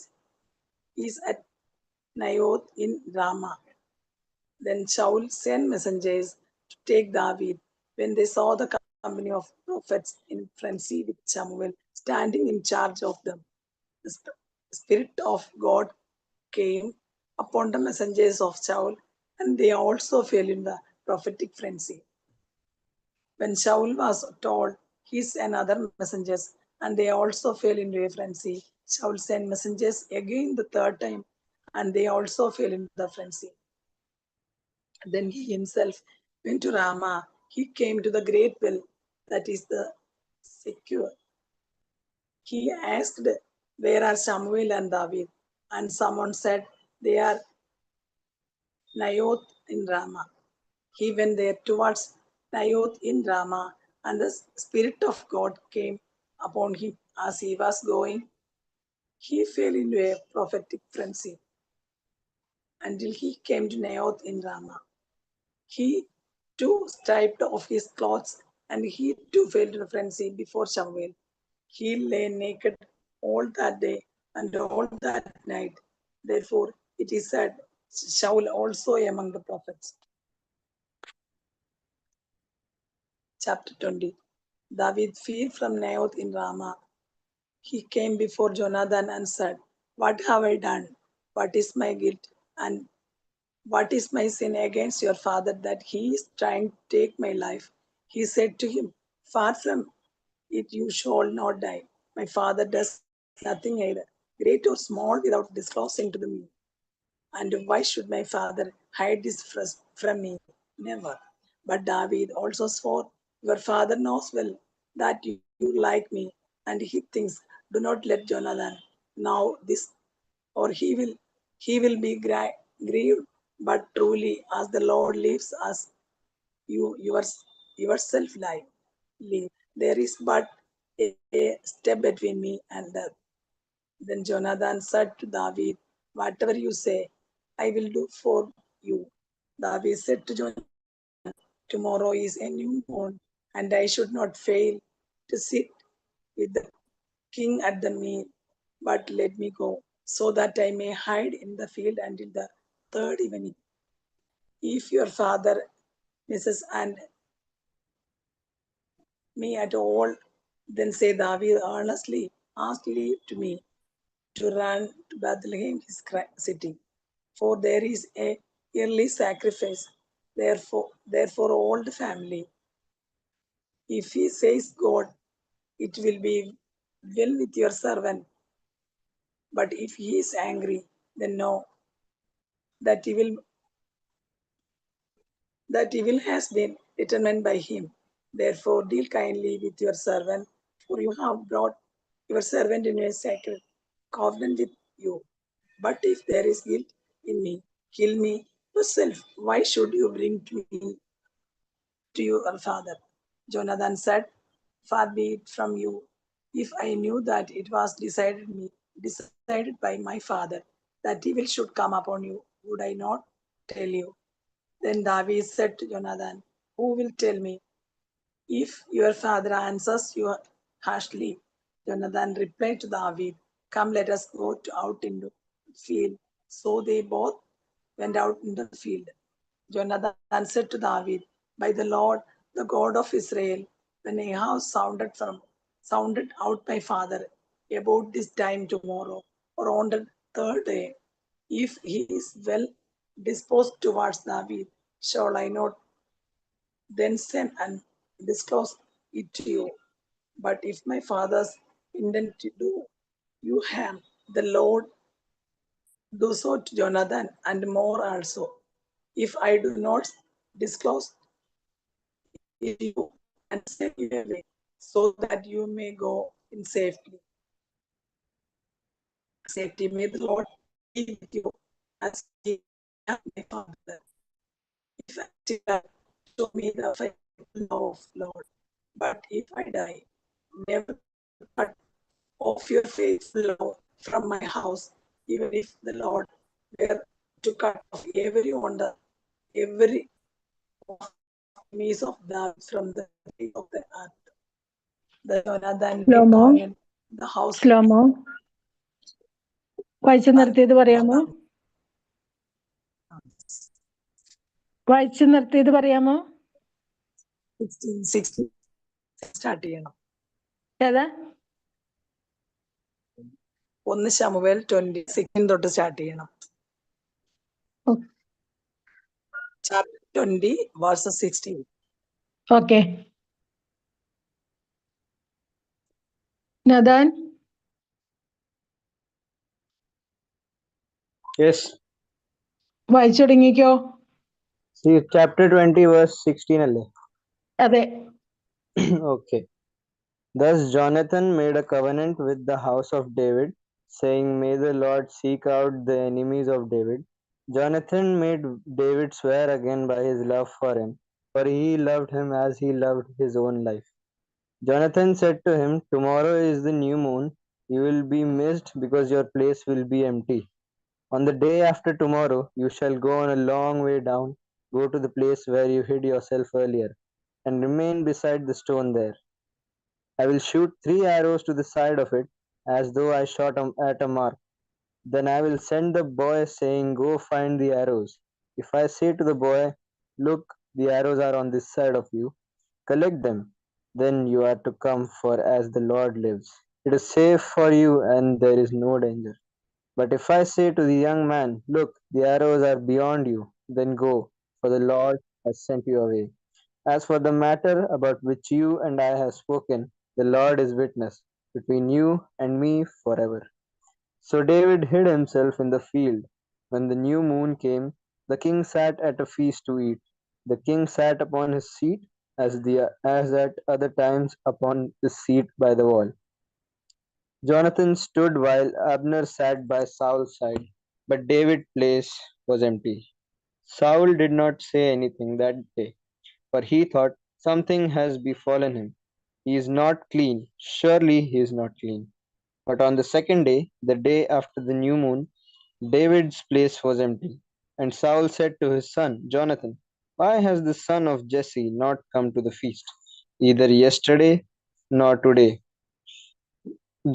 is at Naioth in Ramah. Then Shaul sent messengers to take David. When they saw the company of prophets in frenzy with Samuel standing in charge of them, the Spirit of God came upon the messengers of Shaul, and they also fell in the prophetic frenzy. When Shaul was told, he sent other messengers, and they also fell into a frenzy. Shaul sent messengers again the third time, and they also fell into the frenzy. Then he himself went to Ramah. He came to the great well, that is the secure. He asked, where are Samuel and David? And someone said, they are Naioth in Ramah. He went there towards Naioth in Ramah, and the Spirit of God came upon him as he was going. He fell into a prophetic frenzy until he came to Naioth in Ramah. He too stripped off his clothes, and he too fell into a frenzy before Samuel. He lay naked all that day and all that night. Therefore, it is said, Shaul also among the prophets. Chapter 20. David fled from Naioth in Ramah. He came before Jonathan and said, what have I done? What is my guilt? And what is my sin against your father that he is trying to take my life? He said to him, far from it you shall not die. My father does nothing either, great or small, without disclosing to me. And why should my father hide this from me? Never. But David also swore, your father knows well that you like me, and he thinks, do not let Jonathan know this, or he will be grieved. But truly, as the Lord lives, as you yourself live, there is but a step between me and death. Then Jonathan said to David, whatever you say, I will do for you. David said to Jonathan, tomorrow is a new moon, and I should not fail to sit with the king at the meal, but let me go, so that I may hide in the field until the third evening. If your father misses and me at all, then say David earnestly asked leave to me to run to Bethlehem, his city, for there is a yearly sacrifice. Therefore, all the family. If he says God, it will be well with your servant. But if he is angry, then know that evil has been determined by him. Therefore, deal kindly with your servant, for you have brought your servant in a sacred covenant with you. But if there is guilt in me, kill me yourself. Why should you bring me to your father? Jonathan said, far be it from you. If I knew that it was decided by my father that evil should come upon you, would I not tell you? Then David said to Jonathan, who will tell me if your father answers you harshly? Jonathan replied to David, come, let us go out into the field. So they both went out in the field. Jonathan said to David, by the Lord, the God of Israel, when Ahab sounded out my father about this time tomorrow or on the third day, if he is well disposed towards David, shall I not then send and disclose it to you? But if my fathers intend to do you harm, the Lord do so to Jonathan and more also. If I do not disclose it to you and send you away, so that you may go in safety. Safety, may the Lord be with you as he has my father. If I still die, show me the faithful love of Lord. But if I die, never cut off your faithful love from my house, even if the Lord were to cut off every piece of that from the face of the earth. The Jonathan Shlomo, Cohen, the house. Shlomo, വായിച്ചു നിർത്തിയത് പറയാമോ? വായിച്ചു നിർത്തിയത് പറയാമോ? 16 start ചെയ്യണം. ഏതാ? 1 ശമൂവേൽ 20:16 തൊട്ട് start ചെയ്യണം. Chapter 20, verses 16. ഓക്കെ. നദാൻ, Yes. വായിച്ചു തുടങ്ങിക്കോ. See, chapter 20, verse 16 അല്ലേ? അതെ. Okay. Thus Jonathan made a covenant with the house of David, saying, May the Lord seek out the enemies of David. Jonathan made David swear again by his love for him, for he loved him as he loved his own life. Jonathan said to him, Tomorrow is the new moon. You will be missed because your place will be empty. On the day after tomorrow, you shall go on a long way down, go to the place where you hid yourself earlier, and remain beside the stone there. I will shoot 3 arrows to the side of it, as though I shot at a mark. Then I will send the boy, saying, Go find the arrows. If I say to the boy, Look, the arrows are on this side of you, collect them. Then you are to come, for as the Lord lives, it is safe for you and there is no danger. But if I say to the young man, Look, the arrows are beyond you, then go, for the Lord has sent you away. As for the matter about which you and I have spoken, the Lord is witness between you and me forever. So David hid himself in the field. When the new moon came, the king sat at a feast to eat. The king sat upon his seat, as at other times upon the seat by the wall. Jonathan stood while Abner sat by Saul's side, but David's place was empty. Saul did not say anything that day, for he thought, Something has befallen him. He is not clean. Surely he is not clean. But on the second day, the day after the new moon, David's place was empty. And Saul said to his son, Jonathan, Why has the son of Jesse not come to the feast, either yesterday nor today?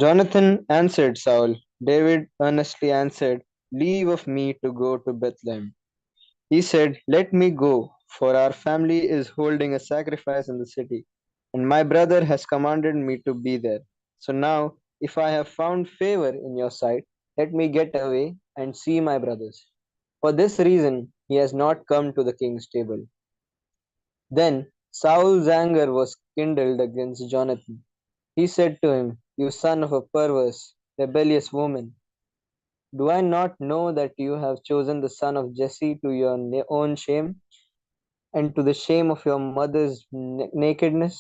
Jonathan answered Saul. David earnestly answered, Leave of me to go to Bethlehem. He said, Let me go, for our family is holding a sacrifice in the city, and my brother has commanded me to be there. So now, if I have found favor in your sight, let me get away and see my brothers. For this reason, he has not come to the king's table. Then Saul's anger was kindled against Jonathan. He said to him, You son of a perverse, rebellious woman, do I not know that you have chosen the son of Jesse to your own shame and to the shame of your mother's nakedness?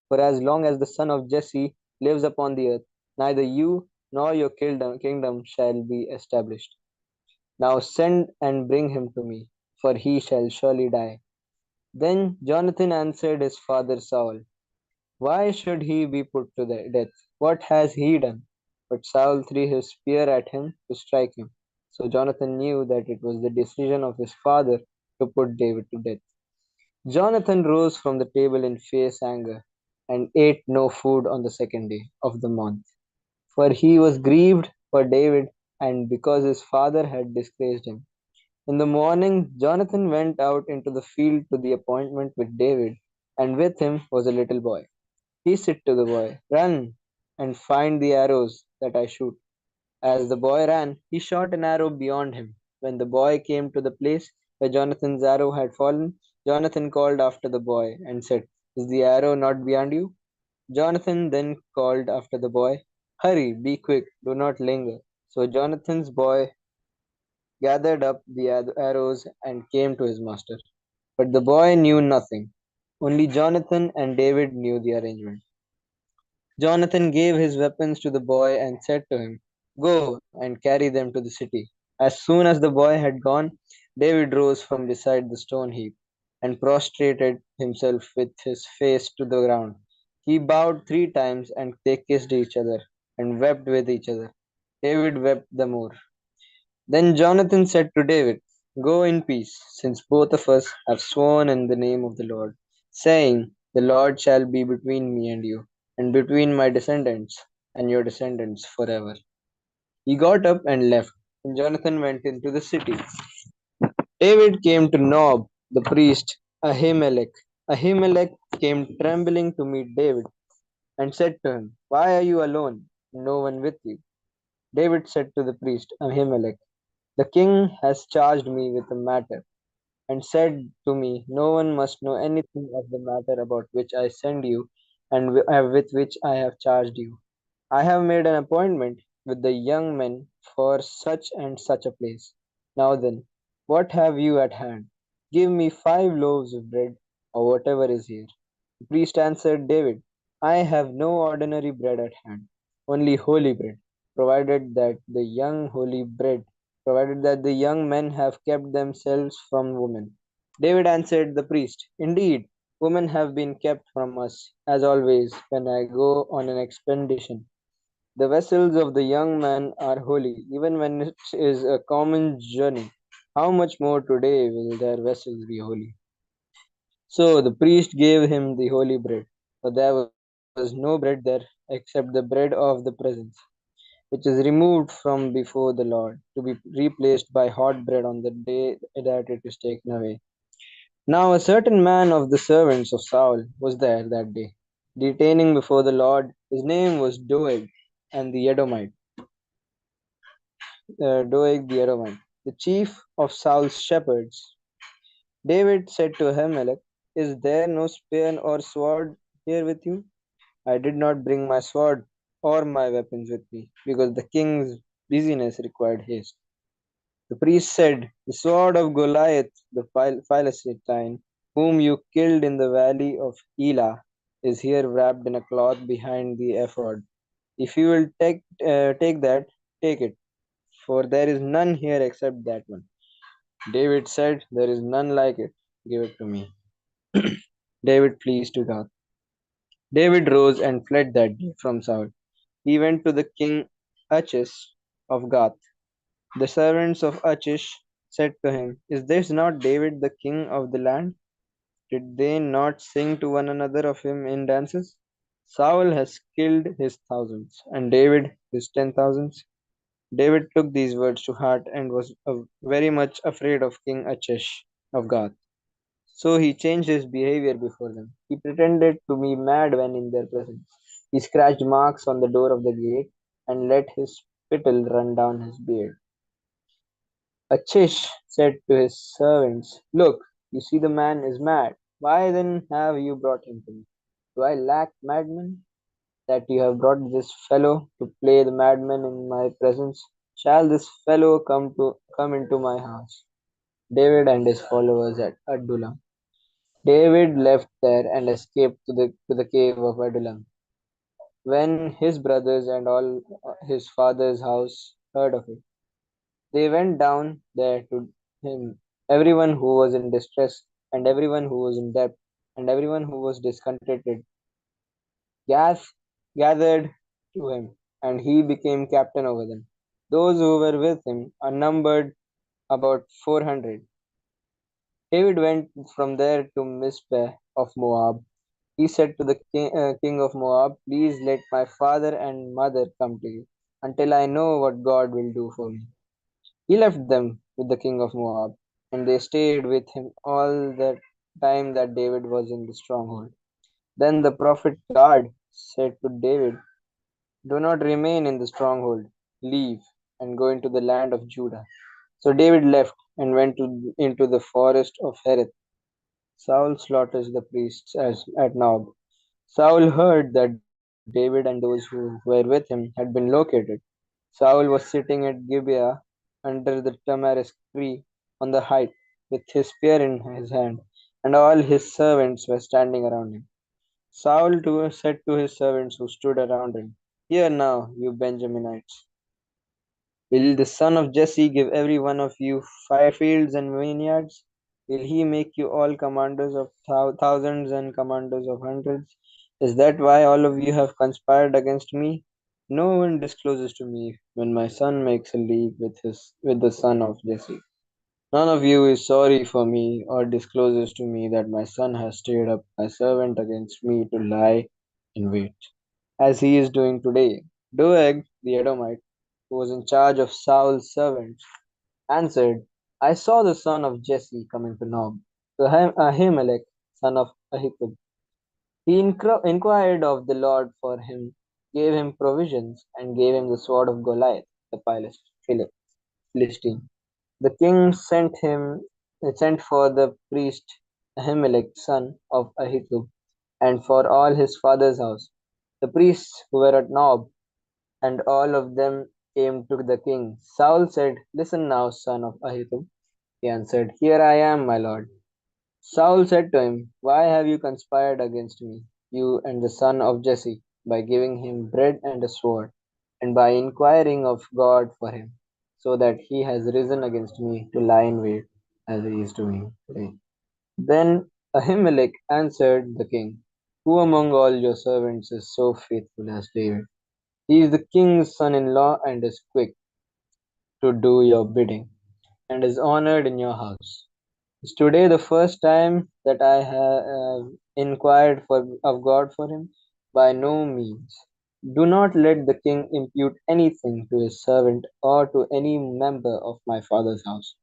For as long as the son of Jesse lives upon the earth, neither you nor your kingdom shall be established. Now send and bring him to me, for he shall surely die. Then Jonathan answered his father Saul, Why should he be put to death? What has he done? But Saul threw his spear at him to strike him. So Jonathan knew that it was the decision of his father to put David to death. Jonathan rose from the table in fierce anger and ate no food on the second day of the month, for he was grieved for David and because his father had disgraced him. In the morning, Jonathan went out into the field to the appointment with David. and with him was a little boy. He said to the boy, "Run and find the arrows that I shoot." As the boy ran, he shot an arrow beyond him. When the boy came to the place where Jonathan's arrow had fallen, Jonathan called after the boy and said, "Is the arrow not beyond you?" Jonathan then called after the boy, "Hurry, be quick, do not linger." So Jonathan's boy gathered up the arrows and came to his master. But the boy knew nothing. Only Jonathan and David knew the arrangement. Jonathan gave his weapons to the boy and said to him, "Go and carry them to the city." As soon as the boy had gone, David rose from beside the stone heap and prostrated himself with his face to the ground. He bowed 3 times and they kissed each other and wept with each other. David wept the more. Then Jonathan said to David, "Go in peace, since both of us have sworn in the name of the Lord, saying, 'The Lord shall be between me and you, and between my descendants and your descendants forever.'" He got up and left, and Jonathan went into the city. David came to Nob, the priest, Ahimelech. Ahimelech came trembling to meet David and said to him, "Why are you alone, no one with you?" David said to the priest, Ahimelech, "The king has charged me with a matter, and said to me, 'No one must know anything of the matter about which I send you and with which I have charged you. I have made an appointment with the young men for such and such a place. Now then, what have you at hand? Give me 5 loaves of bread, or whatever is here." The priest answered David, "I have no ordinary bread at hand, only holy bread, provided that the young holy bread, provided that the young men have kept themselves from women." David answered the priest, "Indeed, women have been kept from us, as always, when I go on an expedition. The vessels of the young man are holy, even when it is a common journey. How much more today will their vessels be holy?" So the priest gave him the holy bread, for there was no bread there except the bread of the presence, which is removed from before the Lord, to be replaced by hot bread on the day that it is taken away. Now a certain man of the servants of Saul was there that day, detaining before the Lord. His name was Doeg, and the Edomite, Doeg the Edomite, the chief of Saul's shepherds. David said to Ahimelech, "Is there no spear or sword here with you?" "I did not bring my sword or my weapons with me, because the king's busyness required haste." The priest said, "The sword of Goliath the Philistine, whom you killed in the valley of Elah, is here wrapped in a cloth behind the ephod. If you will take that, take it, for there is none here except that one." David said, "There is none like it. Give it to me." David pleased to God. David rose and fled that day from Saul. He went to the king Achish of Gath. The servants of Achish said to him, "Is this not David the king of the land? Did they not sing to one another of him in dances? Saul has killed his thousands, and David his 10,000s." David took these words to heart and was very much afraid of King Achish of Gath. So he changed his behavior before them. He pretended to be mad when in their presence. He scratched marks on the door of the gate and let his spittle run down his beard. Achish said to his servants, "Look, you see the man is mad. Why then have you brought him to me? Do I lack madmen, that you have brought this fellow to play the madman in my presence? Shall this fellow come into my house?" David and his followers at Adullam. David left there and escaped to the cave of Adullam. When his brothers and all his father's house heard of it, they went down there to him, everyone who was in distress, and everyone who was in debt, and everyone who was discontented. Gath gathered to him, and he became captain over them. Those who were with him are numbered about 400. David went from there to Mizpeh of Moab. He said to the king of Moab, "Please let my father and mother come to you, until I know what God will do for me." He left them with the king of Moab, and they stayed with him all that time that David was in the stronghold. Then the prophet Gad said to David, "Do not remain in the stronghold. Leave and go into the land of Judah." So David left and went into the forest of Hereth. Saul slaughters the priests at Nob. Saul heard that David and those who were with him had been located. Saul was sitting at Gibeah under the tamarisk tree on the height, with his spear in his hand, and all his servants were standing around him. Saul too said to his servants who stood around him, "Hear now, you Benjaminites. Will the son of Jesse give every one of you 5 fields and vineyards? Will he make you all commanders of thousands and commanders of hundreds? Is that why all of you have conspired against me? No one discloses to me when my son makes a league with the son of Jesse. None of you is sorry for me or discloses to me that my son has stirred up my servant against me to lie in wait, as he is doing today." Doeg the Edomite, who was in charge of Saul's servants, answered, "I saw the son of Jesse coming to Nob, to Ahimelech, son of Ahitub. He inquired of the Lord for him, gave him provisions, and gave him the sword of Goliath, the Philistine. The king sent for the priest Ahimelech, son of Ahitub, and for all his father's house. The priests who were at Nob, and all of them came to the king. Saul said, "Listen now, son of Ahitub." He answered, "Here I am, my lord." Saul said to him, "Why have you conspired against me, you and the son of Jesse, by giving him bread and a sword, and by inquiring of God for him, so that he has risen against me to lie in wait, as he is doing today?" Then Ahimelech answered the king, "Who among all your servants is so faithful as David? He is the king's son-in-law and is quick to do your bidding, and is honored in your house. Is today the first time that I have inquired of God for him? By no means. Do not let the king impute anything to his servant or to any member of my father's house.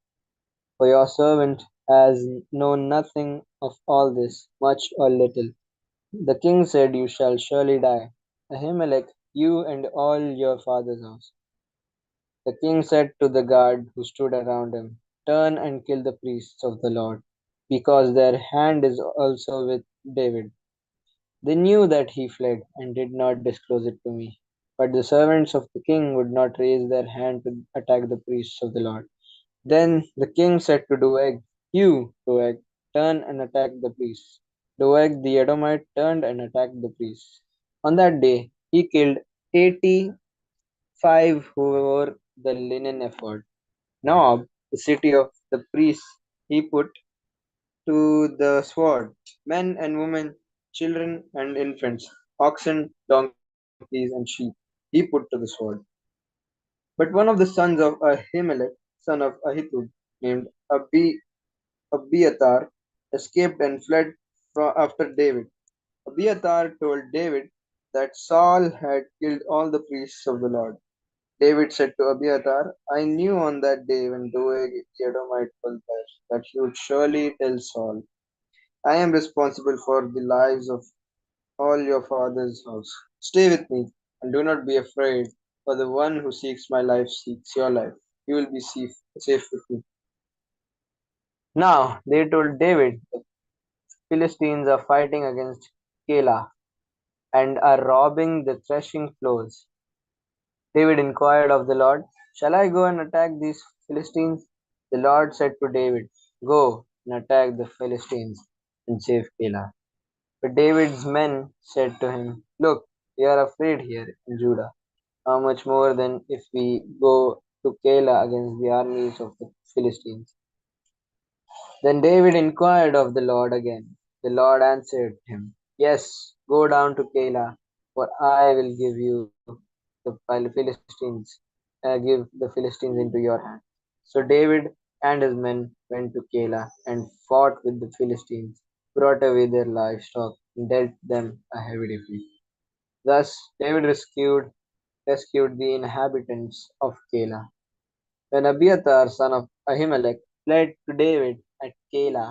For your servant has known nothing of all this, much or little." The king said, "You shall surely die, Ahimelech, you and all your father's house." The king said to the guard who stood around him, "Turn and kill the priests of the Lord, because their hand is also with David." They knew that he fled and did not disclose it to me. But the servants of the king would not raise their hand to attack the priests of the Lord. Then the king said to Doeg, "You, Doeg, turn and attack the priests." Doeg the Edomite turned and attacked the priests. On that day he killed 85 who wore the linen ephod. Nob, the city of the priests, he put to the sword, men and women, children and infants, oxen, donkeys, and sheep, he put to the sword. But one of the sons of Ahimelech, son of Ahitub, named Abiathar, escaped and fled after David. Abiathar told David that Saul had killed all the priests of the Lord. David said to Abiathar, "I knew on that day when Doeg the Edomite was there that he would surely tell Saul. I am responsible for the lives of all your father's house. Stay with me, and do not be afraid, for the one who seeks my life seeks your life. You will be safe with me." Now they told David, "The Philistines are fighting against Keilah and are robbing the threshing floors." David inquired of the Lord, "Shall I go and attack these Philistines?" The Lord said to David, "Go and attack the Philistines and save Keilah." But David's men said to him, "Look, we are afraid here in Judah. How much more then if we go to Keilah against the armies of the Philistines?" Then David inquired of the Lord again. The Lord answered him, "Yes, go down to Keilah, for I will give you give the Philistines into your hand." So David and his men went to Keilah and fought with the Philistines, brought away their livestock, and dealt them a heavy defeat. Thus David rescued the inhabitants of Keilah. When Abiathar, son of Ahimelech, fled to David at Keilah,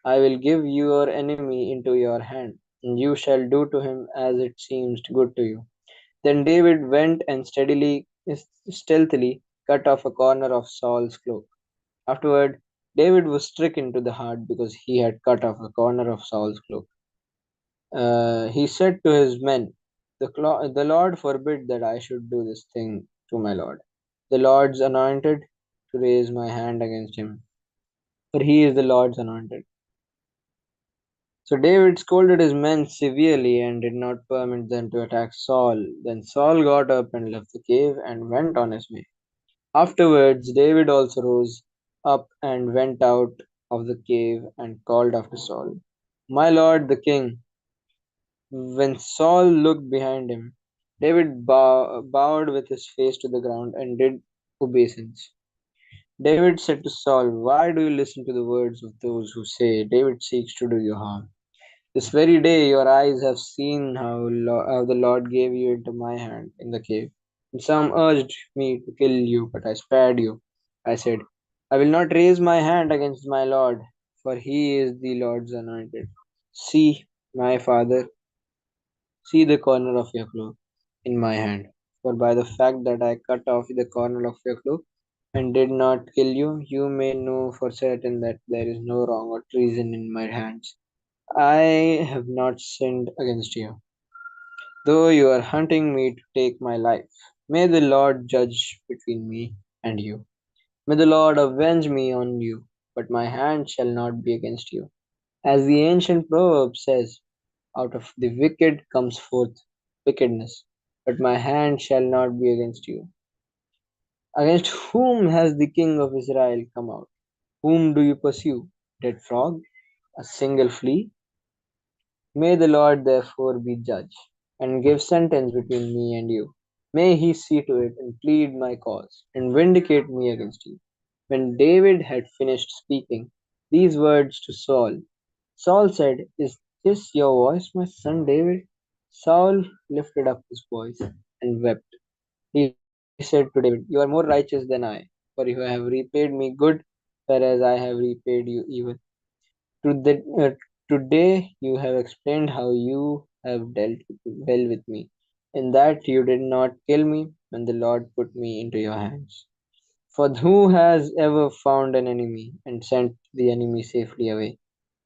I will give your enemy into your hand, and you shall do to him as it seems good to you. Then David went and stealthily cut off a corner of Saul's cloak. Afterward, David was stricken to the heart because he had cut off a corner of Saul's cloak. He said to his men, the Lord forbid that I should do this thing to my Lord, the Lord's anointed, to raise my hand against him, for he is the Lord's anointed. So David scolded his men severely and did not permit them to attack Saul. Then Saul got up and left the cave and went on his way. Afterwards, David also rose up and went out of the cave and called after Saul, my lord the king. When Saul looked behind him, David bowed with his face to the ground and did obeisance. David said to Saul, why do you listen to the words of those who say, David seeks to do you harm? This very day your eyes have seen how the Lord gave you into my hand in the cave. And some urged me to kill you, but I spared you. I said, I will not raise my hand against my Lord, for he is the Lord's anointed. See, my father, see the corner of your cloak in my hand. For by the fact that I cut off the corner of your cloak and did not kill you, you may know for certain that there is no wrong or treason in my hands. I have not sinned against you, though you are hunting me to take my life. May the Lord judge between me and you. May the Lord avenge me on you, but my hand shall not be against you. As the ancient proverb says, out of the wicked comes forth wickedness, but my hand shall not be against you. Against whom has the king of Israel come out? Whom do you pursue? Dead frog? A single flea? May the Lord therefore be judge, and give sentence between me and you. May he see to it and plead my cause, and vindicate me against you. When David had finished speaking these words to Saul, Saul said, is this your voice, my son David? Saul lifted up his voice and wept. He said to David, you are more righteous than I, for you have repaid me good, whereas I have repaid you evil. To the, today you have explained how you have dealt well with me, in that you did not kill me when the Lord put me into your hands. For who has ever found an enemy and sent the enemy safely away?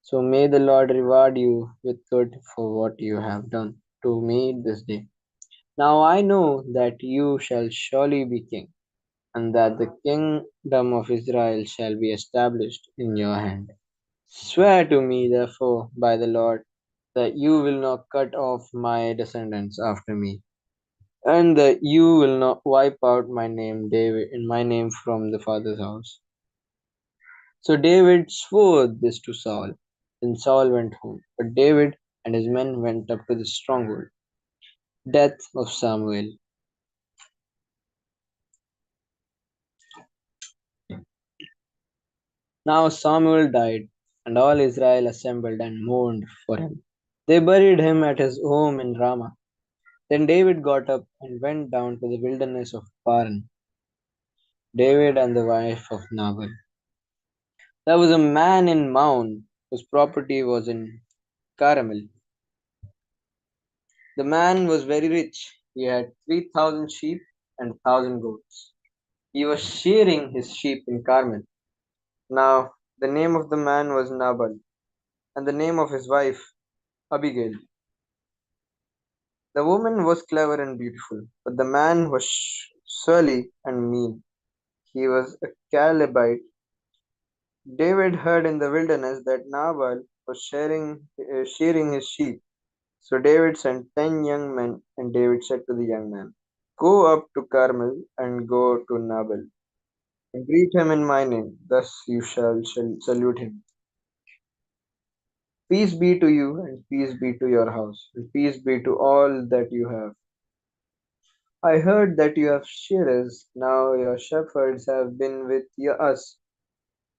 So may the Lord reward you with good for what you have done to me this day. Now I know that you shall surely be king, and that the kingdom of Israel shall be established in your hand. Swear to me, therefore, by the Lord, that you will not cut off my descendants after me, and that you will not wipe out my name, David, in my name from the father's house. So David swore this to Saul. Then Saul went home, but David and his men went up to the stronghold. Death of Samuel. Now Samuel died, and all Israel assembled and mourned for him. They buried him at his home in Ramah. Then David got up and went down to the wilderness of Paran. David and the wife of Nabal. There was a man in Maon whose property was in Carmel. The man was very rich. He had 3,000 sheep and 1,000 goats. He was shearing his sheep in Carmel. Now the name of the man was Nabal, and the name of his wife Abigail. The woman was clever and beautiful, but the man was surly and mean. He was a Calebite. David heard in the wilderness that Nabal was shearing his sheep. So David sent 10 young men, and David said to the young man, go up to Carmel and go to Nabal, and greet him in my name. Thus you shall salute him. Peace be to you, and peace be to your house, and peace be to all that you have. I heard that you have shearers. Now your shepherds have been with us,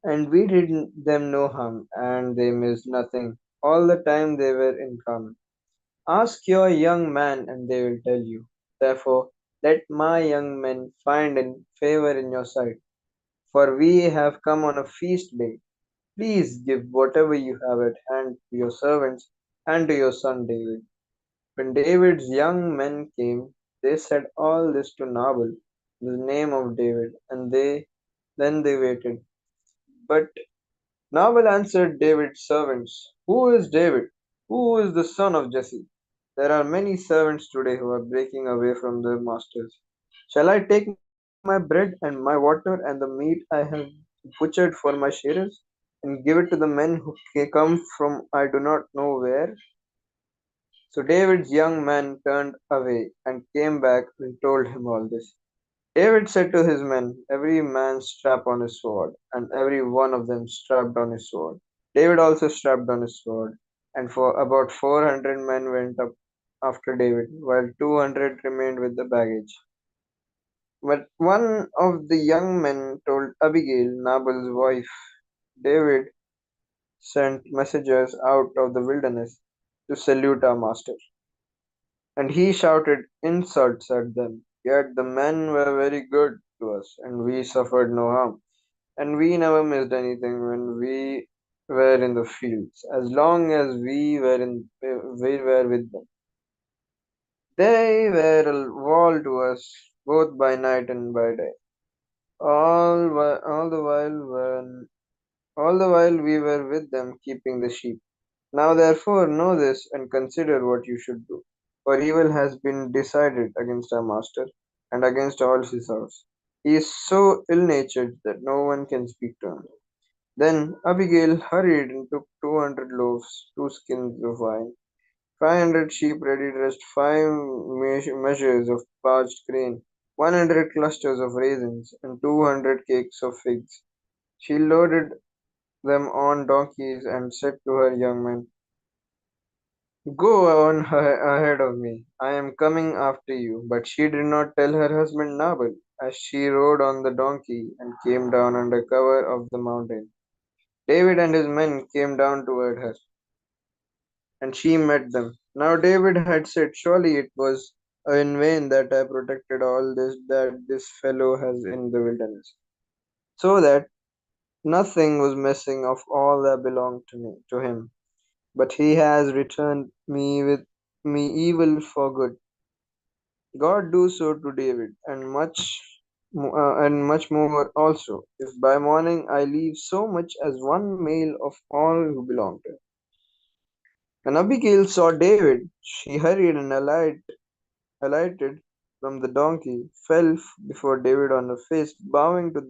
and we did them no harm, and they missed nothing. All the time they were in common. Ask your young men, and they will tell you. Therefore, let my young men find favor in your sight, for we have come on a feast day. Please give whatever you have at hand to your servants and to your son David. When David's young men came, they said all this to Nabal in the name of David, and then they waited. But Nabal answered David's servants, "Who is David? Who is the son of Jesse? There are many servants today who are breaking away from their masters. Shall I take my bread and my water and the meat I have butchered for my shearers, and give it to the men who come from I do not know where?" So David's young men turned away and came back and told him all this. David said to his men, "Every man strap on his sword," and every one of them strapped on his sword. David also strapped on his sword, and for about 400 men went up after David, while 200 remained with the baggage. But one of the young men told Abigail, Nabal's wife, "David sent messengers out of the wilderness to salute our master, and he shouted insults at them. Yet the men were very good to us, and we suffered no harm. And we never missed anything when we were in the fields, as long as we were with them. They were a wall to us, both by night and by day. All the while we were with them, keeping the sheep. Now therefore know this, and consider what you should do. For evil has been decided against our master, and against all his house. He is so ill-natured that no one can speak to him. Then Abigail hurried and took 200 loaves, 2 skins of wine, 500 sheep ready dressed, 5 measures of parched grain, 100 clusters of raisins, and 200 cakes of figs. She loaded them on donkeys and said to her young men, "Go on ahead of me. I am coming after you." But she did not tell her husband Nabal, as she rode on the donkey and came down under cover of the mountain. David and his men came down toward her, and she met them. Now David had said, "Surely it was in vain that I protected all this that this fellow has in the wilderness, so that nothing was missing of all that belonged to him. But he has returned me evil for good. God do so to David, and much more also, if by morning I leave so much as one male of all who belong to him." When Abigail saw David, she hurried and alighted from the donkey, fell before David on her face, bowing to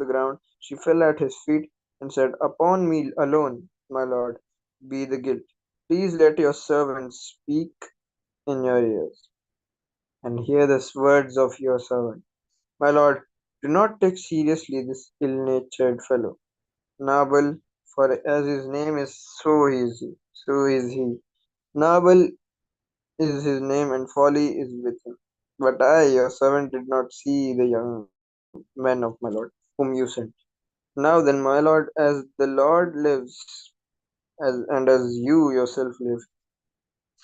the ground. She fell at his feet and said, "Upon me alone, my lord, be the guilt. Please let your servant speak in your ears, and hear the words of your servant. My lord, do not take seriously this ill-natured fellow, Nabal, for as his name is, so is he. Nabal is his name, and folly is with him. But I, your servant, did not see the young men of my lord, whom you sent. Now then, my lord, as the Lord lives, and as you yourself live,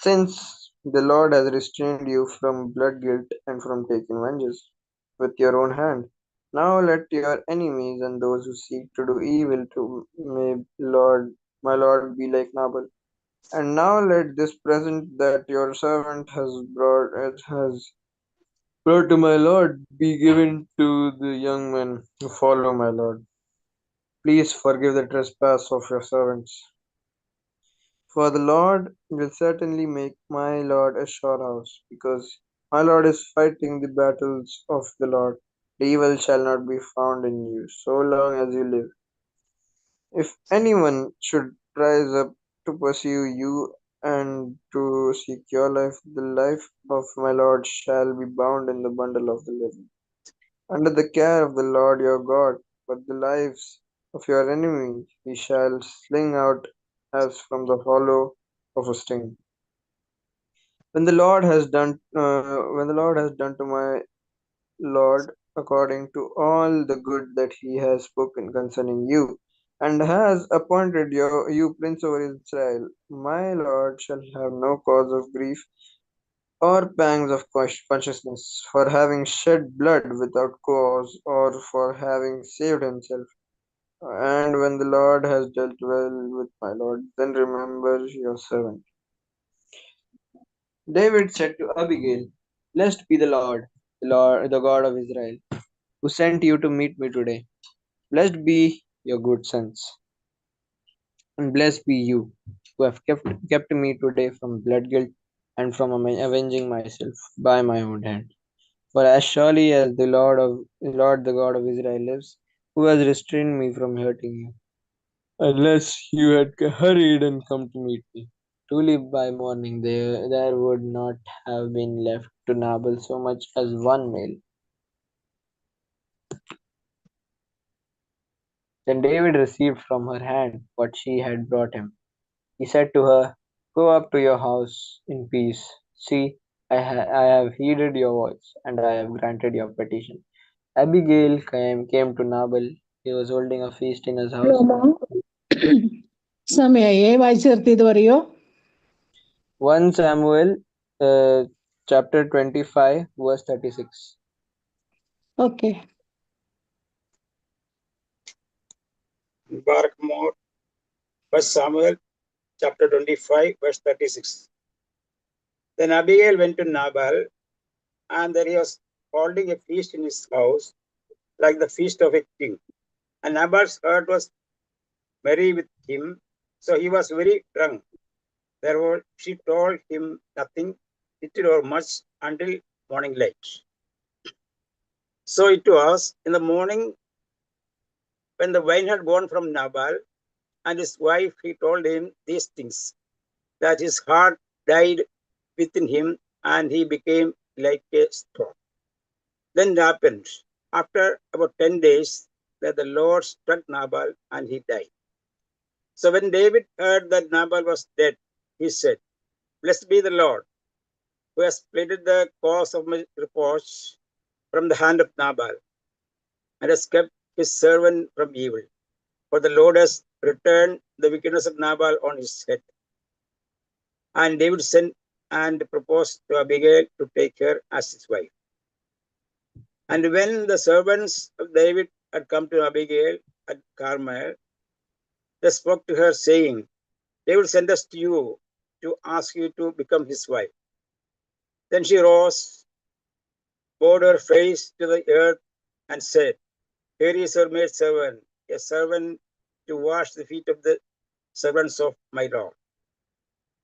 since the Lord has restrained you from blood guilt and from taking vengeance with your own hand, now let your enemies and those who seek to do evil to my Lord, be like Nabal. And now let this present that your servant has brought to my Lord be given to the young men who follow my Lord. Please forgive the trespass of your servants. For the Lord will certainly make my Lord a sure house, because my Lord is fighting the battles of the Lord. The evil shall not be found in you, so long as you live. If anyone should rise up to pursue you and to seek your life, the life of my Lord shall be bound in the bundle of the living, under the care of the Lord your God. But the lives of your enemies he shall sling out as from the hollow of a sting. When the Lord has done to my Lord according to all the good that he has spoken concerning you, and has appointed you prince over Israel, my Lord shall have no cause of grief or pangs of consciousness for having shed blood without cause, or for having saved himself. And when the Lord has dealt well with my Lord, then remember your servant. David said to Abigail, Blessed be the God of Israel, who sent you to meet me today. Blessed be your good sons, and blessed be you, who have kept me today from blood guilt and from avenging myself by my own hand. For as surely as the Lord the God of Israel lives, who has restrained me from hurting you, unless you had hurried and come to meet me. Truly by morning there would not have been left to Nabal so much as one male. Then David received from her hand what she had brought him. He said to her, Go up to your house in peace. See, I have heeded your voice, and I have granted your petition. Abigail came to Nabal. He was holding a feast in his house. സമയായേ വായിച്ചു നിർത്തിയത് പറയോ? 1 Samuel chapter 25 verse 36. Okay. Barak more. 1 Samuel chapter 25 verse 36. Then Abigail went to Nabal, and there he was holding a feast in his house, like the feast of a king. And Nabal's heart was merry with him, so he was very drunk. Therefore she told him nothing, little or much, until morning light. So it was in the morning, when the wine had gone from Nabal and his wife, he told him these things, that his heart died within him, and he became like a straw. Then it happened, after about 10 days, that the Lord struck Nabal, and he died. So when David heard that Nabal was dead, he said, Blessed be the Lord, who has pleaded the cause of my reproach from the hand of Nabal, and has kept his servant from evil. For the Lord has returned the wickedness of Nabal on his head. And David sent and proposed to Abigail to take her as his wife. And when the servants of David had come to Abigail at Carmel, they spoke to her, saying, David sent us to you to ask you to become his wife. Then she rose, bowed her face to the earth, and said, Here is your maid servant, a servant to wash the feet of the servants of my Lord.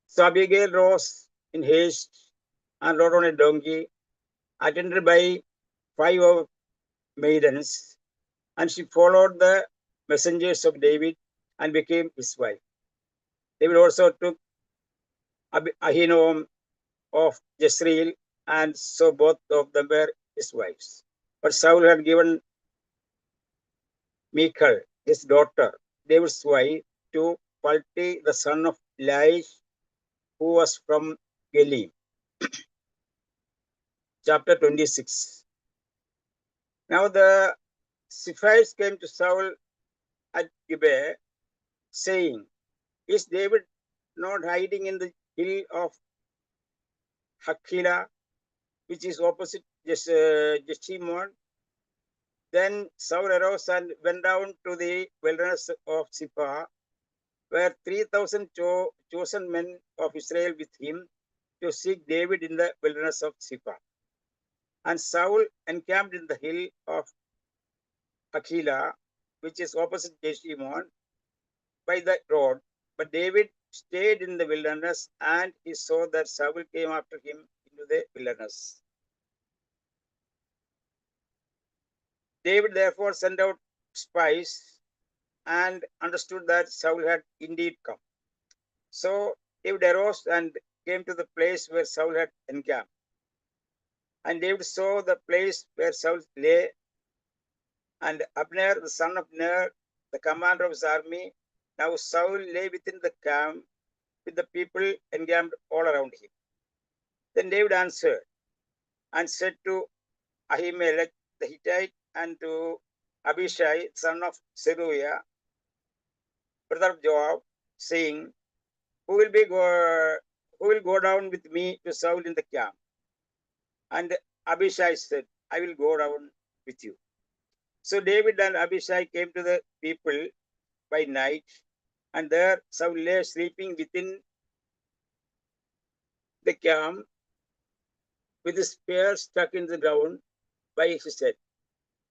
So Abigail rose in haste and rode on a donkey, attended by 5 of maidens, and she followed the messengers of David and became his wife. David also took Ahinoam of Jezreel, and so both of them were his wives. But Saul had given Michal, his daughter, David's wife, to Palti, the son of Laish, who was from Gelim. Chapter 26. Now the Ziphites came to Saul at Gibeah, saying, Is David not hiding in the hill of Hakilah, which is opposite Jeshimon? Then Saul arose and went down to the wilderness of Ziphah, where 3,000 chosen men of Israel with him, to seek David in the wilderness of Ziphah. And Saul encamped in the hill of Hakilah, which is opposite Jeshimon, by the road. But David stayed in the wilderness, and he saw that Saul came after him into the wilderness. David therefore sent out spies and understood that Saul had indeed come. So David arose and came to the place where Saul had encamped. And David saw the place where Saul lay, and Abner, the son of Ner, the commander of his army. Now Saul lay within the camp with the people encamped all around him. Then David answered and said to Ahimelech the Hittite and to Abishai, son of Zeruiah, brother of Joab, saying, Who will go down with me to Saul in the camp? And Abishai said, I will go down with you. So David and Abishai came to the people by night, and there Saul lay sleeping within the camp with his spear stuck in the ground by his head.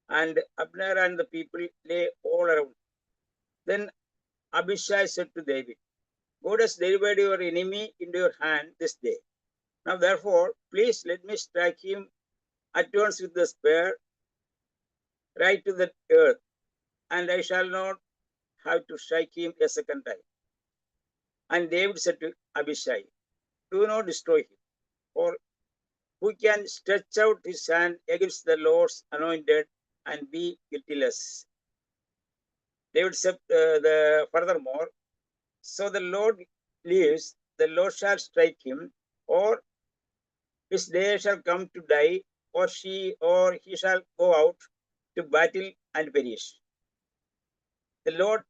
And Abner and the people lay all around. Then Abishai said to David, God has delivered your enemy into your hand this day. Now therefore, please let me strike him at once with the spear right to the earth, and I shall not have to strike him a second time. And David said to Abishai, do not destroy him, for who can stretch out his hand against the Lord's anointed and be guiltless? David said furthermore, so the Lord lives, the Lord shall strike him, or his day shall come to die, or he shall go out to battle and perish. The Lord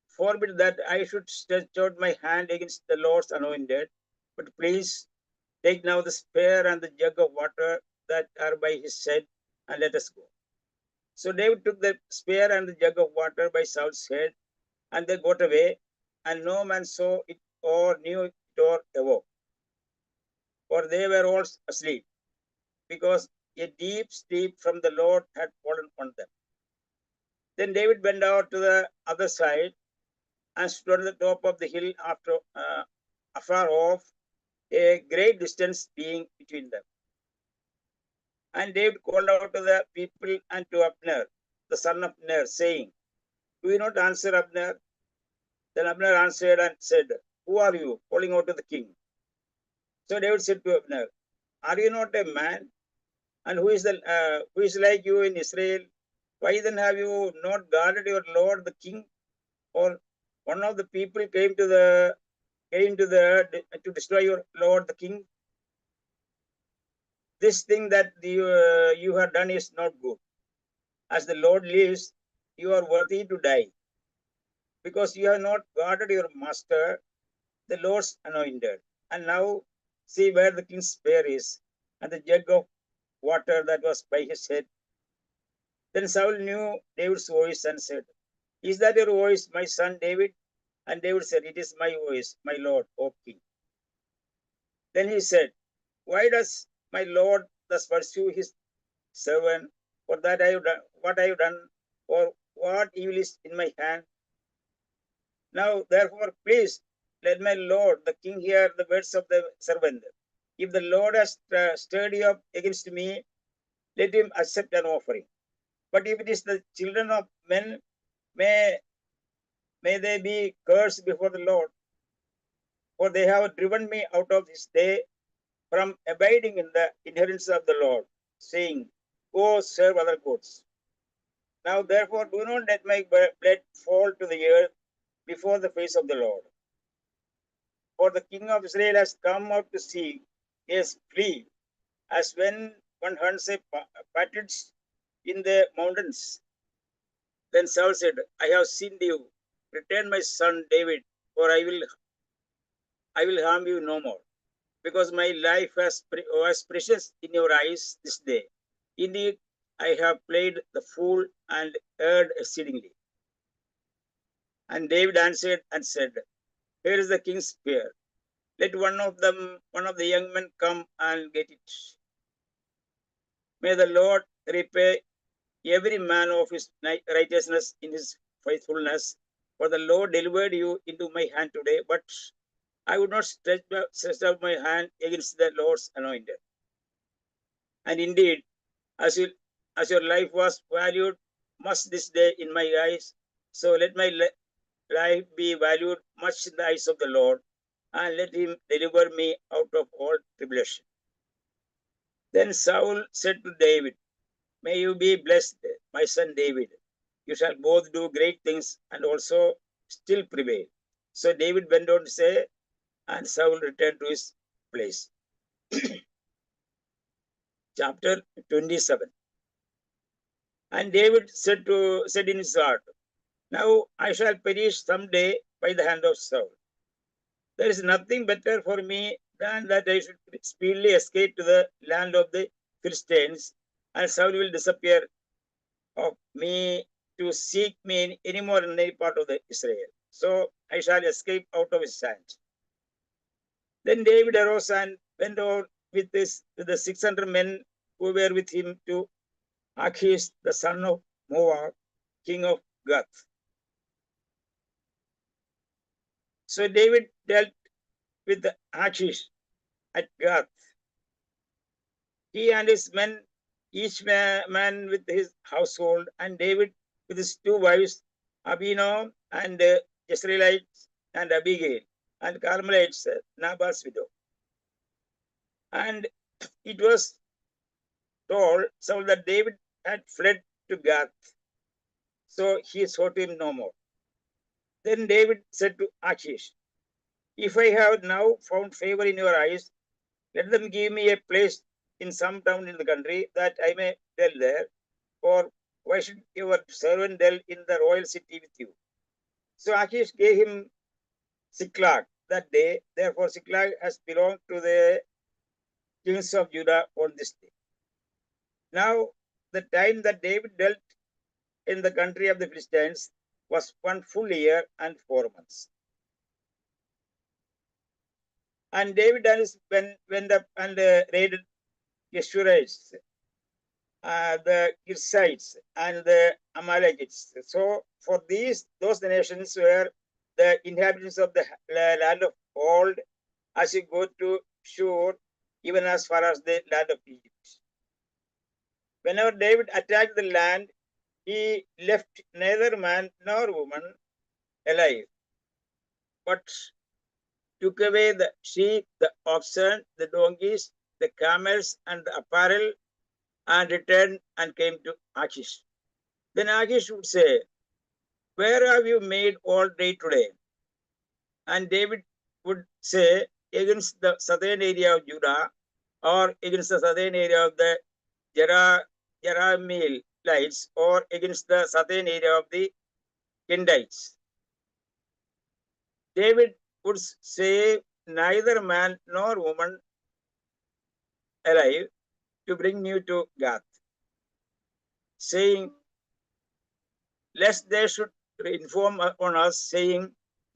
forbid that I should stretch out my hand against the Lord's anointed, but please take now the spear and the jug of water that are by his head, and let us go. So David took the spear and the jug of water by Saul's head, and they got away, and no man saw it or knew it or awoke, for they were all asleep, because a deep sleep from the Lord had fallen on them. Then David went out to the other side and stood at the top of the hill afar off, a great distance being between them. And David called out to the people and to Abner, the son of Ner, saying, do you not answer, Abner? Then Abner answered and said, who are you? Calling out to the king. So David said to Abner, are you not a man? And who is like you in Israel? Why then have you not guarded your lord the king? Or one of the people came to destroy your lord the king? This thing that you have done is not good. As the Lord lives, you are worthy to die, because you have not guarded your master, the Lord's anointed. And now see where the king's spear is, and the jug of water that was by his head. Then Saul knew David's voice and said, is that your voice, my son David? And David said, it is my voice, my Lord, O king. Then he said, why does my Lord thus pursue his servant? For that I have done, what I have done, or what evil is in my hand? Now, therefore, please let my Lord, the king, hear the words of the servant. If the Lord has stirred you up against me, let him accept an offering. But if it is the children of men, may they be cursed before the Lord, for they have driven me out of this day from abiding in the inheritance of the Lord, saying, go serve other gods. Now, therefore, do not let my blood fall to the earth before the face of the Lord. For the king of Israel has come out to see, yes, flee, as when one hunts a partridge in the mountains. Then Saul said, I have sinned you. Return my son David, for I will harm you no more, because my life was precious in your eyes this day. Indeed, I have played the fool and erred exceedingly. And David answered and said, here is the king's spear. Let one of the young men come and get it. May the Lord repay every man of his righteousness in his faithfulness. For the Lord delivered you into my hand today, but I would not stretch out my hand against the Lord's anointed. And indeed, as your life was valued much this day in my eyes, so let my life be valued much in the eyes of the Lord, and let him deliver me out of all tribulation. Then Saul said to David, may you be blessed, my son David. You shall both do great things and also still prevail. So David went on to say, and Saul returned to his place. Chapter 27. And David said in his heart, now I shall perish someday by the hand of Saul. There is nothing better for me than that I should speedily escape to the land of the Philistines, and Saul will disappear of me to seek me any more in any part of the Israel. So I shall escape out of his hand. Then David arose and went out with the 600 men who were with him to Achish, the son of Moab, king of Gath. So David dealt with Achish at Gath. He and his men, each man with his household, and David with his two wives, Abinoam and Jezreelites, and Abigail, and Carmelites, Nabal's widow. And it was told Saul that David had fled to Gath, so he sought him no more. Then David said to Achish, if I have now found favor in your eyes, let them give me a place in some town in the country that I may dwell there. Or why should your servant dwell in the royal city with you? So Achish gave him Ziklag that day. Therefore, Ziklag has belonged to the kings of Judah on this day. Now, the time that David dwelt in the country of the Philistines was 1 full year and 4 months. And David and his men went up and raided Geshurites, the Girsites, and the Amalekites. So for those nations were the inhabitants of the land of old, as you go to Shur, even as far as the land of Egypt. Whenever David attacked the land, he left neither man nor woman alive, but took away the sheep, the oxen, the donkeys, the camels, and the apparel, and returned and came to Achish. Then Achish would say, where have you made all day today? And David would say, against the southern area of Judah, or against the southern area of the Jerahmeelites, or against the southern area of the Kendites. David would say, neither man nor woman alive to bring you to Gath, saying, lest they should inform on us, saying,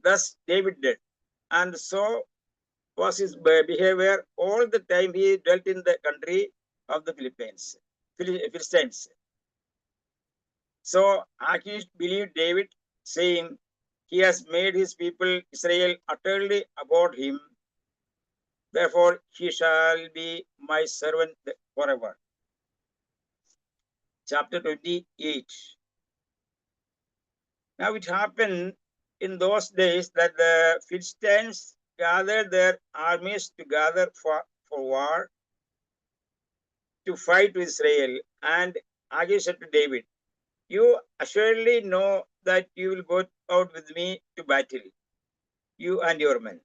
thus David did. And so was his behavior all the time he dwelt in the country of the Philistines. So Achish believed David, saying, he has made his people Israel utterly abhor him. Therefore, he shall be my servant forever. Chapter 28. Now it happened in those days that the Philistines gathered their armies together for war to fight with Israel. And Achish said to David, you assuredly know that you will go out with me to battle, you and your men.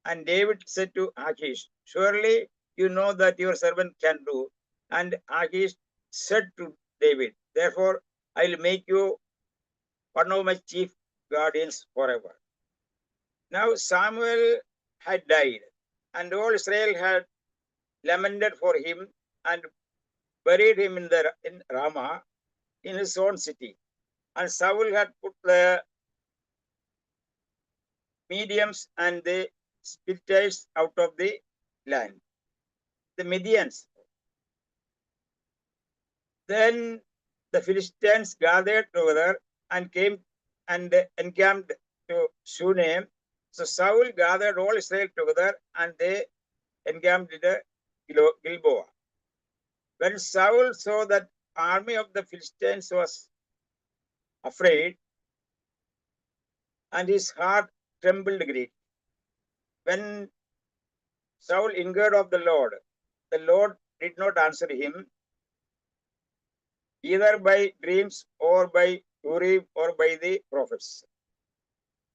And David said to Achish, surely you know that your servant can do. And Achish said to David, therefore I will make you one of my chief guardians forever. Now Samuel had died, and all Israel had lamented for him and buried him in Ramah, in his own city. And Saul had put the mediums and the Spittites out of the land, the Midians. Then the Philistines gathered together and came and encamped to Shunem. So Saul gathered all Israel together and they encamped at Gilboa. When Saul saw that army of the Philistines was afraid, and his heart trembled greatly. When Saul inquired of the Lord did not answer him, either by dreams or by Urim or by the prophets.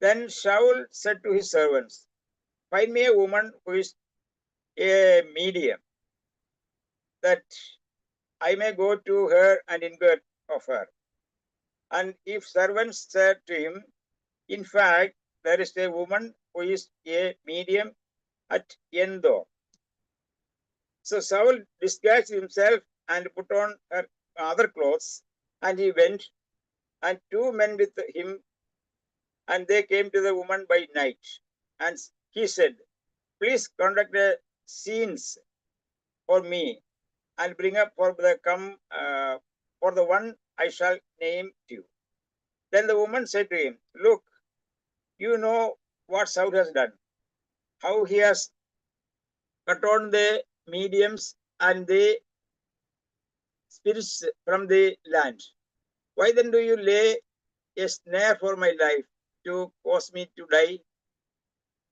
Then Saul said to his servants, find me a woman who is a medium, that I may go to her and inquire of her. And if servants said to him, in fact, there is a woman who is a medium at Endor. So Saul disguised himself and put on her other clothes And he went, and two men with him, and they came to the woman by night. And he said, please conduct a scenes for me, and bring up for the one I shall name to you. Then the woman said to him, look, you know what Saul has done, how he has cut on the mediums and the spirits from the land. Why then do you lay a snare for my life to cause me to die?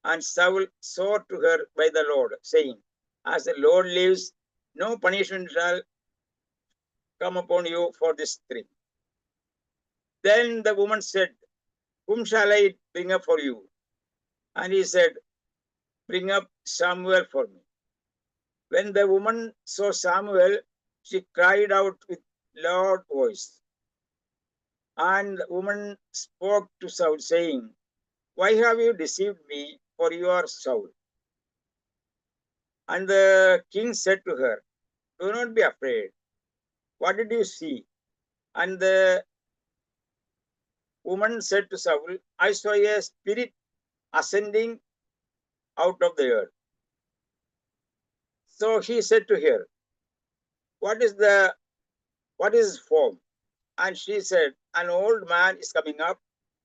And Saul swore to her by the Lord, saying, as the Lord lives, no punishment shall come upon you for this thing. Then the woman said, whom shall I bring up for you? And he said, bring up Samuel for me. When the woman saw Samuel, she cried out with loud voice. And the woman spoke to Saul, saying, why have you deceived me, for you are Saul? And the king said to her, do not be afraid. What did you see? And the woman said to Saul, I saw a spirit ascending out of the earth. So he said to her, what is his form? And she said, an old man is coming up,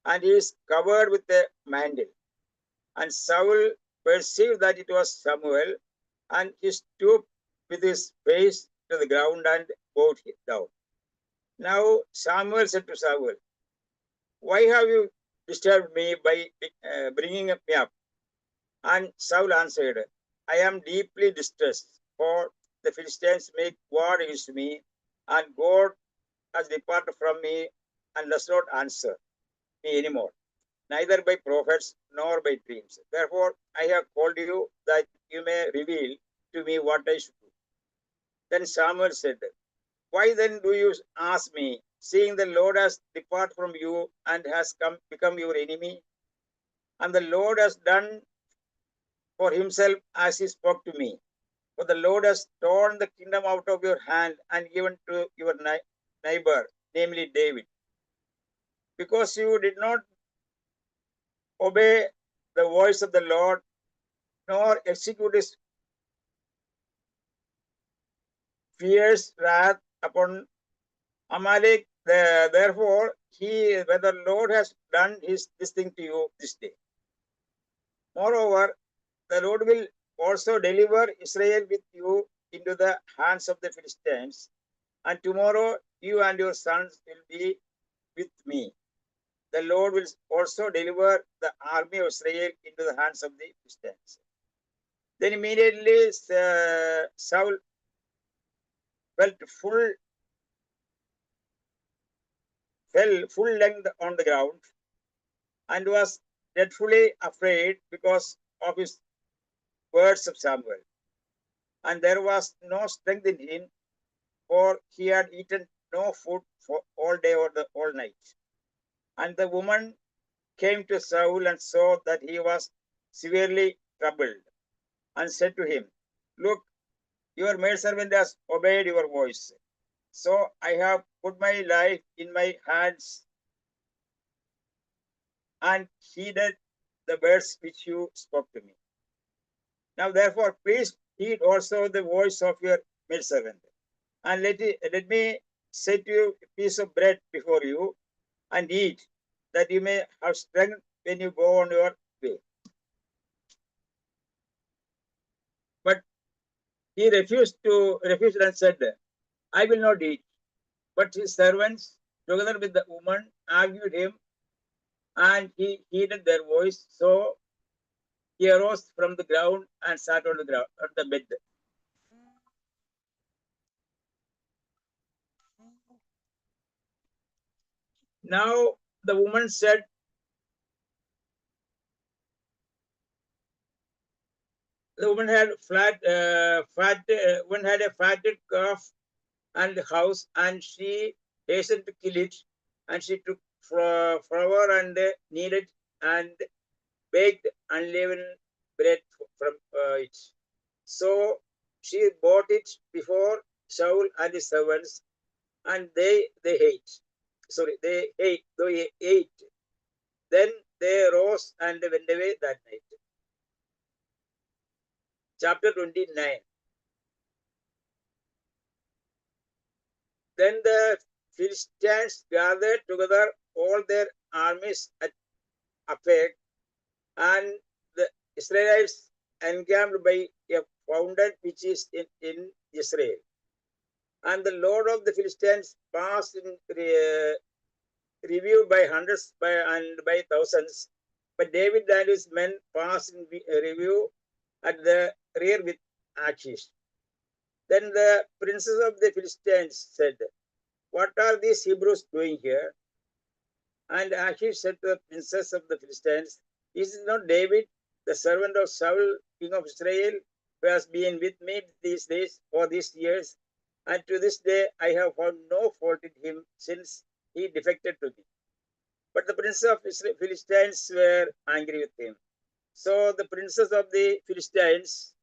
and he is covered with a mantle. And Saul perceived that it was Samuel, and he stooped with his face to the ground and bowed down. Now Samuel said to Saul, why have you disturbed me by bringing me up? And Saul answered, I am deeply distressed, for the Philistines make war against me, and God has departed from me and does not answer me anymore, neither by prophets nor by dreams. Therefore, I have called you that you may reveal to me what I should do. Then Samuel said, why then do you ask me, seeing the Lord has departed from you and has become your enemy? And the Lord has done for himself as he spoke to me. For the Lord has torn the kingdom out of your hand and given to your neighbor, namely David. Because you did not obey the voice of the Lord, nor execute his fierce wrath upon Amalek. Therefore, when the Lord has done this thing to you this day. Moreover, the Lord will also deliver Israel with you into the hands of the Philistines, and tomorrow you and your sons will be with me. The Lord will also deliver the army of Israel into the hands of the Philistines. Then immediately Saul fell full length on the ground and was dreadfully afraid because of his words of Samuel. And there was no strength in him, for he had eaten no food for all day or all night. And the woman came to Saul and saw that he was severely troubled, and said to him, look, your maidservant has obeyed your voice. So I have put my life in my hands and heeded the words which you spoke to me. Now therefore, please heed also the voice of your maidservant, and let me set you a piece of bread before you, and eat, that you may have strength when you go on your way. But he refused and said, I will not eat. But his servants, together with the woman, argued him, and he heeded their voice. So he arose from the ground and sat on the bed. Now the woman said, the woman had one had a fatted calf and house, and she hastened to kill it, and she took flour and kneaded and baked unleavened bread from it. So she brought it before Saul and his servants, and they ate. Sorry, they ate. Then they rose and went away that night. Chapter 29. Then the Philistines gathered together all their armies at Aphek, and the Israelites encamped by a fountain which is in Israel. And the Lord of the Philistines passed in review by hundreds and by thousands. But David and his men passed in review at the rear with Achish. Then the princes of the Philistines said, "What are these Hebrews doing here?" And Achish said to the princes of the Philistines, "Is it not David, the servant of Saul, king of Israel, who has been with me these days for these years? And to this day I have found no fault in him since he defected to me." But the princes of Philistines were angry with him. So the princes of the Philistines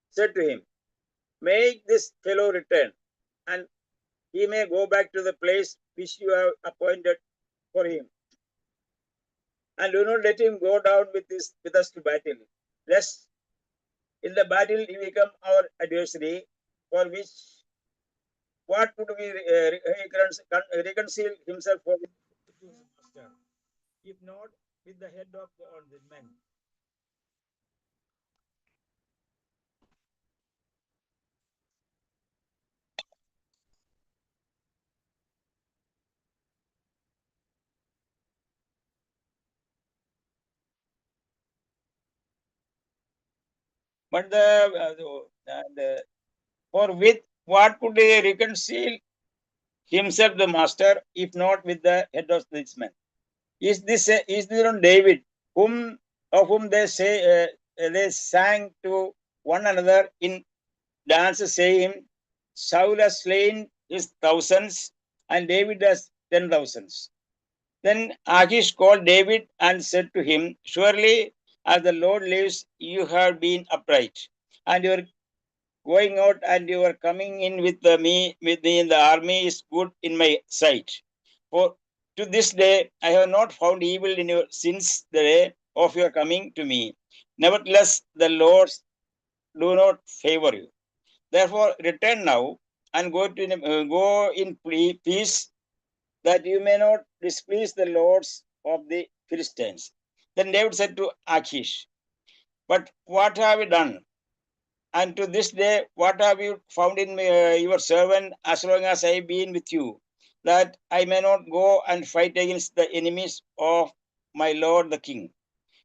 said to him, "Make this fellow return, and he may go back to the place which you have appointed for him. And do not let him go down with us to battle, lest in the battle he become our adversary, for which what would we reconcile himself for his master, if not with the head of all the men." But for with what could he reconcile himself the master, if not with the head of this man? Is this not David, of whom they say they sang to one another in dances, saying, "Saul has slain his thousands, and David has 10,000s." Then Achish called David and said to him, "Surely, as the Lord lives, you have been upright, and your going out and your coming in with me in the army is good in my sight. For to this day I have not found evil in you since the day of your coming to me. Nevertheless, the Lord do not favor you. Therefore, return now and go in peace, that you may not displease the lords of the Philistines." Then David said to Achish, "But what have you done? And to this day, what have you found in your servant as long as I have been with you, that I may not go and fight against the enemies of my lord the king?"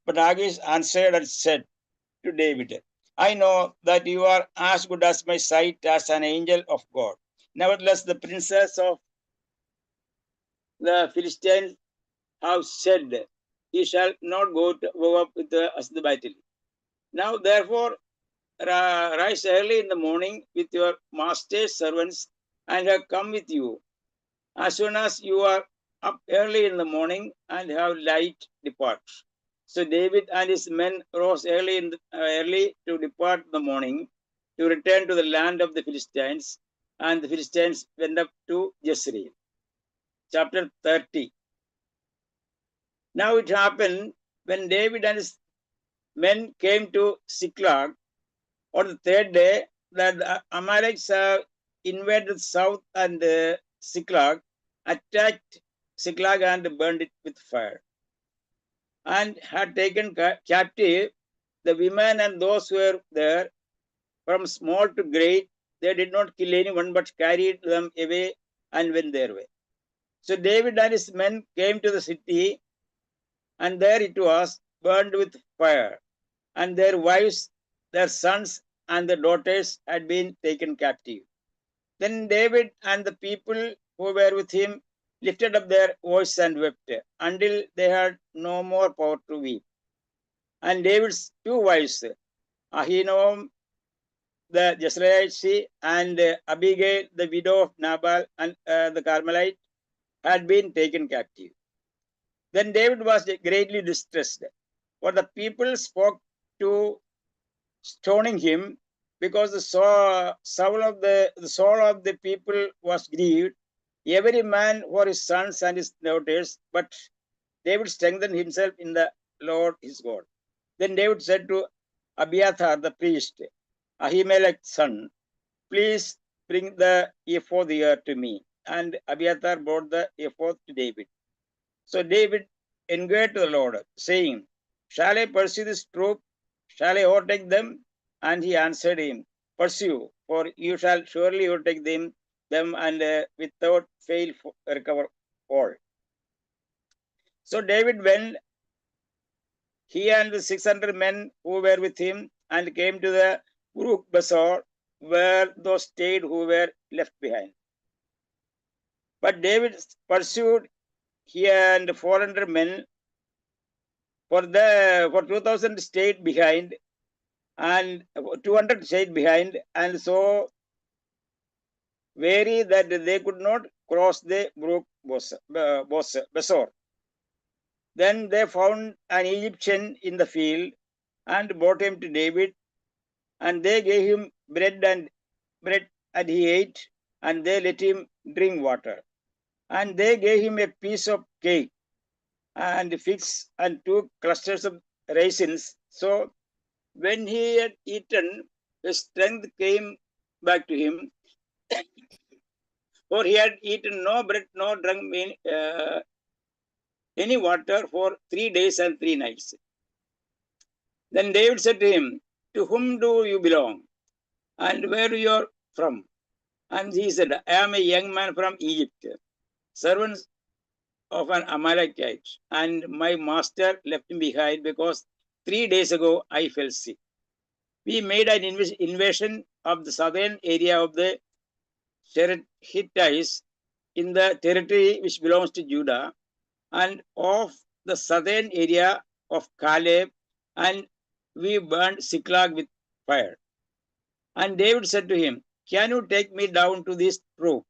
But Achish answered and said to David, "I know that you are as good as my sight as an angel of God. Nevertheless, the princes of the Philistines have said, he shall not go up with us the battle. Now, therefore, rise early in the morning with your master's servants, and have come with you. As soon as you are up early in the morning and have light, depart." So David and his men rose early to depart in the morning, to return to the land of the Philistines, and the Philistines went up to Jezreel. Chapter 30. Now it happened, when David and his men came to Ziklag on the third day, that the Amalekites have invaded south, and Ziklag, attacked Ziklag and burned it with fire, and had taken captive the women and those who were there, from small to great. They did not kill anyone, but carried them away and went their way. So David and his men came to the city, and there it was burned with fire, and their wives, their sons, and their daughters had been taken captive. Then David and the people who were with him lifted up their voice and wept, until they had no more power to weep. And David's two wives, Ahinoam the Jezreelite and Abigail, the widow of Nabal and the Carmelite, had been taken captive. Then David was greatly distressed, for the people spoke to stoning him because the soul of the people was grieved, every man for his sons and his daughters. But David strengthened himself in the Lord his God. Then David said to Abiathar the priest, Ahimelech's son, please bring the ephod here to me. And Abiathar brought the ephod to David. So David inquired to the Lord, saying, shall I pursue this troop? Shall I overtake them? And he answered him, pursue, for you shall surely overtake them and without fail recover all. So David went, he and the 600 men who were with him, and came to the brook Besor, where those stayed who were left behind. But David pursued he and 400 men, for 2,000 stayed behind, and 200 stayed behind, and so weary that they could not cross the brook Besor. Then they found an Egyptian in the field and brought him to David, and they gave him bread, and he ate, and they let him drink water. And they gave him a piece of cake and figs and 2 clusters of raisins. So when he had eaten, his strength came back to him, for he had eaten no bread, nor drunk any water for 3 days and 3 nights. Then David said to him, to whom do you belong, and where you are from? And he said, I am a young man from Egypt, servant of an Amalekite, and my master left me behind because 3 days ago I fell sick. We made an invasion of the southern area of the Hittites in the territory which belongs to Judah, and of the southern area of Caleb, and we burned Ziklag with fire. And David said to him, can you take me down to this troop?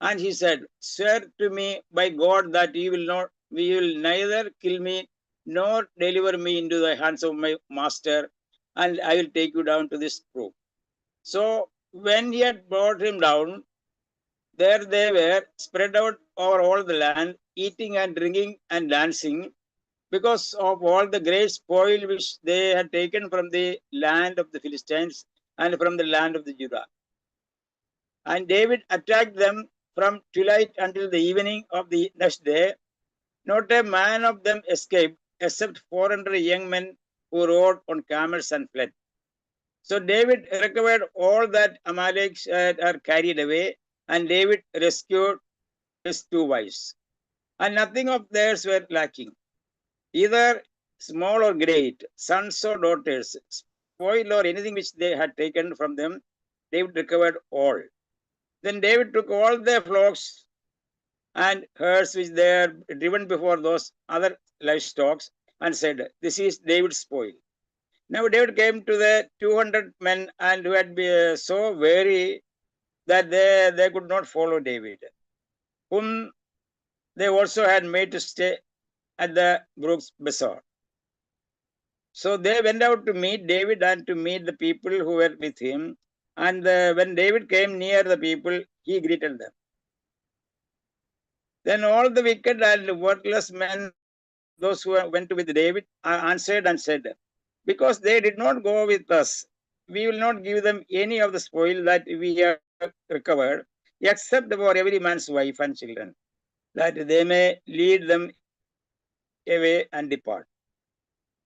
And he said, swear to me by God that you will neither kill me nor deliver me into the hands of my master, and I will take you down to this troop. So when he had brought him down, there they were spread out over all the land, eating and drinking and dancing, because of all the great spoil which they had taken from the land of the Philistines and from the land of the Judah. And David attacked them from twilight until the evening of the next day. Not a man of them escaped, except 400 young men who rode on camels and fled. So David recovered all that Amalek had carried away, and David rescued his 2 wives. And nothing of theirs were lacking, either small or great, sons or daughters, spoil or anything which they had taken from them. David recovered all. Then David took all their flocks and herds which they had driven before those other livestock, and said, this is David's spoil. Now David came to the 200 men, and who had been so weary that they could not follow David, whom they also had made to stay at the brook Besor. So they went out to meet David and to meet the people who were with him. And when David came near the people, he greeted them. Then all the wicked and worthless men, those who went with David, answered and said, because they did not go with us, we will not give them any of the spoil that we have recovered, except for every man's wife and children, that they may lead them away and depart.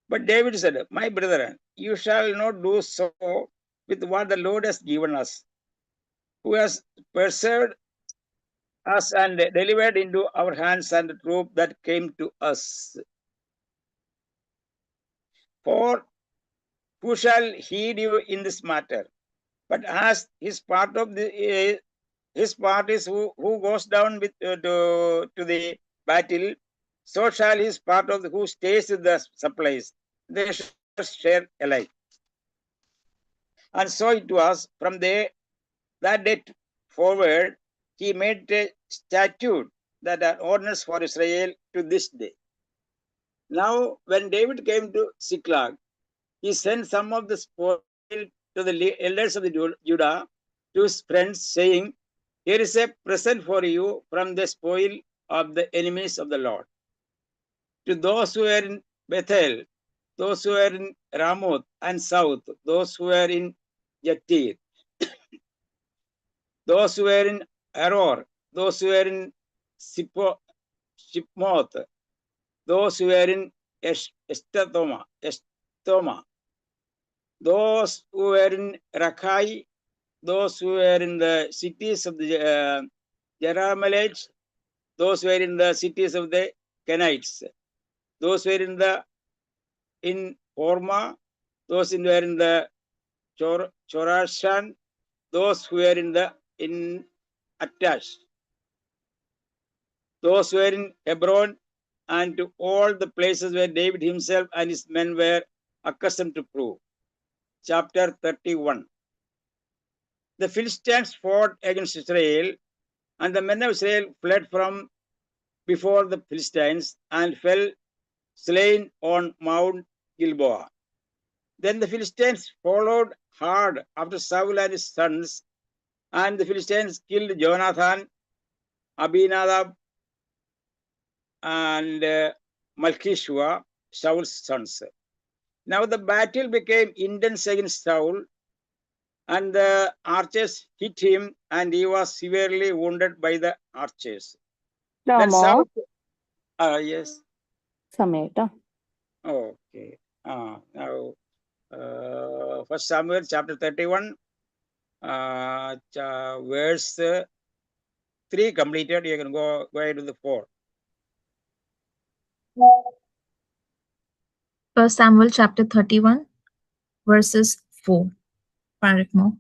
But David said, my brethren, you shall not do so with what the Lord has given us, who has preserved us and delivered into our hands and the troop that came to us. For who shall heed you in this matter? But as his part of his part is who goes down with to the battle, so shall his part of who stays with the supplies. They shall share alike. And so it was from that day forward, he made a statute that are ordinance for Israel to this day. Now, when David came to Ziklag, he sent some of the spoil to the elders of the Judah, to his friends, saying, "Here is a present for you from the spoil of the enemies of the Lord." To those who were in Bethel, those who were in Ramoth and south, those who were in Jatir, those who were in Aror, those who were in Shipmoth, those who were in Estoma, those who were in Rakai, those who were in the cities of the Jerahmeelites, those who were in the cities of the Kenites, those who were in Horma, those who were in the Chorashan, those who were in Attash, those who were in Hebron, and to all the places where David himself and his men were accustomed to prove. Chapter 31. The Philistines fought against Israel, and the men of Israel fled from before the Philistines and fell slain on Mount Gilboa. Then the Philistines followed hard after Saul and his sons, and the Philistines killed Jonathan, Abinadab, and Malchishua, Saul's sons. Now the battle became intense against Saul, and the archers hit him, and he was severely wounded by the archers. Then Saul, yes. Sameta. Okay. Now, 1 Samuel chapter 31, verse 3 completed. You can go ahead to the 4. 1 Samuel chapter 31, verses 4. Parakmo.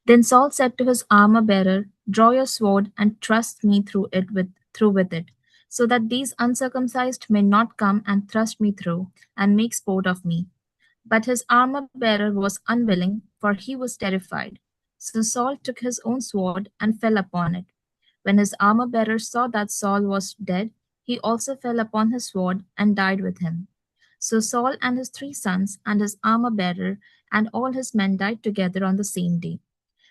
Then Saul said to his armor bearer, "Draw your sword and thrust me through with it, so that these uncircumcised may not come and thrust me through and make sport of me." But his armor bearer was unwilling, for he was terrified. So Saul took his own sword and fell upon it. When his armor bearer saw that Saul was dead, he also fell upon his sword and died with him. So Saul and his 3 sons and his armor bearer and all his men died together on the same day.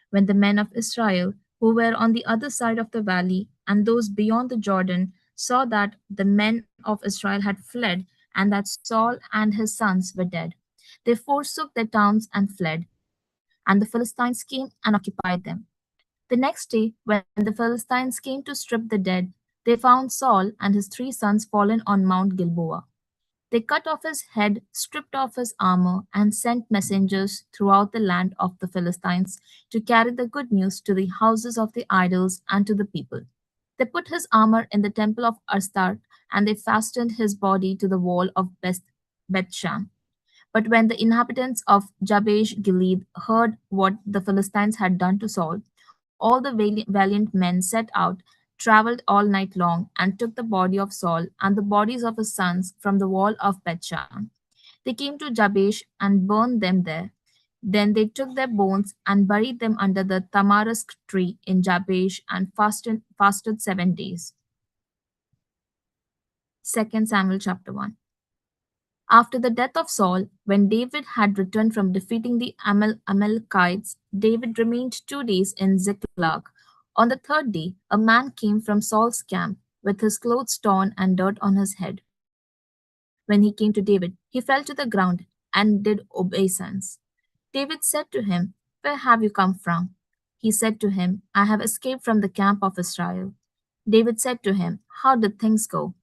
When the men of Israel, who were on the other side of the valley and those beyond the Jordan, saw that the men of Israel had fled and that Saul and his sons were dead, they forsook their towns and fled, and the Philistines came and occupied them. The next day, when the Philistines came to strip the dead, they found Saul and his 3 sons fallen on Mount Gilboa. They cut off his head, stripped off his armor, and sent messengers throughout the land of the Philistines to carry the good news to the houses of the idols and to the people. They put his armor in the temple of Astarte, and they fastened his body to the wall of Bethshan. But when the inhabitants of Jabesh Gilead heard what the Philistines had done to Saul, all the valiant men set out, traveled all night long, and took the body of Saul and the bodies of his sons from the wall of Bethshan. They came to Jabesh and burned them there. Then they took their bones and buried them under the tamarisk tree in Jabesh and fasted 7 days. 2 Samuel chapter 1. After the death of Saul, when David had returned from defeating the Amalekites, David remained 2 days in Ziklag. On the 3rd day, a man came from Saul's camp with his clothes torn and dirt on his head. When he came to David, he fell to the ground and did obeisance. David said to him, "Where have you come from?" He said to him, "I have escaped from the camp of Israel." David said to him, "How did things go?"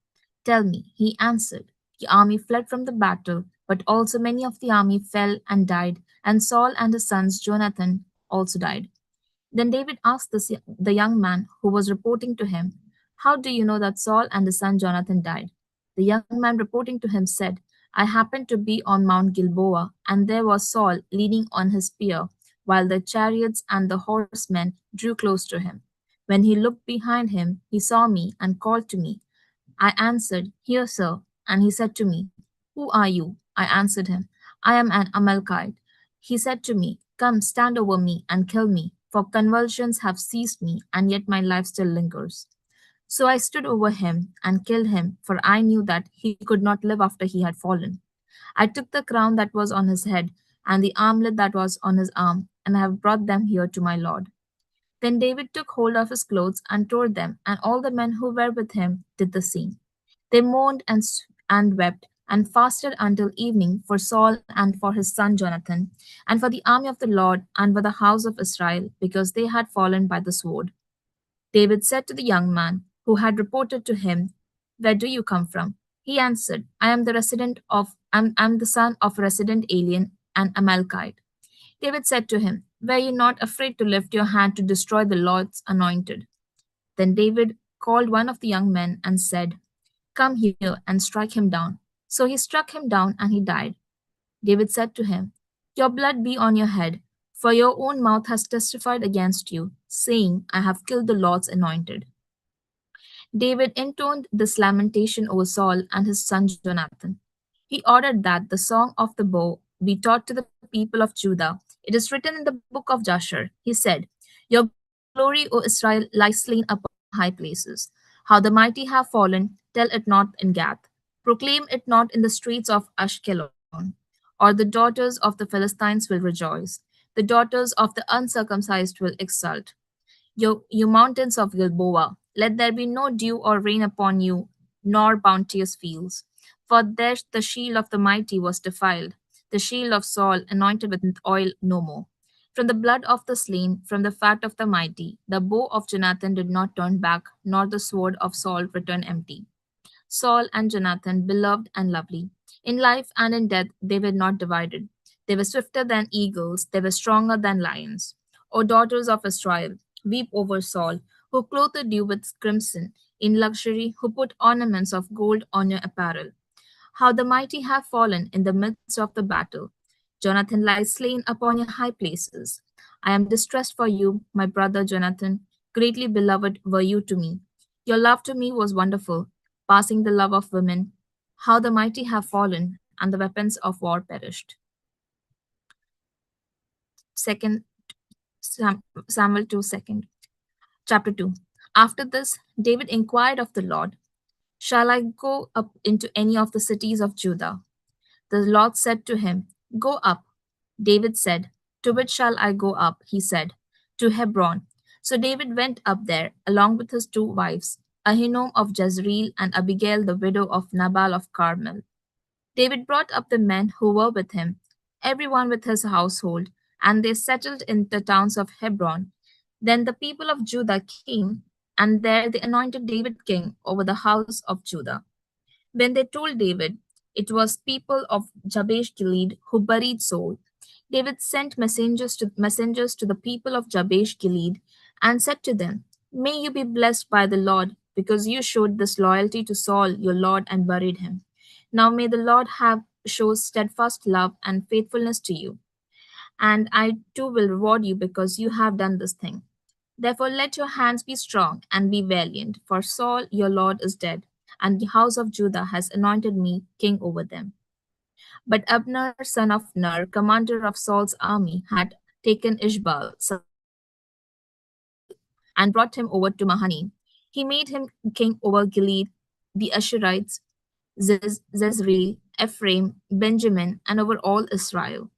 "Tell me," he answered. "The army fled from the battle, but also many of the army fell and died, and Saul and his sons Jonathan also died." Then David asked the young man who was reporting to him, "How do you know that Saul and his son Jonathan died?" The young man reporting to him said, "I happened to be on Mount Gilboa, and there was Saul leaning on his spear, while the chariots and the horsemen drew close to him. When he looked behind him, he saw me and called to me. I answered, 'Here, sir.' And he said to me, 'Who are you?' I answered him, 'I am an Amalekite.' He said to me, 'Come, stand over me and kill me, for convulsions have seized me, and yet my life still lingers.' So I stood over him and killed him, for I knew that he could not live after he had fallen. I took the crown that was on his head and the armlet that was on his arm, and I have brought them here to my lord. Then David took hold of his clothes and tore them, and all the men who were with him did the same. They mourned and wept and fasted until evening for Saul and for his son Jonathan, and for the army of the Lord and for the house of Israel, because they had fallen by the sword. David said to the young man who had reported to him, "Where do you come from?" He answered, I'm the son of a resident alien, an Amalekite. David said to him, "Were you not afraid to lift your hand to destroy the Lord's anointed?" Then David called one of the young men and said, "Come here and strike him down." So he struck him down and he died. David said to him, "Your blood be on your head, for your own mouth has testified against you, saying, I have killed the Lord's anointed." David intoned this lamentation over Saul and his son Jonathan. He ordered that the song of the bow be taught to the people of Judah. It is written in the book of Jasher. He said, "Your glory, O Israel, lies slain upon the high places. How the mighty have fallen, tell it not in Gath. Proclaim it not in the streets of Ashkelon. Or the daughters of the Philistines will rejoice. The daughters of the uncircumcised will exult. You mountains of Gilboa, let there be no dew or rain upon you, nor bounteous fields. For there the shield of the mighty was defiled, the shield of Saul anointed with oil no more. From the blood of the slain, from the fat of the mighty, the bow of Jonathan did not turn back, nor the sword of Saul return empty. Saul and Jonathan, beloved and lovely. In life and in death they were not divided. They were swifter than eagles, they were stronger than lions. O daughters of Israel, weep over Saul, who clothed you with crimson, in luxury, who put ornaments of gold on your apparel. How the mighty have fallen in the midst of the battle. Jonathan lies slain upon your high places. I am distressed for you, my brother Jonathan. Greatly beloved were you to me. Your love to me was wonderful, passing the love of women. How the mighty have fallen, and the weapons of war perished. Second Samuel 2, chapter 2. After this, David inquired of the Lord, "Shall I go up into any of the cities of Judah?" The Lord said to him, "Go up." David said, "To which shall I go up?" He said, "To Hebron." So David went up there, along with his two wives, Ahinoam of Jezreel and Abigail the widow of Nabal of Carmel. David brought up the men who were with him, every one with his household, and they settled in the towns of Hebron. Then the people of Judah came, and there they anointed David king over the house of Judah. When they told David it was people of Jabesh Gilead who buried Saul, David sent messengers to the people of Jabesh Gilead and said to them, "May you be blessed by the Lord, because you showed this loyalty to Saul your Lord and buried him. Now may the Lord have show steadfast love and faithfulness to you, and I too will reward you because you have done this thing. Therefore let your hands be strong and be valiant, for Saul your Lord is dead, and the house of Judah has anointed me king over them." But Abner, son of Ner, commander of Saul's army, had taken Ishbaal, son of Saul, and brought him over to Mahanaim. He made him king over Gilead, the Asherites, Zezreel, Ephraim, Benjamin, and over all Israel.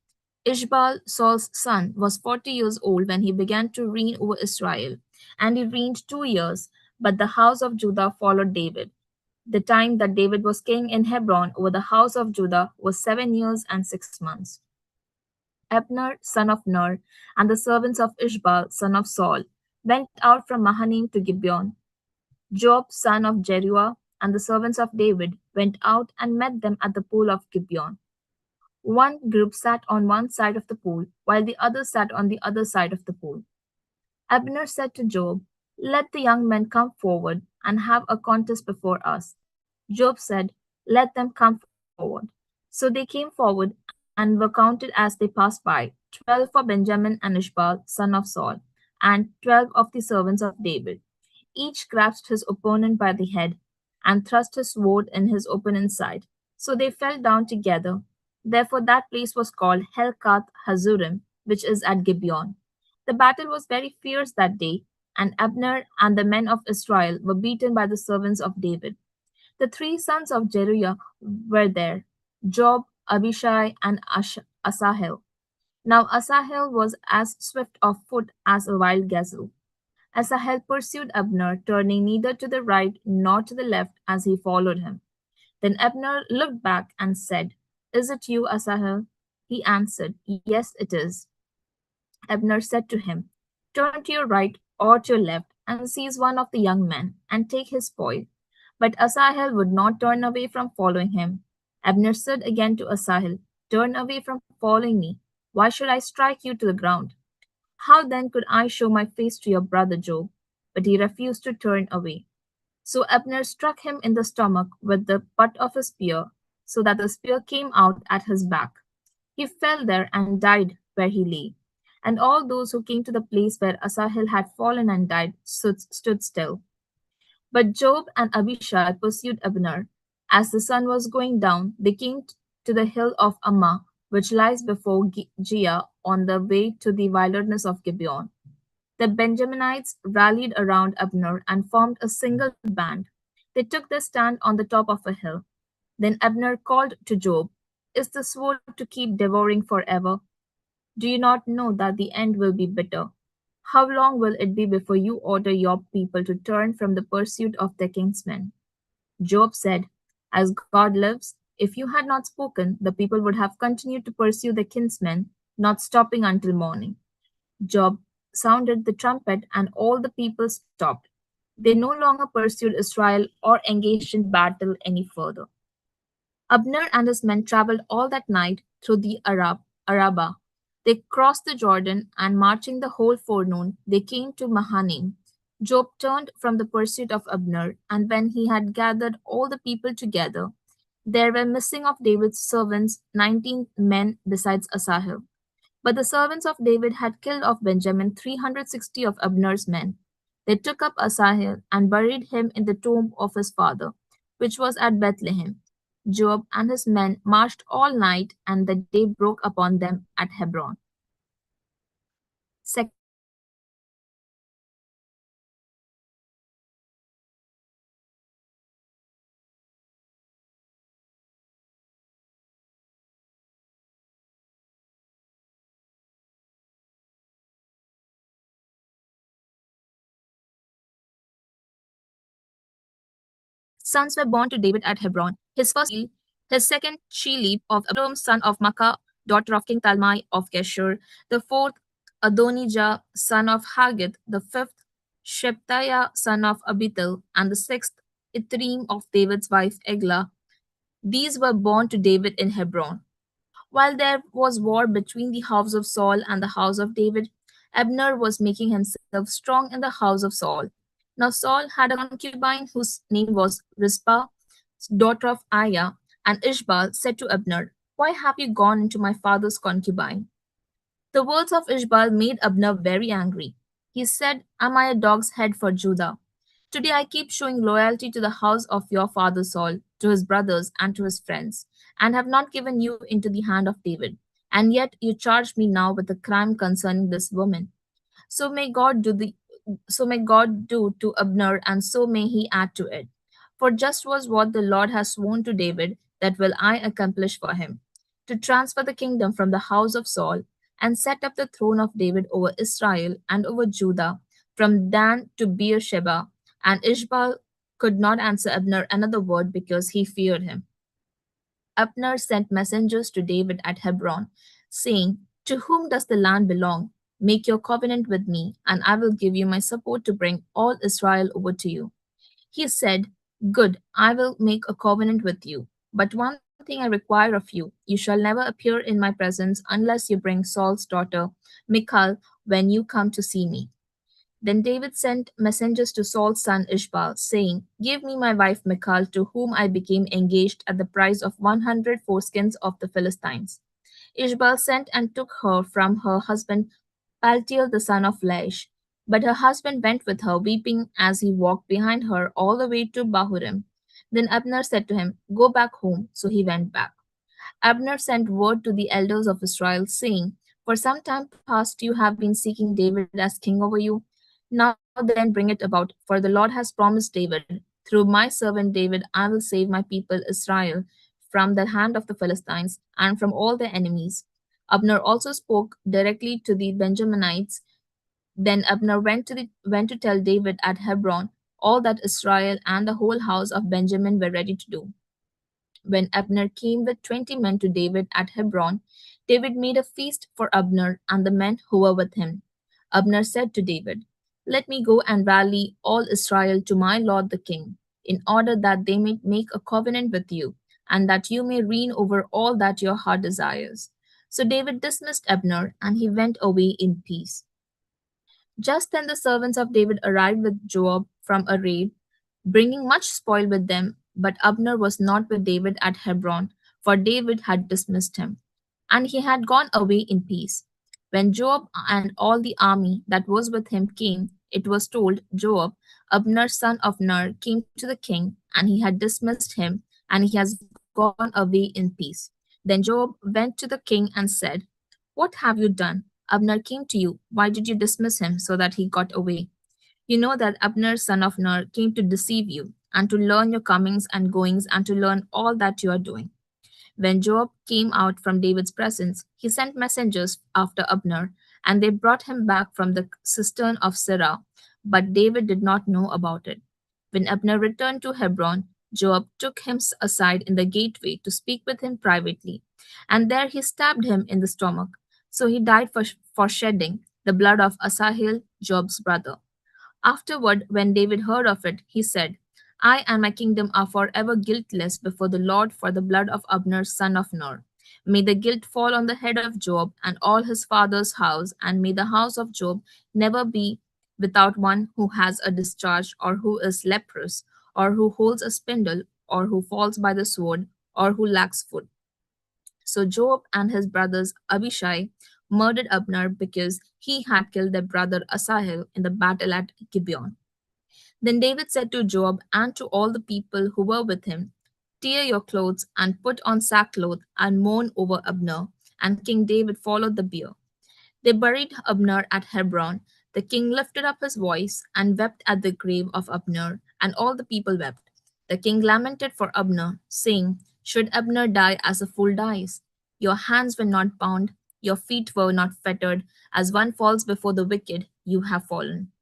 Ishbaal, Saul's son, was 40 years old when he began to reign over Israel, and he reigned 2 years, but the house of Judah followed David. The time that David was king in Hebron over the house of Judah was 7 years and 6 months. Abner, son of Ner, and the servants of Ishbaal, son of Saul, went out from Mahanaim to Gibeon. Joab, son of Jeruah, and the servants of David went out and met them at the pool of Gibeon. One group sat on one side of the pool, while the other sat on the other side of the pool. Abner said to Joab, "Let the young men come forward and have a contest before us." Joab said, "Let them come forward." So they came forward and were counted as they passed by, 12 for Benjamin and Ishbaal, son of Saul, and 12 of the servants of David. Each grasped his opponent by the head and thrust his sword in his opponent's side. So they fell down together. Therefore that place was called Helkath Hazurim, which is at Gibeon. The battle was very fierce that day, and Abner and the men of Israel were beaten by the servants of David. The three sons of Jeruah were there, Joab, Abishai, and Asahel. Now Asahel was as swift of foot as a wild gazelle. Asahel pursued Abner, turning neither to the right nor to the left as he followed him. Then Abner looked back and said, "Is it you, Asahel?" He answered, "Yes, it is." Abner said to him, "Turn to your right or to your left and seize one of the young men and take his spoil." But Asahel would not turn away from following him. Abner said again to Asahel, "Turn away from following me. Why should I strike you to the ground? How then could I show my face to your brother Job?" But he refused to turn away. So Abner struck him in the stomach with the butt of his spear, so that the spear came out at his back. He fell there and died where he lay. And all those who came to the place where Asahel had fallen and died stood still. But Job and Abishai pursued Abner. As the sun was going down, they came to the hill of Ammah, which lies before Giah on the way to the wilderness of Gibeon. The Benjaminites rallied around Abner and formed a single band. They took their stand on the top of a hill. Then Abner called to Job, "Is the sword to keep devouring forever? Do you not know that the end will be bitter? How long will it be before you order your people to turn from the pursuit of their kinsmen?" Job said, "As God lives, if you had not spoken, the people would have continued to pursue their kinsmen, not stopping until morning." Job sounded the trumpet, and all the people stopped. They no longer pursued Israel or engaged in battle any further. Abner and his men traveled all that night through the Arabah. They crossed the Jordan, and marching the whole forenoon, they came to Mahanaim. Job turned from the pursuit of Abner, and when he had gathered all the people together, there were missing of David's servants 19 men besides Asahel. But the servants of David had killed of Benjamin 360 of Abner's men. They took up Asahel and buried him in the tomb of his father, which was at Bethlehem. Joab and his men marched all night, and the day broke upon them at Hebron. Sons were born to David at Hebron. His first, his second, Sheelib of Abdom, son of Makkah, daughter of King Talmai of Geshur. The fourth, Adonijah, son of Haggith. The fifth, Sheptiah, son of Abital. And the sixth, Ithream of David's wife Eglah. These were born to David in Hebron. While there was war between the house of Saul and the house of David, Abner was making himself strong in the house of Saul. Now Saul had a concubine whose name was Rizpah, daughter of Aiah, and Ishbal said to Abner, "Why have you gone into my father's concubine?" The words of Ishbal made Abner very angry. He said, "Am I a dog's head for Judah? Today I keep showing loyalty to the house of your father Saul, to his brothers, and to his friends, and have not given you into the hand of David. And yet you charge me now with a crime concerning this woman. So may God do the so may God do to Abner, and so may he add to it. For just was what the Lord has sworn to David, that will I accomplish for him, to transfer the kingdom from the house of Saul, and set up the throne of David over Israel and over Judah, from Dan to Beersheba. And Ishbal could not answer Abner another word because he feared him. Abner sent messengers to David at Hebron, saying, "To whom does the land belong? Make your covenant with me, and I will give you my support to bring all Israel over to you." He said, "Good, I will make a covenant with you. But one thing I require of you, you shall never appear in my presence unless you bring Saul's daughter, Michal, when you come to see me." Then David sent messengers to Saul's son Ishbal, saying, "Give me my wife Michal, to whom I became engaged at the price of 100 foreskins of the Philistines." Ishbal sent and took her from her husband Paltiel the son of Laish. But her husband went with her, weeping as he walked behind her all the way to Bahurim. Then Abner said to him, "Go back home." So he went back. Abner sent word to the elders of Israel, saying, "For some time past you have been seeking David as king over you. Now then bring it about, for the Lord has promised David, 'Through my servant David I will save my people Israel from the hand of the Philistines and from all their enemies.'" Abner also spoke directly to the Benjaminites. Then Abner went to tell David at Hebron all that Israel and the whole house of Benjamin were ready to do. When Abner came with 20 men to David at Hebron, David made a feast for Abner and the men who were with him. Abner said to David, "Let me go and rally all Israel to my lord the king, in order that they may make a covenant with you, and that you may reign over all that your heart desires." So David dismissed Abner, and he went away in peace. Just then the servants of David arrived with Joab from a raid, bringing much spoil with them. But Abner was not with David at Hebron, for David had dismissed him, and he had gone away in peace. When Joab and all the army that was with him came, it was told Joab, Abner son of Ner, came to the king, and he had dismissed him, and he has gone away in peace. Then Joab went to the king and said, "What have you done? Abner came to you. Why did you dismiss him so that he got away? You know that Abner, son of Ner, came to deceive you, and to learn your comings and goings, and to learn all that you are doing." When Joab came out from David's presence, he sent messengers after Abner, and they brought him back from the cistern of Sirah. But David did not know about it. When Abner returned to Hebron, Joab took him aside in the gateway to speak with him privately, and there he stabbed him in the stomach. So he died for shedding the blood of Asahel, Joab's brother. Afterward, when David heard of it, he said, "I and my kingdom are forever guiltless before the Lord for the blood of Abner son of Ner. May the guilt fall on the head of Joab and all his father's house, and may the house of Joab never be without one who has a discharge, or who is leprous, or who holds a spindle, or who falls by the sword, or who lacks food." So Joab and his brothers Abishai murdered Abner because he had killed their brother Asahel in the battle at Gibeon. Then David said to Joab and to all the people who were with him, "Tear your clothes and put on sackcloth and mourn over Abner." And King David followed the bier. They buried Abner at Hebron. The king lifted up his voice and wept at the grave of Abner, and all the people wept. The king lamented for Abner, saying, "Should Abner die as a fool dies? Your hands were not bound, your feet were not fettered. As one falls before the wicked, you have fallen."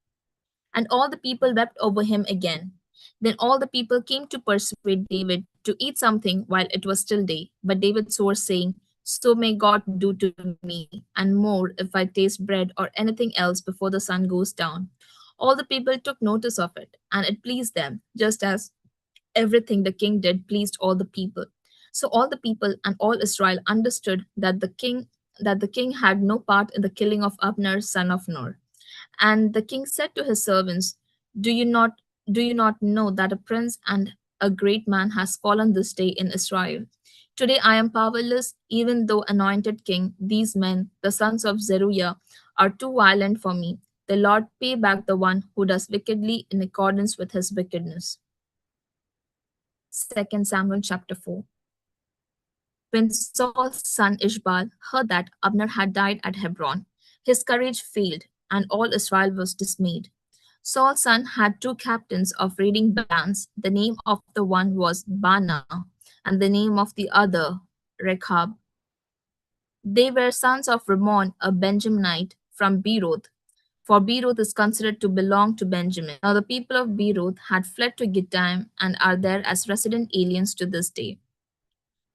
And all the people wept over him again. Then all the people came to persuade David to eat something while it was still day. But David swore, saying, "So may God do to me, and more, if I taste bread or anything else before the sun goes down." All the people took notice of it, and it pleased them, just as everything the king did pleased all the people. So all the people and all Israel understood that the king had no part in the killing of Abner son of Ner. And the king said to his servants, Do you not know that a prince and a great man has fallen this day in Israel? Today I am powerless, even though anointed king. These men, the sons of Zeruiah, are too violent for me. The Lord pay back the one who does wickedly in accordance with his wickedness. 2 Samuel chapter 4. When Saul's son Ishbal heard that Abner had died at Hebron, his courage failed, and all Israel was dismayed. Saul's son had two captains of raiding bands. The name of the one was Bana, and the name of the other Rechab. They were sons of Ramon, a Benjaminite from Beeroth, for Beeroth is considered to belong to Benjamin. Now the people of Beeroth had fled to Gittaim and are there as resident aliens to this day.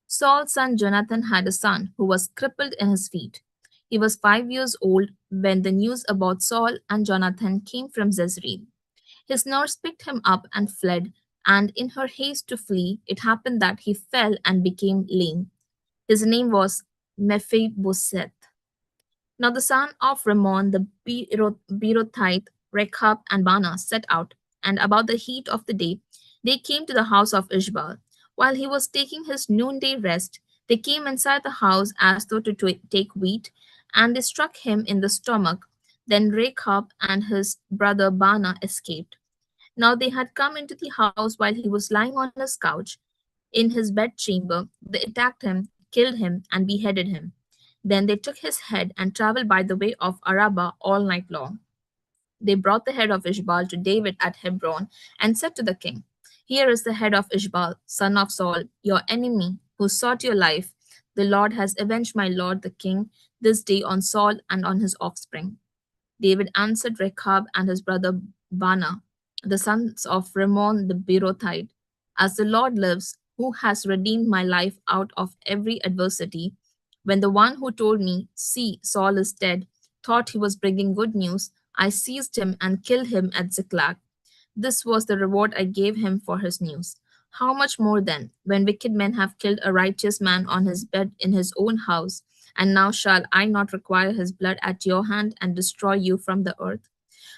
Saul's son Jonathan had a son who was crippled in his feet. He was 5 years old when the news about Saul and Jonathan came from Jezreel. His nurse picked him up and fled, and in her haste to flee, it happened that he fell and became lame. His name was Mephibosheth. Now the son of Ramon the Beerothite, Rechab and Bana set out, and about the heat of the day, they came to the house of Ishbal. While he was taking his noonday rest, they came inside the house as though to take wheat, and they struck him in the stomach. Then Rechab and his brother Bana escaped. Now they had come into the house while he was lying on his couch in his bedchamber. They attacked him, killed him, and beheaded him. Then they took his head and traveled by the way of Arabah all night long. They brought the head of Ishbal to David at Hebron and said to the king, "Here is the head of Ishbal, son of Saul, your enemy, who sought your life. The Lord has avenged my lord the king this day on Saul and on his offspring. David answered Rechab and his brother Baanah, the sons of Rimmon the Beerothite, as the Lord lives, who has redeemed my life out of every adversity, when the one who told me, see, Saul is dead, thought he was bringing good news, I seized him and killed him at Ziklag. This was the reward I gave him for his news. How much more then, when wicked men have killed a righteous man on his bed in his own house, and now shall I not require his blood at your hand and destroy you from the earth?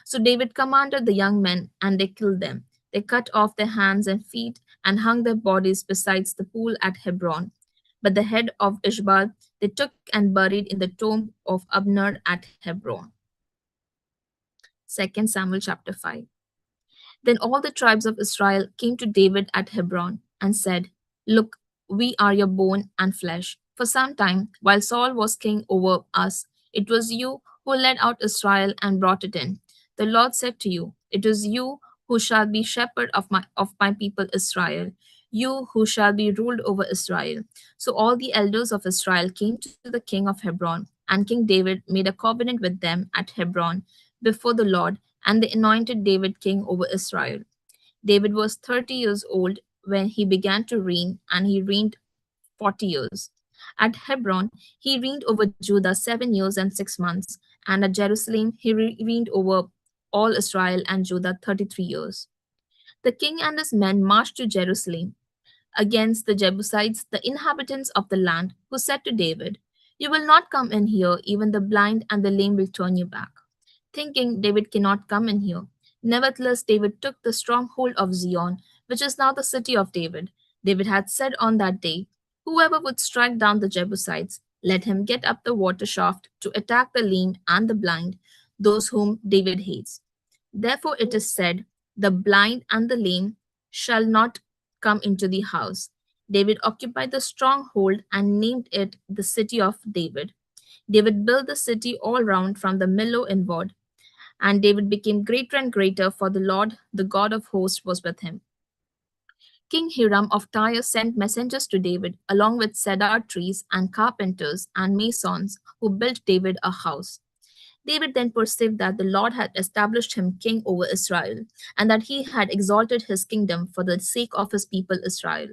So David commanded the young men, and they killed them. They cut off their hands and feet and hung their bodies beside the pool at Hebron. But the head of Ishbal they took and buried in the tomb of Abner at Hebron. 2 Samuel chapter 5. Then all the tribes of Israel came to David at Hebron and said, look, we are your bone and flesh. For some time, while Saul was king over us, it was you who led out Israel and brought it in. The Lord said to you, it is you who shall be shepherd of my people Israel, you who shall be ruled over Israel. So all the elders of Israel came to the king of Hebron, and King David made a covenant with them at Hebron before the Lord, and they anointed David king over Israel. David was 30 years old when he began to reign, and he reigned 40 years. At Hebron, he reigned over Judah 7 years and 6 months, and at Jerusalem, he reigned over all Israel and Judah 33 years. The king and his men marched to Jerusalem against the Jebusites, the inhabitants of the land, who said to David, you will not come in here, even the blind and the lame will turn you back. Thinking David cannot come in here. Nevertheless, David took the stronghold of Zion, which is now the city of David. David had said on that day, whoever would strike down the Jebusites, let him get up the water shaft to attack the lame and the blind, those whom David hates. Therefore it is said, the blind and the lame shall not come into the house. David occupied the stronghold and named it the city of David. David built the city all round from the Millo inward, and David became greater and greater, for the Lord, the God of hosts, was with him. King Hiram of Tyre sent messengers to David, along with cedar trees and carpenters and masons, who built David a house. David then perceived that the Lord had established him king over Israel, and that he had exalted his kingdom for the sake of his people Israel.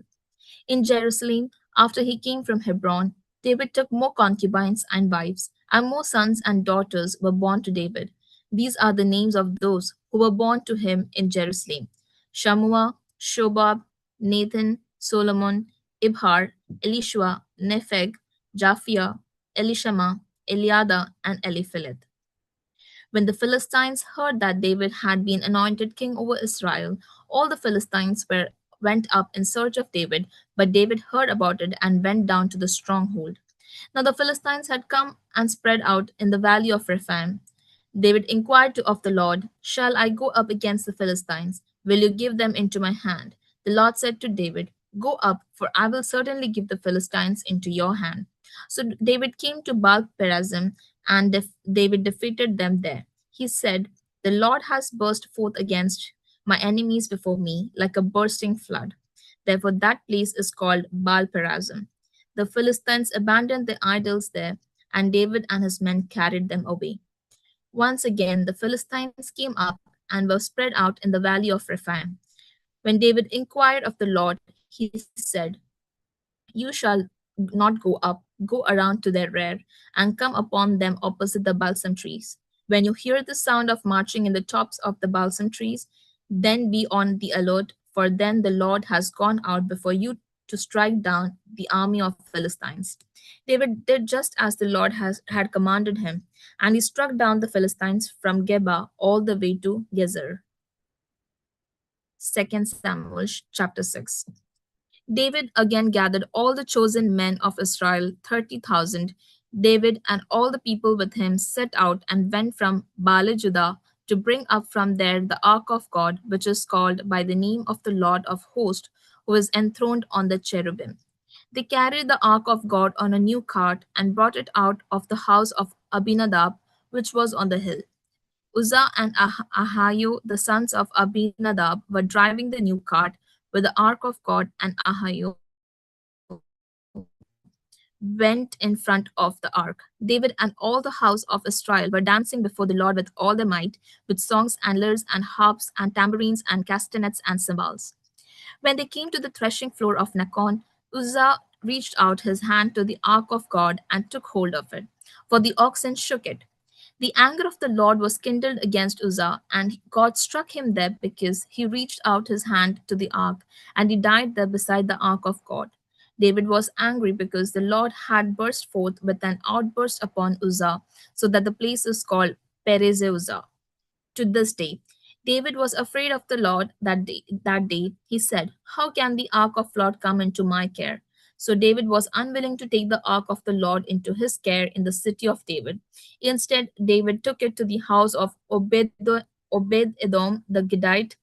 In Jerusalem, after he came from Hebron, David took more concubines and wives, and more sons and daughters were born to David. These are the names of those who were born to him in Jerusalem: Shammua, Shobab, Nathan, Solomon, Ibhar, Elishua, Nepheg, Japhia, Elishama, Eliada, and Eliphelet. When the Philistines heard that David had been anointed king over Israel, all the Philistines went up in search of David, but David heard about it and went down to the stronghold. Now the Philistines had come and spread out in the valley of Rephaim. David inquired of the Lord, shall I go up against the Philistines? Will you give them into my hand? The Lord said to David, go up, for I will certainly give the Philistines into your hand. So David came to Baal Perazim, and David defeated them there. He said, the Lord has burst forth against my enemies before me like a bursting flood. Therefore that place is called Baal Perazim. The Philistines abandoned their idols there, and David and his men carried them away. Once again, the Philistines came up and were spread out in the valley of Rephaim. When David inquired of the Lord, he said, you shall not go up, go around to their rear, and come upon them opposite the balsam trees. When you hear the sound of marching in the tops of the balsam trees, then be on the alert, for then the Lord has gone out before you to strike down the army of Philistines. David did just as the Lord had commanded him, and he struck down the Philistines from Geba all the way to Gezer. 2 Samuel chapter 6. David again gathered all the chosen men of Israel, 30,000. David and all the people with him set out and went from Baale-Judah to bring up from there the ark of God, which is called by the name of the Lord of hosts, who is enthroned on the cherubim. They carried the ark of God on a new cart and brought it out of the house of Abinadab, which was on the hill. Uzzah and Ahio, the sons of Abinadab, were driving the new cart with the ark of God, and Ahio, went in front of the ark. David and all the house of Israel were dancing before the Lord with all their might, with songs and lyres and harps and tambourines and castanets and cymbals. When they came to the threshing floor of Nacon, Uzzah reached out his hand to the ark of God and took hold of it, for the oxen shook it. The anger of the Lord was kindled against Uzzah, and God struck him there because he reached out his hand to the ark, and he died there beside the ark of God. David was angry because the Lord had burst forth with an outburst upon Uzzah, so that the place is called Perez Uzzah to this day. David was afraid of the Lord that day. He said, "How can the ark of Lord come into my care?" So David was unwilling to take the ark of the Lord into his care in the city of David. Instead, David took it to the house of Obed-Edom the Gittite.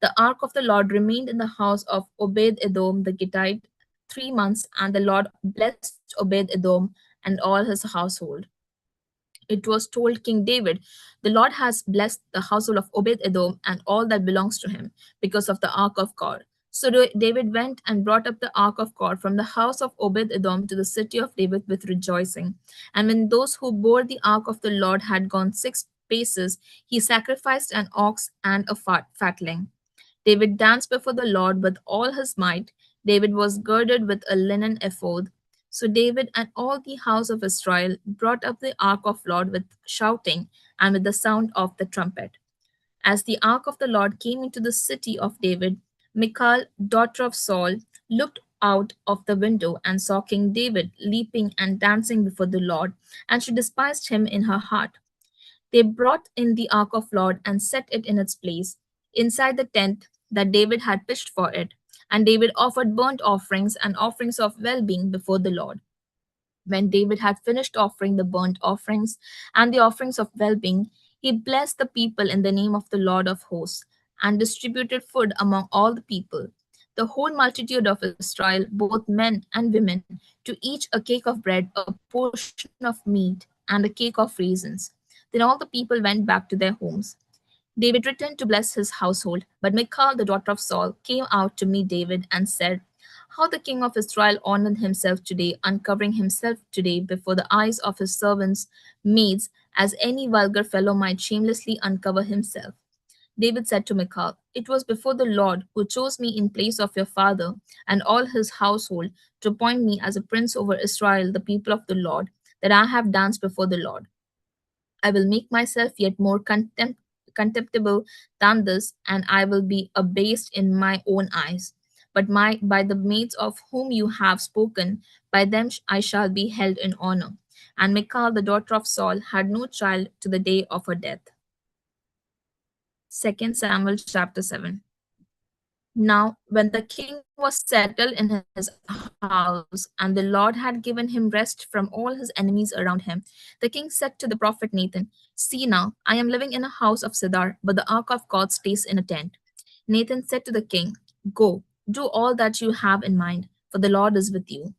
The ark of the Lord remained in the house of Obed-Edom the Gittite 3 months, and the Lord blessed Obed-Edom and all his household. It was told King David, "The Lord has blessed the household of Obed Edom and all that belongs to him because of the ark of God." So David went and brought up the ark of God from the house of Obed Edom to the city of David with rejoicing. And when those who bore the ark of the Lord had gone 6 paces, he sacrificed an ox and a fatling. David danced before the Lord with all his might. David was girded with a linen ephod. So David and all the house of Israel brought up the ark of Lord with shouting and with the sound of the trumpet. As the ark of the Lord came into the city of David, Michal, daughter of Saul, looked out of the window and saw King David leaping and dancing before the Lord, and she despised him in her heart. They brought in the ark of Lord and set it in its place inside the tent that David had pitched for it. And David offered burnt offerings and offerings of well being before the Lord. When David had finished offering the burnt offerings and the offerings of well being, he blessed the people in the name of the Lord of hosts and distributed food among all the people. The whole multitude of Israel, both men and women, to each a cake of bread, a portion of meat, and a cake of raisins. Then all the people went back to their homes. David returned to bless his household, but Michal, the daughter of Saul, came out to meet David and said, "How the king of Israel honored himself today, uncovering himself today before the eyes of his servants' maids, as any vulgar fellow might shamelessly uncover himself." David said to Michal, "It was before the Lord who chose me in place of your father and all his household to appoint me as a prince over Israel, the people of the Lord, that I have danced before the Lord. I will make myself yet more contemptible than this, and I will be abased in my own eyes. But by the maids of whom you have spoken, by them I shall be held in honor." And Michal, the daughter of Saul, had no child to the day of her death. 2 Samuel chapter 7. Now, when the king was settled in his house, and the Lord had given him rest from all his enemies around him, the king said to the prophet Nathan, "See now, I am living in a house of cedar, but the ark of God stays in a tent." Nathan said to the king, "Go, do all that you have in mind, for the Lord is with you."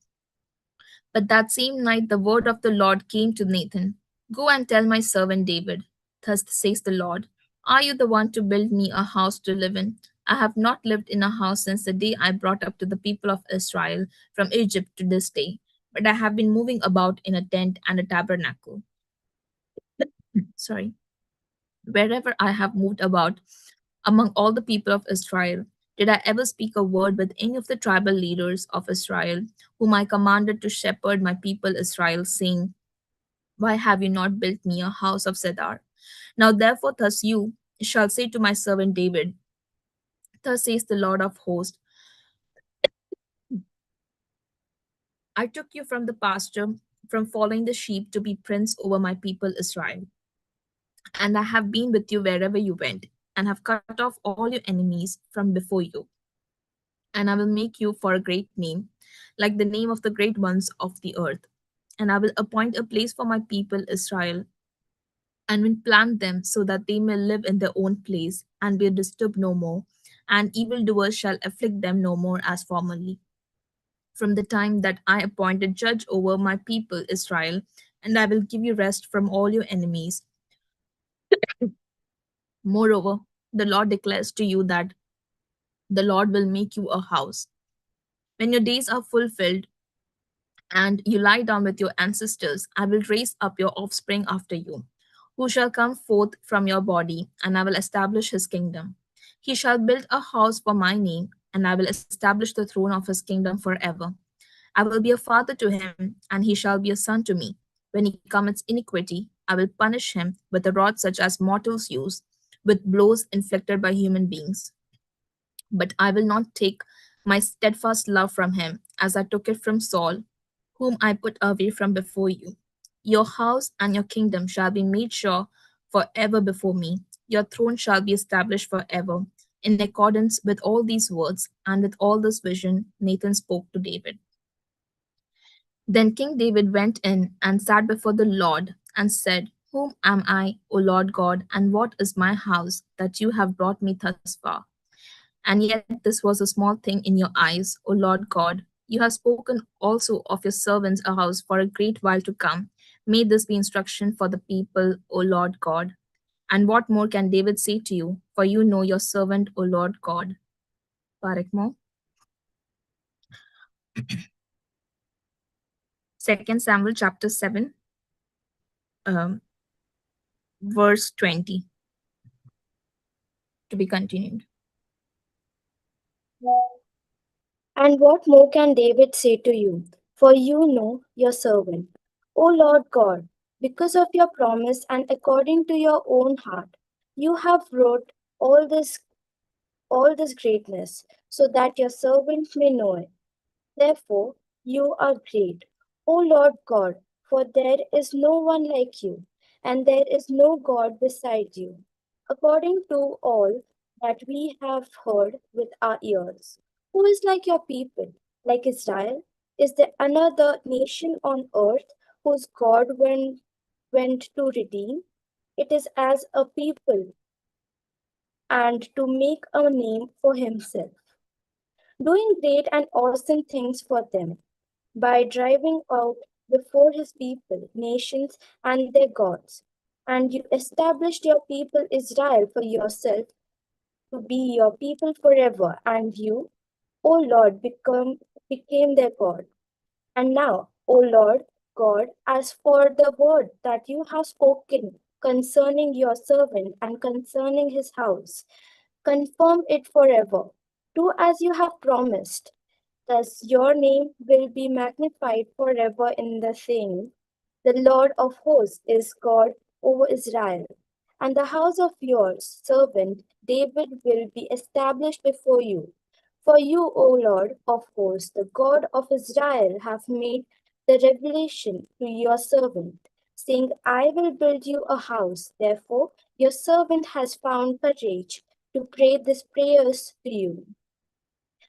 But that same night the word of the Lord came to Nathan, "Go and tell my servant David, thus says the Lord, are you the one to build me a house to live in? I have not lived in a house since the day I brought up to the people of Israel from Egypt to this day, but I have been moving about in a tent and a tabernacle." Sorry. "Wherever I have moved about among all the people of Israel, did I ever speak a word with any of the tribal leaders of Israel, whom I commanded to shepherd my people Israel, saying, 'Why have you not built me a house of cedar?' Now therefore thus you shall say to my servant David, thus says the Lord of hosts, I took you from the pasture, from following the sheep, to be prince over my people Israel. And I have been with you wherever you went, and have cut off all your enemies from before you. And I will make you for a great name, like the name of the great ones of the earth. And I will appoint a place for my people Israel, and will plant them so that they may live in their own place and be disturbed no more, and evildoers shall afflict them no more as formerly. From the time that I appointed judge over my people Israel, and I will give you rest from all your enemies. Moreover, the Lord declares to you that the Lord will make you a house. When your days are fulfilled and you lie down with your ancestors, I will raise up your offspring after you, who shall come forth from your body, and I will establish his kingdom. He shall build a house for my name, and I will establish the throne of his kingdom forever. I will be a father to him, and he shall be a son to me. When he commits iniquity, I will punish him with a rod such as mortals use, with blows inflicted by human beings. But I will not take my steadfast love from him, as I took it from Saul, whom I put away from before you. Your house and your kingdom shall be made sure forever before me. Your throne shall be established forever. In accordance with all these words and with all this vision, Nathan spoke to David. Then King David went in and sat before the Lord and said, Whom am I, O Lord God, and what is my house that you have brought me thus far? And yet this was a small thing in your eyes, O Lord God. You have spoken also of your servants a house for a great while to come. May this be instruction for the people, O Lord God. And what more can David say to you? For you know your servant, O Lord God. Parekmo. 2 Samuel chapter 7, verse 20. To be continued. And what more can David say to you? For you know your servant. O Lord God, because of your promise and according to your own heart, you have wrought all this greatness, so that your servant may know it. Therefore, you are great, O Lord God, for there is no one like you, and there is no God beside you, according to all that we have heard with our ears. Who is like your people, like Israel? Is there another nation on earth whose God went to redeem? It is as a people and to make a name for himself, doing great and awesome things for them by driving out before his people nations and their gods. And you established your people Israel for yourself to be your people forever, and you, O Lord, became their God. And now, O Lord God, as for the word that you have spoken concerning your servant and concerning his house, confirm it forever. Do as you have promised. Thus your name will be magnified forever in the saying, The Lord of hosts is God over Israel. And the house of your servant David will be established before you. For you, O Lord of hosts, the God of Israel, have made the revelation to your servant, saying, I will build you a house. Therefore, your servant has found courage to pray these prayers to you.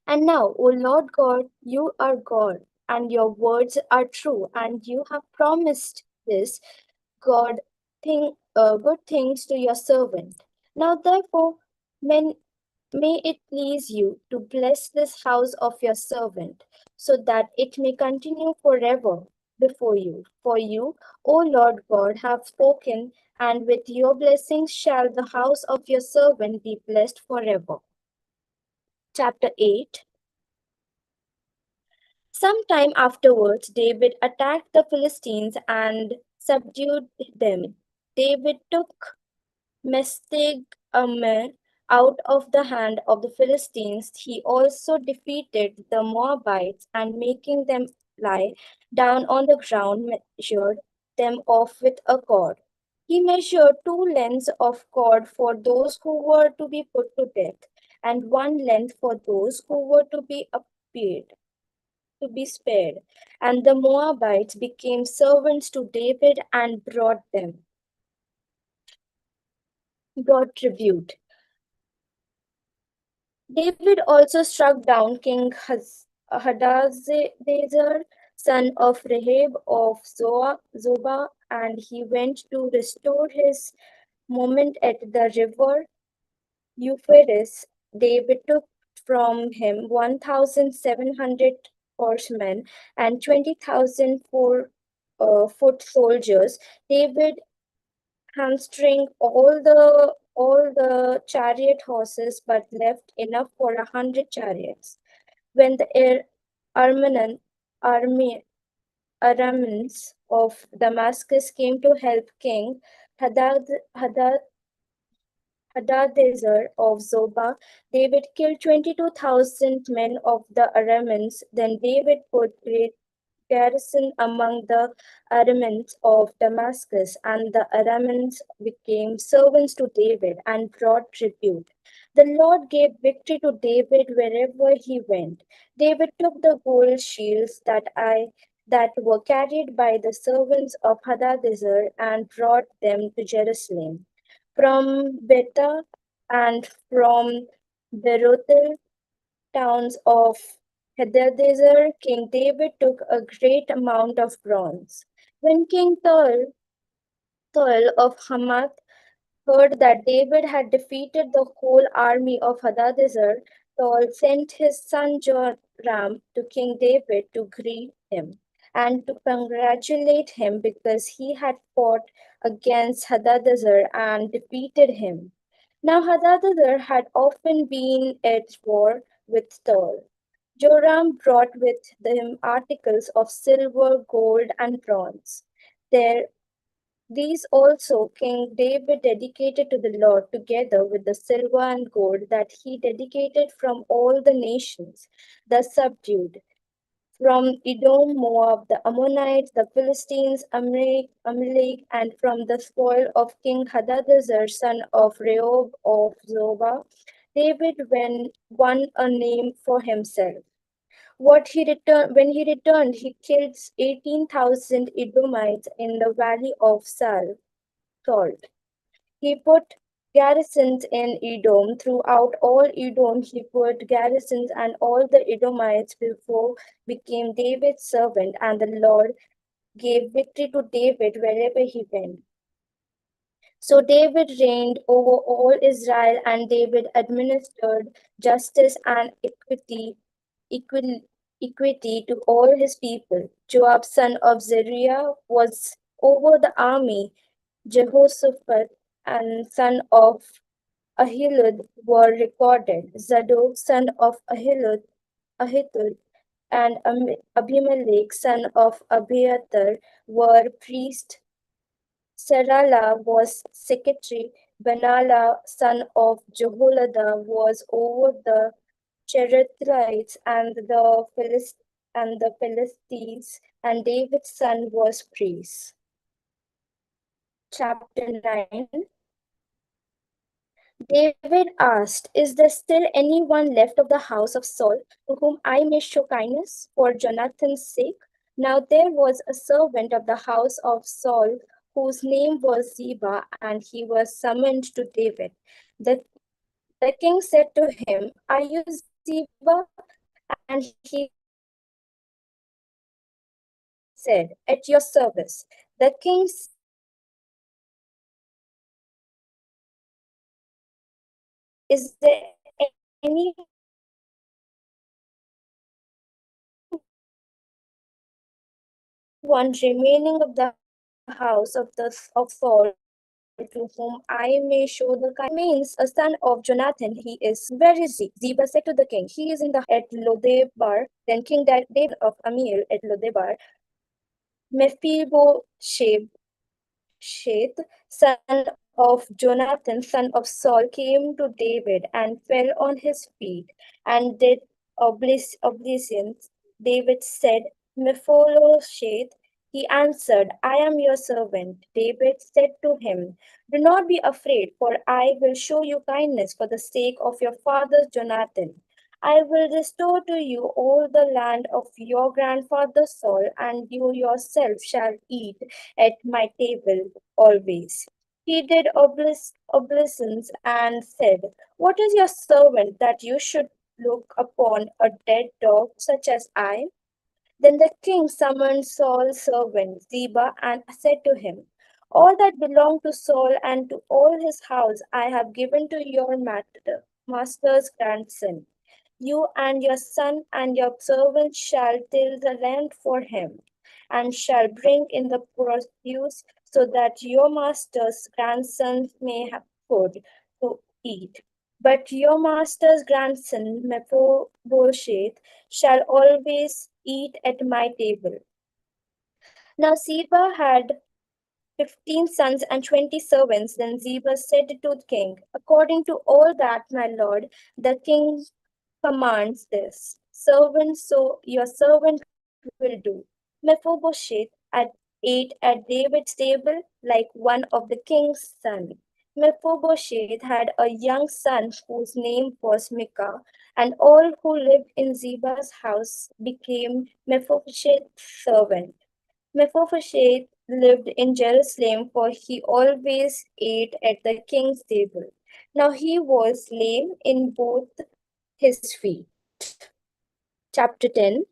And now, O Lord God, you are God, and your words are true, and you have promised this good things to your servant. Now, therefore, may it please you to bless this house of your servant, so that it may continue forever before you. For you, O Lord God, have spoken, and with your blessings shall the house of your servant be blessed forever. Chapter 8. Some time afterwards, David attacked the Philistines and subdued them. David took Mesteghamah out of the hand of the Philistines. He also defeated the Moabites and making them lie down on the ground, measured them off with a cord. He measured 2 lengths of cord for those who were to be put to death, and 1 length for those who were to be spared. And the Moabites became servants to David and brought tribute. David also struck down King Hadadezer, son of Rehab of Zobah, and he went to restore his monument at the river Euphrates. David took from him 1,700 horsemen and 20,000 foot soldiers. David hamstring all the chariot horses, but left enough for 100 chariots. When the Armenian army Arameans of Damascus came to help King Hadadezer of Zobah, David killed 22,000 men of the Arameans. Then David put great garrison among the Arameans of Damascus, and the Arameans became servants to David and brought tribute. The Lord gave victory to David wherever he went. David took the gold shields that were carried by the servants of Hadadezer and brought them to Jerusalem. From Betha and from Berothel, towns of Hadadezer, King David took a great amount of bronze. When King Tul of Hamath heard that David had defeated the whole army of Hadadezer, Tul sent his son Joram to King David to greet him and to congratulate him because he had fought against Hadadezer and defeated him. Now Hadadezer had often been at war with Tul. Joram brought with him articles of silver, gold, and bronze. These also King David dedicated to the Lord, together with the silver and gold that he dedicated from all the nations thus subdued, from Edom, Moab, the Ammonites, the Philistines, Amalek, and from the spoil of King Hadadezer, son of Rehob of Zobah. David won a name for himself. When he returned, he killed 18,000 Edomites in the valley of Salt. He put garrisons in Edom. Throughout all Edom, he put garrisons, and all the Edomites before became David's servant, and the Lord gave victory to David wherever he went. So David reigned over all Israel, and David administered justice and equity to all his people. Joab, son of Zeruiah, was over the army. Jehoshaphat and son of Ahilud were recorded. Zadok, son of Ahithud, and Abimelech, son of Abiathar, were priests. Serala was secretary. Benala, son of Jehoiada, was over the Cherethites and the Philistines, and David's son was priest. Chapter 9. David asked, "Is there still anyone left of the house of Saul to whom I may show kindness for Jonathan's sake?" Now there was a servant of the house of Saul whose name was Ziba, and he was summoned to David. The king said to him, "Are you Ziba?" And he said, "At your service." The king "Is there any one remaining of the house of Saul to whom I may show the kind?" "Remains a son of Jonathan. He is." "Where is he?" Ziba said to the king. "He is in the at Lodebar." Then King David of Amiel at Lodebar, Mephibosheth, son of Jonathan, son of Saul, came to David and fell on his feet and did obeisance. David said, "Mephibosheth." He answered, "I am your servant." David said to him, "Do not be afraid, for I will show you kindness for the sake of your father Jonathan. I will restore to you all the land of your grandfather Saul, and you yourself shall eat at my table always." He did obeisance and said, "What is your servant that you should look upon a dead dog such as I?" Then the king summoned Saul's servant Ziba and said to him, "All that belonged to Saul and to all his house I have given to your master's grandson. You and your son and your servant shall till the land for him, and shall bring in the produce, so that your master's grandson may have food to eat. But your master's grandson, Mephibosheth, shall always eat at my table." Now Ziba had 15 sons and 20 servants. Then Ziba said to the king, "According to all that my lord, the king commands this, so your servant will do." Mephibosheth ate at David's table like one of the king's sons. Mephibosheth had a young son whose name was Micah, and all who lived in Ziba's house became Mephibosheth's servant. Mephibosheth lived in Jerusalem, for he always ate at the king's table. Now he was lame in both his feet. Chapter 10.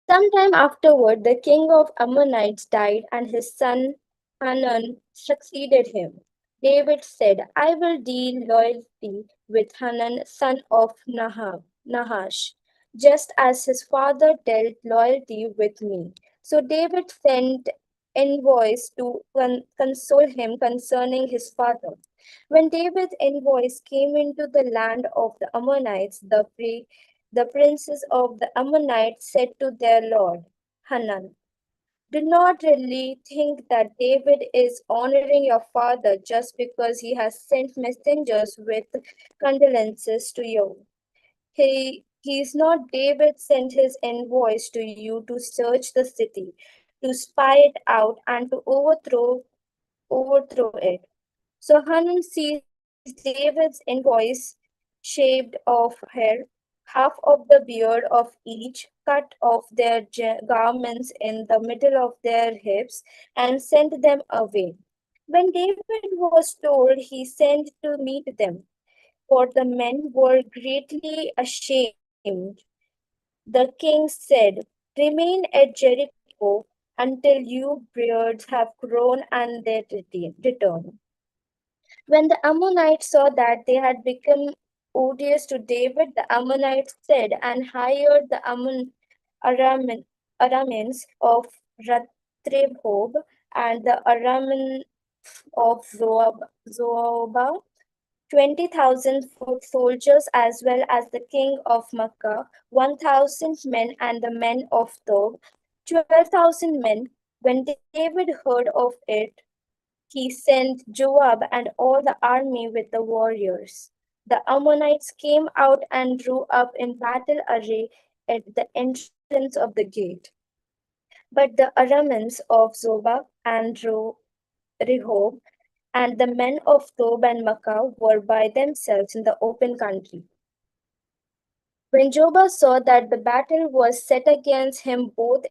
Sometime afterward, the king of Ammonites died, and his son Hanun succeeded him. David said, "I will deal loyalty with Hanun, son of Nahash, just as his father dealt loyalty with me." So David sent envoys to console him concerning his father. When David's envoys came into the land of the Ammonites, the princes of the Ammonites said to their lord, Hanun, "Do not really think that David is honoring your father just because he has sent messengers with condolences to you. He is not. David sent his envoys to you to search the city, to spy it out, and to overthrow it." So Hanun seized David's envoys, shaved off half of the beard of each, cut off their garments in the middle of their hips, and sent them away. When David was told, he sent to meet them, for the men were greatly ashamed. The king said, "Remain at Jericho until your beards have grown and they return." When the Ammonites saw that they had become odious to David, the Ammonites said and hired the Arameans of Rathrehob and the Arameans of Zoba, 20,000 foot soldiers, as well as the king of Makkah, 1,000 men, and the men of Tob, 12,000 men. When David heard of it, he sent Joab and all the army with the warriors. The Ammonites came out and drew up in battle array at the entrance of the gate. But the Arameans of Zobah and Rehob and the men of Tob and Makkah were by themselves in the open country. When Jobah saw that the battle was set against him both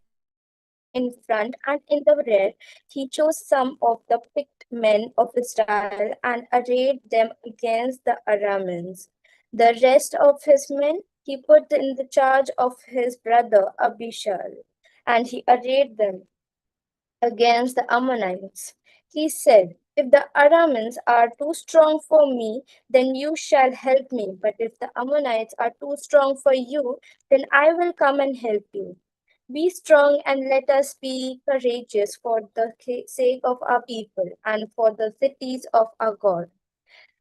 in front and in the rear, he chose some of the picked men of Israel and arrayed them against the Arameans. The rest of his men he put in the charge of his brother Abishai, and he arrayed them against the Ammonites. He said, "If the Arameans are too strong for me, then you shall help me. But if the Ammonites are too strong for you, then I will come and help you. Be strong and let us be courageous for the sake of our people and for the cities of our God.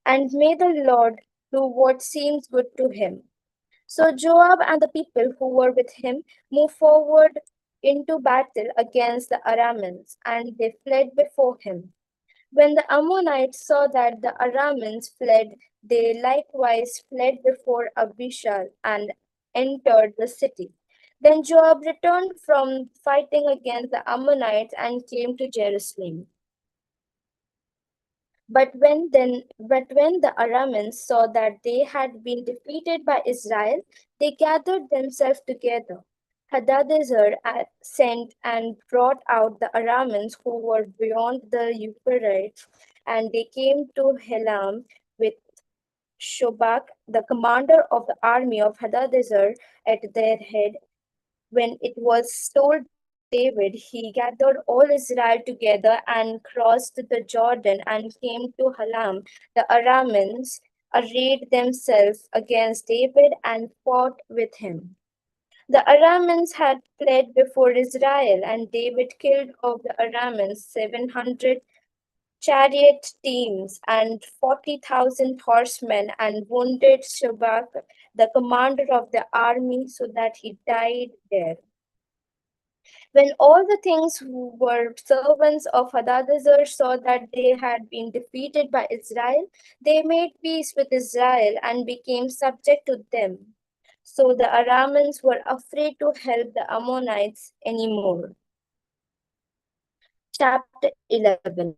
And may the Lord do what seems good to him." So Joab and the people who were with him moved forward into battle against the Arameans, and they fled before him. When the Ammonites saw that the Arameans fled, they likewise fled before Abishai and entered the city. Then Joab returned from fighting against the Ammonites and came to Jerusalem. But when the Arameans saw that they had been defeated by Israel, they gathered themselves together. Hadadezer sent and brought out the Arameans who were beyond the Euphrates, and they came to Helam with Shobak, the commander of the army of Hadadezer, at their head. When it was told David, he gathered all Israel together and crossed the Jordan and came to Halam. The Arameans arrayed themselves against David and fought with him. The Arameans had fled before Israel, and David killed of the Arameans 700 chariot teams and 40,000 horsemen, and wounded Shobak, the commander of the army, so that he died there. When all the kings who were servants of Hadadezer saw that they had been defeated by Israel, they made peace with Israel and became subject to them. So the Arameans were afraid to help the Ammonites anymore. Chapter 11.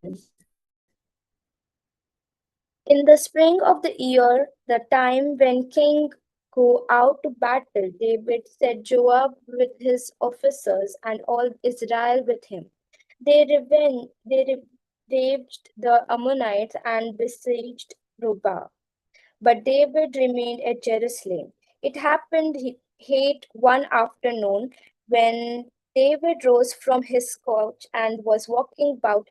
In the spring of the year, the time when king go out to battle, David sent Joab with his officers and all Israel with him. They ravaged the Ammonites and besieged Rabbah. But David remained at Jerusalem. It happened late one afternoon when David rose from his couch and was walking about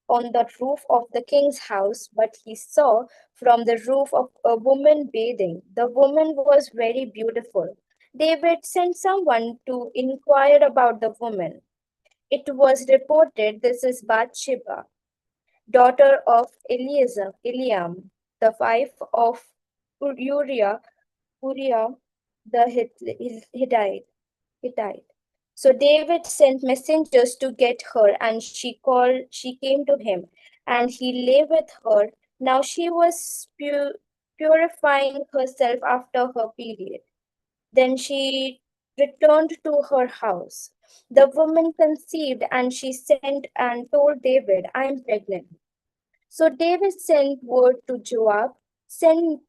on the roof of the king's house, but he saw from the roof of a woman bathing. The woman was very beautiful. David sent someone to inquire about the woman. It was reported, "This is Bathsheba, daughter of Eliam, the wife of Uriah the Hittite." So David sent messengers to get her, and she came to him, and he lay with her. Now she was purifying herself after her period. Then she returned to her house. The woman conceived, and she sent and told David, "I am pregnant." So David sent word to Joab, send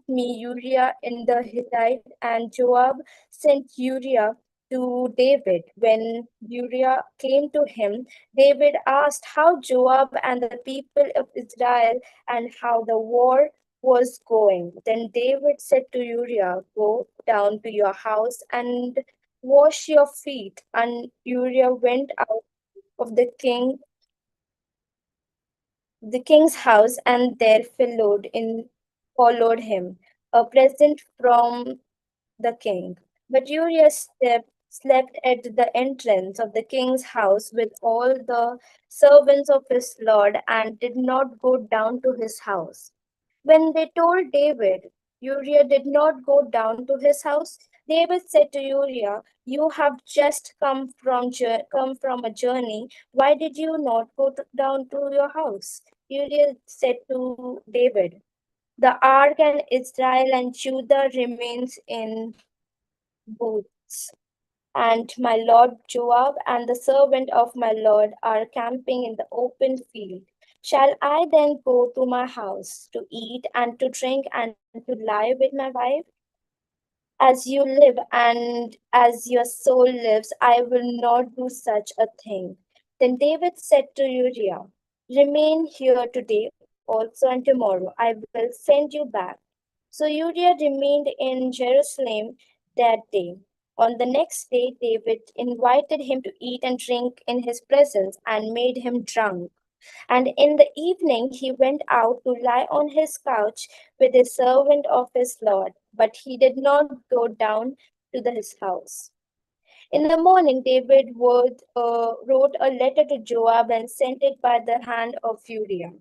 me Uriah in the Hittite, and Joab sent Uriah to David. When Uriah came to him, David asked how Joab and the people of Israel and how the war was going. Then David said to Uriah, "Go down to your house and wash your feet." And Uriah went out of the king's house, and there followed him a present from the king. But Uriah slept at the entrance of the king's house with all the servants of his lord, and did not go down to his house. When they told David, Uriah did not go down to his house. David said to Uriah, "You have just come from a journey. Why did you not go down to your house?" Uriah said to David, "The ark and Israel and Judah remains in booths, and my lord Joab and the servant of my lord are camping in the open field. Shall I then go to my house to eat and to drink and to lie with my wife? As you live and as your soul lives, I will not do such a thing." Then David said to Uriah, "Remain here today also, and tomorrow I will send you back." So Uriah remained in Jerusalem that day. On the next day, David invited him to eat and drink in his presence and made him drunk. And in the evening he went out to lie on his couch with a servant of his lord, but he did not go down to his house. In the morning, David wrote a letter to Joab and sent it by the hand of Uriah.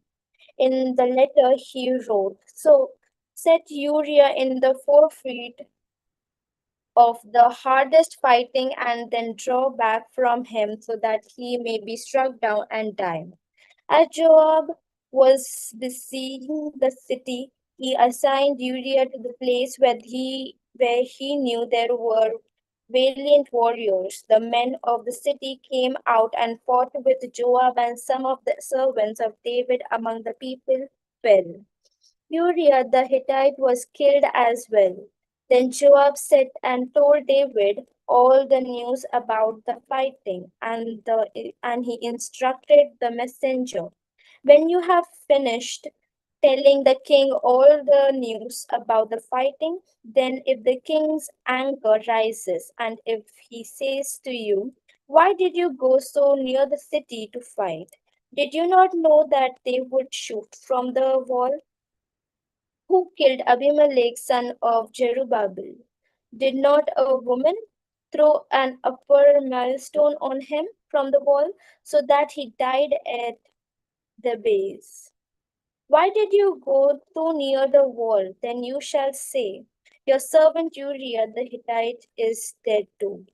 In the letter he wrote, "So set Uriah in the forefront of the hardest fighting, and then draw back from him so that he may be struck down and die." As Joab was besieging the city, he assigned Uriah to the place where he knew there were valiant warriors. The men of the city came out and fought with Joab, and some of the servants of David among the people fell. Uriah the Hittite was killed as well. Then Joab said and told David all the news about the fighting, and he instructed the messenger, "When you have finished telling the king all the news about the fighting, then if the king's anger rises, and if he says to you, 'Why did you go so near the city to fight? Did you not know that they would shoot from the wall?' Who killed Abimelech, son of Jerubbaal? Did not a woman throw an upper millstone on him from the wall, so that he died at the base? Why did you go too near the wall? Then you shall say, 'Your servant Uriah the Hittite is dead too.'"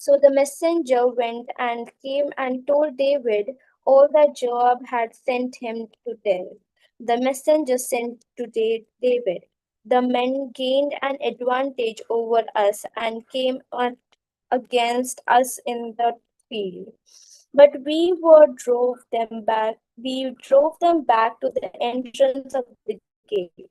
So the messenger went and came and told David all that Joab had sent him to tell. The messenger sent to David. The men gained an advantage over us and came against us in the field. But we drove them back to the entrance of the gate.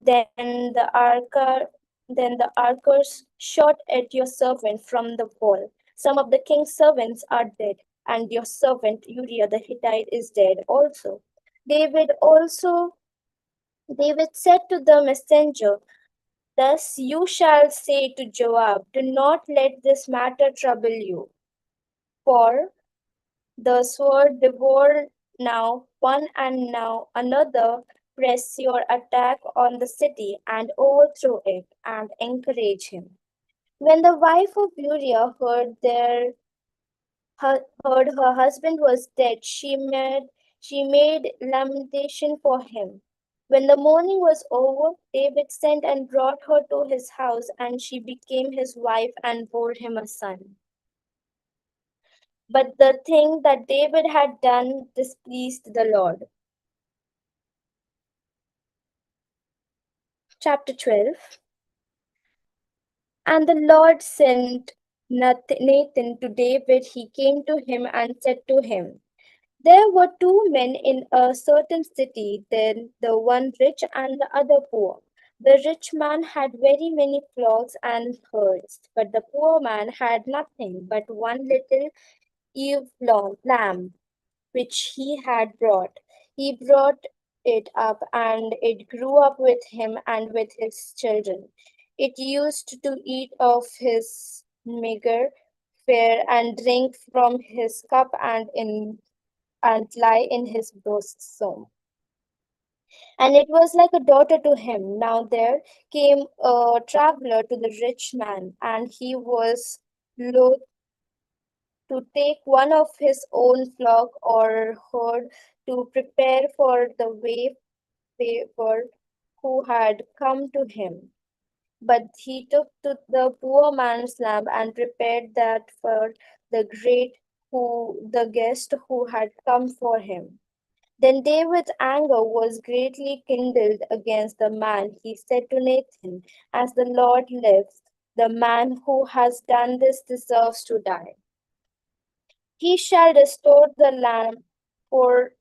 Then the archers shot at your servant from the wall. Some of the king's servants are dead, and your servant Uriah the Hittite is dead also. David said to the messenger, "Thus you shall say to Joab, do not let this matter trouble you, for the sword devour now one and now another. Press your attack on the city and overthrow it and encourage him." When the wife of Uriah heard her husband was dead, she made lamentation for him. When the mourning was over, David sent and brought her to his house, and she became his wife and bore him a son. But the thing that David had done displeased the Lord. Chapter 12. And the Lord sent Nathan to David. He came to him and said to him, "There were two men in a certain city, then the one rich and the other poor. The rich man had very many flocks and herds, but the poor man had nothing but one little ewe lamb, which he had brought. He brought it up, and it grew up with him and with his children. It used to eat of his meager fare and drink from his cup and lie in his bosom. And it was like a daughter to him. Now there came a traveler to the rich man, and he was loath to take one of his own flock or herd to prepare for the wayfarer who had come to him. But he took to the poor man's lamb and prepared that for the the guest who had come for him. Then David's anger was greatly kindled against the man. He said to Nathan, "As the Lord lives, the man who has done this deserves to die. He shall restore the lamb for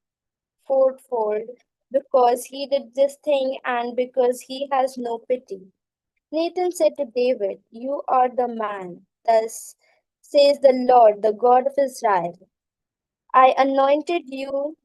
fourfold, because he did this thing and because he has no pity." Nathan said to David, "You are the man. Thus says the Lord, the God of Israel. I anointed you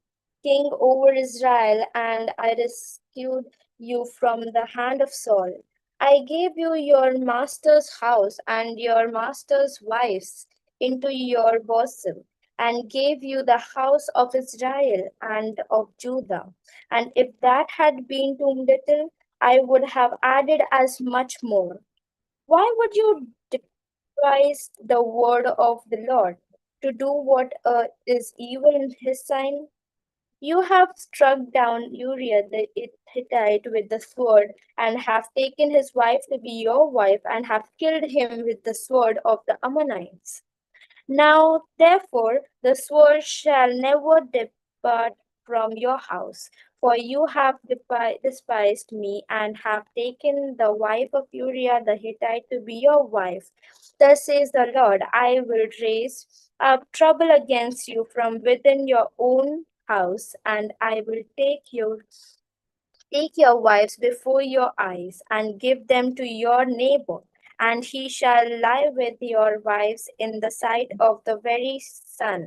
king over Israel, and I rescued you from the hand of Saul. I gave you your master's house and your master's wives into your bosom, and gave you the house of Israel and of Judah. And if that had been too little, I would have added as much more. Why would you despise the word of the Lord to do what is evil in his sight? You have struck down Uriah the Hittite with the sword, and have taken his wife to be your wife, and have killed him with the sword of the Ammonites. Now, therefore, the sword shall never depart from your house, for you have despised me, and have taken the wife of Uriah the Hittite to be your wife. Thus says the Lord, I will raise up trouble against you from within your own house, and I will take your wives before your eyes, and give them to your neighbor, and he shall lie with your wives in the sight of the very sun.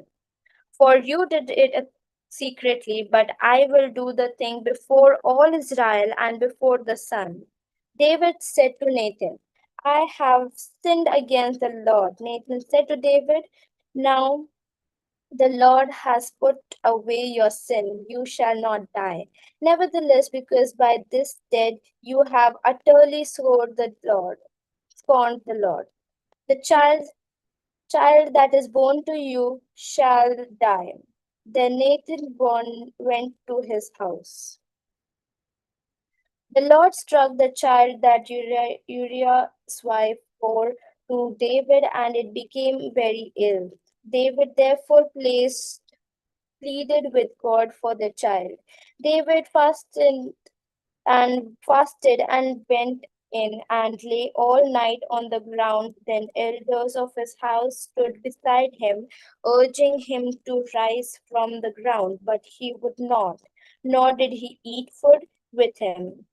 For you did it secretly, but I will do the thing before all Israel and before the sun. David said to Nathan, I have sinned against the Lord. Nathan said to David, Now the Lord has put away your sin. You shall not die. Nevertheless, because by this deed you have utterly scorned the Lord, the child that is born to you shall die. Then Nathan went to his house. The Lord struck the child that Uriah's wife bore to David, and it became very ill. David therefore pleaded with God for the child. David fasted and went in and lay all night on the ground. Then elders of his house stood beside him, urging him to rise from the ground, but he would not, nor did he eat food with him.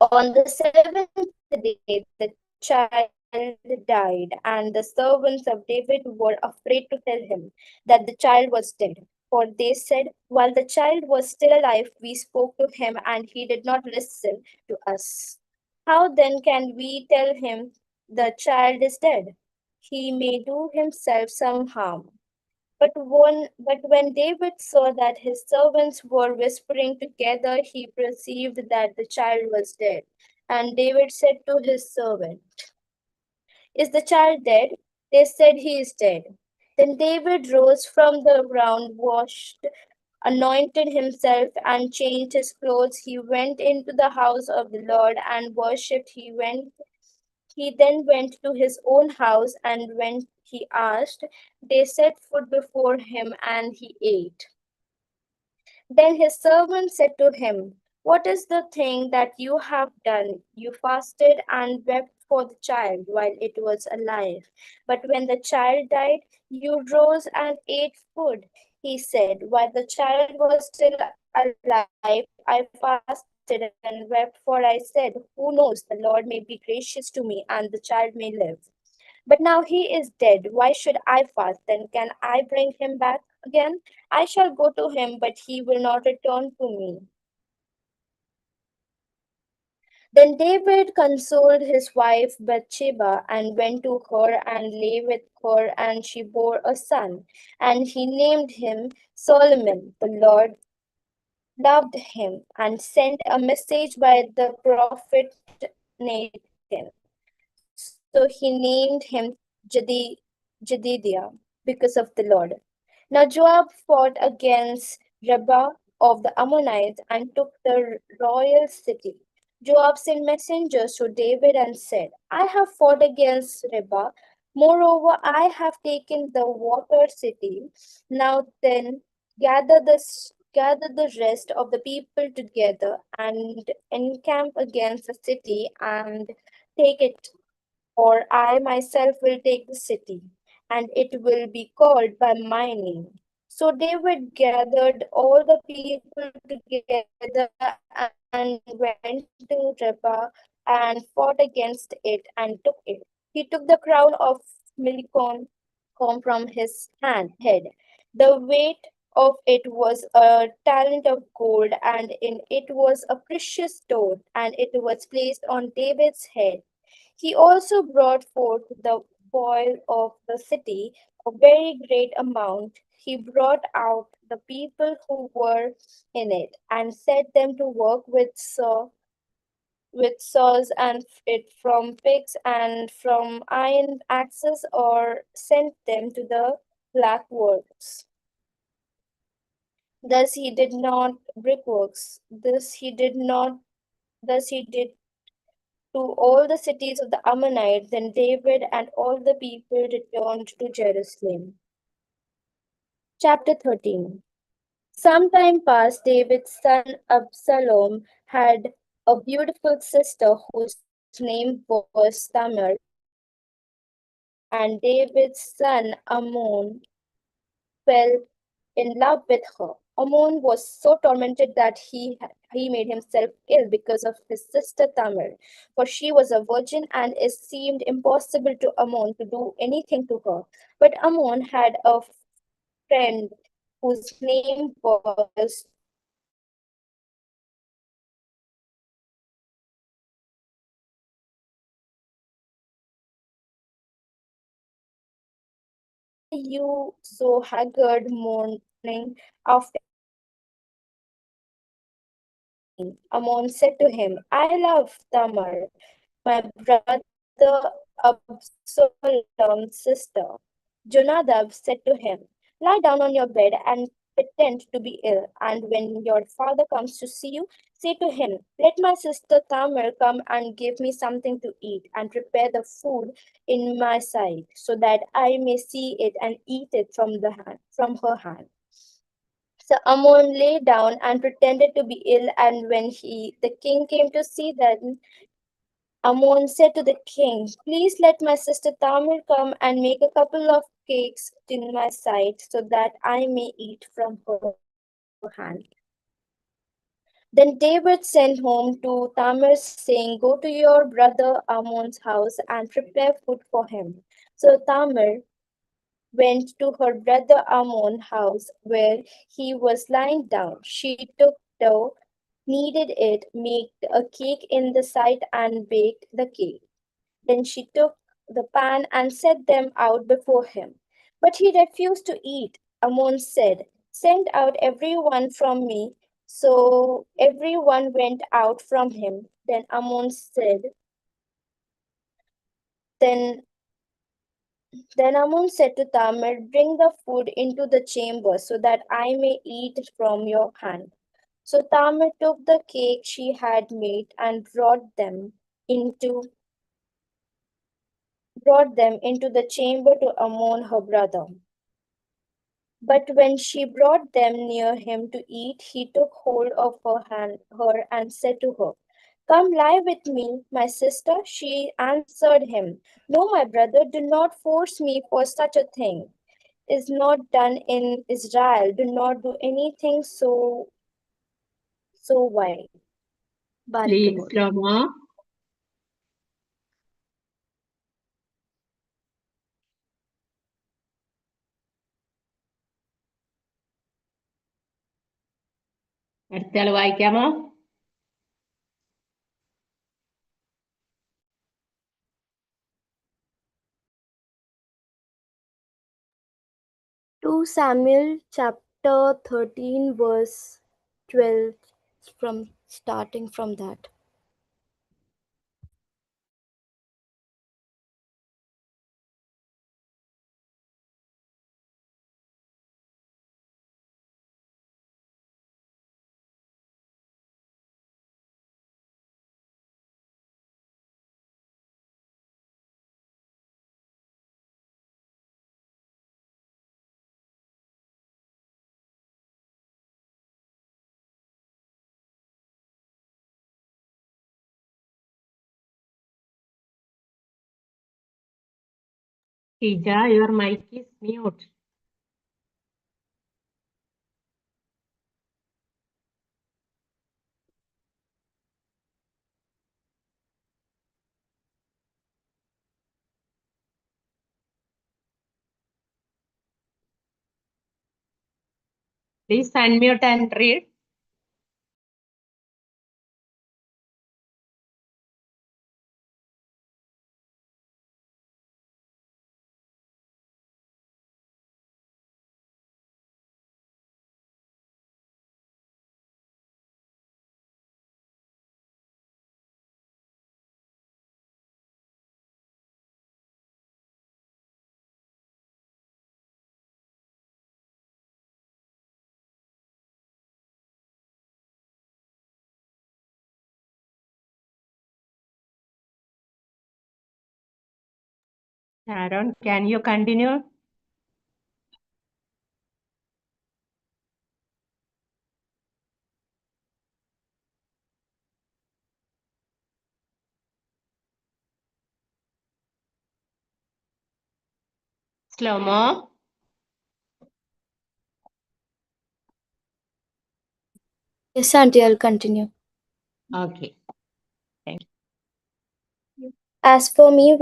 On the seventh day, the child died, and the servants of David were afraid to tell him that the child was dead. For they said, while the child was still alive, we spoke to him, and he did not listen to us. How then can we tell him the child is dead? He may do himself some harm. But when David saw that his servants were whispering together, he perceived that the child was dead. And David said to his servant, "Is the child dead?" They said, "He is dead." Then David rose from the ground, washed, anointed himself, and changed his clothes. He went into the house of the Lord and worshipped. He then went to his own house, and when he asked, they set food before him, and he ate. Then his servant said to him, "What is the thing that you have done? You fasted and wept for the child while it was alive. But when the child died, you rose and ate food." He said, "While the child was still alive, I fasted and wept, for I said, who knows, the Lord may be gracious to me, and the child may live. But now he is dead. Why should I fast? Then can I bring him back again? I shall go to him, but he will not return to me." Then David consoled his wife Bathsheba and went to her and lay with her, and she bore a son, and he named him Solomon. The Lord loved him and sent a message by the prophet Nathan. So he named him Jedidiah because of the Lord. Now Joab fought against Rabbah of the Ammonites and took the royal city. Joab sent messengers to David and said, "I have fought against Rabbah. Moreover, I have taken the water city. Now then, gather the rest of the people together and encamp against the city and take it, or I myself will take the city, and it will be called by my name." So David gathered all the people together and went to Rabbah and fought against it and took it. He took the crown of Milcom from his head. The weight of it was a talent of gold, and in it was a precious stone, and it was placed on David's head. He also brought forth the spoil of the city, a very great amount. He brought out the people who were in it and set them to work with saws and it from picks and from iron axes, or sent them to the black works. Thus he did not brickworks. Thus he did to all the cities of the Ammonites. Then David and all the people returned to Jerusalem. Chapter 13. Some time past, David's son Absalom had a beautiful sister whose name was Tamar, and David's son Ammon fell in love with her. Ammon was so tormented that he made himself ill because of his sister Tamar, for she was a virgin, and it seemed impossible to Ammon to do anything to her. But Ammon had a friend whose name was you so haggard morning after Ammon said to him, "I love Tamar, my brother Absalom's sister." Jonadab said to him, "Lie down on your bed and pretend to be ill, and when your father comes to see you, say to him, let my sister Tamar come and give me something to eat, and prepare the food in my sight, so that I may see it and eat it from her hand. So Ammon lay down and pretended to be ill, and when the king came to see them, Ammon said to the king, please let my sister Tamar come and make a couple of cakes in my sight, so that I may eat from her hand. Then David sent home to Tamar, saying, go to your brother Ammon's house and prepare food for him. So Tamar went to her brother Ammon's house, where he was lying down. She took dough, kneaded it, made a cake in the sight, and baked the cake. Then she took the pan and set them out before him. But he refused to eat. Ammon said, send out everyone from me. So everyone went out from him. Then Then Ammon said to Tamar, bring the food into the chamber, so that I may eat from your hand. So Tamar took the cake she had made and brought them into the chamber to Ammon her brother. But when she brought them near him to eat, he took hold of her and said to her, come lie with me, my sister. She answered him, no, my brother, do not force me for such a thing. Is not done in Israel. Do not do anything so wild. Please, Shlomo. അടുത്തയാൾ വായിക്കാമോ? 2 Samuel chapter 13 verse 12 starting from that. Ija, your mic is mute. Please unmute and read. Sharon, can you continue? Shlomo. Yes, Auntie, I'll continue. Okay. Thank you. As for me,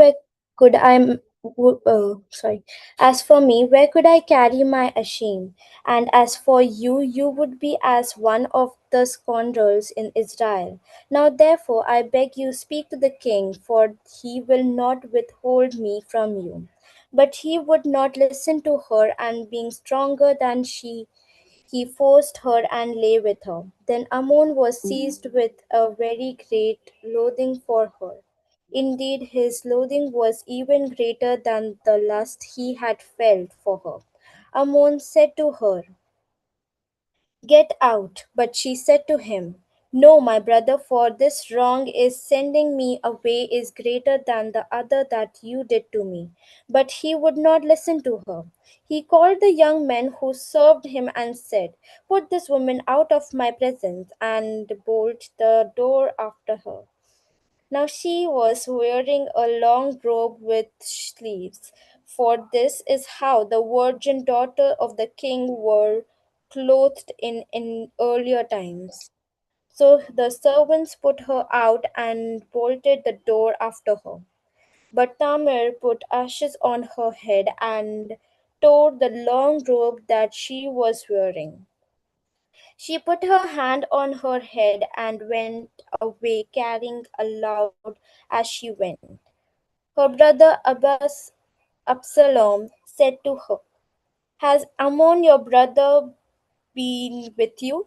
could I As for me, where could I carry my shame? And as for you, you would be as one of the scoundrels in Israel. Now therefore I beg you, speak to the king, for he will not withhold me from you. But he would not listen to her, and being stronger than she, he forced her and lay with her. Then Ammon was seized with a very great loathing for her. Indeed, his loathing was even greater than the lust he had felt for her. Ammon said to her, Get out. But she said to him, No, my brother, for this wrong is sending me away is greater than the other that you did to me. But he would not listen to her. He called the young men who served him and said, Put this woman out of my presence, and bolt the door after her. Now she was wearing a long robe with sleeves, for this is how the virgin daughter of the king were clothed in earlier times. So the servants put her out and bolted the door after her. But Tamar put ashes on her head and tore the long robe that she was wearing. She put her hand on her head and went away, carrying aloud as she went. Her brother Absalom said to her, Has Ammon your brother been with you?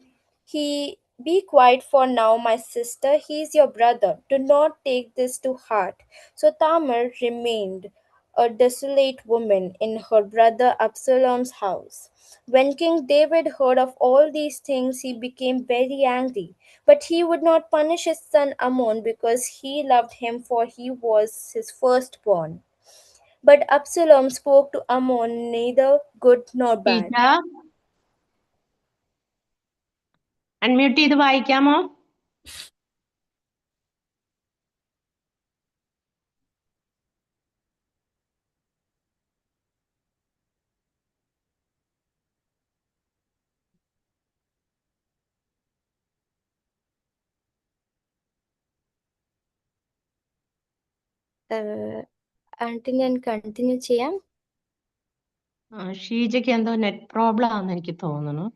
Be quiet for now, my sister. He is your brother. Do not take this to heart. So Tamar remained a desolate woman in her brother Absalom's house. When King David heard of all these things, he became very angry. But he would not punish his son Ammon because he loved him, for he was his firstborn. But Absalom spoke to Ammon neither good nor bad. Teacher unmute ചെയ്ത് വായിക്കാമോ? Anti ഞാൻ continue ചെയ്യാം. ഷീജയ്ക്ക് എന്തോ net problem ആണെന്ന് എനിക്ക് തോന്നുന്നു.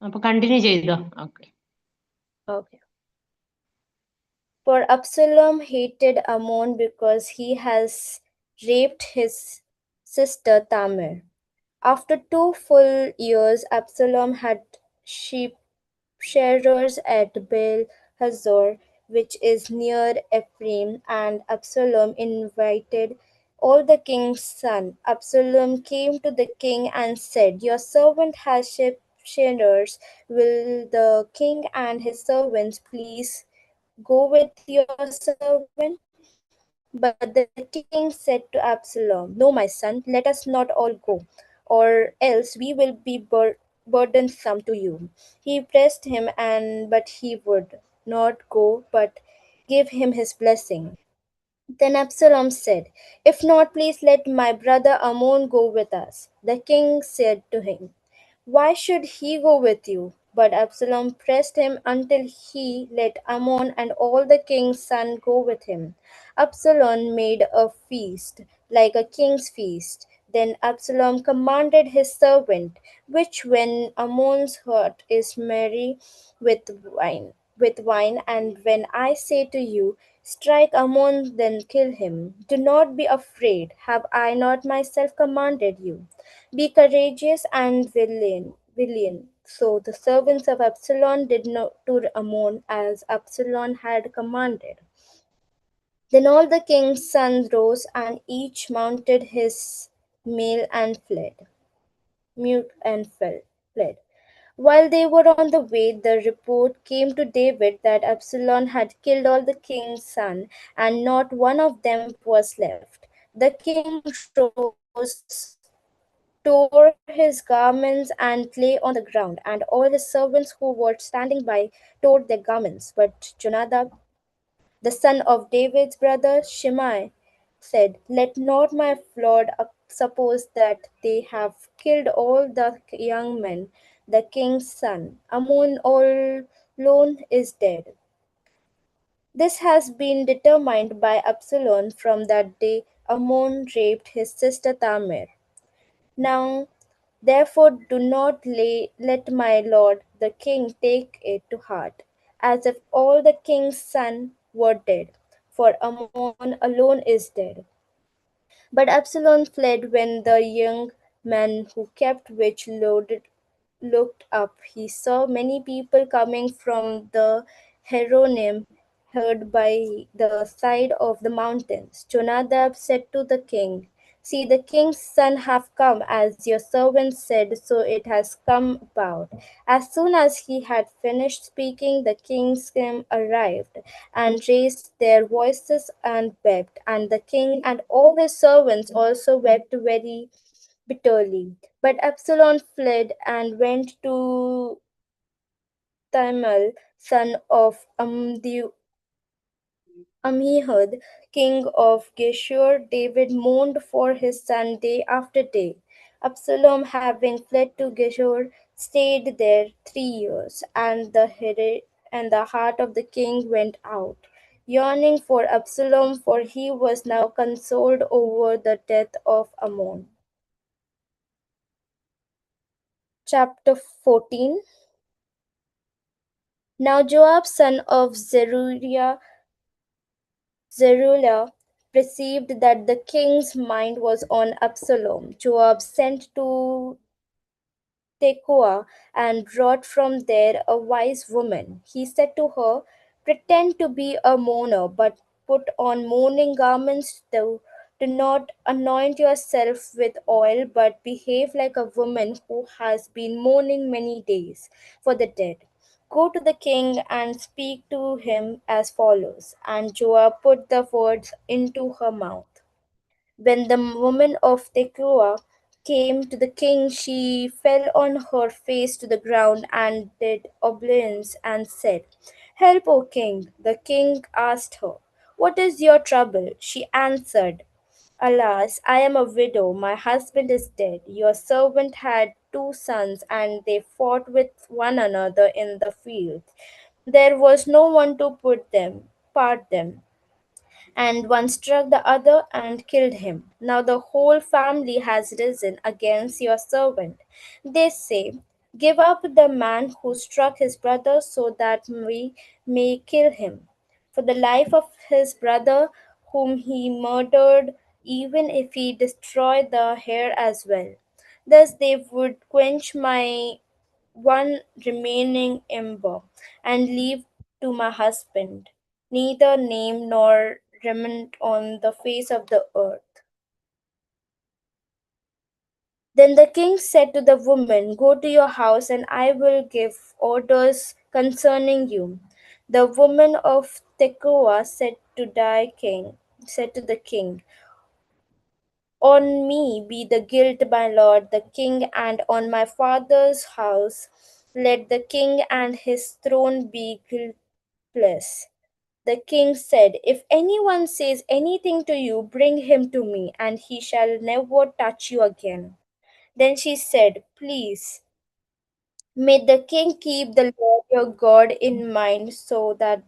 അപ്പൊ continue ചെയ്തോ. Okay. Okay. For Absalom hated Ammon because he has raped his sister Tamar. After 2 full years, Absalom had sheep shearers at Baal Hazor, which is near Ephraim, and Absalom invited all the king's sons. Absalom came to the king and said, Your servant has sheep shearers. Will the king and his servants please go with your servant? But the king said to Absalom, No, my son, let us not all go, or else we will be burdensome to you. He pressed him, but he would not go, but give him his blessing. Then Absalom said, If not, please let my brother Ammon go with us. The king said to him, Why should he go with you? But Absalom pressed him until he let Ammon and all the king's sons go with him. Absalom made a feast, like a king's feast. Then Absalom commanded his servant, which when Ammon's heart is merry with wine, and when I say to you, Strike Ammon, then kill him. Do not be afraid. Have I not myself commanded you? Be courageous and valiant. So the servants of Absalom did not to Ammon as Absalom had commanded. Then all the king's sons rose, and each mounted his mule and fled. While they were on the way, the report came to David that Absalom had killed all the king's sons, and not one of them was left. The king rose, tore his garments, and lay on the ground, and all his servants who were standing by tore their garments. But Jonadab, the son of David's brother Shimei, said, Let not my lord suppose that they have killed all the young men, the king's son. Ammon alone is dead. This has been determined by Absalom from that day Ammon raped his sister Tamar. Now, therefore, do not let my lord the king take it to heart, as if all the king's sons were dead, for Ammon alone is dead. But Absalom fled when the young man who kept watch looked up. He saw many people coming from the Heronim herd by the side of the mountains. Jonadab said to the king, See, the king's son have come, as your servant said, so it has come about. As soon as he had finished speaking, the king's men arrived, and raised their voices and wept. And the king and all his servants also wept very bitterly. But Absalom fled and went to Tamal, son of Ammihud, king of Geshur. David mourned for his son day after day. Absalom, having fled to Geshur, stayed there 3 years, and the heart of the king went out, yearning for Absalom, for he was now consoled over the death of Ammon. Chapter 14. Now Joab, son of Zeruiah, perceived that the king's mind was on Absalom. Joab sent to Tekoa and brought from there a wise woman. He said to her, "Pretend to be a mourner, but put on mourning garments. Do not anoint yourself with oil, but behave like a woman who has been mourning many days for the dead. Go to the king and speak to him as follows." And Joab put the words into her mouth. When the woman of Tekoa came to the king, she fell on her face to the ground and did obeisance and said, "Help, O king." The king asked her, "What is your trouble?" She answered, "Alas, I am a widow. My husband is dead. Your servant had 2 sons, and they fought with one another in the field. There was no one to part them, and one struck the other and killed him. Now the whole family has risen against your servant. They say, 'Give up the man who struck his brother so that we may kill him, for the life of his brother whom he murdered, even if he destroy the hair as well.' Thus they would quench my one remaining ember, and leave to my husband neither name nor remnant on the face of the earth." Then the king said to the woman, "Go to your house, and I will give orders concerning you." The woman of Tekoa said to the king, "On me be the guilt, my lord the king, and on my father's house let the king and his throne be guiltless." The king said, "If anyone says anything to you, bring him to me, and he shall never touch you again." Then she said, "Please, may the king keep the Lord your God in mind, so that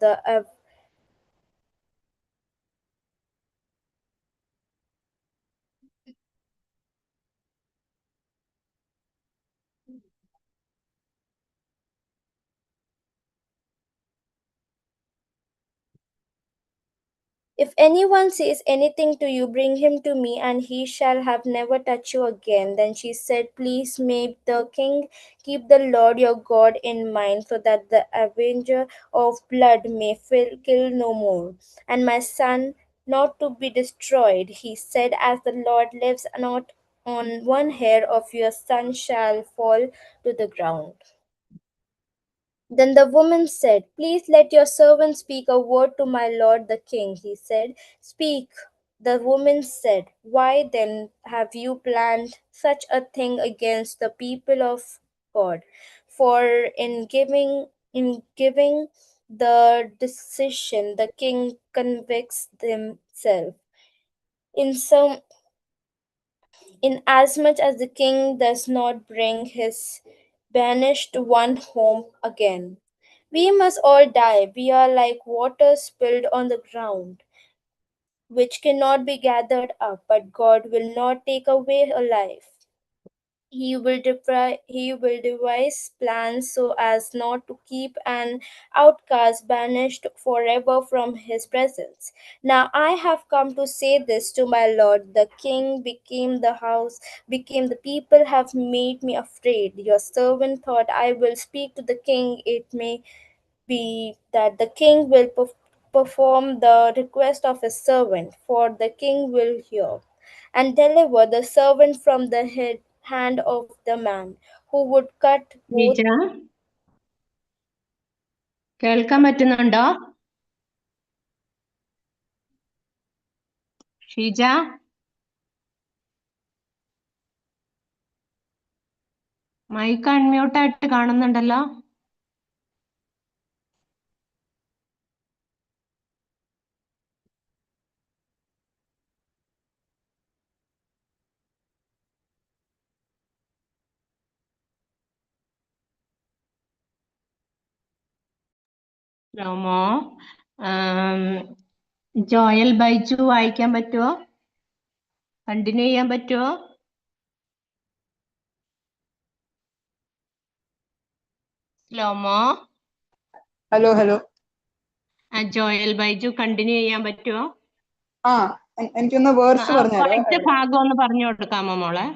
if anyone says anything to you, bring him to me, and he shall have never touched you again." Then she said, "Please, may the king keep the Lord your God in mind, so that the avenger of blood may kill no more, and my son not to be destroyed." He said, "As the Lord lives, not on one hair of your son shall fall to the ground." Then the woman said, "Please let your servant speak a word to my lord the king." He said, "Speak." The woman said, "Why then have you planned such a thing against the people of God? For in giving the decision, the king convicts himself. In some Inasmuch as the king does not bring his banished one home again. We must all die. We are like water spilled on the ground, which cannot be gathered up, but God will not take away a life. He will devise plans so as not to keep an outcast banished forever from his presence. Now I have come to say this to my lord the king. Became the people have made me afraid. Your servant thought, I will speak to the king. It may be that the king will perform the request of his servant, for the king will hear. and deliver the servant from the hand of the man who would cut both. Sheeja കേൾക്കാൻ പറ്റുന്നുണ്ടോ? Sheeja mic അൺമ്യൂട്ടായിട്ട് കാണുന്നുണ്ടല്ലോ. ലോമോ Joel Baiju വായിക്കാൻ പറ്റുമോ? Continue ചെയ്യാൻ പറ്റുമോ? ലോമോ hello Joel Baiju continue ചെയ്യാൻ പറ്റുമോ? ആ എനിക്കൊന്ന് വേർസ് പറഞ്ഞുതരാം. വായിച്ച ഭാഗം ഒന്ന് പറഞ്ഞു കൊടുക്കാമോ മോളെ?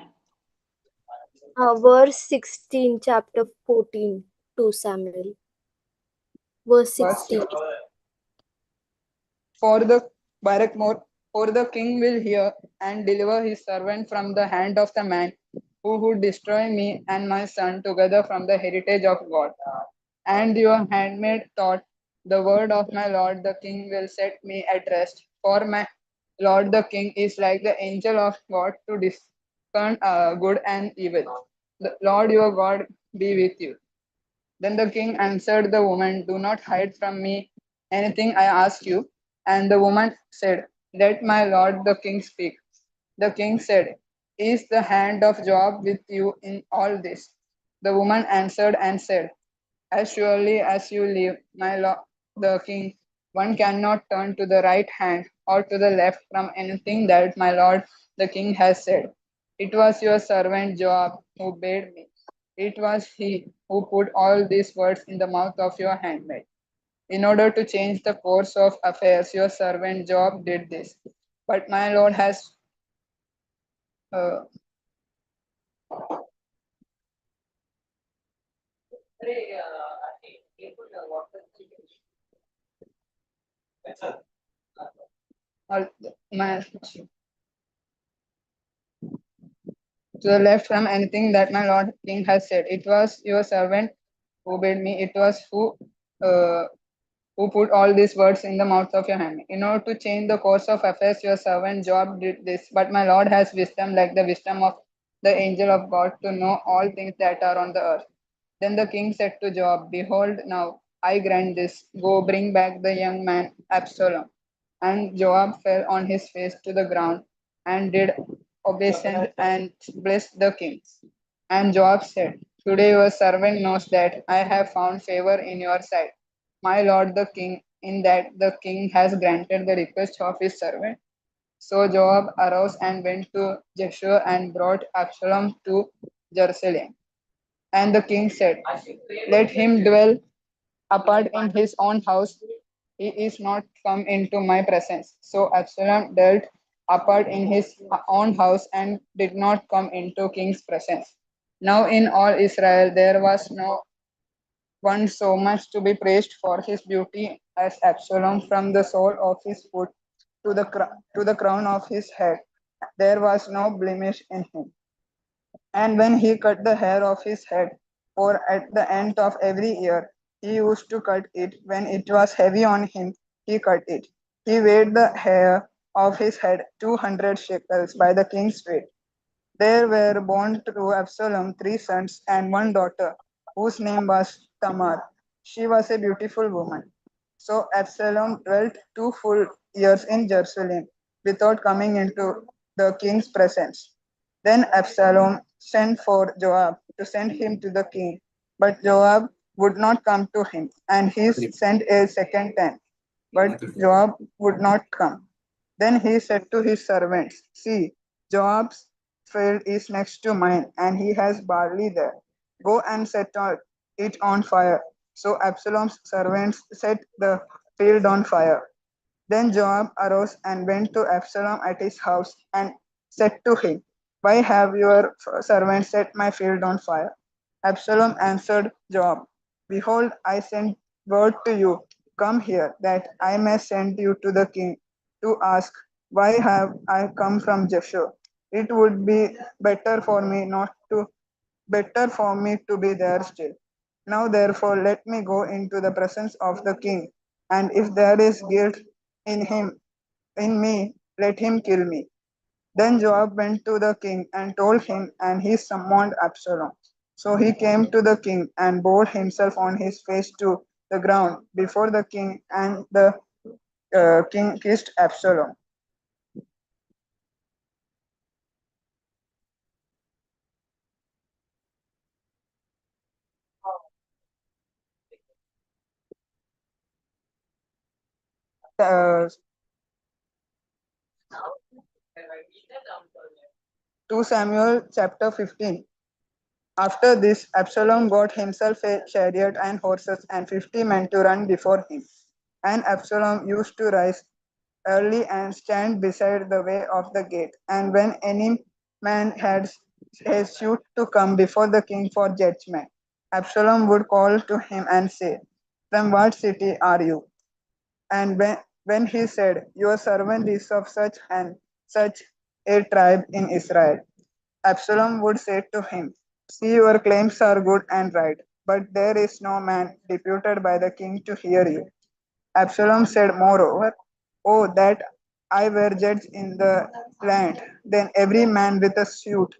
Verse 16, chapter 14, 2 Samuel. Verse 16. For the king will hear and deliver his servant from the hand of the man who would destroy me and my son together from the heritage of God. And your handmaid thought, the word of my lord the king will set me at rest. For my lord the king is like the angel of God to discern good and evil. The Lord your God be with you. Then the king answered the woman, do not hide from me anything I ask you. And the woman said, let my lord the king speak. The king said, is the hand of Joab with you in all this? The woman answered and said, as surely as you live, my lord the king, one cannot turn to the right hand or to the left from anything that my lord the king has said. It was your servant Joab who bade me. It was he who put all these words in the mouth of your handmaid. In order to change the course of affairs, your servant Joab did this. But my lord has to the left from anything that my lord king has said. It was your servant who bade me. It was who put all these words in the mouth of your hand. In order to change the course of affairs, your servant Job did this. But my Lord has wisdom like the wisdom of the angel of God to know all things that are on the earth. Then the king said to Job, behold, now I grant this. Go bring back the young man Absalom. And Joab fell on his face to the ground and did obeisance and blessed the king. And Joab said, today your servant knows that I have found favor in your sight, my lord the king, in that the king has granted the request of his servant. So Joab arose and went to Jeshua and brought Absalom to Jerusalem. And the king said, let him dwell apart in his own house. He is not come into my presence. So Absalom dwelt apart in his own house and did not come into king's presence. Now in all Israel there was no one so much to be praised for his beauty as Absalom. From the sole of his foot to the crown of his head, there was no blemish in him. And when he cut the hair of his head, for at the end of every year he used to cut it, when it was heavy on him, he cut it. He weighed the hair of his head 200 shekels by the king's weight. There were born to Absalom 3 sons and 1 daughter, whose name was Tamar. She was a beautiful woman. So Absalom dwelt 2 full years in Jerusalem without coming into the king's presence. Then Absalom sent for Joab to send him to the king, but Joab would not come to him, and he sent a second time, but Joab would not come. Then he said to his servants, see, Joab's field is next to mine, and he has barley there. Go and set it on fire. So Absalom's servants set the field on fire. Then Joab arose and went to Absalom at his house and said to him, why have your servants set my field on fire? Absalom answered Joab, behold, I sent word to you, come here, that I may send you to the king to ask, why have I come from Jeshurun? It would be better for me to be there still. Now therefore let me go into the presence of the king, and if there is guilt in me, let him kill me. Then Joab went to the king and told him, and he summoned Absalom. So he came to the king and bowed himself on his face to the ground before the king, and the king kissed Absalom. Uh, 2 Samuel chapter 15. After this, Absalom got himself a chariot and horses and 50 men to run before him. And Absalom used to rise early and stand beside the way of the gate. And when any man had a suit to come before the king for judgment, Absalom would call to him and say, "From what city are you?" And when he said, "Your servant is of such and such a tribe in Israel," Absalom would say to him, "See, your claims are good and right, but there is no man deputed by the king to hear you." Absalom said, moreover, "Oh, that I were judge in the land, then every man with a suit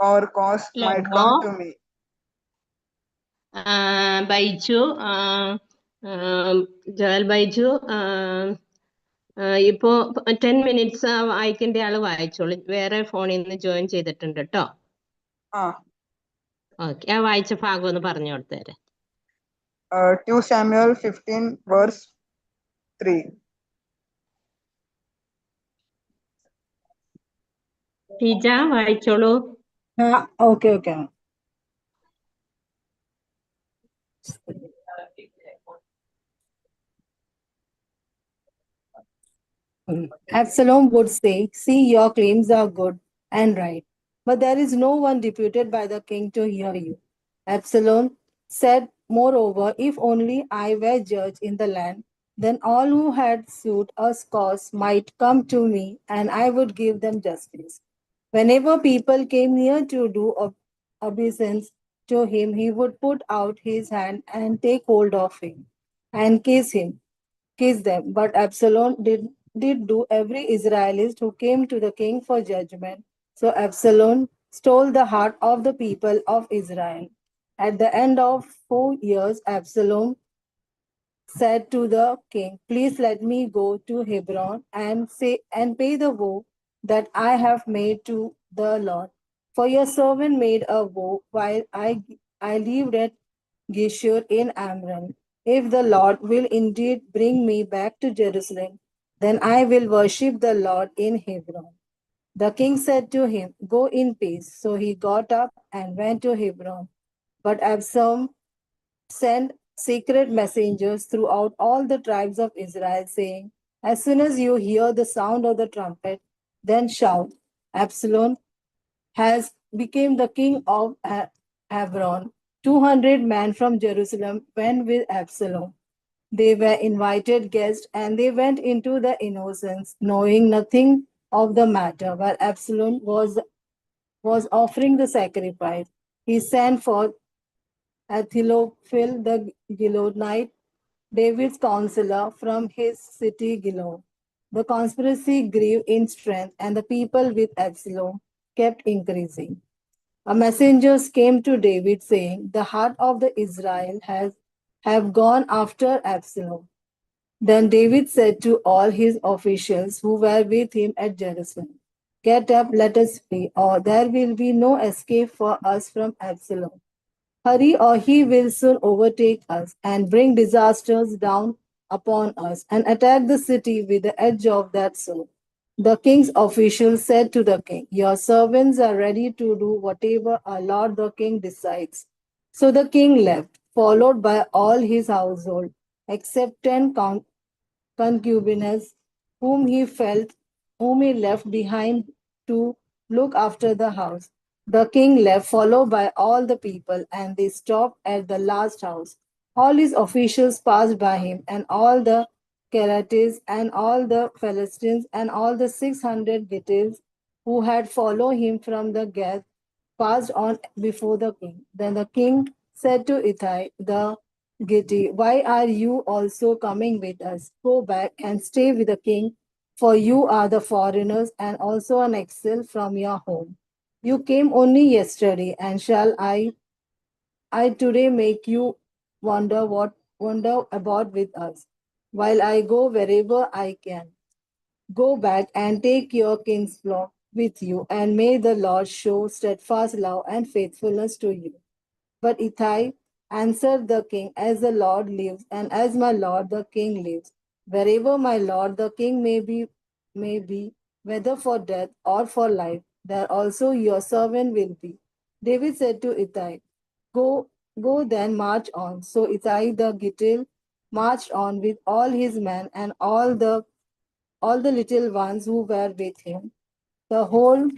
or cause might come to me." Baiju Joel Baiju ഇപ്പോ 10 minutes വായിക്കേണ്ട ആള് വായിച്ചോളൂ. വേറെ ഫോണിൽ നിന്ന് join ചെയ്തിട്ടുണ്ട് കേട്ടോ. Okay, ആ വായിച്ച ഭാഗം ഒന്ന് പറഞ്ഞു കൊടുത്തേരെ. 2 Samuel 15 verse 3. ടീജ വായിച്ചോളൂ. Okay. Absalom would say, "See, your claims are good and right, but there is no one deputed by the king to hear you." Absalom said, moreover, "If only I were judge in the land, then all who had suit or cause might come to me, and I would give them justice. Whenever people came near to do obeisance to him, he would put out his hand and take hold of him and kiss them." But Absalom did do every Israelite who came to the king for judgment. So Absalom stole the heart of the people of Israel. At the end of 4 years, Absalom said to the king, "Please let me go to Hebron and pay the vow that I have made to the Lord. For your servant made a vow while I lived at Geshur in Amram. If the Lord will indeed bring me back to Jerusalem, then I will worship the Lord in Hebron." The king said to him, "Go in peace." So he got up and went to Hebron. But Absalom sent secret messengers throughout all the tribes of Israel, saying, "As soon as you hear the sound of the trumpet, then shout, 'Absalom has become the king of Hebron.'" 200 men from Jerusalem went with Absalom. They were invited guests, and they went into the innocence, knowing nothing of the matter. While Absalom was offering the sacrifice, he sent for Ahithophel the Gilonite, David's counselor, from his city Gilo. The conspiracy grew in strength, and the people with Absalom kept increasing. A messenger came to David, saying, "The heart of the Israel have gone after Absalom." Then David said to all his officials who were with him at Jerusalem, "Get up, let us flee, or there will be no escape for us from Absalom. Hurry, or he will soon overtake us and bring disasters down upon us and attack the city with the edge of that sword." The king's officials said to the king, "Your servants are ready to do whatever our lord the king decides." So the king left, followed by all his household, except 10 concubines whom he left behind to look after the house. The king left, followed by all the people, and they stopped at the last house. All his officials passed by him, and all the Cerates, and all the Philistines, and all the 600 Gittils, who had followed him from the gate, passed on before the king. Then the king said to Ittai the Gittite, "Why are you also coming with us? Go back and stay with the king, for you are the foreigners and also an exile from your home. You came only yesterday, and shall I today make you wonder about with us, while I go wherever I can. Go back and take your king's flock with you, and may the Lord show steadfast love and faithfulness to you." But Ittai answered the king, "As the Lord lives, and as my lord the king lives, wherever my lord the king may be, whether for death or for life, there also your servant will be." David said to Ittai, Go, go then, march on. So Ittai the Gittite marched on with all his men and all the little ones who were with him. The whole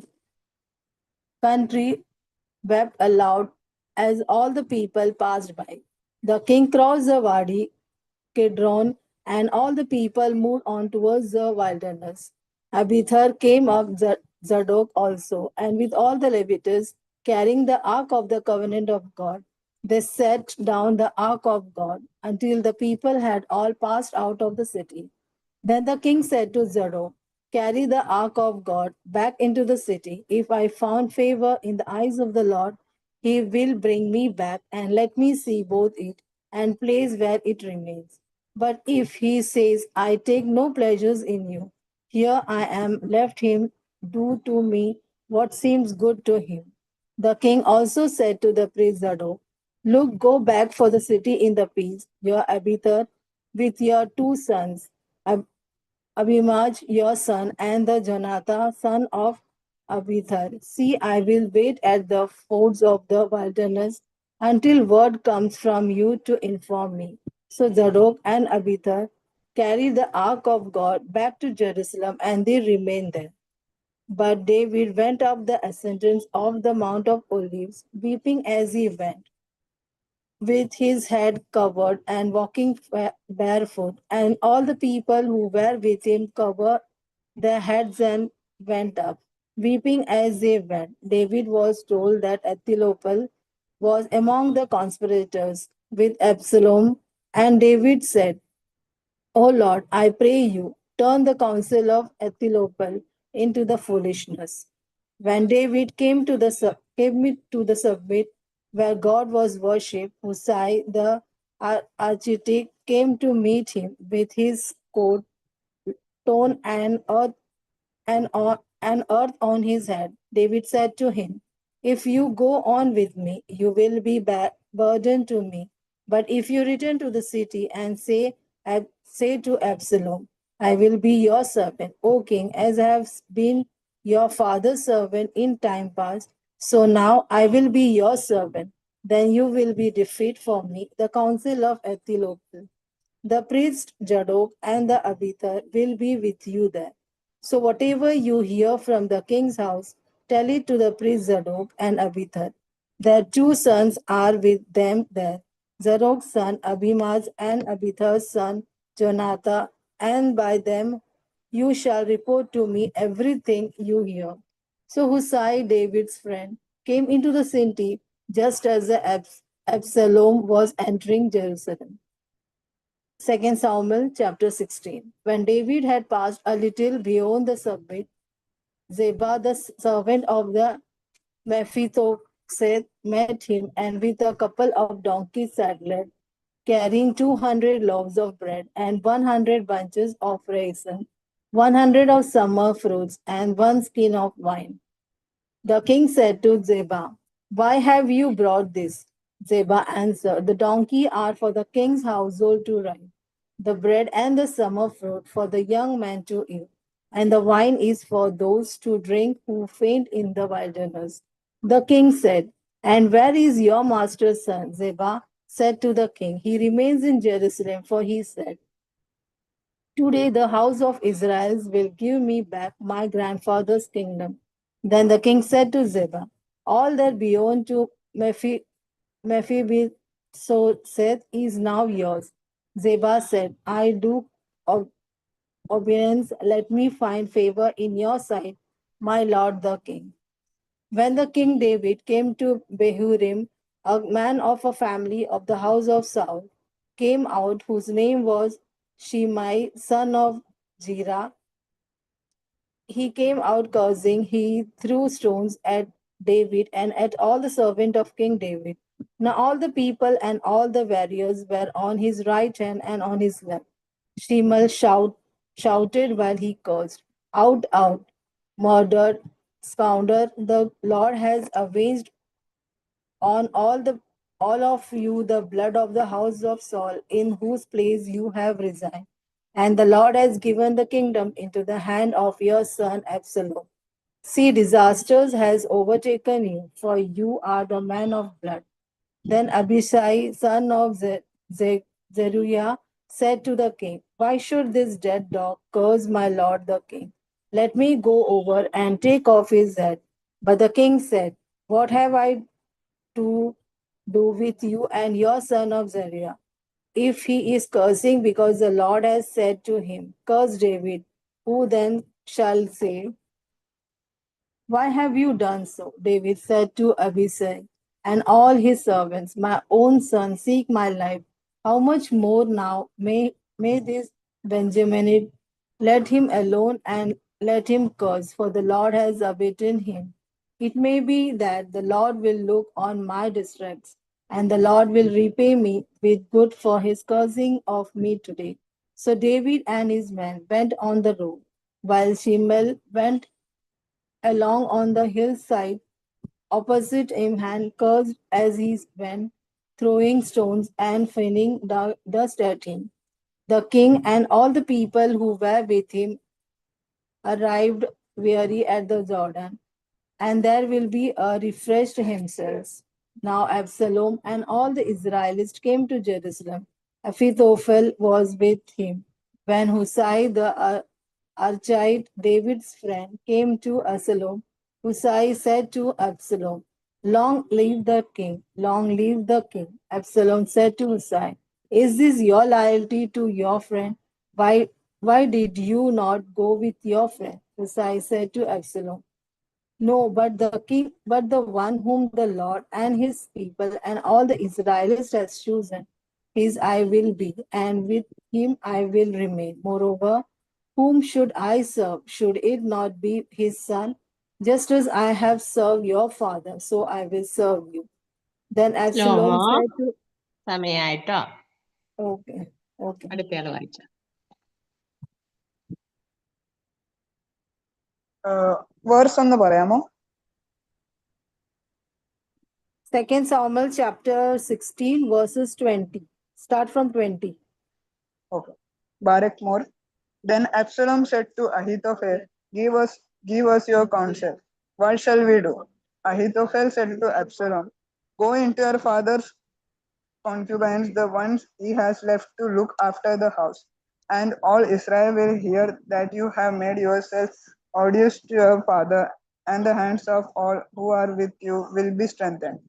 country wept aloud as all the people passed by. The king crossed the Wadi Kidron, and all the people moved on towards the wilderness. Abithar came up Zadok also, and with all the Levites carrying the ark of the covenant of God. They set down the ark of God until the people had all passed out of the city. Then the king said to Zadok, "Carry the ark of God back into the city. If I found favor in the eyes of the Lord, he will bring me back and let me see both it and place where it remains. But if he says, I take no pleasures in you, here I am, let him do to me what seems good to him." The king also said to the priest Zadok, "Look, go back for the city in the peace, your Abithar with your two sons, Abimaj, your son, and the Jonathan, son of Abithar. See, I will wait at the fords of the wilderness until word comes from you to inform me." So Zadok and Abithar carried the ark of God back to Jerusalem, and they remained there. But David went up the ascents of the Mount of Olives, weeping as he went, with his head covered and walking barefoot. And all the people who were with him covered their heads and went up, weeping as they went. David was told that Ahithophel was among the conspirators with Absalom, and David said, "O Lord, I pray you, turn the counsel of Ahithophel into the foolishness." When David came to the summit where God was worshipped, Hushai the Architect came to meet him with his coat torn and earth on his head. David said to him, "If you go on with me, you will be burden to me. But if you return to the city and say to Absalom, I will be your servant, O king, as I have been your father's servant in time past, so now I will be your servant. Then you will be defeat for me the counsel of Ahithophel. The priest Zadok and the Abithar will be with you there. So whatever you hear from the king's house, tell it to the priest Zadok and Abithar. Their two sons are with them there, Zadok's son Abimaaz and Abithar's son Jonathan, and by them you shall report to me everything you hear." So Hushai, David's friend, came into the city just as the Absalom was entering Jerusalem. 2 Samuel chapter 16. When David had passed a little beyond the summit, Ziba, the servant of the Mephibosheth, met him, and with a couple of donkeys saddled, carrying 200 loaves of bread and 100 bunches of raisins, 100 of summer fruits, and one skin of wine. The king said to Ziba, "Why have you brought this?" Ziba answered, "The donkey are for the king's household to ride, the bread and the summer fruit for the young man to eat, and the wine is for those to drink who faint in the wilderness." The king said, "And where is your master's son?" Ziba said to the king, "He remains in Jerusalem, for he said, 'Today the house of Israel will give me back my grandfather's kingdom.'" Then the king said to Ziba, "All that belonged to Mephibosheth is now yours." Ziba said, "I do obedience. Let me find favor in your sight, my lord the king. When the king David came to Behurim, a man of a family of the house of Saul came out, whose name was Shimei, son of Zerah. He came out cursing. He threw stones at David and at all the servant of King David. Now all the people and all the warriors were on his right hand and on his left. Shimei shouted while he cursed, out, murdered, scoundrel, the Lord has avenged on all of you the blood of the house of Saul, in whose place you have resigned. And the Lord has given the kingdom into the hand of your son Absalom. See, disasters has overtaken you, for you are the man of blood. Then Abishai, son of Zeruiah, said to the king, why should this dead dog curse my lord the king? Let me go over and take off his head. But the king said, what have I to do with you and your son of Zeruiah? If he is cursing because the Lord has said to him, curse David, who then shall say, why have you done so? David said to Abishai and all his servants, my own son, seek my life. How much more now may this Benjaminite let him alone and let him curse, for the Lord has abidden him. It may be that the Lord will look on my distress, and the Lord will repay me with good for his cursing of me today. So David and his men went on the road, while Shimei went along on the hillside opposite him and cursed as he went, throwing stones and flinging dust at him. The king and all the people who were with him arrived weary at the Jordan, and there will be refreshed himself. Now Absalom and all the Israelites came to Jerusalem. Ahithophel was with him. When Hushai the Archite, David's friend, came to Absalom, Hushai said to Absalom, long live the king, long live the king. Absalom said to Hushai, is this your loyalty to your friend? Why, why did you not go with your friend? Hushai said to Absalom, no, but the king, but the one whom the Lord and his people and all the Israelites has chosen, his I will be, and with him I will remain. Moreover, whom should I serve? Should it not be his son? Just as I have served your father, so I will serve you. Then Absalom ലോമോ said to, സമയായിട്ടോ. okay, okay. അടുത്തയാള് വായിച്ച. Verse ഒന്ന് പറയാമോ? 2 Samuel chapter 16 verses 20. Start from 20. Okay. Barak more. Then Absalom said to Ahithophel, give us your counsel. What shall we do? Ahithophel said to Absalom, go into your father's concubines, the ones he has left to look after the house. And all Israel will hear that you have made yourself odious to your father, and the hands of all who are with you will be strengthened.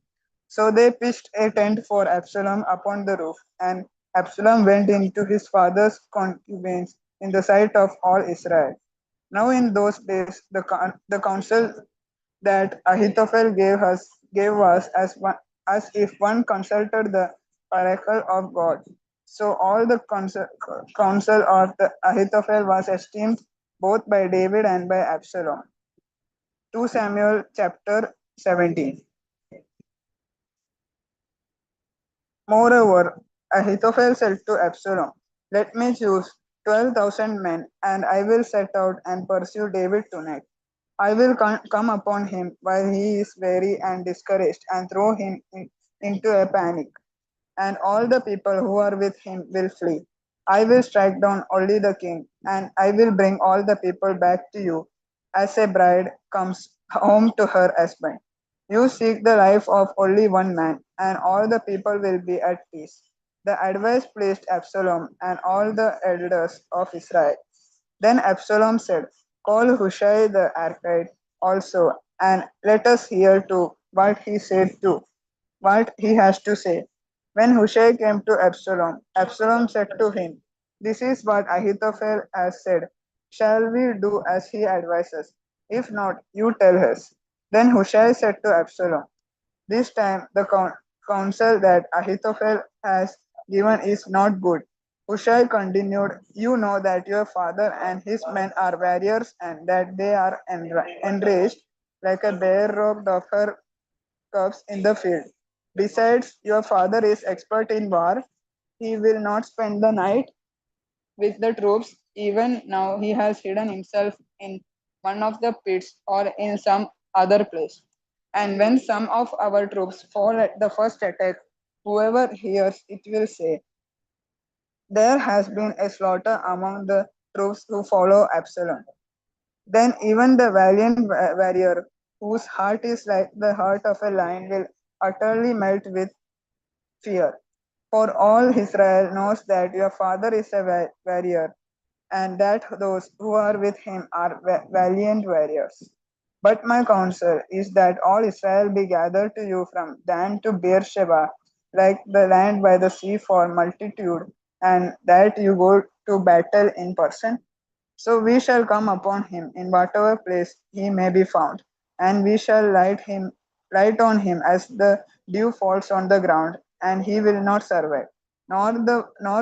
So they pitched a tent for Absalom upon the roof, and Absalom went into his father's concubines in the sight of all Israel. Now in those days, the counsel that Ahithophel gave us as if one consulted the oracle of God. So all the counsel of the Ahithophel was esteemed both by David and by Absalom. 2 Samuel chapter 17. Moreover, Ahithophel said to Absalom, let me choose 12,000 men, and I will set out and pursue David tonight. I will come upon him while he is weary and discouraged, and throw him into a panic, and all the people who are with him will flee. I will strike down only the king, and I will bring all the people back to you, as a bride comes home to her husband. You seek the life of only one man, and all the people will be at peace. The advice pleased Absalom and all the elders of Israel. Then Absalom said, call Hushai the Archite also, and let us hear to what he has to say. When Hushai came to Absalom, Absalom said to him, this is what Ahithophel has said. Shall we do as he advises? If not, you tell us. Then Hushai said to Absalom, this time the counsel that Ahithophel has given is not good. Hushai continued, you know that your father and his men are warriors and that they are enraged like a bear robbed of her cubs in the field. Besides, your father is expert in war. He will not spend the night with the troops. Even now, he has hidden himself in one of the pits or in some other place. And when some of our troops fall at the first attack, whoever hears it will say, there has been a slaughter among the troops who follow Absalom. Then even the valiant warrior, whose heart is like the heart of a lion, will utterly melt with fear. For all Israel knows that your father is a warrior, and that those who are with him are valiant warriors. But my counsel is that all Israel be gathered to you from Dan to Beersheba, like the land by the sea for multitude, and that you go to battle in person. So we shall come upon him in whatever place he may be found, and we shall light on him as the dew falls on the ground, and he will not survive, nor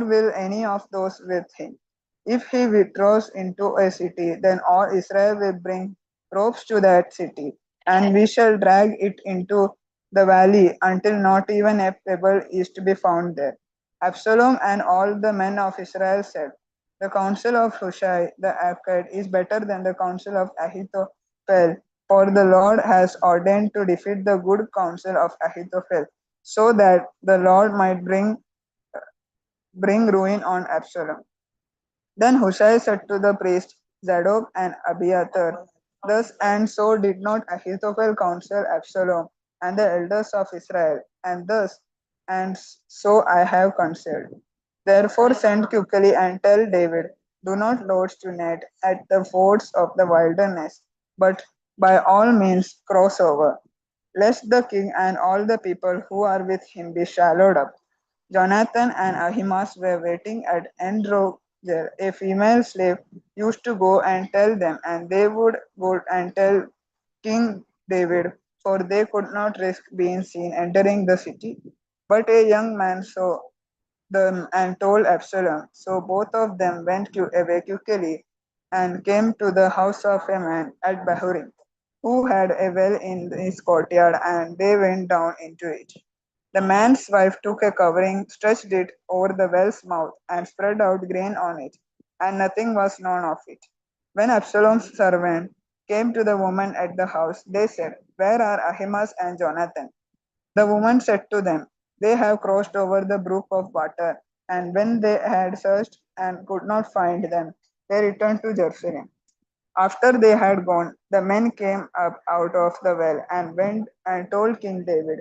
will any of those with him. If he withdraws into a city, then all Israel will bring ropes to that city, and we shall drag it into the valley until not even a pebble is to be found there. Absalom and all the men of Israel said, the counsel of Hushai the Archite is better than the counsel of Ahithophel, for the Lord has ordained to defeat the good counsel of Ahithophel, so that the Lord might bring ruin on Absalom. Then Hushai said to the priests Zadok and Abiathar, thus and so did not Ahithophel counsel Absalom and the elders of Israel, and thus and so I have counseled. Therefore send quickly and tell David, do not lodge tonight at the fords of the wilderness, but by all means cross over, lest the king and all the people who are with him be swallowed up. Jonathan and Ahimaaz were waiting at Enrogel. A female slave used to go and tell them, and they would go and tell King David, for they could not risk being seen entering the city. But a young man saw them and told Absalom. So both of them went away quickly and came to the house of a man at Bahurim, who had a well in his courtyard, and they went down into it. The man's wife took a covering, stretched it over the well's mouth, and spread out grain on it, and nothing was known of it. When Absalom's servant came to the woman at the house, they said, where are Ahimaaz and Jonathan? The woman said to them, they have crossed over the brook of water, and when they had searched and could not find them, they returned to Jerusalem. After they had gone, the men came up out of the well and went and told King David.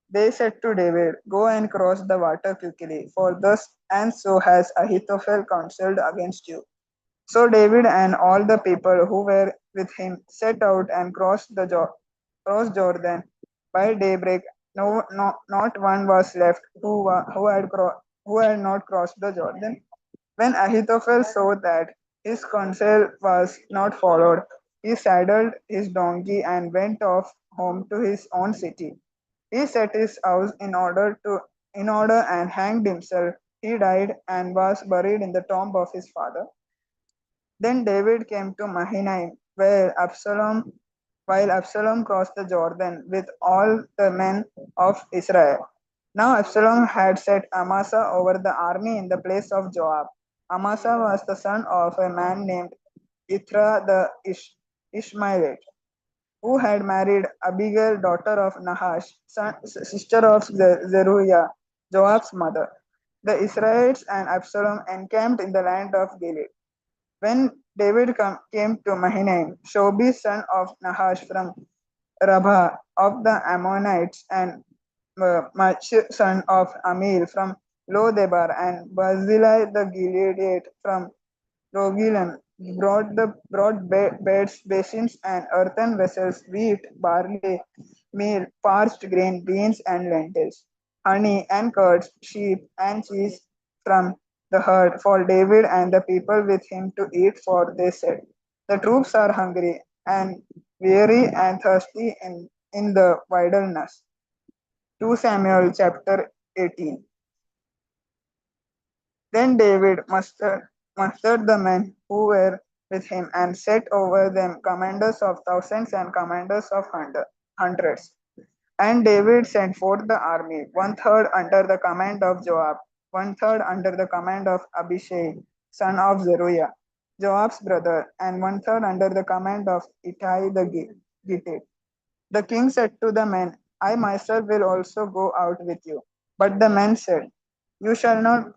They said to David, go and cross the water quickly, for thus and so has Ahithophel counseled against you. So David and all the people who were with him set out and crossed Jordan. By daybreak, not one was left who had not crossed the Jordan. When Ahithophel saw that his counsel was not followed, he saddled his donkey and went off home to his own city. He set his house in order and hanged himself. He died and was buried in the tomb of his father. Then David came to Mahanaim, while Absalom crossed the Jordan with all the men of Israel. Now Absalom had set Amasa over the army in the place of Joab. Amasa was the son of a man named Ithra the Ishmaelite, who had married Abigail, daughter of Nahash, sister of Zeruiah, Joab's mother. The Israelites and Absalom encamped in the land of Gilead. When David came to Mahanaim, Shobi, son of Nahash from Rabbah of the Ammonites, and Mach, son of Amil from Lodebar, and Barzillai the Gileadite from Rogilim, brought beds, basins, and earthen vessels, wheat, barley, meal, parched grain, beans, and lentils, honey and curds, sheep and cheese from the herd for David and the people with him to eat, for they said, the troops are hungry, and weary and thirsty in the wilderness. 2 Samuel chapter 18. Then David mustered the men who were with him and set over them commanders of thousands and commanders of hundreds. And David sent forth the army, one third under the command of Joab, one third under the command of Abishai, son of Zeruiah, Joab's brother, and one third under the command of Ittai the Gittite. The king said to the men, I myself will also go out with you. But the men said, You shall not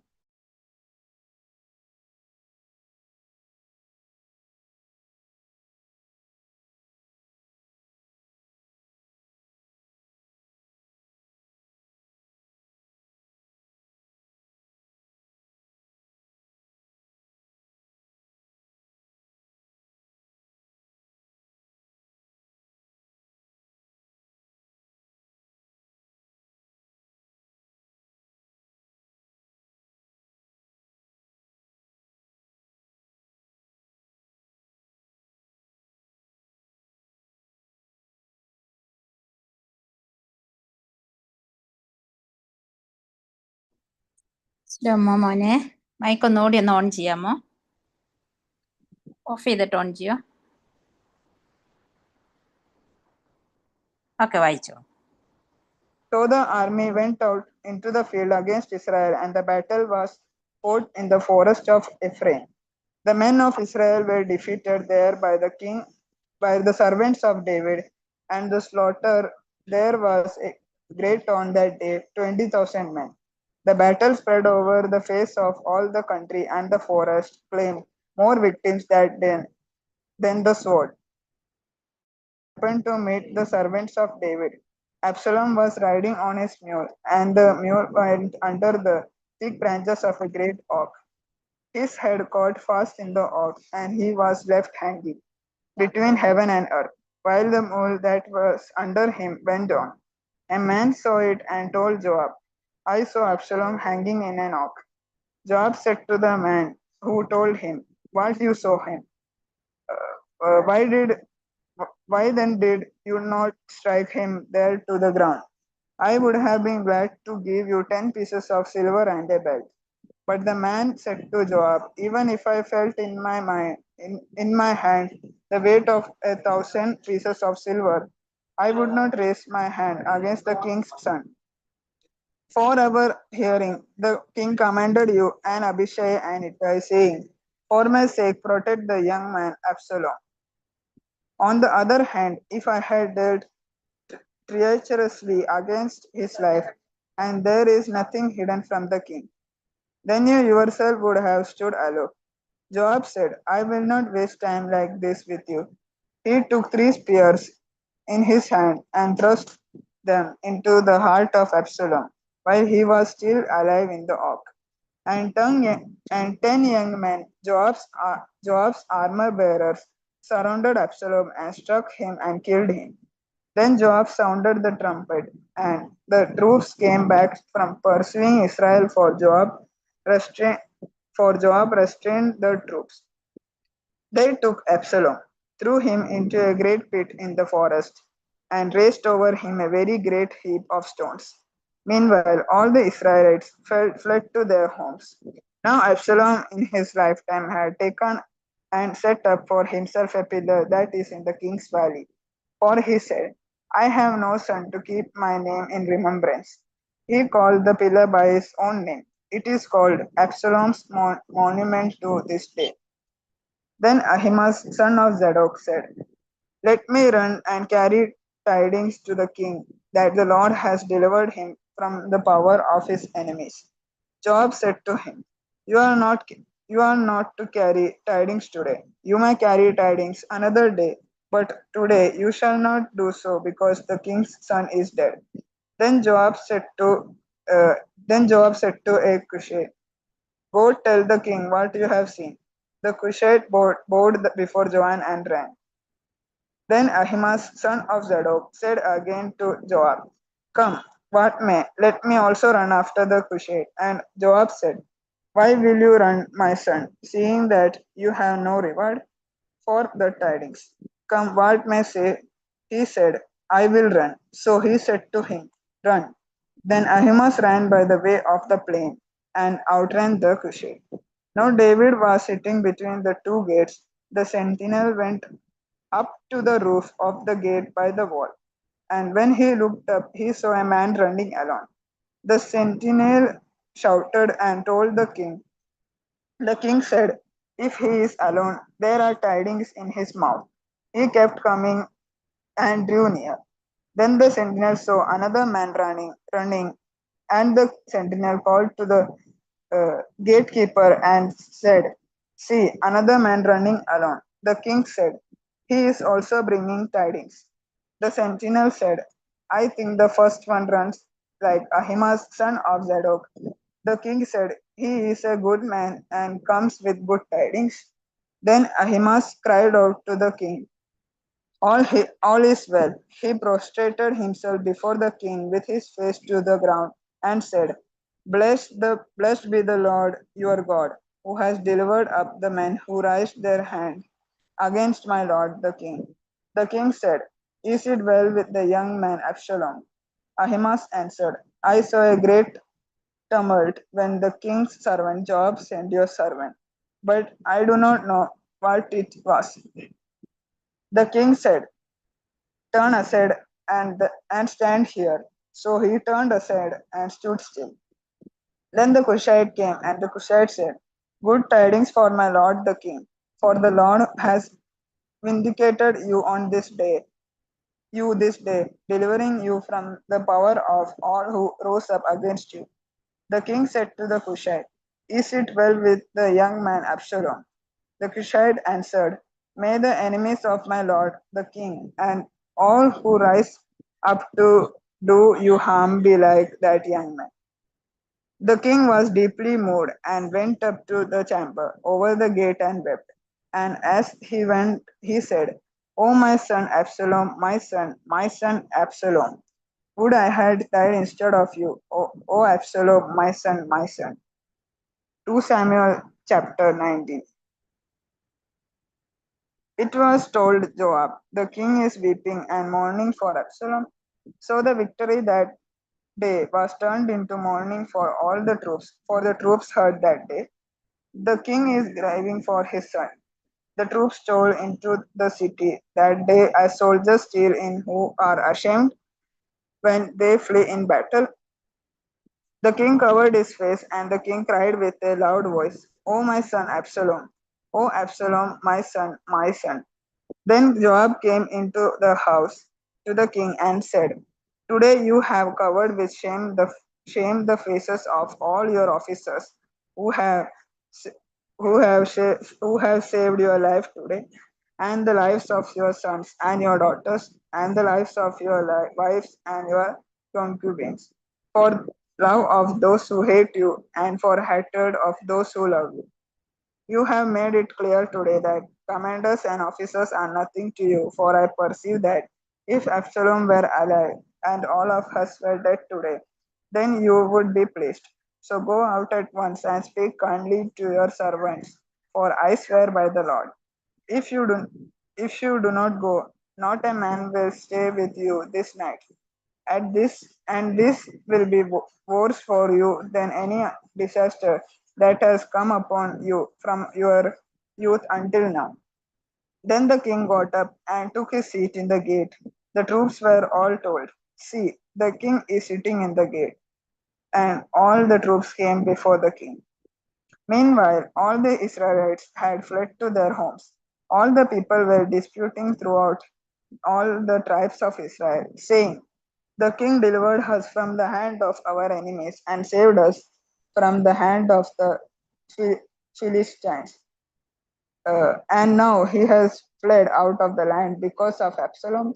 സ്റ്റമ്മ മോനെ mic ഒന്നുകൂടി ഒന്ന് on ചെയ്യാമോ? Of ചെയ്തിട്ട് on ചെയ്യോ? Okay, വായിച്ചോ. So the army went out into the field against Israel, and the battle was fought in the forest of Ephraim. The men of Israel were defeated there by the king, by the servants of David, and the slaughter there was a great on that day, 20,000 men. The battle spread over the face of all the country, and the forest claimed more victims than the sword. Happened to meet the servants of David. Absalom was riding on his mule, and the mule went under the thick branches of a great oak. His head caught fast in the oak, and he was left hanging between heaven and earth, while the mule that was under him went on. A man saw it and told Joab, I saw Absalom hanging in an oak. Joab said to the man who told him, What you saw him? Uh, why did why then did you not strike him there to the ground? I would have been glad to give you 10 pieces of silver and a belt. But the man said to Joab, Even if I felt in my hand the weight of 1,000 pieces of silver, I would not raise my hand against the king's son. For our hearing, the king commanded you and Abishai and Ittai, saying, For my sake, protect the young man Absalom. On the other hand, if I had dealt treacherously against his life, and there is nothing hidden from the king, then you yourself would have stood aloof. Joab said, I will not waste time like this with you. He took 3 spears in his hand and thrust them into the heart of Absalom while he was still alive in the oak. And 10 young men, Joab's armor bearers, surrounded Absalom and struck him and killed him. Then Joab sounded the trumpet, and the troops came back from pursuing Israel, restrained, for Joab restrained the troops. They took Absalom, threw him into a great pit in the forest, and raised over him a very great heap of stones. Meanwhile, all the Israelites fled to their homes. Now Absalom in his lifetime had taken and set up for himself a pillar that is in the king's valley. For he said, I have no son to keep my name in remembrance. He called the pillar by his own name. It is called Absalom's monument to this day. Then Ahimaaz, son of Zadok, said, Let me run and carry tidings to the king that the Lord has delivered him from the power of his enemies. Joab said to him, You are not to carry tidings today. You may carry tidings another day, but today you shall not do so because the king's son is dead. Then Joab said to a Cushite, Go tell the king what you have seen. The Cushite bowed before Joab and ran. Then Ahimaaz, son of Zadok, said again to Joab, Come, what may, let me also run after the Cushite. And Joab said, Why will you run, my son, seeing that you have no reward for the tidings? Come what may say, he said, I will run. So he said to him, Run. Then Ahimaaz ran by the way of the plain and outran the Cushite. Now David was sitting between the two gates. The sentinel went up to the roof of the gate by the wall, and when he looked up, he saw a man running along. The sentinel shouted and told the king. The king said, If he is alone, there are tidings in his mouth. He kept coming and drew near. Then the sentinel saw another man running, and the sentinel called to the gatekeeper and said, See, another man running alone. The king said, He is also bringing tidings. The sentinel said, I think the first one runs like Ahimaaz, son of Zadok. The king said, He is a good man and comes with good tidings. Then Ahimaaz cried out to the king, all is well. He prostrated himself before the king with his face to the ground and said, Blessed be the Lord your God, who has delivered up the men who raised their hand against my lord the king. The king said, Is it well with the young man Absalom? Ahimaaz answered, I saw a great tumult when the king's servant Joab sent your servant, but I do not know what it was. The king said, Turn aside and stand here. So he turned aside and stood still. Then the Cushite came, and the Cushite said, Good tidings for my lord the king, for the Lord has vindicated you this day, delivering you from the power of all who rose up against you. The king said to the Cushite, Is it well with the young man Absalom? The Cushite answered, May the enemies of my lord the king and all who rise up to do you harm be like that young man. The king was deeply moved and went up to the chamber over the gate and wept. And as he went, he said, O my son Absalom, my son Absalom, would I had died instead of you, O Absalom, my son, my son. 2 Samuel chapter 19. It was told Joab, The king is weeping and mourning for Absalom. So the victory that day was turned into mourning for all the troops, for the troops heard that day, The king is grieving for his son. The troops stole into the city that day as soldiers steal in who are ashamed when they flee in battle. The king covered his face, and the king cried with a loud voice, O my son Absalom! O Absalom, my son, my son! Then Joab came into the house to the king and said, Today you have covered with shame the faces of all your officers who have who have saved your life today, and the lives of your sons and your daughters, and the lives of your wives and your concubines, for love of those who hate you, and for hatred of those who love you. You have made it clear today that commanders and officers are nothing to you, for I perceive that if Absalom were alive and all of us were dead today, then you would be pleased. So go out at once and speak kindly to your servants, for I swear by the Lord, if you do, if you do not go, not a man will stay with you this night. This will be worse for you than any disaster that has come upon you from your youth until now. Then the king got up and took his seat in the gate. The troops were all told, See, the king is sitting in the gate. And all the troops came before the king. Meanwhile, all the Israelites had fled to their homes. All the people were disputing throughout all the tribes of Israel, saying, The king delivered us from the hand of our enemies and saved us from the hand of the Philistines. And now he has fled out of the land because of Absalom.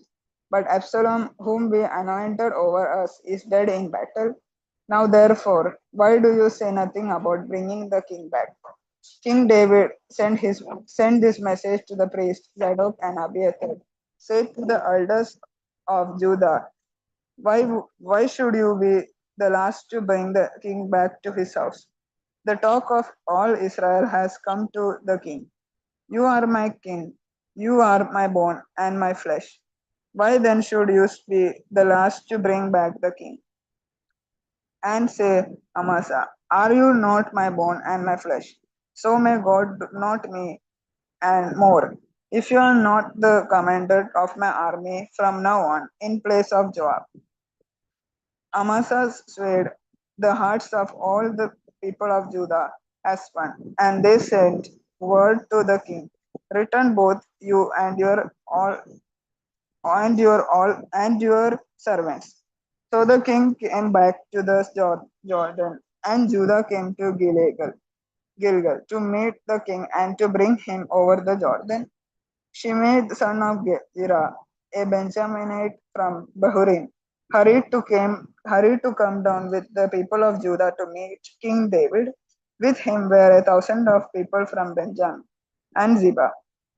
But Absalom, whom we anointed over us, is dead in battle. Now, therefore, why do you say nothing about bringing the king back? King David sent this message to the priests Zadok and Abiathar. Say to the elders of Judah, why should you be the last to bring the king back to his house? The talk of all Israel has come to the king. You are my king. You are my bone and my flesh. Why then should you be the last to bring back the king? And say, Amasa, are you not my bone and my flesh? So may God not me and more. If you are not the commander of my army from now on, in place of Joab. Amasa swayed the hearts of all the people of Judah as one, and they sent word to the king, return both you and your servants. So the king came back to the Jordan, and Judah came to Gilgal to meet the king and to bring him over the Jordan. Shimei, the son of Gera, a Benjaminite from Bahurim, hurried to come down with the people of Judah to meet King David. With him were 1,000 of people from Benjamin, and Ziba,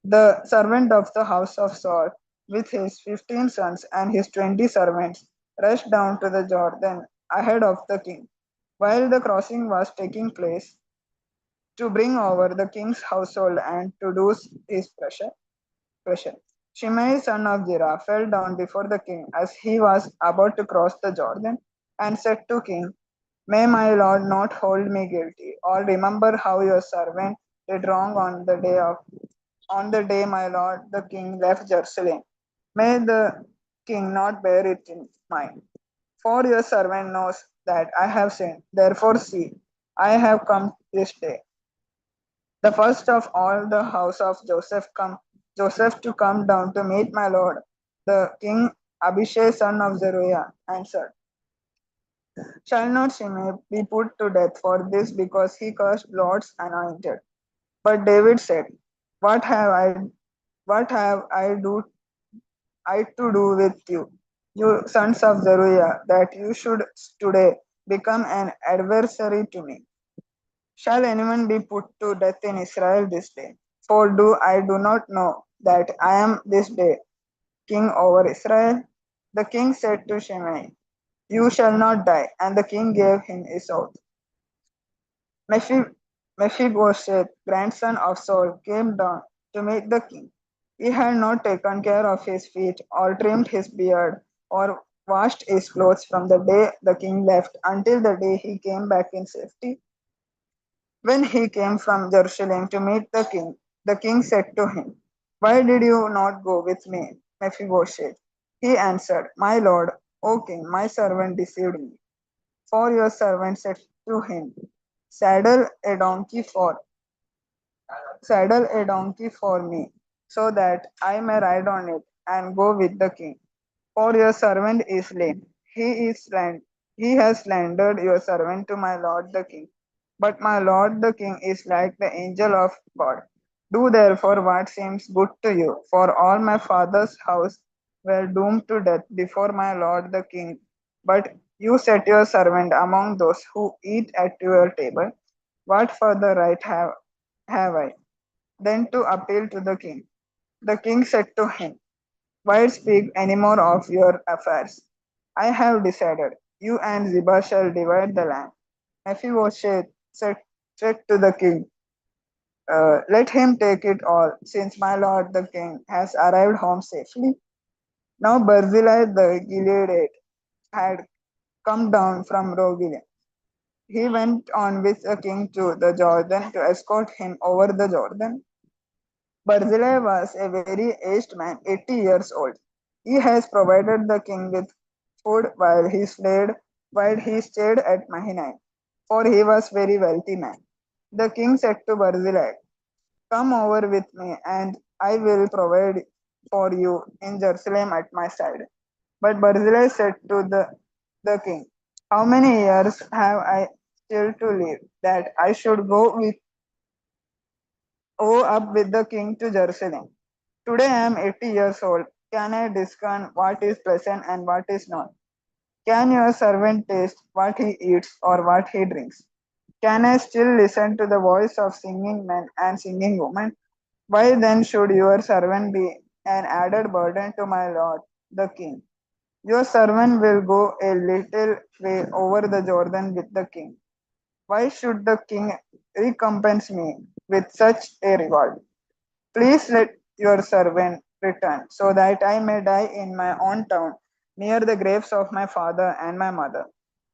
the servant of the house of Saul, with his 15 sons and his 20 servants, rushed down to the Jordan ahead of the king. While the crossing was taking place, to bring over the king's household and to do his pressure. Shimei, son of Gera, fell down before the king as he was about to cross the Jordan and said to king, May my lord not hold me guilty, or remember how your servant did wrong on the day my lord the king left Jerusalem. May the king not bear it in mind. For your servant knows that I have sinned. Therefore, see, I have come this day. The first of all the house of Joseph to come down to meet my lord. The king Abishai son of Zeruiah answered, Shall not Shimei be put to death for this because he cursed Lord's anointed? But David said, What have I to do with you, you sons of Zeruiah, that you should today become an adversary to me? Shall anyone be put to death in Israel this day? For I do not know that I am this day king over Israel? The king said to Shimei, You shall not die. And the king gave him his oath. Mephibosheth, grandson of Saul, came down to meet the king. He had not taken care of his feet, or trimmed his beard, or washed his clothes from the day the king left until the day he came back in safety. When he came from Jerusalem to meet the king said to him, Why did you not go with me, Mephibosheth? He answered, My lord, O king, my servant deceived me. For your servant said to him, Saddle a donkey for me, so that I may ride on it and go with the king. For your servant is lame. He has slandered your servant to my lord the king. But my lord the king is like the angel of God. Do therefore what seems good to you, for all my father's house were doomed to death before my lord the king. But you set your servant among those who eat at your table. What further right have I then to appeal to the king? The king said to him, Why speak any more of your affairs? I have decided. You and Ziba shall divide the land. Mephibosheth said to the king, Let him take it all, since my lord the king has arrived home safely. Now Barzillai the Gileadite had come down from Rogilim. He went on with the king to the Jordan to escort him over the Jordan. Barzillai was a very aged man, 80 years old. He has provided the king with food while he stayed at Mahinaim, for he was very wealthy man. The king said to Barzillai, Come over with me, and I will provide for you in Jerusalem at my side. But Barzillai said to the king, How many years have I still to live, that I should go up with the king to Jerusalem? Today I am 80 years old. Can I discern what is pleasant and what is not? Can your servant taste what he eats or what he drinks? Can I still listen to the voice of singing men and singing women? Why then should your servant be an added burden to my lord, the king? Your servant will go a little way over the Jordan with the king. Why should the king recompense me with such a reward? your servant return, so that I may die in my own town, near the graves of my father and my mother.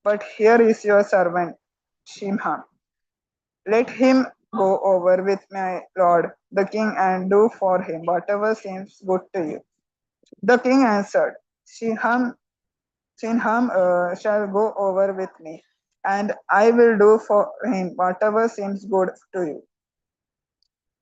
But here is your servant Shimham. Let him go over with my lord the king and do for him whatever seems good to you. The king answered, Shinham shall go over with me, and I will do for him whatever seems good to you.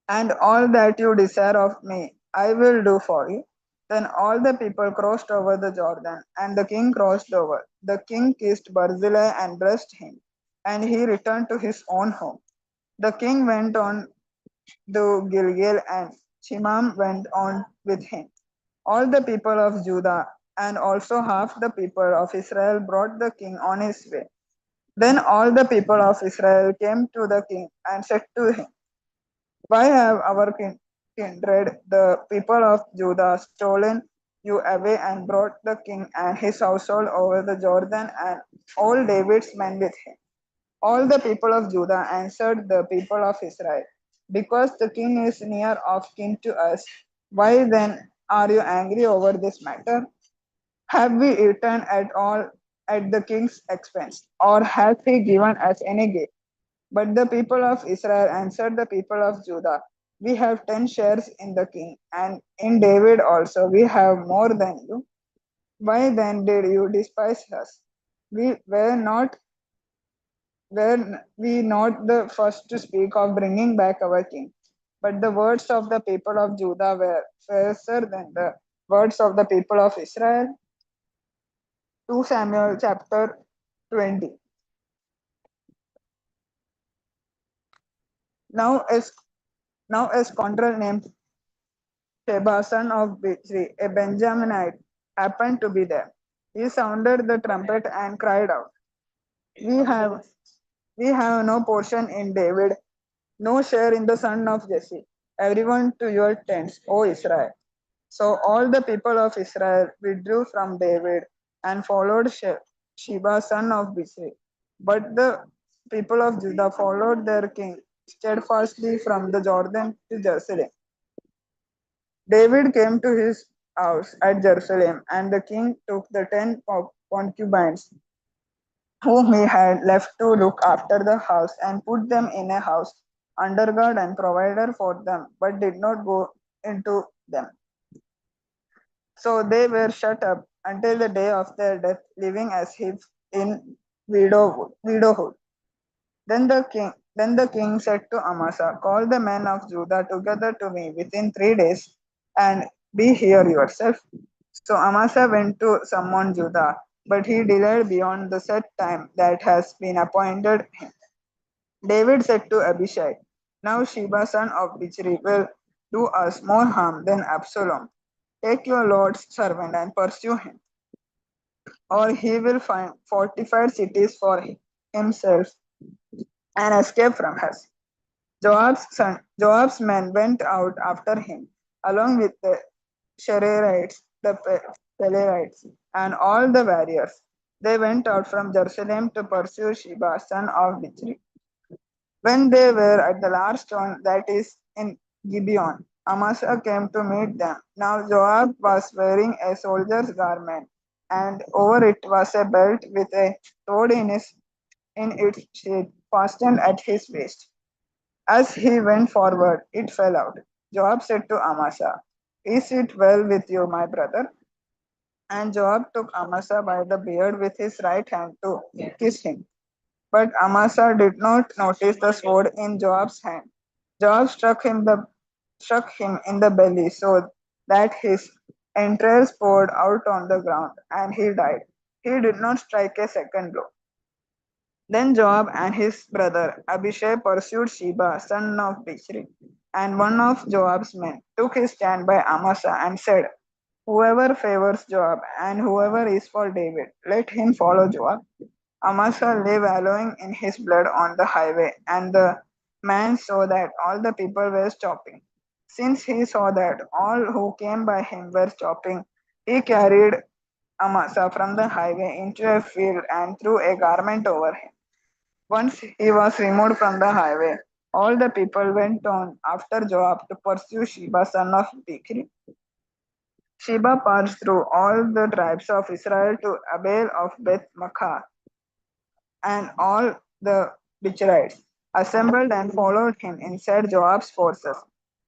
And all that you desire of me, I will do for you. Then all the people crossed over the Jordan, and the king crossed over. The king kissed Barzillai and blessed him, and he returned to his own home. The king went on to Gilgal, and Shimam went on with him. All the people of Judah and also half the people of Israel brought the king on his way. Then all the people of Israel came to the king and said to him, why have our kindred, the people of Judah, stolen you away and brought the king and his household over the Jordan and all David's men with him? All the people of Judah answered the people of Israel, because the king is near of kin to us. Why then are you angry over this matter? Have we eaten at all at the king's expense, or hath he given us any gift? But the people of Israel answered the people of Judah, we have 10 shares in the king, and in David also we have more than you. Why then did you despise us? We were we not the first to speak of bringing back our king? But the words of the people of Judah were fiercer than the words of the people of Israel. 2 Samuel chapter 20. Now a scoundrel named Sheba, son of Bichri, a Benjaminite, happened to be there. He sounded the trumpet and cried out, We have we have no portion in David, no share in the son of Jesse. Everyone to your tents, O Israel. So all the people of Israel withdrew from David and followed Sheba, son of Bichri. But the people of Judah followed their king steadfastly from the Jordan to Jerusalem. David came to his house at Jerusalem, and the king took the 10 concubines whom he had left to look after the house and put them in a house under guard and provided for them, but did not go into them. So they were shut up until the day of their death, living as if in widowhood. Then the king said to Amasa, call the men of Judah together to me within 3 days, and be here yourself. So Amasa went to summon Judah, but he delayed beyond the set time that has been appointed him. David said to Abishai, now Sheba son of Bichri will do us more harm than Absalom. Take your Lord's servant and pursue him, or he will find fortified cities for himself and escape from us. Joab's men went out after him, along with the Shererites, the Pelerites, and all the warriors. They went out from Jerusalem to pursue Sheba, son of Bichri. When they were at the large stone that is in Gibeon, Amasa came to meet them. Now Joab was wearing a soldier's garment, and over it was a belt with a sword in its sheath fastened at his waist. As he went forward, it fell out. Joab said to Amasa, is it well with you, my brother? And Joab took Amasa by the beard with his right hand to kiss him. But Amasa did not notice the sword in Joab's hand. Joab struck him in the belly so that his entrails poured out on the ground, and he died. He did not strike a second blow. Then Joab and his brother Abishai pursued Sheba, son of Bichri, and one of Joab's men took his stand by Amasa and said, whoever favors Joab and whoever is for David, let him follow Joab. Amasa lay wallowing in his blood on the highway, and the man saw that all the people were stopping. Since he saw that all who came by him were stopping, he carried Amasa from the highway into a field and threw a garment over him. Once he was removed from the highway, All the people went on after Joab to pursue Sheba, son of Bichri. Sheba passed through all the tribes of Israel to Abel of Beth Makkah, and all the Bichrites assembled and followed him inside Joab's forces,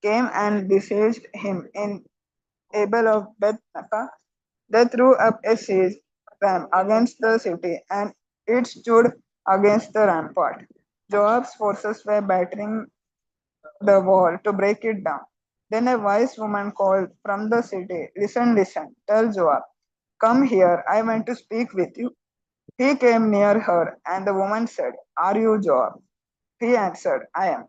came and besieged him in Abel of Beth Makkah. They threw up a siege ram against the city, and it stood against the rampart. Joab's forces were battering the wall to break it down. Then a wise woman called from the city, "Listen, listen, tell Joab, come here, I want to speak with you." He came near her, and the woman said, "Are you Joab?" He answered, "I am."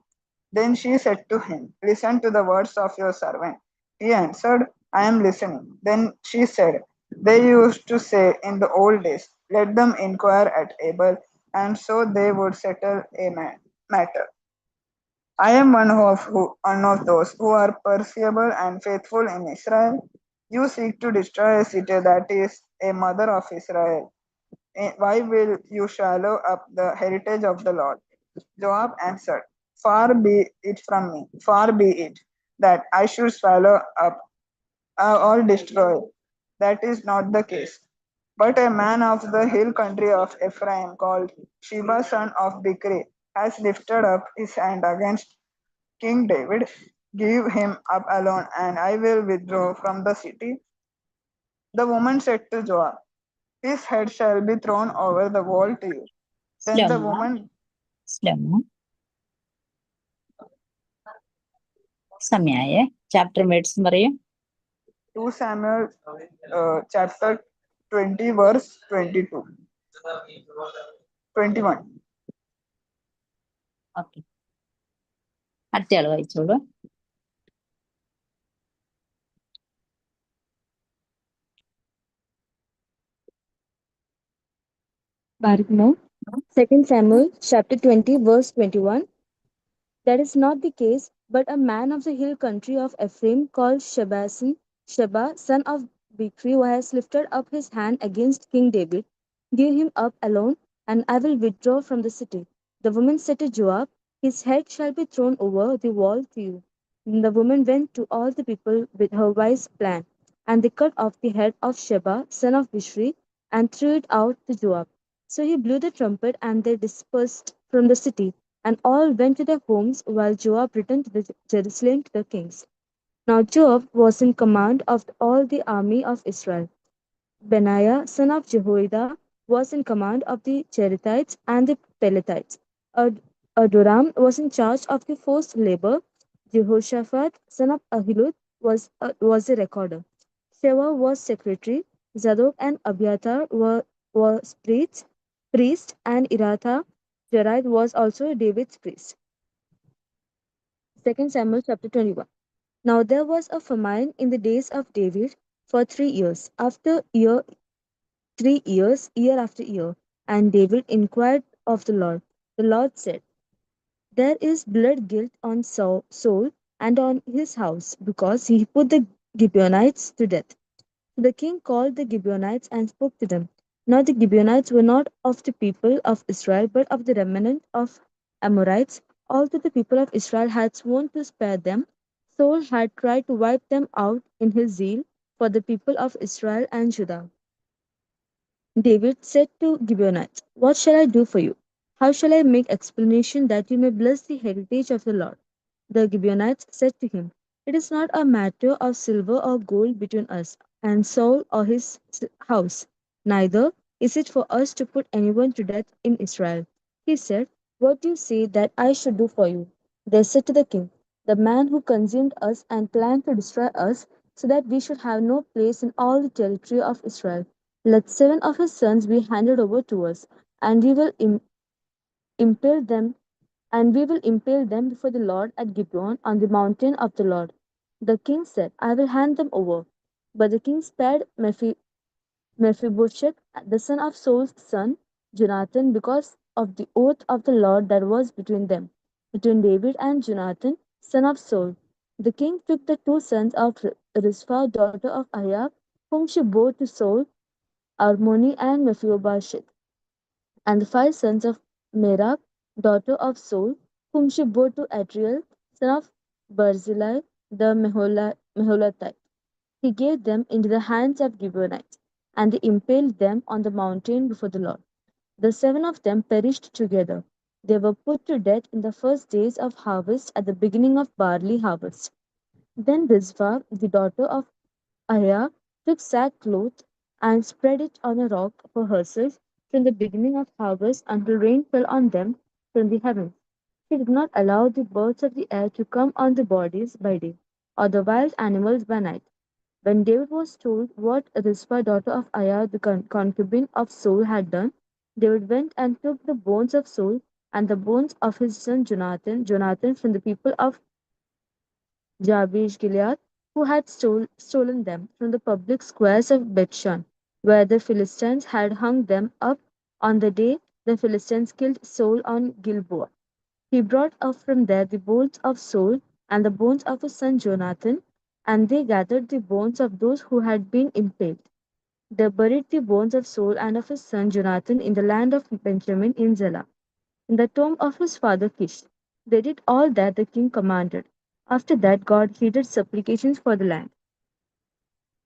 Then she said to him, "Listen to the words of your servant." He answered, "I am listening." Then she said, "They used to say in the old days, 'Let them inquire at Abel,' and so they would settle a matter. I am one of those who are perishable and faithful in Israel. You seek to destroy a city that is a mother of Israel. Why will you swallow up the heritage of the Lord?" Joab answered, "Far be it from me, far be it, that I should swallow up or destroy. That is not the case. But a man of the hill country of Ephraim, called Sheba son of Bichri, has lifted up his hand against King David. Give him up alone, and I will withdraw from the city." The woman said to Joab, "His head shall be thrown over the wall to you." Then the woman സമയായേ chapter words പറയൂ 2 Samuel chapter 20 verse 22 21. Okay അടുത്തയാൾ വായിച്ചോളൂ Barakmo, 2 Samuel chapter 20 verse 21. That is not the case, but a man of the hill country of Ephraim called Sheba, son of Bichri, who has lifted up his hand against King David. Give him up alone, and I will withdraw from the city. The woman said to Joab, "His head shall be thrown over the wall to you." Then the woman went to all the people with her wise plan, and they cut off the head of Sheba, son of Bichri, and threw it out to Joab. So he blew the trumpet, and they dispersed from the city, and all went to their homes, while Joab returned to Jerusalem to the kings. Now Joab was in command of all the army of Israel. Benaiah, son of Jehoiada, was in command of the Cherethites and the Pelethites. Adoram was in charge of the forced labor. Jehoshaphat, son of Ahilud, was a recorder. Sheva was secretary. Zadok and Abiathar were priests, and Iratha Jered was also David's priest. 2 Samuel chapter 21. Now there was a famine in the days of David for 3 years. After 3 years, year after year. And David inquired of the Lord. The Lord said, "There is blood guilt on Saul and on his house, because he put the Gibeonites to death." So the king called the Gibeonites and spoke to them. Now the Gibeonites were not of the people of Israel, but of the remnant of Amorites. Although the people of Israel had sworn to spare them, Saul had tried to wipe them out in his zeal for the people of Israel and Judah. David said to Gibeonites, "What shall I do for you? How shall I make explanation that you may bless the heritage of the Lord?" The Gibeonites said to him, "It is not a matter of silver or gold between us and Saul or his house. Neither is it for us to put anyone to death in Israel." He said, "What do you say that I should do for you?" They said to the king, "The man who consumed us and planned to destroy us, so that we should have no place in all the territory of Israel. Let 7 of his sons be handed over to us, and we will impale them before the Lord at Gibeon on the mountain of the Lord." The king said, "I will hand them over." But the king spared Mephibosheth, the son of Saul's son, Jonathan, because of the oath of the Lord that was between them, between David and Jonathan, son of Saul. The king took the 2 sons of Rizpah, daughter of Ahiab, whom she bore to Saul, Armoni and Mephibosheth, and the 5 sons of Merab, daughter of Saul, whom she bore to Adriel, son of Barzillai the Meholathite. He gave them into the hands of Gibeonites, and they impaled them on the mountain before the Lord. The 7 of them perished together. They were put to death in the first days of harvest at the beginning of barley harvest. Then Rizpah, the daughter of Aiah, took sackcloth and spread it on a rock for herself from the beginning of harvest until rain fell on them from the heavens. She did not allow the birds of the air to come on the bodies by day, or the wild animals by night. When David was told what Rizpah, daughter of Aiah, the concubine of Saul, had done, David went and took the bones of Saul and the bones of his son Jonathan from the people of Jabesh Gilead, who had stolen them from the public squares of Bethshan, where the Philistines had hung them up on the day the Philistines killed Saul on Gilboa. He brought up from there the bones of Saul and the bones of his son Jonathan, and they gathered the bones of those who had been impaled. They buried the bones of Saul and of his son Jonathan in the land of Benjamin in Zelah, in the tomb of his father Kish. They did all that the king commanded. After that, God heeded supplications for the land.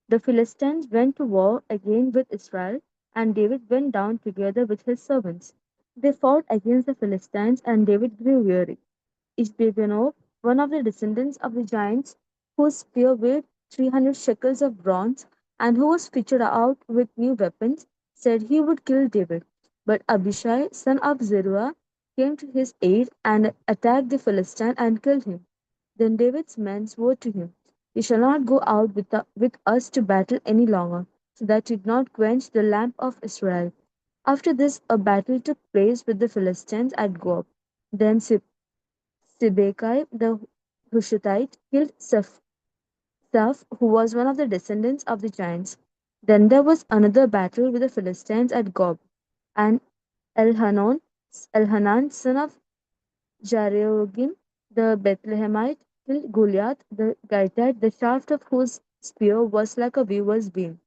The Philistines went to war again with Israel, and David went down together with his servants. They fought against the Philistines, and David grew weary. Ishbibenob, one of the descendants of the giants, whose spear weighed 300 shekels of bronze, and who was fitted out with new weapons, said he would kill David. But Abishai, son of Zeruiah, came to his aid and attacked the Philistine and killed him. Then David's men swore to him, "You shall not go out with us to battle any longer, so that you do not quench the lamp of Israel." After this, a battle took place with the Philistines at Gob. Then Sibbecai the Hushathite killed Saph, who was one of the descendants of the giants. Then there was another battle with the Philistines at Gob, and Elhanan, Elhanan son of Jareogim the Bethlehemite killed Goliath the Gittite, the shaft of whose spear was like a weaver's beam.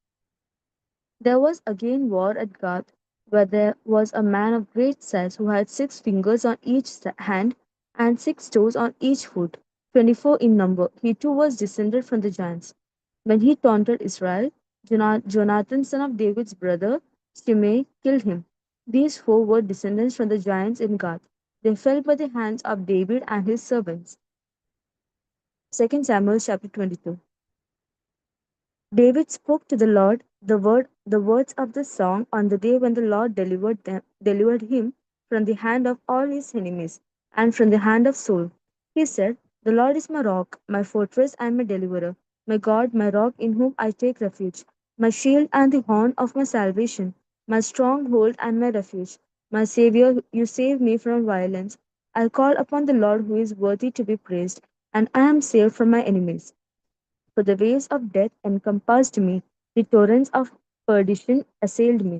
There was again war at Gath, where there was a man of great size who had 6 fingers on each hand and 6 toes on each foot, 24 in number. He too was descended from the giants. When he taunted Israel, Jonathan, son of David's brother, Shimei, killed him. These 4 were descendants from the giants in Gath. They fell by the hands of David and his servants. 2 Samuel chapter 22. David spoke to the Lord the words of the song on the day when the Lord delivered him from the hand of all his enemies and from the hand of Saul. He said, "The Lord is my rock, my fortress and my deliverer, my God, my rock in whom I take refuge, my shield and the horn of my salvation, my stronghold and my refuge, my Savior, you save me from violence. I call upon the Lord who is worthy to be praised, and I am saved from my enemies. For the waves of death encompassed me, the torrents of perdition assailed me.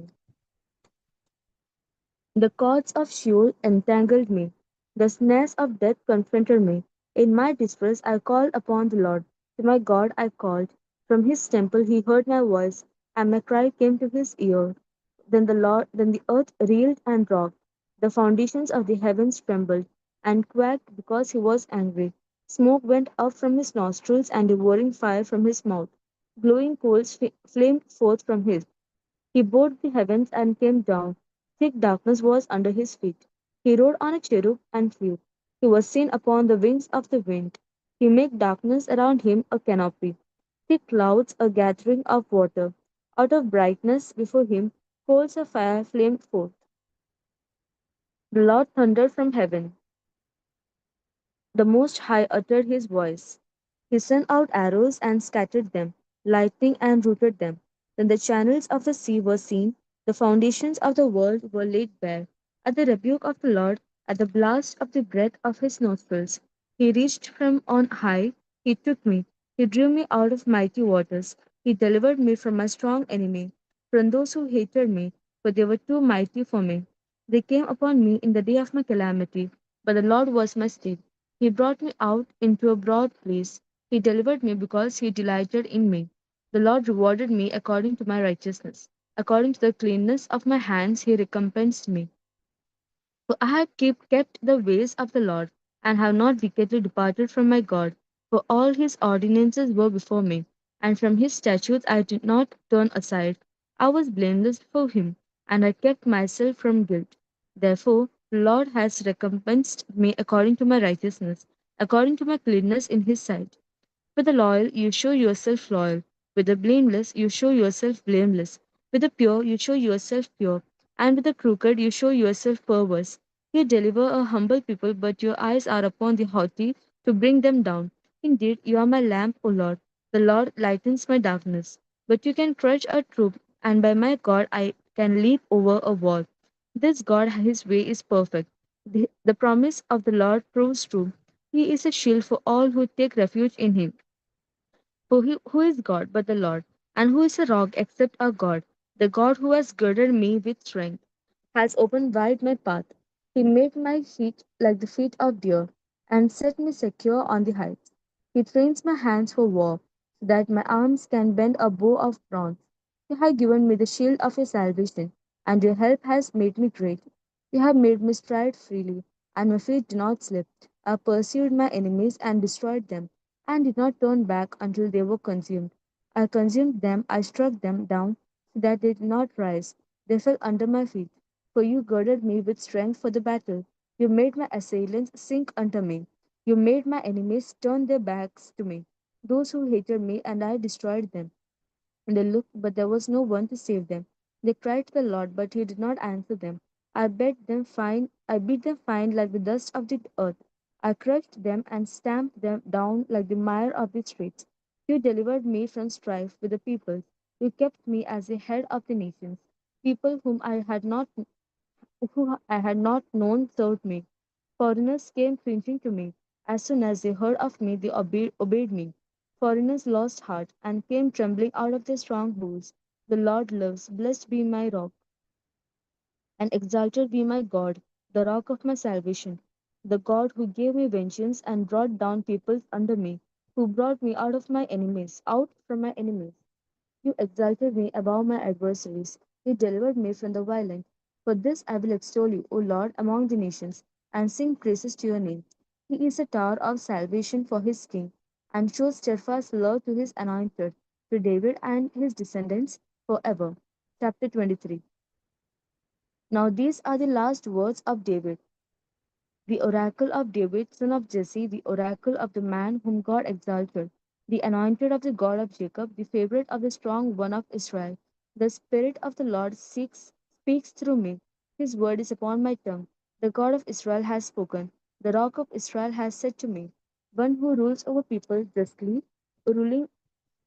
The cords of Sheol entangled me. The snares of death confronted me. In my distress I called upon the Lord. To my God I called. From his temple he heard my voice, and my cry came to his ear. Then the earth reeled and rocked. The foundations of the heavens trembled and quaked because he was angry. Smoke went up from his nostrils and devouring fire from his mouth. Glowing coals flamed forth from his. He bowed the heavens and came down. Thick darkness was under his feet. He rode on a cherub and flew. He was seen upon the wings of the wind. He made darkness around him a canopy. Thick clouds a gathering of water. Out of brightness before him coals of fire flamed forth. The Lord thundered from heaven. The Most High uttered his voice. He sent out arrows and scattered them, lightning and rooted them. Then the channels of the sea were seen, the foundations of the world were laid bare. At the rebuke of the Lord, at the blast of the breath of his nostrils, he reached from on high, he took me, he drew me out of mighty waters, he delivered me from my strong enemy, from those who hated me, for they were too mighty for me. They came upon me in the day of my calamity, but the Lord was my stay. He brought me out into a broad place. He delivered me because he delighted in me. The Lord rewarded me according to my righteousness. According to the cleanness of my hands, he recompensed me. For I have kept the ways of the Lord. and have not wickedly departed from my God. For all his ordinances were before me, and from his statutes I did not turn aside. I was blameless before him, and I kept myself from guilt. Therefore, the Lord has recompensed me according to my righteousness, according to my cleanness in his sight. With the loyal, you show yourself loyal. With the blameless, you show yourself blameless. With the pure, you show yourself pure. And with the crooked, you show yourself perverse. You deliver a humble people, but your eyes are upon the haughty to bring them down. Indeed, you are my lamp, O Lord. The Lord lightens my darkness. But you can crush a troop, and by my God I can leap over a wall. This God, his way is perfect. The promise of the Lord proves true. He is a shield for all who take refuge in him. For who is God but the Lord? And who is a rock except our God? The God who has girded me with strength has opened wide my path. He made my feet like the feet of deer and set me secure on the heights. He trains my hands for war so that my arms can bend a bow of bronze. You have given me the shield of your salvation, and your help has made me great. You have made me stride freely, and my feet do not slip. I pursued my enemies and destroyed them, and did not turn back until they were consumed. I consumed them, I struck them down, so that they did not rise. They fell under my feet. For you girded me with strength for the battle. You made my assailants sink under me. You made my enemies turn their backs to me. Those who hated me, and I destroyed them. And they looked, but there was no one to save them. They cried to the Lord, but he did not answer them. I beat them fine like the dust of the earth. I crushed them and stamped them down like the mire of the streets. You delivered me from strife with the peoples. You kept me as the head of the nations. People who I had not known served me. Foreigners came cringing to me. As soon as they heard of me, they obeyed me. Foreigners lost heart and came trembling out of their strongholds. The Lord lives. Blessed be my rock, and exalted be my God, the rock of my salvation. The God who gave me vengeance and brought down peoples under me, who brought me out from my enemies. You exalted me above my adversaries. You delivered me from the violent. For this I will extol you, O Lord, among the nations, and sing praises to your name. He is a tower of salvation for his king, and shows steadfast love to his anointed, to David and his descendants forever. Chapter 23. Now these are the last words of David, the oracle of David, son of Jesse, the oracle of the man whom God exalted, the anointed of the God of Jacob, the favorite of the strong one of Israel. The Spirit of the Lord speaks through me. His word is upon my tongue. The God of Israel has spoken. The rock of Israel has said to me, one who rules over people justly, ruling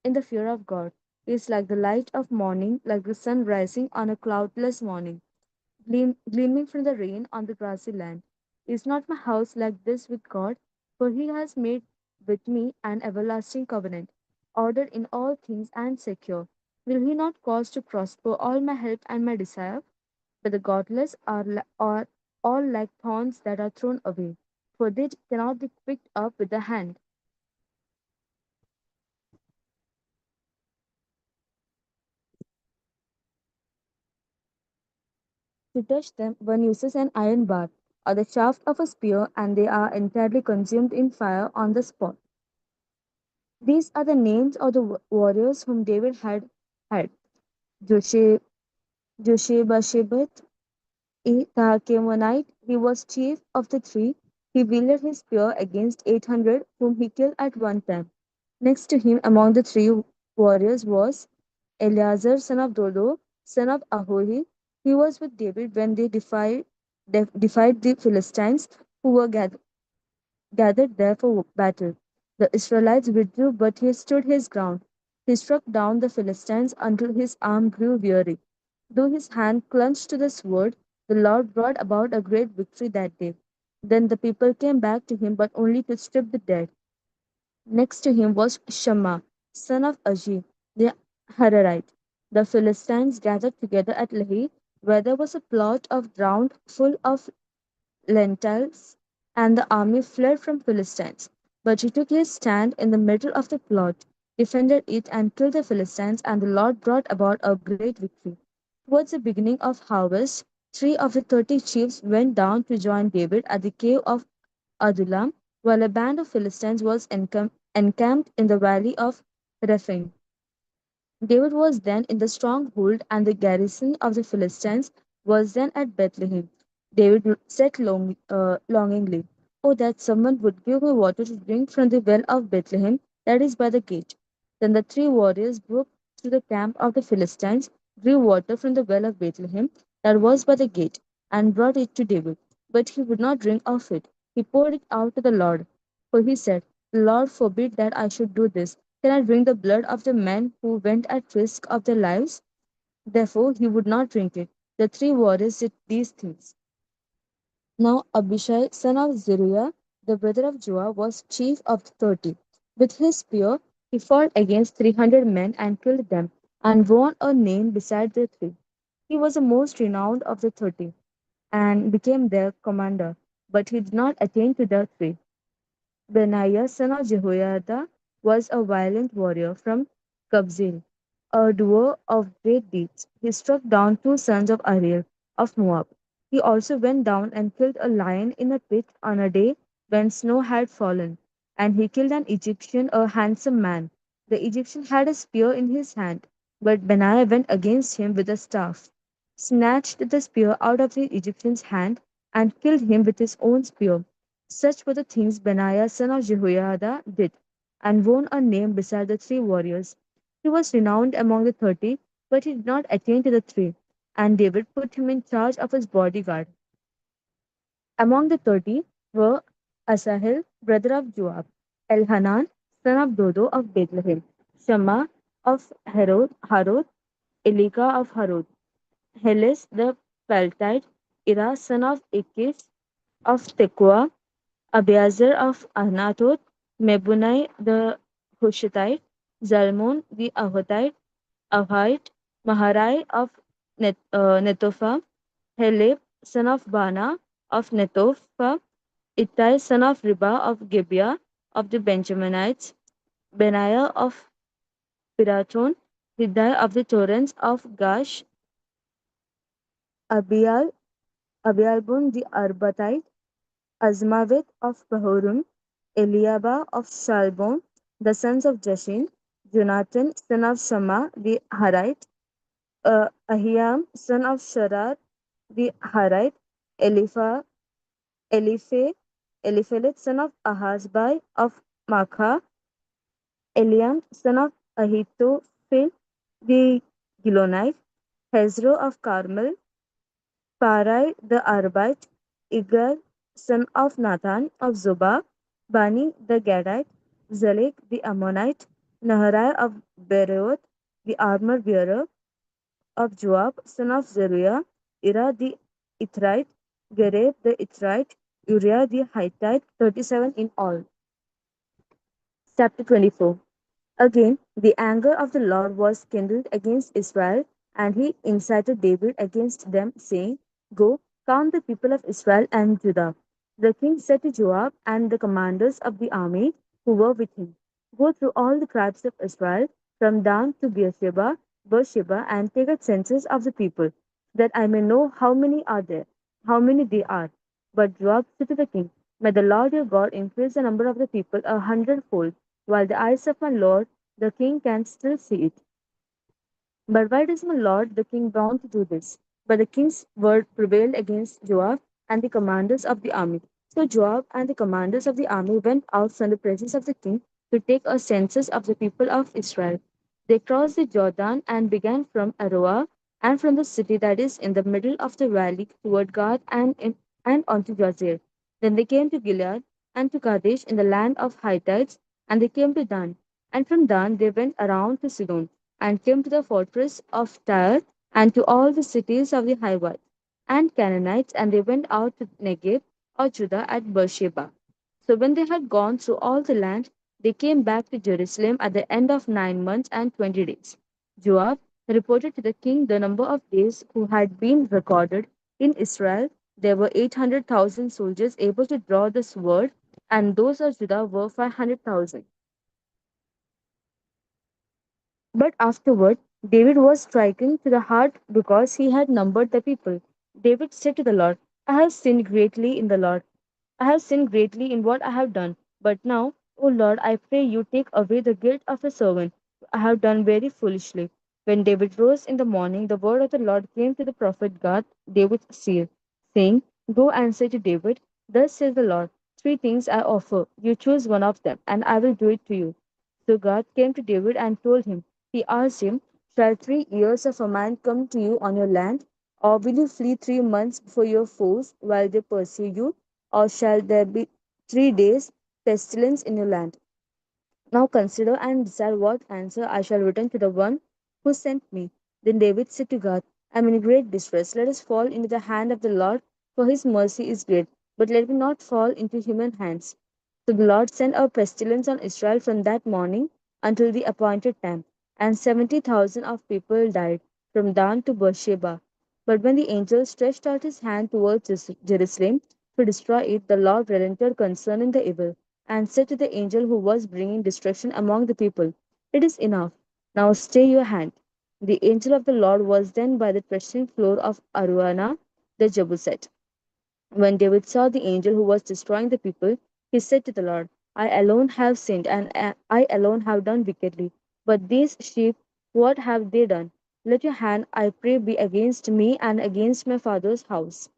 in the fear of God, is like the light of morning, like the sun rising on a cloudless morning gleaming from the rain on the grassy land. Is not my house like this with God? For he has made with me an everlasting covenant, ordered in all things and secure. Will he not cause to prosper all my help and my desire? But the godless are all like thorns that are thrown away, for they cannot be picked up with the hand. To touch them, one uses an iron bar or the shaft of a spear, and they are entirely consumed in fire on the spot. These are the names of the warriors whom David had: Joshe, Joshebashebat, the Tachemonite. He was chief of the three. He wielded his spear against 800 whom he killed at one time. Next to him among the three warriors was Eleazar, son of Dodo, son of Ahohi. He was with David when they defied the Philistines who were gathered there for battle. The Israelites withdrew, but he stood his ground. He struck down the Philistines until his arm grew weary. Though his hand clung to the sword, the Lord brought about a great victory that day. Then the people came back to him, but only to strip the dead. Next to him was Shammah, son of Aji, the Hararite. The Philistines gathered together at Lehi, where there was a plot of ground full of lentils, and the army fled from Philistines. But he took his stand in the middle of the plot, defended it, and killed the Philistines, and the Lord brought about a great victory. Towards the beginning of harvest, 3 of the 30 chiefs went down to join David at the cave of Adullam, while a band of Philistines was encamped in the valley of Rephaim. David was then in the stronghold, and the garrison of the Philistines was then at Bethlehem. David said longingly, "Oh, that someone would give me water to drink from the well of Bethlehem that is by the gate." Then the three warriors broke through the camp of the Philistines, drew water from the well of Bethlehem that was by the gate, and brought it to David. But he would not drink of it. He poured it out to the Lord. For he said, "The Lord forbid that I should do this. Can I drink the blood of the men who went at risk of their lives?" Therefore he would not drink it. The three warriors did these things. Now Abishai, son of Zeruiah, the brother of Joab, was chief of the 30. With his spear he fought against 300 men and killed them, and won a name beside the three. He was the most renowned of the 30, and became their commander, but he did not attain to the three. Benaiah, son of Jehoiada, was a valiant warrior from Kabzeel, a doer of great deeds. He struck down two sons of Ariel of Moab. He also went down and killed a lion in a pit on a day when snow had fallen. And he killed an Egyptian, a handsome man. The Egyptian had a spear in his hand, but Benaiah went against him with a staff, snatched the spear out of the Egyptian's hand, and killed him with his own spear. Such were the things Benaiah son of Jehoiada did, and won a name beside the three warriors. He was renowned among the 30, but he did not attain to the three, and David put him in charge of his bodyguard. Among the 30 were Asahel, brother of Joab, Elhanan, son of Dodo of Bethlehem, Shammah of Harod, Elika of Harod, Heles the Peltite, Ira son of Akish of Tekoa, Abiazar of Anatoth, Mebunai the Hushathite, Zalmon the Ahite, Maharai of Netophah, Heleb son of Bana of Netophah, Ittai son of Riba of Gibeah of the Benjaminites, Benaiah of Pirathon, Hiddai of the torrents of Gash, Abialbon the Arbatite, Azmaveth of Bahurim, Eliaba of Shalbon, the sons of Jashin, Jonathan, son of Shammah the Harite, Ahiam, son of Sharar the Harite, Eliphe, Eliphelet, son of Ahazbai of Makkah, Eliam, son of Ahitophel the Gilonite, Hezro of Carmel, Parai the Arbite, Igal, son of Nathan of Zobah, Bani the Gadite, Zalek the Ammonite, Naharai of Bereoth, the armor bearer of Joab, son of Zeruiah, Ira the Ithrite, Gareb the Ithrite, Uriah the Hittite, 37 in all. Chapter 24. Again, the anger of the Lord was kindled against Israel, and he incited David against them, saying, "Go, count the people of Israel and Judah." The king said to Joab and the commanders of the army who were with him, "Go through all the tribes of Israel, from Dan to Beersheba, and take a census of the people, that I may know how many are there, how many they are." But Joab said to the king, "May the Lord your God increase the number of the people 100-fold, while the eyes of my lord the king can still see it. But why does my lord the king want to do this?" But the king's word prevailed against Joab and the commanders of the army. So Joab and the commanders of the army went out from the presence of the king to take a census of the people of Israel. They crossed the Jordan and began from Aroah, and from the city that is in the middle of the valley toward Gad and unto Jazer. Then they came to Gilead and to Kadesh in the land of Hittites, and they came to Dan. And from Dan they went around to Sidon, and came to the fortress of Tyre, and to all the cities of the Hivites and Canaanites, and they went out to Negev or Judah at Beersheba. So when they had gone through all the land, they came back to Jerusalem at the end of 9 months and 20 days. Joab reported to the king the number of days who had been recorded in Israel. There were 800,000 soldiers able to draw the sword, and those of Judah were 500,000. But afterward, David was stricken to the heart because he had numbered the people. David said to the Lord, "I have sinned greatly in the Lord. I have sinned greatly in what I have done. But now, O Lord, I pray you take away the guilt of a servant. I have done very foolishly. When David rose in the morning, the word of the Lord came to the prophet Gad, David's seer, saying, Go and say to David, Thus says the Lord, three things I offer. You choose one of them, and I will do it to you. So God came to David and told him, He asked him, Shall 3 years of famine come to you on your land? Or will you flee 3 months before your foes while they pursue you? Or shall there be 3 days pestilence in your land? Now consider and decide what answer I shall return to the one who sent me. Then David said to God, I am in great distress. Let us fall into the hand of the Lord, for his mercy is great. But let me not fall into human hands. So the Lord sent a pestilence on Israel from that morning until the appointed time, and 70,000 of people died from Dan to Beersheba. But when the angel stretched out his hand towards Jerusalem to destroy it, the Lord relented concerning the evil and said to the angel who was bringing destruction among the people, It is enough. Now stay your hand. The angel of the Lord was then by the threshing floor of Aruana the Jebusite. When David saw the angel who was destroying the people, he said to the Lord, I alone have sinned, and I alone have done wickedly. But these sheep, what have they done? Let your hand, I pray, be against me and against my father's house.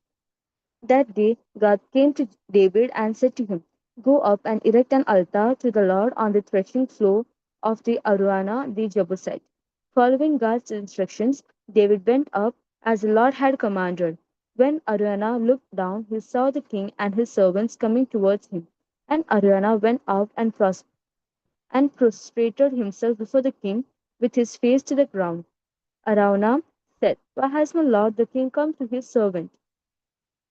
That day God came to David and said to him, Go up and erect an altar to the Lord on the threshing floor of the Aruana the Jebusite. Following God's instructions, David went up as the Lord had commanded. When Araunah looked down, he saw the king and his servants coming towards him. And Araunah went out and prostrated himself before the king with his face to the ground. Araunah said, Why has my lord the king come to his servant?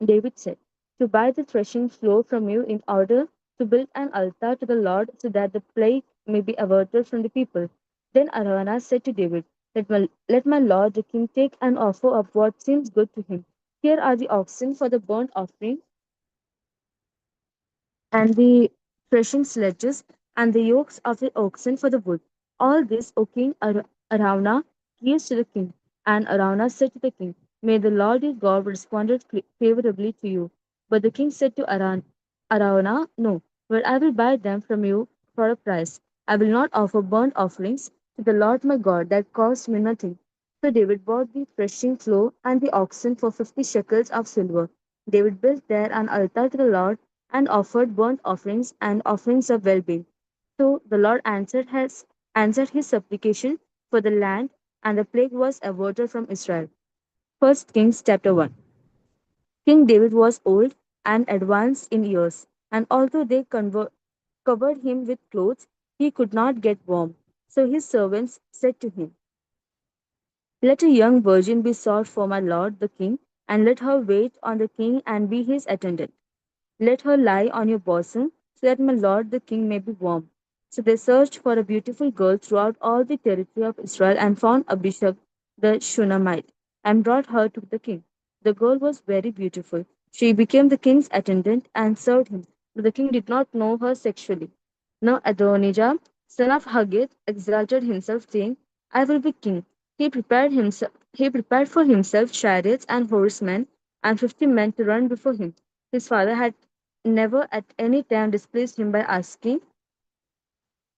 David said, To buy the threshing floor from you in order to build an altar to the Lord so that the plague may be averted from the people. Then Araunah said to David, let my lord the king take an offer of what seems good to him. Here are the oxen for the burnt offering and the threshing sledges, and the yokes of the oxen for the wood. All this, O King Araunah, gives to the king. And Araunah said to the king, May the Lord your God respond favorably to you. But the king said to Araunah, No, but I will buy them from you for a price. I will not offer burnt offerings to the Lord my God that cost me nothing. So David bought the threshing floor and the oxen for 50 shekels of silver. David built there an altar to the Lord and offered burnt offerings and offerings of well-being. So the Lord answered his supplication for the land, and the plague was averted from Israel. First Kings chapter 1. King David was old and advanced in years, and although they covered him with clothes, he could not get warm. So his servants said to him, Let a young virgin be sought for my lord the king, and let her wait on the king and be his attendant. Let her lie on your bosom, so that my lord the king may be warm. So they searched for a beautiful girl throughout all the territory of Israel and found Abishag the Shunammite and brought her to the king. The girl was very beautiful. She became the king's attendant and served him, but the king did not know her sexually. Now Adonijah, son of Haggith, exalted himself, saying, I will be king. He prepared for himself chariots and horsemen and 50 men to run before him. His father had never at any time displeased him by asking,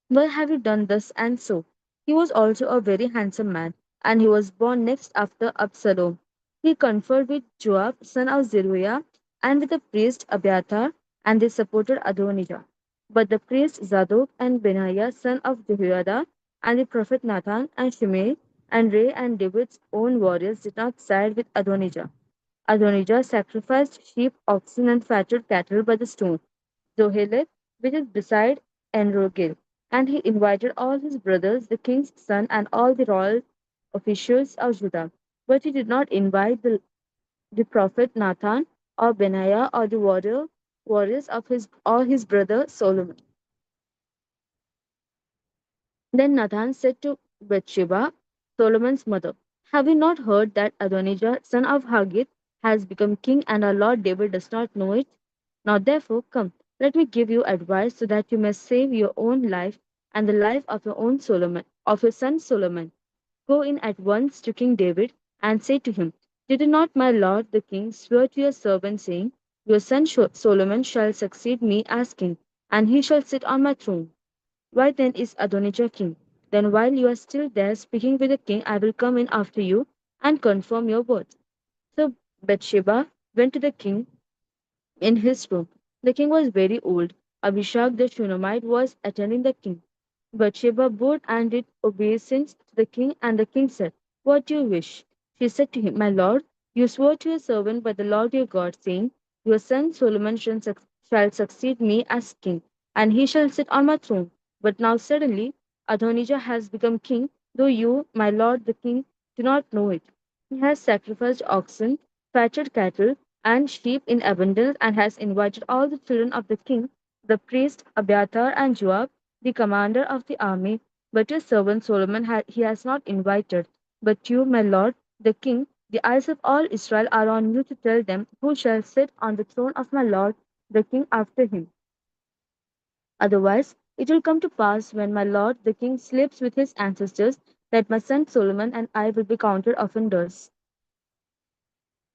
Why have you done thus and so? He was also a very handsome man, and he was born next after Absalom. He conferred with Joab, son of Zeruiah, and with the priest Abiathar, and they supported Adonijah. But the priest Zadok and Benaiah, son of Jehoiada, and the prophet Nathan and Shimei, and Ray and David's own warriors did not side with Adonijah. Adonijah sacrificed sheep, oxen, and fatted cattle by the stone, Zoheleth, which is beside Enrogel. And he invited all his brothers, the king's son, and all the royal officials of Judah. But he did not invite the prophet Nathan or Benaiah or the warriors of his brother Solomon. Then Nathan said to Bathsheba, Solomon's mother, Have you not heard that Adonijah, son of Haggith, has become king and our Lord David does not know it? Now therefore, come, let me give you advice so that you may save your own life and the life of your son Solomon. Go in at once to King David and say to him, Did not my lord the king swear to your servant, saying, Your son Solomon shall succeed me as king, and he shall sit on my throne. Why then is Adonijah king? Then while you are still there speaking with the king, I will come in after you and confirm your words. So Bathsheba went to the king in his room. The king was very old. Abishag the Shunammite was attending the king. Bathsheba bowed and did obeisance to the king, and the king said, What do you wish? She said to him, My lord, you swore to your servant by the Lord your God, saying, Your son Solomon shall succeed me as king, and he shall sit on my throne. But now suddenly Adonijah has become king, though you, my lord the king, do not know it. He has sacrificed oxen, fatted cattle, and sheep in abundance, and has invited all the children of the king, the priest Abiathar and Joab, the commander of the army. But your servant Solomon he has not invited. But you, my lord, the king, the eyes of all Israel are on you to tell them who shall sit on the throne of my lord, the king after him. Otherwise, it will come to pass when my lord the king sleeps with his ancestors that my son Solomon and I will be counted offenders.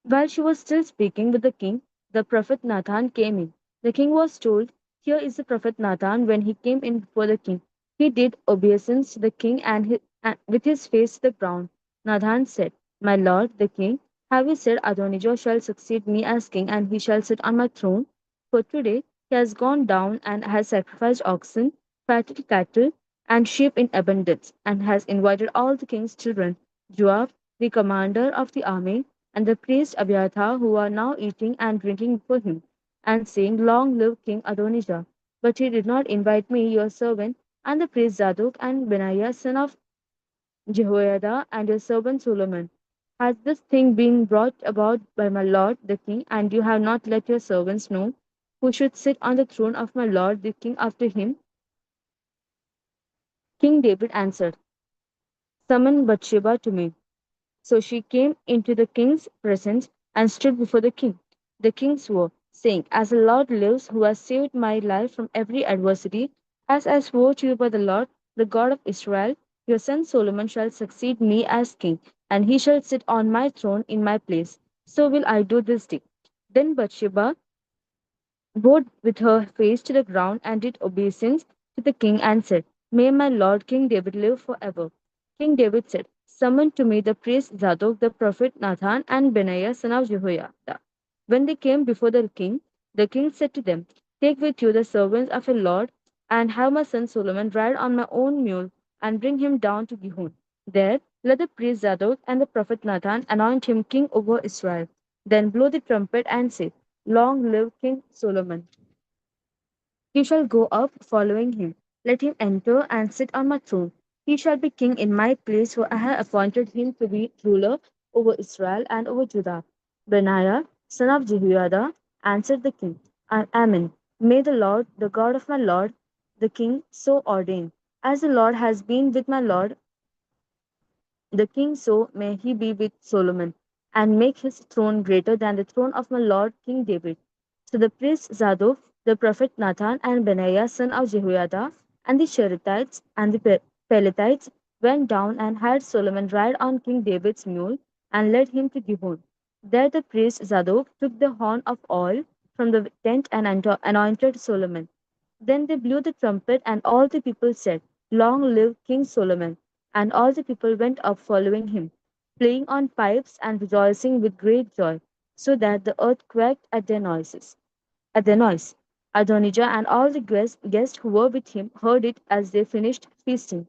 While she was still speaking with the king, the prophet Nathan came in. The king was told, Here is the prophet Nathan. When he came in before the king, he did obeisance to the king and with his face to the ground. Nathan said, My lord, the king, have you said Adonijah shall succeed me as king and he shall sit on my throne? For today he has gone down and has sacrificed oxen, fatted cattle, and sheep in abundance, and has invited all the king's children, Joab, the commander of the army, and the priest Abiathar, who are now eating and drinking before him, and saying, Long live King Adonijah. But he did not invite me, your servant, and the priest Zadok and Benaiah, son of Jehoiada, and your servant Solomon. Has this thing been brought about by my lord the king, and you have not let your servants know who should sit on the throne of my lord the king after him? King David answered, Summon Bathsheba to me. So she came into the king's presence and stood before the king. The king swore, saying, As the Lord lives, who has saved my life from every adversity, as I swore to you by the Lord, the God of Israel, your son Solomon shall succeed me as king, and he shall sit on my throne in my place. So will I do this day. Then Bathsheba bowed with her face to the ground and did obeisance to the king and said, May my lord King David live forever. King David said, Summon to me the priest Zadok, the prophet Nathan, and Benaiah, son of Jehoiada. When they came before the king said to them, Take with you the servants of your lord, and have my son Solomon ride on my own mule, and bring him down to Gihon. There let the priest Zadok and the prophet Nathan anoint him king over Israel. Then blow the trumpet and say, Long live King Solomon. He shall go up following him. Let him enter and sit on my throne. He shall be king in my place, for I have appointed him to be ruler over Israel and over Judah. Benaiah, son of Jehoiada, answered the king, Amen. May the Lord, the God of my Lord, the king, so ordain. As the Lord has been with my Lord, the king, so may he be with Solomon, and make his throne greater than the throne of my Lord King David. So the priest Zadok, the prophet Nathan, and Benaiah, son of Jehoiada, and the Cherethites and the Pelethites went down and had Solomon ride on King David's mule and led him to Gihon. There the priest Zadok took the horn of oil from the tent and anointed Solomon. Then they blew the trumpet, and all the people said, Long live King Solomon! And all the people went up following him, playing on pipes and rejoicing with great joy, so that the earth quaked at their noises. At their noise, Adonijah and all the guests who were with him heard it as they finished feasting.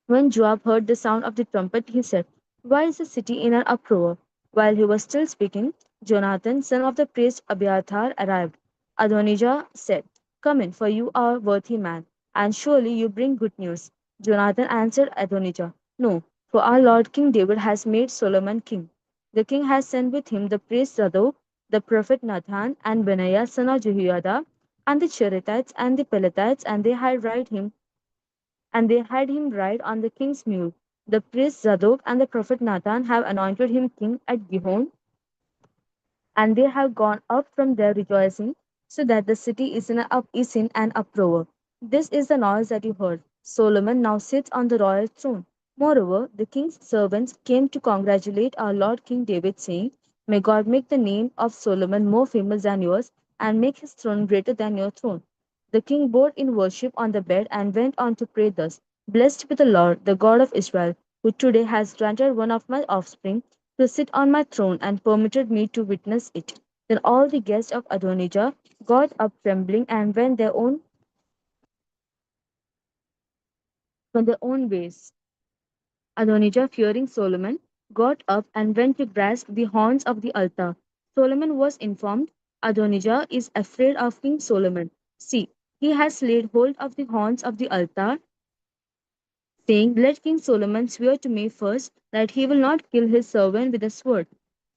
When Joab heard the sound of the trumpet, he said, Why is the city in an uproar? While he was still speaking, Jonathan, son of the priest Abiathar, arrived. Adonijah said, Come in, for you are a worthy man, and surely you bring good news. Jonathan answered Adonijah, No, for our Lord King David has made Solomon king. The king has sent with him the priest Zadok, the prophet Nathan, and Benaiah, son of Jehoiada, and the Cherethites and the Pelethites, and they had him ride on the king's mule. The priest Zadok and the prophet Nathan have anointed him king at Gihon, and they have gone up from there rejoicing, so that the city is in an uproar. This is the noise that you heard. Solomon now sits on the royal throne. Moreover, the king's servants came to congratulate our Lord King David, saying, May God make the name of Solomon more famous than yours, and make his throne greater than your throne. The king bowed in worship on the bed and went on to pray thus: Blessed be the Lord, the God of Israel, who today has granted one of my offspring to sit on my throne and permitted me to witness it. Then all the guests of Adonijah got up trembling and went their own ways. Adonijah, fearing Solomon, got up and went to grasp the horns of the altar. Solomon was informed, Adonijah is afraid of King Solomon. See, he has laid hold of the horns of the altar, saying, Let King Solomon swear to me first that he will not kill his servant with a sword.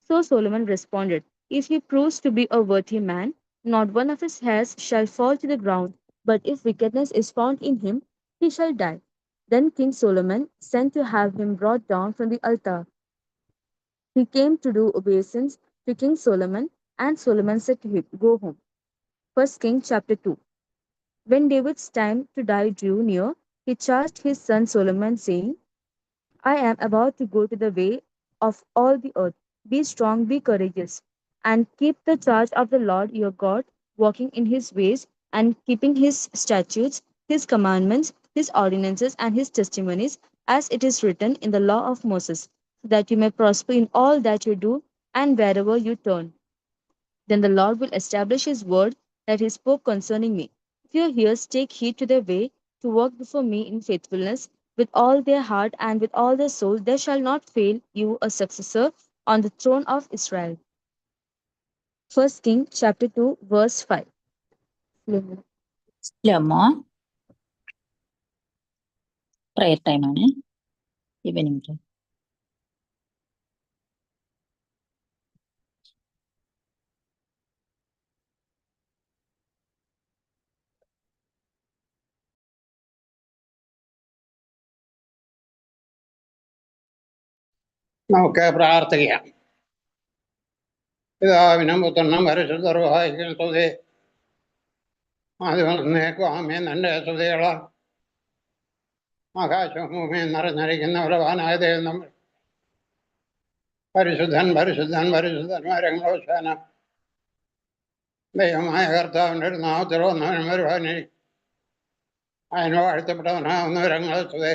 So Solomon responded, If he proves to be a worthy man, not one of his hairs shall fall to the ground, but if wickedness is found in him, he shall die. Then King Solomon sent to have him brought down from the altar. He came to do obeisance to King Solomon, and Solomon said to him, Go home. 1 Kings chapter 2. When David's time to die drew near, he charged his son Solomon, saying, I am about to go to the way of all the earth. Be strong, be courageous, and keep the charge of the Lord your God, walking in his ways and keeping his statutes, his commandments, his ordinances, and his testimonies, as it is written in the law of Moses, so that you may prosper in all that you do and wherever you turn. Then the Lord will establish his word that he spoke concerning me. If your ears take heed to their way, to walk before me in faithfulness, with all their heart and with all their soul, there shall not fail you a successor on the throne of Israel. 1 King chapter 2, verse 5. Lama. Prayer time ആണ് evening time. നമുക്ക് പ്രാർത്ഥിക്കാം. പിതാവിനും പുത്രനും പരിശുദ്ധർവായിക്കും സ്തുതി. ആദ്യമേക്കും ആമേൻ. എൻ്റെ സ്തുതികളാൽ ആകാശവും ഭൂമിയും നിറഞ്ഞിരിക്കുന്ന ബലവാനായ ദൈവം നമ്മൾ പരിശുദ്ധൻ പരിശുദ്ധൻ പരിശുദ്ധൻ മരങ്ങളോശാന ദൈവമായ കർത്താവിൻ്റെ ഒരു നാമത്തിൽ വന്നവനും വരുവാനി അതിന് വാഴ്ത്തപ്പെട്ടവനാവുന്നവരങ്ങളെ സ്തുതി.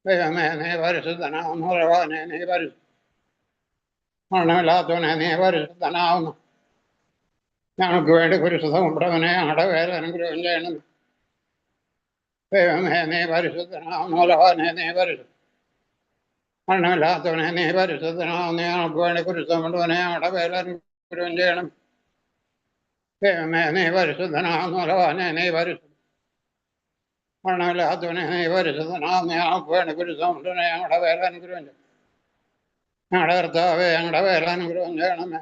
ദൈവമേ നീ പരിശുദ്ധനാവുന്നു, ബലവാനെ നീ മരണമില്ലാത്തവനെ നീ പരിശുദ്ധനാവുന്നു. ഞങ്ങൾക്ക് വേണ്ടി കുരിശുദ്ധമുള്ളവനെ ഞങ്ങളുടെ പേര് അനുഗ്രഹം ചെയ്യണം. ദൈവമേ നീ പരിശുദ്ധനാവുന്നു, ബലവാനെ നീ മരണമില്ലാത്തവനെ നീ പരിശുദ്ധനാവുന്നു. ഞങ്ങൾക്ക് വേണ്ടി കുരിശുദ്ധമുള്ളവനെ ഞങ്ങളുടെ പേര് അനുഗ്രഹം ചെയ്യണം. ദൈവമേ നീ പരിശുദ്ധനാവുന്നു, ബലവാനെ നീ മരണമില്ലാത്തവനെ നീ പരിശുദ്ധനാവുന്നു. ഞങ്ങൾക്ക് വേണ്ടി കുരിശുദ്ധമുള്ളവനെ ഞങ്ങളുടെ പേര് അനുഗ്രഹം ചെയ്യണം. ഞങ്ങളുടെ കർത്താവേ ഞങ്ങളുടെ പേര് അനുഗ്രഹം ചെയ്യണമേ.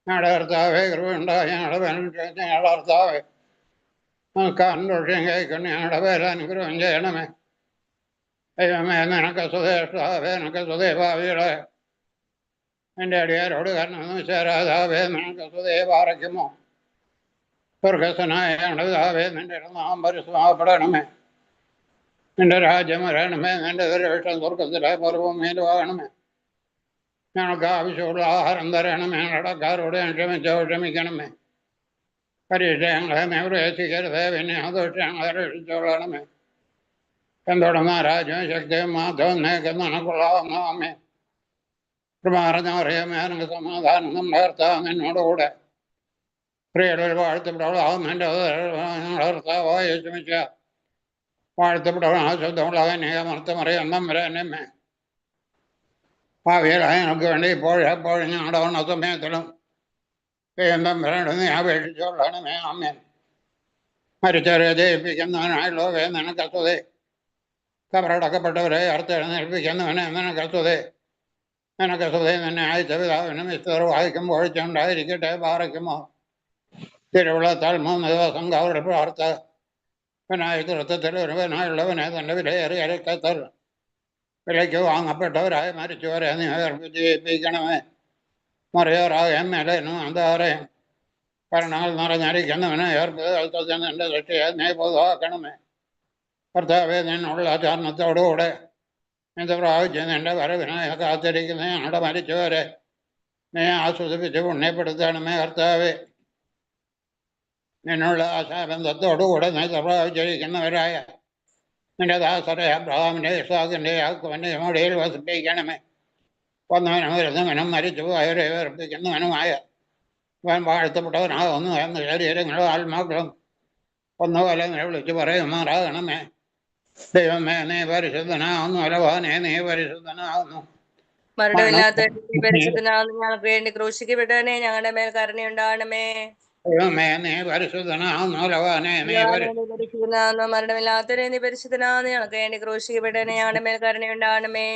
ഞങ്ങളുടെ കർത്താവേ കൃപയുണ്ടായി ഞങ്ങളുടെ പേരനുഗ്രഹം. ഞങ്ങളുടെ കർത്താവേ കാന്തോഷ്യം കൈക്കൊണ്ട് ഞങ്ങളുടെ പേര് അനുഗ്രഹം ചെയ്യണമേ. ദൈവമേ നിനക്ക് സുധേഷ്ടാവേ നിനക്ക് സുധേഭാവികളെ എൻ്റെ അടിയാരോട് കാരണം ചേരാതാവേ നിനക്ക് സുധേ പാറയ്ക്കുമോ. സ്വർഗസ്വനായ ഞങ്ങളുടെ പിതാവേ നിന്റെ നാമം പരിശുദ്ധമാക്കപ്പെടണമേ. നിന്റെ രാജ്യം വരണമേ. നിന്റെ ദൈവം സ്വർഗത്തിലെ പർവ്വമേലും ആകണമേ. ഞങ്ങൾക്ക് ആവശ്യമുള്ള ആഹാരം തരണമേ. ഞങ്ങളടക്കാരോട് ക്ഷമിക്കണമേ. പരീക്ഷ ഞങ്ങളെ പ്രവേശിക്കരുതേ, പിന്നെ അതൊട്ട് ഞങ്ങളെ രക്ഷിച്ചോളണമേ. എന്തുടർന്ന രാജ്യവും ശക്തിയും മാത്രം നേക്ക് നടക്കൊള്ളാവുന്നതാമേ. അറിയാമേ എനിക്ക് സമാധാനം നമ്മുടെ കർത്താവ് നിന്നോടുകൂടെ. പ്രിയരുടെ വാഴ്ത്തപ്പെട്ടവളാകും എൻ്റെ ഞങ്ങളുടെ കർത്താവായ യേശുമിശിഹ വാഴ്ത്തപ്പെട്ടവൾ ശുദ്ധമുള്ളവൻ ഏകമർത്തമറിയാം നമ്മരന്നമ്മേ. ഭാവിയിലായ ഞങ്ങൾക്ക് വേണ്ടി ഇപ്പോഴും എപ്പോഴും ഞങ്ങളുടെ വണ്ണ സമയത്തിലും തമ്പരണ്ട് നീ അപേക്ഷിച്ചോളണമേ. ആമേൻ. മരിച്ചവരെ ജയിപ്പിക്കുന്നവനായുള്ളവേ നിനക്ക് സ്തുതി. കബറടക്കപ്പെട്ടവരെ അർത്തെഴുന്നേൽപ്പിക്കുന്നവനെ നിനക്ക് സ്തുതി. നിനക്ക് സ്തുതി. നിന്നെ അയച്ച പിതാവിനും വിസ്തർ വായിക്കുമ്പോൾ ഉണ്ടായിരിക്കട്ടെ പാറയ്ക്കുമോ. തിരുവിളത്താൽ 3 ദിവസം കവറിൽ പ്രാർത്ഥനായി തൃത്വത്തിൽ ഒരുവനായുള്ളവനെ തൻ്റെ വിലയേറിയ രക്തത്തിൽ വിലയ്ക്ക് വാങ്ങപ്പെട്ടവരായി മരിച്ചവരെ നീ ജയിപ്പിക്കണമേ. മറിയോറാകെ മേലേനും എന്താറേയും കരുണകൾ നിറഞ്ഞിരിക്കുന്നവനെ എൻ്റെ ദൃഷ്ടിയെ നീ പൊതുവാക്കണമേ. കർത്താവെ നിന്നുള്ള ചരണത്തോടുകൂടെ ഇത് പ്രാപിച്ച് നിന്റെ വരവിനായി കാത്തിരിക്കുന്ന ഞങ്ങളുടെ മരിച്ചവരെ നീ ആസ്വദിപ്പിച്ച് പുണ്യപ്പെടുത്തണമേ കർത്താവേ. നിന്നുള്ള ആശാബന്ധത്തോടുകൂടെ നീ പ്രാപിച്ചിരിക്കുന്നവരായ നിന്റെ ദാസരെ അബ്രഹാമിന്റെ ഇസ്ഹാക്കിന്റെ യാക്കോബിന്റെ മുടിയിൽ വസിപ്പിക്കണമേ. വന്നവനും വരുന്നവനും മരിച്ചു പോയവരെ വേർപ്പിക്കുന്നവനുമായ അവൻ വാഴ്ത്തപ്പെട്ടവനാകുന്നു എന്ന് ശരീരങ്ങളും ആത്മാക്കളും ഒന്നുപോലെ വിളിച്ചു പറയുമാറാകണമേ. ദൈവമേ നീ പരിശുദ്ധനാകുന്നു, അലവാനെ നീ പരിശുദ്ധനാകുന്നു. മരണമില്ലാത്തവനെ നീ പരിശുദ്ധനാകുന്നു, ഞങ്ങൾക്ക് വേണ്ടി ക്രൂശിക്കപ്പെട്ടവനെ ഞങ്ങളുടെ മേൽ കരുണയുണ്ടാകണമേ. ദൈവമേ നീ പരിശുദ്ധനാകുന്നു, അലവാനെ നീ പരിശുദ്ധനാകുന്നു, മരണമില്ലാത്തവനെ നീ പരിശുദ്ധനാകുന്നു, ഞങ്ങൾക്ക് വേണ്ടി ക്രൂശിക്കപ്പെട്ടവനെ ഞങ്ങളുടെ മേൽ കരുണയുണ്ടാകണമേ.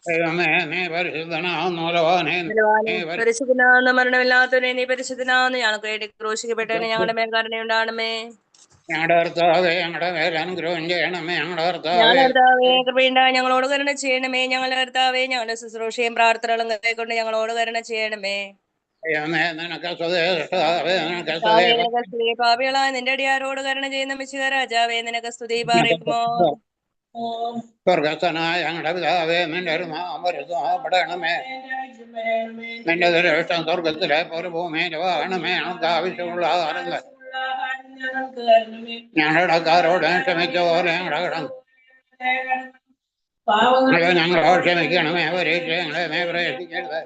ദൈവമേ നീ പരിശുദ്ധനാകുന്നു, അലവാനെ പരിശുദ്ധനാകുന്നു, മരണമില്ലാത്തവനെ നീ പരിശുദ്ധനാകുന്നു, ഞങ്ങൾക്ക് വേണ്ടി ക്രൂശിക്കപ്പെട്ടവനെ ഞങ്ങളുടെ മേൽ കരുണയുണ്ടാകണമേ. ഞങ്ങളുടെ കർത്താവേ ഞങ്ങളുടെ മേൽ അനുഗ്രഹം ചെയ്യണമേ. ഞങ്ങളുടെ കർത്താവേ കൃപയുണ്ടായി ഞങ്ങളോട് കരുണ ചെയ്യണമേ. ഞങ്ങളുടെ കർത്താവേ ഞങ്ങളുടെ ശുശ്രൂഷയും പ്രാർത്ഥനകളും കൈക്കൊണ്ട് ഞങ്ങളോട് കരുണ ചെയ്യണമേ. പാപികളായ നിന്റെ അടിയാരോട് കരുണ ചെയ്യുന്ന മിശിഹ രാജാവേ നിനക്ക് സ്തുതി പാറിക്കുമോ. സ്വർഗസ്ഥനായ ഞങ്ങളുടെ പിതാവേ നിന്റെ ഒരു നാമം പരിശുദ്ധമാക്കപ്പെടണമേ. നിന്റെ തിരുവിഷ്ടം സ്വർഗത്തിലെ പോലെ ഭൂമിയിലും ആകണമേ. ഞങ്ങൾക്ക് ആവശ്യമുള്ള ആഹാരങ്ങൾ ഞങ്ങളുടെ കടക്കാരോട് ക്ഷമിച്ച പോലെ ഞങ്ങളുടെ കടം ഞങ്ങളോട് ക്ഷമിക്കണമേ. പരീക്ഷകളെ നീ പ്രവേശിക്കരുത്,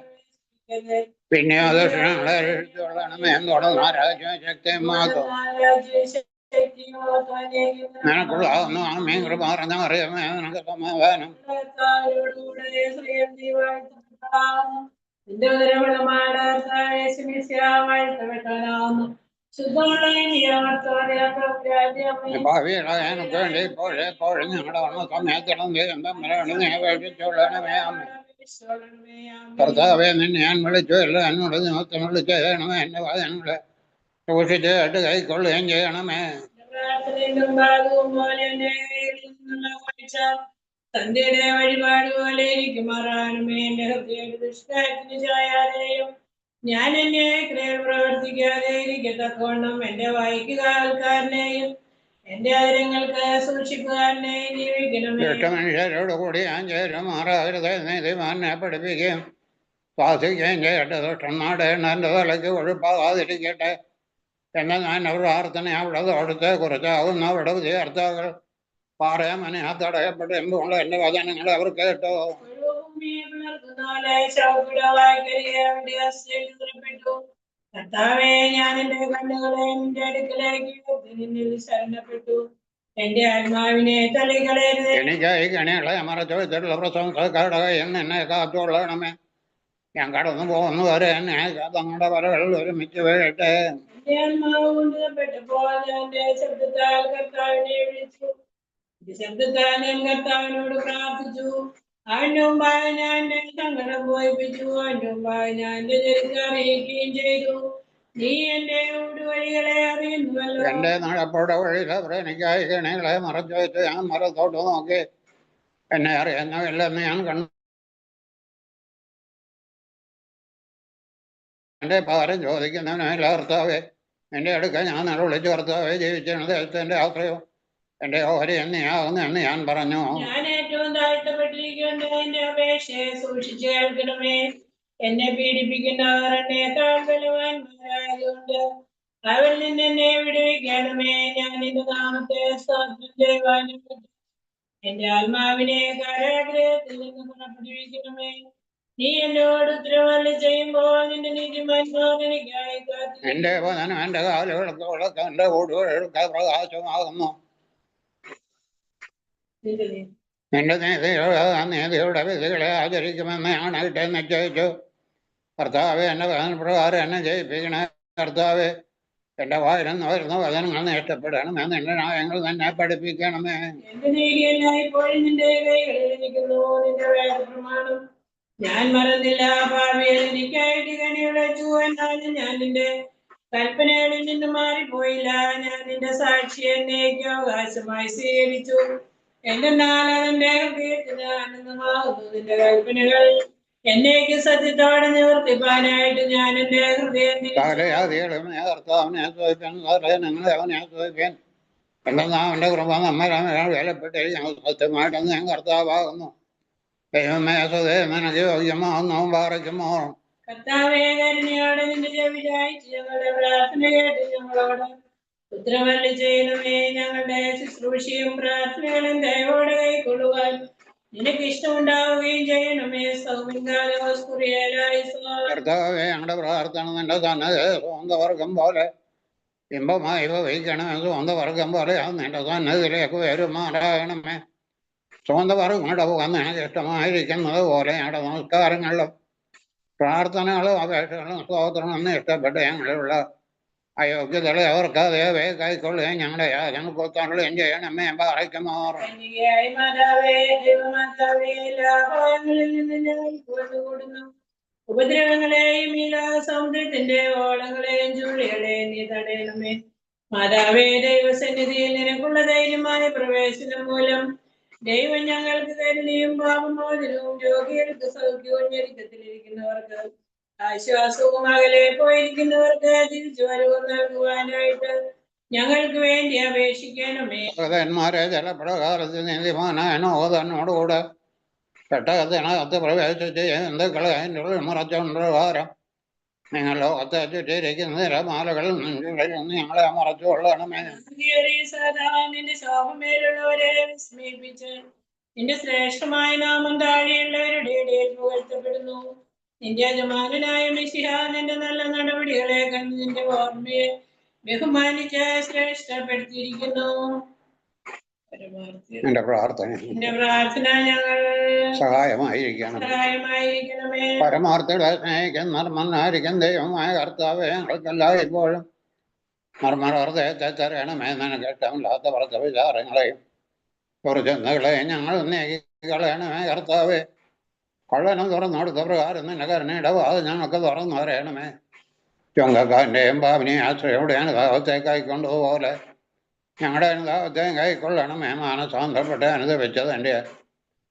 പിന്നെ ദോഷങ്ങളെ രക്ഷിച്ചുകൊള്ളണമേ. തുടർന്ന് രാജ്യം ശക്തിയും മാക്കും നിനക്കുള്ളാവുന്നു. ആമേൻ. കൃപ നിറഞ്ഞ മറിയമേ നിനക്ക് സമാധാനം. ഭാവികളായ എനിക്ക് വേണ്ടി ഇപ്പോഴെപ്പോഴും ഞങ്ങളുടെ വന്ന സമയത്തിലും നീ അപേക്ഷിച്ചുകൊള്ളണമേ. കർത്താവേ നിന്നെ ഞാൻ വിളിച്ചുവല്ലോ, എന്നോട് നിമിത്തം വിളിച്ചേണമേ. എന്റെ വാദനങ്ങളെ സൂക്ഷിച്ച് കേട്ട് കൈക്കൊള്ളുകയും ചെയ്യണമേ. തന്റെ വഴിപാട് പോലെ എനിക്ക് മാറാനുമേ. എന്റെ ഹൃദയ ദുഷ്ടായത്തിന് ചായാതെയും ഞാൻ എന്നെ പ്രവർത്തിക്കാതെ ഇരിക്കത്തക്കവണ്ണം എന്റെ വായിക്ക് കാവൽക്കാരനെയും എന്റെ അതിരങ്ങൾക്ക് സൂക്ഷിപ്പുകാരനെയും നിയമിക്കണമേ. മനുഷ്യരോട് കൂടി ഞാൻ ചേരുമാറാകരുത്. നീതിമാനെ പഠിപ്പിക്കുകയും സ്വാസിക്കുകയും ചെയ്യട്ടെ. ദുഷ്ടന്മാരുടെ എന്റെ തലയ്ക്ക് ഒഴുപ്പാകാതിരിക്കട്ടെ. എന്നെ ഞാൻ പ്രാർത്ഥന അവിടെ അവിടുത്തെ കുറിച്ചാകുന്ന അവിടെ വിദ്യാർത്ഥികൾ പറയാമനെ ആ തടയപ്പെട്ട് എന്തുകൊണ്ട് എന്റെ വചനങ്ങളെ അവർ കേട്ടോ. കർത്താവേ ഞാൻ എന്റെ കണ്ണുകളെ നിന്റെ അടുക്കലേക്ക് നിന്നിൽ ശരണപ്പെട്ടു. എന്റെ ആത്മാവിനെ തള്ളിക്കളയരുത്. എനിക്കായി കണികളെ മറച്ചു വെച്ചിട്ടുള്ള പ്രശംസക്കാരുടെ കയ്യിൽ എന്നെ കാത്തുകൊള്ളണമേ. ഞാൻ കടന്നു പോകുന്നു വരെ എന്നെ തങ്ങളുടെ വരകളിൽ ഒരുമിച്ച് വീഴട്ടെ. എന്റെ ആത്മാവ് കൊണ്ടുവപ്പെട്ടപ്പോൾ എന്റെ ശബ്ദത്താൽ കർത്താവിനെ വിളിച്ചു. ശബ്ദത്താൽ ഞാൻ കർത്താവിനോട് പ്രാർത്ഥിച്ചു. അവന്റെ മുമ്പായി ഞാൻ എന്റെ സങ്കടം പോയിപ്പിച്ചു. അവന്റെ മുമ്പായി ഞാൻ എന്റെ ചരിത്രം അറിയിക്കുകയും ചെയ്തു. നീ എന്റെ ഊടുവഴികളെ അറിയുന്നുവല്ലോ. എന്റെ നടപ്പോടെ വഴിയിൽ അവർ എനിക്കായി കണികളെ മറച്ചു വെച്ച് ഞാൻ മരത്തോട്ട് നോക്കി എന്നെ അറിയുന്നവില്ലെന്ന് ഞാൻ കണ്ടു. എന്റെ ഭാരം ചോദിക്കുന്നവനല്ല കർത്താവേ. എന്റെ അടുക്ക ഞാൻ നിലവിളിച്ച് കർത്താവെ ജീവിച്ചിരുന്നത് എന്റെ ആശ്രയവും എന്റെ ഓഹരി എന്നെയാകുന്നു എന്ന് ഞാൻ പറഞ്ഞു. ഞാൻ ഏറ്റവും താഴ്ത്തപ്പെട്ടിരിക്കേണ്ട എന്റെ അപേക്ഷയെ സൂക്ഷിച്ചു കേൾക്കണമേ. എന്നെ പീഡിപ്പിക്കുന്നവർ എന്നേക്കാൾ ബലവാന്മാരായതുകൊണ്ട് അവരിൽ നിന്ന് എന്നെ വിടുവിക്കണമേ. ഞാൻ നിന്റെ നാമത്തെ സ്തോത്രം ചെയ്യുവാനും എന്റെ ആത്മാവിനെ കാരാഗ്രഹത്തിൽ നിന്ന് പുറപ്പെടുവിക്കണമേ. നീ എന്നോട് ഉത്തരവാദി ചെയ്യുമ്പോൾ നിന്റെ നീതിമാന്മാർ എനിക്കായി കാത്തിരിക്കുന്നു. എന്റെ വചനം എന്റെ കാലുകൾക്ക് വിളക്ക്, എന്റെ ഊടുകൾക്ക് പ്രകാശമാകുന്നു. നിന്റെ നീതിയുടെ വിധികളെ ആചരിക്കുമെന്ന് ആണായിട്ട് നിശ്ചയിച്ചു. കർത്താവെ എന്റെ വചനപ്രകാരം എന്നെ ജയിപ്പിക്കണേ. കർത്താവെ എന്റെ വായിൽ നിന്ന് വരുന്ന വചനങ്ങൾ ഇഷ്ടപ്പെടണമേ. നിന്റെ ന്യായങ്ങൾ തന്നെ പഠിപ്പിക്കണമേ. എന്റെ നീതിയെല്ലാം ഇപ്പോഴും നിന്റെ കൈകളിൽ ഇരിക്കുന്നു. നിന്റെ വേദപ്രമാണം ഞാൻ മറന്നില്ല. ഭാവിയിൽ എനിക്കായിട്ട് കനി വിളച്ചു. എന്നാലും ഞാൻ നിന്റെ കൽപ്പനകളിൽ നിന്ന് മാറിപ്പോയില്ല. ഞാൻ നിന്റെ സാക്ഷി എന്നേക്ക് അവകാശമായി സ്വീകരിച്ചു. എന്റെ നാളെന്റെ ഹൃദയത്തിന് ആനന്ദമാകുന്നു. നിന്റെ കൽപ്പനകൾ എന്നേക്ക് സത്യത്തോടെ നിവർത്തിപ്പാനായിട്ട് ഞാൻ എന്റെ ഹൃദയം അവന്റെ കൃപ നമ്മെ വിലപ്പെട്ടിരിക്കുന്നു. സത്യമായിട്ട് ഞാൻ കർത്താവാകുന്നു. ദൈവമേ സുതേ നിനക്ക് യോഗ്യമാണെന്നും പാറയ്ക്കുമോ. കർത്താവേ, കരുണയോടെ നിന്റെ ചെവി ചായിച്ച് ഞങ്ങളുടെ പ്രാർത്ഥന കേട്ട് ഞങ്ങളോട് ഉത്തരമരുളി ചെയ്യണമേ. ഞങ്ങളുടെ ശുശ്രൂഷയും പ്രാർത്ഥനകളും ദയവോടെ കൈക്കൊള്ളുവാൻ നിനക്ക് ഇഷ്ടമുണ്ടാവുകയും ചെയ്യണമേ. കർത്താവേ, ഞങ്ങളുടെ പ്രാർത്ഥന നിന്റെ സന്നദ്ധ സ്വന്തവർഗം പോലെ ഇമ്പമായി വഹിക്കണമേ. സ്വന്തവർഗം പോലെ നിന്റെ സന്നദ്ധിയിലേക്ക് വരുമാറാകണമേ. സ്വന്തവർഗങ്ങളുടെ പോകാൻ നിനക്ക് ഇഷ്ടമായിരിക്കുന്നത് പോലെ ഞങ്ങളുടെ നമസ്കാരങ്ങളിലും പ്രാർത്ഥനകളും അപേക്ഷകളും സ്തോത്രങ്ങളും ഇഷ്ടപ്പെട്ട് ഞങ്ങളുള്ള അയോഗ്യതകളെ അവർക്ക് അതേവേ കൈക്കൊള്ളുകയും ഞങ്ങളുടെ യാചനകൾക്ക് ഉത്തരവുകയും ചെയ്യണമേ. പാറയ്ക്കുമാർ ഉപദ്രവങ്ങളെയും ഈ സമുദ്രത്തിന്റെ ഓളങ്ങളെയും ചുഴികളെയും നീ തടയണമേ. മാതാവേ, ദൈവസന്നിധിയിൽ നിനക്കുള്ള ധൈര്യമായ പ്രവേശനം മൂലം ദൈവം ഞങ്ങൾക്ക് കരുണയും പാപമോചനവും രോഗികൾക്ക് സൗഖ്യവും ഞെരുക്കത്തിലിരിക്കുന്നവർക്ക് ആശ്വാസവും അകലെ പോയിരിക്കുന്നവർക്ക് തിരിച്ചു വരവും നൽകുവാനായിട്ട് ഞങ്ങൾക്ക് വേണ്ടി അപേക്ഷിക്കണമേ. ഭക്തന്മാരെ ജലപ്രകാരത്തിൽ നീതിമാനായ നോഹ തന്നോടുകൂടെ പെട്ടകത്തിനകത്ത് പ്രവേശിച്ച് ഹിന്ദുക്കളെ അതിൻ്റെ ഉള്ളിൽ മറച്ചുകൊണ്ട് പ്രകാരം നിങ്ങൾ ലോകത്തെ ചുറ്റിയിരിക്കുന്ന നിരമാലകളിൽ നിന്ന് ഞങ്ങളെ മറച്ചുകൊള്ളണമേ. നിന്റെ ശോഭമേലുള്ളവരെ വിസ്മയിപ്പിച്ച് നിന്റെ ശ്രേഷ്ഠമായ നാമം താഴെയുള്ളവരുടെ ഇടയിൽ പുകഴ്ത്തപ്പെടുന്നു. നിന്റെ യജമാനായ മിശിഹ നിന്റെ നല്ല നടപടികളെ കണ്ട് നിന്റെ ഓർമ്മയെ ബഹുമാനിച്ച് ശ്രേഷ്ഠപ്പെടുത്തിയിരിക്കുന്നു. നിന്റെ പ്രാർത്ഥന ഞങ്ങൾ സഹായമായിരിക്കണമേ. പരമാർത്ഥികളെ സ്നേഹിക്കുന്ന നർമ്മനായിരിക്കും ദൈവമായ കർത്താവേ, ഞങ്ങൾക്കെല്ലാം ഇപ്പോഴും മർമ്മ ഹൃദയത്തെ തരണമേ. നിനക്ക് ഇഷ്ടമില്ലാത്ത വ്രത വിചാരങ്ങളെയും കുറിച്ചെന്നുകളെയും ഞങ്ങൾ നീക്കിക്കളയണമേ. കർത്താവേ, കള്ളനും തുറന്നെടുത്ത പ്രകാരം നിന്റെ കരുണയുടെ വാത് ഞങ്ങൾക്ക് തുറന്നു വരണമേ. ചുങ്കക്കാരൻ്റെയും പാവിനെയും ആശ്രയോടെ അനുതാപത്തെ കൈക്കൊണ്ടുപോലെ ഞങ്ങളുടെ അനുതാപത്തെയും കൈക്കൊള്ളണമേ. മാനസാന്തരപ്പെട്ട് അനുദപിച്ചത് എൻ്റെ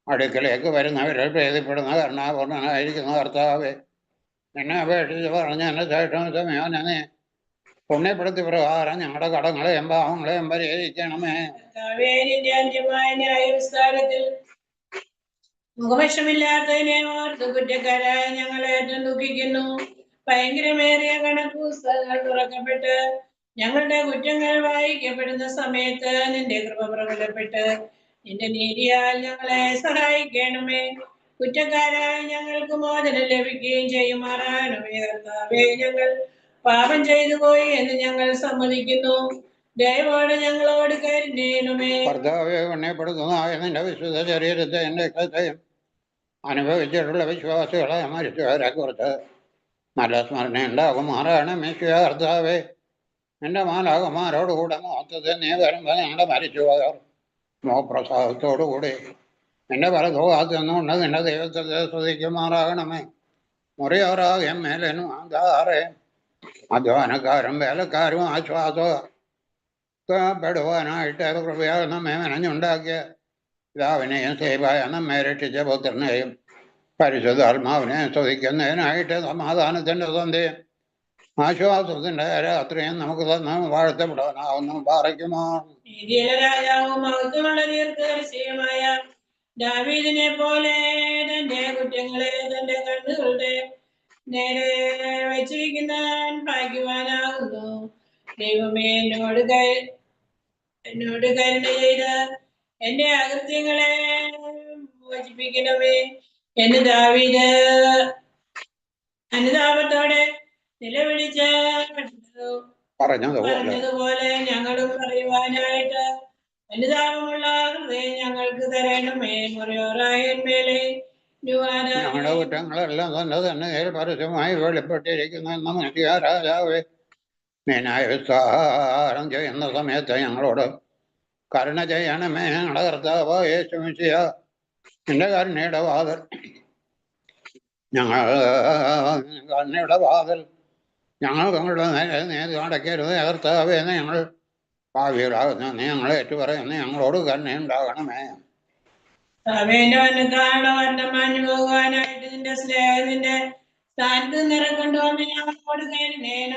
അടുക്കലേക്ക് വരുന്നവരിൽ പ്രീതിപ്പെടുന്ന കരുണാപൂർണനായിരിക്കുന്ന കർത്താവേ, എന്നെ അപേക്ഷിച്ച് പറഞ്ഞ എൻ്റെ ശേഷം സമയോനെ നീ പുണ്യപ്പെടുത്തി പ്രകാരം ഞങ്ങളുടെ കടങ്ങളെയും പാവങ്ങളെയും പരിഹരിക്കണമേ. മുഖപക്ഷമില്ലാത്തതിനെ ഓർത്ത് കുറ്റക്കാരായ ഞങ്ങളെ ദുഃഖിക്കുന്നു. ഭയങ്കരമേറിയ കണക്ക് പുസ്തകങ്ങൾ തുറക്കപ്പെട്ട് ഞങ്ങളുടെ കുറ്റങ്ങൾ വായിക്കപ്പെടുന്ന സമയത്ത് നിന്റെ കൃപ പ്രബലപ്പെട്ട് നിന്റെ നീതിയാൽ ഞങ്ങളെ സഹായിക്കണമേ. കുറ്റക്കാരായ ഞങ്ങൾക്ക് മോചനം ലഭിക്കുകയും ചെയ്യുമാറാകണമേ. കർത്താവേ, ഞങ്ങൾ പാപം ചെയ്തു പോയി എന്ന് ഞങ്ങൾ സമ്മതിക്കുന്നു. ദയവോടെ ഞങ്ങളോട് കരുണേണമേ. കർത്താവേ, പുണ്യപ്പെടുത്തുന്നതായ നിന്റെ വിശുദ്ധ ശരീരത്തെ എൻ്റെ കഥയും അനുഭവിച്ചിട്ടുള്ള വിശ്വാസികളെ മരിച്ചവരെ കുറിച്ച് നല്ല സ്മരണ ഉണ്ടാകുമാറാകണമേ. കർത്താവേ, എൻ്റെ മാലാകന്മാരോടുകൂടെ മഹത്വത്തിൽ നീ വരുമ്പോൾ ഞങ്ങളുടെ മരിച്ചുപോയവർ മോപ്രസാദത്തോടുകൂടി നിന്റെ പരലോകത്തുനിന്നുകൊണ്ട് നിന്റെ ദൈവത്തെ സ്തുതിക്കുമാറാകണമേ. മുറിയോറാകെ മേലനും ആധാറെ അധ്വാനക്കാരും വേലക്കാരും ആശ്വാസപ്പെടുവാനായിട്ട് കൃപയാൽ നമ്മെ മെനഞ്ഞുണ്ടാക്കിയ പിതാവിനെയും സേവായ നമ്മെ രക്ഷിച്ച പുത്രനെയും പരിശുദ്ധാത്മാവിനെയും സ്തുതിക്കുന്നതിനായിട്ട് സമാധാനത്തിൻ്റെ സന്ധ്യയും ആശ്വാസത്തിന്റെ രാത്രിയും നമുക്ക് തന്ന വാഴ്ത്തപ്പെടാനാവുന്നു. പാറയ്ക്കുമോ. രാജാവും മഹത്വമുള്ള ദീർഘദർശിയുമായ ദാവീദിനെ പോലെ തന്റെ കുറ്റങ്ങളെ തന്റെ കണ്ണുകളുടെ നേരെ വെച്ചിരിക്കുന്നവൻ ഭാഗ്യവാനാകുന്നു. ദൈവമേ, എന്നോട് കരുണ ചെയ്ത് എന്റെ അകൃത്യങ്ങളെ മോചിപ്പിക്കണമേ. എന്ന് ദാവീദ് അനുതാപത്തോടെ നിലവിളിച്ച് പറഞ്ഞതുപോലെ ഞങ്ങളും പറയുവാനായിട്ട് അനുതാപമുള്ള ഹൃദയം ഞങ്ങൾക്ക് തരണമേ. മുറിയോറായന്മേലെ ഞങ്ങളുടെ കുറ്റങ്ങളെല്ലാം തന്നെ പരസ്യമായി വെളിപ്പെട്ടിരിക്കുന്നു എന്ന മനുഷ്യ രാജാവേ, നീനായ വിസ്താരം ചെയ്യുന്ന സമയത്ത് ഞങ്ങളോട് കരുണ ചെയ്യണമേ. ഞങ്ങളുടെ കർത്താവ് യേശു മിശിഹ നിന്റെ കരുണയുടെ വാതിൽ ഞങ്ങളുടെ നേരെ നീതി അടയ്ക്കരുത്. കർത്താവേ, ഞങ്ങൾ ഭാവിയിലാകുന്ന നീ ഞങ്ങളെ ഏറ്റുപറയുന്ന ഞങ്ങളോട് കരുണയുണ്ടാകണമേ. മാഞ്ഞു പോകുവാനായിട്ട് നിന്റെ സ്നേഹത്തിന്റെ സ്ഥാനത്ത് നിറകൊണ്ടുവന്ന് ഞങ്ങളോട്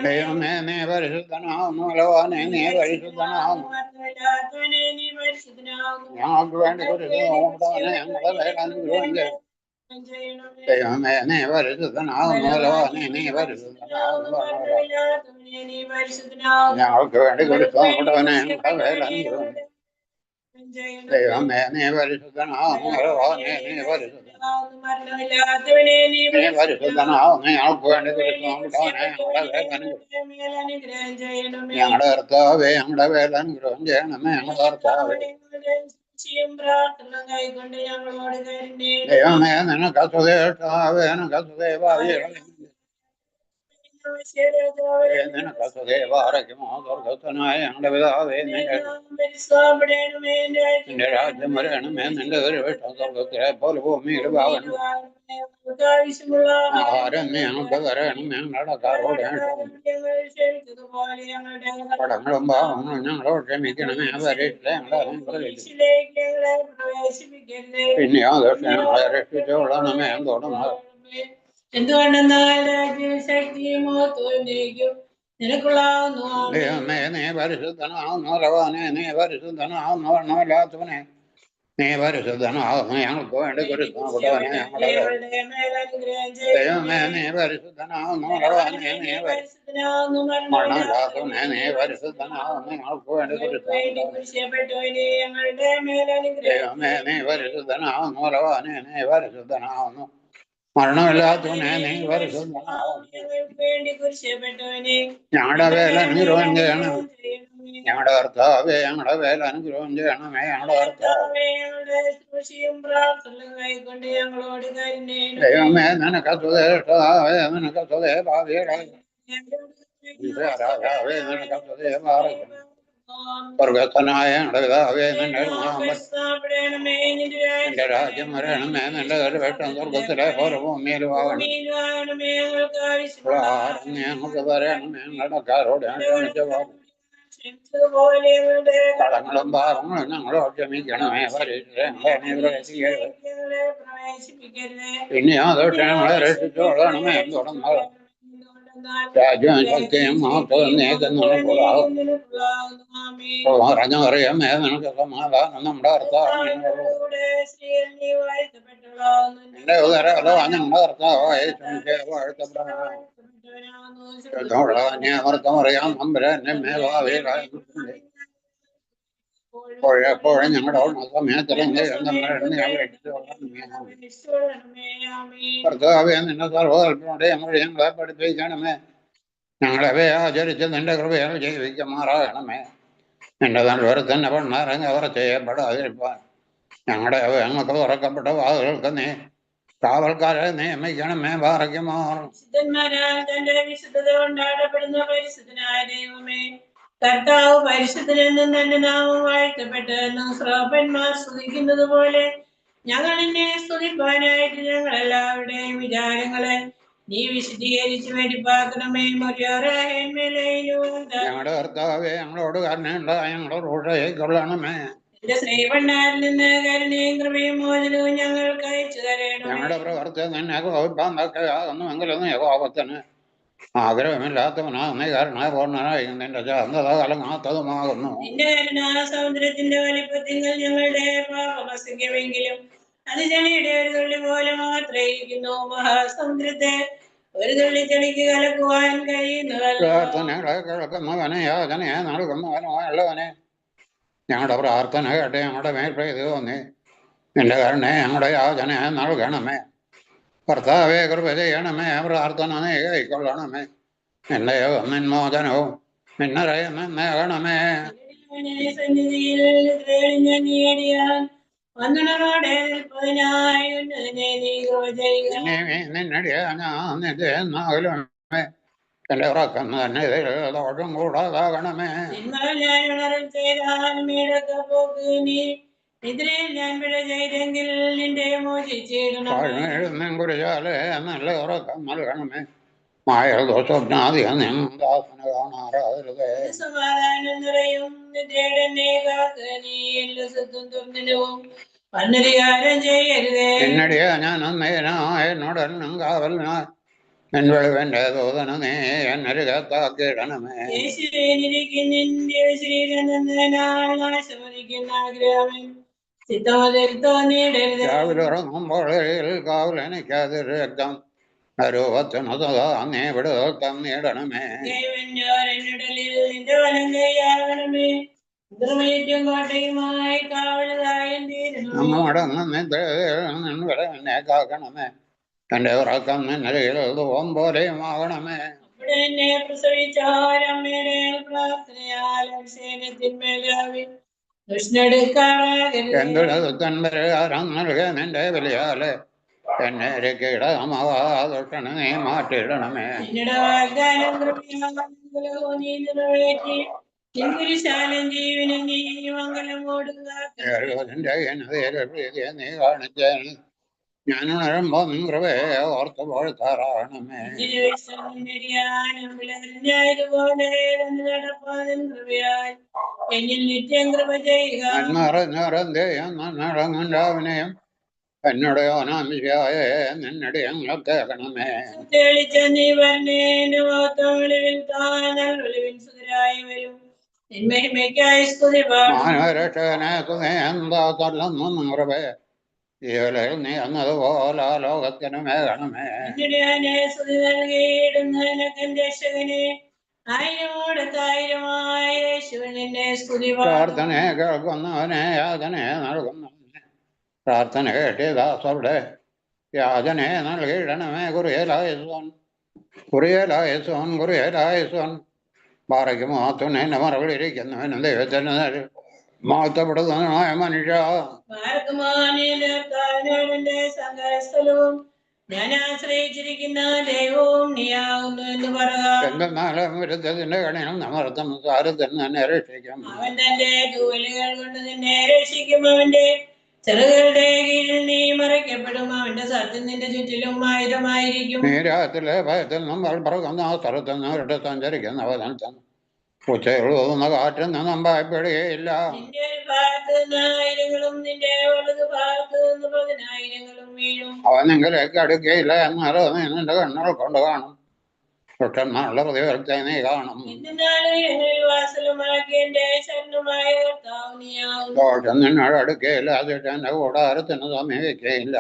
ദൈവമേ, നീ പരിശുദ്ധനാകുന്നു. ബലവാനേ, നീ പരിശുദ്ധനാകുന്നു. ഞങ്ങൾക്ക് വേണ്ടി കുരിശിൽ നോക്കുന്നവനെ ഞങ്ങളുടെ മേൽ അനുഗ്രഹിക്കണമേ. ദൈവമേ നീ പരിശുദ്ധനാവുന്നല്ലോ, നീ പരിശുദ്ധനാവുന്നു. ഞങ്ങൾക്ക് വേണ്ടി കൊടുത്തോട്ടവനെ ഞങ്ങളുടെ വേലനുഗ്രഹം. ദൈവമേ നീ പരിശുദ്ധനാവുന്നല്ലോ, നീ പരിശുദ്ധനാവുന്നു. നീ പരിശുദ്ധനാവുന്നു. ഞങ്ങൾക്ക് വേണ്ടി കൊടുത്തോട്ടവനെ ഞങ്ങളുടെ വേലനുഗ്രഹം. ഞങ്ങളുടെ കർത്താവേ ഞങ്ങളുടെ വേലനുഗ്രഹം ചെയ്യണമേ. ഞങ്ങളുടെ കർത്താവേ ദൈവമേ നിനക്ക് സുഖേഷ്ടാവേ, നിനക്ക് സുഖേവാദികളെ നിനക്ക് സുഖേവാറയ്ക്കുമോ സ്വർഗസ്ഥനായ ഞങ്ങളുടെ പിതാവേ, നിന്റെ രാജ്യം വരണമേ, നിന്റെ ഒരു വിഷം സ്വർഗത്തിലെ പോലെ ഭൂമിയിൽ ഭാവനം. ആഹാരം നീ ഞങ്ങൾക്ക് തരണമേ, ഞങ്ങളുടെ കാരോട് കടങ്ങളും പാവങ്ങളും ഞങ്ങളോട് ക്ഷമിക്കണമേ, പരീക്ഷ പിന്നെ ഞങ്ങളെ രക്ഷിച്ചോളണമേ. എന്തുകൊണ്ടെന്നാൽ രാജ്യവും ശക്തിയും മഹത്വവും നിനക്കുള്ളാവുന്നു. ദൈവമേ നീ പരിശുദ്ധനാവുന്നു. ഭഗവാനെ നീ പരിശുദ്ധനാവുന്നു. വണ്ണമില്ലാത്തവനെ നീ പരിശുദ്ധനാവുന്നു. ഞങ്ങൾക്ക് വേണ്ടി കുരുത്തവനെ ഞങ്ങളുടെ ദൈവമേ നീ പരിശുദ്ധനാവുന്നു. ഭഗവാനെ നീ വണ്ണമില്ലാത്തവനെ നീ പരിശുദ്ധനാവുന്നു. ഞങ്ങൾക്ക് വേണ്ടി കുരുത്തവനെ ദൈവമേ നീ പരിശുദ്ധനാവുന്നു. ഭഗവാനെ നീ പരിശുദ്ധനാവുന്നു. മരണമില്ലാത്തവനെ നീ പരിശുദ്ധനാവുന്നു. ഞങ്ങളുടെ വേല അനുഗ്രഹം ചെയ്യണം. ഞങ്ങളുടെ കർത്താവേ ഞങ്ങളുടെ വേല അനുഗ്രഹം ചെയ്യണമേ. ഞങ്ങളുടെ കർത്താവേ ദൈവമേ നിനക്ക് സുഖേഷ്ടാവേ, നിനക്ക് സുഖേഭാവികളെ രാജാവേ, നിനക്ക് സുഖേഭാരക്കും. സ്വർഗസ്ഥനായ ഞങ്ങളുടെ പിതാവേ, നിന്റെ രാജ്യം വരണമേ, നിന്റെ ഒരു വെട്ടം സ്വർഗത്തിലെ പോലെ ഭൂമിയിലും ആവണം. ഞങ്ങൾക്ക് തരണമേ, ഞങ്ങളുടെ കാരോട് കടങ്ങളും പാപങ്ങളും ഞങ്ങളോട് ക്ഷമിക്കണമേ. പിന്നെ അതൊക്കെ ഞങ്ങളെ രക്ഷിച്ചോളണമേ. തുടർന്ന് രാജ്യവും ശക്തിയും മഹത്വവും നീക്കുന്നുള്ളതാകും. അറിയാമേ നിനക്ക് സമാധാനം നമ്മുടെ കർത്താവ്. എന്റെ ഉദരഫലോ ഞങ്ങളുടെ കർത്താവായ വാഴ്ത്തപ്പെടാം. നമ്പരെ മേധാവികളായ എപ്പോഴും ഞങ്ങളുടെ സമയത്തിലും കർത്താവേ നിന്റെ സർവ്വകൽപ്പനോടെ ഞങ്ങളെ പഠിപ്പിക്കണമേ. ഞങ്ങളെ ആചരിച്ച് നിന്റെ കൃപയാൽ ജീവിക്കുമാറാകണമേ. നിന്റെ നല്ലവരെ തന്നെ പെണ്ണാരങ്ങ അവർ ചെയ്യപ്പെടാതിരിപ്പാൻ ഞങ്ങളുടെ ഞങ്ങൾക്ക് തുറക്കപ്പെട്ട വാതുകൾക്ക് നീ കാവൽക്കാരെ നിയമിക്കണമേ. പാറയ്ക്കുമാറും തന്റെ വിശുദ്ധത കൊണ്ടാടപ്പെടുന്ന പരിശുദ്ധനായ ദൈവമേ, കർത്താവ് പരിശുദ്ധനെന്നും തന്റെ നാമം വാഴ്ത്തപ്പെട്ടെന്നും ശ്രോപ്പന്മാർ സ്തുതിക്കുന്നത് പോലെ ഞങ്ങൾ നിന്നെ സ്തുതിപ്പാനായിട്ട് ഞങ്ങളെല്ലാവരുടെയും വിചാരങ്ങളെ നീ വിശദീകരിച്ച് വെടിപ്പാക്കണമേ. ഞങ്ങളുടെ കർത്താവേ ഞങ്ങളോട് കരുണയുണ്ടായി ഞങ്ങളോട് കൊള്ളണമേ. എന്റെ ശ്രീവണ്ണാരിൽ നിന്ന് കരുണയും കൃപയും മോചനവും ഞങ്ങൾക്ക് അയച്ചു തരണമേ. ഞങ്ങളുടെ പ്രവർത്തി നിന്നെ കോപിപ്പാകുന്നുവെങ്കിലും യഹോവത്തിന് ആഗ്രഹമില്ലാത്തവനാകുന്ന കാരണപൂർണനായി നിന്റെ ശാന്തത കലങ്ങാത്തതുമാകുന്നു. നിന്റെ കരുണാസമുദ്രത്തിന്റെ വലിപ്പത്തിൽ ഞങ്ങളുടെ പാപം അസംഖ്യമെങ്കിലും അത് ചെളിയുടെ ഒരു തുള്ളി പോലെ മാത്രമേ ഇരിക്കുന്നു. മഹാസമുദ്രത്തെ ഒരു തുള്ളി ചെളിക്ക് കലക്കുവാൻ കഴിയുന്നതല്ലോ. പ്രാർത്ഥനകളെ കേൾക്കുന്നവനെ യാചനയെ നൽകുന്നവനുള്ളവനെ ഞങ്ങളുടെ പ്രാർത്ഥന കേട്ട് ഞങ്ങളുടെ മേൽ പ്രീതി തോന്നി നിന്റെ കരുണയെ ഞങ്ങളുടെ യാചനയെ നൽകണമേ. കർത്താവേ കൃപ ചെയ്യണമേ. പ്രാർത്ഥന നീ കൈക്കൊള്ളണമേ. നിന്റെ നിന്മോചനവും നിന്നറിയണമേ. സന്നിധിയിൽ നീടിയാൻ വന്ദനോടെ നിൽപ്പതിനായി ഉന്നതനെ നീ കൃപ ചെയ്യുക. നിന്നടിയ ഞാൻ നിന്നാകലും എന്റെ ഉറക്കം തന്നെ ദോഷം കൂടാതാകണമേ. ഞാൻ ഉണരും ചെയ്താലും ഇടക്ക പോക്ക് നീ നിദ്രയിൽ ഞാൻ പിഴ ചെയ്തെങ്കിൽ നിന്റെ മോചിച്ചിടണം. കുറിച്ചാല് നല്ല ഉറക്കം നൽകണമേ. മായ ദോഷജ്ഞാതികം ദാസന കാണാറാകരുതേ. സമാധാനം നിറയും നിദ്രയുടെ കാക്ക് നീ എല്ലാ സ്വത്തും തുറന്നിടവും വന്നധികാരം ചെയ്യരുതേ. എന്നടിയ ഞാൻ എന്നോടെന്നും കാവലിനായി നിൻവെളിവന്റെ ദൂതന നീ എന്നൊരു കത്താക്കിയിടണമേ. നിന്റെ ശ്രീരംഗനാശമരിക്കുന്ന ആഗ്രഹം രാവിലെ ഉറങ്ങുമ്പോൾ കാവലനിക്കാതെ രക്തം രൂപത്തിനത് അങ്ങേ വിടുതം നേടണമേ. നമ്മടങ്ങുന്നെ കാക്കണമേ. എന്റെ ഉറക്കം നിന്നലയിൽ ധൂപം പോലെയും ആകണമേ. എന്നെ പ്രസവിച്ചാരമ്മയുടെ പ്രാർത്ഥനയാൽ സേനത്തിന്മേലാവിൽ എന്തുതൻപരകാരം നൽകെ നിന്റെ വലിയാല് എന്നെ കീടമാവാതൊട്ടണ നീ മാറ്റിയിടണമേ. നീ കാണിച്ച ഞാൻ ഉണരുമ്പോ കൃപയെ ഓർത്ത് പോഴ്ത്താറാകണമേ. നന്മറഞ്ഞവനെയും എന്നോട് ഓനാമിശായ നിന്നടി ഞങ്ങൾ കേൾക്കണമേ. മാനവരക്ഷകനെ തുണേ എന്താ തള്ളുന്നു കൃപേ. ജീവലയിൽ നീ എന്നതുപോലെ ലോകത്തിന് മേകണമേ. പ്രാർത്ഥനയെ കേൾക്കുന്നവനെ യാതനയെ നൽകുന്നവനെ പ്രാർത്ഥന കേട്ടിയദാസരുടെ യാതനയെ നൽകിയിടണമേ. കുറിയലായസോൻ പാറയ്ക്ക് മഹത്വനെ മറവിലിരിക്കുന്നവനും ദൈവത്തിന് മഹത്വപ്പെടുന്നതിനായ മനുഷ്യ ഞാൻ ആശ്രയിച്ചിരിക്കുന്ന ദൈവവും നീയാവുന്നു എന്ന് പറയുക. എന്തെന്നാലും വിരുദ്ധത്തിന്റെ കണിയിൽ നമർത്തും സാരത്തിന് തന്നെ രക്ഷിക്കും. അവൻ തന്റെ ജോലികൾ കൊണ്ട് നിന്നെ രക്ഷിക്കും. അവന്റെ ചെറുകളുടെ കീഴിൽ നീ മറയ്ക്കപ്പെടും. അവന്റെ സത്യം നിന്റെ ചുറ്റിലും ആയുധമായിരിക്കും. നീ രാത്രിയിലെ ഭയത്തിൽ നമ്മൾ പറക്കുന്ന ആ സ്ഥലത്ത് നിന്ന് ഇട്ട് സഞ്ചരിക്കുന്ന വചനത്തിൽ ഉച്ചയുള്ള കാറ്റിൽ നിന്നും ഭയപ്പെടുകയില്ല. നിന്റെ ഒരു ഭാഗത്ത് നിന്ന് 1000-ങ്ങളും നിന്റെ വലതു ഭാഗത്ത് നിന്ന് 10,000-ങ്ങളും വീഴും. അവൻ നിങ്ങളിലേക്ക് അടുക്കയില്ല എന്നാലോ നീ നിന്റെ കണ്ണുകൾ കൊണ്ട് കാണും. ദുഷ്ടന്മാരുടെ പ്രതിഫലത്തെ നീ കാണും. ദോഷം നിന്നോട് അടുക്കയില്ല. ദുഷ്ടന്റെ കൂടാരത്തിന് സമീപിക്കയില്ല.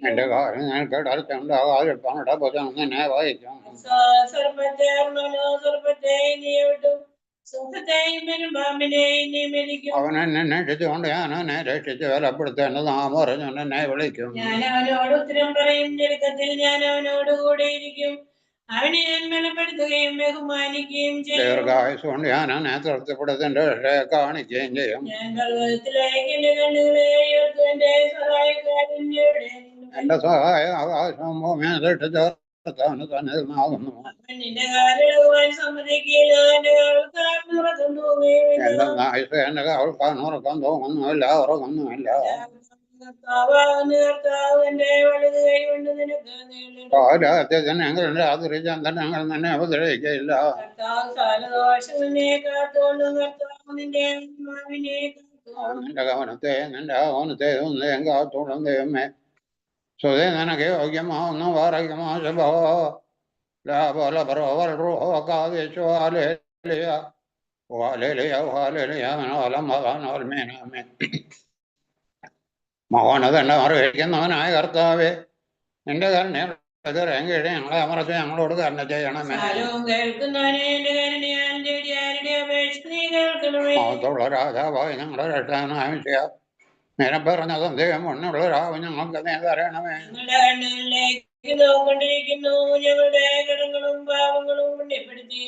എന്റെ കാര്യങ്ങൾക്ക് അടുത്തുണ്ടാകാതിരിപ്പാനുള്ള ഭുജം നിന്നെ വഹിക്കും. അവൻ എന്നെ രക്ഷിച്ചുകൊണ്ട് ഞാൻ അവനെ രക്ഷിച്ച് ബലപ്പെടുത്തേണ്ട നാമം പറഞ്ഞുകൊണ്ട് എന്നെ വിളിക്കും. ഞാൻ അവനോട് ഉത്തരം പറയും. ഞെരുക്കത്തിൽ ഞാൻ അവനോട് കൂടെ ഇരിക്കും. അവനെ ഞാൻ ബലപ്പെടുത്തുകയും ബഹുമാനിക്കുകയും ചെയ്യും. ദീർഘായുസ് കൊണ്ട് ഞാൻ അവനെ തൃപ്തിപ്പെടുത്തേണ്ട രക്ഷയെ കാണിക്കുകയും ചെയ്യും. ഞാൻ പർവ്വതത്തിലേക്ക് എന്റെ കണ്ണുകളെ ഉയർത്തും. എന്റെ സഹായക്കാരൻ എവിടെ? എന്റെ സഹായം ആകാശവും ഭൂമിയെ സൃഷ്ടിച്ചവന് തന്നെ ആകുന്നു. നിന്റെ കാലിളകുവാൻ സമ്മതിക്കില്ല. എന്റെ കാവൽക്കാരൻ ഉറക്കം തൂങ്ങുകയില്ല. എന്റെ കാവൽക്കാരൻ ഉറക്കം തൂങ്ങുന്നുമില്ല, ഉറങ്ങുന്നുമില്ല. രാത്രി ചന്ദ്രനങ്ങൾ തന്നെ ഉപദ്രവിക്കയില്ല. നിന്റെ ഗമനത്തെ കാത്തോളം ദൈവമേ. സ്വതേ നിനക്ക് യോഗ്യമാവുന്നു വാറയ്ക്കുമോ ശുഭോ ലാഭോല പ്രവൽ റൂഹോ കാവേശോ ഹാലേലിയ ഹാലേലിയ ഹാലേലിയ മനോലം മകാനോൽമേനാമേ. മഹോന്നതന്റെ മറിവയ്ക്കുന്നവനായ കർത്താവേ, നിന്റെ കരുണയും കീഴെ ഞങ്ങളെ അമർത്തി ഞങ്ങളോട് കരുണ ചെയ്യണമേ. മഹത്തുള്ള രാജാവായി ഞങ്ങളുടെ രക്ഷകനായ മിശിഹാ, നിരപ്പറഞ്ഞ സന്ദേഹം മുന്നുള്ള രാവ് ഞങ്ങൾക്ക് നീ തരണമേ. ഞങ്ങളുടെ കടങ്ങളും പാവങ്ങളും പുണ്യപ്പെടുത്തി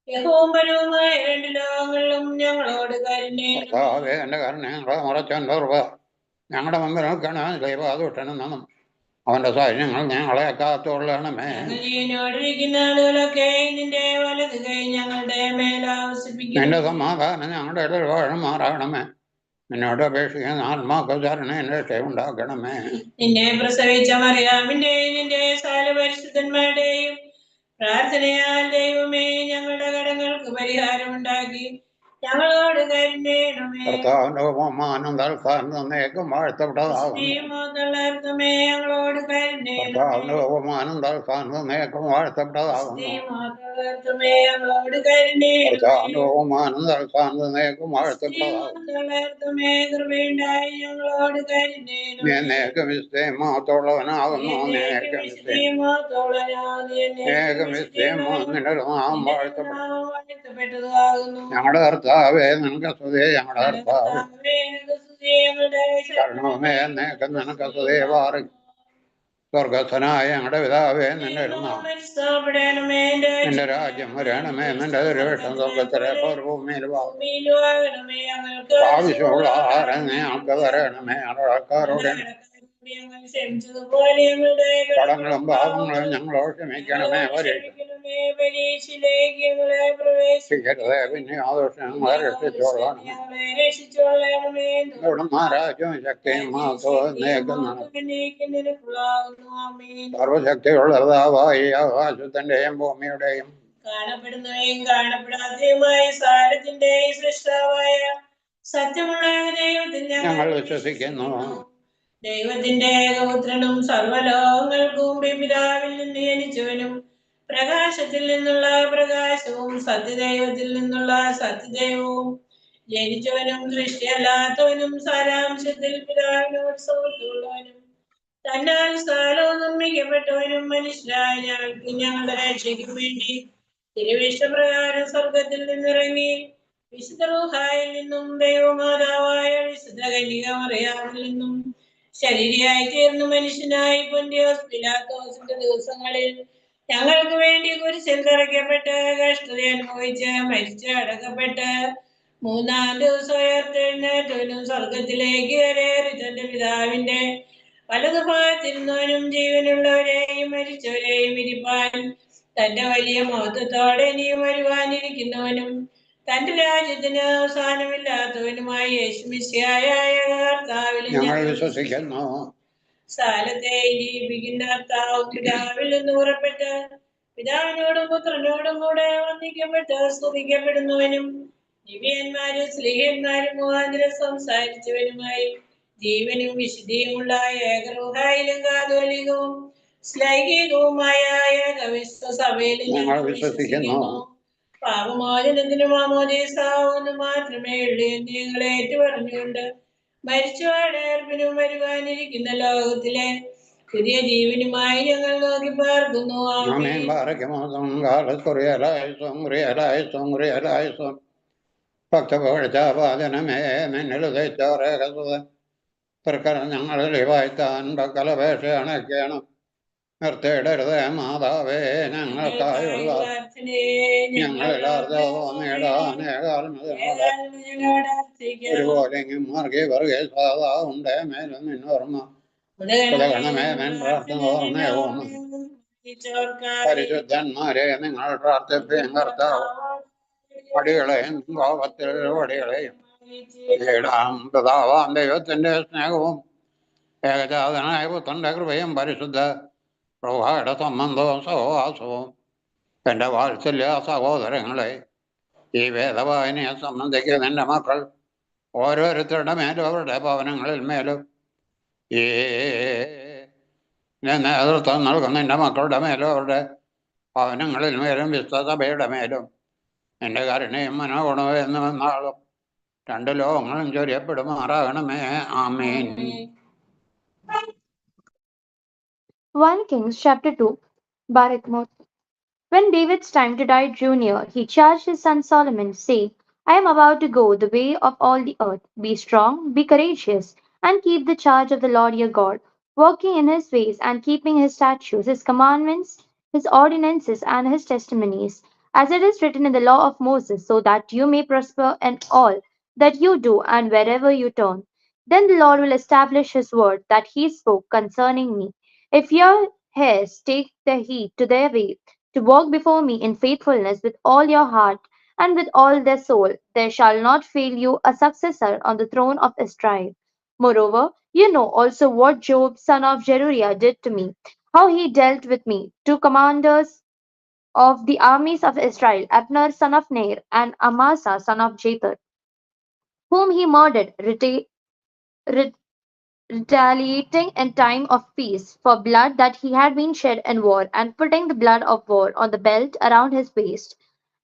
യഹോവരുമായ 2 ലോകങ്ങളിലും ഞങ്ങളോട് കർത്താവേ, എന്റെ കരുണ ഞങ്ങളെ മറച്ചെന്റെ കൃപ ഞങ്ങളുടെ മുമ്പിൽ നിൽക്കണം. ദൈവാദുഷ്ടനും നിന്നും അവന്റെ സൈന്യങ്ങൾ ഞങ്ങളെ കാത്തുകൊള്ളണമേ. ജീവനോടിരിക്കുന്ന ആളുകളൊക്കെ നിന്റെ വലത് കൈ ഞങ്ങളുടെ മേലാവസിപ്പിക്കും. നിന്റെ സമാധാനം ഞങ്ങളുടെ ഇടയിൽ വാഴമാറാകണമേ. നിന്നോട് അപേക്ഷിക്കുന്ന ആത്മാക്കൾ ചരണേന്റെ രക്ഷയുണ്ടാക്കണമേ. നിന്നെ പ്രസവിച്ച മറിയാമിന്റെയും നിന്റെ സകല പരിശുദ്ധന്മാരുടെയും പ്രാർത്ഥനയാൽ ദൈവമേ ഞങ്ങളുടെ കടങ്ങൾക്ക് പരിഹാരമുണ്ടാക്കി ഞങ്ങളോട് കരുണേണമേ. കർത്താവിന്റെ ബഹുമാനം തൽക്കാലം തന്നേക്കും വാഴ്ത്തപ്പെട്ടതാകുന്നു. ഞങ്ങളോട് കരുണ കർത്താവിന്റെ ബഹുമാനം തൽക്കാലത്തേക്കും വാഴ്ത്തപ്പെട്ടതാകുന്നു. ഞങ്ങളോട് കരുണയും കർത്താവിന്റെ ബഹുമാനം തൽക്കാലത്തേക്കും വാഴ്ത്തപ്പെട്ടതാകുന്നു. കൃപയുണ്ടായി ഞങ്ങളോട് കരുണയും എന്നേക്കും വിസ്തയമാത്തോളവനാകുന്നു. എന്നേക്കും നിന്റെ നാമം വാഴ്ത്തപ്പെട്ടതാകുന്നു. ഞങ്ങളുടെ കർത്താവേ നിനക്ക് സ്തുതി. ഞങ്ങളുടെ കർത്താവ് കരുണമേ എന്നേക്കും നിനക്ക് സ്തുതി. പാറി സ്വർഗസ്ഥനായ ഞങ്ങളുടെ പിതാവേ നിന്റെ നിന്റെ രാജ്യം വരണമേ. നിന്റെ ദുരവിഷം സ്വർഗത്തിലെ ഭൂമിയിൽ ആവശ്യമുള്ള ആഹാരം ഞങ്ങൾക്ക് തരണമേ. ആൾക്കാരോട് കടങ്ങളും പാപങ്ങളും ഞങ്ങളോട് ക്ഷമിക്കണമേ. പരീക്ഷയിലേക്ക് ഞങ്ങളെ പ്രവേശിക്കരുതേ, പിന്നെ ആദോഷം ഞങ്ങളെ രക്ഷിച്ചോളണമേ. രാജ്യവും ശക്തിയും സർവശക്തിയുള്ള ആകാശത്തിന്റെയും ഭൂമിയുടെയും കാണപ്പെടുന്നവയും കാണപ്പെടാത്തതുമായ സാരത്തിന്റെയും സൃഷ്ടാവായ സത്യമുള്ള ദൈവത്തിൽ ഞങ്ങൾ വിശ്വസിക്കുന്നു. ദൈവത്തിന്റെ ഏകപുത്രനും സർവലോകങ്ങൾക്കും പിതാവിൽ നിന്ന് ജനിച്ചവനും പ്രകാശത്തിൽ നിന്നുള്ള പ്രകാശവും സത്യദൈവത്തിൽ നിന്നുള്ള സത്യദൈവവും ജനിച്ചവനും സൃഷ്ടിയല്ലാത്തവനും സാരാംശത്തിൽ പിതാവിനോട് സമത്തുള്ളവനും തന്നാൽ സ്ഥലവും നിർമ്മിക്കപ്പെട്ടവനും മനുഷ്യരായ ഞങ്ങൾക്ക് ഞങ്ങളുടെ രക്ഷയ്ക്കും വേണ്ടി തിരുവിഷ്ടപ്രകാരം സ്വർഗത്തിൽ നിന്നിറങ്ങി വിശുദ്ധ റൂഹായിൽ നിന്നും ദൈവമാതാവായ വിശുദ്ധ കന്യക മറിയാമിൽ നിന്നും ശരീരയായി തീർന്നു മനുഷ്യനായി പൊന്തിയോസ് പിലാത്തോസിന്റെ ദിവസങ്ങളിൽ ഞങ്ങൾക്ക് വേണ്ടി കുരിശിൽ തറയ്ക്കപ്പെട്ട് കഷ്ടത അനുഭവിച്ച് മരിച്ച് അടക്കപ്പെട്ട് മൂന്നാം ദിവസം ഉയർത്തെഴുന്നേറ്റവനും സ്വർഗത്തിലേക്ക് കയറി തന്റെ പിതാവിന്റെ വലതുഭാഗത്തിരുന്നവനും ജീവനുള്ളവരെയും മരിച്ചവരെയും ഇരിപ്പാൻ തന്റെ വലിയ മഹത്വത്തോടെ ഇനിയും വരുവാനിരിക്കുന്നവനും തന്റെ രാജ്യത്തിന് അവസാനമില്ലാത്തവനുമായ യേശുമിശിഹായ കർത്താവിൽ ഞങ്ങൾ വിശ്വസിക്കുന്നു. സ്ഥലത്തെ ജീവിക്കുന്ന കർത്താവും പിതാവിൽ നിന്ന് പുറപ്പെട്ട് പിതാവിനോടും പുത്രനോടും കൂടെ വന്ദിക്കപ്പെട്ട് സ്തുതിക്കപ്പെടുന്നവനും ദിവ്യന്മാരും സ്ലീഹന്മാരും മുഖാന്തരം സംസാരിച്ചവനുമായി ജീവനും വിശുദ്ധിയുമുള്ള ഏകരൂഹായിലും കാതോലികവും ശ്ലൈകികവുമായ ഏകവിശ്വസഭയിലും ഞങ്ങൾ വിശ്വസിക്കുന്നു. പാപമോചനത്തിനും മാമോദീസാവുന്നു മാത്രമേ ഉള്ളൂ എന്ന് ഞങ്ങൾ ഏറ്റുപറഞ്ഞുകൊണ്ട് മരിച്ചവരുടെർപ്പിനും വരുവാനിരിക്കുന്ന ലോകത്തിലെ പുതിയ ജീവനുമായി ഞങ്ങൾ നോക്കി പാർക്കുന്നു. ഭക്തപകഴ്ചാപാചനമേ നിന്നിലുദയിച്ചോറേകസുതൻ ഞങ്ങളിൽ വായിത്താൻ പക്കലപേക്ഷ അണയ്ക്കണം. നിർത്തിയിടരുത് മാതാവേ ഞങ്ങൾക്കായുള്ള ഞങ്ങളെല്ലാവരും ഒരുപോലെ മാർഗി വർഗീയ സാധാവുണ്ടേ മേലും നിന്നോർമ്മ ഗണമേ നിൻ പ്രാർത്ഥന ഓർമ്മേ ഓർമ്മ. പരിശുദ്ധന്മാരെ നിങ്ങൾ പ്രാർത്ഥിപ്പീൻ കർത്താവ് വടികളെയും പാപത്തിൽ വടികളെയും പിതാവാം ദൈവത്തിന്റെ സ്നേഹവും ഏകജാതനായ പുത്രന്റെ കൃപയും പരിശുദ്ധ പ്രഭായുടെ സംബന്ധവും സഹവാസവും എൻ്റെ വാത്സല്യ സഹോദരങ്ങളെ ഈ വേദവായനയെ സംബന്ധിക്കുന്ന എൻ്റെ മക്കൾ ഓരോരുത്തരുടെ മേലും അവരുടെ ഭവനങ്ങളിൽ മേലും ഈ നേതൃത്വം നൽകുന്ന എൻ്റെ മക്കളുടെ മേലും അവരുടെ ഭവനങ്ങളിൽ മേലും വിശ്വസഭയുടെ മേലും എൻ്റെ കരുണയും മനോഗുണവും എന്നുമെന്നാളും രണ്ട് ലോകങ്ങളും ചൊരിയപ്പെടുമാറാകണമേ. ആമേൻ. 1 Kings chapter 2 Barakmoth. When David's time to die drew near, he charged his son Solomon, saying, I am about to go the way of all the earth. Be strong, be courageous, and keep the charge of the Lord your God, walking in his ways and keeping his statutes, his commandments, his ordinances, and his testimonies, as it is written in the law of Moses, so that you may prosper in all that you do and wherever you turn. Then the Lord will establish his word that he spoke concerning me. If your heirs take the heed to their way, to walk before me in faithfulness with all your heart and with all their soul, there shall not fail you a successor on the throne of Israel. Moreover, you know also what Job son of Jeruiah did to me, how he dealt with me, two commanders of the armies of Israel, Abner son of Ner and Amasa son of Jether, whom he murdered, retaliating in time of peace for blood that he had been shed in war, and putting the blood of war on the belt around his waist,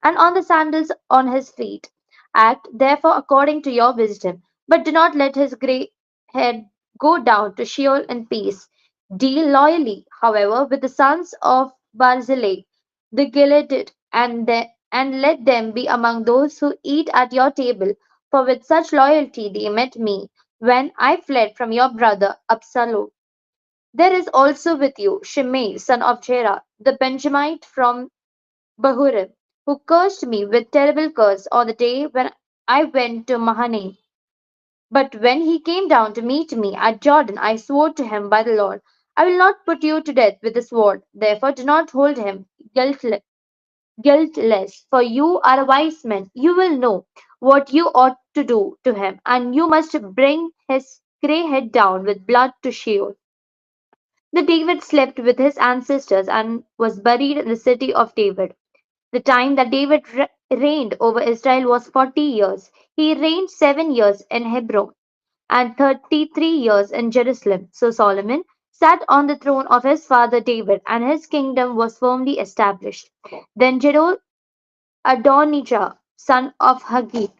and on the sandals on his feet. Act therefore according to your wisdom, but do not let his grey head go down to Sheol in peace. Deal loyally, however, with the sons of Barzillai the Gileadite, and let them be among those who eat at your table, for with such loyalty they met me when I fled from your brother Absalom. There is also with you Shimei, son of Gera, the Benjamite from Bahurim, who cursed me with terrible curse on the day when I went to Mahanaim. But when he came down to meet me at Jordan, I swore to him by the Lord, I will not put you to death with the sword. Therefore do not hold him guiltless, for you are a wise man. You will know what you ought to do to him, and you must bring his grey head down with blood to Sheol. The David slept with his ancestors and was buried in the city of David. The time that David reigned over Israel was 40 years. He reigned 7 years in Hebron and 33 years in Jerusalem. So Solomon sat on the throne of his father David, and his kingdom was firmly established. Then Adonijah, son of Haggith,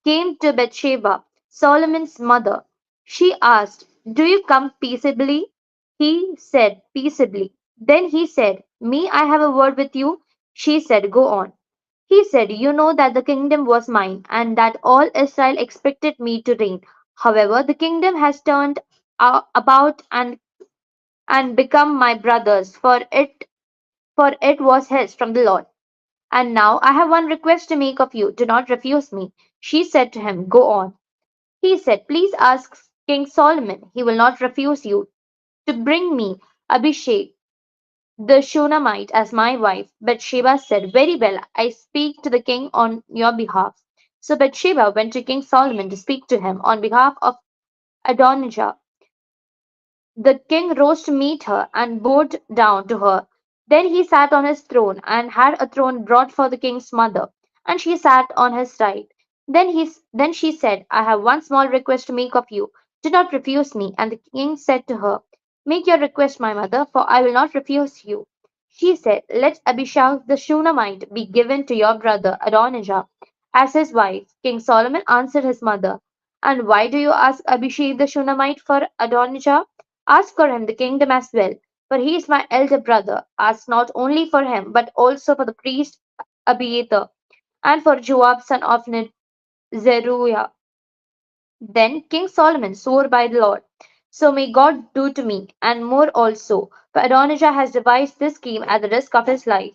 came to Bathsheba, Solomon's mother. She asked, Do you come peaceably? He said, Peaceably. Then he said, May I have a word with you? She said, Go on. He said, You know that the kingdom was mine, and that all Israel expected me to reign. However, the kingdom has turned about and become my brother's, for it was his from the Lord. And now I have one request to make of you. Do not refuse me. She said to him, Go on. He said, Please ask King Solomon. He will not refuse you to bring me Abishag the Shunammite as my wife. Bathsheba said, Very well, I speak to the king on your behalf. So Bathsheba went to King Solomon to speak to him on behalf of Adonijah. The king rose to meet her and bowed down to her. Then he sat on his throne, and had a throne brought for the king's mother, and she sat on his right. Then she said, I have one small request to make of you. Do not refuse me. And the king said to her, Make your request, my mother, for I will not refuse you. She said, Let Abishag the Shunammite be given to your brother Adonijah as his wife. King Solomon answered his mother, And why do you ask Abishag the Shunammite for Adonijah? Ask for him the kingdom as well, for he is my elder brother. Ask not only for him, but also for the priest Abiathar, and for Joab son of Zeruiah. Then King Solomon swore by the Lord, So may God do to me, and more also, for Adonijah has devised this scheme at the risk of his life.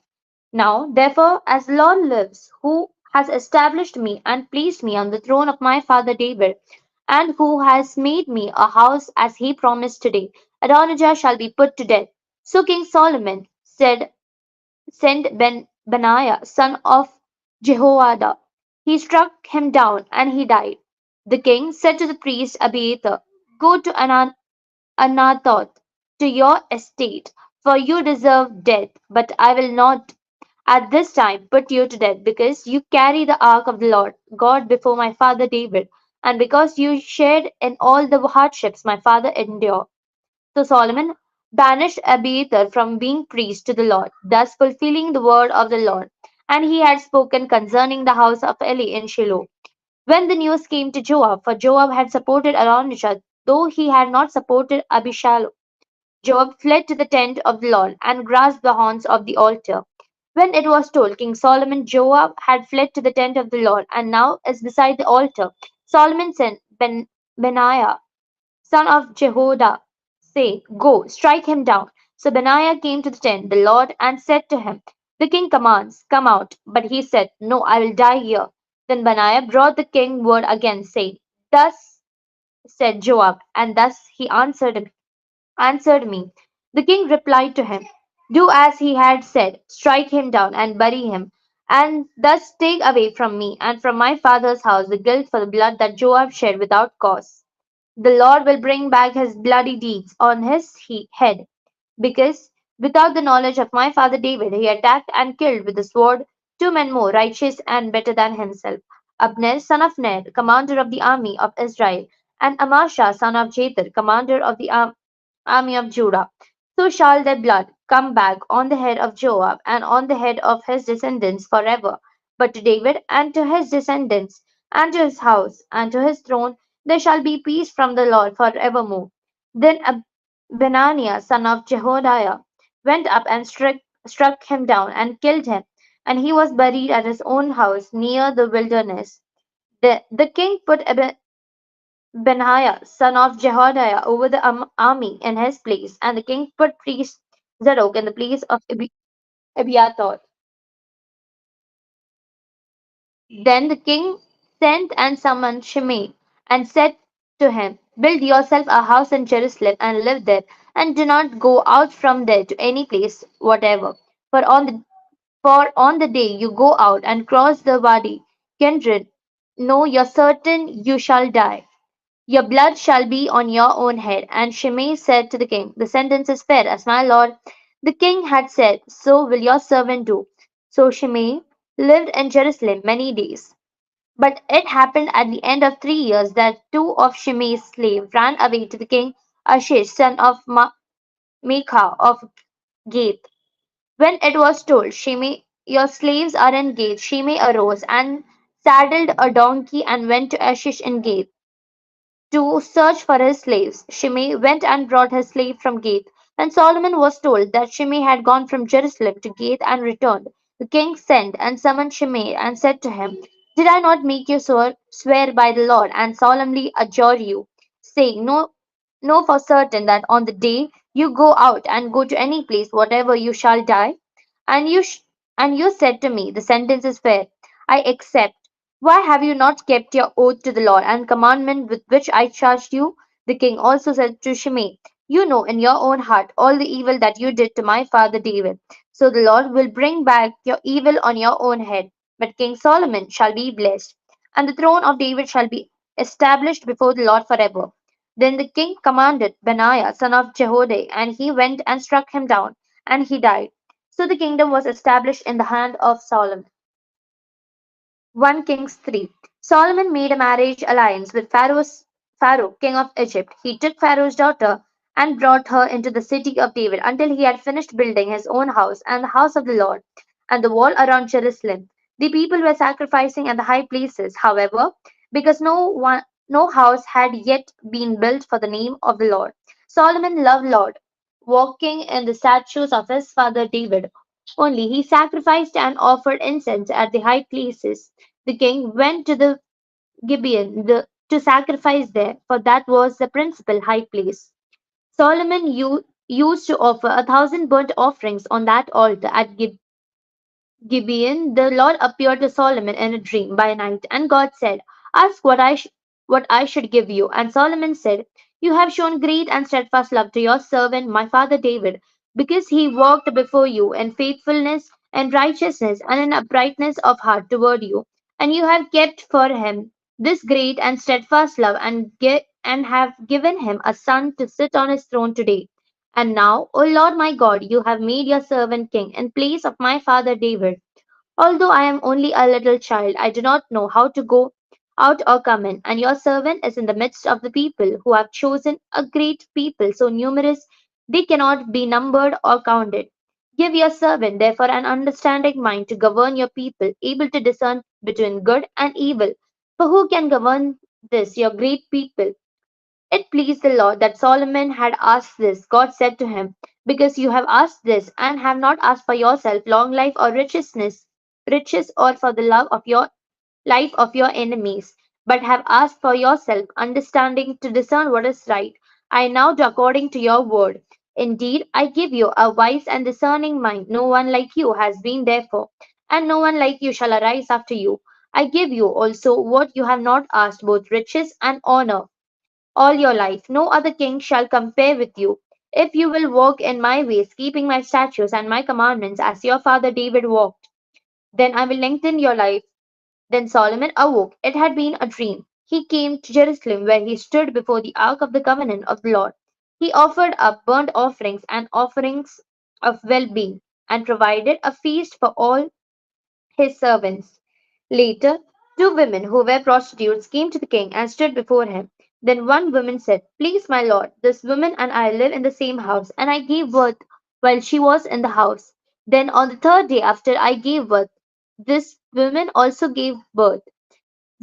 Now, therefore, as the Lord lives, who has established me and placed me on the throne of my father David, and who has made me a house as he promised today, Adonijah shall be put to death. So King Solomon said, Send Benaiah, son of Jehoiada. He struck him down, and he died. The king said to the priest Abiathar, Go to Anathoth, to your estate, for you deserve death, but I will not at this time put you to death, because you carry the ark of the Lord God before my father David, and because you shared in all the hardships my father endured. So Solomon banished Abiathar from being priest to the Lord, thus fulfilling the word of the Lord. And he had spoken concerning the house of Eli in Shiloh. When the news came to Joab, for Joab had supported Adonijah, though he had not supported Abishalom, Joab fled to the tent of the Lord and grasped the horns of the altar. When it was told King Solomon, Joab had fled to the tent of the Lord and now is beside the altar. Solomon sent Benaiah, son of Jehoiada, saying, Go, strike him down. So Benaiah came to the tent, the Lord, and said to him, The king commands, come out. But he said, No, I will die here. Then Benaiah brought the king word again, saying, Thus said Joab, and thus he answered me. The king replied to him, Do as he had said, strike him down and bury him, and thus take away from me and from my father's house the guilt for the blood that Joab shed without cause. The Lord will bring back his bloody deeds on his head, because without the knowledge of my father David he attacked and killed with the sword 2 men more righteous and better than himself, Abner son of Ner, commander of the army of Israel, and Amasa son of Jether, commander of the army of Judah. So shall their blood come back on the head of Joab and on the head of his descendants forever. But to David and to his descendants and to his house and to his throne there shall be peace from the Lord forevermore. Then Benaiah son of Jehoiada went up and struck him down and killed him, and he was buried at his own house near the wilderness. The king put Benaiah son of Jehoiada over the army in his place, and the king put priest Zadok in the place of Abiathar. Then the king sent and summoned Shimei, and said to him, Build yourself a house in Jerusalem, and live there, and do not go out from there to any place whatever. For on the day you go out and cross the Wadi Kindred, know you're certain you shall die. Your blood shall be on your own head. And Shimei said to the king, The sentence is fair, as my lord the king had said, so will your servant do. So Shimei lived in Jerusalem many days. But it happened at the end of 3 years that two of Shimei's slaves ran away to the king Ashish, son of Micah of Gath. When it was told, Shimei, your slaves are in Gath, Shimei arose and saddled a donkey and went to Ashish in Gath to search for his slaves. Shimei went and brought his slave from Gath. When Solomon was told that Shimei had gone from Jerusalem to Gath and returned, the king sent and summoned Shimei and said to him, Did I not make you swear by the Lord and solemnly adjure you, saying, Know for certain that on the day you go out and go to any place, whatever you shall die? And you said to me, The sentence is fair. I accept. Why have you not kept your oath to the Lord and commandment with which I charged you? The king also said to Shimei, You know in your own heart all the evil that you did to my father David. So the Lord will bring back your evil on your own head. But King Solomon shall be blessed, and the throne of David shall be established before the Lord forever. Then the king commanded Benaiah son of Jehoiada, and he went and struck him down, and he died. So the kingdom was established in the hand of Solomon. 1 Kings 3. Solomon made a marriage alliance with Pharaoh, king of Egypt. He took Pharaoh's daughter and brought her into the city of David until he had finished building his own house and the house of the Lord and the wall around Jerusalem. The people were sacrificing at the high places, however, because no house had yet been built for the name of the Lord. Solomon loved Lord, walking in the statutes of his father David. Only he sacrificed and offered incense at the high places. The king went to the Gibeon to sacrifice there, for that was the principal high place. Solomon used to offer 1,000 burnt offerings on that altar at Gibeon. The Lord appeared to Solomon in a dream by night, and God said, Ask what I should give you. And Solomon said, You have shown great and steadfast love to your servant, my father David, because he walked before you in faithfulness and righteousness and in uprightness of heart toward you. And you have kept for him this great and steadfast love, and have given him a son to sit on his throne today. And now, O Lord my God, you have made your servant king in place of my father David. Although I am only a little child, I do not know how to go out or come in, and your servant is in the midst of the people who have chosen a great people, so numerous they cannot be numbered or counted. Give your servant therefore an understanding mind to govern your people, able to discern between good and evil. For who can govern this, your great people? It pleased the Lord that Solomon had asked this. God said to him, Because you have asked this, and have not asked for yourself long life or riches or for the love of your life of your enemies, but have asked for yourself understanding to discern what is right, I now do according to your word. Indeed, I give you a wise and discerning mind. No one like you has been therefore, and no one like you shall arise after you. I give you also what you have not asked, both riches and honor all your life. No other king shall compare with you. If you will walk in my ways, keeping my statutes and my commandments as your father David walked, then I will lengthen your life. Then Solomon awoke. It had been a dream. He came to Jerusalem, where he stood before the ark of the covenant of the Lord. He offered up burnt offerings and offerings of well being, and provided a feast for all his servants. Later, two women who were prostitutes came to the king and stood before him. Then one woman said, Please, my lord, this woman and I live in the same house, and I gave birth while she was in the house. Then on the third day after I gave birth, this woman also gave birth.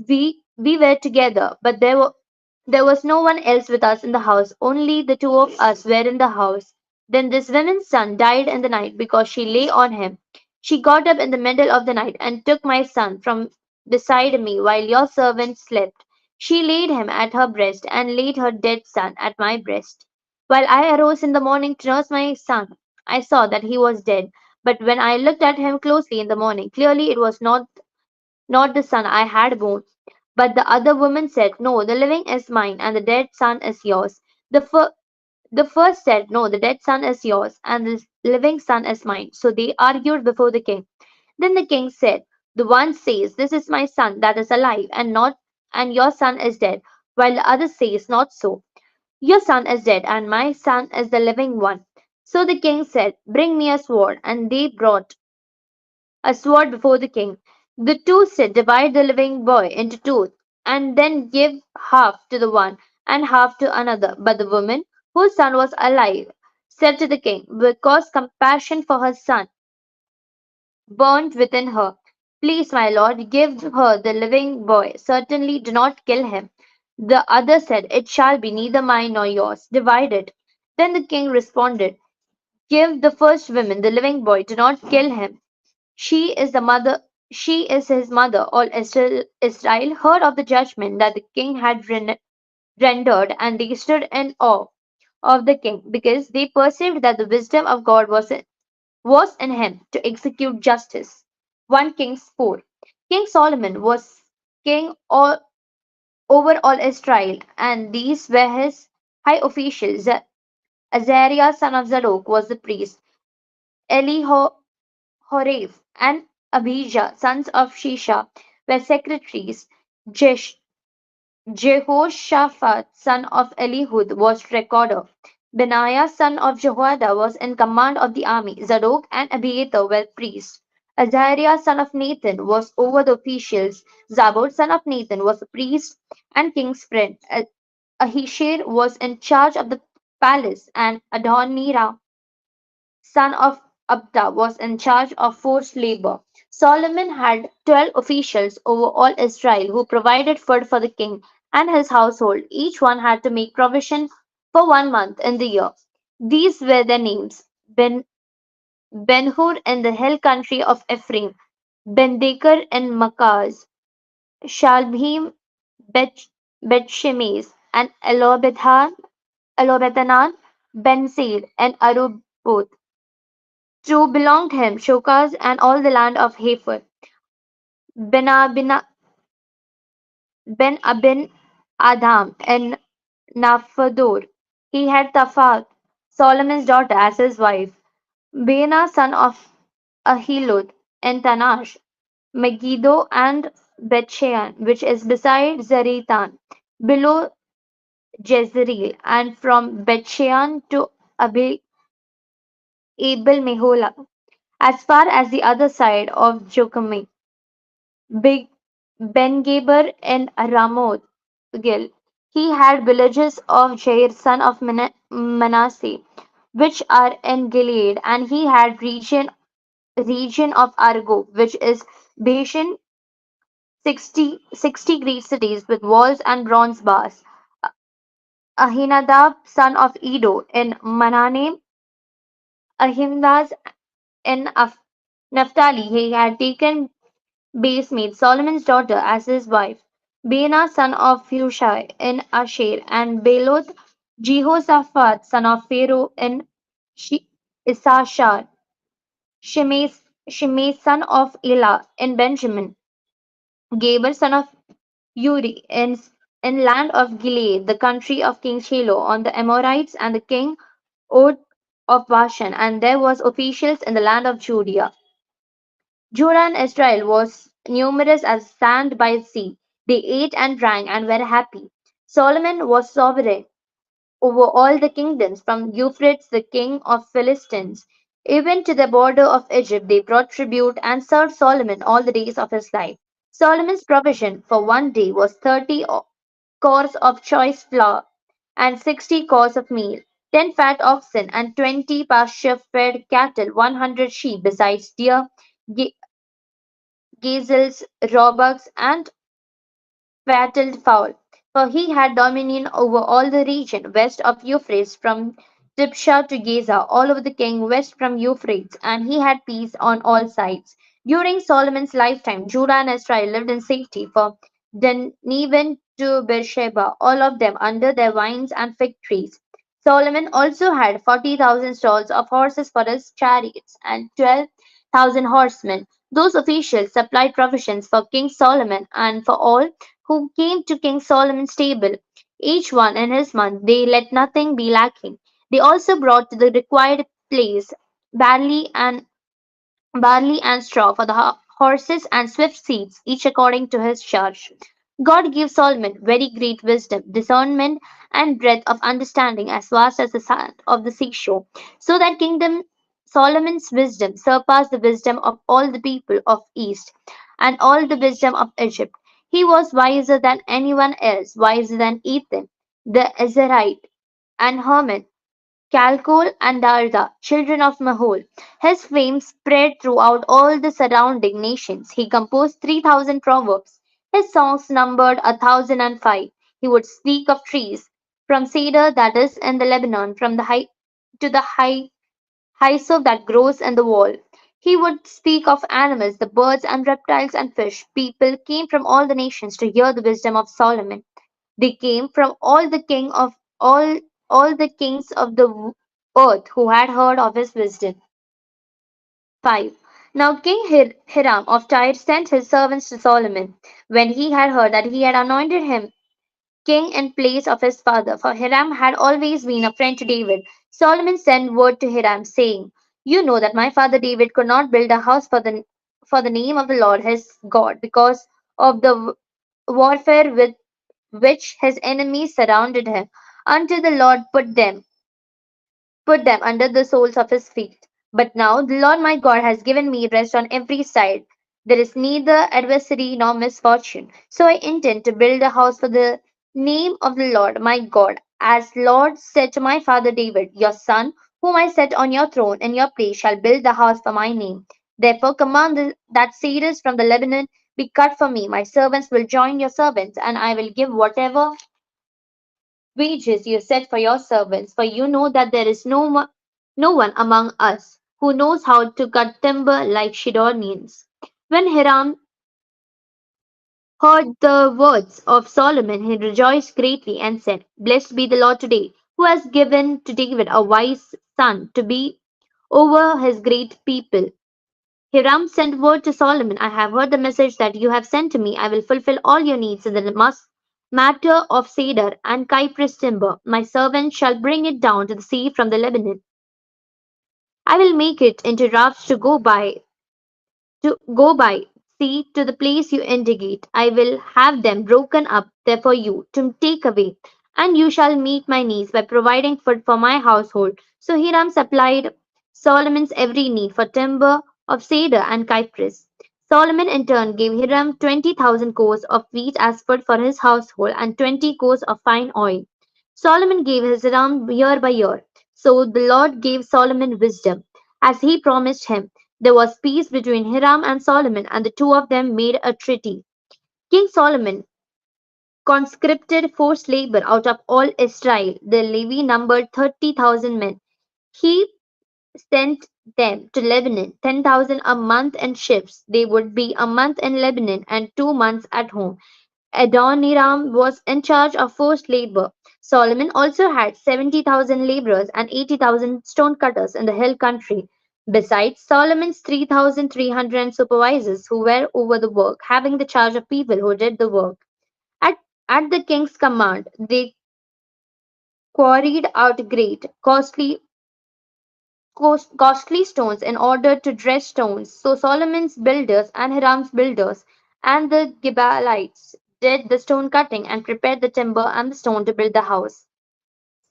We were together, but there was no one else with us in the house. Only the two of us were in the house. Then this woman's son died in the night because she lay on him. She got up in the middle of the night and took my son from beside me while your servant slept. She laid him at her breast and laid her dead son at my breast. While I arose in the morning to nurse my son, I saw that he was dead. But when I looked at him closely in the morning, clearly it was not the son I had born. But the other woman said, No, the living is mine, and the dead son is yours. The first said, No, the dead son is yours, and the living son is mine. So they argued before the king. Then the king said, The one says, This is my son that is alive, and your son is dead, while the other says, Not so. Your son is dead, and my son is the living one. So the king said, Bring me a sword. And they brought a sword before the king. The two said, Divide the living boy into two, and then give half to the one and half to another. But the woman, whose son was alive, said to the king, Because compassion for her son burned within her, Please, my lord, give her the living boy. Certainly do not kill him. The other said, It shall be neither mine nor yours. Divide it. Then the king responded, Give the first woman the living boy. Do not kill him. She is the mother. She is his mother. All Israel heard of the judgment that the king had rendered, and they stood in awe of the king, because they perceived that the wisdom of God was in him to execute justice. 1 Kings 4. King Solomon was king over all Israel, and these were his high officials. Azariah son of Zadok was the priest. Eliho Horev and Abijah, sons of Shisha, were secretaries. Jesh- Jehoshaphat, son of Elihud, was recorder. Benaiah, son of Jehoiada, was in command of the army. Zadok and Abiathar were priests. Azariah, son of Nathan, was over the officials. Zabud, son of Nathan, was a priest and king's friend. Ahishar was in charge of the palace, and Adonirah, son of Abda, was in charge of forced labor. Solomon had 12 officials over all Israel who provided food for the king and his household. Each one had to make provision for 1 month in the year. These were their names: Ben-Hur in the hill country of Ephraim, Ben-Deker in Makaz, Shalbim, Bet-Shemesh, and Elobethanan, Ben-Seir, and Aruboth. To belonged him Shokaz and all the land of Hepher. Ben Abin Adam and Naphtali. He had Taphat, Solomon's daughter, as his wife. Bena, son of Ahilud, and Tanash, Megiddo, and Bethshean, which is beside Zaretan, below Jezreel, and from Bethshean to Abel Meholah, as far as the other side of Jochim. Big Ben-Geber and Ramoth Gil. He had villages of Jair son of Manasseh, which are in Gilead, and he had region of Argob, which is Bashan, 60 great cities with walls and bronze bars. Ahinadab son of Edo in Mananim, Ahimdaz in Naphtali. He had taken Basemate, Solomon's daughter, as his wife. Bena, son of Hushai, in Asher, and Beloth, Jehoshaphat, son of Pharaoh, in Issachar. Shimei, son of Elah, in Benjamin. Gaber, son of Uri, in land of Gilead, the country of King Shiloh, on the Amorites, and the king Og of Bashan. And there was officials in the land of Judea. Judah and Israel was numerous as sand by the sea. They ate and drank and were happy. Solomon was sovereign over all the kingdoms, from Euphrates, the king of Philistines, even to the border of Egypt. They brought tribute and served Solomon all the days of his life. Solomon's provision for 1 day was 30 cores of choice flour, and 60 cores of meal, 10 fat oxen, and 20 pasture-fed cattle, 100 sheep, besides deer, gazelles, roebucks, and fattled fowl. For he had dominion over all the region west of Euphrates, from Dibsha to Gaza, all over the king west from Euphrates, and he had peace on all sides. During Solomon's lifetime, Judah and Israel lived in safety, from Nevan to Beersheba, all of them under their vines and fig trees. Solomon also had 40,000 stalls of horses for his chariots and 12,000 horsemen. Those officials supplied provisions for King Solomon and for all who came to King Solomon's table, each one in his month. They let nothing be lacking. They also brought to the required place barley and straw for the horses and swift steeds, each according to his charge. God gave Solomon very great wisdom, discernment, and breadth of understanding as vast as the sand of the seashore, so that kingdom Solomon's wisdom surpassed the wisdom of all the people of East and all the wisdom of Egypt. He was wiser than anyone else, wiser than Ethan, the Ezrahite, and Herman, Calcol and Darda, children of Mahol. His fame spread throughout all the surrounding nations. He composed 3,000 proverbs. His songs numbered 1,005. He would speak of trees, from cedar that is in the Lebanon, from the high to the hyssop that grows in the wall. He would speak of animals, the birds and reptiles and fish. People came from all the nations to hear the wisdom of Solomon. They came from all the kings of the earth who had heard of his wisdom. 5. Now King Hiram of Tyre sent his servants to Solomon, when he had heard that he had anointed him king in place of his father, for Hiram had always been a friend to David. Solomon sent word to Hiram, saying, You know that my father David could not build a house for the name of the Lord his God, because of the warfare with which his enemies surrounded him, until the Lord put them under the soles of his feet. But now the Lord my God has given me rest on every side. There is neither adversity nor misfortune. So I intend to build a house for the name of the Lord my God. As Lord said to my father David, Your son, whom I set on your throne in your place, shall build the house for my name. Therefore command that cedars from the Lebanon be cut for me. My servants will join your servants, and I will give whatever wages you set for your servants, for you know that there is no one among us who knows how to cut timber like Shidonians. When Hiram heard the words of Solomon, he rejoiced greatly and said, Blessed be the Lord today, who has given to David a wise son to be over his great people. Hiram sent word to Solomon, I have heard the message that you have sent to me. I will fulfill all your needs in the matter of cedar and cypress timber. My servant shall bring it down to the sea from the Lebanon. I will make it into rafts to go by sea to the place you indicate. I will have them broken up there for you to take away, and you shall meet my needs by providing food for my household. So Hiram supplied Solomon's every need for timber of cedar and cypress. Solomon in turn gave Hiram 20,000 cores of wheat as food for his household and 20 cores of fine oil. Solomon gave his Hiram year by year. So the Lord gave Solomon wisdom, as he promised him. There was peace between Hiram and Solomon, and the two of them made a treaty. King Solomon conscripted forced labor out of all Israel. The levy numbered 30,000 men. He sent them to Lebanon, 10,000 a month in shifts. They would be a month in Lebanon and 2 months at home. Adoniram was in charge of forced labor. Solomon also had 70,000 laborers and 80,000 stonecutters in the hill country. Besides, Solomon's 3,300 supervisors who were over the work, having the charge of people who did the work. At, at the king's command, they quarried out great, costly stones in order to dress stones. So Solomon's builders and Hiram's builders and the Gibeonites did the stone cutting and prepared the timber and the stone to build the house.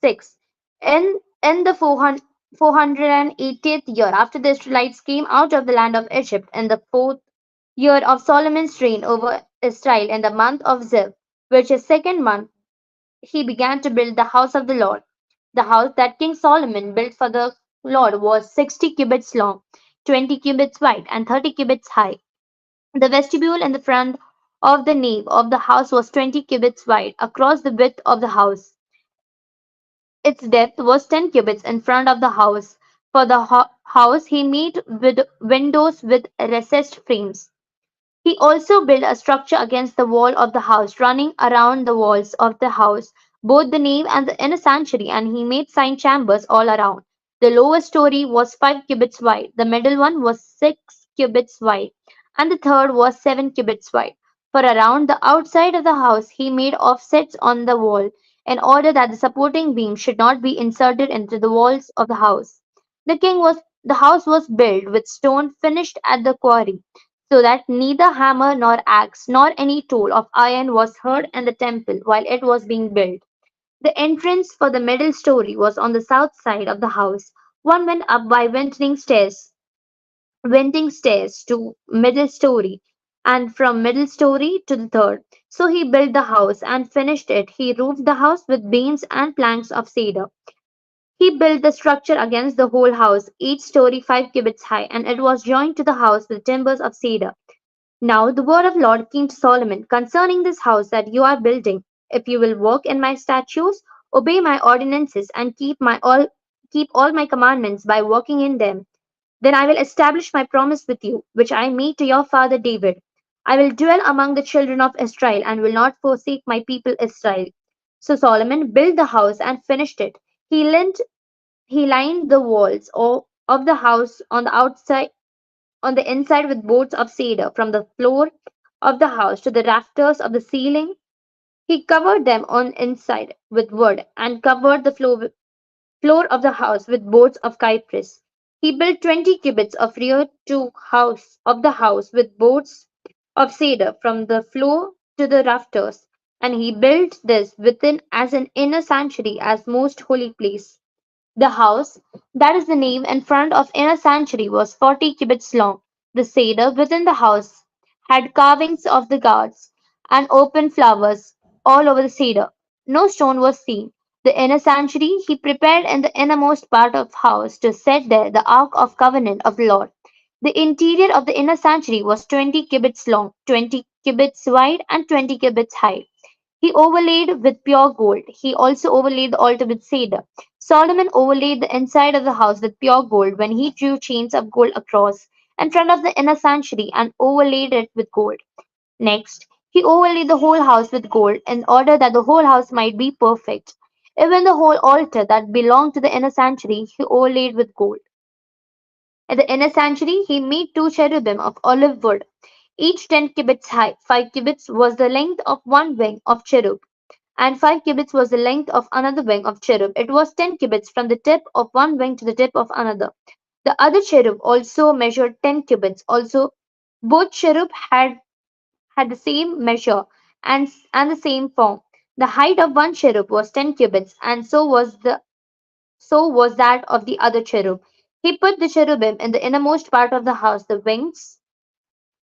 6. In the 480th year after the Israelites came out of the land of Egypt, in the 4th year of Solomon's reign over Israel, in the month of Ziv, which is second month, he began to build the house of the Lord. The house that King Solomon built for the Lord was 60 cubits long, 20 cubits wide, and 30 cubits high. The vestibule in the front of the nave of the house was 20 cubits wide across the width of the house. Its depth was 10 cubits in front of the house. For the house he made with windows with recessed frames. He also built a structure against the wall of the house, running around the walls of the house, both the nave and the inner sanctuary, and he made sign chambers all around. The lowest story was 5 cubits wide, the middle one was 6 cubits wide, and the third was 7 cubits wide. For around the outside of the house he made offsets on the wall, in order that the supporting beam should not be inserted into the walls of the house. The house was built with stone finished at the quarry, so that neither hammer nor axe nor any tool of iron was heard in the temple while it was being built. The entrance for the middle story was on the south side of the house. One went up by winding stairs to middle story, and from middle story to the third. So he built the house and finished it. He roofed the house with beams and planks of cedar. He built the structure against the whole house, each story 5 cubits high, and it was joined to the house with timbers of cedar. Now the word of the Lord came to Solomon concerning this house that you are building. If you will walk in my statutes, obey my ordinances, and keep all my commandments by walking in them, then I will establish my promise with you, which I made to your father David. I will dwell among the children of Israel and will not forsake my people Israel. So Solomon built the house and finished it. He lined the walls of the house on the inside with boards of cedar, from the floor of the house to the rafters of the ceiling. He covered them on inside with wood, and covered the floor of the house with boards of cypress. He built 20 cubits of rear to house of the house with boards of cedar from the floor to the rafters, and he built this within as an inner sanctuary as most holy place. The house, that is the nave in front of inner sanctuary, was 40 cubits long. The cedar within the house had carvings of the gods and open flowers all over the cedar. No stone was seen. The inner sanctuary he prepared in the innermost part of the house to set there the ark of covenant of the Lord. The interior of the inner sanctuary was 20 cubits long, 20 cubits wide, and 20 cubits high. He overlaid with pure gold. He also overlaid the altar with cedar. Solomon overlaid the inside of the house with pure gold when he drew chains of gold across in front of the inner sanctuary and overlaid it with gold. Next, he overlaid the whole house with gold in order that the whole house might be perfect. Even the whole altar that belonged to the inner sanctuary he overlaid with gold. At the inner sanctuary he made two cherubim of olive wood, each 10 cubits high. 5 cubits was the length of one wing of cherub, and 5 cubits was the length of another wing of cherub. It was 10 cubits from the tip of one wing to the tip of another. The other cherub also measured 10 cubits. Also, both cherub had the same measure and the same form. The height of one cherub was 10 cubits, and so was that of the other cherub. He put the cherubim in the innermost part of the house. The wings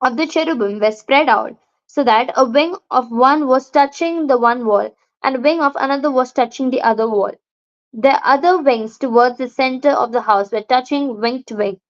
of the cherubim were spread out, so that a wing of one was touching the one wall, and a wing of another was touching the other wall. The other wings towards the center of the house were touching wing to wing.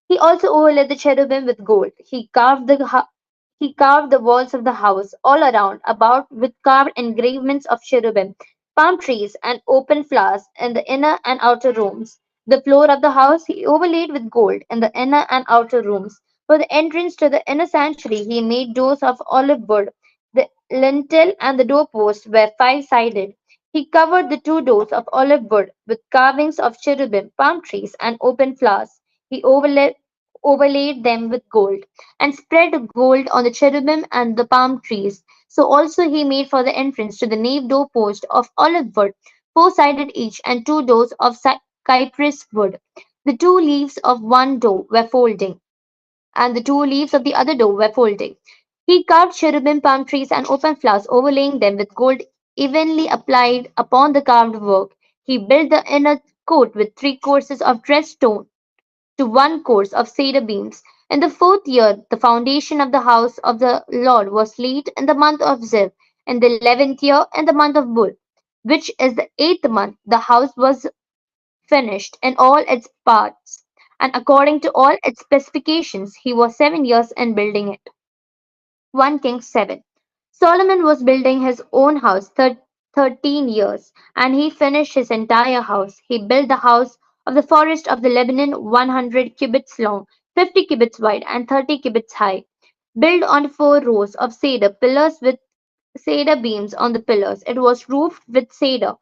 He also overlaid the cherubim with gold. He carved the walls of the house all around about with carved engravements of cherubim, palm trees, and open flowers in the inner and outer rooms. The floor of the house he overlaid with gold in the inner and outer rooms. For the entrance to the inner sanctuary he made doors of olive wood. The lintel and the doorposts were 5-sided. He covered the two doors of olive wood with carvings of cherubim, palm trees, and open flowers. He overlaid them with gold, and spread gold on the cherubim and the palm trees. So also he made for the entrance to the nave doorpost of olive wood, 4-sided each, and two doors of cypress wood. The two leaves of one door were folding, and the two leaves of the other door were folding. He carved cherubim, palm trees, and open flowers, overlaying them with gold evenly applied upon the carved work. He built the inner court with 3 courses of dressed stone to 1 course of cedar beams. In the 4th year, the foundation of the house of the Lord was laid in the month of Ziv, in the 11th year, in the month of Bul. which is the 8th month, the house was finished in all its parts, and according to all its specifications. He was 7 years in building it. 1 Kings 7. Solomon was building his own house 13 years, and he finished his entire house. He built the house of the forest of the Lebanon 100 cubits long, 50 cubits wide, and 30 cubits high, built on 4 rows of cedar pillars with cedar beams on the pillars. It was roofed with cedar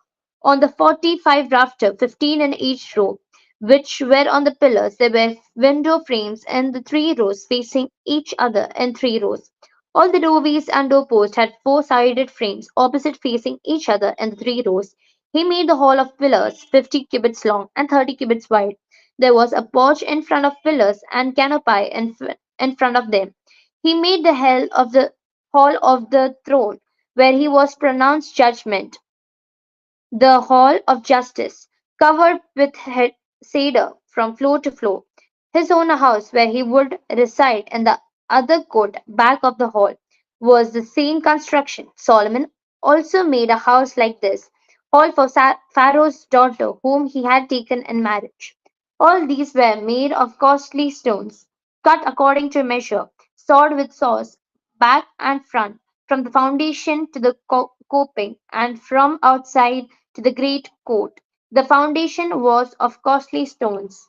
on the 45 rafters, 15 in each row, which were on the pillars. There were window frames in the 3 rows facing each other in 3 rows. All the doorways and doorposts had 4-sided frames opposite facing each other in the 3 rows. He made the hall of pillars 50 cubits long and 30 cubits wide. There was a porch in front of pillars and canopy in front of them. He made the hall of the throne where he was pronounced judgment, the hall of justice, covered with cedar from floor to floor. His own house, where he would reside in the other court back of the hall, was the same construction. Solomon also made a house like this hall for Pharaoh's daughter, whom he had taken in marriage. All these were made of costly stones, cut according to measure, sawed with saws, back and front, from the foundation to the coping, and from outside to the great court. The foundation was of costly stones,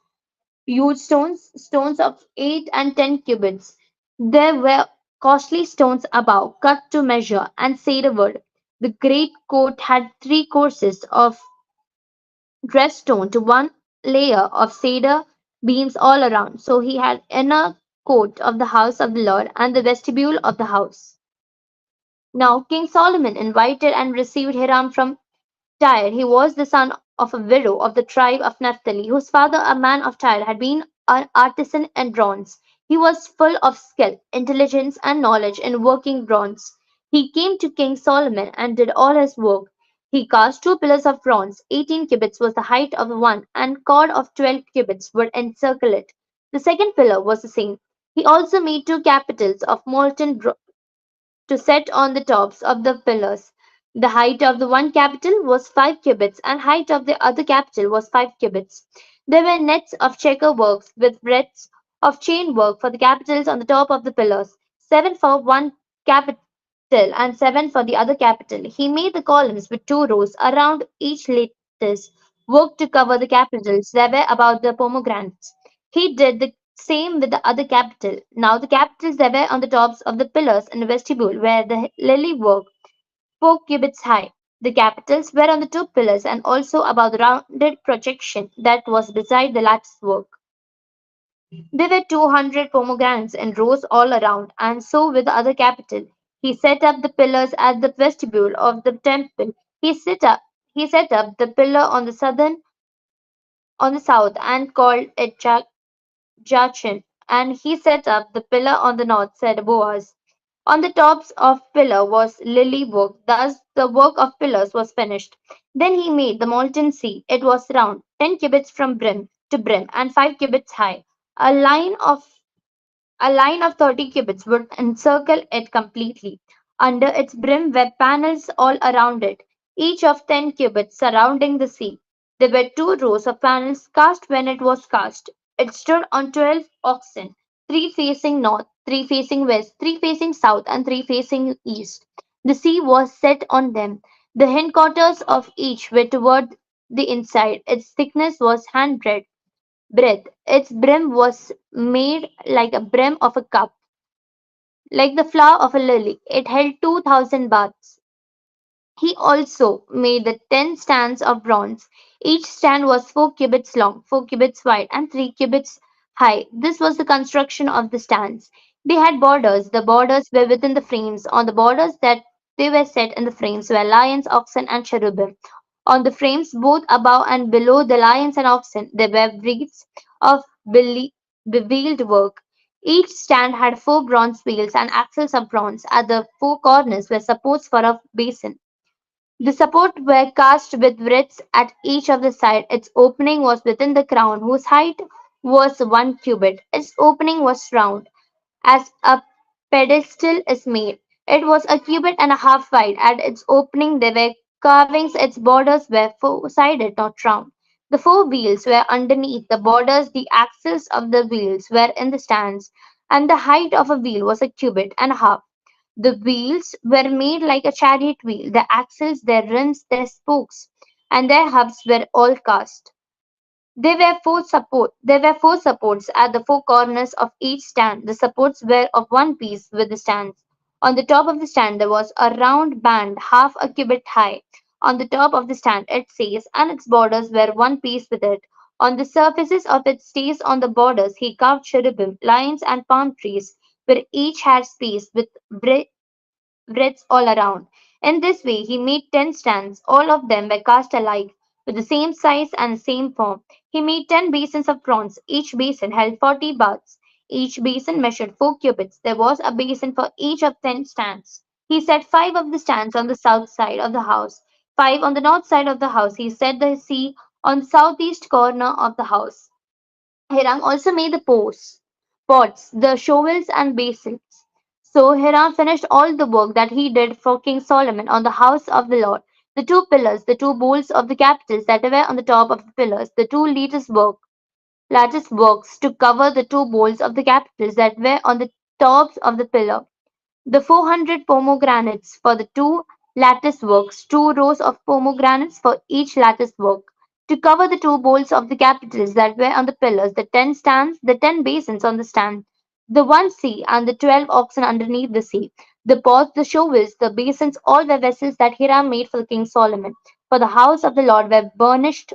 huge stones, stones of 8 and 10 cubits. There were costly stones above, cut to measure, and cedar wood. The great court had 3 courses of dressed stone to one layer of cedar beams all around. So he had inner court of the house of the Lord and the vestibule of the house. Now King Solomon invited and received Hiram from Tyre. He was the son of a widow of the tribe of Naphtali, whose father, a man of Tyre, had been an artisan in bronze. He was full of skill, intelligence, and knowledge in working bronze. He came to King Solomon and did all his work. He cast 2 pillars of bronze. 18 cubits was the height of the one, and cord of 12 cubits would encircle it. The second pillar was the same. He also made 2 capitals of molten bronze to set on the tops of the pillars. The height of the one capital was 5 cubits, and height of the other capital was 5 cubits. There were nets of checker works with breadths of chain work for the capitals on the top of the pillars, 7 for one capital and 7 for the other capital. He made the columns with 2 rows around each lattice work to cover the capitals that were about the pomegranates. He did the same with the other capital. Now the capitals that were on the tops of the pillars in the vestibule were the lily work, 4 cubits high. The capitals were on the 2 pillars and also above the rounded projection that was beside the lattice work. There were 200 pomegranates in rows all around, and so with the other capital. He set up the pillars at the vestibule of the temple. He set up the pillar on the south and called it Jachin, and he set up the pillar on the north, said Boaz. On the tops of pillar was lily work. Thus the work of pillars was finished. Then he made the molten sea. It was round, 10 cubits from brim to brim, and 5 cubits high. A line of a line of 30 cubits would encircle it completely. Under its brim were panels all around it, each of 10 cubits surrounding the sea. There were 2 rows of panels cast when it was cast. It stood on 12 oxen, 3 facing north, 3 facing west, 3 facing south, and 3 facing east. The sea was set on them. The hindquarters of each were toward the inside. Its thickness was breadth. Its brim was made like a brim of a cup, like the flower of a lily. It held 2,000 baths. He also made the 10 stands of bronze. Each stand was 4 cubits long, 4 cubits wide, and 3 cubits high. This was the construction of the stands. They had borders. The borders were within the frames. On the borders that they were set in the frames were lions, oxen, and cherubim. On the frames, both above and below the lions and oxen, there were wreaths of beveled work. Each stand had 4 bronze wheels and axles of bronze. At the 4 corners were supports for a basin. The supports were cast with wreaths at each of the sides. Its opening was within the crown, whose height was 1 cubit. Its opening was round, as a pedestal is made. It was 1.5 cubits wide. At its opening there were carvings. Its borders were four-sided, not round. The four wheels were underneath the borders, the axles of the wheels were in the stands, and the height of a wheel was a cubit and a half. The wheels were made like a chariot wheel. The axles, their rims, their spokes, and their hubs were all cast. There were four supports at the four corners of each stand. The supports were of one piece with the stands. On the top of the stand there was a round band half a cubit high. On the top of the stand it says, and its borders were one piece with it. On the surfaces of its stays on the borders he carved cherubim, lions, and palm trees, where each had space with breadths all around. In this way he made 10 stands. All of them were cast alike, with the same size and the same form. He made 10 basins of bronze. Each basin held 40 baths. Each basin measured 4 cubits. There was a basin for each of 10 stands. He set 5 of the stands on the south side of the house, 5 on the north side of the house. He set the sea on the southeast corner of the house. Hiram also made the pots, the shovels, and basins. So Hiram finished all the work that he did for King Solomon on the house of the Lord. The two pillars, the two bowls of the capitals that were on the top of the pillars, the two lattice works to cover the two bowls of the capitals that were on the tops of the pillar, the 400 pomegranates for the two lattice works, 2 rows of pomegranates for each lattice work, to cover the two bowls of the capitals that were on the pillars, the 10 stands, the 10 basins on the stand, the one sea, and the 12 oxen underneath the sea, the pots, the shovels, the basins, all were vessels that Hiram made for King Solomon. For the house of the Lord were burnished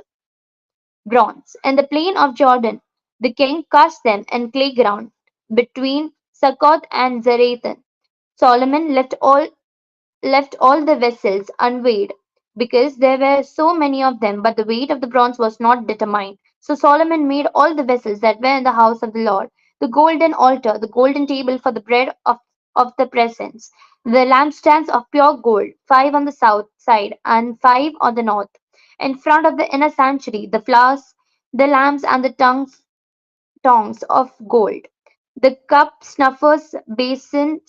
bronze. In the plain of Jordan, the king cast them in clay ground between Succoth and Zarethan. Solomon left all the vessels unweighed, because there were so many of them, but the weight of the bronze was not determined. So Solomon made all the vessels that were in the house of the Lord: the golden altar, the golden table for the bread of the presence, the lampstands of pure gold, 5 on the south side and 5 on the north. In front of the inner sanctuary, the flowers, the lamps, and the tongs of gold, the cup snuffers, basins,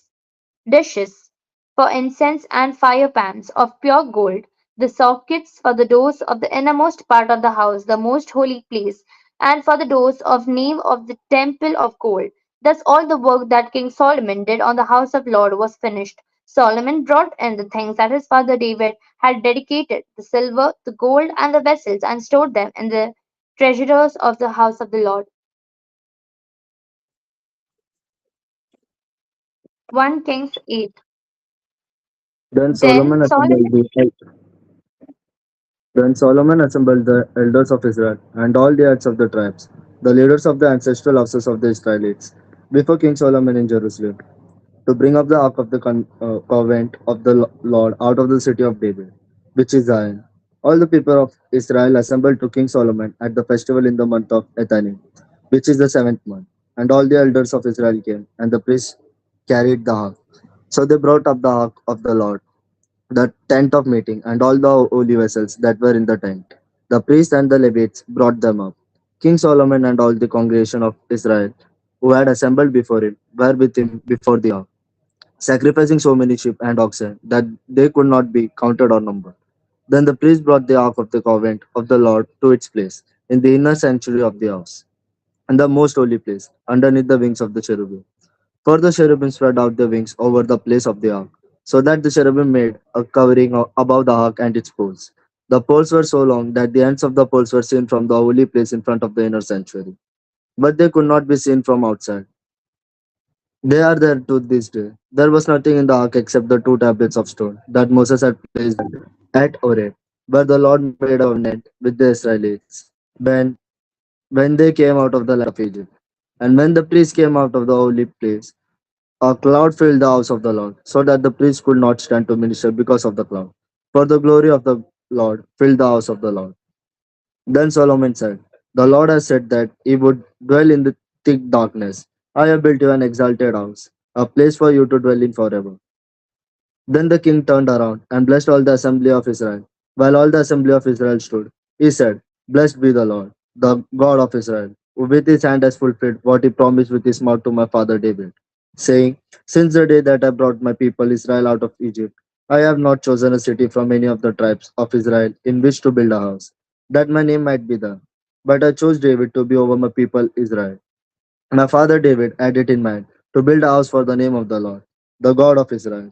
dishes for incense, and fire pans of pure gold, the sockets for the doors of the innermost part of the house, the most holy place, and for the doors of nave of the temple of gold. Thus all the work that King Solomon did on the house of Lord was finished. Solomon brought in the things that his father David had dedicated, the silver, the gold, and the vessels, and stored them in the treasures of the house of the Lord. 1 Kings 8. Then Then Solomon Solomon assembled the elders of Israel and all the heads of the tribes, the leaders of the ancestral houses of the Israelites, before King Solomon in Jerusalem, to bring up the ark of the covenant of the Lord out of the city of David, which is Zion. All the people of Israel assembled to King Solomon at the festival in the month of Ethanim, which is the 7th month. And all the elders of Israel came, and the priests carried the ark. So they brought up the ark of the Lord, the tent of meeting, and all the holy vessels that were in the tent. The priests and the Levites brought them up. King Solomon and all the congregation of Israel, who had assembled before him, were with him before the ark, sacrificing so many sheep and oxen that they could not be counted or numbered. Then the priest brought the ark of the covenant of the Lord to its place in the inner sanctuary of the house, and the most holy place, underneath the wings of the cherubim. For the cherubim spread out their wings over the place of the ark, so that the cherubim made a covering above the ark and its poles. The poles were so long that the ends of the poles were seen from the holy place in front of the inner sanctuary, but they could not be seen from outside. They are there to this day. There was nothing in the ark except the 2 tablets of stone that Moses had placed at Oreb, where the Lord made a covenant with the Israelites when they came out of the land of Egypt. And when the priests came out of the holy place, a cloud filled the house of the Lord, so that the priests could not stand to minister because of the cloud. For the glory of the Lord filled the house of the Lord. Then Solomon said, "The Lord has said that he would dwell in the thick darkness. I have built you an exalted house, a place for you to dwell in forever." Then the king turned around and blessed all the assembly of Israel. While all the assembly of Israel stood, he said, "Blessed be the Lord, the God of Israel, who with his hand has fulfilled what he promised with his mouth to my father David, saying, Since the day that I brought my people Israel out of Egypt, I have not chosen a city from any of the tribes of Israel in which to build a house, that my name might be there. But I chose David to be over my people Israel. My father David had it in mind to build a house for the name of the Lord, the God of Israel.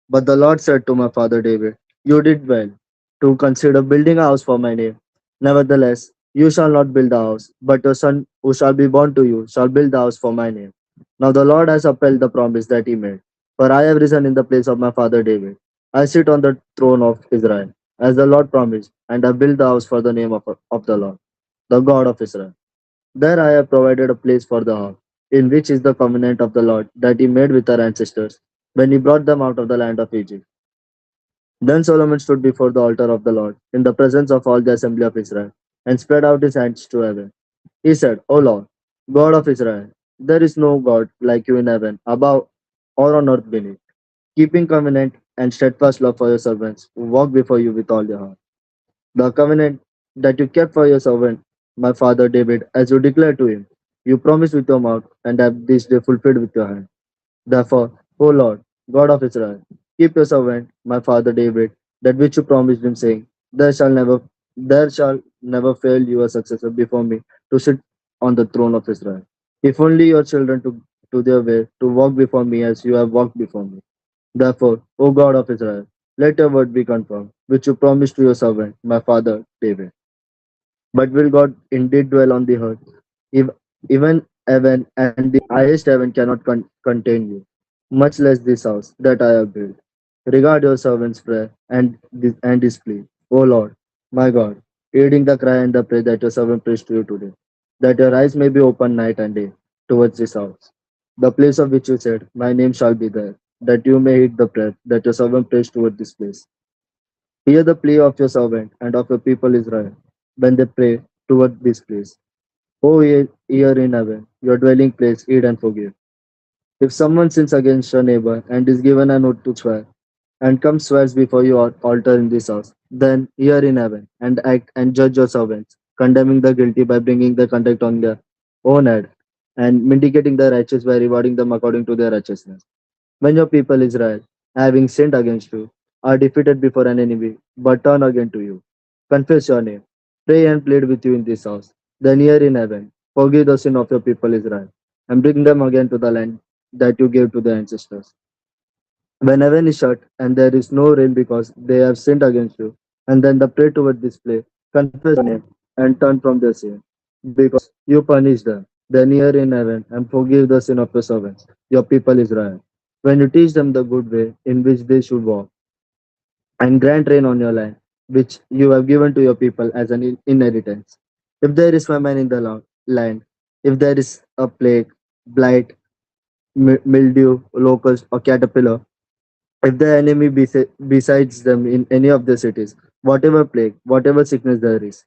But the Lord said to my father David, you did well to consider building a house for my name. Nevertheless, you shall not build the house, but your son who shall be born to you shall build the house for my name. Now the Lord has upheld the promise that he made. For I have risen in the place of my father David. I sit on the throne of Israel, as the Lord promised, and I build the house for the name of the Lord, the God of Israel. There I have provided a place for the ark, in which is the covenant of the Lord that he made with our ancestors when he brought them out of the land of Egypt. Then Solomon stood before the altar of the Lord in the presence of all the assembly of Israel and spread out his hands to heaven. He said, O Lord, God of Israel, there is no God like you in heaven, above or on earth beneath, keeping covenant and steadfast love for your servants who walk before you with all your heart. The covenant that you kept for your servant, my father David, as you declared to him, you promised with your mouth and have this day fulfilled with your hand. Therefore, O Lord, God of Israel, keep your servant, my father David, that which you promised him, saying, there shall never fail you a successor before me to sit on the throne of Israel. If only your children took to their way to walk before me as you have walked before me. Therefore, O God of Israel, let your word be confirmed, which you promised to your servant, my father David. But will God indeed dwell on the earth? If, even heaven and the highest heaven cannot contain you, much less this house that I have built. Regard your servant's prayer and his plea, O Lord, my God, heeding the cry and the prayer that your servant prays to you today, that your eyes may be open night and day towards this house, the place of which you said, my name shall be there, that you may heed the prayer that your servant prays toward this place. Hear the plea of your servant and of your people Israel when they pray toward this place. O ear in heaven, your dwelling place, heed and forgive. If someone sins against your neighbor and is given an oath to swear, and comes swears before your altar in this house, then hear in heaven and act and judge your servants, condemning the guilty by bringing the conduct on their own head, and vindicating the righteous by rewarding them according to their righteousness. When your people Israel, having sinned against you, are defeated before an enemy, but turn again to you, confess your name, pray and plead with you in this house, then hear in heaven, forgive the sin of your people Israel, and bring them again to the land that you gave to their ancestors. When heaven is shut and there is no rain because they have sinned against you, and then the pray toward this place, confess your name, and turn from their sin, because you punish them, then hear in heaven and forgive the sin of your servants, your people Israel. When you teach them the good way in which they should walk, and grant rain on your land, which you have given to your people as an inheritance. If there is famine in the land, if there is a plague, blight, mildew, locust, or caterpillar, if the enemy besides them in any of the cities, whatever plague, whatever sickness there is,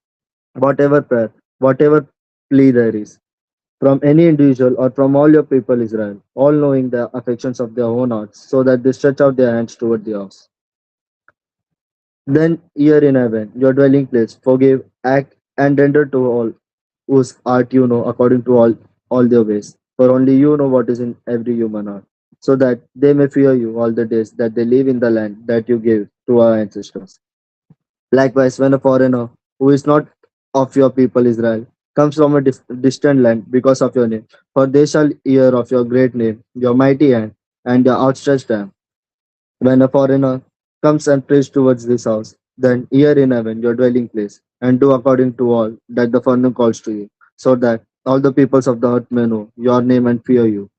whatever prayer, whatever plea there is, from any individual or from all your people Israel, all knowing the affections of their own hearts, so that they stretch out their hands toward the house. Then hear in heaven, your dwelling place, forgive, act, and render to all whose heart you know according to all their ways. For only you know what is in every human heart, so that they may fear you all the days that they live in the land that you gave to our ancestors. Likewise, when a foreigner who is not of your people Israel comes from a distant land because of your name, for they shall hear of your great name, your mighty hand, and your outstretched arm. When a foreigner comes and prays towards this house, then hear in heaven your dwelling place, and do according to all that the foreigner calls to you, so that all the peoples of the earth may know your name and fear you,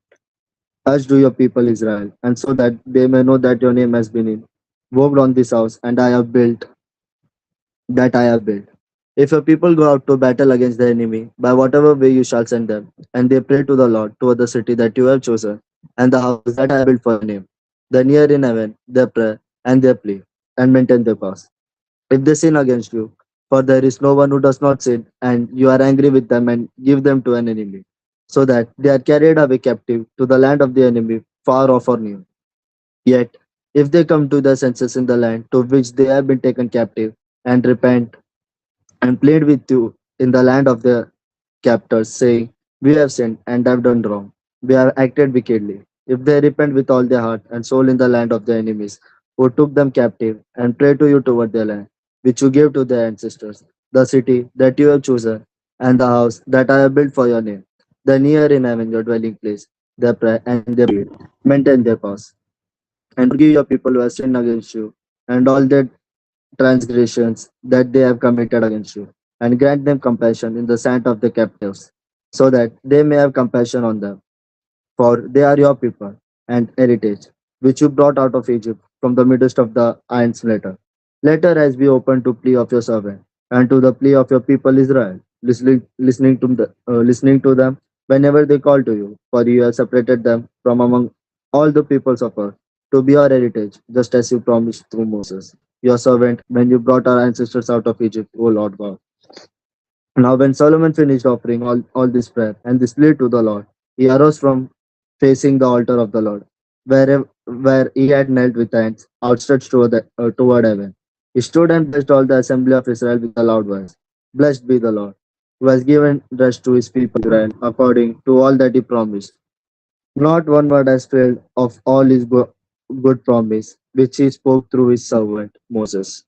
as do your people Israel, and so that they may know that your name has been invoked on this house, and I have built. If your people go out to battle against the enemy, by whatever way you shall send them, and they pray to the Lord toward the city that you have chosen, and the house that I have built for your name, then hear in heaven their prayer and their plea, and maintain their cause. If they sin against you, for there is no one who does not sin, and you are angry with them and give them to an enemy, so that they are carried away captive to the land of the enemy, far off or near. Yet, if they come to their senses in the land to which they have been taken captive, and repent and plead with you in the land of their captors, saying, we have sinned and have done wrong. We have acted wickedly. If they repent with all their heart and soul in the land of their enemies, who took them captive, and pray to you toward their land, which you gave to their ancestors, the city that you have chosen, and the house that I have built for your name. Then here in heaven your dwelling place, their prayer and their plead, maintain their cause, and forgive your people who have sinned against you, and all their transgressions that they have committed against you, and grant them compassion in the sight of the captives, so that they may have compassion on them, for they are your people and heritage, which you brought out of Egypt from the midst of the iron splitter. Let our eyes be open to plea of your servant and to the plea of your people Israel, listening to them whenever they call to you, for you have separated them from among all the peoples of earth to be our heritage, just as you promised through Moses, your servant, when you brought our ancestors out of Egypt, O Lord God. Now, when Solomon finished offering all this prayer and this plea to the Lord, he arose from facing the altar of the Lord, where he had knelt with hands outstretched toward heaven. He stood and blessed all the assembly of Israel with a loud voice. Blessed be the Lord, who has given rest to his people Israel, according to all that he promised. Not one word has failed of all his good promise, which he spoke through his servant Moses.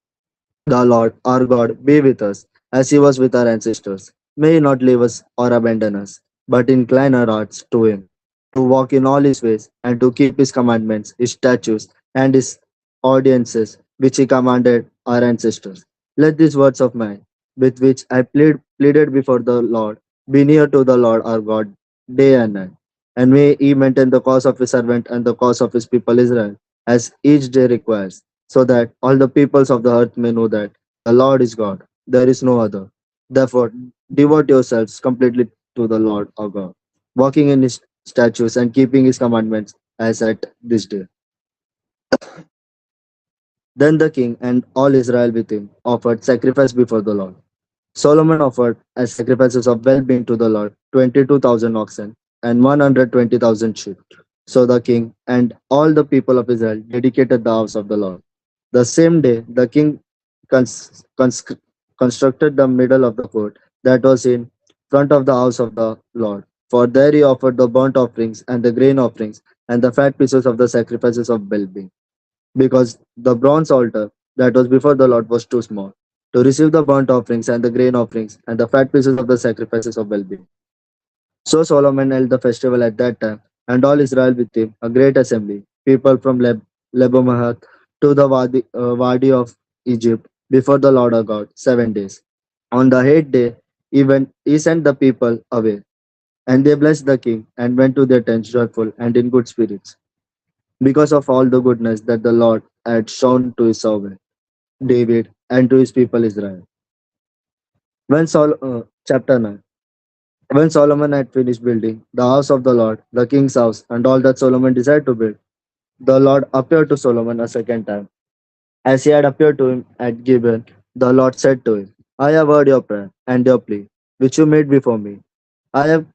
The Lord our God be with us, as he was with our ancestors. May he not leave us or abandon us, but incline our hearts to him, to walk in all his ways, and to keep his commandments, his statutes, and his ordinances, which he commanded our ancestors. Let these words of mine, with which I pleaded before the Lord, be near to the Lord our God day and night. And may he maintain the cause of his servant and the cause of his people Israel, as each day requires, so that all the peoples of the earth may know that the Lord is God, there is no other. Therefore, devote yourselves completely to the Lord our God, walking in his statutes and keeping his commandments as at this day. Then the king and all Israel with him offered sacrifice before the Lord. Solomon offered as sacrifices of well being to the Lord 22,000 oxen and 120,000 sheep. So the king and all the people of Israel dedicated the house of the Lord. The same day, the king cons- cons- constructed the middle of the court that was in front of the house of the Lord. For there he offered the burnt offerings and the grain offerings and the fat pieces of the sacrifices of well being, because the bronze altar that was before the Lord was too small to receive the burnt offerings and the grain offerings and the fat pieces of the sacrifices of well being. So Solomon held the festival at that time, and all Israel with him, a great assembly, people from Lebomahath to the Wadi of Egypt, before the Lord our God, 7 days. On the eighth day, he sent the people away, and they blessed the king and went to their tents joyful and in good spirits, because of all the goodness that the Lord had shown to his servant David and to his people Israel. Chapter 9. When Solomon had finished building the house of the Lord, the king's house, and all that Solomon desired to build, the Lord appeared to Solomon a second time. As he had appeared to him at Gibeon, the Lord said to him, I have heard your prayer and your plea, which you made before me. I have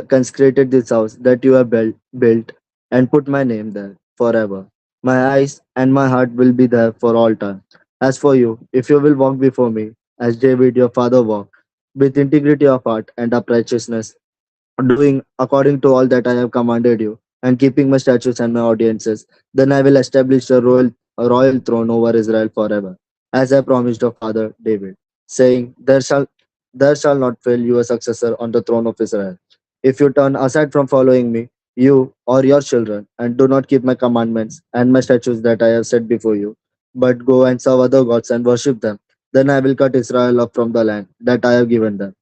consecrated this house that you have built and put my name there forever. My eyes and my heart will be there for all time. As for you, if you will walk before me, as David your father walked, with integrity of heart and uprightness, doing according to all that I have commanded you, and keeping my statutes and my ordinances, then I will establish a royal throne over Israel forever, as I promised your father David, saying, there shall not fail you a successor on the throne of Israel. If you turn aside from following me, you or your children, and do not keep my commandments and my statutes that I have set before you, but go and serve other gods and worship them, then I will cut Israel off from the land that I have given them,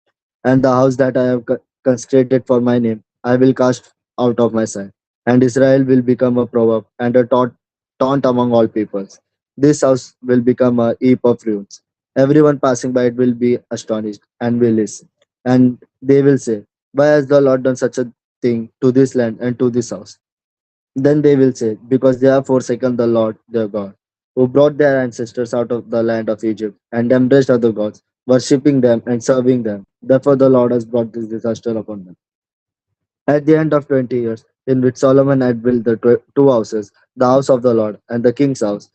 and the house that I have consecrated for my name, I will cast out of my sight. And Israel will become a proverb and a taunt among all peoples. This house will become a heap of ruins. Everyone passing by it will be astonished and will listen. And they will say, why has the Lord done such a thing to this land and to this house? Then they will say, because they have forsaken the Lord their God, who brought their ancestors out of the land of Egypt and embraced other gods, worshipping them and serving them. Therefore, the Lord has brought this disaster upon them. At the end of 20 years, in which Solomon had built the two houses, the house of the Lord and the king's house,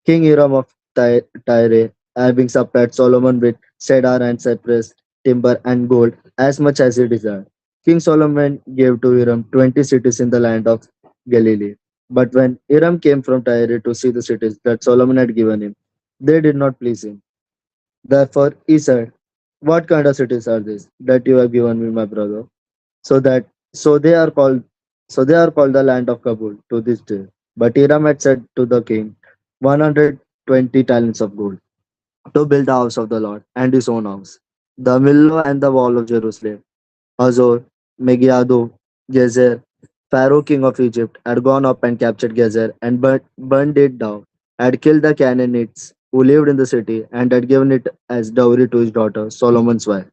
King Hiram of Tyre, having supplied Solomon with cedar and cypress, timber and gold, as much as he desired. King Solomon gave to Hiram 20 cities in the land of Galilee, But when Hiram came from Tyre to see the cities that Solomon had given him, they did not please him. Therefore he said, "What kind of cities are these that you have given me, my brother?" So that so they are called the land of Kabul to this day. But Hiram had said to the king, 120 talents of gold to build the house of the Lord and his own house, the Millo and the wall of Jerusalem. Hazor, Megiddo, Gezer, Pharaoh king of Egypt, had gone up and captured Gezer and burned it down, had killed the Canaanites who lived in the city, and had given it as dowry to his daughter, Solomon's wife.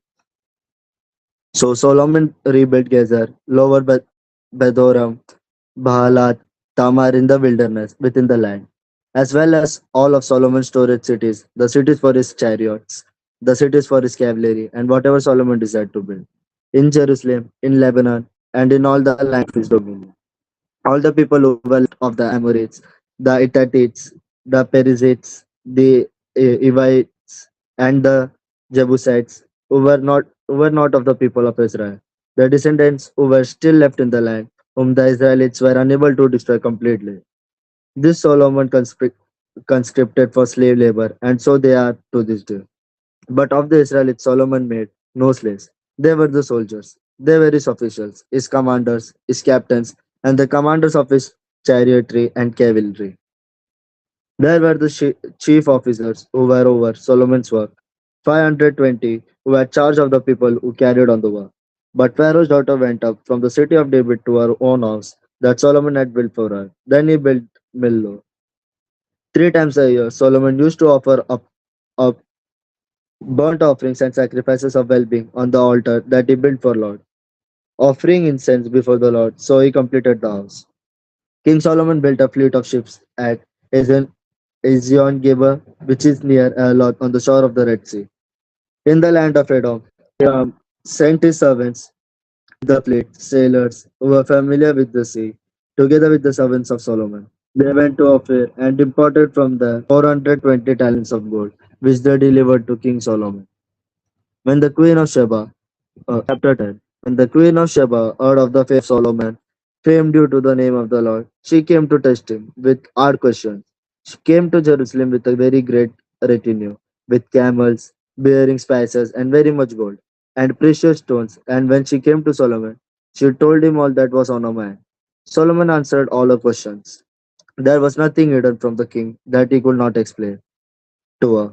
So Solomon rebuilt Gezer, Lower Bedoram, Bahalat, Tamar in the wilderness within the land, as well as all of Solomon's storage cities, the cities for his chariots, the cities for his cavalry, and whatever Solomon desired to build. In Jerusalem, in Lebanon, and in all the land of his dominion. All the people who were left of the Amorites, the Hittites, the Perizzites, the Evites, and the Jebusites, who were not of the people of Israel, the descendants who were still left in the land, whom the Israelites were unable to destroy completely. This Solomon conscripted for slave labor, and so they are to this day. But of the Israelites, Solomon made no slaves. They were the soldiers. They were his officials, his commanders, his captains, and the commanders of his chariotry and cavalry. There were the chief officers who were over Solomon's work, 520 who had charge of the people who carried on the work. But Pharaoh's daughter went up from the city of David to her own house that Solomon had built for her. Then he built Millo. 3 times a year, Solomon used to offer up burnt offerings and sacrifices of well-being on the altar that he built for Lord, offering incense before the Lord. So he completed the house. King Solomon built a fleet of ships at Ezion Geber, which is near Elot on the shore of the Red Sea. In the land of Edom, Hiram sent his servants with the fleet, sailors who were familiar with the sea, together with the servants of Solomon. They went to Ophir and imported from there 420 talents of gold, which they delivered to King Solomon. When the queen of Sheba, chapter 10, when the queen of Sheba heard of the fame of Solomon, fame due to the name of the Lord, she came to test him with hard questions. She came to Jerusalem with a very great retinue, with camels, bearing spices, and very much gold, and precious stones. And when she came to Solomon, she told him all that was on her mind. Solomon answered all her questions. There was nothing hidden from the king that he could not explain to her.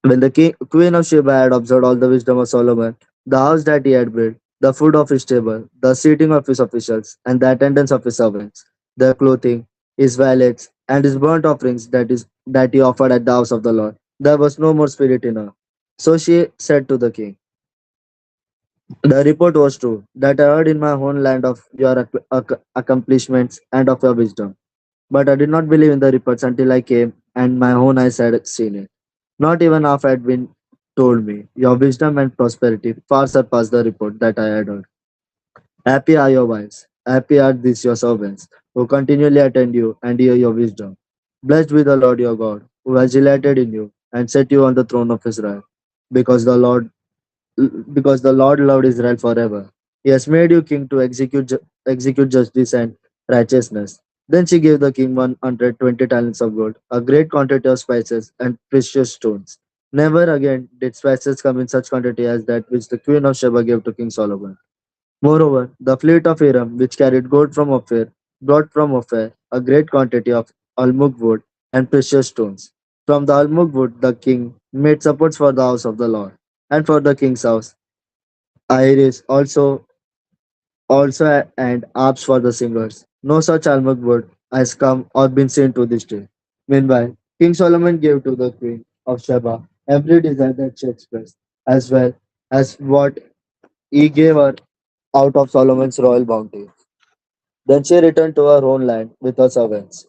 When the queen of Sheba had observed all the wisdom of Solomon, the house that he had built, the food of his table, the seating of his officials, and the attendance of his servants, their clothing, his valets, and his burnt offerings that he offered at the house of the Lord, there was no more spirit in her. So she said to the king, "The report was true, that I heard in my own land of your accomplishments and of your wisdom. But I did not believe in the reports until I came and my own eyes had seen it. Not even half had been told me. Your wisdom and prosperity far surpass the report that I had heard. Happy are your wives, happy are these your servants, who continually attend you and hear your wisdom. Blessed be the Lord your God, who has delighted in you and set you on the throne of Israel, because the Lord because the Lord loved Israel forever. He has made you king to execute justice and righteousness. Then she gave the king 120 talents of gold, a great quantity of spices and precious stones. Never again did spices come in such quantity as that which the queen of Sheba gave to King Solomon. Moreover, the fleet of Hiram, which carried gold from Ophir, brought from Ophir a great quantity of almug wood and precious stones. From the almug wood, the king made supports for the house of the Lord and for the king's house. Iris also and harps for the singers. No such almug wood has come or been seen to this day. Meanwhile, King Solomon gave to the queen of Sheba every desire that she expressed, as well as what he gave her out of Solomon's royal bounty. Then she returned to her own land with her servants.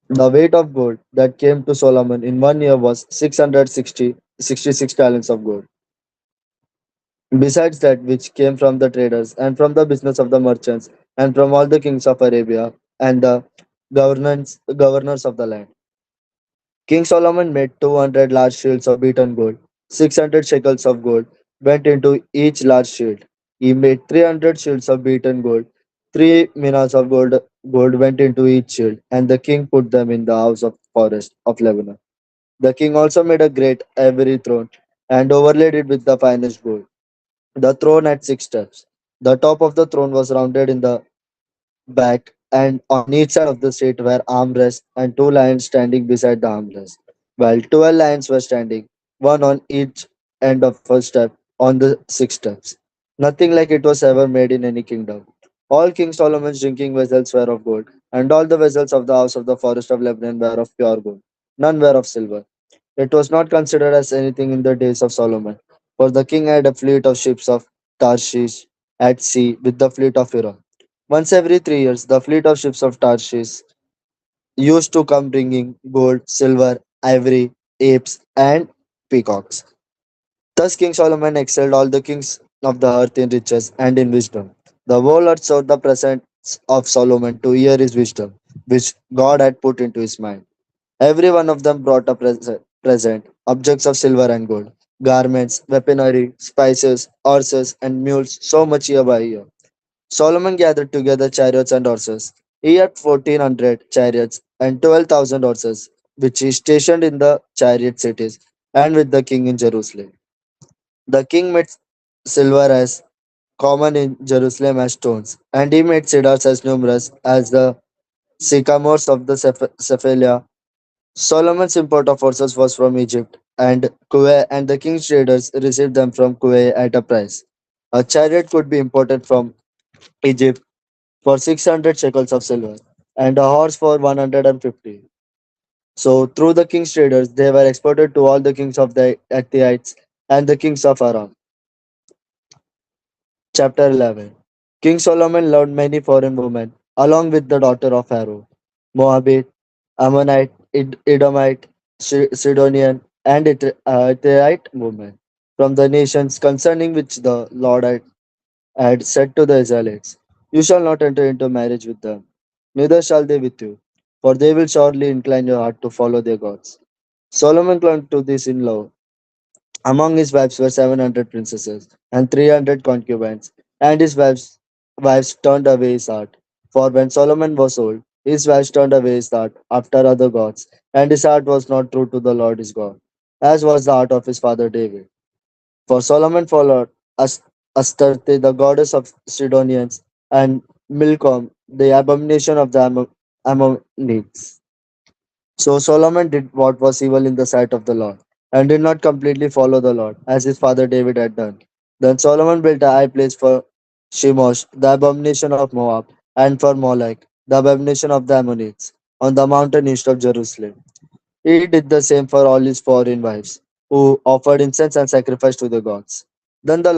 The weight of gold that came to Solomon in 1 year was 66 talents of gold. Besides that which came from the traders and from the business of the merchants and from all the kings of Arabia and the governors of the land. King Solomon made 200 large shields of beaten gold. 600 shekels of gold went into each large shield. He made 300 shields of beaten gold. 3 minas of gold went into each shield, and the king put them in the house of forest of Lebanon. The king also made a great ivory throne and overlaid it with the finest gold. The throne had 6 steps. The top of the throne was rounded in the back, and on each side of the seat were armrests and 2 lions standing beside the armrests, while 12 lions were standing, one on each end of a step on the 6 steps. Nothing like it was ever made in any kingdom. All King Solomon's drinking vessels were of gold, and all the vessels of the house of the forest of Lebanon were of pure gold. None were of silver. It was not considered as anything in the days of Solomon, for the king had a fleet of ships of Tarshish at sea with the fleet of Hiram. Once every 3 years, the fleet of ships of Tarshish used to come bringing gold, silver, ivory, apes, and peacocks. Thus King Solomon excelled all the kings of the earth in riches and in wisdom. The whole earth sought the presence of Solomon to hear his wisdom, which God had put into his mind. Every one of them brought a present, objects of silver and gold, garments, weaponry, spices, horses, and mules, so much year by year. Solomon gathered together chariots and horses. He had 1,400 chariots and 12,000 horses, which he stationed in the chariot cities and with the king in Jerusalem. The king made silver as common in Jerusalem as stones, and he made cedars as numerous as the sycamores of the Cephalia. Solomon's import of horses was from Egypt, and Kuwait and the king's traders received them from Kuwait at a price. A chariot could be imported from Egypt for 600 shekels of silver, and a horse for 150. So, through the king's traders, they were exported to all the kings of the Hittites and the kings of Aram. Chapter 11. King Solomon loved many foreign women, along with the daughter of Pharaoh, Moabite, Ammonite, Edomite, Sidonian, and Hittite women, from the nations concerning which the Lord had said to the Israelites, "You shall not enter into marriage with them, neither shall they with you, for they will surely incline your heart to follow their gods." Solomon clung to this in love. Among his wives were 700 princesses and 300 concubines, and his wives turned away his heart. For when Solomon was old, his wives turned away his heart after other gods, and his heart was not true to the Lord his God, as was the heart of his father David. For Solomon followed Astarte, the goddess of Sidonians, and Milcom, the abomination of the Ammonites. So Solomon did what was evil in the sight of the Lord, and did not completely follow the Lord, as his father David had done. Then Solomon built a high place for Shemosh, the abomination of Moab, and for Molech, the abomination of the Ammonites, on the mountain east of Jerusalem. He did the same for all his foreign wives, who offered incense and sacrifice to the gods. Then the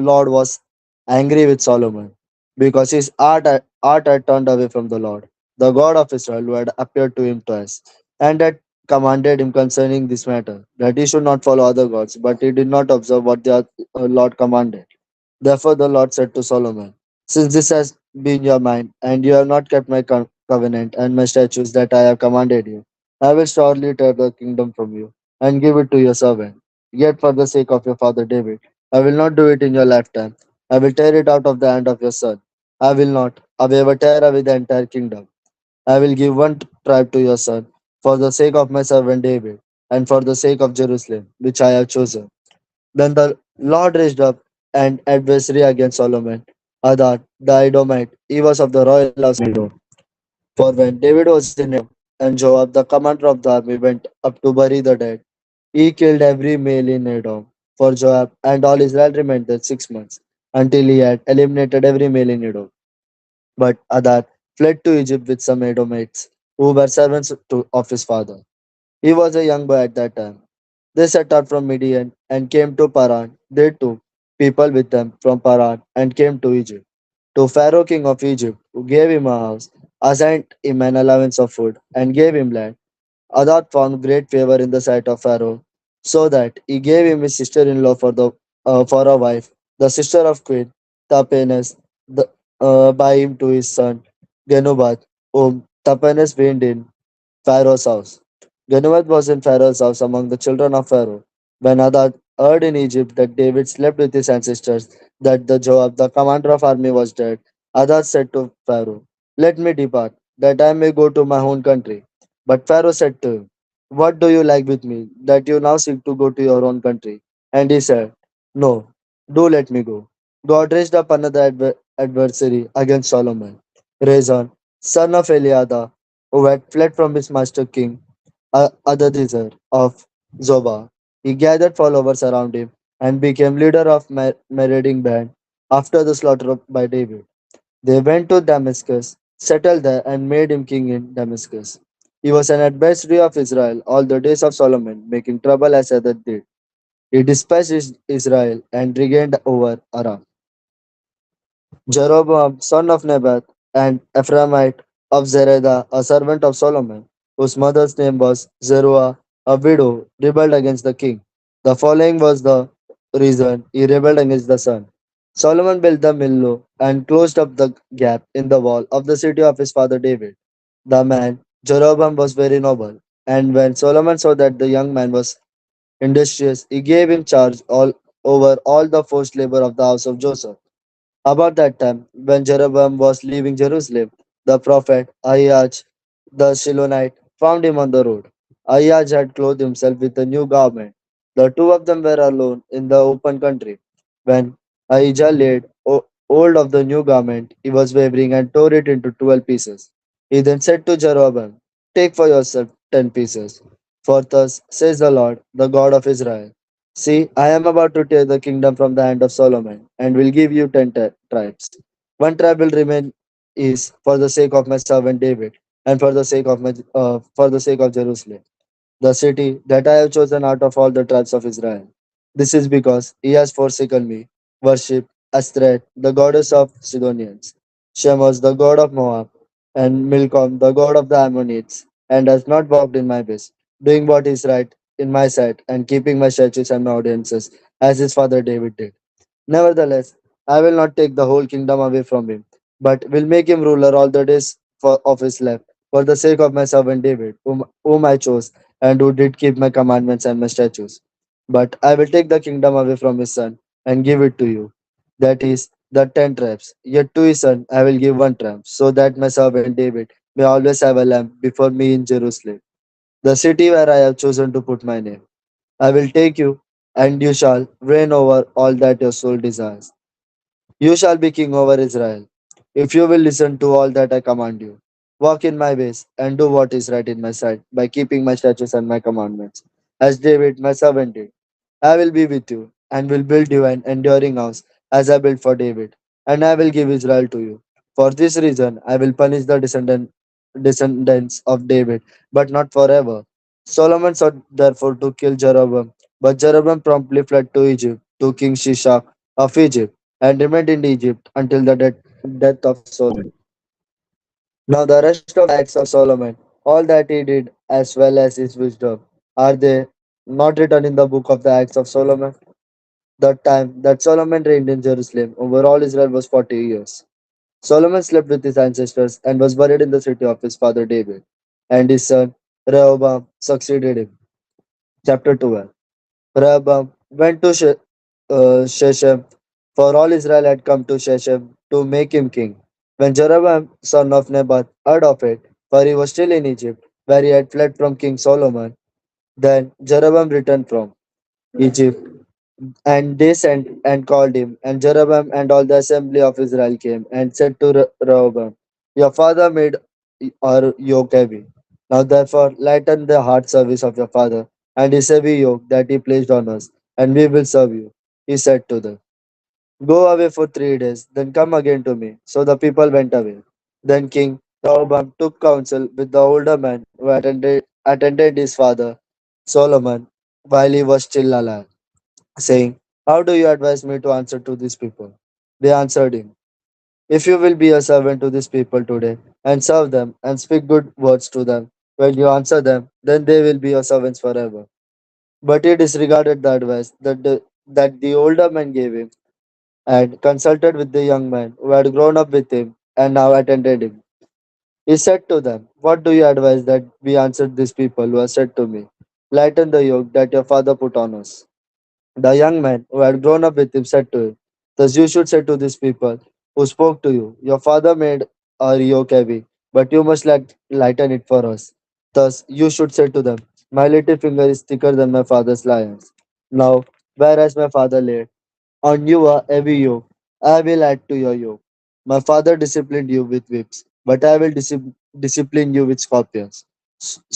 Lord was angry with Solomon, because his heart had turned away from the Lord, the God of Israel, who had appeared to him twice, and had commanded him concerning this matter, that he should not follow other gods, but he did not observe what the Lord commanded. Therefore the Lord said to Solomon, "Since this has been your mind, and you have not kept my covenant and my statutes that I have commanded you, I will surely tear the kingdom from you and give it to your servant. Yet for the sake of your father David, I will not do it in your lifetime. I will tear it out of the hand of your son. I will not, however, tear away the entire kingdom. I will give one tribe to your son, for the sake of my servant David, and for the sake of Jerusalem, which I have chosen." Then the Lord raised up an adversary against Solomon, Hadad the Edomite. He was of the royal house of Edom. For when David was in Edom, and Joab, the commander of the army, went up to bury the dead, he killed every male in Edom. For Joab and all Israel remained there 6 months, until he had eliminated every male in Edom. But Hadad fled to Egypt with some Edomites, who were servants of his father. He was a young boy at that time. They set out from Midian and came to Paran. They took people with them from Paran and came to Egypt. To Pharaoh king of Egypt, who gave him a house, assigned him an allowance of food, and gave him land. Adad found great favor in the sight of Pharaoh, so that he gave him his sister-in-law for a wife, the sister of Queen Tapenes, by him to his son Genubat, whom Tapenes weaned in Pharaoh's house. Genubath was in Pharaoh's house among the children of Pharaoh. When Hadad heard in Egypt that David slept with his ancestors, that the Joab, the commander of army, was dead, Hadad said to Pharaoh, Let me depart, that I may go to my own country. But Pharaoh said to him, What do you like with me, that you now seek to go to your own country? And he said, No, do let me go. God raised up another adversary against Solomon, Rezon, son of Eliada, who had fled from his master king, Adadizar of Zobah. He gathered followers around him and became leader of marauding band after the slaughter by David. They went to Damascus, settled there, and made him king in Damascus. He was an adversary of Israel all the days of Solomon, making trouble as others did. He despised Israel and regained over Aram. Jeroboam, son of Nebat, and Ephraimite of Zeredah, a servant of Solomon, whose mother's name was Zeruiah, a widow, rebelled against the king. The following was the reason he rebelled against the sun. Solomon built the Millo and closed up the gap in the wall of the city of his father David. The man, Jeroboam, was very noble, and when Solomon saw that the young man was industrious, he gave him charge over all the forced labor of the house of Joseph. About that time, when Jeroboam was leaving Jerusalem, the prophet Ahijah the Shilonite found him on the road. Ahijah had clothed himself with a new garment. The two of them were alone in the open country. When Ahijah laid hold of the new garment, he was wavering and tore it into 12 pieces. He then said to Jeroboam, Take for yourself 10 pieces. For thus says the Lord, the God of Israel. See, I am about to tear the kingdom from the hand of Solomon, and will give you 10 tribes. One tribe will remain is for the sake of my servant David, and for the sake of Jerusalem, the city that I have chosen out of all the tribes of Israel. This is because he has forsaken me, worshipped Astrid, the goddess of Sidonians, Shemos, the god of Moab, and Milcom, the god of the Ammonites, and has not walked in my ways, doing what is right in my sight, and keeping my statutes and my ordinances, as his father David did. Nevertheless, I will not take the whole kingdom away from him, but will make him ruler all the days of his life, for the sake of my servant David, whom I chose, and who did keep my commandments and my statutes. But I will take the kingdom away from his son, and give it to you. That is, the 10 tribes. Yet to his son I will give one tribe, so that my servant David may always have a lamp before me in Jerusalem, the city where I have chosen to put my name. I will take you, and you shall reign over all that your soul desires. You shall be king over Israel, if you will listen to all that I command you. Walk in my ways, and do what is right in my sight, by keeping my statutes and my commandments, as David my servant did. I will be with you, and will build you an enduring house, as I built for David, and I will give Israel to you. For this reason I will punish the descendants of David, but not forever. Solomon sought therefore to kill Jeroboam, but Jeroboam promptly fled to Egypt, to King Shishak of Egypt, and remained in Egypt until the death of Solomon. Now the rest of the acts of Solomon, all that he did, as well as his wisdom, are they not written in the book of the Acts of Solomon? The time that Solomon reigned in Jerusalem over all Israel was 40 years. Solomon slept with his ancestors and was buried in the city of his father David, and his son Rehoboam succeeded him. Chapter 12. Rehoboam went to Shechem, for all Israel had come to Shechem to make him king. When Jeroboam, son of Nebat, heard of it, for he was still in Egypt, where he had fled from King Solomon, then Jeroboam returned from Egypt, and they sent and called him. And Jeroboam and all the assembly of Israel came and said to Rehoboam, Your father made our yoke heavy. Now therefore lighten the hard service of your father and his heavy yoke that he placed on us, and we will serve you. He said to them, Go away for 3 days, then come again to me. So the people went away. Then King Rehoboam took counsel with the older men who attended his father Solomon while he was still alive, saying, How do you advise me to answer to these people? They answered him, If you will be a servant to these people today, and serve them, and speak good words to them, when you answer them, then they will be your servants forever. But he disregarded the advice that the older men gave him, and consulted with the young man who had grown up with him and now attended him. He said to them, What do you advise that we answer these people who have said to me, Lighten the yoke that your father put on us? The young man who had grown up with him said to him, Thus you should say to these people who spoke to you, Your father made our yoke heavy, but you must lighten it for us. Thus you should say to them, my little finger is thicker than my father's lions. Now, where has my father laid? On you a heavy yoke. I will add to your yoke. My father disciplined you with whips, but I will discipline you with scorpions.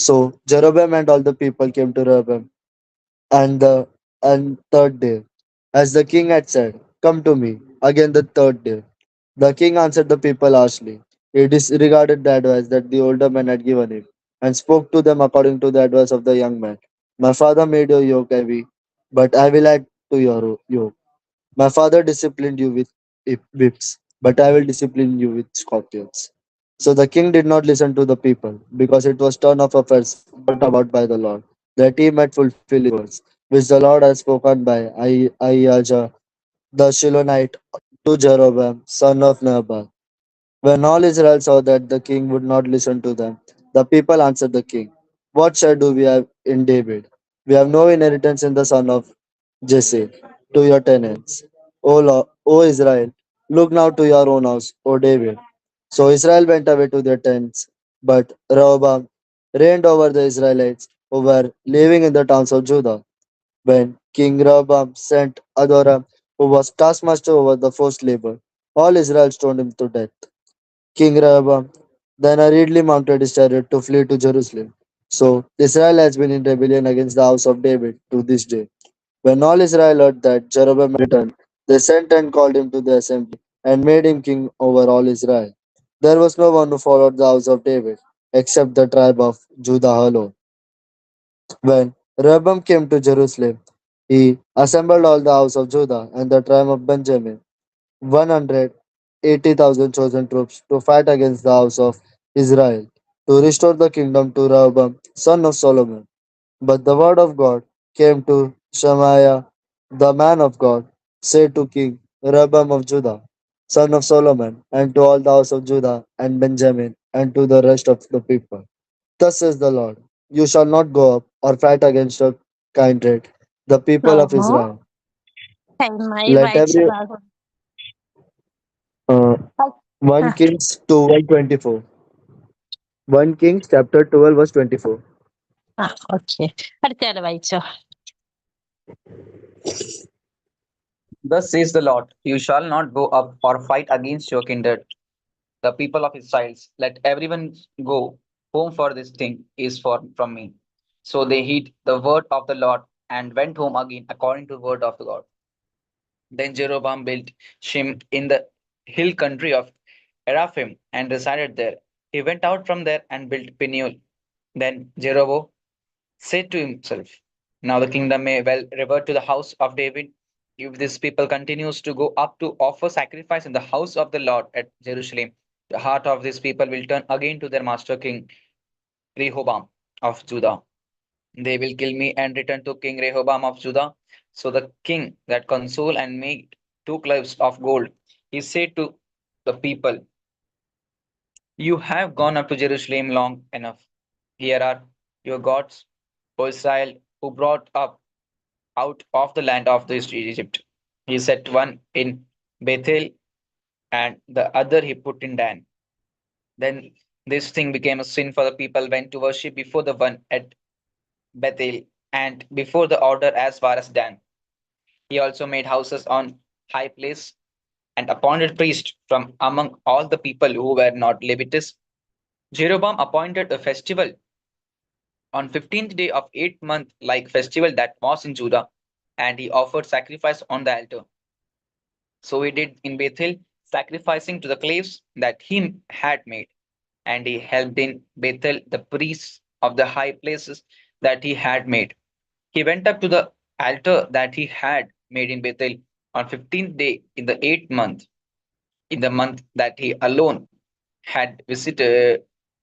So Jeroboam and all the people came to Rehoboam and the and third day, as the king had said, come to me. Again the third day. The king answered the people harshly. He disregarded the advice that the older man had given him, and spoke to them according to the advice of the young man. My father made your yoke heavy, but I will add to your yoke. My father disciplined you with whips, but I will discipline you with scorpions. So the king did not listen to the people, because it was turn of affairs brought about by the Lord, that he might fulfill his words, which the Lord had spoken by Ahijah the Shilonite to Jeroboam, son of Nebat. When all Israel saw that the king would not listen to them, the people answered the king, what share do we have in David? We have no inheritance in the son of Jesse. To your tenants, O Lord, O Israel, look now to your own house, O David. So Israel went away to their tents, but Rehoboam reigned over the Israelites who were living in the towns of Judah. When King Rehoboam sent Adoram, who was taskmaster over the forced labor, all Israel stoned him to death. King Rehoboam then hurriedly mounted his chariot to flee to Jerusalem. So Israel has been in rebellion against the house of David to this day. When all Israel heard that Jeroboam had returned, they sent and called him to the assembly and made him king over all Israel. There was no one who followed the house of David except the tribe of Judah alone. When Rehoboam came to Jerusalem, he assembled all the house of Judah and the tribe of Benjamin, 180,000 chosen troops, to fight against the house of Israel, to restore the kingdom to Rehoboam, son of Solomon. But the word of God came to Shemaiah, the man of God, say to King Rehoboam of Judah, son of Solomon, and to all the house of Judah and Benjamin, and to the rest of the people. Thus says the Lord, you shall not go up or fight against a kindred, the people of Israel. ടൈമായി Let every വായിച്ചതാകും. uh, 1 Kings 12:24. 1 Kings chapter 12 verse 24. ആ okay, അടുത്തയാള് വായിച്ചോ. Thus says the Lord, you shall not go up or fight against your kindred, the people of Israel. Let everyone go home, for this thing is from me. So they heed the word of the Lord and went home again according to the word of the God. Then Jeroboam built Shem in the hill country of Eraphim and resided there. He went out from there and built Peniel. Then Jeroboam said to himself, now the kingdom may well revert to the house of David if this people continues to go up to offer sacrifice in the house of the Lord at Jerusalem. The heart of this people will turn again to their master king Rehoboam of Judah. They will kill me and return to King Rehoboam of Judah. So the king that console and made 2 cliffs of gold, he said to the people, you have gone up to Jerusalem long enough. Here are your gods, O Israel, who brought up out of the land of this Egypt. He set one in Bethel and the other he put in Dan. Then this thing became a sin, for the people went to worship before the one at Bethel and before the order as far as Dan. He also made houses on high place and appointed priests from among all the people who were not Levites. Jeroboam appointed a festival on 15th day of 8th month, like festival that was in Judah, and he offered sacrifice on the altar. So he did in Bethel, sacrificing to the claves that he had made, and he helped in Bethel the priests of the high places that he had made. He went up to the altar that he had made in Bethel on 15th day in the 8th month, in the month that he alone had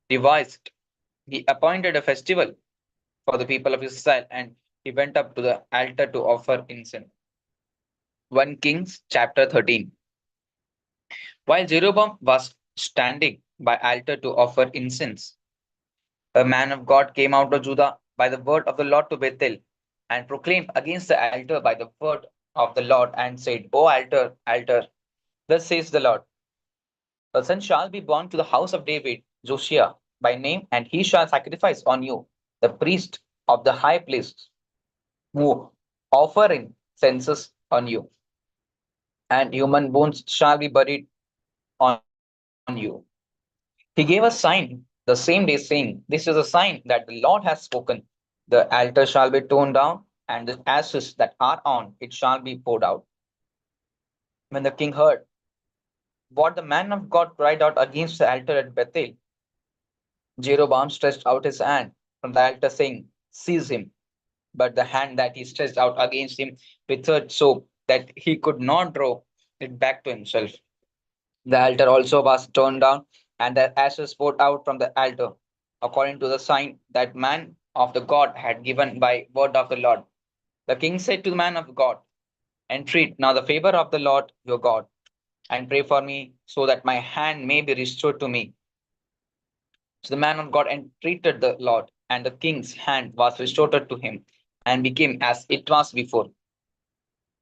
devised. He appointed a festival for the people of Israel, and he went up to the altar to offer incense. 1 Kings chapter 13. While Jeroboam was standing by altar to offer incense, a man of God came out of Judah by the word of the Lord to Bethel and proclaimed against the altar by the word of the Lord and said, O altar, altar, thus says the Lord, A son shall be born to the house of David, Josiah by name, and he shall sacrifice on you the priest of the high place, who offering census on you, and human bones shall be buried on you. He gave a sign the same day, saying, This is a sign that the Lord has spoken. The altar shall be torn down, and the ashes that are on it shall be poured out. When the king heard what the man of God cried out against the altar at Bethel, Jeroboam stretched out his hand from the altar, saying, Seize him. But the hand that he stretched out against him withered so that he could not draw it back to himself. The altar also was torn down, and the ashes poured out from the altar, according to the sign that man of the God had given by word of the Lord. The king said to the man of God, Entreat now the favor of the Lord your God, and pray for me, so that my hand may be restored to me. So the man of God entreated the Lord, and the king's hand was restored to him, and became as it was before.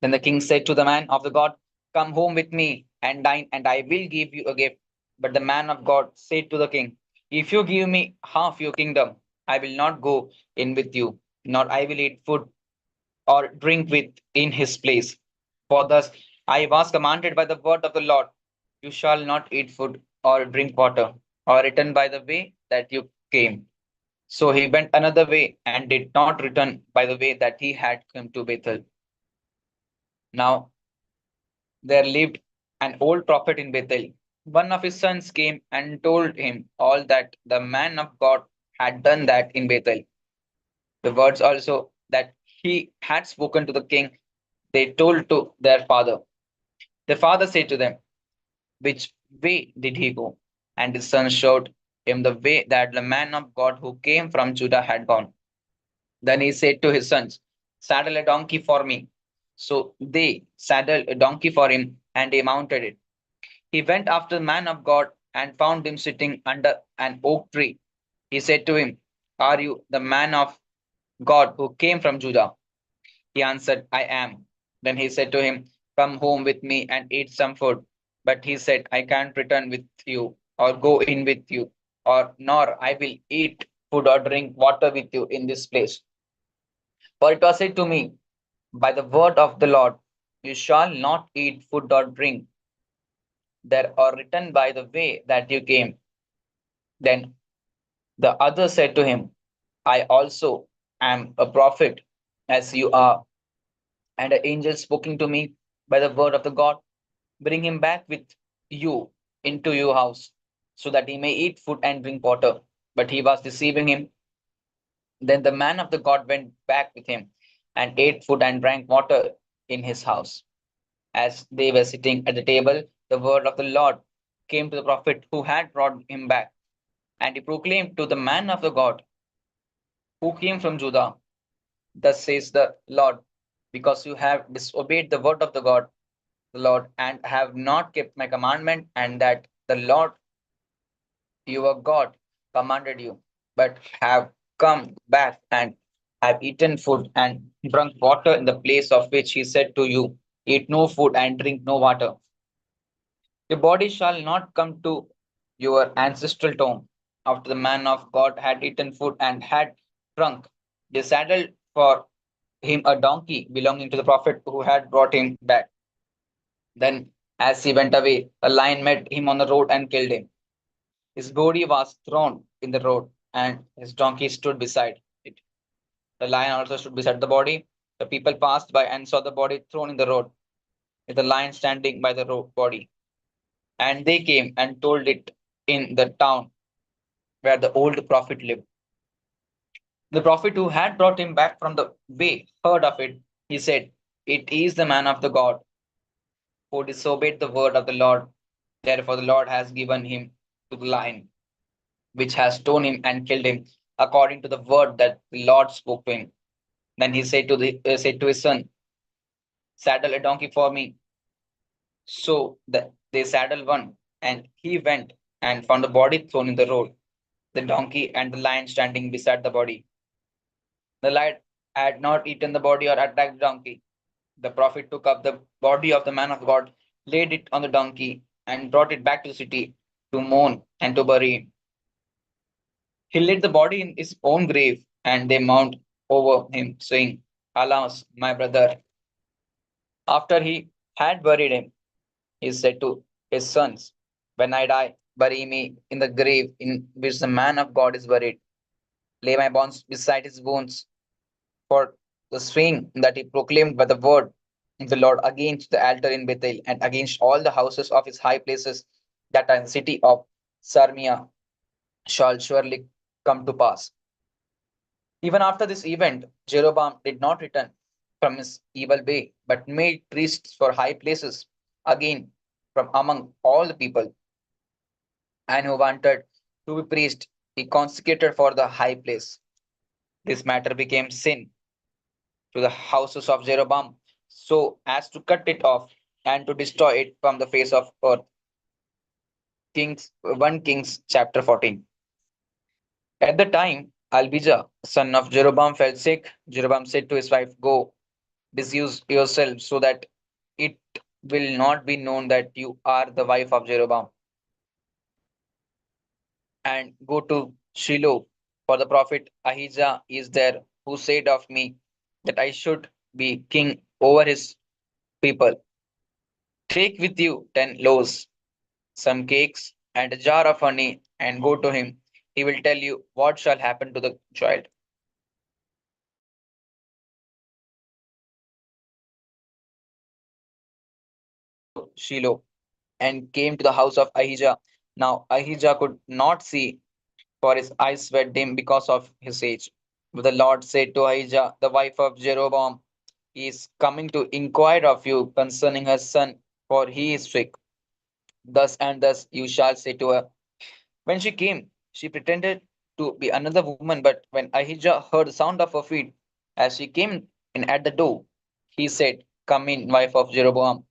Then the king said to the man of the God, Come home with me and dine, and I will give you a gift. But the man of God said to the king, If you give me half your kingdom, I will not go in with you, nor I will eat food or drink with in his place. For thus I was commanded by the word of the Lord, You shall not eat food or drink water, or return by the way that you came. So he went another way and did not return by the way that he had come to Bethel. Now there lived an old prophet in Bethel. One of his sons came and told him all that the man of God had done that in Bethel. The words also that he had spoken to the king, they told to their father. The father said to them, Which way did he go? And his son showed him the way that the man of God who came from Judah had gone. Then he said to his sons, Saddle a donkey for me. So they saddled a donkey for him, and he mounted it. He went after the man of God and found him sitting under an oak tree. He said to him, Are you the man of God who came from Judah? He answered, I am. Then he said to him, Come home with me and eat some food. But he said, I can't return with you or go in with you, or nor I will eat food or drink water with you in this place. For it was said to me by the word of the Lord, You shall not eat food or drink there or return by the way that you came. Then the other said to him, I also am a prophet, as you are. And an angel spoken to me by the word of the God, bring him back with you into your house, so that he may eat food and drink water. But he was deceiving him. Then the man of the God went back with him and ate food and drank water in his house. As they were sitting at the table, the word of the Lord came to the prophet who had brought him back. And he proclaimed to the man of the God who came from Judah, Thus says the Lord, because you have disobeyed the word of the Lord, and have not kept my commandment, and that the Lord your God commanded you, but have come back and have eaten food and drunk water in the place of which he said to you, Eat no food and drink no water. Your body shall not come to your ancestral tomb. After the man of God had eaten food and had drunk, they saddled for him a donkey belonging to the prophet who had brought him back. Then, as he went away, a lion met him on the road and killed him. His body was thrown in the road, and his donkey stood beside it. The lion also stood beside the body. The people passed by and saw the body thrown in the road, with the lion standing by the road body. And they came and told it in the town where the old prophet lived. The prophet who had brought him back from the way heard of it. He said, It is the man of the God who disobeyed the word of the Lord. Therefore, the Lord has given him to the lion, which has torn him and killed him, according to the word that the Lord spoke to him. Then he said to his son, Saddle a donkey for me. So they saddled one, and he went and found the body thrown in the road, the donkey and the lion standing beside the body. The lion had not eaten the body or attacked the donkey. The prophet took up the body of the man of God, laid it on the donkey, and brought it back to the city. to mourn and to bury him. He laid the body in his own grave, and they mourned over him, saying, Alas, my brother. After he had buried him, he said to his sons, When I die, bury me in the grave in which the man of God is buried. Lay my bones beside his bones. For the saying that he proclaimed by the word of the Lord against the altar in Bethel and against all the houses of his high places that are in the city of Sarmia shall surely come to pass. Even after this event, Jeroboam did not return from his evil way, but made priests for high places again from among all the people, and who wanted to be priest, he consecrated for the high place. This matter became sin to the houses of Jeroboam, so as to cut it off and to destroy it from the face of earth. Kings 1 Kings chapter 14. At the time, Abijah, son of Jeroboam, fell sick. Jeroboam said to his wife, Go, disuse yourself so that it will not be known that you are the wife of Jeroboam, and go to Shiloh, for the prophet Ahijah is there, who said of me that I should be king over his people. Take with you 10 loaves, some cakes, and a jar of honey, and go to him. He will tell you what shall happen to the child. Shiloh, and came to the house of Ahijah. Now Ahijah could not see, for his eyes were dim because of his age. But the Lord said to Ahijah, the wife of Jeroboam, he is coming to inquire of you concerning her son, for he is sick. Thus and thus you shall say to her. When she came, she pretended to be another woman, but when Ahijah heard the sound of her feet as she came in at the door, he said, Come in, wife of Jeroboam.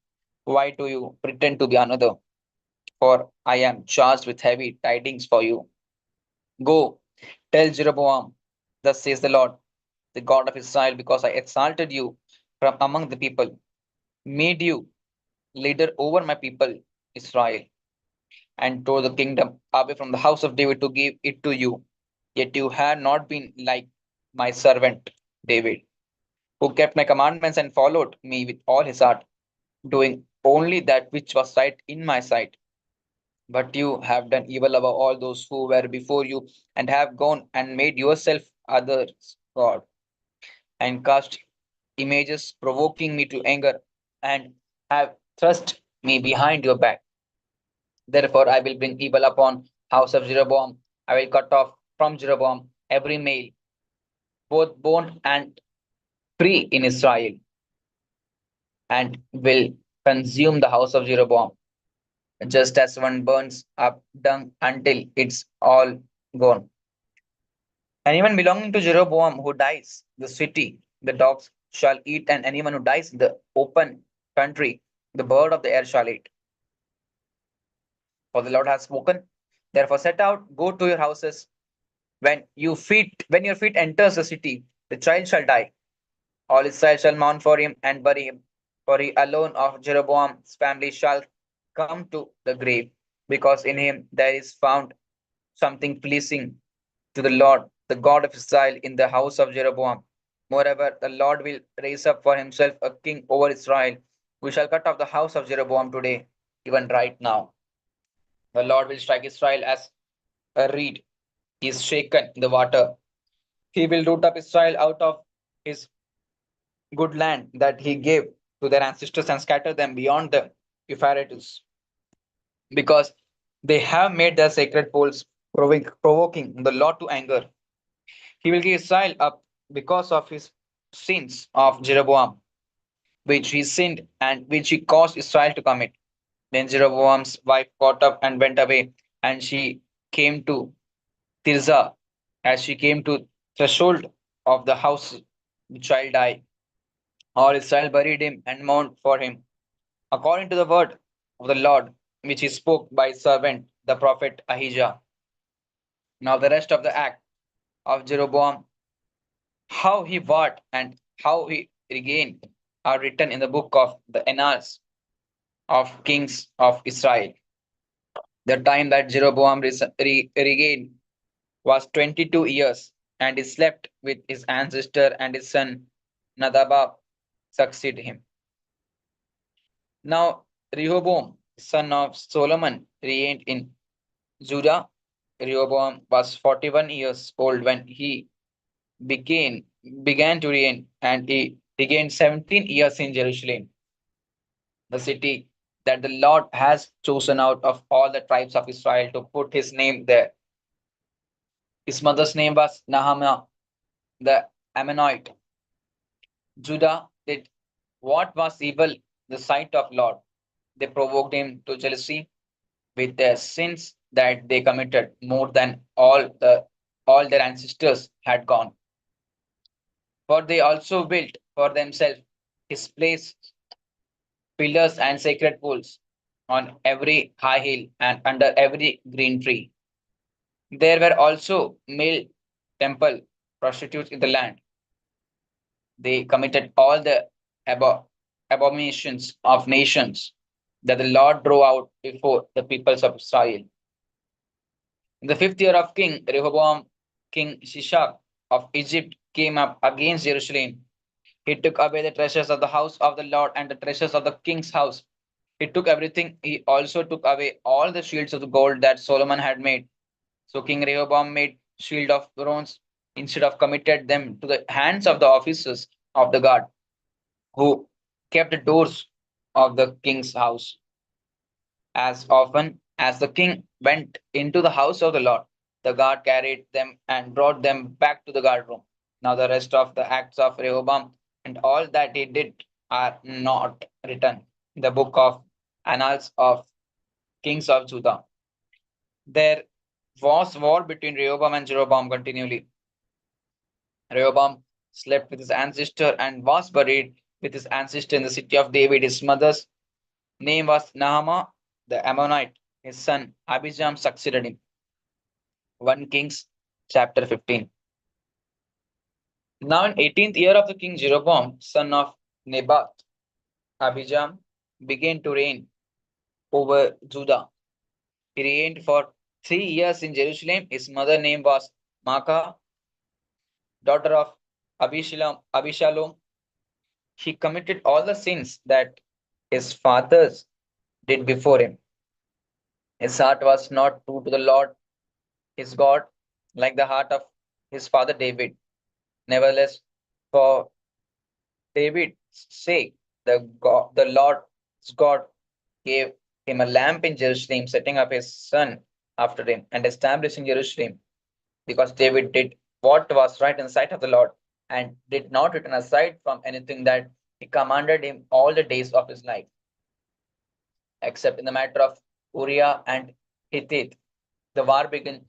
Why do you pretend to be another? For I am charged with heavy tidings for you. Go, tell Jeroboam, thus says the Lord, the God of Israel, because I exalted you from among the people, made you leader over my people, Israel, and tore the kingdom away from the house of David to give it to you. Yet you had not been like my servant David, who kept my commandments and followed me with all his heart, doing only that which was right in my sight. But you have done evil above all those who were before you, and have gone and made yourself others God, and cast images provoking me to anger, and have thrust me behind your back. Therefore I will bring evil upon house of Jeroboam. I will cut off from Jeroboam every male, both bond and free in Israel, and will consume the house of Jeroboam, just as one burns up dung until it's all gone. Anyone belonging to Jeroboam who dies, the city, the dogs shall eat, and anyone who dies in the open country, the bird of the air shall eat. For the Lord has spoken. Therefore set out, go to your houses. When your feet enters the city, the child shall die. All Israel shall mourn for him and bury him. For he alone of Jeroboam's family shall come to the grave, because in him there is found something pleasing to the Lord, the God of Israel, in the house of Jeroboam. Moreover, the Lord will raise up for himself a king over Israel. We shall cut off the house of Jeroboam today, even right now. The Lord will strike Israel as a reed is shaken in the water. He will root up Israel out of his good land that he gave to their ancestors and scatter them beyond the Euphrates, because they have made their sacred poles provoking the Lord to anger. He will give Israel up because of his sins of Jeroboam, which he sinned and which he caused Israel to commit. Then Jeroboam's wife got up and went away, and she came to Tirzah. As she came to threshold of the house, the child died. All Israel buried him and mourned for him, according to the word of the Lord, which he spoke by his servant, the prophet Ahijah. Now the rest of the act of Jeroboam, how he warred and how he regained, are written in the book of the Annals of Kings of Israel. The time that Jeroboam regained was 22 years, and he slept with his ancestor, and his son Nadab succeeded him. Now Rehoboam, son of Solomon, reigned in Judah. Rehoboam was 41 years old when he began to reign, and he regained 17 years in Jerusalem, the city that the Lord has chosen out of all the tribes of Israel to put his name there. His mother's name was Nahama the Ammonite. Judah did what was evil in the sight of Lord. They provoked him to jealousy with their sins that they committed more than all their ancestors had gone. For they also built for themselves his place, pillars and sacred pools on every high hill and under every green tree. There were also male temple prostitutes in the land. They committed all the abominations of nations that the Lord drove out before the peoples of Israel. In the 5th year of King Rehoboam, King Shishak of Egypt came up against Jerusalem. He took away the treasures of the house of the Lord and the treasures of the king's house. He took everything. He also took away all the shields of the gold that Solomon had made. So King Rehoboam made shield of bronze instead of committed them to the hands of the officers of the guard who kept the doors of the king's house. As often as the king went into the house of the Lord, the guard carried them and brought them back to the guard room. Now the rest of the acts of Rehoboam and all that he did are not written in the book of Annals of Kings of Judah. There was war between Rehoboam and Jeroboam continually. Rehoboam slept with his ancestor and was buried with his ancestor in the city of David. His mother's name was Nahama the Ammonite. His son Abijam succeeded him. 1 Kings chapter 15. Now in 18th year of the king Jeroboam, son of Nebat, Abijam began to reign over Judah. He reigned for 3 years in Jerusalem. His mother name was Maacah, daughter of Abishalom. He committed all the sins that his fathers did before him. His heart was not true to the Lord his God, like the heart of his father David. Nevertheless, for David's sake, the Lord his God gave him a lamp in Jerusalem, setting up his son after him and establishing Jerusalem, because David did what was right in the sight of the Lord and did not return aside from anything that he commanded him all the days of his life, except in the matter of Uriah and Hittite. The war began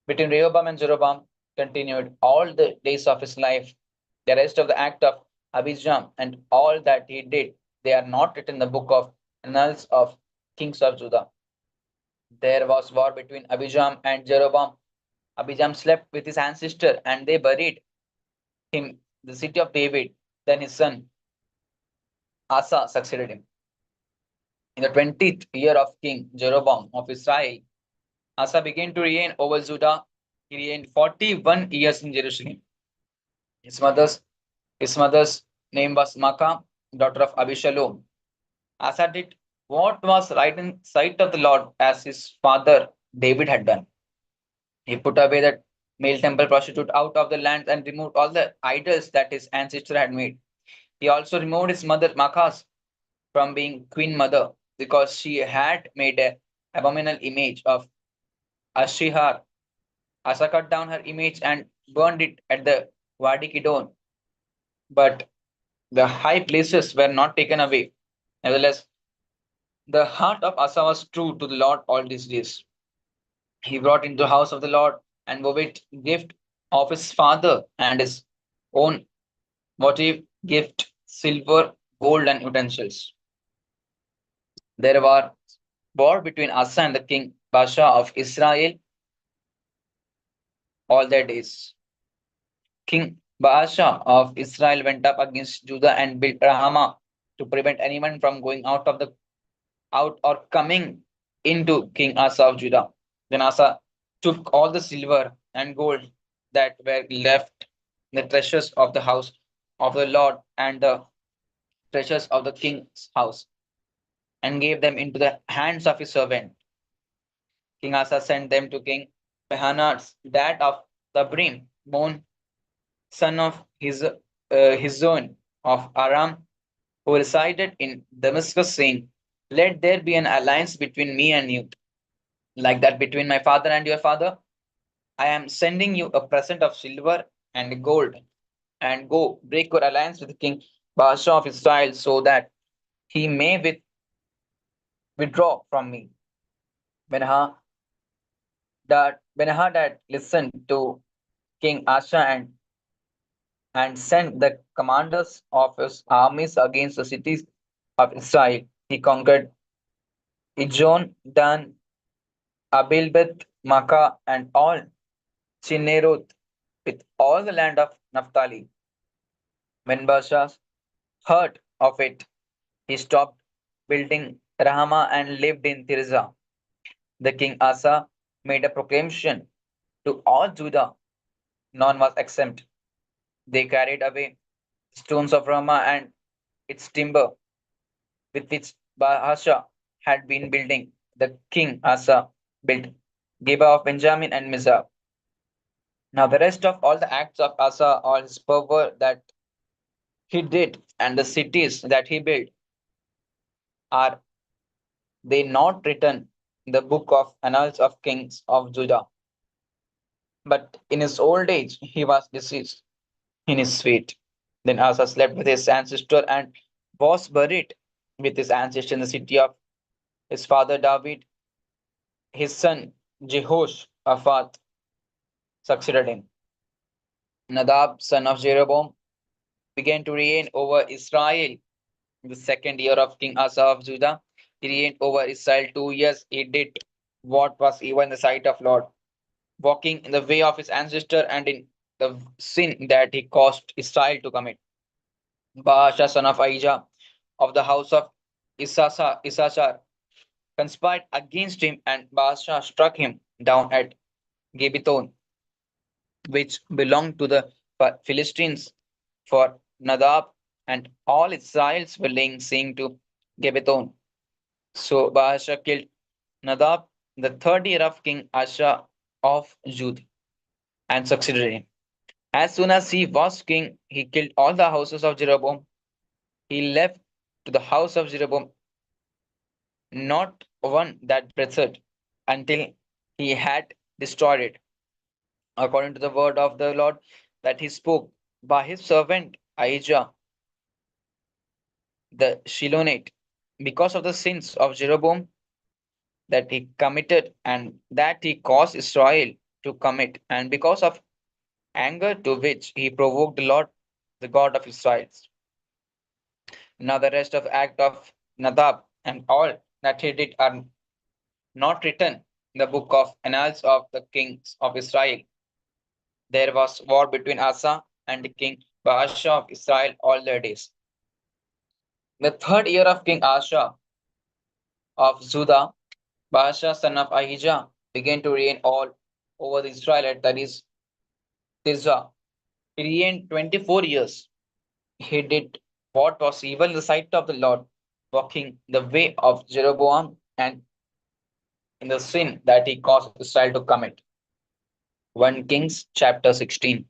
between Rehoboam and Jeroboam continued all the days of his life. The rest of the act of Abijam and all that he did, they are not written in the book of Annals of Kings of Judah. There was war between Abijam and Jeroboam. Abijam slept with his ancestor and they buried him in the city of David. Then his son Asa succeeded him. In the 20th year of King Jeroboam of Israel, Asa began to reign over Judah. He reigned 41 years in Jerusalem. His mother's name was Maacah, daughter of Abishalom. Asa did what was right in sight of the Lord, as his father David had done. He put away the male temple prostitute out of the land and removed all the idols that his ancestor had made. He also removed his mother Maacah from being queen mother because she had made an abominable image of Ashihar. Asa cut down her image and burned it at the Wadi Kidon. But the high places were not taken away. Nevertheless, the heart of Asa was true to the Lord all these days. He brought into the house of the Lord and votive gift of his father and his own votive gift, silver, gold, and utensils. There was war between Asa and the king Baasha of Israel all their days. King Baasha of Israel went up against Judah and built Ramah to prevent anyone from going out or coming into King Asa of Judah. Then Asa took all the silver and gold that were left, the treasures of the house of the Lord and the treasures of the king's house, and gave them into the hands of his servant. King Asa sent them to King Behanad's dad of Tabrim, Mon, son of Hizon of Aram, who resided in Damascus, saying, "Let there be an alliance between me and you, like that between my father and your father. I am sending you a present of silver and gold, and go break your alliance with King Baasha of Israel, so that he may withdraw from me." Benhadad listened to King Asa and sent the commanders of his armies against the cities of Israel. He conquered Ijon, Dan, Abilbeth, Makkah, and all Chinneroth with all the land of Naphtali. When Baasha heard of it, he stopped building Rahama and lived in Tirzah. The king Asa made a proclamation to all Judah, none was exempt. They carried away stones of Ramah and its timber with which Baasha had been building. The king Asa built Geba of Benjamin and Mizah. Now the rest of all the acts of Asa, all his power that he did, and the cities that he built, are they not written in the book of annals of kings of Judah? But in his old age he was deceased in his suite. Then Asa slept with his ancestor and was buried with his ancestor in the city of his father David. His son Jehoshaphat succeeded him. Nadab, son of Jeroboam, began to reign over Israel in the second year of King Asa of Judah. He reigned over Israel 2 years. He did what was evil in the sight of Lord, walking in the way of his ancestor and in the sin that he caused Israel to commit. Baasha, son of Ahijah, of the house of Issachar, conspired against him, and Baasha struck him down at Gibbethon, which belonged to the Philistines, for Nadab and all Israel's were laying siege to Gibbethon. So Baasha killed Nadab in the third year of King Asa of Judah and succeeded him. As soon as he was king, he killed all the houses of Jeroboam. He left to the house of Jeroboam not one that breathed until he had destroyed it, according to the word of the Lord that he spoke by his servant Ahijah the Shilonite, because of the sins of Jeroboam that he committed and that he caused Israel to commit, and because of anger to which he provoked the Lord, the God of Israel. Now the rest of the act of Nadab and all that he did are not written in the book of annals of the kings of Israel. There was war between Asa and King Baasha of Israel all their days. The third year of King Asa of Judah, Baasha son of Ahijah began to reign all over the Israel, that is Tirzah. He reigned 24 years. He did what was evil in the sight of the Lord, walking the way of Jeroboam and in the sin that he caused Israel to commit. 1 Kings chapter 16.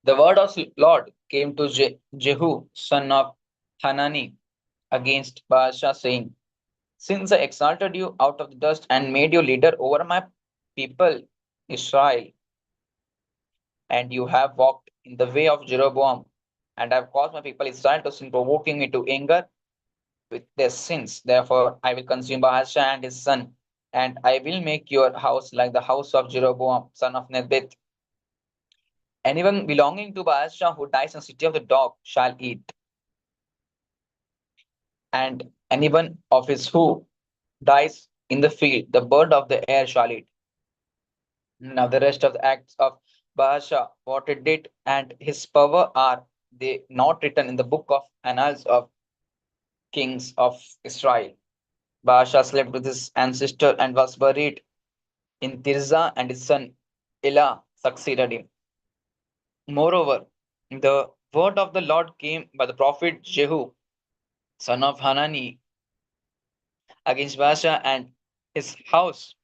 The word of the Lord came to Jehu, son of Hanani, against Baasha, saying, "Since I exalted you out of the dust and made you leader over my people Israel, and you have walked in the way of Jeroboam, and have caused my people Israel to sin, provoking me to anger with their sins. Therefore, I will consume Baasha and his son, and I will make your house like the house of Jeroboam, son of Nebat. Anyone belonging to Baasha who dies in the city of the dog shall eat, and anyone of his who dies in the field, the bird of the air shall eat." Now the rest of the acts of Baasha, what it did, and his power, are they not written in the book of annals of kings of Israel? Baasha slept with his ancestor and was buried in Tirzah, and his son Elah succeeded him. Moreover, the word of the Lord came by the prophet Jehu, son of Hanani, against Baasha and his house,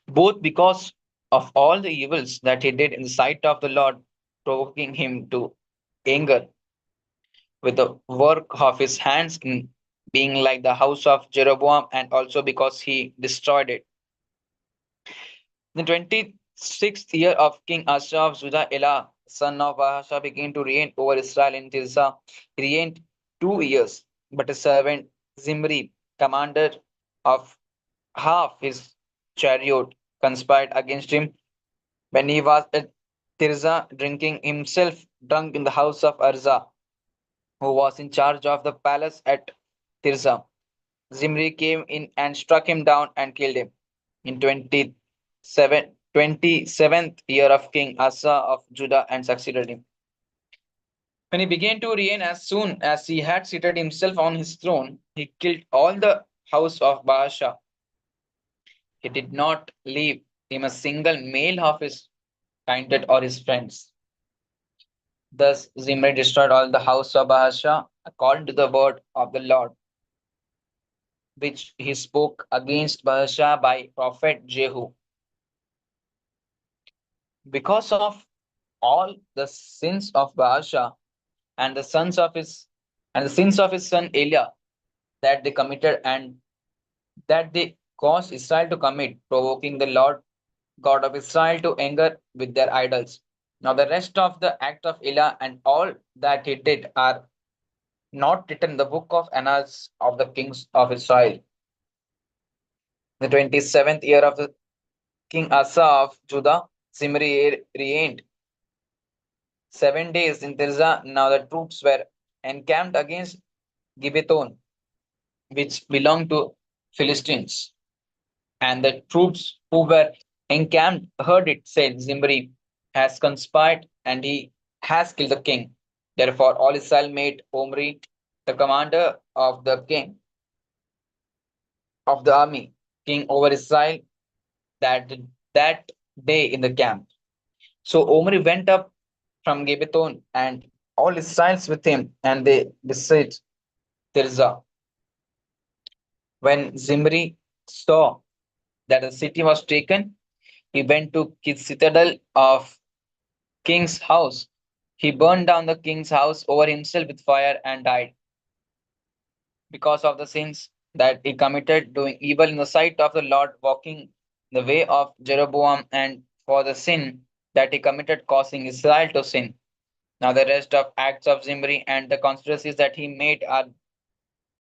both because of all the evils that he did in the sight of the Lord, provoking him to anger with the work of his hands in being like the house of Jeroboam, and also because he destroyed it. In the 26th year of King Asa of Judah, Elah, son of Baasha, began to reign over Israel in Tirzah. He reigned 2 years, but his servant Zimri, commander of half his chariot, conspired against him when he was at Tirzah, drinking himself drunk in the house of Arza, who was in charge of the palace at Tirzah. Zimri came in and struck him down and killed him. In 27th year of King Asa of Judah, and succeeded him. When he began to reign, as soon as he had seated himself on his throne, he killed all the house of Baasha. He did not leave him a single male of his kindred or his friends. Thus Zimri destroyed all the house of Baasha according to the word of the Lord, which he spoke against Baasha by prophet Jehu. Because of all the sins of Baasha and the sins of his son Elia that they committed and that they caused Israel to commit, provoking the Lord God of Israel to anger with their idols. Now the rest of the act of Elah and all that he did are not written in the book of annals of the kings of Israel. The 27th year of the King Asa of Judah, Zimri reigned 7 days in Tirzah. Now the troops were encamped against Gibeton, which belonged to Philistines. And the troops who were encamped heard it, said, Zimri has conspired and he has killed the king. Therefore, all Israel made Omri, the commander of the king of the army, king over Israel that, that day in the camp. So Omri went up from Gibeton and all Israelites with him, and they besieged Tirzah. When Zimri saw that the city was taken, he went to his citadel of king's house. He burned down the king's house over himself with fire and died because of the sins that he committed, doing evil in the sight of the Lord, walking the way of Jeroboam, and for the sin that he committed, causing Israel to sin. Now the rest of acts of Zimri and the conspiracies that he made are